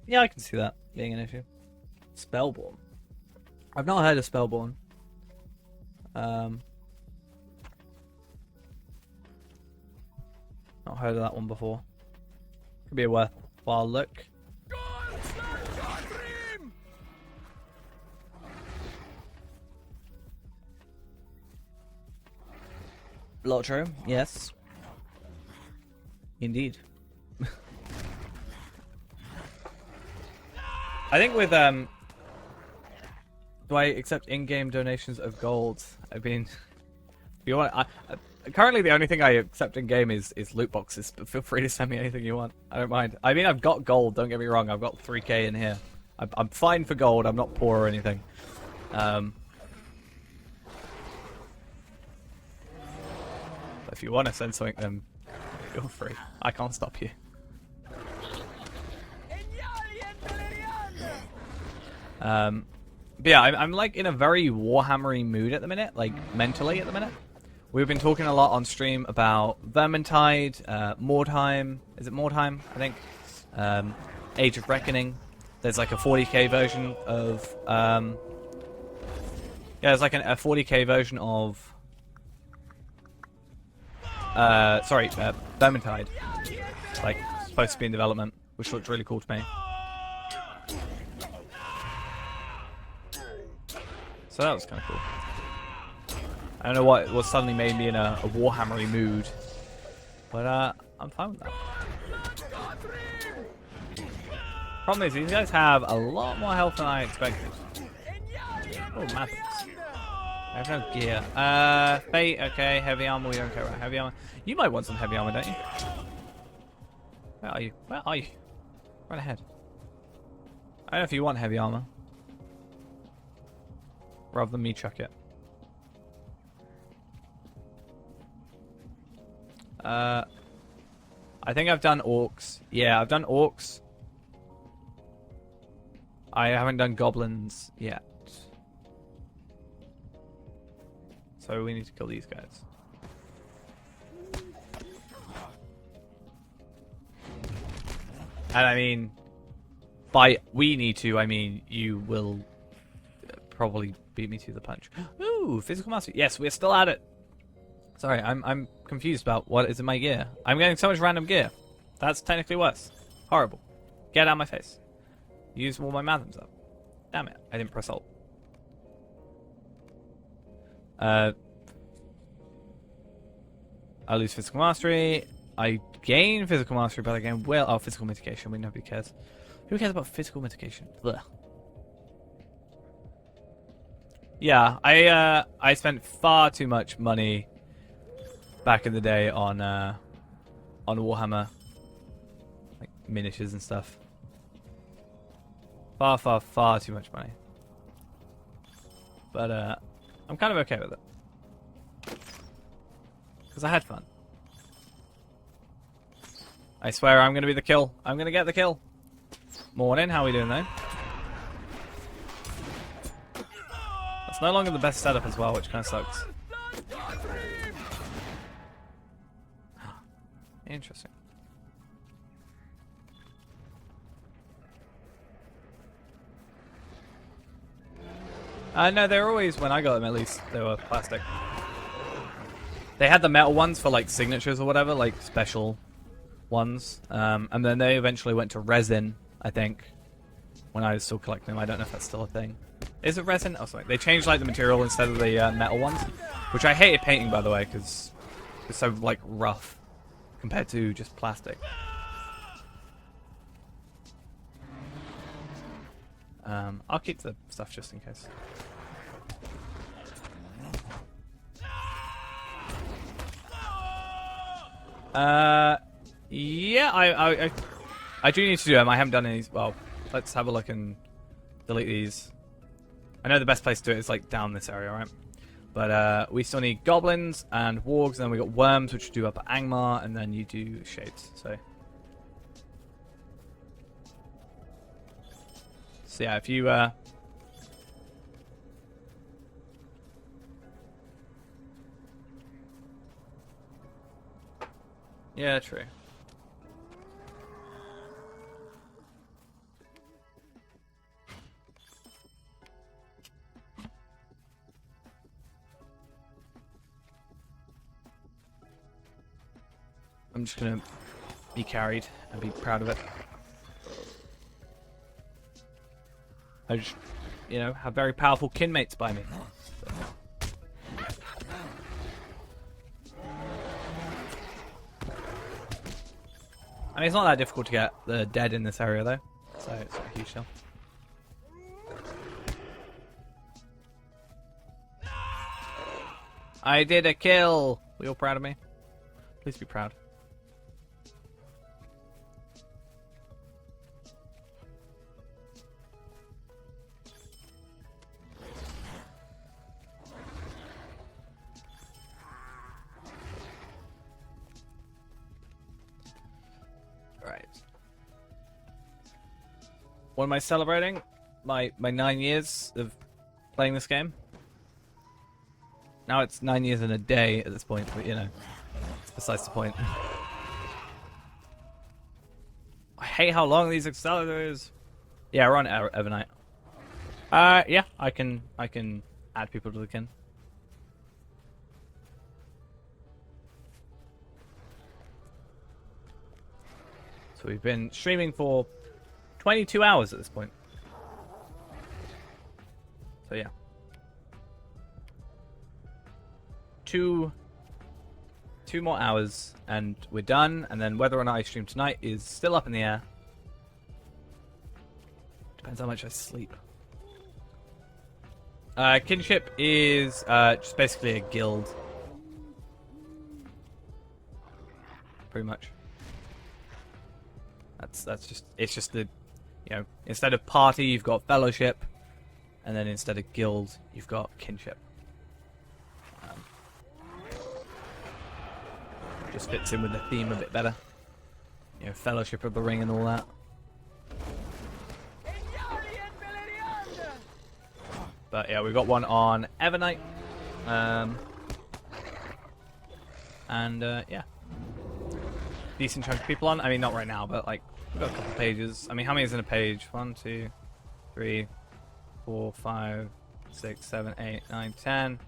Yeah, I can see that being an issue. Spellborn. I've not heard of Spellborn. Not heard of that one before. Could be a worthwhile look. Lotro, yes. Indeed. I think with do I accept in-game donations of gold? I mean, you want? Currently, the only thing I accept in-game is loot boxes. But feel free to send me anything you want. I don't mind. I mean, I've got gold. Don't get me wrong. I've got 3k in here. I'm fine for gold. I'm not poor or anything. If you want to send something, then feel free. I can't stop you. But yeah, I'm like in a very Warhammery mood at the minute, like mentally at the minute. We've been talking a lot on stream about Vermintide, Mordheim. Is it Mordheim? I think. Age of Reckoning. There's like a 40k version of. Yeah, there's like a 40k version of. Vermintide. Like supposed to be in development, which looked really cool to me. So that was kind of cool. I don't know what suddenly made me in a Warhammery mood, but I'm fine with that. Problem is, these guys have a lot more health than I expected. Oh, madness. I have no gear. Fate, okay, heavy armor, we don't care about heavy armor. You might want some heavy armor, don't you? Where are you? Where are you? Right ahead. I don't know if you want heavy armor. Rather than me chuck it. I think I've done orcs. Yeah, I've done orcs. I haven't done goblins yet. So we need to kill these guys. And I mean, by we need to, I mean you will probably beat me to the punch. Ooh, physical mastery. Yes, we're still at it. Sorry, I'm confused about what is in my gear. I'm getting so much random gear. That's technically worse. Horrible. Get out of my face. Use all my maths up. Damn it, I didn't press alt. I lose physical mastery. I gain physical mastery, but I gain physical mitigation. Nobody cares. Who cares about physical mitigation? Blech. Yeah, I spent far too much money back in the day on Warhammer, like miniatures and stuff. Far too much money. But I'm kind of okay with it because I had fun. I swear I'm gonna be the kill. I'm gonna get the kill. Morning, how are we doing though? It's no longer the best setup as well, which kind of sucks. Interesting. No, they were always, when I got them at least, they were plastic. They had the metal ones for like signatures or whatever, like special ones. And then they eventually went to resin, I think, when I was still collecting them. I don't know if that's still a thing. Is it resin? Oh, sorry. They changed like the material instead of the metal ones, which I hated painting, by the way, because it's so like rough compared to just plastic. I'll keep the stuff just in case. Yeah, I do need to do them. I haven't done any. Well, let's have a look and delete these. I know the best place to do it is like down this area, right? But we still need goblins and wargs, and then we got worms, which do up at Angmar, and then you do shades. So yeah, if you yeah, true. I'm just gonna be carried and be proud of it. I just, you know, have very powerful kinmates by me. I mean, it's not that difficult to get the dead in this area, though, so it's not a huge deal. I did a kill! Are you all proud of me? Please be proud. Right. What am I celebrating? My 9 years of playing this game. Now it's 9 years and a day at this point, but you know, it's besides the point. I hate how long these accelerators. Yeah, we're on Evernight. Yeah, I can add people to the kin. So we've been streaming for 22 hours at this point. So yeah. Two more hours and we're done, and then whether or not I stream tonight is still up in the air. Depends how much I sleep. Kinship is just basically a guild. Pretty much. That's just, it's just the, you know, instead of party you've got fellowship, and then instead of guild you've got kinship. Just fits in with the theme a bit better. You know, Fellowship of the Ring and all that. But yeah, we've got one on Evernight. Yeah. Decent chunk of people on. I mean, not right now, but like, we've got a couple pages. I mean, how many is in a page? 1, 2, 3, 4, 5, 6, 7, 8, 9, 10.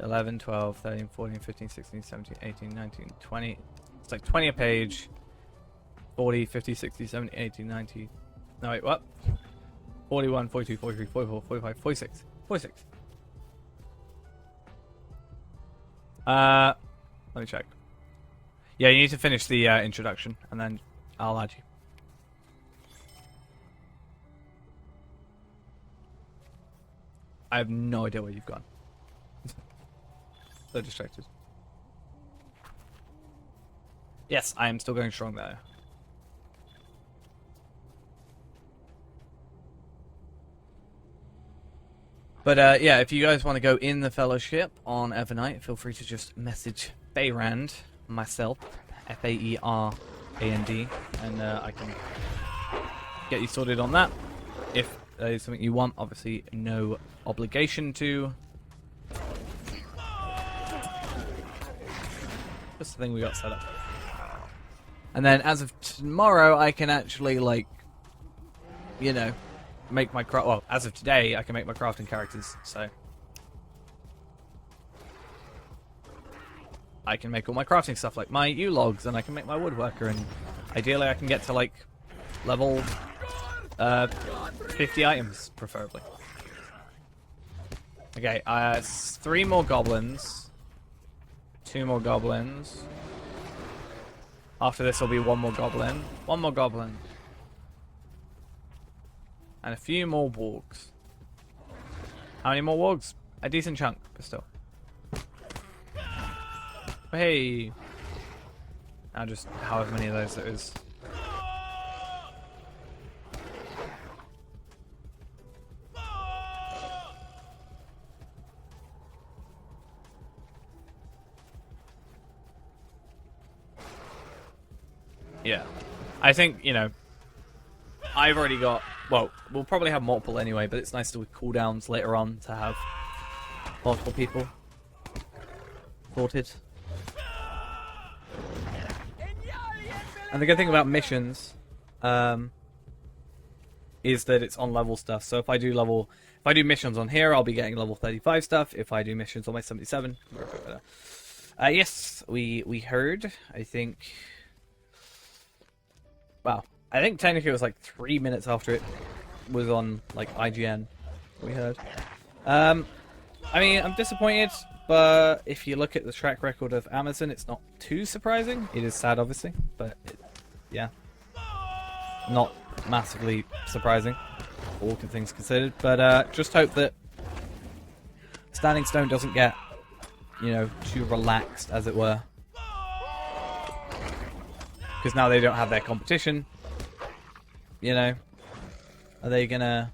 11, 12, 13, 14, 15, 16, 17, 18, 19, 20. It's like 20 a page. 40, 50, 60, 70, 80, 90. No, wait, what? 41, 42, 43, 44, 45, 46. 46. Let me check. Yeah, you need to finish the introduction, and then I'll add you. I have no idea where you've gone. So distracted. Yes, I am still going strong there. But yeah, if you guys want to go in the Fellowship on Evernight, feel free to just message Faerand, myself, Faerand, and I can get you sorted on that. If that is something you want, obviously no obligation to. Just the thing we got set up. And then as of tomorrow, I can actually, like, you know, make my craft. Well, as of today, I can make my crafting characters, so I can make all my crafting stuff, like my U-logs, and I can make my woodworker, and ideally I can get to, like, level 50 items, preferably. Okay, 3 more goblins. 2 more goblins. After this will be 1 more goblin. 1 more goblin. And a few more wargs. How many more wargs? A decent chunk, but still. Hey! Now just however many of those there is. Yeah. I think, you know, I've already got, well, we'll probably have multiple anyway, but it's nice to with cooldowns later on to have multiple people sorted. And the good thing about missions is that it's on level stuff. So if I do missions on here, I'll be getting level 35 stuff. If I do missions on my 77, Yes, we heard. I think. Well, I think technically it was like 3 minutes after it was on like IGN. We heard. I mean, I'm disappointed, but if you look at the track record of Amazon, it's not too surprising. It is sad, obviously, but yeah, not massively surprising, all things considered. But just hope that Standing Stone doesn't get, you know, too relaxed, as it were, because now they don't have their competition. You know, are they gonna?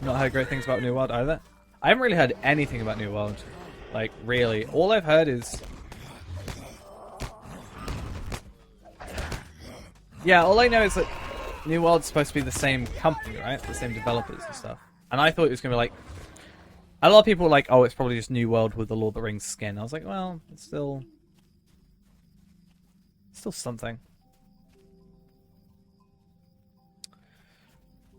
Not heard great things about New World either. I haven't really heard anything about New World. Like, really. All I've heard is... Yeah, all I know is that New World's supposed to be the same company, right? The same developers and stuff. And I thought it was going to be like... A lot of people were like, oh, it's probably just New World with the Lord of the Rings skin. I was like, well, it's still... Still something.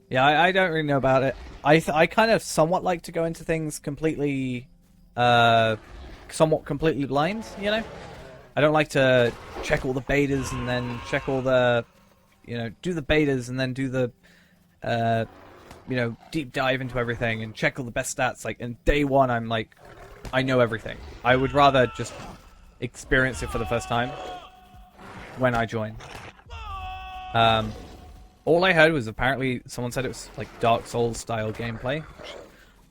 Yeah, I don't really know about it. I kind of somewhat like to go into things completely, somewhat completely blind, you know? I don't like to check all the betas and then check all the, you know, do the betas and then do the, you know, deep dive into everything and check all the best stats. Like, in day one, I'm like, I know everything. I would rather just experience it for the first time when I join. All I heard was apparently someone said it was like Dark Souls style gameplay.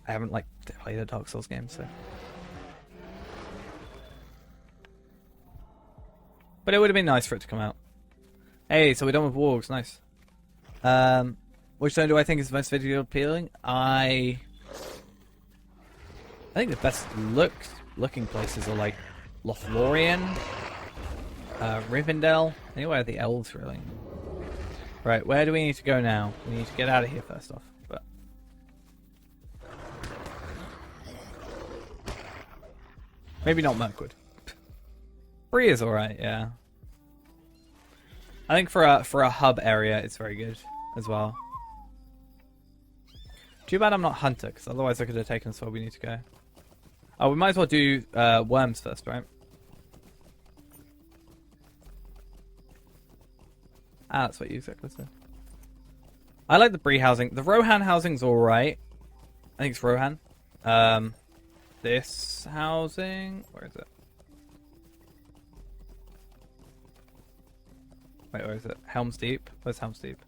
I haven't like played a Dark Souls game, so. But it would have been nice for it to come out. Hey, so we're done with Wargs, nice. Which zone do I think is the most visually appealing? I think the best looking places are like Lothlorien, Rivendell, anywhere the elves really. Right, where do we need to go now? We need to get out of here first off. But maybe not Mirkwood. Bree is alright, yeah. I think for a hub area, it's very good as well. Too bad I'm not Hunter, because otherwise I could have taken us where we need to go. Oh, we might as well do Worms first, right? Ah, that's what you exactly said. I like the Bree housing. The Rohan housing's alright. I think it's Rohan. This housing... Where is it? Wait, where is it? Helm's Deep? Where's Helm's Deep?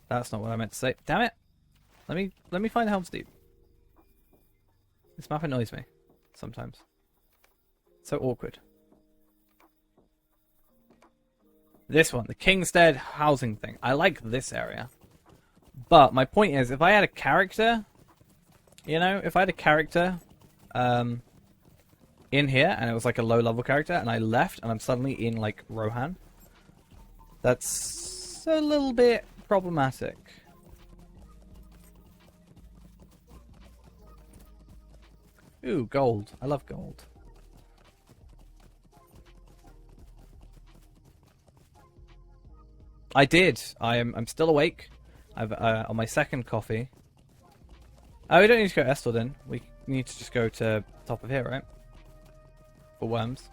That's not what I meant to say. Damn it! Let me find Helm's Deep. This map annoys me. Sometimes. So awkward. This one, the Kingstead housing thing. I like this area. But my point is, if I had a character, you know, if I had a character in here, and it was like a low-level character, and I left, and I'm suddenly in, like, Rohan, that's a little bit problematic. Ooh, gold. I love gold. I did. I'm still awake. I've on my second coffee. Oh, we don't need to go to Estelden. We need to just go to top of here, right? For Worms.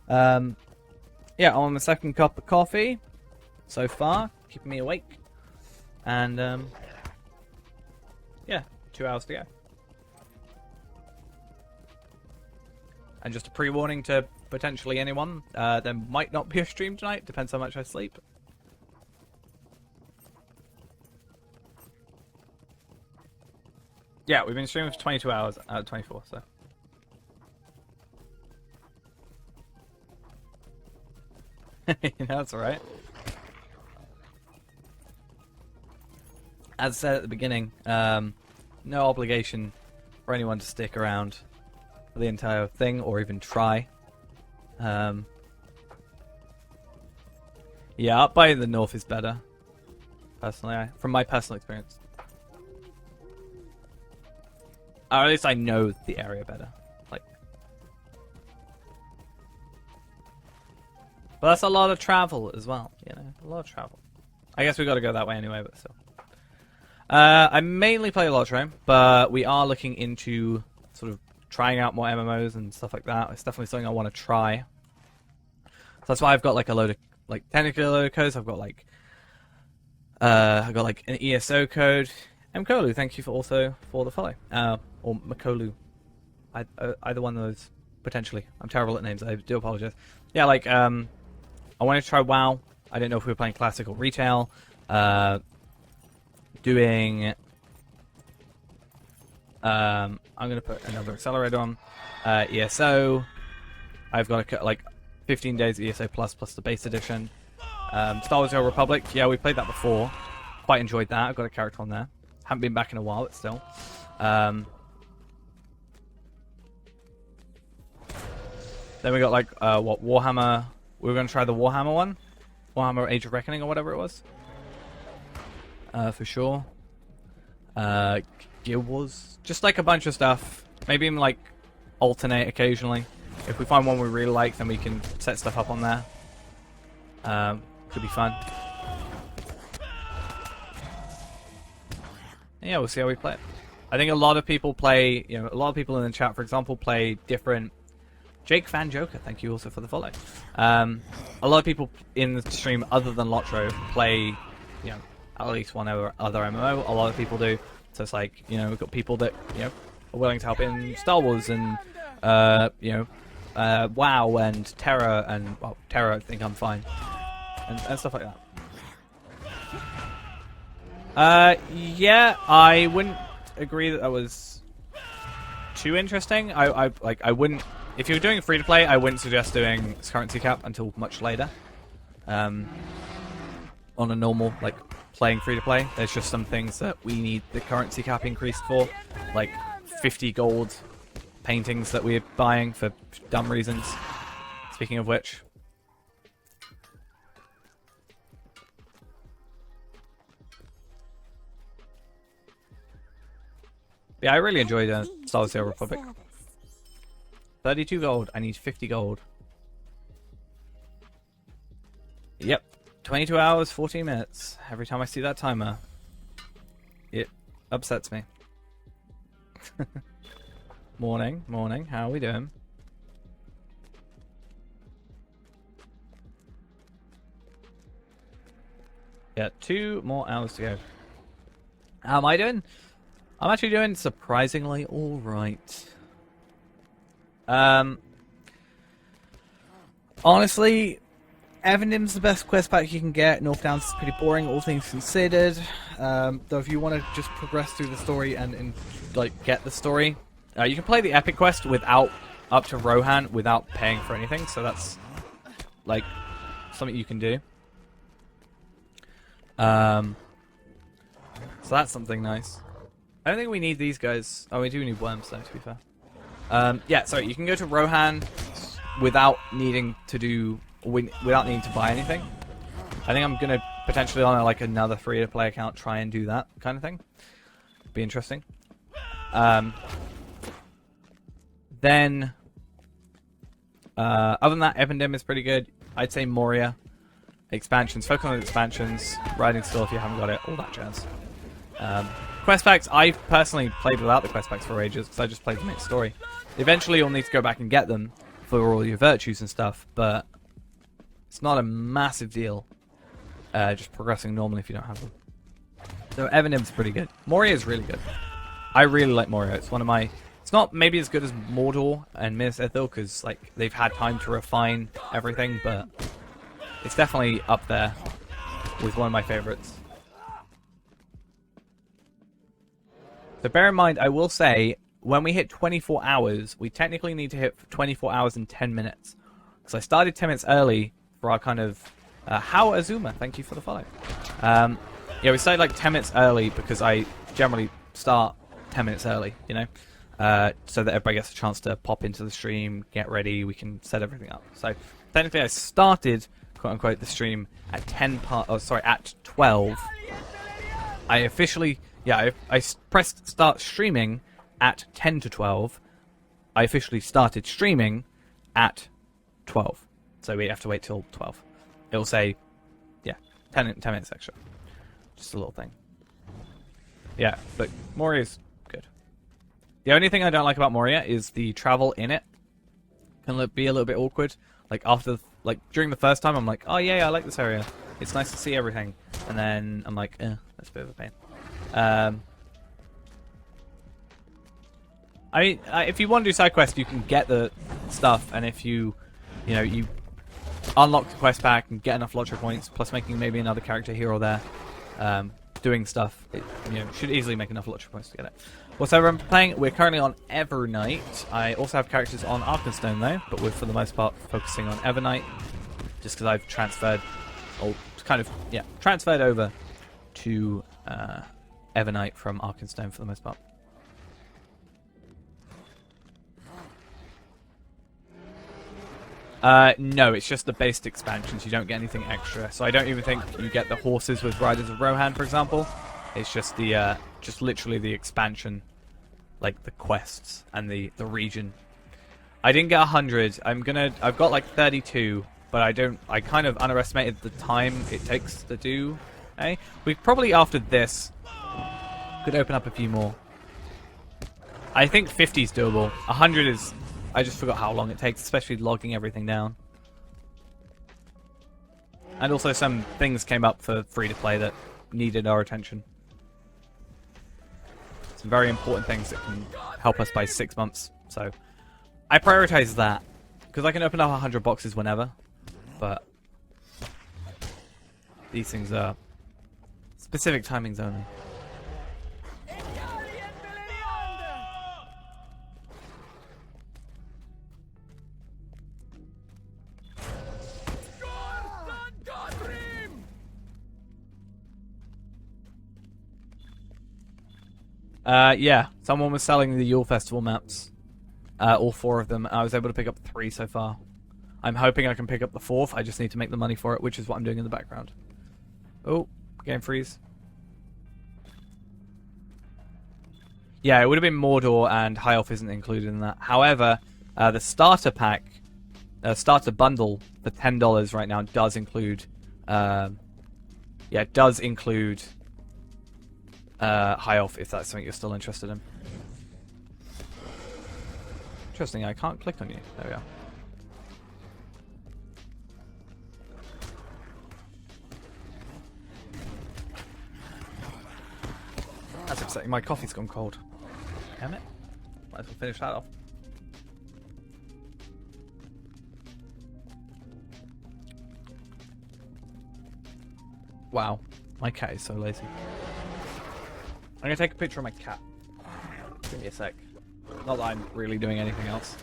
Yeah, I'm on my second cup of coffee so far, keeping me awake. And yeah, 2 hours to go. And just a pre-warning to potentially anyone, there might not be a stream tonight. Depends how much I sleep. Yeah, we've been streaming for 22 hours out of 24, so. That's alright. As I said at the beginning, no obligation for anyone to stick around for the entire thing, or even try. Yeah, up by the north is better. Personally, from my personal experience. Or at least I know the area better. Like, but that's a lot of travel as well, you know, a lot of travel. I guess we got to go that way anyway, but still. I mainly play Lotro, but we are looking into sort of trying out more MMOs and stuff like that. It's definitely something I want to try. So that's why I've got like a load of technically a load of codes. I've got like an ESO code. Mkolu, thank you for the follow. Or Makolu, either one of those potentially. I'm terrible at names. I do apologize. Yeah, like I wanted to try WoW. I didn't know if we were playing classic or retail. Doing. I'm gonna put another accelerator on. ESO. I've got like 15 days ESO plus the base edition. Star Wars: The Old Republic. Yeah, we played that before. Quite enjoyed that. I've got a character on there. Haven't been back in a while, but still. Then we got like Warhammer. We were gonna try the Warhammer one, Warhammer Age of Reckoning or whatever it was. For sure. Guild Wars, just like a bunch of stuff. Maybe even like alternate occasionally. If we find one we really like, then we can set stuff up on there. Could be fun. Yeah, we'll see how we play it. I think a lot of people play, a lot of people in the chat, for example, play different. Jake Fan Joker, thank you also for the follow. A lot of people in the stream other than Lotro play, at least one other MMO. A lot of people do. So it's like, we've got people that, are willing to help in Star Wars and, WoW and Terra and, well, Terra, I think I'm fine. And stuff like that. Yeah, I wouldn't agree that was too interesting. I wouldn't, if you're doing free to play, I wouldn't suggest doing currency cap until much later. On a normal, playing free to play, there's just some things that we need the currency cap increased for, like 50 gold paintings that we're buying for dumb reasons. Speaking of which. Yeah, I really enjoyed Star Wars: The Old Republic. 32 gold. I need 50 gold. Yep. 22 hours, 14 minutes. Every time I see that timer, it upsets me. Morning, morning. How are we doing? Yeah, 2 more hours to go. How am I doing? I'm actually doing surprisingly alright. Honestly, Evandim's the best quest pack you can get. North Downs is pretty boring, all things considered. Though if you want to just progress through the story and get the story, you can play the epic quest without up to Rohan without paying for anything. So that's something you can do. So that's something nice. I don't think we need these guys. Oh, we do need worms though, to be fair. Yeah, sorry, you can go to Rohan without needing to buy anything. I think I'm gonna potentially on another free-to-play account try and do that kind of thing. Be interesting. Then, other than that, Evandim is pretty good. I'd say Moria. Expansions, focus on expansions. Riding Still if you haven't got it, all that jazz. Quest packs, I personally played without the quest packs for ages because I just played the main story. Eventually you'll need to go back and get them for all your virtues and stuff, but it's not a massive deal. Just progressing normally if you don't have them. So Evandim's pretty good. Moria is really good. I really like Moria. It's one of my... It's not maybe as good as Mordor and Minas Ithil because they've had time to refine everything, but it's definitely up there with one of my favorites. So bear in mind, I will say, when we hit 24 hours, we technically need to hit 24 hours and 10 minutes. Because I started 10 minutes early for our kind of... How Azuma, thank you for the follow. Yeah, we started 10 minutes early because I generally start 10 minutes early, so that everybody gets a chance to pop into the stream, get ready, we can set everything up. So technically I started, quote-unquote, the stream at at 12. I officially... Yeah, I pressed start streaming at 10 to 12. I officially started streaming at 12. So we have to wait till 12. It'll say, yeah, 10 minutes extra. Just a little thing. Yeah, but Moria's good. The only thing I don't like about Moria is the travel in it can be a little bit awkward. Like during the first time, I'm like, oh yeah, I like this area. It's nice to see everything. And then I'm like, that's a bit of a pain. If you want to do side quests, you can get the stuff, and if you unlock the quest pack and get enough Lottery points, plus making maybe another character here or there, doing stuff, it should easily make enough Lottery points to get it. Whatever I'm playing, we're currently on Evernight. I also have characters on Arkenstone though, but we're for the most part focusing on Evernight, just because I've transferred over to Evernight from Arkenstone for the most part. No, it's just the based expansions. You don't get anything extra. So I don't even think you get the horses with Riders of Rohan, for example. It's just the just literally the expansion, like the quests and the region. I didn't get 100. I've got like 32, but I kind of underestimated the time it takes to do. We probably after this could open up a few more. I think 50 is doable. 100 is. I just forgot how long it takes, especially logging everything down. And also some things came up for free-to-play that needed our attention. Some very important things that can help us by 6 months. So I prioritize that, because I can open up 100 boxes whenever. But these things are specific timings only. Yeah, someone was selling the Yule Festival maps. All 4 of them. I was able to pick up 3 so far. I'm hoping I can pick up the 4th. I just need to make the money for it, which is what I'm doing in the background. Oh, game freeze. Yeah, it would have been Mordor, and High Elf isn't included in that. However, the starter pack, starter bundle for $10 right now does include, High Elf, if that's something you're still interested in. Interesting, I can't click on you. There we are. That's upsetting. My coffee's gone cold. Damn it. Might as well finish that off. Wow. My cat is so lazy. I'm gonna take a picture of my cat. Give me a sec. Not that I'm really doing anything else.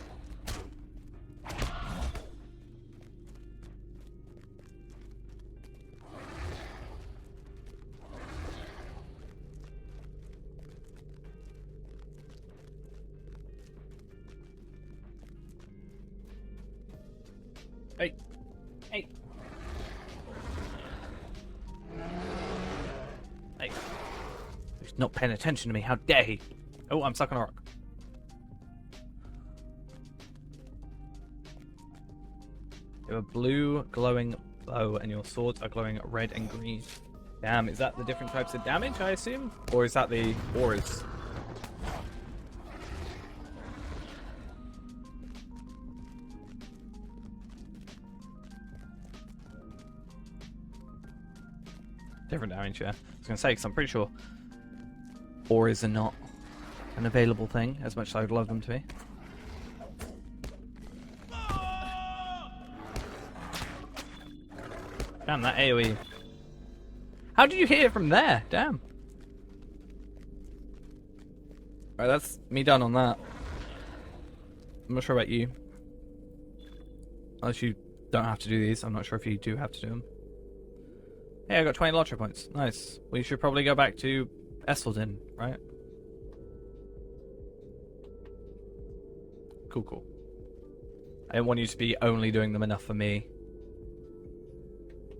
Hey. Hey. Hey. He's not paying attention to me. How dare he? Oh, I'm stuck on a rock. You have a blue glowing bow and your swords are glowing red and green. Damn, is that the different types of damage, I assume? Or is that the auras? Different damage, yeah. I was going to say, because I'm pretty sure auras are not an available thing, as much as I would love them to be. Damn, that AoE. How did you hit it from there? Damn. Alright, that's me done on that. I'm not sure about you. Unless you don't have to do these. I'm not sure if you do have to do them. Hey, I got 20 lottery points. Nice. We should probably go back to Esfelden, right? Cool, cool. I didn't want you to be only doing them enough for me.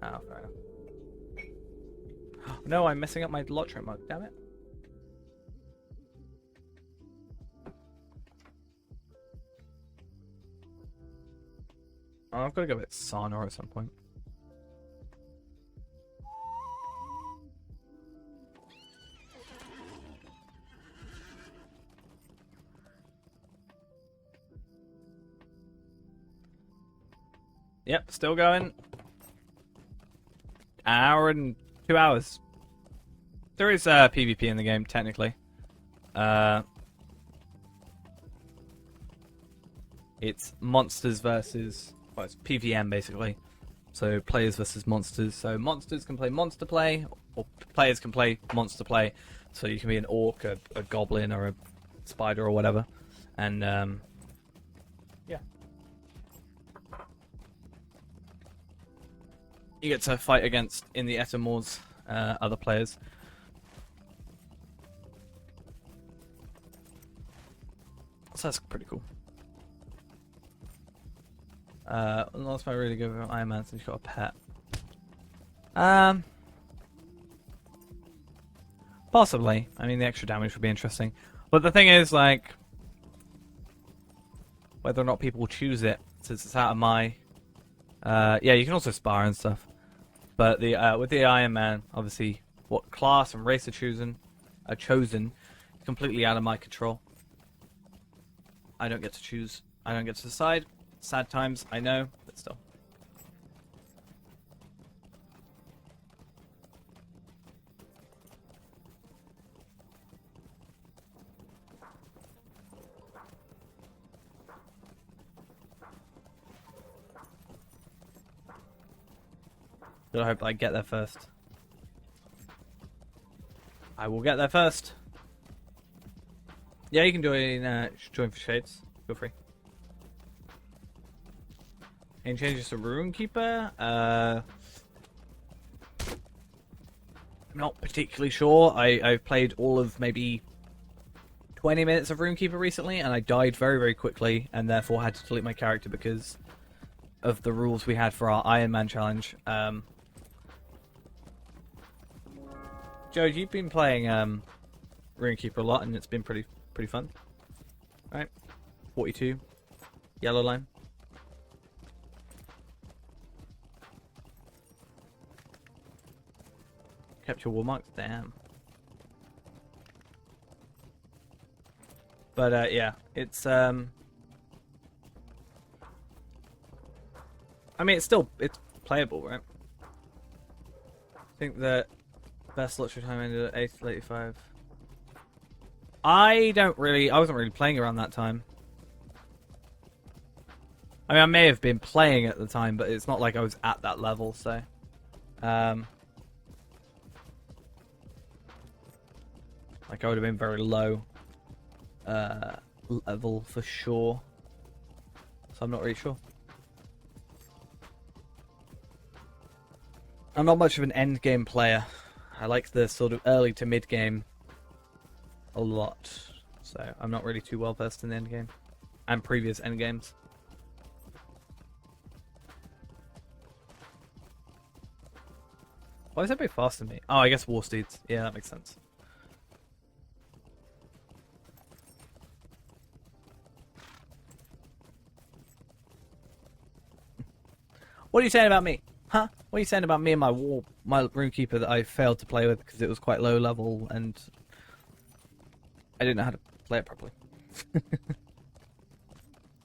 Oh, fair enough. No, I'm messing up my lottery mug, damn it. Oh, I've got to go with Sanor at some point. Yep, still going. An hour and 2 hours. There is PvP in the game, technically. It's monsters versus... Well, it's PvM, basically. So, players versus monsters. So, monsters can play monster play, or players can play monster play. So, you can be an orc, a goblin, or a spider, or whatever. And, yeah. You get to fight against, in the Etymors, other players. So that's pretty cool. Last fight really good with Iron Man since he's got a pet. Possibly. I mean, the extra damage would be interesting. But the thing is, like, whether or not people will choose it, since it's out of my... yeah, you can also spar and stuff. But the with the Iron Man, obviously, what class and race are chosen, completely out of my control. I don't get to choose. I don't get to decide. Sad times, I know, but still. I hope I get there first. I will get there first. Yeah, you can join for Shades. Feel free. Any changes to Runekeeper? I'm not particularly sure. I've played all of maybe 20 minutes of Runekeeper recently, and I died very, very quickly, and therefore had to delete my character because of the rules we had for our Iron Man challenge. Joe, you've been playing Runekeeper a lot, and it's been pretty fun. Right? 42. Yellow line. Capture wall marks? Damn. But, yeah. It's, I mean, it's playable, right? I think that best luxury time ended at 8:85. I wasn't really playing around that time. I mean, I may have been playing at the time, but it's not like I was at that level, so... like, I would have been very low level for sure. So I'm not really sure. I'm not much of an end game player. I like the sort of early to mid game a lot, so I'm not really too well versed in the end game and previous end games. Why is everybody faster than me? Oh, I guess War Steeds. Yeah, that makes sense. What are you saying about me? Huh? What are you saying about me and my Runekeeper that I failed to play with because it was quite low level and I didn't know how to play it properly? I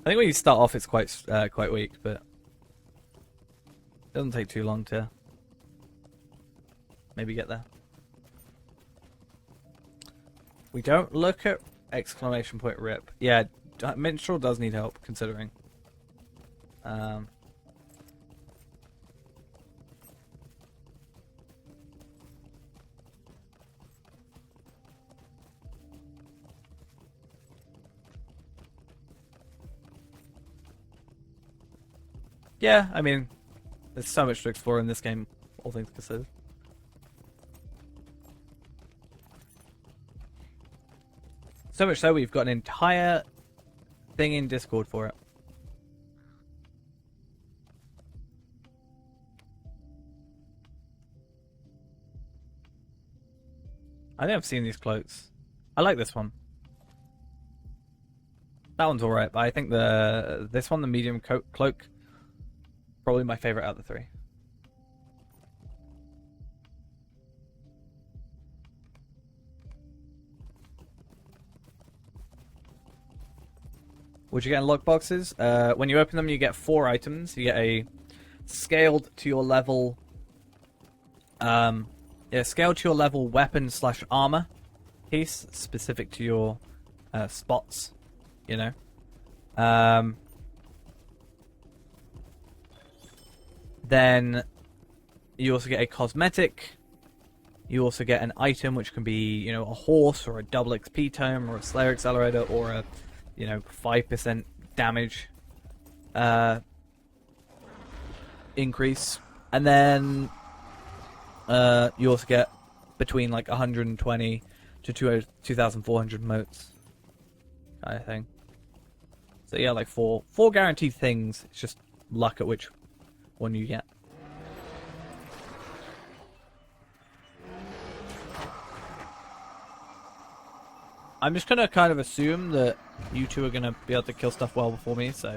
think when you start off, it's quite weak, but it doesn't take too long to maybe get there. We don't look at exclamation point rip. Yeah, Minstrel does need help considering. Yeah, I mean, there's so much to explore in this game, all things considered. So much so, we've got an entire thing in Discord for it. I think I've seen these cloaks. I like this one. That one's alright, but I think this one, the medium cloak, probably my favorite out of the three. What you get in lock boxes? When you open them, you get 4 items. You get a scaled to your level. Scaled to your level weapon/armor piece specific to your spots. You know. Then you also get a cosmetic. You also get an item which can be, you know, a horse or a double XP tome or a Slayer Accelerator or a, you know, 5% damage increase. And then you also get between like 120 to 2,400 motes kind of thing. So yeah, like four guaranteed things. It's just luck at which one you get. I'm just gonna kind of assume that you two are gonna be able to kill stuff well before me, so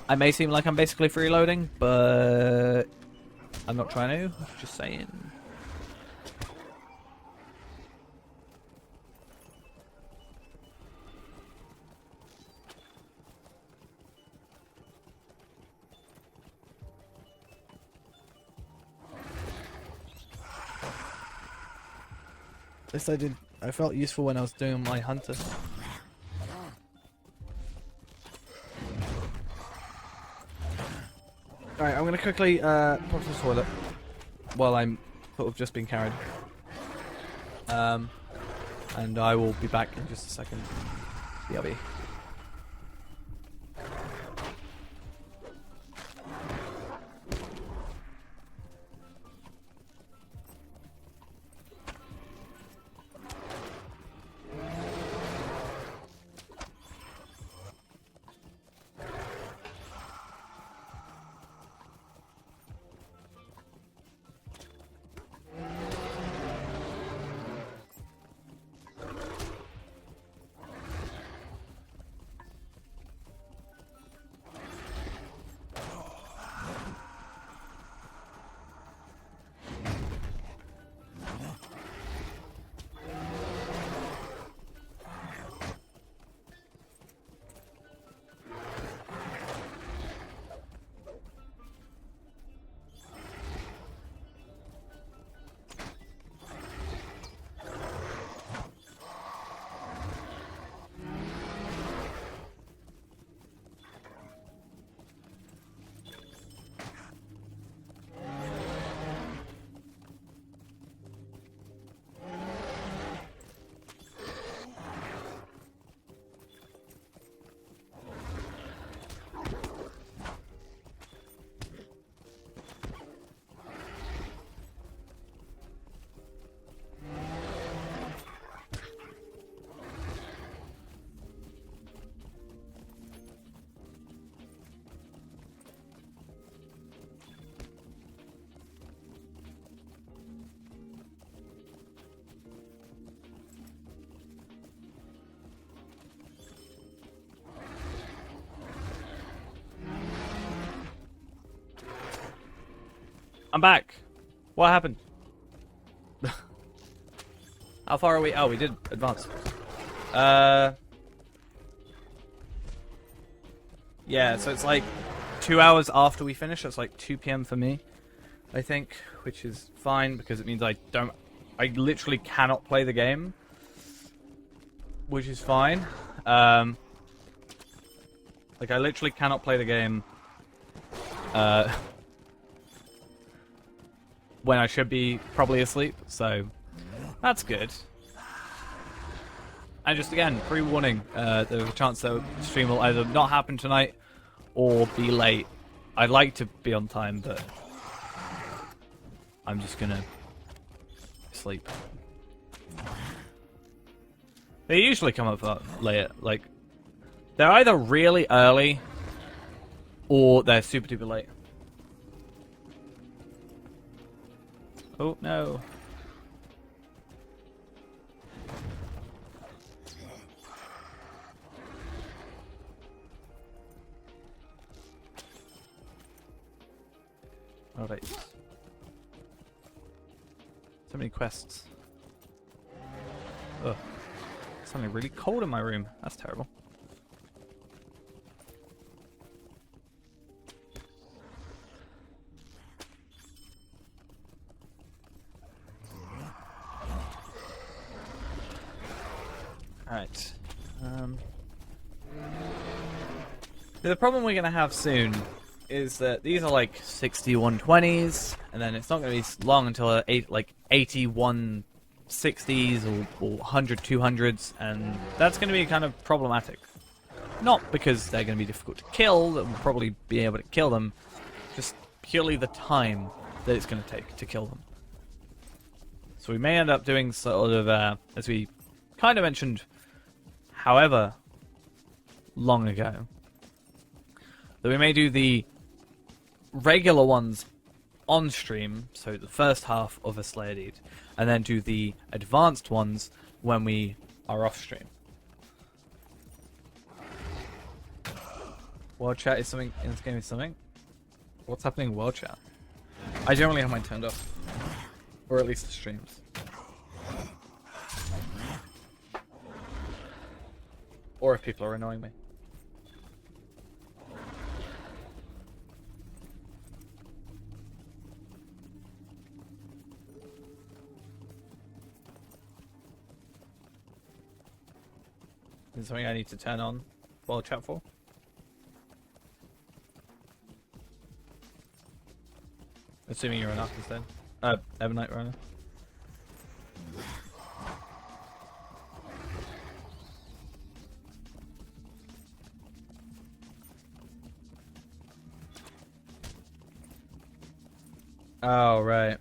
I may seem like I'm basically freeloading, but I'm not trying to. Just saying. At least I did. I felt useful when I was doing my hunter. Alright, I'm gonna quickly pop to the toilet while I'm sort of just being carried. And I will be back in just a second. BRB. I'm back. What happened? How far are we? Oh, we did advance. Yeah, so it's like 2 hours after we finish. It's like 2 p.m. for me, I think, which is fine because it means I literally cannot play the game, which is fine. Like I literally cannot play the game when I should be probably asleep, so that's good. And just again, pre-warning, there's a chance that the stream will either not happen tonight or be late. I'd like to be on time, but I'm just gonna sleep. They usually come up late, like they're either really early or they're super duper late. Oh no. Alright. So many quests. Ugh. It's suddenly really cold in my room. That's terrible. Alright. The problem we're going to have soon is that these are like 6120s, and then it's not going to be long until like 8160s or 100 200s, and that's going to be kind of problematic. Not because they're going to be difficult to kill, that we'll probably be able to kill them, just purely the time that it's going to take to kill them. So we may end up doing sort of, as we kind of mentioned, however long ago, that we may do the regular ones on stream, so the first half of a Slayer Deed, and then do the advanced ones when we are off stream. World chat is something in this game is something. What's happening in world chat? I generally have mine turned off, or at least the streams. Or if people are annoying me. Is there something I need to turn on world chat for? Assuming you're an artist then. Ebonite runner. Oh, right.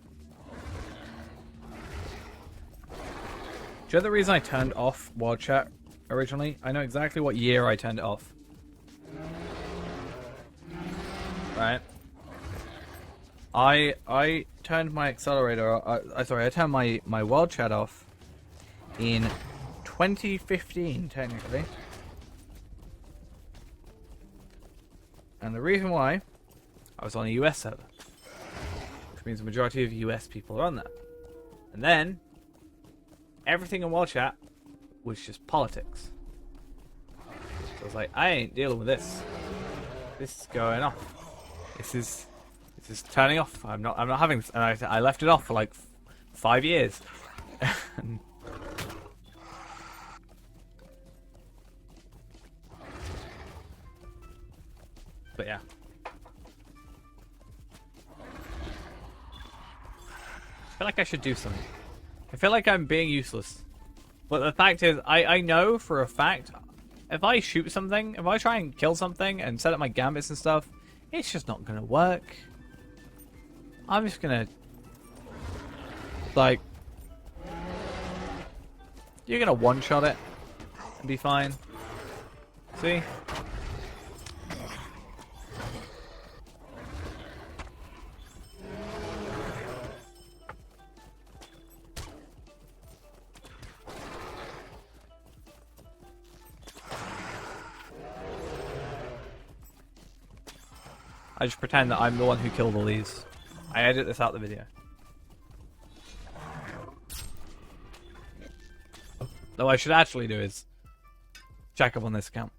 Do you know the reason I turned off world chat originally? I know exactly what year I turned it off. Right. I turned my accelerator. I turned my world chat off in 2015, technically. And the reason why, I was on a US server, which means the majority of US people are on that. And then everything in world chat was just politics. So I was like, I ain't dealing with this. This is going off. This is turning off. I'm not having this. And I left it off for like 5 years. But yeah. I feel like I should do something. I feel like I'm being useless. But the fact is, I know for a fact, if I shoot something, if I try and kill something and set up my gambits and stuff, it's just not going to work. I'm just going to... Like... You're going to one-shot it and be fine. See? I just pretend that I'm the one who killed all these. I edit this out the video. What I should actually do is check up on this account.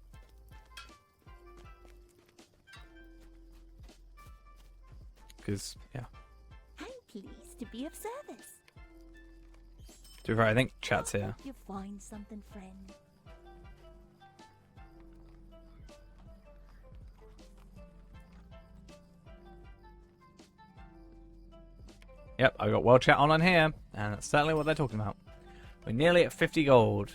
Because, yeah. I'm pleased to be of service. To be fair, I think chat's here. You find something, friend. Yep, I got world chat on here, and that's certainly what they're talking about. We're nearly at 50 gold.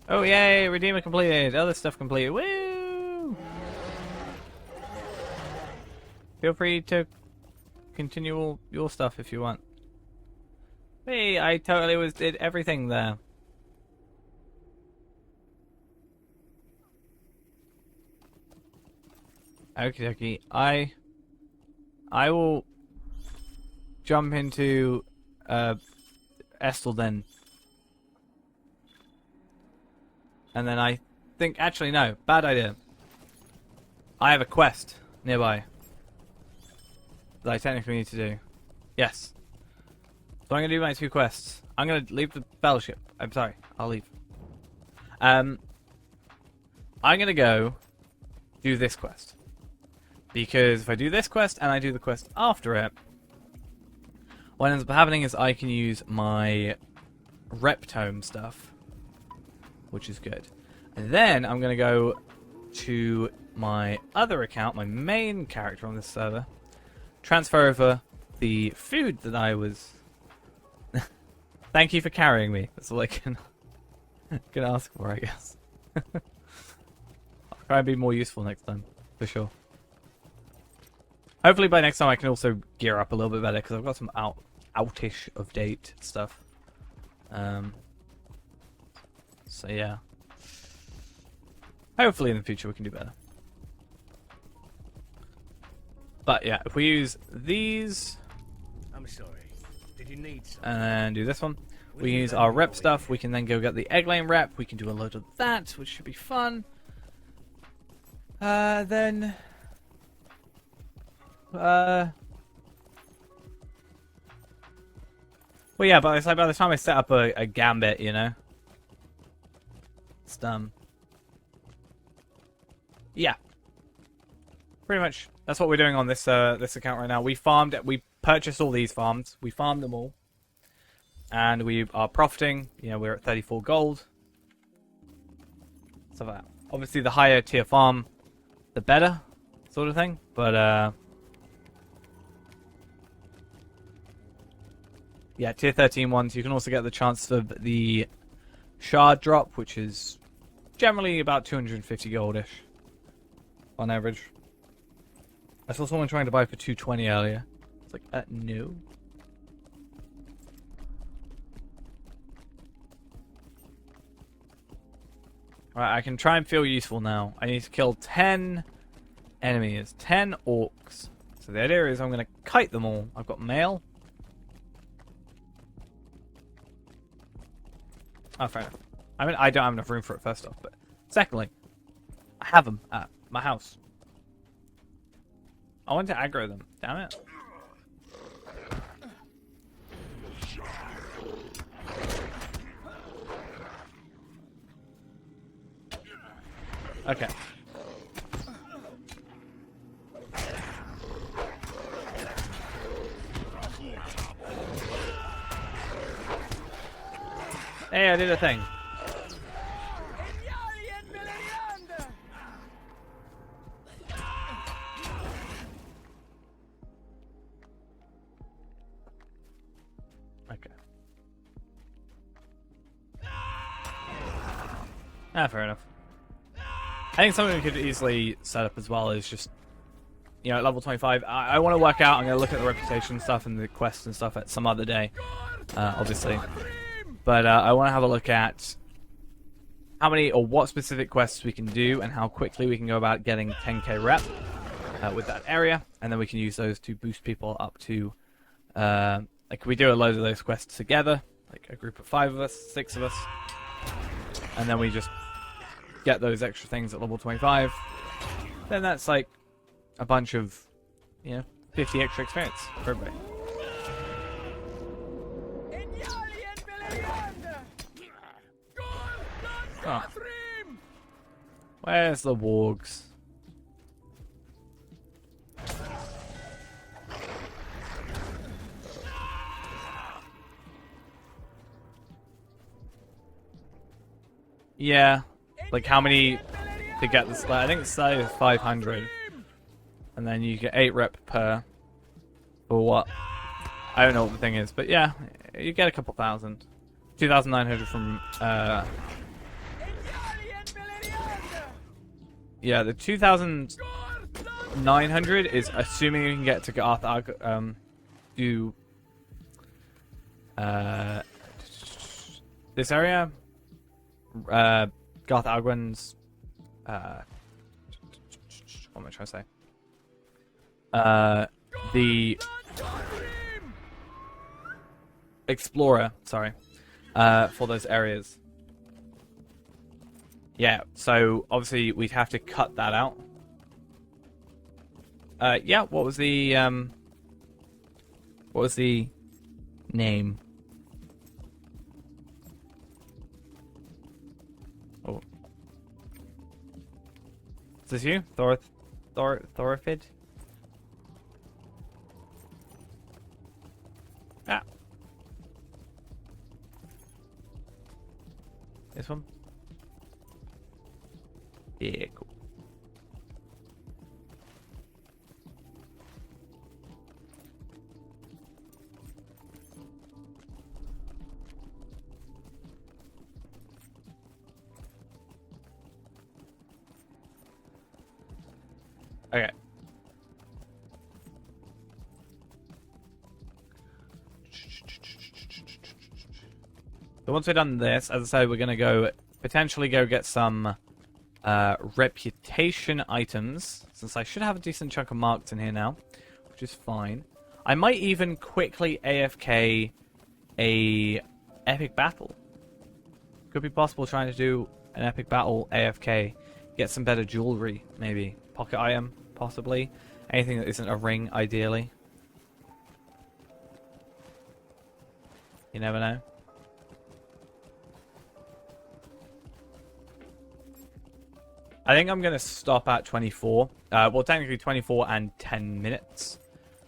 Oh yay, Redeemer completed, other stuff completed, woo! Feel free to continue your stuff if you want. Hey, I totally did everything there. Okay, I will jump into Estel then. And then I think, actually no, bad idea. I have a quest nearby that I technically need to do. Yes. So I'm going to do my 2 quests. I'm going to leave the fellowship. I'm sorry, I'll leave. I'm going to go do this quest. Because if I do this quest and I do the quest after it, what ends up happening is I can use my Reptome stuff, which is good. And then I'm going to go to my other account, my main character on this server, transfer over the food that I was... Thank you for carrying me. That's all I can ask for, I guess. I'll try and be more useful next time, for sure. Hopefully by next time I can also gear up a little bit better, because I've got some outish of date stuff. So yeah. Hopefully in the future we can do better. But yeah, if we use these... I'm sorry. Did you need something? And then do this one. We use our rep stuff. We can then go get the egg lane rep. We can do a load of that, which should be fun. Then... Well, yeah, but it's like by the time I set up a gambit, you know, it's done. Yeah, pretty much. That's what we're doing on this this account right now. We purchased all these farms. We farmed them all, and we are profiting. You know, we're at 34 gold. So that obviously the higher tier farm, the better, sort of thing. But yeah, tier 13 ones. You can also get the chance of the shard drop, which is generally about 250 goldish on average. I saw someone trying to buy for 220 earlier. It's like, no. Alright, I can try and feel useful now. I need to kill 10 enemies, 10 orcs. So the idea is I'm going to kite them all. I've got mail. Oh, fair enough. I mean, I don't have enough room for it, first off, but secondly, I have them at my house. I want to aggro them. Damn it. Okay. Hey, I did a thing. Okay. Fair enough. I think something we could easily set up as well is just, you know, at level 25. I want to work out. I'm going to look at the reputation stuff and the quests and stuff at some other day, obviously. But I want to have a look at how many or what specific quests we can do and how quickly we can go about getting 10k rep with that area. And then we can use those to boost people up to, like we do a load of those quests together, like a group of 5 of us, 6 of us. And then we just get those extra things at level 25. Then that's like a bunch of, you know, 50 extra experience for everybody. Oh. Where's the wargs? Yeah, like how many to get this? I think it's 500, and then you get 8 rep per. Or what? I don't know what the thing is, but yeah, you get a couple thousand. 2,900 from. Yeah, the 2,900 is assuming you can get to Garth do this area. Garth Agwen's what am I trying to say? The Explorer, sorry, for those areas. Yeah, so obviously we'd have to cut that out. Yeah, what was the name? Oh. Is this you? Thorifid? This one? Yeah, cool. Okay. So once we've done this, as I say, we're gonna go potentially go get some reputation items, since I should have a decent chunk of marks in here now, which is fine. I might even quickly AFK a epic battle. Could be possible trying to do an epic battle AFK, get some better jewelry, maybe pocket item, possibly anything that isn't a ring, ideally. You never know. I think I'm going to stop at 24. Well, technically 24 and 10 minutes.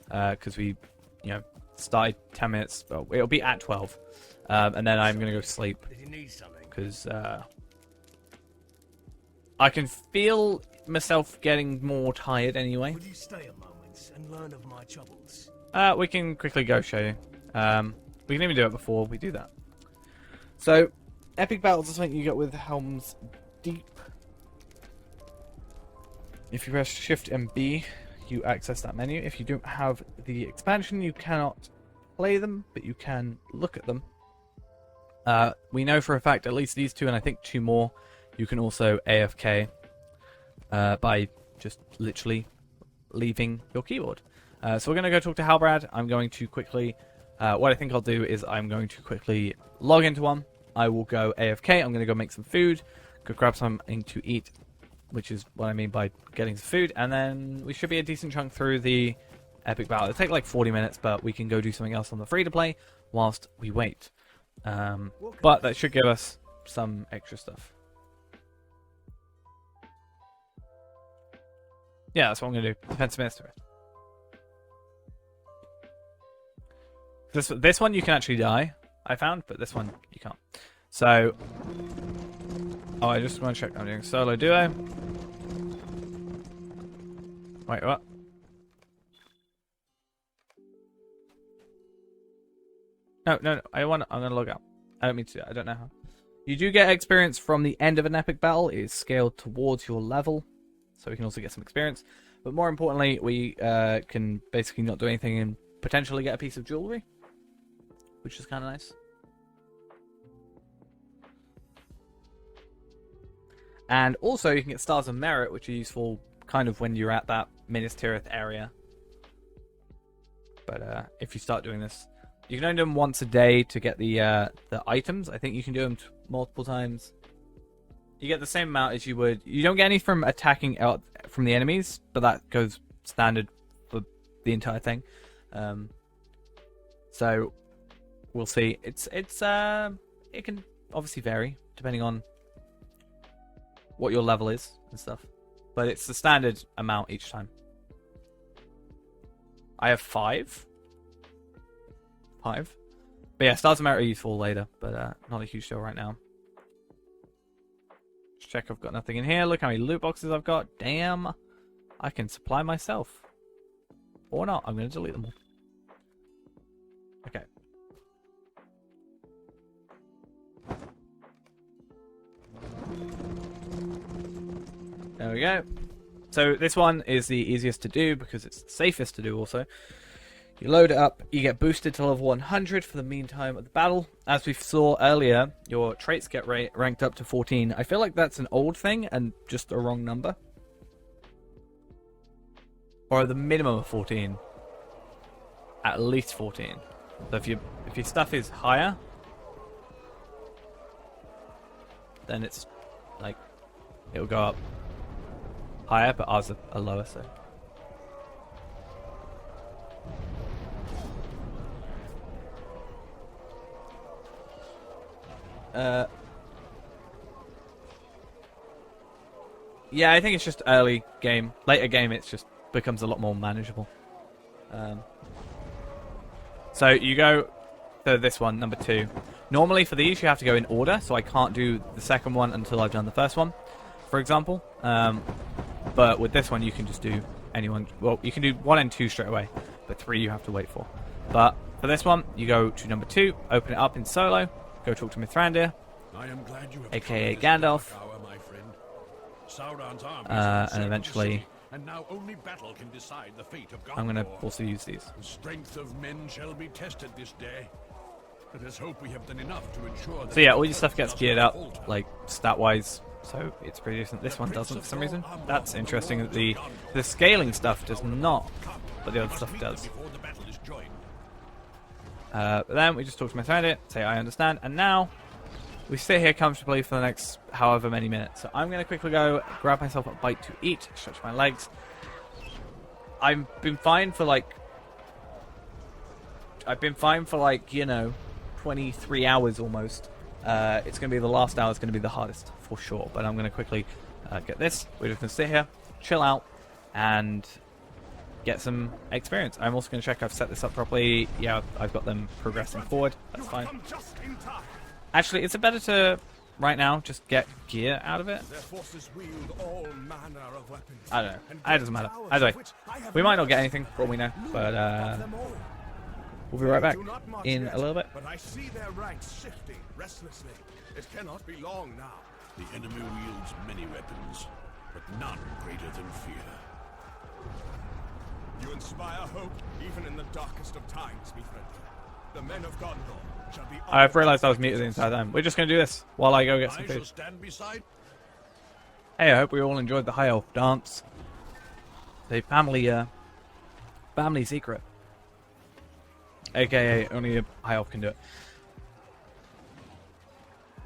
Because we, started 10 minutes. Well, it'll be at 12. And then I'm going to go sleep. Did you need something? Because I can feel myself getting more tired anyway. Would you stay a moment and learn of my troubles? We can quickly go show you. We can even do it before we do that. So, epic battles is something you get with Helm's Deep. If you press Shift and B, you access that menu. If you don't have the expansion, you cannot play them, but you can look at them. We know for a fact at least these two, and I think 2 more, you can also AFK by just literally leaving your keyboard. So we're going to go talk to Halbrad. I'm going to quickly... what I think I'll do is I'm going to quickly log into one. I will go AFK. I'm going to go make some food, go grab something to eat, which is what I mean by getting some food, and then we should be a decent chunk through the epic battle. It'll take like 40 minutes, but we can go do something else on the free-to-play whilst we wait. But that should give us some extra stuff. Yeah, that's what I'm going to do. Defensive Minister. This one you can actually die, I found, but this one you can't. So... Oh, I just want to check. I'm doing solo duo. Wait, what? No. I'm gonna log out. I don't mean to do that. I don't know how. You do get experience from the end of an epic battle. It is scaled towards your level, so we can also get some experience. But more importantly, we can basically not do anything and potentially get a piece of jewelry, which is kind of nice. And also, you can get Stars of Merit, which are useful kind of when you're at that Minas Tirith area. But if you start doing this, you can only do them once a day to get the items. I think you can do them multiple times. You get the same amount as you would. You don't get any from attacking out from the enemies, but that goes standard for the entire thing. So we'll see. It can obviously vary depending on what your level is and stuff, but it's the standard amount each time. I have 5. But yeah, Stars of Merit are useful later, but not a huge deal right now. Just check I've got nothing in here. Look how many loot boxes I've got. Damn, I can supply myself. Or not, I'm going to delete them all. Okay. There we go. So this one is the easiest to do because it's the safest to do also. You load it up, you get boosted to level 100 for the meantime of the battle. As we saw earlier, your traits get ranked up to 14. I feel like that's an old thing and just a wrong number. Or the minimum of 14. At least 14. So if your stuff is higher, then it's like it'll go up higher, but ours are lower, so. Yeah, I think it's just early game. Later game, it's just becomes a lot more manageable. So you go to this one, number 2. Normally for these you have to go in order, so I can't do the second one until I've done the first one, for example. But with this one you can just do anyone. Well, you can do 1 and 2 straight away, but 3 you have to wait for. But for this one, you go to number 2, open it up in solo, go talk to Mithrandir, I am glad you have aka come this Gandalf, dark hour, my friend. Sauron's armies have and encircled the eventually city, and now only battle can decide the fate of I'm going to Gondor. also use these. The strength of men shall be tested this day. Let us hope we have done enough to ensure that So yeah, all your stuff gets does geared not up, falter. like stat-wise, so it's pretty decent. This one doesn't for some reason. That's interesting that the scaling stuff does not, but the other stuff does. Before the battle is joined. But then we just talk to Mithrandir, say I understand, and now we sit here comfortably for the next however many minutes. So I'm going to quickly go grab myself a bite to eat, stretch my legs. I've been fine for like, you know, 23 hours almost. It's going to be the last hour is going to be the hardest for sure, but I'm going to quickly get this. We're just going to sit here, chill out, and get some experience. I'm also going to check I've set this up properly. Yeah, I've got them progressing forward. That's fine. Actually, is it better to, right now, just get gear out of it? Their forces wield all manner of weapons. I don't know. It doesn't matter. Either way, we might not get anything for all we know, but we'll be right back in a little bit. But I see their ranks shifting restlessly. It cannot be long now. The enemy wields many weapons, but none greater than fear. You inspire hope even in the darkest of times, me friend. The men of Gondor shall be. I've realised I was muted the entire time. We're just going to do this while I go get some I shall food. stand beside. Hey, I hope we all enjoyed the High Elf dance. The family secret. AKA only a High Elf can do it.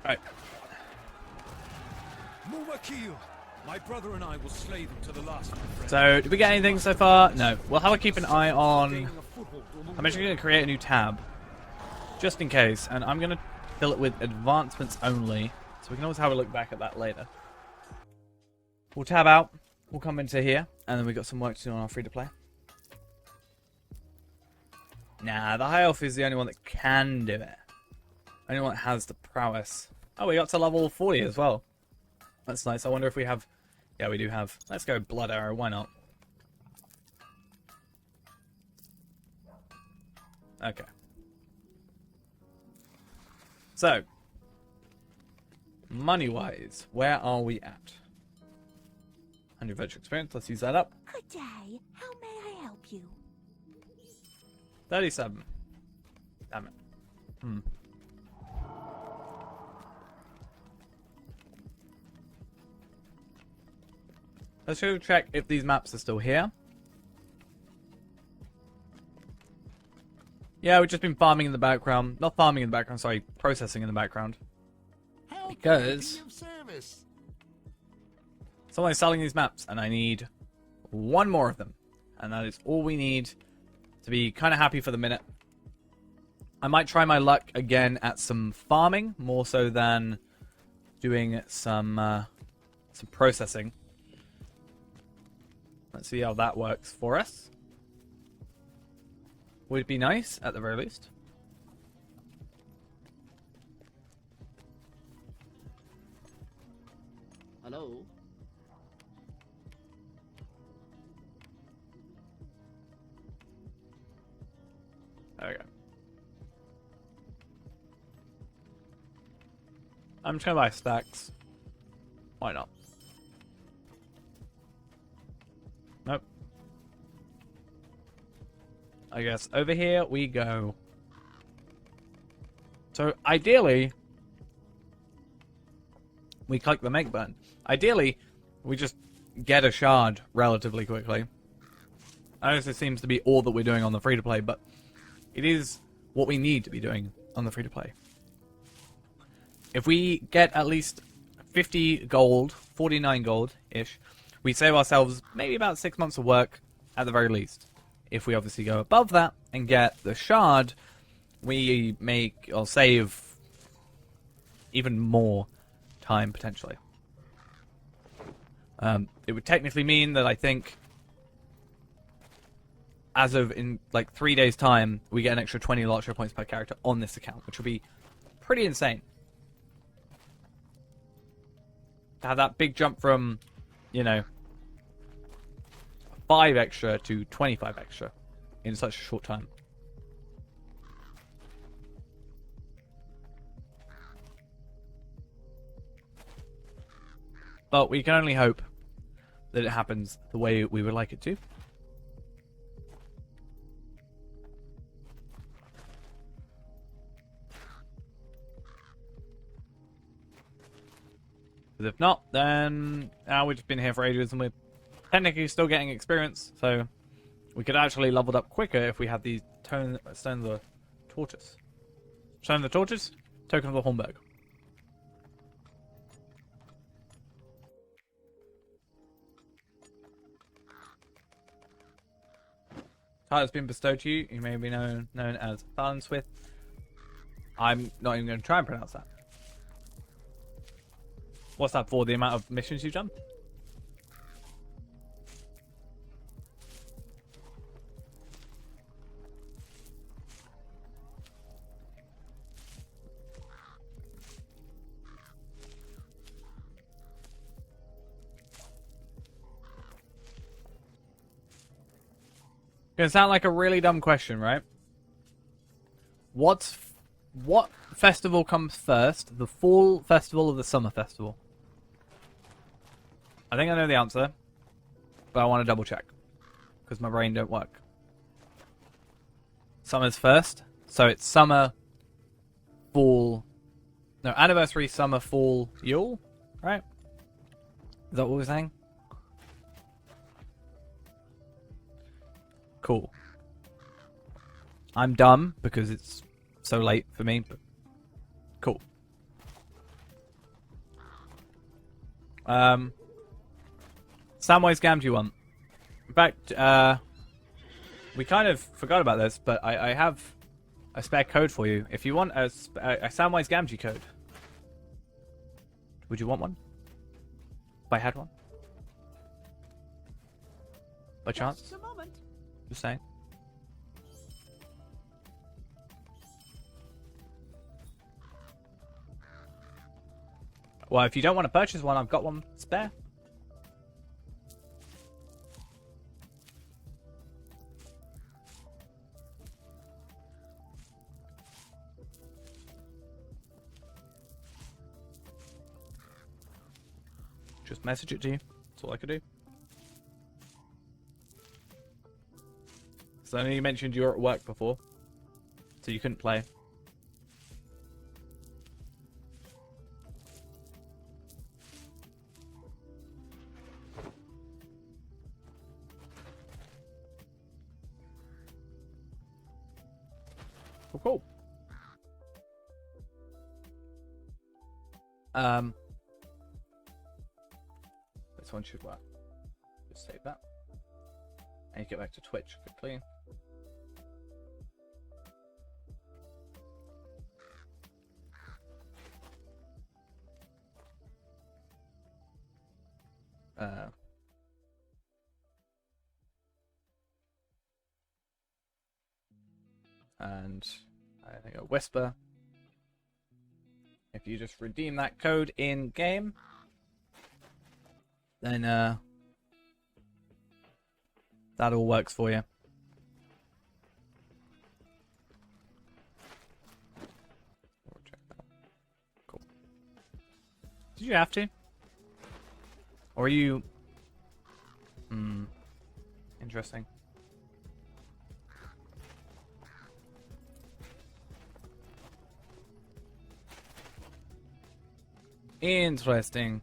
Right. Muwakil, my brother and I will slay them to the last. My friend. So, did we get anything so far? No. We'll have to keep an eye on... I'm actually going to create a new tab. Just in case. And I'm going to fill it with advancements only. So we can always have a look back at that later. We'll tab out. We'll come into here. And then we've got some work to do on our free-to-play. Nah, the High Elf is the only one that can do it. Only one that has the prowess. Oh, we got to level 40 as well. That's nice. I wonder if we have... Yeah, we do have. Let's go Blood Arrow. Why not? Okay. So, money-wise, where are we at? 100 virtual experience. Let's use that up. Good day. How may I help you? 37. Damn it. Let's go check if these maps are still here. Yeah, we've just been farming in the background. Not farming in the background, sorry, processing in the background. Because someone's selling these maps, and I need one more of them. And that is all we need to be kind of happy for the minute. I might try my luck again at some farming, more so than doing some processing. Let's see how that works for us. Would be nice, at the very least. Hello? There we go. I'm just gonna buy stacks. Why not? Nope. I guess over here we go. So ideally, we click the make button. Ideally, we just get a shard relatively quickly. I know this seems to be all that we're doing on the free-to-play, but it is what we need to be doing on the free-to-play. If we get at least 50 gold, 49 gold-ish, we save ourselves maybe about 6 months of work at the very least. If we obviously go above that and get the shard, we make or save even more time potentially. It would technically mean that I think as of in like 3 days time, we get an extra 20 Lotro points per character on this account, which would be pretty insane. To have that big jump from, you know, 5 extra to 25 extra in such a short time. But we can only hope that it happens the way we would like it to. Because if not, then we've just been here for ages and we're technically still getting experience, so we could actually level up quicker if we had these Stone of the Tortoise. Stone of the Tortoise, Token of the Hornburg. Title has been bestowed to you. You may be known as Farnswith. I'm not even going to try and pronounce that. What's that for? The amount of missions you've done? Gonna sound like a really dumb question, right? What festival comes first? The fall festival or the summer festival? I think I know the answer, but I want to double check because my brain don't work. Summer's first, so it's summer, fall. No, anniversary, summer, fall, Yule, right? Is that what we're saying? Cool. I'm dumb because it's so late for me, but cool. Samwise Gamgee one. In fact, we kind of forgot about this, but I have a spare code for you. If you want a Samwise Gamgee code, would you want one? If I had one? By chance? Just a moment. Just saying. Well, if you don't want to purchase one, I've got one spare. Just message it to you. That's all I could do. So I know you mentioned you were at work before, so you couldn't play. Cool. This one should work. Just save that. And you get back to Twitch quickly. And I think a Whisper. If you just redeem that code in game, then that all works for you. Cool. Did you have to? Or are you... Interesting. Interesting.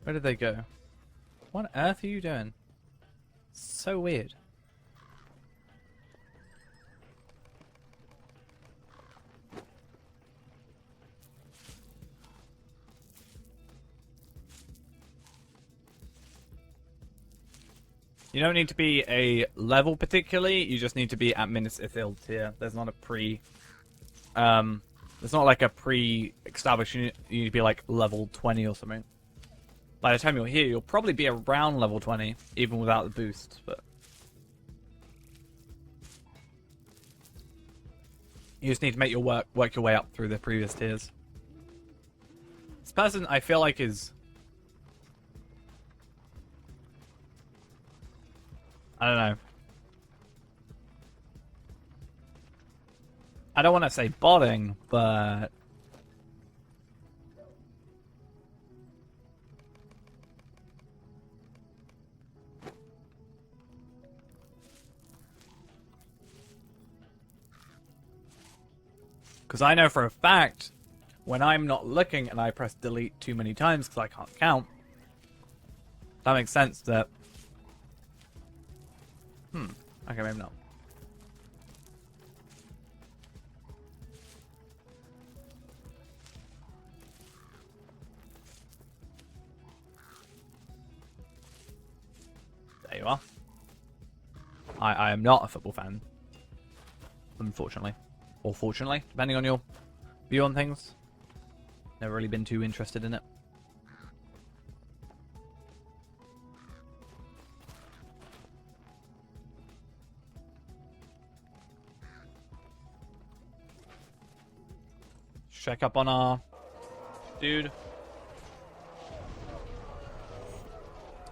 Where did they go? What on earth are you doing? So weird. You don't need to be a level particularly, you just need to be at Minas Ithil tier. There's not a there's not like a pre-established, you need to be like level 20 or something. By the time you're here, you'll probably be around level 20, even without the boost, but... You just need to make your work your way up through the previous tiers. This person, I feel like, is... I don't know. I don't want to say botting, but... Because I know for a fact, when I'm not looking and I press delete too many times because I can't count, that makes sense that... Okay, maybe not. There you are. I am not a football fan. Unfortunately. Or fortunately, depending on your view on things. Never really been too interested in it. Check up on our dude.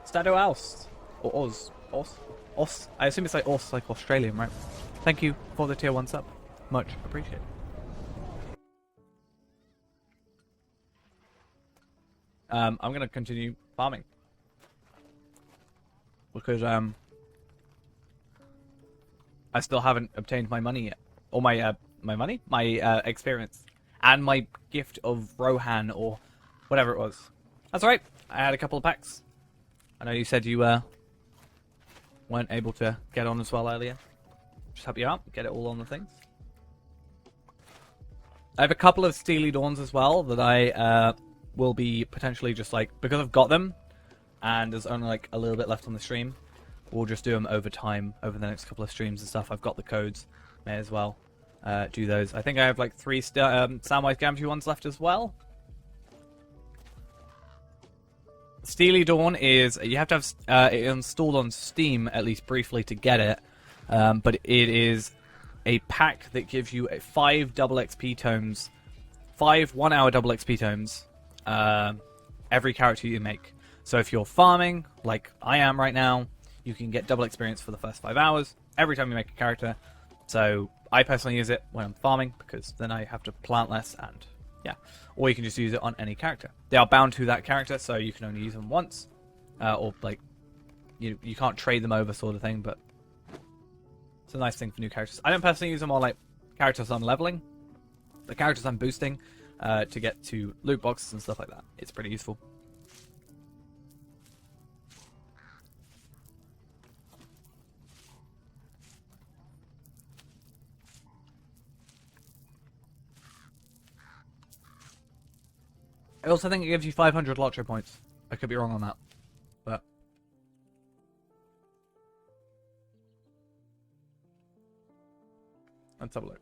Stadio Oust. Or Oz. Os. I assume it's like Os, like Australian, right? Thank you for the tier 1 sub. Much appreciated. I'm gonna continue farming. Because I still haven't obtained my money yet. Or my money? My experience. And my gift of Rohan, or whatever it was. That's alright. I had a couple of packs. I know you said you weren't able to get on as well earlier. Just help you out, get it all on the things. I have a couple of Steely Dawns as well that I will be potentially just like, because I've got them, and there's only like a little bit left on the stream, we'll just do them over time, over the next couple of streams and stuff. I've got the codes, may as well do those. I think I have like 3 Samwise Gamgee ones left as well. Steely Dawn is, you have to have it installed on Steam, at least briefly, to get it. But it is a pack that gives you 5 double XP tomes, 5 1-hour double XP tomes, every character you make. So if you're farming, like I am right now, you can get double experience for the first 5 hours, every time you make a character. So I personally use it when I'm farming, because then I have to plant less, and yeah. Or you can just use it on any character. They are bound to that character, so you can only use them once. Or, like, you can't trade them over sort of thing, but it's a nice thing for new characters. I don't personally use them on, like, characters I'm leveling. The characters I'm boosting to get to loot boxes and stuff like that. It's pretty useful. I also think it gives you 500 Lotro points. I could be wrong on that, but let's have a look.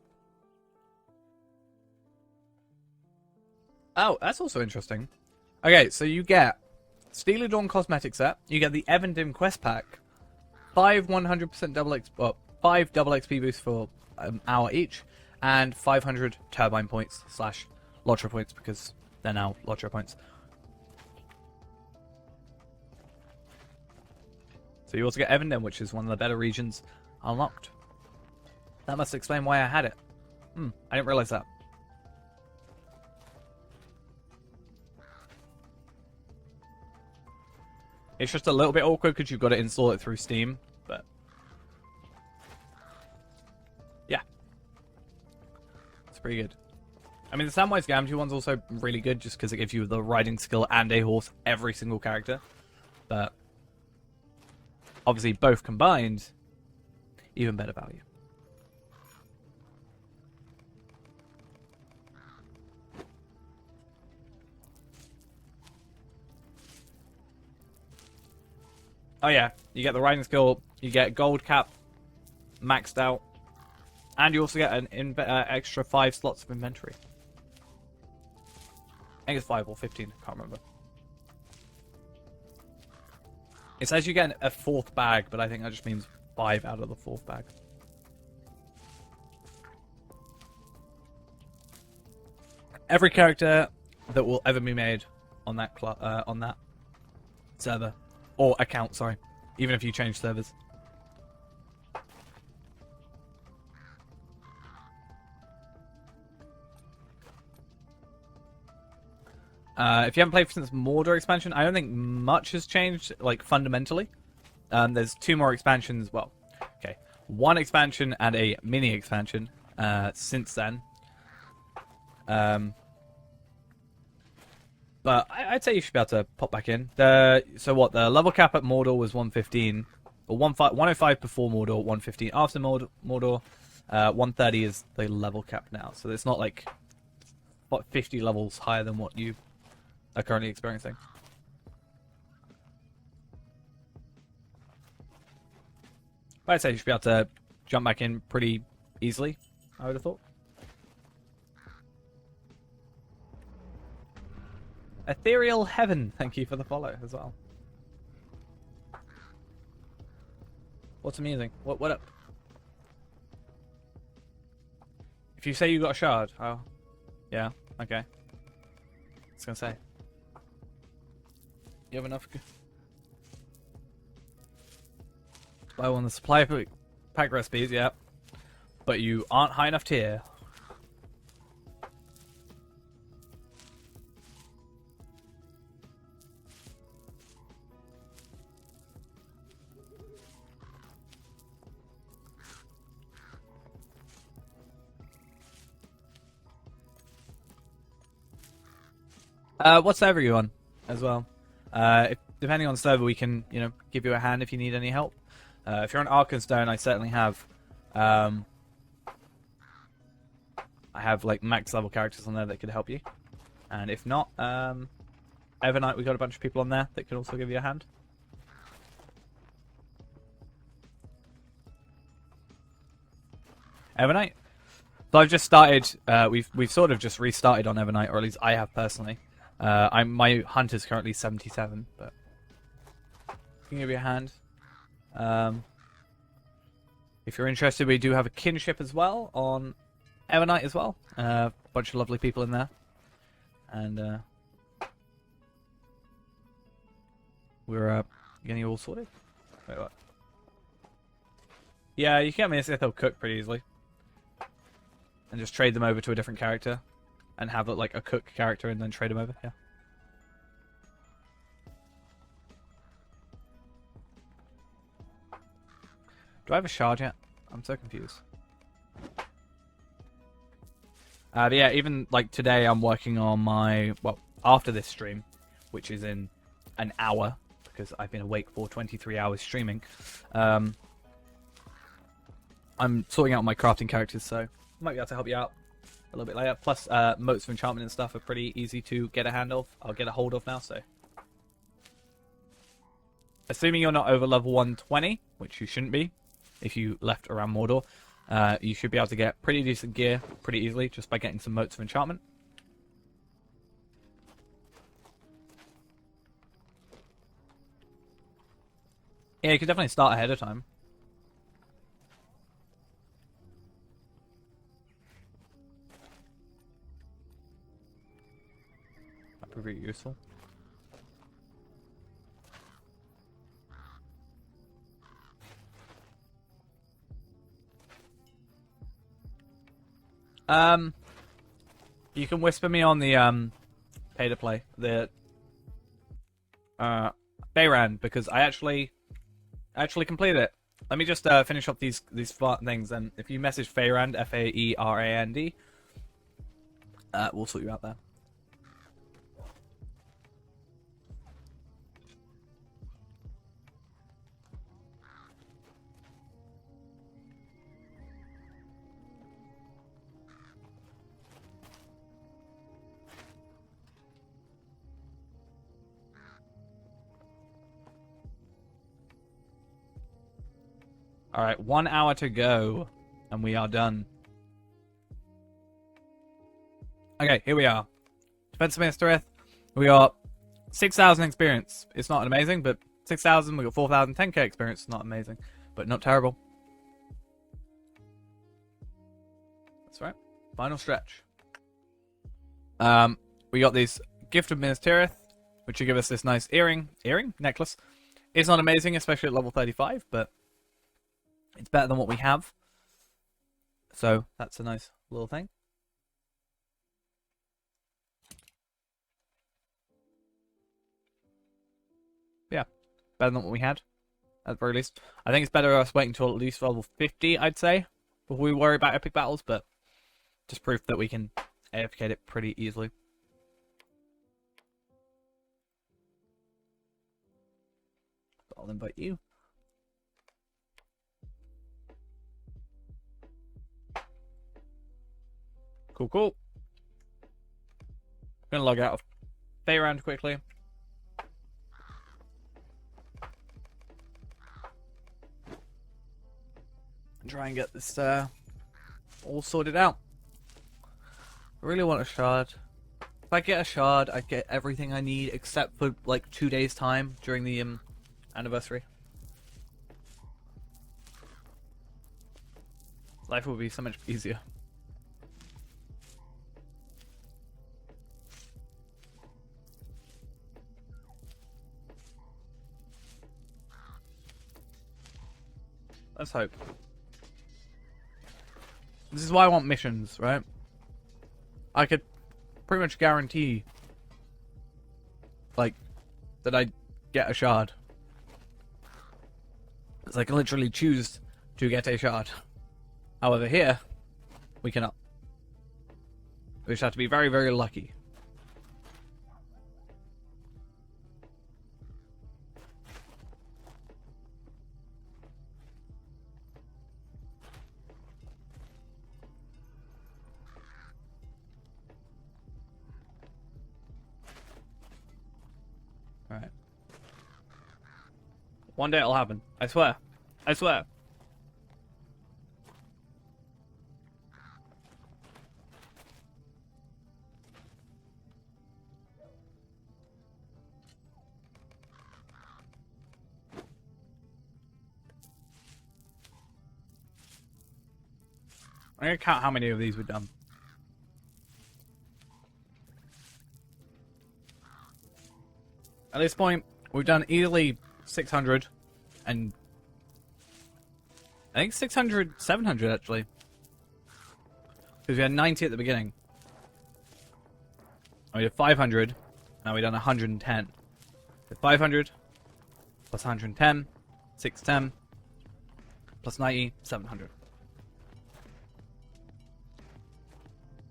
Oh, that's also interesting. Okay, so you get Steely Dawn cosmetic set. You get the Evendim quest pack, 5 100% double X, well, 5 double XP boosts for an hour each, and 500 turbine points / Lotro points, because they're now Lotro points. So you also get Evendim, which is one of the better regions unlocked. That must explain why I had it. I didn't realize that. It's just a little bit awkward because you've got to install it through Steam, but yeah. It's pretty good. I mean, the Samwise Gamgee one's also really good just because it gives you the riding skill and a horse every single character. But obviously both combined, even better value. Oh yeah, you get the riding skill, you get gold cap maxed out, and you also get an extra 5 slots of inventory. I think it's 5 or 15, can't remember. It says you get a 4th bag, but I think that just means 5 out of the 4th bag. Every character that will ever be made on that server or account, sorry, even if you change servers. If you haven't played since Mordor expansion, I don't think much has changed, like, fundamentally. There's 2 more expansions, well, okay, 1 expansion and a mini expansion since then. But I'd say you should be able to pop back in. So what, the level cap at Mordor was 115, or 105 before Mordor, 115 after Mordor. 130 is the level cap now, so it's not like 50 levels higher than what you are currently experiencing. But I'd say you should be able to jump back in pretty easily, I would have thought. Ethereal Heaven, thank you for the follow as well. What's amusing? What up? If you say you got a shard, oh, yeah, okay. I was gonna say. You have enough? Buy one of the supply pack recipes, yeah. But you aren't high enough tier. What server are you on as well? Depending on the server, we can, give you a hand if you need any help. If you're on Arkenstone, I certainly have. I have like max level characters on there that could help you, and if not, Evernight, we got a bunch of people on there that could also give you a hand. Evernight. So I've just started. We've sort of just restarted on Evernight, or at least I have personally. My hunt is currently 77, but I can give you a hand. If you're interested, we do have a kinship as well on Evernight as well. A bunch of lovely people in there, and we're getting you all sorted. Wait, what? Yeah, you can get me a Sith cook pretty easily, and just trade them over to a different character. And have like a cook character and then trade them over, yeah. Do I have a shard yet? I'm so confused. But yeah, even like today I'm working on my, well, after this stream, which is in an hour, because I've been awake for 23 hours streaming, I'm sorting out my crafting characters, so I might be able to help you out a little bit later. Plus, motes of enchantment and stuff are pretty easy to get a hold of now, so. Assuming you're not over level 120, which you shouldn't be, if you left around Mordor, you should be able to get pretty decent gear pretty easily just by getting some motes of enchantment. Yeah, you could definitely start ahead of time. Pretty useful. You can whisper me on the pay to play, the Feyran, because I actually completed it. Let me just finish up these things, and if you message Feyrand, Faerand, we'll sort you out there. Alright, 1 hour to go, and we are done. Okay, here we are. Defense of Mistress. We got 6,000 experience. It's not amazing, but 6,000. We got 4,000 10k experience. It's not amazing, but not terrible. That's right. Final stretch. We got these Gift of Minas Tirith, which will give us this nice necklace. It's not amazing, especially at level 35, but it's better than what we have. So that's a nice little thing. Yeah, better than what we had, at the very least. I think it's better us waiting until at least level 50, I'd say, before we worry about epic battles, but just proof that we can AFK it pretty easily. I'll invite you. Cool, cool. I'm gonna log out of Faerun quickly. And try and get this all sorted out. I really want a shard. If I get a shard, I get everything I need except for like 2 days time during the anniversary. Life will be so much easier. Let's hope. This is why I want missions, right? I could pretty much guarantee, like, that I get a shard. Because I can literally choose to get a shard. However, here, we cannot. We just have to be very, very lucky. Alright. One day it'll happen. I swear. I swear. I'm gonna count how many of these we've done. At this point, we've done easily 600, and I think 600, 700 actually. Because we had 90 at the beginning. And we did 500, now we've done 110. So 500, plus 110, 610, plus 90, 700.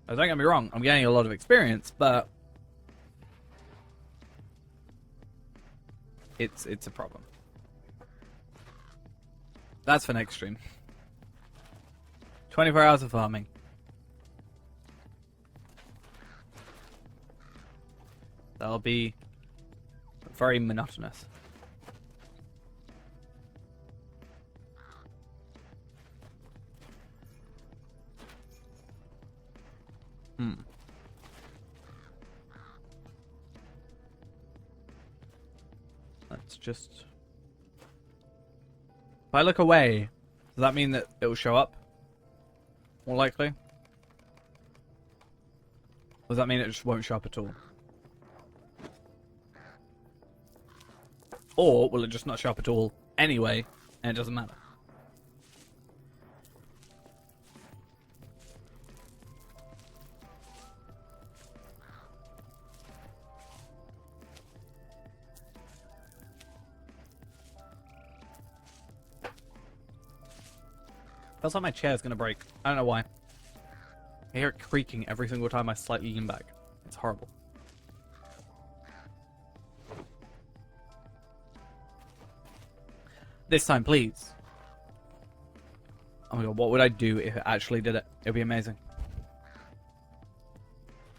Now, don't get me wrong, I'm getting a lot of experience, but it's a problem. That's for next stream. 24 hours of farming. That'll be very monotonous. Let's just... If I look away, does that mean that it will show up? More likely? Or does that mean it just won't show up at all? Or will it just not show up at all anyway, and it doesn't matter? Feels like my chair is going to break. I don't know why. I hear it creaking every single time I slightly lean back. It's horrible. This time, please. Oh my god, what would I do if it actually did it? It would be amazing.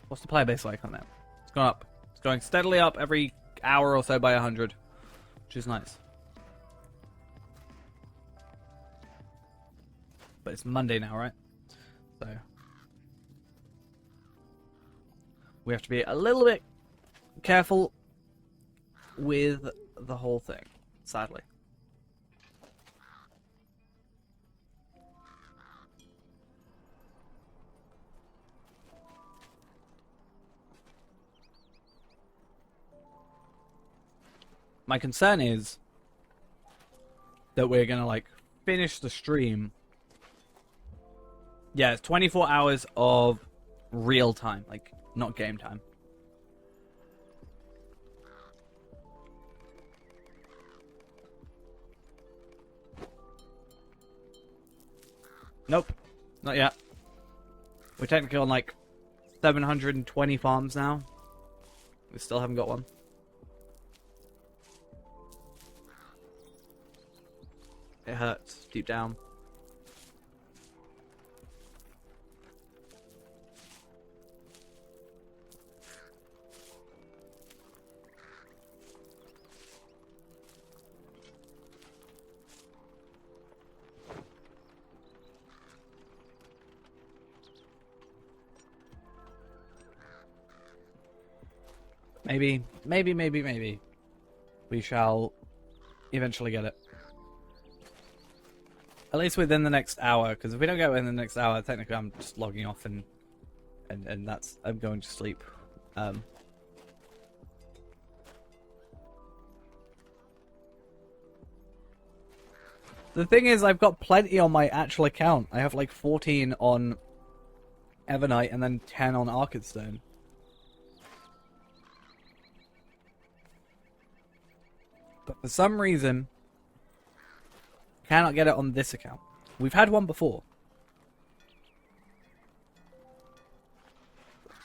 What's the player base like on that? It's gone up. It's going steadily up every hour or so by 100. Which is nice. But it's Monday now, right? So we have to be a little bit careful with the whole thing, sadly. My concern is that we're gonna like finish the stream. Yeah, it's 24 hours of real time, like not game time. Nope, not yet. We're technically on like 720 farms now. We still haven't got one. It hurts deep down. Maybe. We shall eventually get it. At least within the next hour, because if we don't get it in the next hour, technically I'm just logging off and that's I'm going to sleep. The thing is, I've got plenty on my actual account. I have like 14 on Evernight and then 10 on Arkenstone. But for some reason, cannot get it on this account. We've had one before.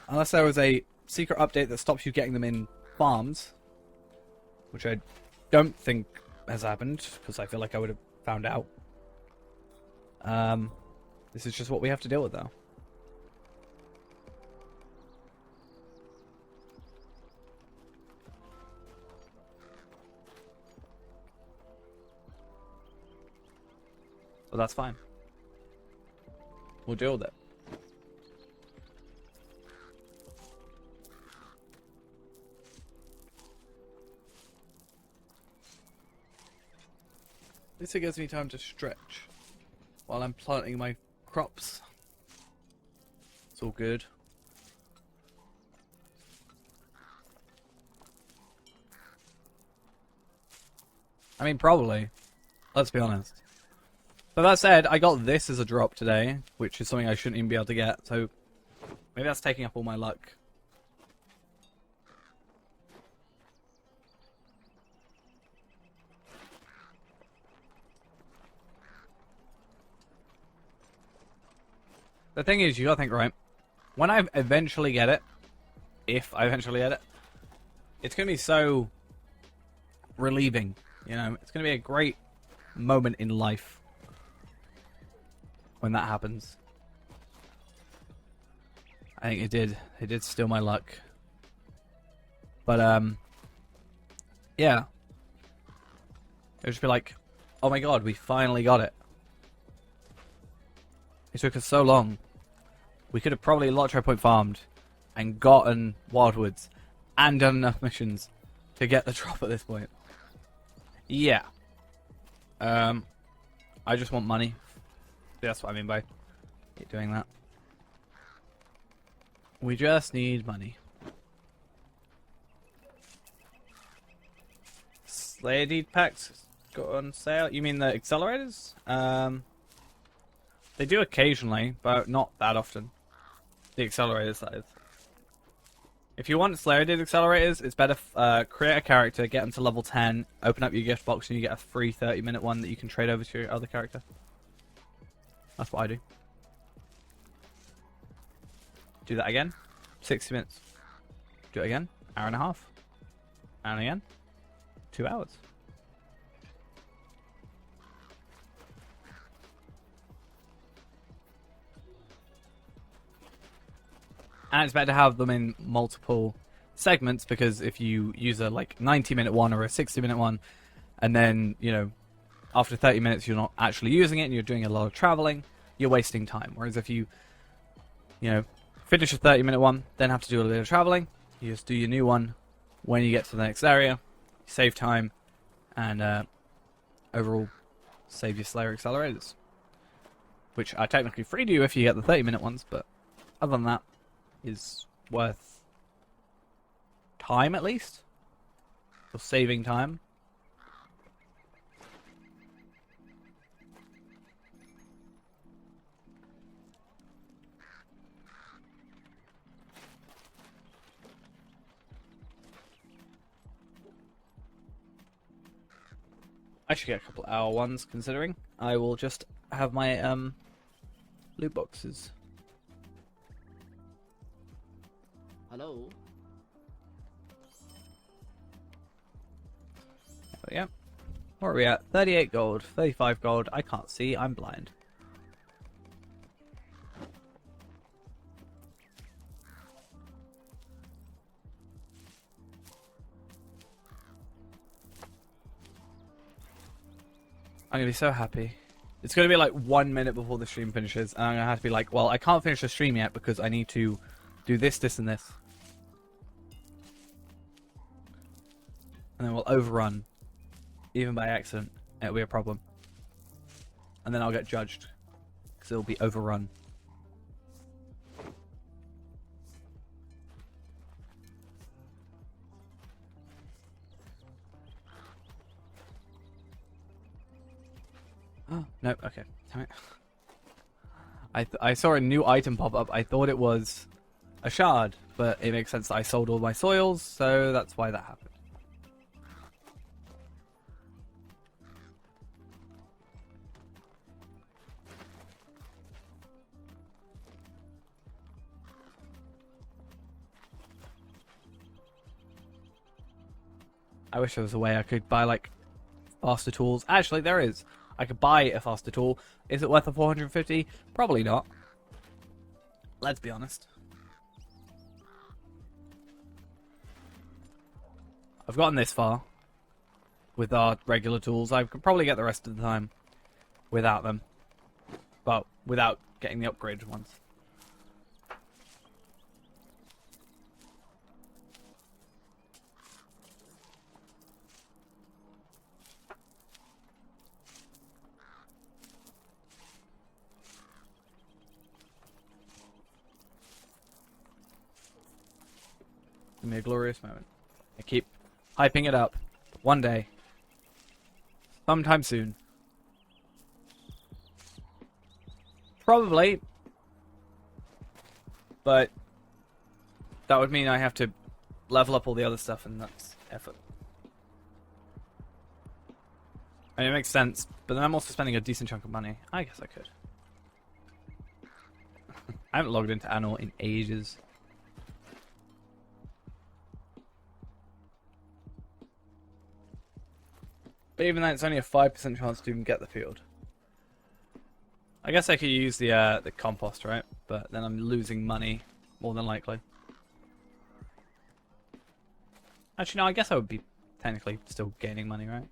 Unless there was a secret update that stops you getting them in farms. Which I don't think has happened, because I feel like I would have found out. This is just what we have to deal with, though. But that's fine. We'll deal with it. This gives me time to stretch while I'm planting my crops. It's all good. I mean, probably. Let's be honest. But that said, I got this as a drop today, which is something I shouldn't even be able to get, so maybe that's taking up all my luck. The thing is, you gotta think, right, when I eventually get it, if I eventually get it, it's gonna be so relieving, you know, it's gonna be a great moment in life. When that happens. I think it did steal my luck. But yeah. It would just be like, oh my god, we finally got it. It took us so long. We could have probably Lottery Point farmed and gotten Wildwoods and done enough missions to get the drop at this point. Yeah. I just want money. That's what I mean by doing that. We just need money. Slayer Deed packs got on sale. You mean the accelerators? They do occasionally, but not that often. The accelerators, that is. If you want Slayer Deed accelerators, it's better create a character, get them to level 10, open up your gift box, and you get a free 30-minute one that you can trade over to your other character. That's what I do. Do that again. 60 minutes. Do it again. Hour and a half. And again. 2 hours. And it's better to have them in multiple segments, because if you use a like 90-minute one or a 60-minute one, and then, you know, after 30 minutes you're not actually using it and you're doing a lot of traveling, you're wasting time. Whereas if you know, finish a 30-minute one, then have to do a little bit of traveling, you just do your new one when you get to the next area, save time, and overall save your Slayer accelerators. Which are technically free to you if you get the 30-minute ones, but other than that, is worth time at least. For saving time. I should get a couple hour ones, considering I will just have my loot boxes. Hello? But yeah. Where are we at? 38 gold, 35 gold. I can't see, I'm blind. I'm gonna be so happy. It's gonna be like 1 minute before the stream finishes, and I'm gonna have to be like, well, I can't finish the stream yet because I need to do this, this, and this. And then we'll overrun, even by accident. It'll be a problem. And then I'll get judged, because it'll be overrun. Oh, no, okay. Damn it. I saw a new item pop up. I thought it was a shard, but it makes sense that I sold all my soils, so that's why that happened. I wish there was a way I could buy, like, faster tools. Actually, there is. I could buy a faster tool. Is it worth the 450? Probably not. Let's be honest. I've gotten this far with our regular tools. I could probably get the rest of the time without them. But without getting the upgraded ones. Give me a glorious moment. I keep hyping it up. One day. Sometime soon. Probably. But that would mean I have to level up all the other stuff, and that's effort. I mean, it makes sense, but then I'm also spending a decent chunk of money. I guess I could. I haven't logged into Anor in ages. But even then, it's only a 5% chance to even get the field. I guess I could use the compost, right? But then I'm losing money, more than likely. Actually, no, I guess I would be technically still gaining money, right?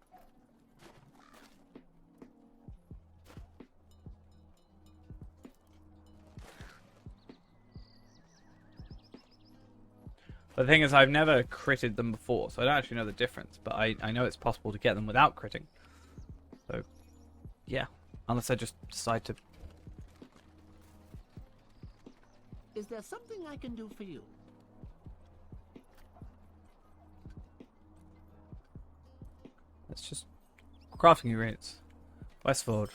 But the thing is, I've never critted them before, so I don't actually know the difference. But I know it's possible to get them without critting. So, yeah. Unless I just decide to... Is there something I can do for you? It's just... crafting rates. Westford.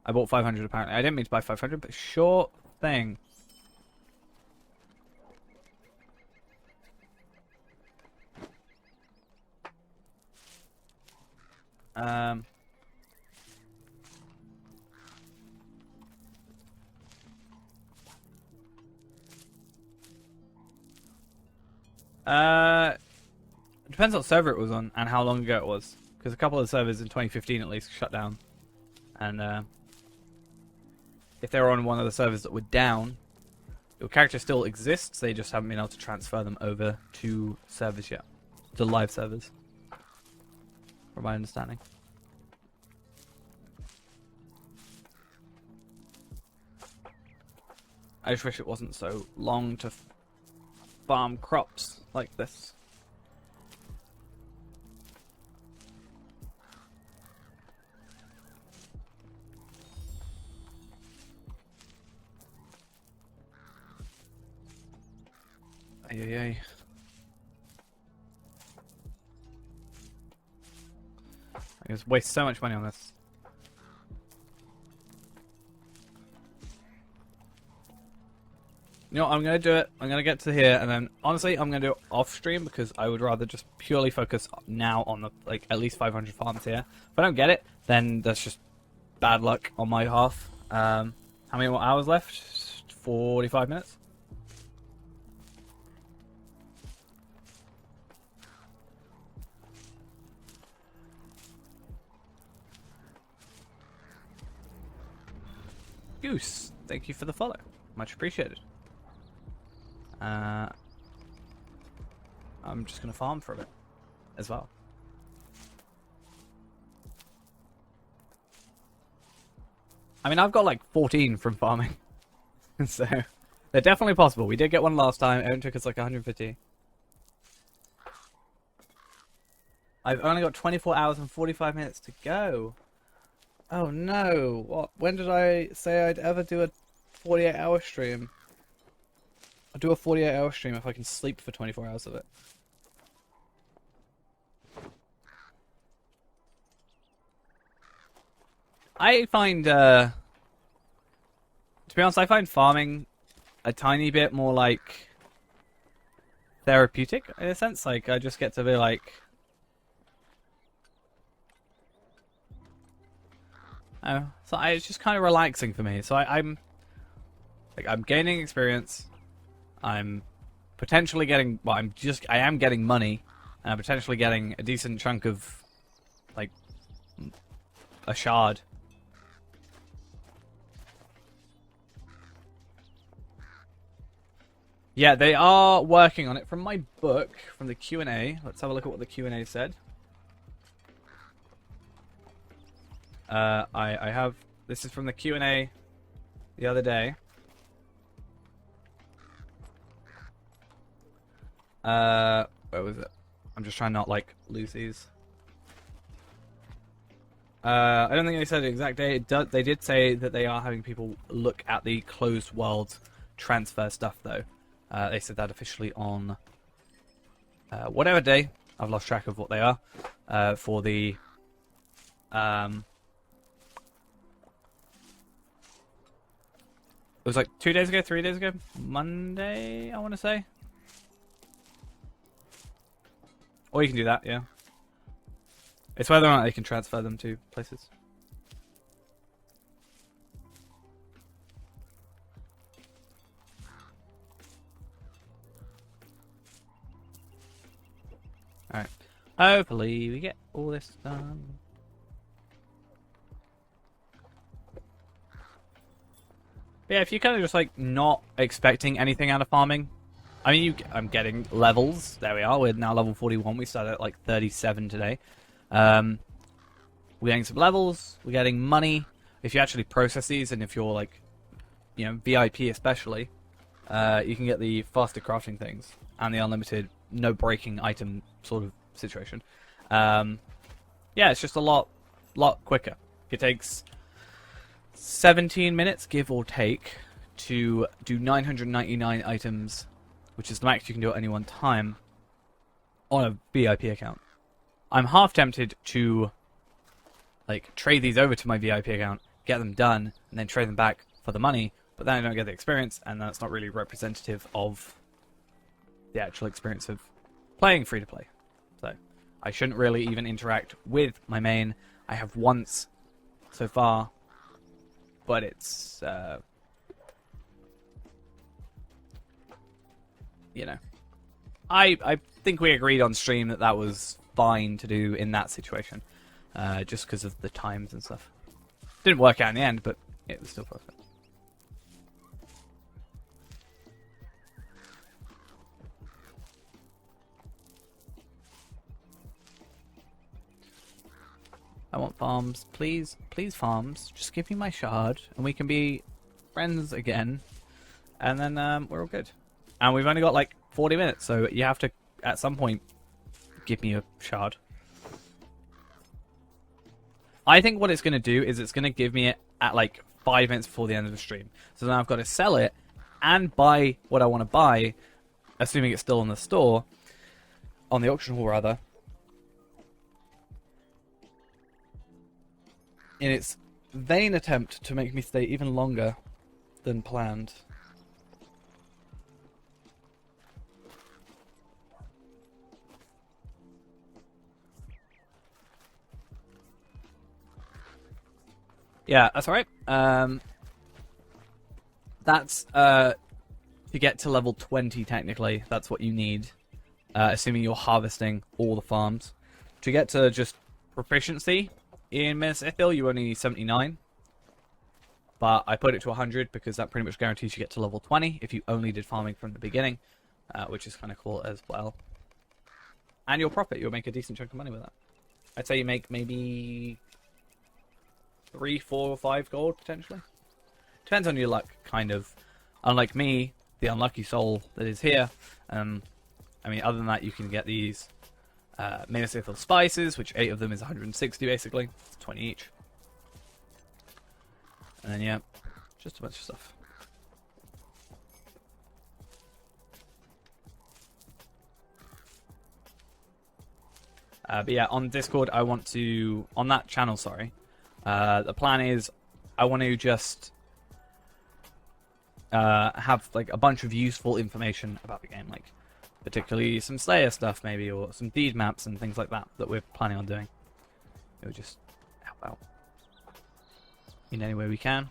I bought 500 apparently. I didn't mean to buy 500, but sure thing. It depends what server it was on and how long ago it was. Because a couple of servers in 2015 at least shut down. And if they were on one of the servers that were down, your character still exists, they just haven't been able to transfer them over to servers yet. To live servers. From my understanding. I just wish it wasn't so long to farm crops like this. Ay, ay, ay. I just waste so much money on this. You know what, I'm going to do it. I'm going to get to here, and then, honestly, I'm going to do it off-stream, because I would rather just purely focus now on the, like, at least 500 farms here. If I don't get it, then that's just bad luck on my half. How many more hours left? 45 minutes? Goose, thank you for the follow. Much appreciated. I'm just going to farm for a bit as well. I mean, I've got like 14 from farming. So, they're definitely possible. We did get one last time. It only took us like 150. I've only got 24 hours and 45 minutes to go. Oh no. What? When did I say I'd ever do a 48-hour stream? I'll do a 48-hour stream if I can sleep for 24 hours of it. I find, to be honest, I find farming a tiny bit more, like, therapeutic, in a sense. Like, I just get to be, like... Oh, so it's just kind of relaxing for me. So I'm gaining experience. I'm potentially getting, well, I am getting money, and I'm potentially getting a decent chunk of, like, a shard. Yeah, they are working on it. From my book, from the Q&A, let's have a look at what the Q&A said. I have, this is from the Q&A the other day. Where was it? I'm just trying not, like, lose these. I don't think they said the exact day. They did say that they are having people look at the closed world transfer stuff, though. They said that officially on whatever day. I've lost track of what they are. For the... It was like 2 days ago, 3 days ago? Monday, I want to say. Or you can do that, yeah. It's whether or not they can transfer them to places. Alright. Hopefully we get all this done. But yeah, if you're kind of just like not expecting anything out of farming, I mean, I'm getting levels. There we are. We're now level 41. We started at like 37 today. We're getting some levels. We're getting money. If you actually process these, and if you're like, you know, VIP especially, you can get the faster crafting things and the unlimited, no breaking item sort of situation. Yeah, it's just a lot quicker. It takes 17 minutes, give or take, to do 999 items, which is the max you can do at any one time, on a VIP account. I'm half tempted to, like, trade these over to my VIP account, get them done, and then trade them back for the money, but then I don't get the experience, and that's not really representative of the actual experience of playing free-to-play. So, I shouldn't really even interact with my main. I have once so far, but it's, you know, I think we agreed on stream that that was fine to do in that situation, just because of the times and stuff. Didn't work out in the end, but it was still perfect. I want farms, please, please farms. Just give me my shard, and we can be friends again, and then we're all good. And we've only got like 40 minutes, so you have to, at some point, give me a shard. I think what it's going to do is it's going to give me it at like 5 minutes before the end of the stream. So then I've got to sell it and buy what I want to buy, assuming it's still in the store, on the auction hall rather, in its vain attempt to make me stay even longer than planned. Yeah, that's alright. That's to get to level 20 technically. That's what you need, assuming you're harvesting all the farms. To get to just proficiency in Minas Ithil, you only need 79. But I put it to 100 because that pretty much guarantees you get to level 20 if you only did farming from the beginning, which is kind of cool as well. And you'll profit. You'll make a decent chunk of money with that. I'd say you make maybe 3, 4, or 5 gold potentially. Depends on your luck, kind of. Unlike me, the unlucky soul that is here. I mean, other than that, you can get these Minas Ithil spices, which 8 of them is 160 basically. It's 20 each. And then, yeah, just a bunch of stuff. But yeah, on Discord, I want to... On that channel, sorry. The plan is I want to just have like a bunch of useful information about the game. Like, particularly some Slayer stuff, maybe, or some deed maps and things like that that we're planning on doing. It would just help out in any way we can.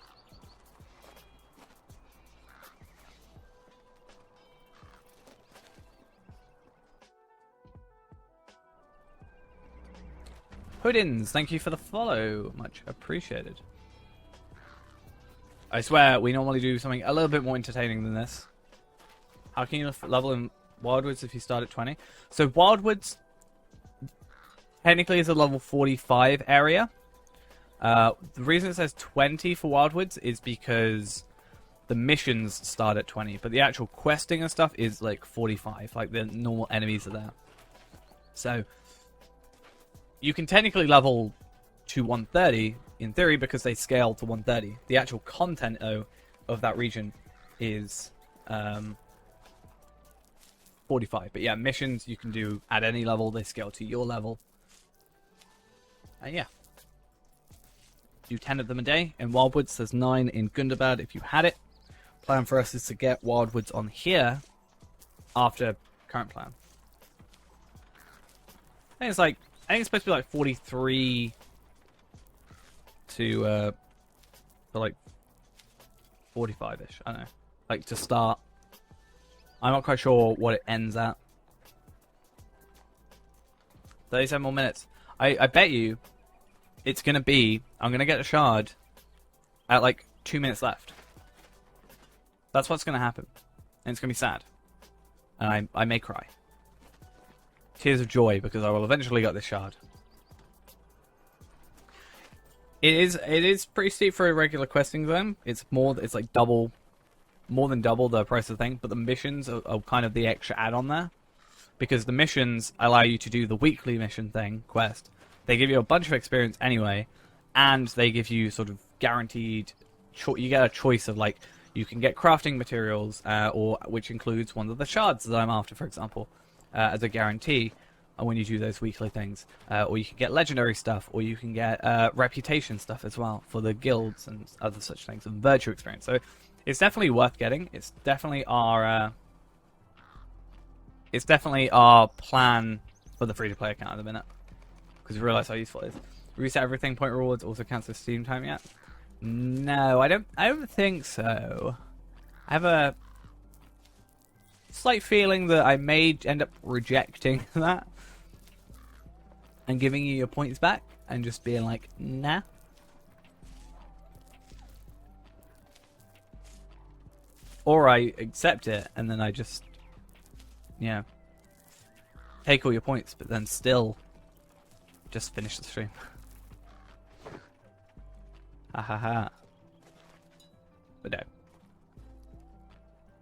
Hoodins, thank you for the follow. Much appreciated. I swear, we normally do something a little bit more entertaining than this. How can you level in Wildwoods if you start at 20? So Wildwoods technically is a level 45 area. The reason it says 20 for Wildwoods is because the missions start at 20, but the actual questing and stuff is like 45, like the normal enemies are there. So you can technically level to 130 in theory because they scale to 130. The actual content though of that region is 45. But yeah, missions you can do at any level. They scale to your level. And yeah. Do 10 of them a day. In Wildwoods, there's 9 in Gundabad if you had it. Plan for us is to get Wildwoods on here after current plan. I think it's supposed to be like 43 to like 45-ish. I don't know. Like to start. I'm not quite sure what it ends at. 37 more minutes. I bet you it's going to be... I'm going to get a shard at like 2 minutes left. That's what's going to happen. And it's going to be sad. And I may cry. Tears of joy because I will eventually get this shard. It is pretty steep for a regular questing zone. It's more than double the price of the thing, but the missions are kind of the extra add-on there. Because the missions allow you to do the weekly mission quest. They give you a bunch of experience anyway, and they give you sort of guaranteed you get a choice of like you can get crafting materials or which includes one of the shards that I'm after, for example. As a guarantee when you do those weekly things. Or you can get legendary stuff, or you can get reputation stuff as well for the guilds and other such things, and virtue experience. So it's definitely worth getting. It's definitely our plan for the free-to-play account at the minute. Because we realise how useful it is. Reset everything, point rewards also counts as Steam time yet? No, I don't think so. I have a slight feeling that I may end up rejecting that and giving you your points back and just being like, nah. Or I accept it and then I just, take all your points, but then still just finish the stream. Ha ha ha. But no.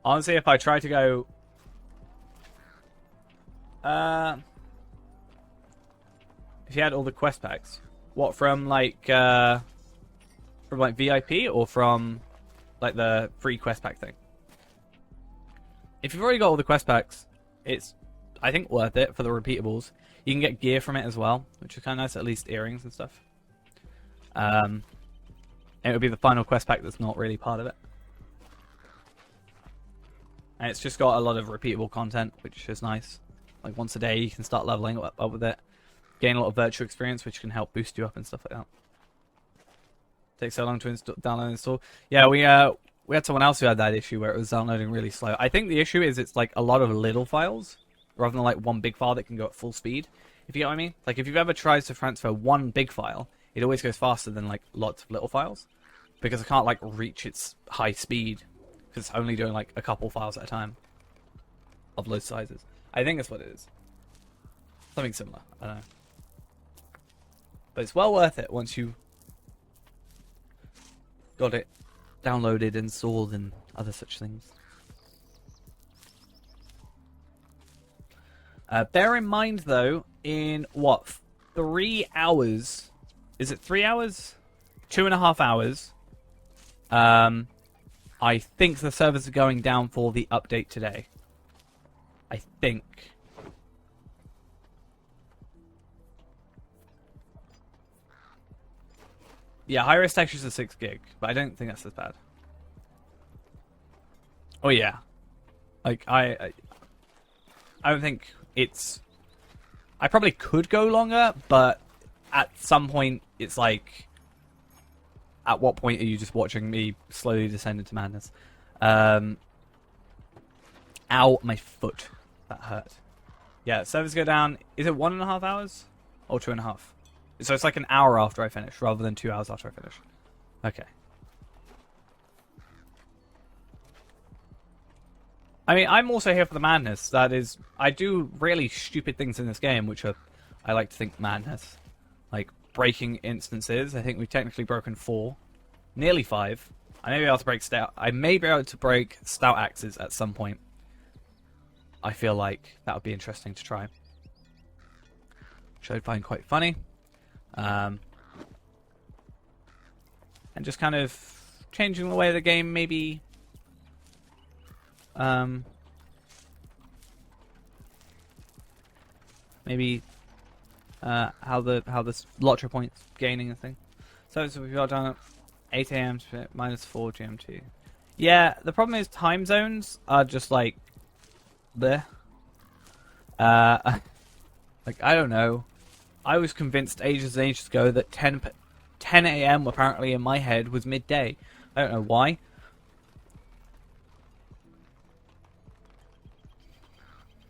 Honestly, if I try to go... if you had all the quest packs, what, from like VIP or from like the free quest pack thing? If you've already got all the quest packs, it's, I think, worth it for the repeatables. You can get gear from it as well, which is kind of nice, at least earrings and stuff. And it would be the final quest pack that's not really part of it. And it's just got a lot of repeatable content, which is nice. Like once a day you can start leveling up with it. Gain a lot of virtue experience, which can help boost you up and stuff like that. Takes so long to download and install. Yeah, we had someone else who had that issue where it was downloading really slow. I think the issue is it's like a lot of little files rather than like one big file that can go at full speed. If you get what I mean? Like if you've ever tried to transfer one big file, it always goes faster than like lots of little files because it can't like reach its high speed because it's only doing like a couple files at a time of low sizes. I think that's what it is. Something similar. I don't know. But it's well worth it once you got it downloaded, installed, and other such things. Bear in mind, though, in what, 3 hours? Is it 3 hours? 2.5 hours. I think the servers are going down for the update today. I think. Yeah, high-res textures are 6 gig, but I don't think that's as bad. Oh yeah, like I don't think it's. I probably could go longer, but at some point it's like, at what point are you just watching me slowly descend into madness? Ow, my foot, that hurt. Yeah, servers go down. Is it 1.5 hours or 2.5? So it's like an hour after I finish, rather than 2 hours after I finish. Okay. I mean, I'm also here for the madness. That is, I do really stupid things in this game, which are, I like to think, madness. Like, breaking instances. I think we've technically broken 4. Nearly 5. I may be able to break stout. I may be able to break stout axes at some point. I feel like that would be interesting to try. Which I'd find quite funny. And just kind of changing the way the game maybe how the lottery points gaining a thing. So we've got down at 8 AM to -4 GMT. Yeah, the problem is time zones are just like there. Like I don't know. I was convinced ages and ages ago that 10 AM apparently in my head was midday. I don't know why.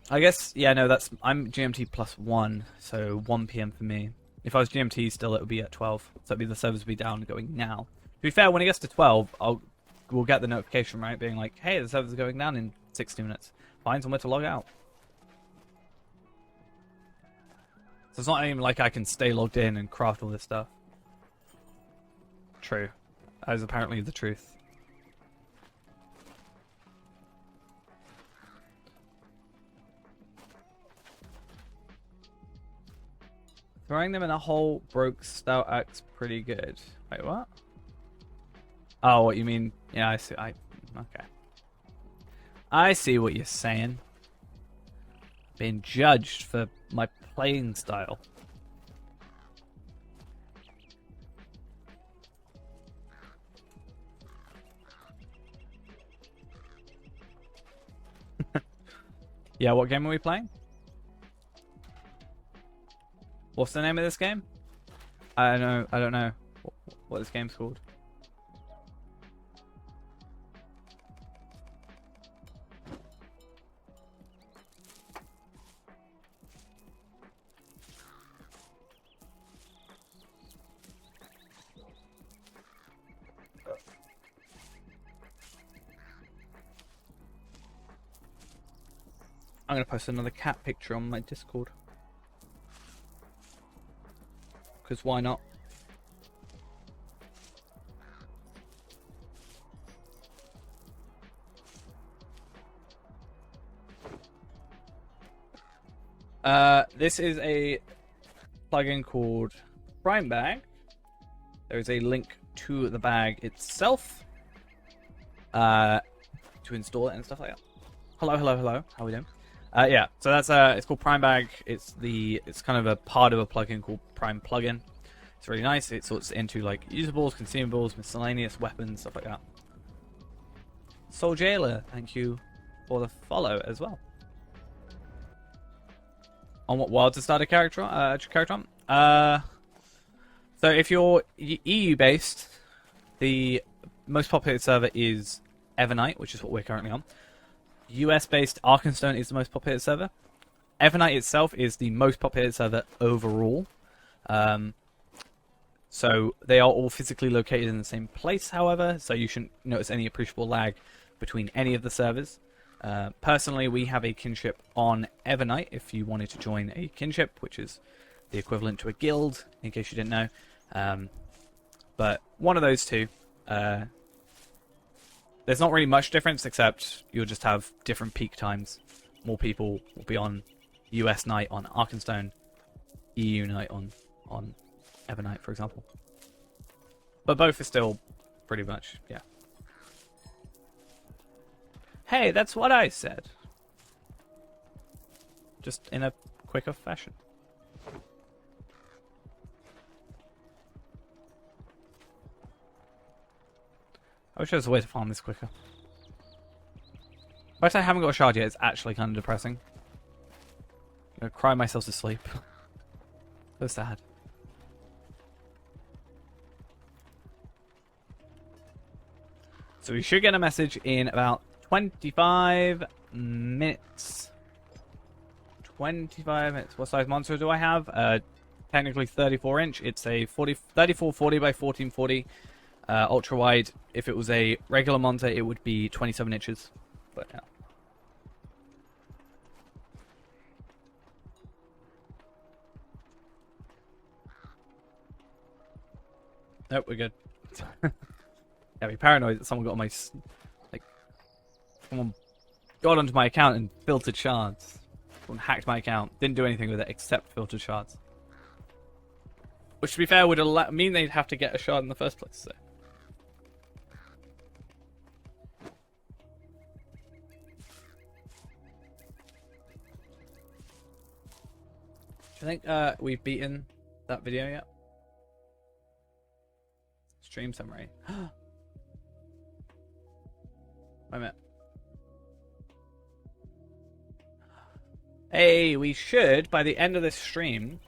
I guess, yeah, no, I'm GMT +1, so 1 PM for me. If I was GMT still, it would be at 12. So the servers would be down going now. To be fair, when it gets to 12, we'll get the notification, right? Being like, hey, the servers are going down in 60 minutes. Find somewhere to log out. So it's not even like I can stay logged in and craft all this stuff. True. That is apparently the truth. Throwing them in a hole broke stout axe pretty good. Wait, what? Oh, what you mean? Yeah, I see. Okay. I see what you're saying. Being judged for my playing style. Yeah, what game are we playing? What's the name of this game? I don't know what this game's called. I'm gonna post another cat picture on my Discord. Because why not? This is a plugin called Prime Bag. There is a link to the bag itself to install it and stuff like that. Hello. How are we doing? Yeah, so that's it's called Prime Bag. It's kind of a part of a plugin called Prime Plugin. It's really nice. It sorts into like usables, consumables, miscellaneous weapons, stuff like that. Soul Jailer, thank you for the follow as well. On what world to start a character on? So if you're EU based, the most populated server is Evernight, which is what we're currently on. US-based Arkenstone is the most populated server. Evernight itself is the most populated server overall. So they are all physically located in the same place, however, so you shouldn't notice any appreciable lag between any of the servers. Personally, we have a kinship on Evernight if you wanted to join a kinship, which is the equivalent to a guild, in case you didn't know. But one of those two. There's not really much difference, except you'll just have different peak times. More people will be on US night on Arkenstone, EU night on Evernight, for example. But both are still pretty much, yeah. Hey, that's what I said. Just in a quicker fashion. I wish there was a way to farm this quicker. The fact I haven't got a shard yet is actually kind of depressing. I'm gonna cry myself to sleep. So sad. So we should get a message in about 25 minutes. 25 minutes. What size monitor do I have? Technically 34-inch. It's a 3440 by 1440 ultra wide. If it was a regular monitor, it would be 27 inches. But yeah. Nope, we're good. Yeah, be paranoid that someone got on my someone got onto my account and filtered shards. Someone hacked my account, didn't do anything with it except filtered shards. Which, to be fair, would mean they'd have to get a shard in the first place. So. Do you think we've beaten that video yet? Stream summary. Wait a minute. Hey, we should, by the end of this stream,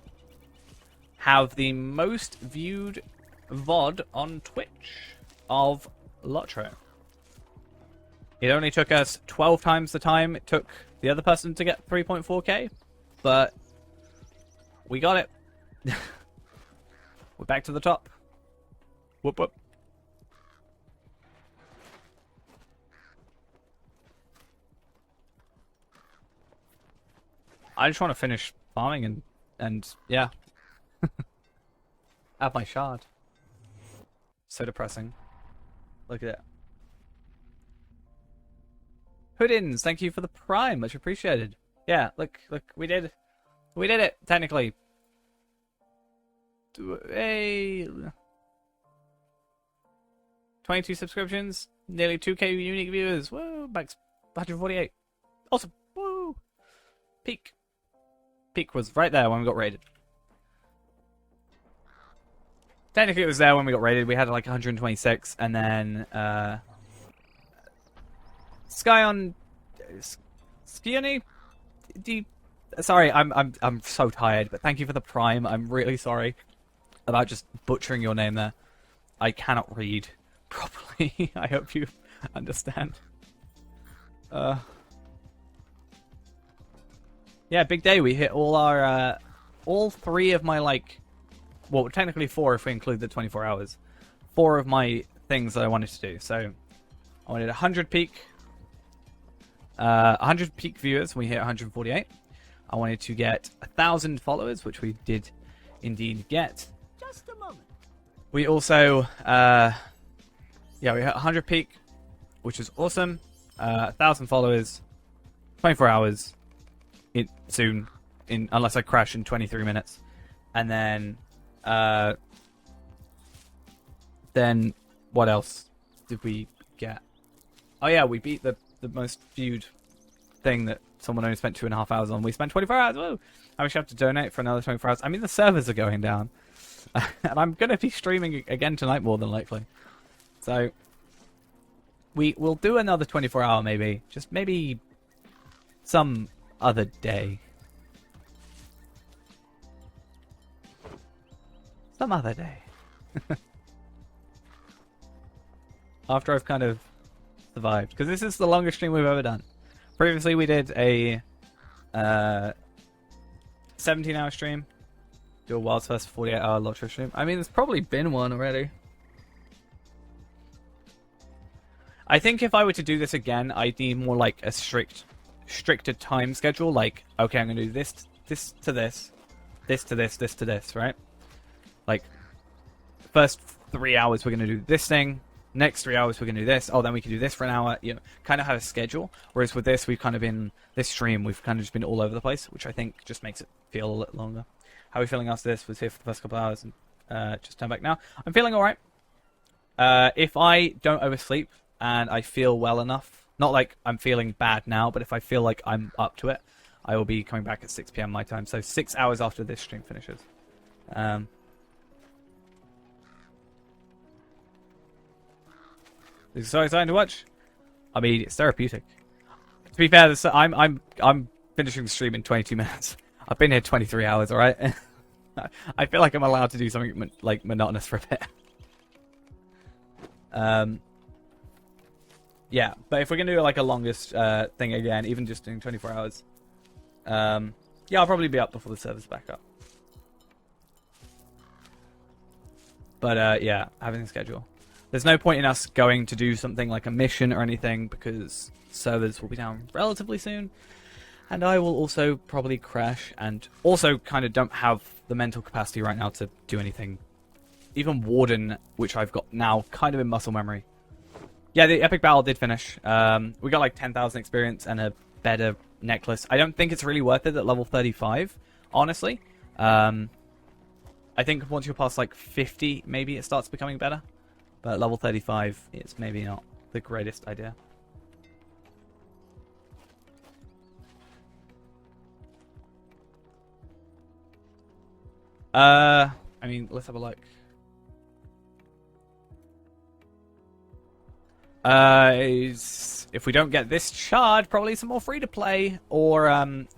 have the most viewed VOD on Twitch of Lotro. It only took us 12 times the time it took the other person to get 3.4k, but we got it. We're back to the top. Whoop whoop. I just want to finish farming and yeah. Have my shard. So depressing. Look at it. Hoodins, thank you for the prime, much appreciated. Yeah, look, we did it, technically. Hey. 22 subscriptions, nearly 2k unique viewers. Whoa, back 148. Awesome. Woo. Peak was right there when we got raided. Technically it was there when we got raided. We had like 126, and then Skyon Skiony? Sorry, I'm so tired, but thank you for the prime. I'm really sorry about just butchering your name there. I cannot read properly. I hope you understand. Yeah, big day. We hit all our all 3 of my, like, well, technically 4 if we include the 24 hours. 4 of my things that I wanted to do. So I wanted 100 peak 100 peak viewers. We hit 148. I wanted to get 1,000 followers, which we did indeed get. Just a moment. We also yeah, we hit 100 peak, which is awesome. 1,000 followers, 24 hours soon, unless I crash in 23 minutes. And then what else did we get? Oh yeah, we beat the most viewed thing that someone only spent 2.5 hours on. We spent 24 hours. Woo! I wish I have to donate for another 24 hours. I mean, the servers are going down. And I'm going to be streaming again tonight, more than likely. So we'll do another 24-hour maybe. Just maybe some other day. Some other day. after I've kind of survived, because this is the longest stream we've ever done. Previously, we did a 17-hour stream, do a Wild's First 48-hour Lotro stream. I mean, there's probably been one already. I think if I were to do this again, I'd need more like a stricter time schedule. Like, okay, I'm gonna do this to this, this to this, this to this, right? Like, first 3 hours we're gonna do this thing. Next 3 hours we're gonna do this. Oh, then we can do this for an hour. You know, kind of have a schedule. Whereas with this, we've kind of been this stream. We've kind of just been all over the place, which I think just makes it feel a little longer. How are we feeling after this? Was here for the first couple of hours and just turn back now. I'm feeling all right. If I don't oversleep and I feel well enough, not like I'm feeling bad now, but if I feel like I'm up to it, I will be coming back at 6 p.m. my time. So 6 hours after this stream finishes. This is so exciting to watch. I mean, it's therapeutic. To be fair, I'm finishing the stream in 22 minutes. I've been here 23 hours, all right? I feel like I'm allowed to do something like monotonous for a bit. Yeah, but if we're gonna do like a longest thing again, even just doing 24 hours, yeah, I'll probably be up before the server's back up. But yeah, having a schedule. There's no point in us going to do something like a mission or anything because servers will be down relatively soon. And I will also probably crash and also kind of don't have the mental capacity right now to do anything. Even Warden, which I've got now kind of in muscle memory. Yeah, the epic battle did finish. We got like 10,000 experience and a better necklace. I don't think it's really worth it at level 35, honestly. I think once you're past like 50, maybe it starts becoming better. But at level 35, it's maybe not the greatest idea. I mean, let's have a look. If we don't get this shard, probably some more free-to-play. Or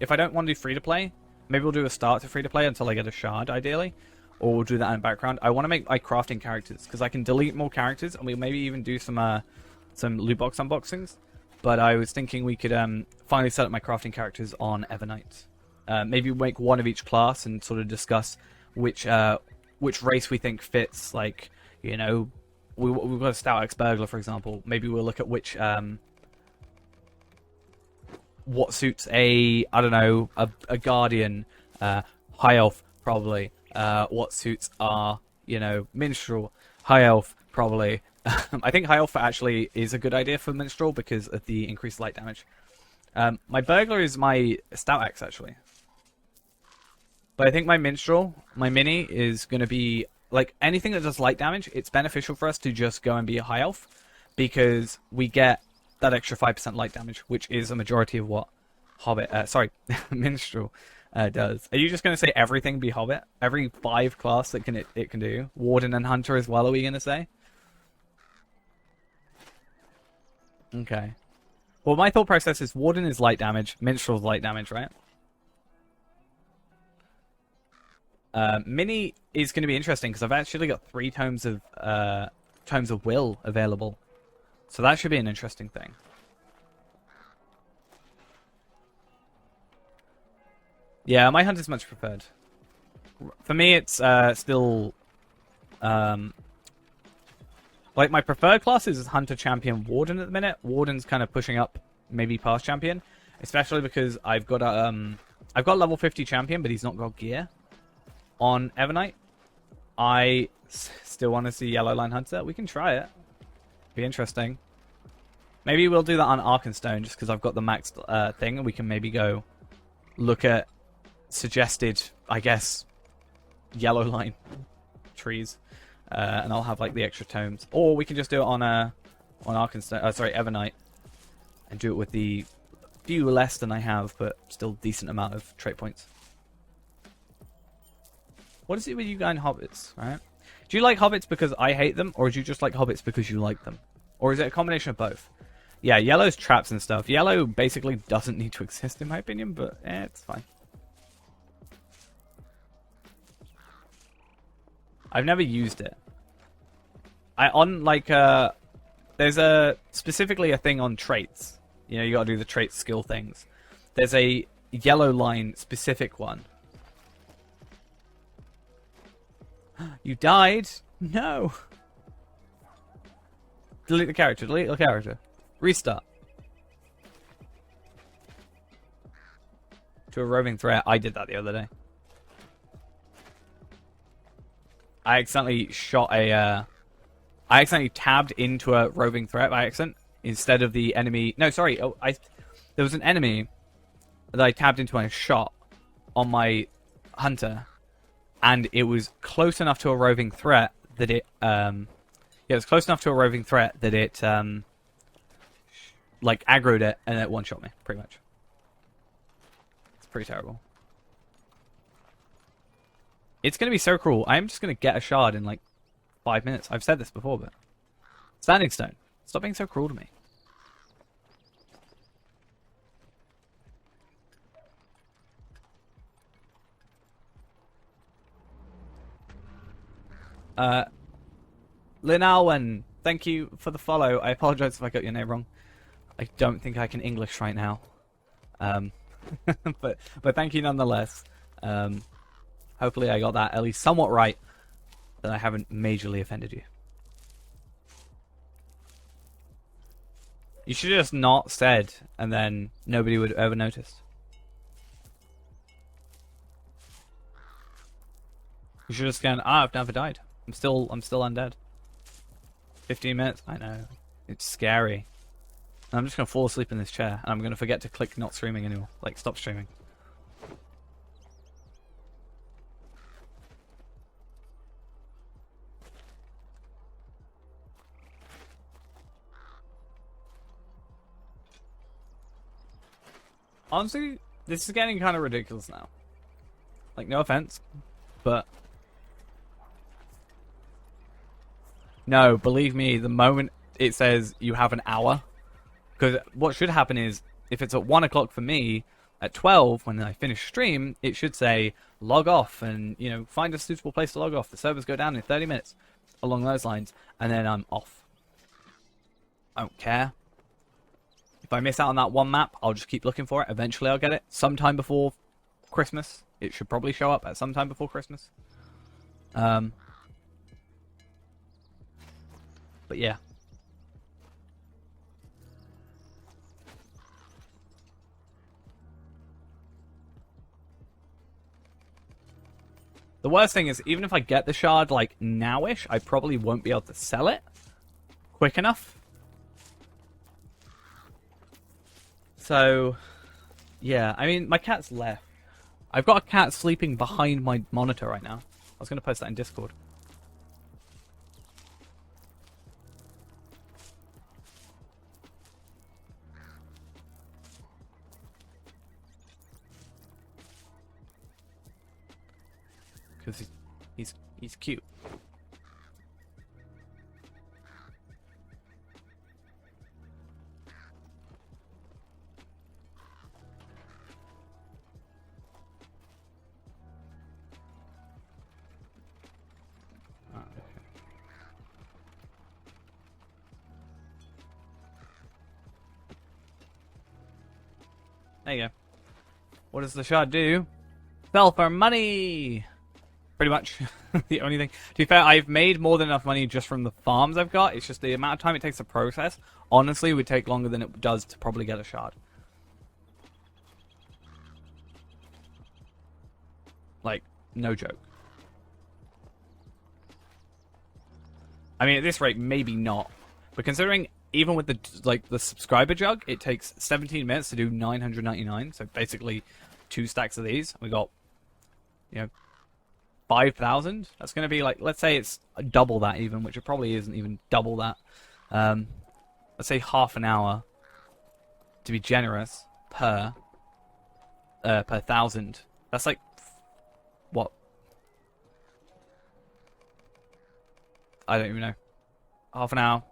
if I don't want to do free-to-play, maybe we'll do a start to free-to-play until I get a shard, ideally. Or we'll do that in the background. I want to make my crafting characters, because I can delete more characters, and we'll maybe even do some loot box unboxings. But I was thinking we could finally set up my crafting characters on Evernight. Maybe make one of each class and sort of discuss which race we think fits. Like, you know, we've got a Stout Axe Burglar, for example. Maybe we'll look at which what suits I don't know, a Guardian, High Elf probably. What suits are, you know, Minstrel, High Elf probably. I think High Elf actually is a good idea for Minstrel because of the increased light damage. My Burglar is my Stout Axe actually. But I think my Minstrel, my Mini, is going to be, like, anything that does light damage, it's beneficial for us to just go and be a High Elf, because we get that extra 5% light damage, which is a majority of what Minstrel does. Are you just going to say everything be Hobbit? Every 5 class that it can do? Warden and Hunter as well, are we going to say? Okay. Well, my thought process is Warden is light damage, Minstrel's light damage, right? Mini is going to be interesting because I've actually got 3 tomes of will available, so that should be an interesting thing. Yeah, my hunt is much preferred. For me, it's still like my preferred class is Hunter, Champion, Warden at the minute. Warden's kind of pushing up, maybe past Champion, especially because I've got level 50 Champion, but he's not got gear. On Evernight, I still want to see Yellow Line Hunter. We can try it. Be interesting. Maybe we'll do that on Arkenstone just because I've got the maxed thing, and we can maybe go look at suggested, I guess, Yellow Line trees, and I'll have like the extra tomes. Or we can just do it on Arkenstone. Sorry, Evernight, and do it with the few less than I have, but still decent amount of trait points. What is it with you guys and hobbits, right? Do you like hobbits because I hate them, or do you just like hobbits because you like them? Or is it a combination of both? Yeah, yellow's traps and stuff. Yellow basically doesn't need to exist in my opinion, but it's fine. I've never used it. On like there's a specifically a thing on traits. You know, you got to do the trait skill things. There's a yellow line specific one. You died? No. Delete the character. Delete the character. Restart. To a roving threat. I did that the other day. I accidentally shot a. I accidentally tabbed into a roving threat by accident instead of the enemy. No, sorry. Oh, there was an enemy that I tabbed into and shot on my hunter, and it was close enough to a roving threat that it. Yeah, it was close enough to a roving threat that it like aggroed it and it one-shot me pretty much. It's pretty terrible. It's going to be so cruel. I'm just going to get a shard in like 5 minutes. I've said this before, but... Standing Stone. Stop being so cruel to me. Lynn Alwen, thank you for the follow. I apologize if I got your name wrong. I don't think I can English right now. But thank you nonetheless. Hopefully I got that at least somewhat right, that I haven't majorly offended you. You should have just not said, and then nobody would ever notice. You should have just gone, I've never died. I'm still undead. 15 minutes? I know. It's scary. I'm just gonna fall asleep in this chair, and I'm gonna forget to click not streaming anymore. Like, stop streaming. Honestly, this is getting kind of ridiculous now. Like, no offense, but... No, believe me, the moment it says you have an hour... Because what should happen is, if it's at 1 o'clock for me, at 12, when I finish stream, it should say, log off, and, you know, find a suitable place to log off. The servers go down in 30 minutes, along those lines, and then I'm off. I don't care. If I miss out on that one map, I'll just keep looking for it. Eventually I'll get it. Sometime before Christmas. It should probably show up at some time before Christmas. But yeah. The worst thing is, even if I get the shard, like, nowish, I probably won't be able to sell it quick enough. So, yeah, I mean, my cat's left. I've got a cat sleeping behind my monitor right now. I was going to post that in Discord. Because he's cute. There you go. What does the shard do? Sell for money! Pretty much. The only thing. To be fair, I've made more than enough money just from the farms I've got. It's just the amount of time it takes to process, honestly, would take longer than it does to probably get a shard. Like, no joke. I mean, at this rate, maybe not. But considering, even with the subscriber jug, it takes 17 minutes to do 999. So basically, 2 stacks of these. We got, you know, 5,000. That's going to be like, let's say it's double that even, which it probably isn't even double that. Let's say half an hour, to be generous, per 1,000. That's like, what? I don't even know. Half an hour,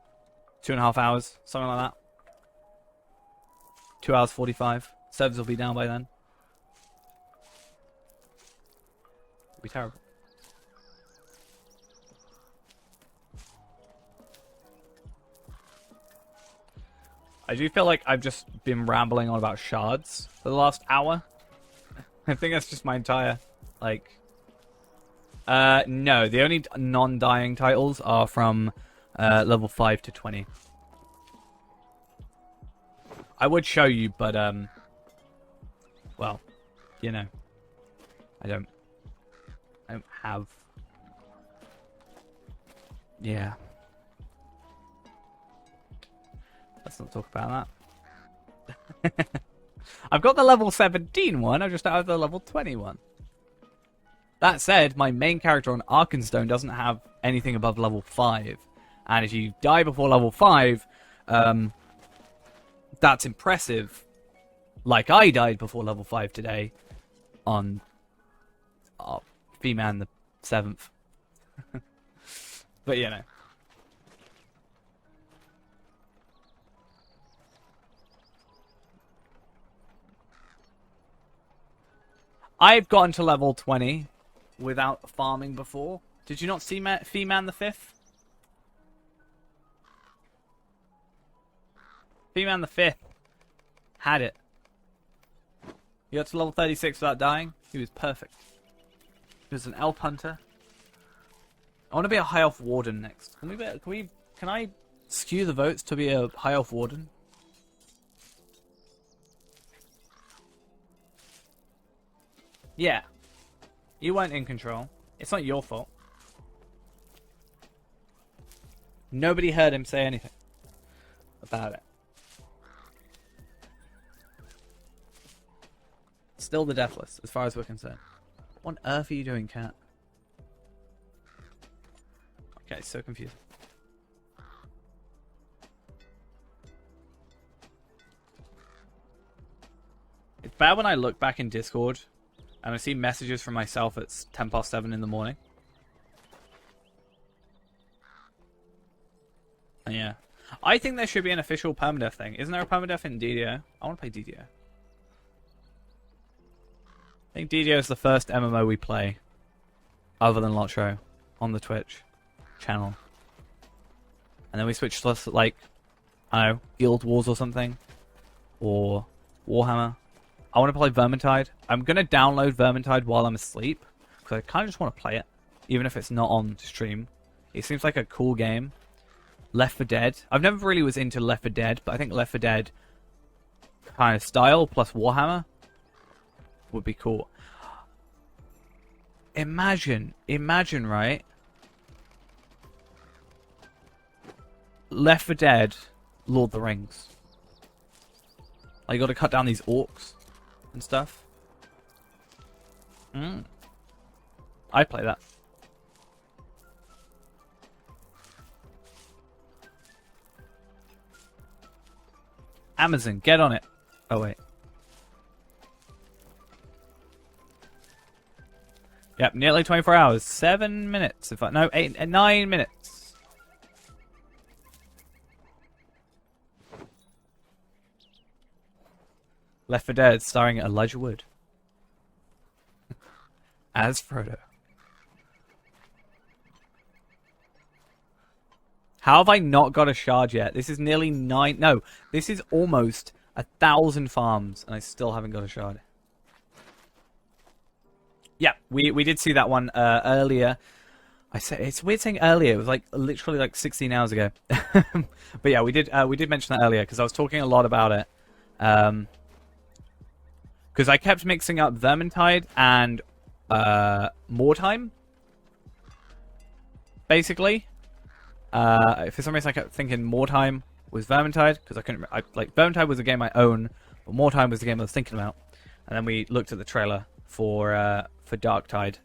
2.5 hours, something like that. 2 hours 45. Servers will be down by then. It'll be terrible. I do feel like I've just been rambling on about shards for the last hour. I think that's just my entire, like... no, the only non-dying titles are from level 5 to 20. I would show you, but, well, you know, I don't have... Yeah. Let's not talk about that. I've got the level 17 one, I just have the level 21. That said, my main character on Arkenstone doesn't have anything above level 5. And if you die before level 5, that's impressive. Like I died before level 5 today on V-Man the 7th. But you know. I've gotten to level 20 without farming before. Did you not see V-Man the 5th? V-Man the 5th had it. He got to level 36 without dying. He was perfect. He was an elf hunter. I want to be a high elf warden next. Can I skew the votes to be a high elf warden? Yeah. You weren't in control. It's not your fault. Nobody heard him say anything about it. Still the Deathless, as far as we're concerned. What on earth are you doing, cat? Okay, so confused. It's bad when I look back in Discord and I see messages from myself at 7:10 in the morning. And yeah. I think there should be an official permadeath thing. Isn't there a permadeath in DDO? I want to play DDO. I think DDO is the first MMO we play, other than Lotro, on the Twitch channel. And then we switched to, like, I don't know, Guild Wars or something. Or Warhammer. I want to play Vermintide. I'm going to download Vermintide while I'm asleep, because I kind of just want to play it, even if it's not on stream. It seems like a cool game. Left 4 Dead. I've never really was into Left 4 Dead, but I think Left 4 Dead kind of style plus Warhammer would be cool. Imagine, right? Left 4 Dead, Lord of the Rings. Like, you got to cut down these orcs and stuff. I'd play that. Amazon, get on it. Oh, wait. Yep, nearly 24 hours. 7 minutes. If I, no, 9 minutes. Left 4 Dead, starring Elijah Wood as Frodo. How have I not got a shard yet? This is nearly 9... No, this is almost 1,000 farms, and I still haven't got a shard. Yeah, we did see that one earlier. I said it's weird saying earlier. It was like literally like 16 hours ago. But yeah, we did mention that earlier because I was talking a lot about it. Because I kept mixing up Vermintide and Moortime. Basically, for some reason I kept thinking Moortime was Vermintide because I couldn't. Like Vermintide was a game I own, but Moortime was the game I was thinking about. And then we looked at the trailer for Darktide,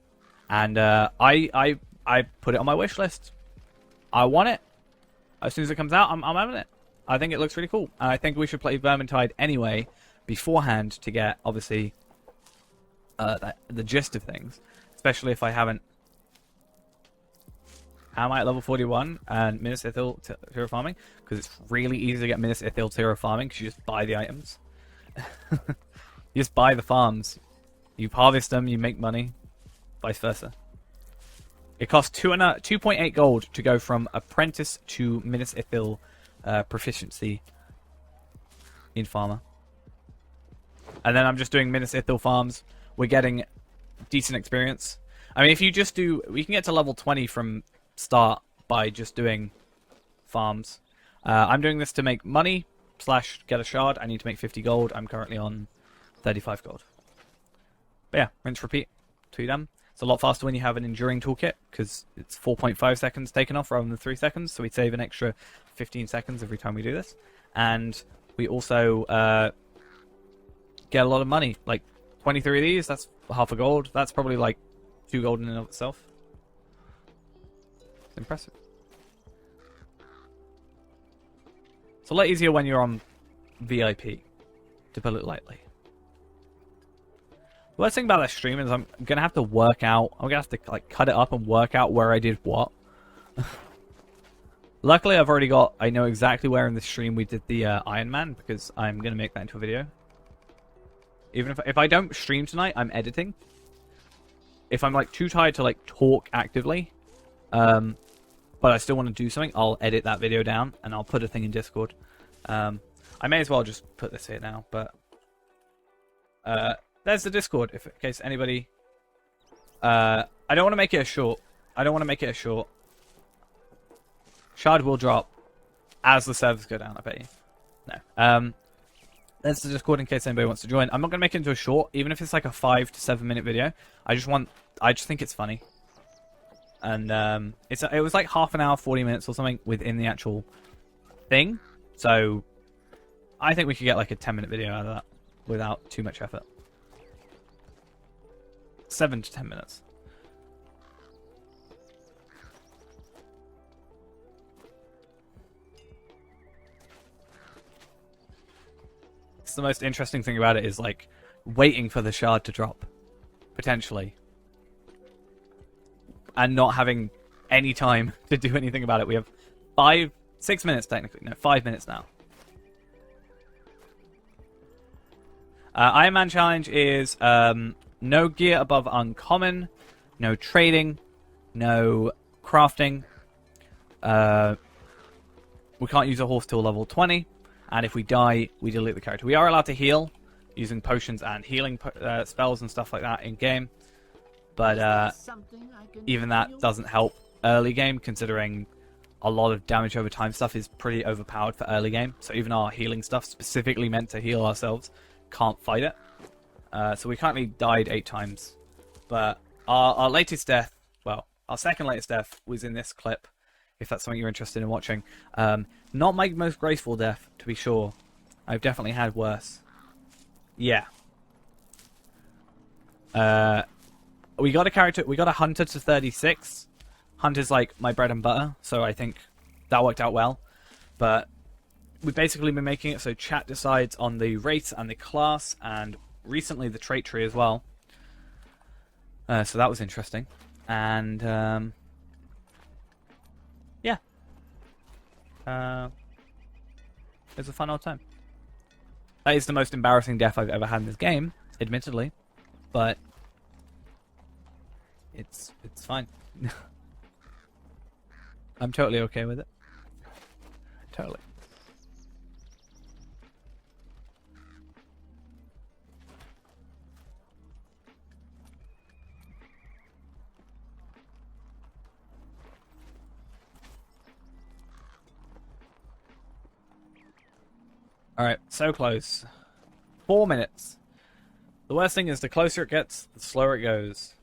and I put it on my wish list. I want it. As soon as it comes out, I'm having it. I think it looks really cool, and I think we should play Vermintide anyway beforehand to get obviously the gist of things. Especially if I haven't. How am I at level 41 and Minas Ithil Terra farming? Because it's really easy to get Minas Ithil Terra farming because you just buy the items. You just buy the farms. You harvest them, you make money. Vice versa. It costs 2.8 gold to go from apprentice to Minas Ithil proficiency Need farmer. And then I'm just doing Minas Ithil farms. We're getting decent experience. I mean, if you just do... We can get to level 20 from start by just doing farms. I'm doing this to make money / get a shard. I need to make 50 gold. I'm currently on 35 gold. But yeah, rinse, repeat. 2 done. It's a lot faster when you have an enduring toolkit, because it's 4.5 seconds taken off rather than 3 seconds, so we save an extra 15 seconds every time we do this. And we also get a lot of money. Like 23 of these, that's half a gold. That's probably like 2 gold in and of itself. It's impressive. It's a lot easier when you're on VIP, to put it lightly. The worst thing about this stream is I'm gonna have to work out. I'm gonna have to like cut it up and work out where I did what. Luckily, I know exactly where in the stream we did the Iron Man, because I'm gonna make that into a video. Even if I don't stream tonight, I'm editing. If I'm like too tired to like talk actively, but I still want to do something, I'll edit that video down and I'll put a thing in Discord. I may as well just put this here now, but there's the Discord, in case anybody... I don't want to make it a short. Shard will drop as the servers go down, I bet you. No. There's the Discord in case anybody wants to join. I'm not going to make it into a short, even if it's like a 5 to 7 minute video. I just think it's funny. And it was like half an hour, 40 minutes or something within the actual thing. So I think we could get like a 10-minute video out of that without too much effort. 7 to 10 minutes. It's the most interesting thing about it is like waiting for the shard to drop, potentially, and not having any time to do anything about it. We have 6 minutes technically, no, 5 minutes now. Iron Man challenge is no gear above uncommon, no trading, no crafting. We can't use a horse till level 20, and if we die, we delete the character. We are allowed to heal using potions and healing spells and stuff like that in game, but even that doesn't help early game, considering a lot of damage over time stuff is pretty overpowered for early game. So even our healing stuff, specifically meant to heal ourselves, can't fight it. So we currently died 8 times, but our latest death, well, our second latest death was in this clip, if that's something you're interested in watching. Not my most graceful death, to be sure. I've definitely had worse. Yeah. We got a hunter to 36. Hunter's like my bread and butter, so I think that worked out well. But we've basically been making it so chat decides on the race and the class, and recently the trait tree as well. So that was interesting. And yeah. It was a fun old time. That is the most embarrassing death I've ever had in this game, admittedly, but it's fine. I'm totally okay with it. Totally. Alright, so close. 4 minutes. The worst thing is the closer it gets, the slower it goes.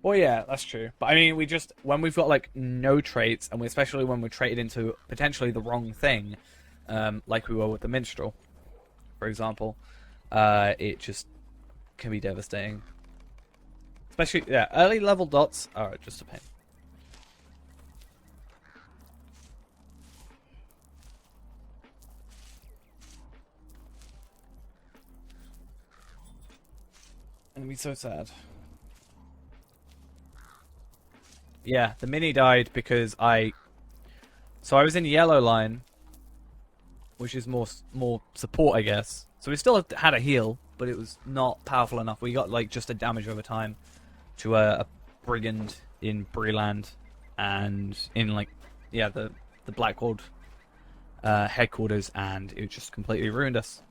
Well, yeah, that's true. But I mean, when we've got like no traits, and especially when we're traded into potentially the wrong thing, like we were with the Minstrel, for example, it just can be devastating. Especially, yeah, early level dots are just a pain. It'll be so sad. Yeah, the mini died because So I was in yellow line, which is more support, I guess. So we still had a heal, but it was not powerful enough. We got like just a damage over time to a brigand in Breland and in like, yeah, the Blackwood headquarters, and it just completely ruined us.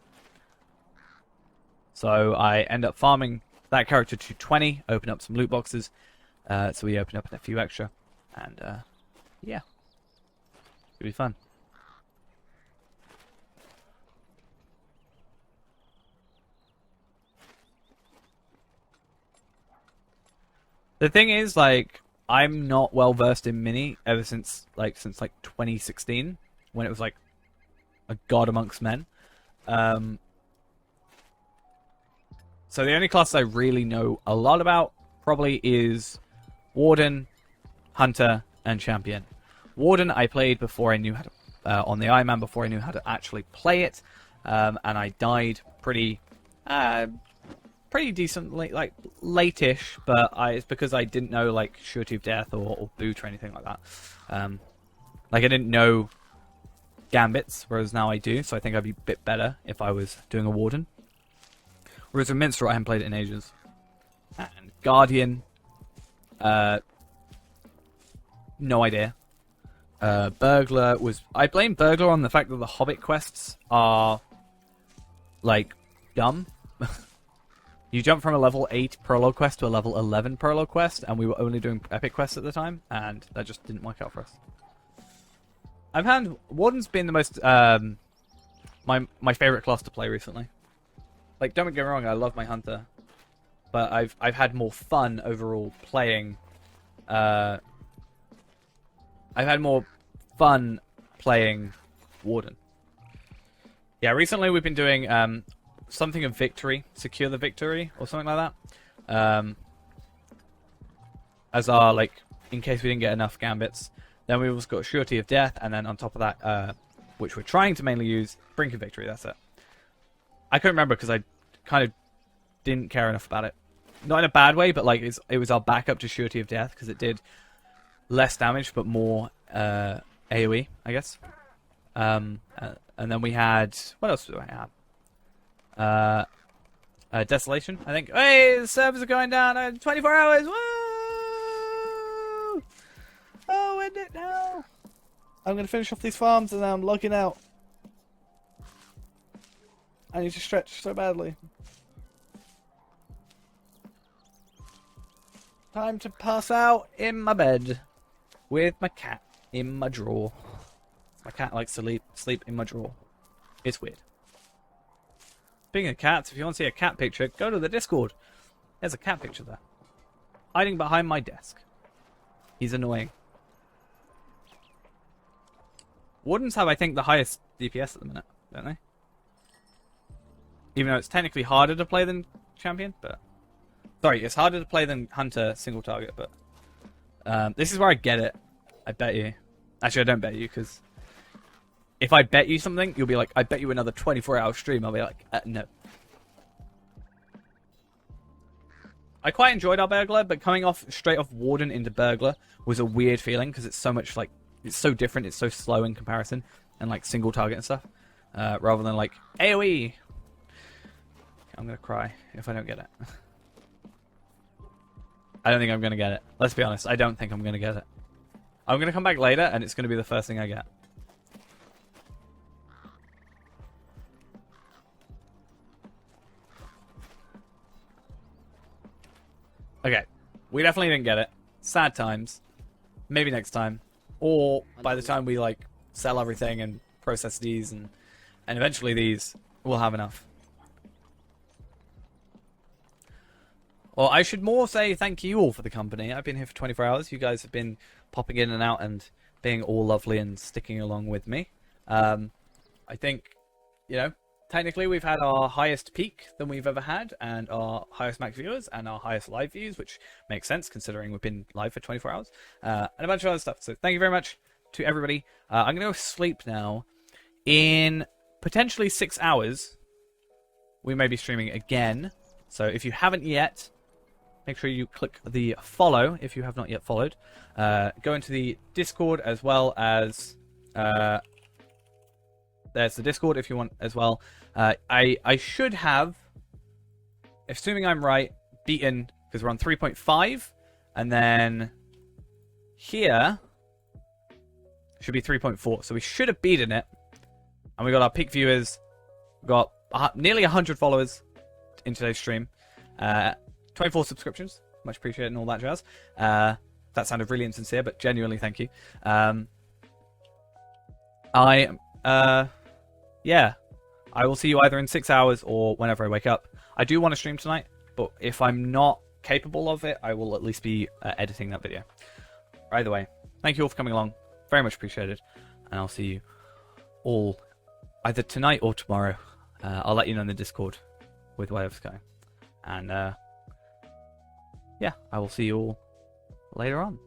So I end up farming that character to 20, open up some loot boxes, so we open up a few extra, and yeah, it'll be fun. The thing is, like, I'm not well versed in Mini ever since 2016, when it was like a god amongst men. So the only class I really know a lot about probably is Warden, Hunter, and Champion. Warden I played before I knew how to on the Iron Man before I knew how to actually play it, and I died pretty decently, like late-ish, but it's because I didn't know like Surety of Death or Boot or anything like that. Like I didn't know Gambits, whereas now I do, so I think I'd be a bit better if I was doing a Warden. Whereas with Minstrel, I haven't played it in ages. And Guardian, no idea. Burglar was... I blame Burglar on the fact that the Hobbit quests are, like, dumb. You jump from a level 8 prologue quest to a level 11 prologue quest, and we were only doing epic quests at the time, and that just didn't work out for us. I've had... Warden's been the most... my favorite class to play recently. Like, don't get me wrong, I love my Hunter, but I've had more fun overall playing. I've had more fun playing Warden. Yeah, recently we've been doing something of Victory, Secure the Victory, or something like that. As our, like, in case we didn't get enough Gambits. Then we've also got Surety of Death, and then on top of that, which we're trying to mainly use, Brink of Victory, that's it. I couldn't remember because I kind of didn't care enough about it. Not in a bad way, but like it was our backup to Surety of Death because it did less damage but more AoE, I guess. And then we had... What else do I have? Desolation, I think. Hey, the servers are going down. 24 hours. Woo! Oh, end it now. I'm going to finish off these farms and then I'm logging out. I need to stretch so badly. Time to pass out in my bed with my cat in my drawer. My cat likes to sleep in my drawer. It's weird. Speaking of cats, if you want to see a cat picture, go to the Discord. There's a cat picture there. Hiding behind my desk. He's annoying. Wardens have, I think, the highest DPS at the minute, don't they? Even though it's technically harder to play than Champion, but... Sorry, it's harder to play than Hunter single target, but... this is where I get it. I bet you. Actually, I don't bet you, because... If I bet you something, you'll be like, I bet you another 24-hour stream. I'll be like, no. I quite enjoyed our Burglar, but coming off straight off Warden into Burglar was a weird feeling, because it's so much, like... It's so different, it's so slow in comparison, and, like, single target and stuff. Rather than, like, AoE... I'm gonna cry if I don't get it. I don't think I'm gonna get it. Let's be honest, I don't think I'm gonna get it. I'm gonna come back later and it's gonna be the first thing I get. Okay, we definitely didn't get it. Sad times. Maybe next time. Or by the time we, like, sell everything and process these and eventually these, we'll have enough. Well, I should more say thank you all for the company. I've been here for 24 hours. You guys have been popping in and out and being all lovely and sticking along with me. I think, you know, technically we've had our highest peak than we've ever had, and our highest max viewers, and our highest live views, which makes sense considering we've been live for 24 hours, and a bunch of other stuff. So thank you very much to everybody. I'm going to go sleep now. In potentially 6 hours, we may be streaming again. So if you haven't yet... Make sure you click the follow if you have not yet followed. Go into the Discord as well as... there's the Discord if you want as well. I should have, assuming I'm right, beaten, because we're on 3.5. And then here should be 3.4. So we should have beaten it And we got our peak viewers. We got nearly 100 followers in today's stream. 24 subscriptions. Much appreciated and all that jazz. That sounded really insincere, but genuinely thank you. Yeah. I will see you either in 6 hours or whenever I wake up. I do want to stream tonight, but if I'm not capable of it, I will at least be editing that video. Either way, thank you all for coming along. Very much appreciated. And I'll see you all either tonight or tomorrow. I'll let you know in the Discord with whatever's going. And yeah, I will see you all later on.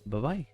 Bye-bye.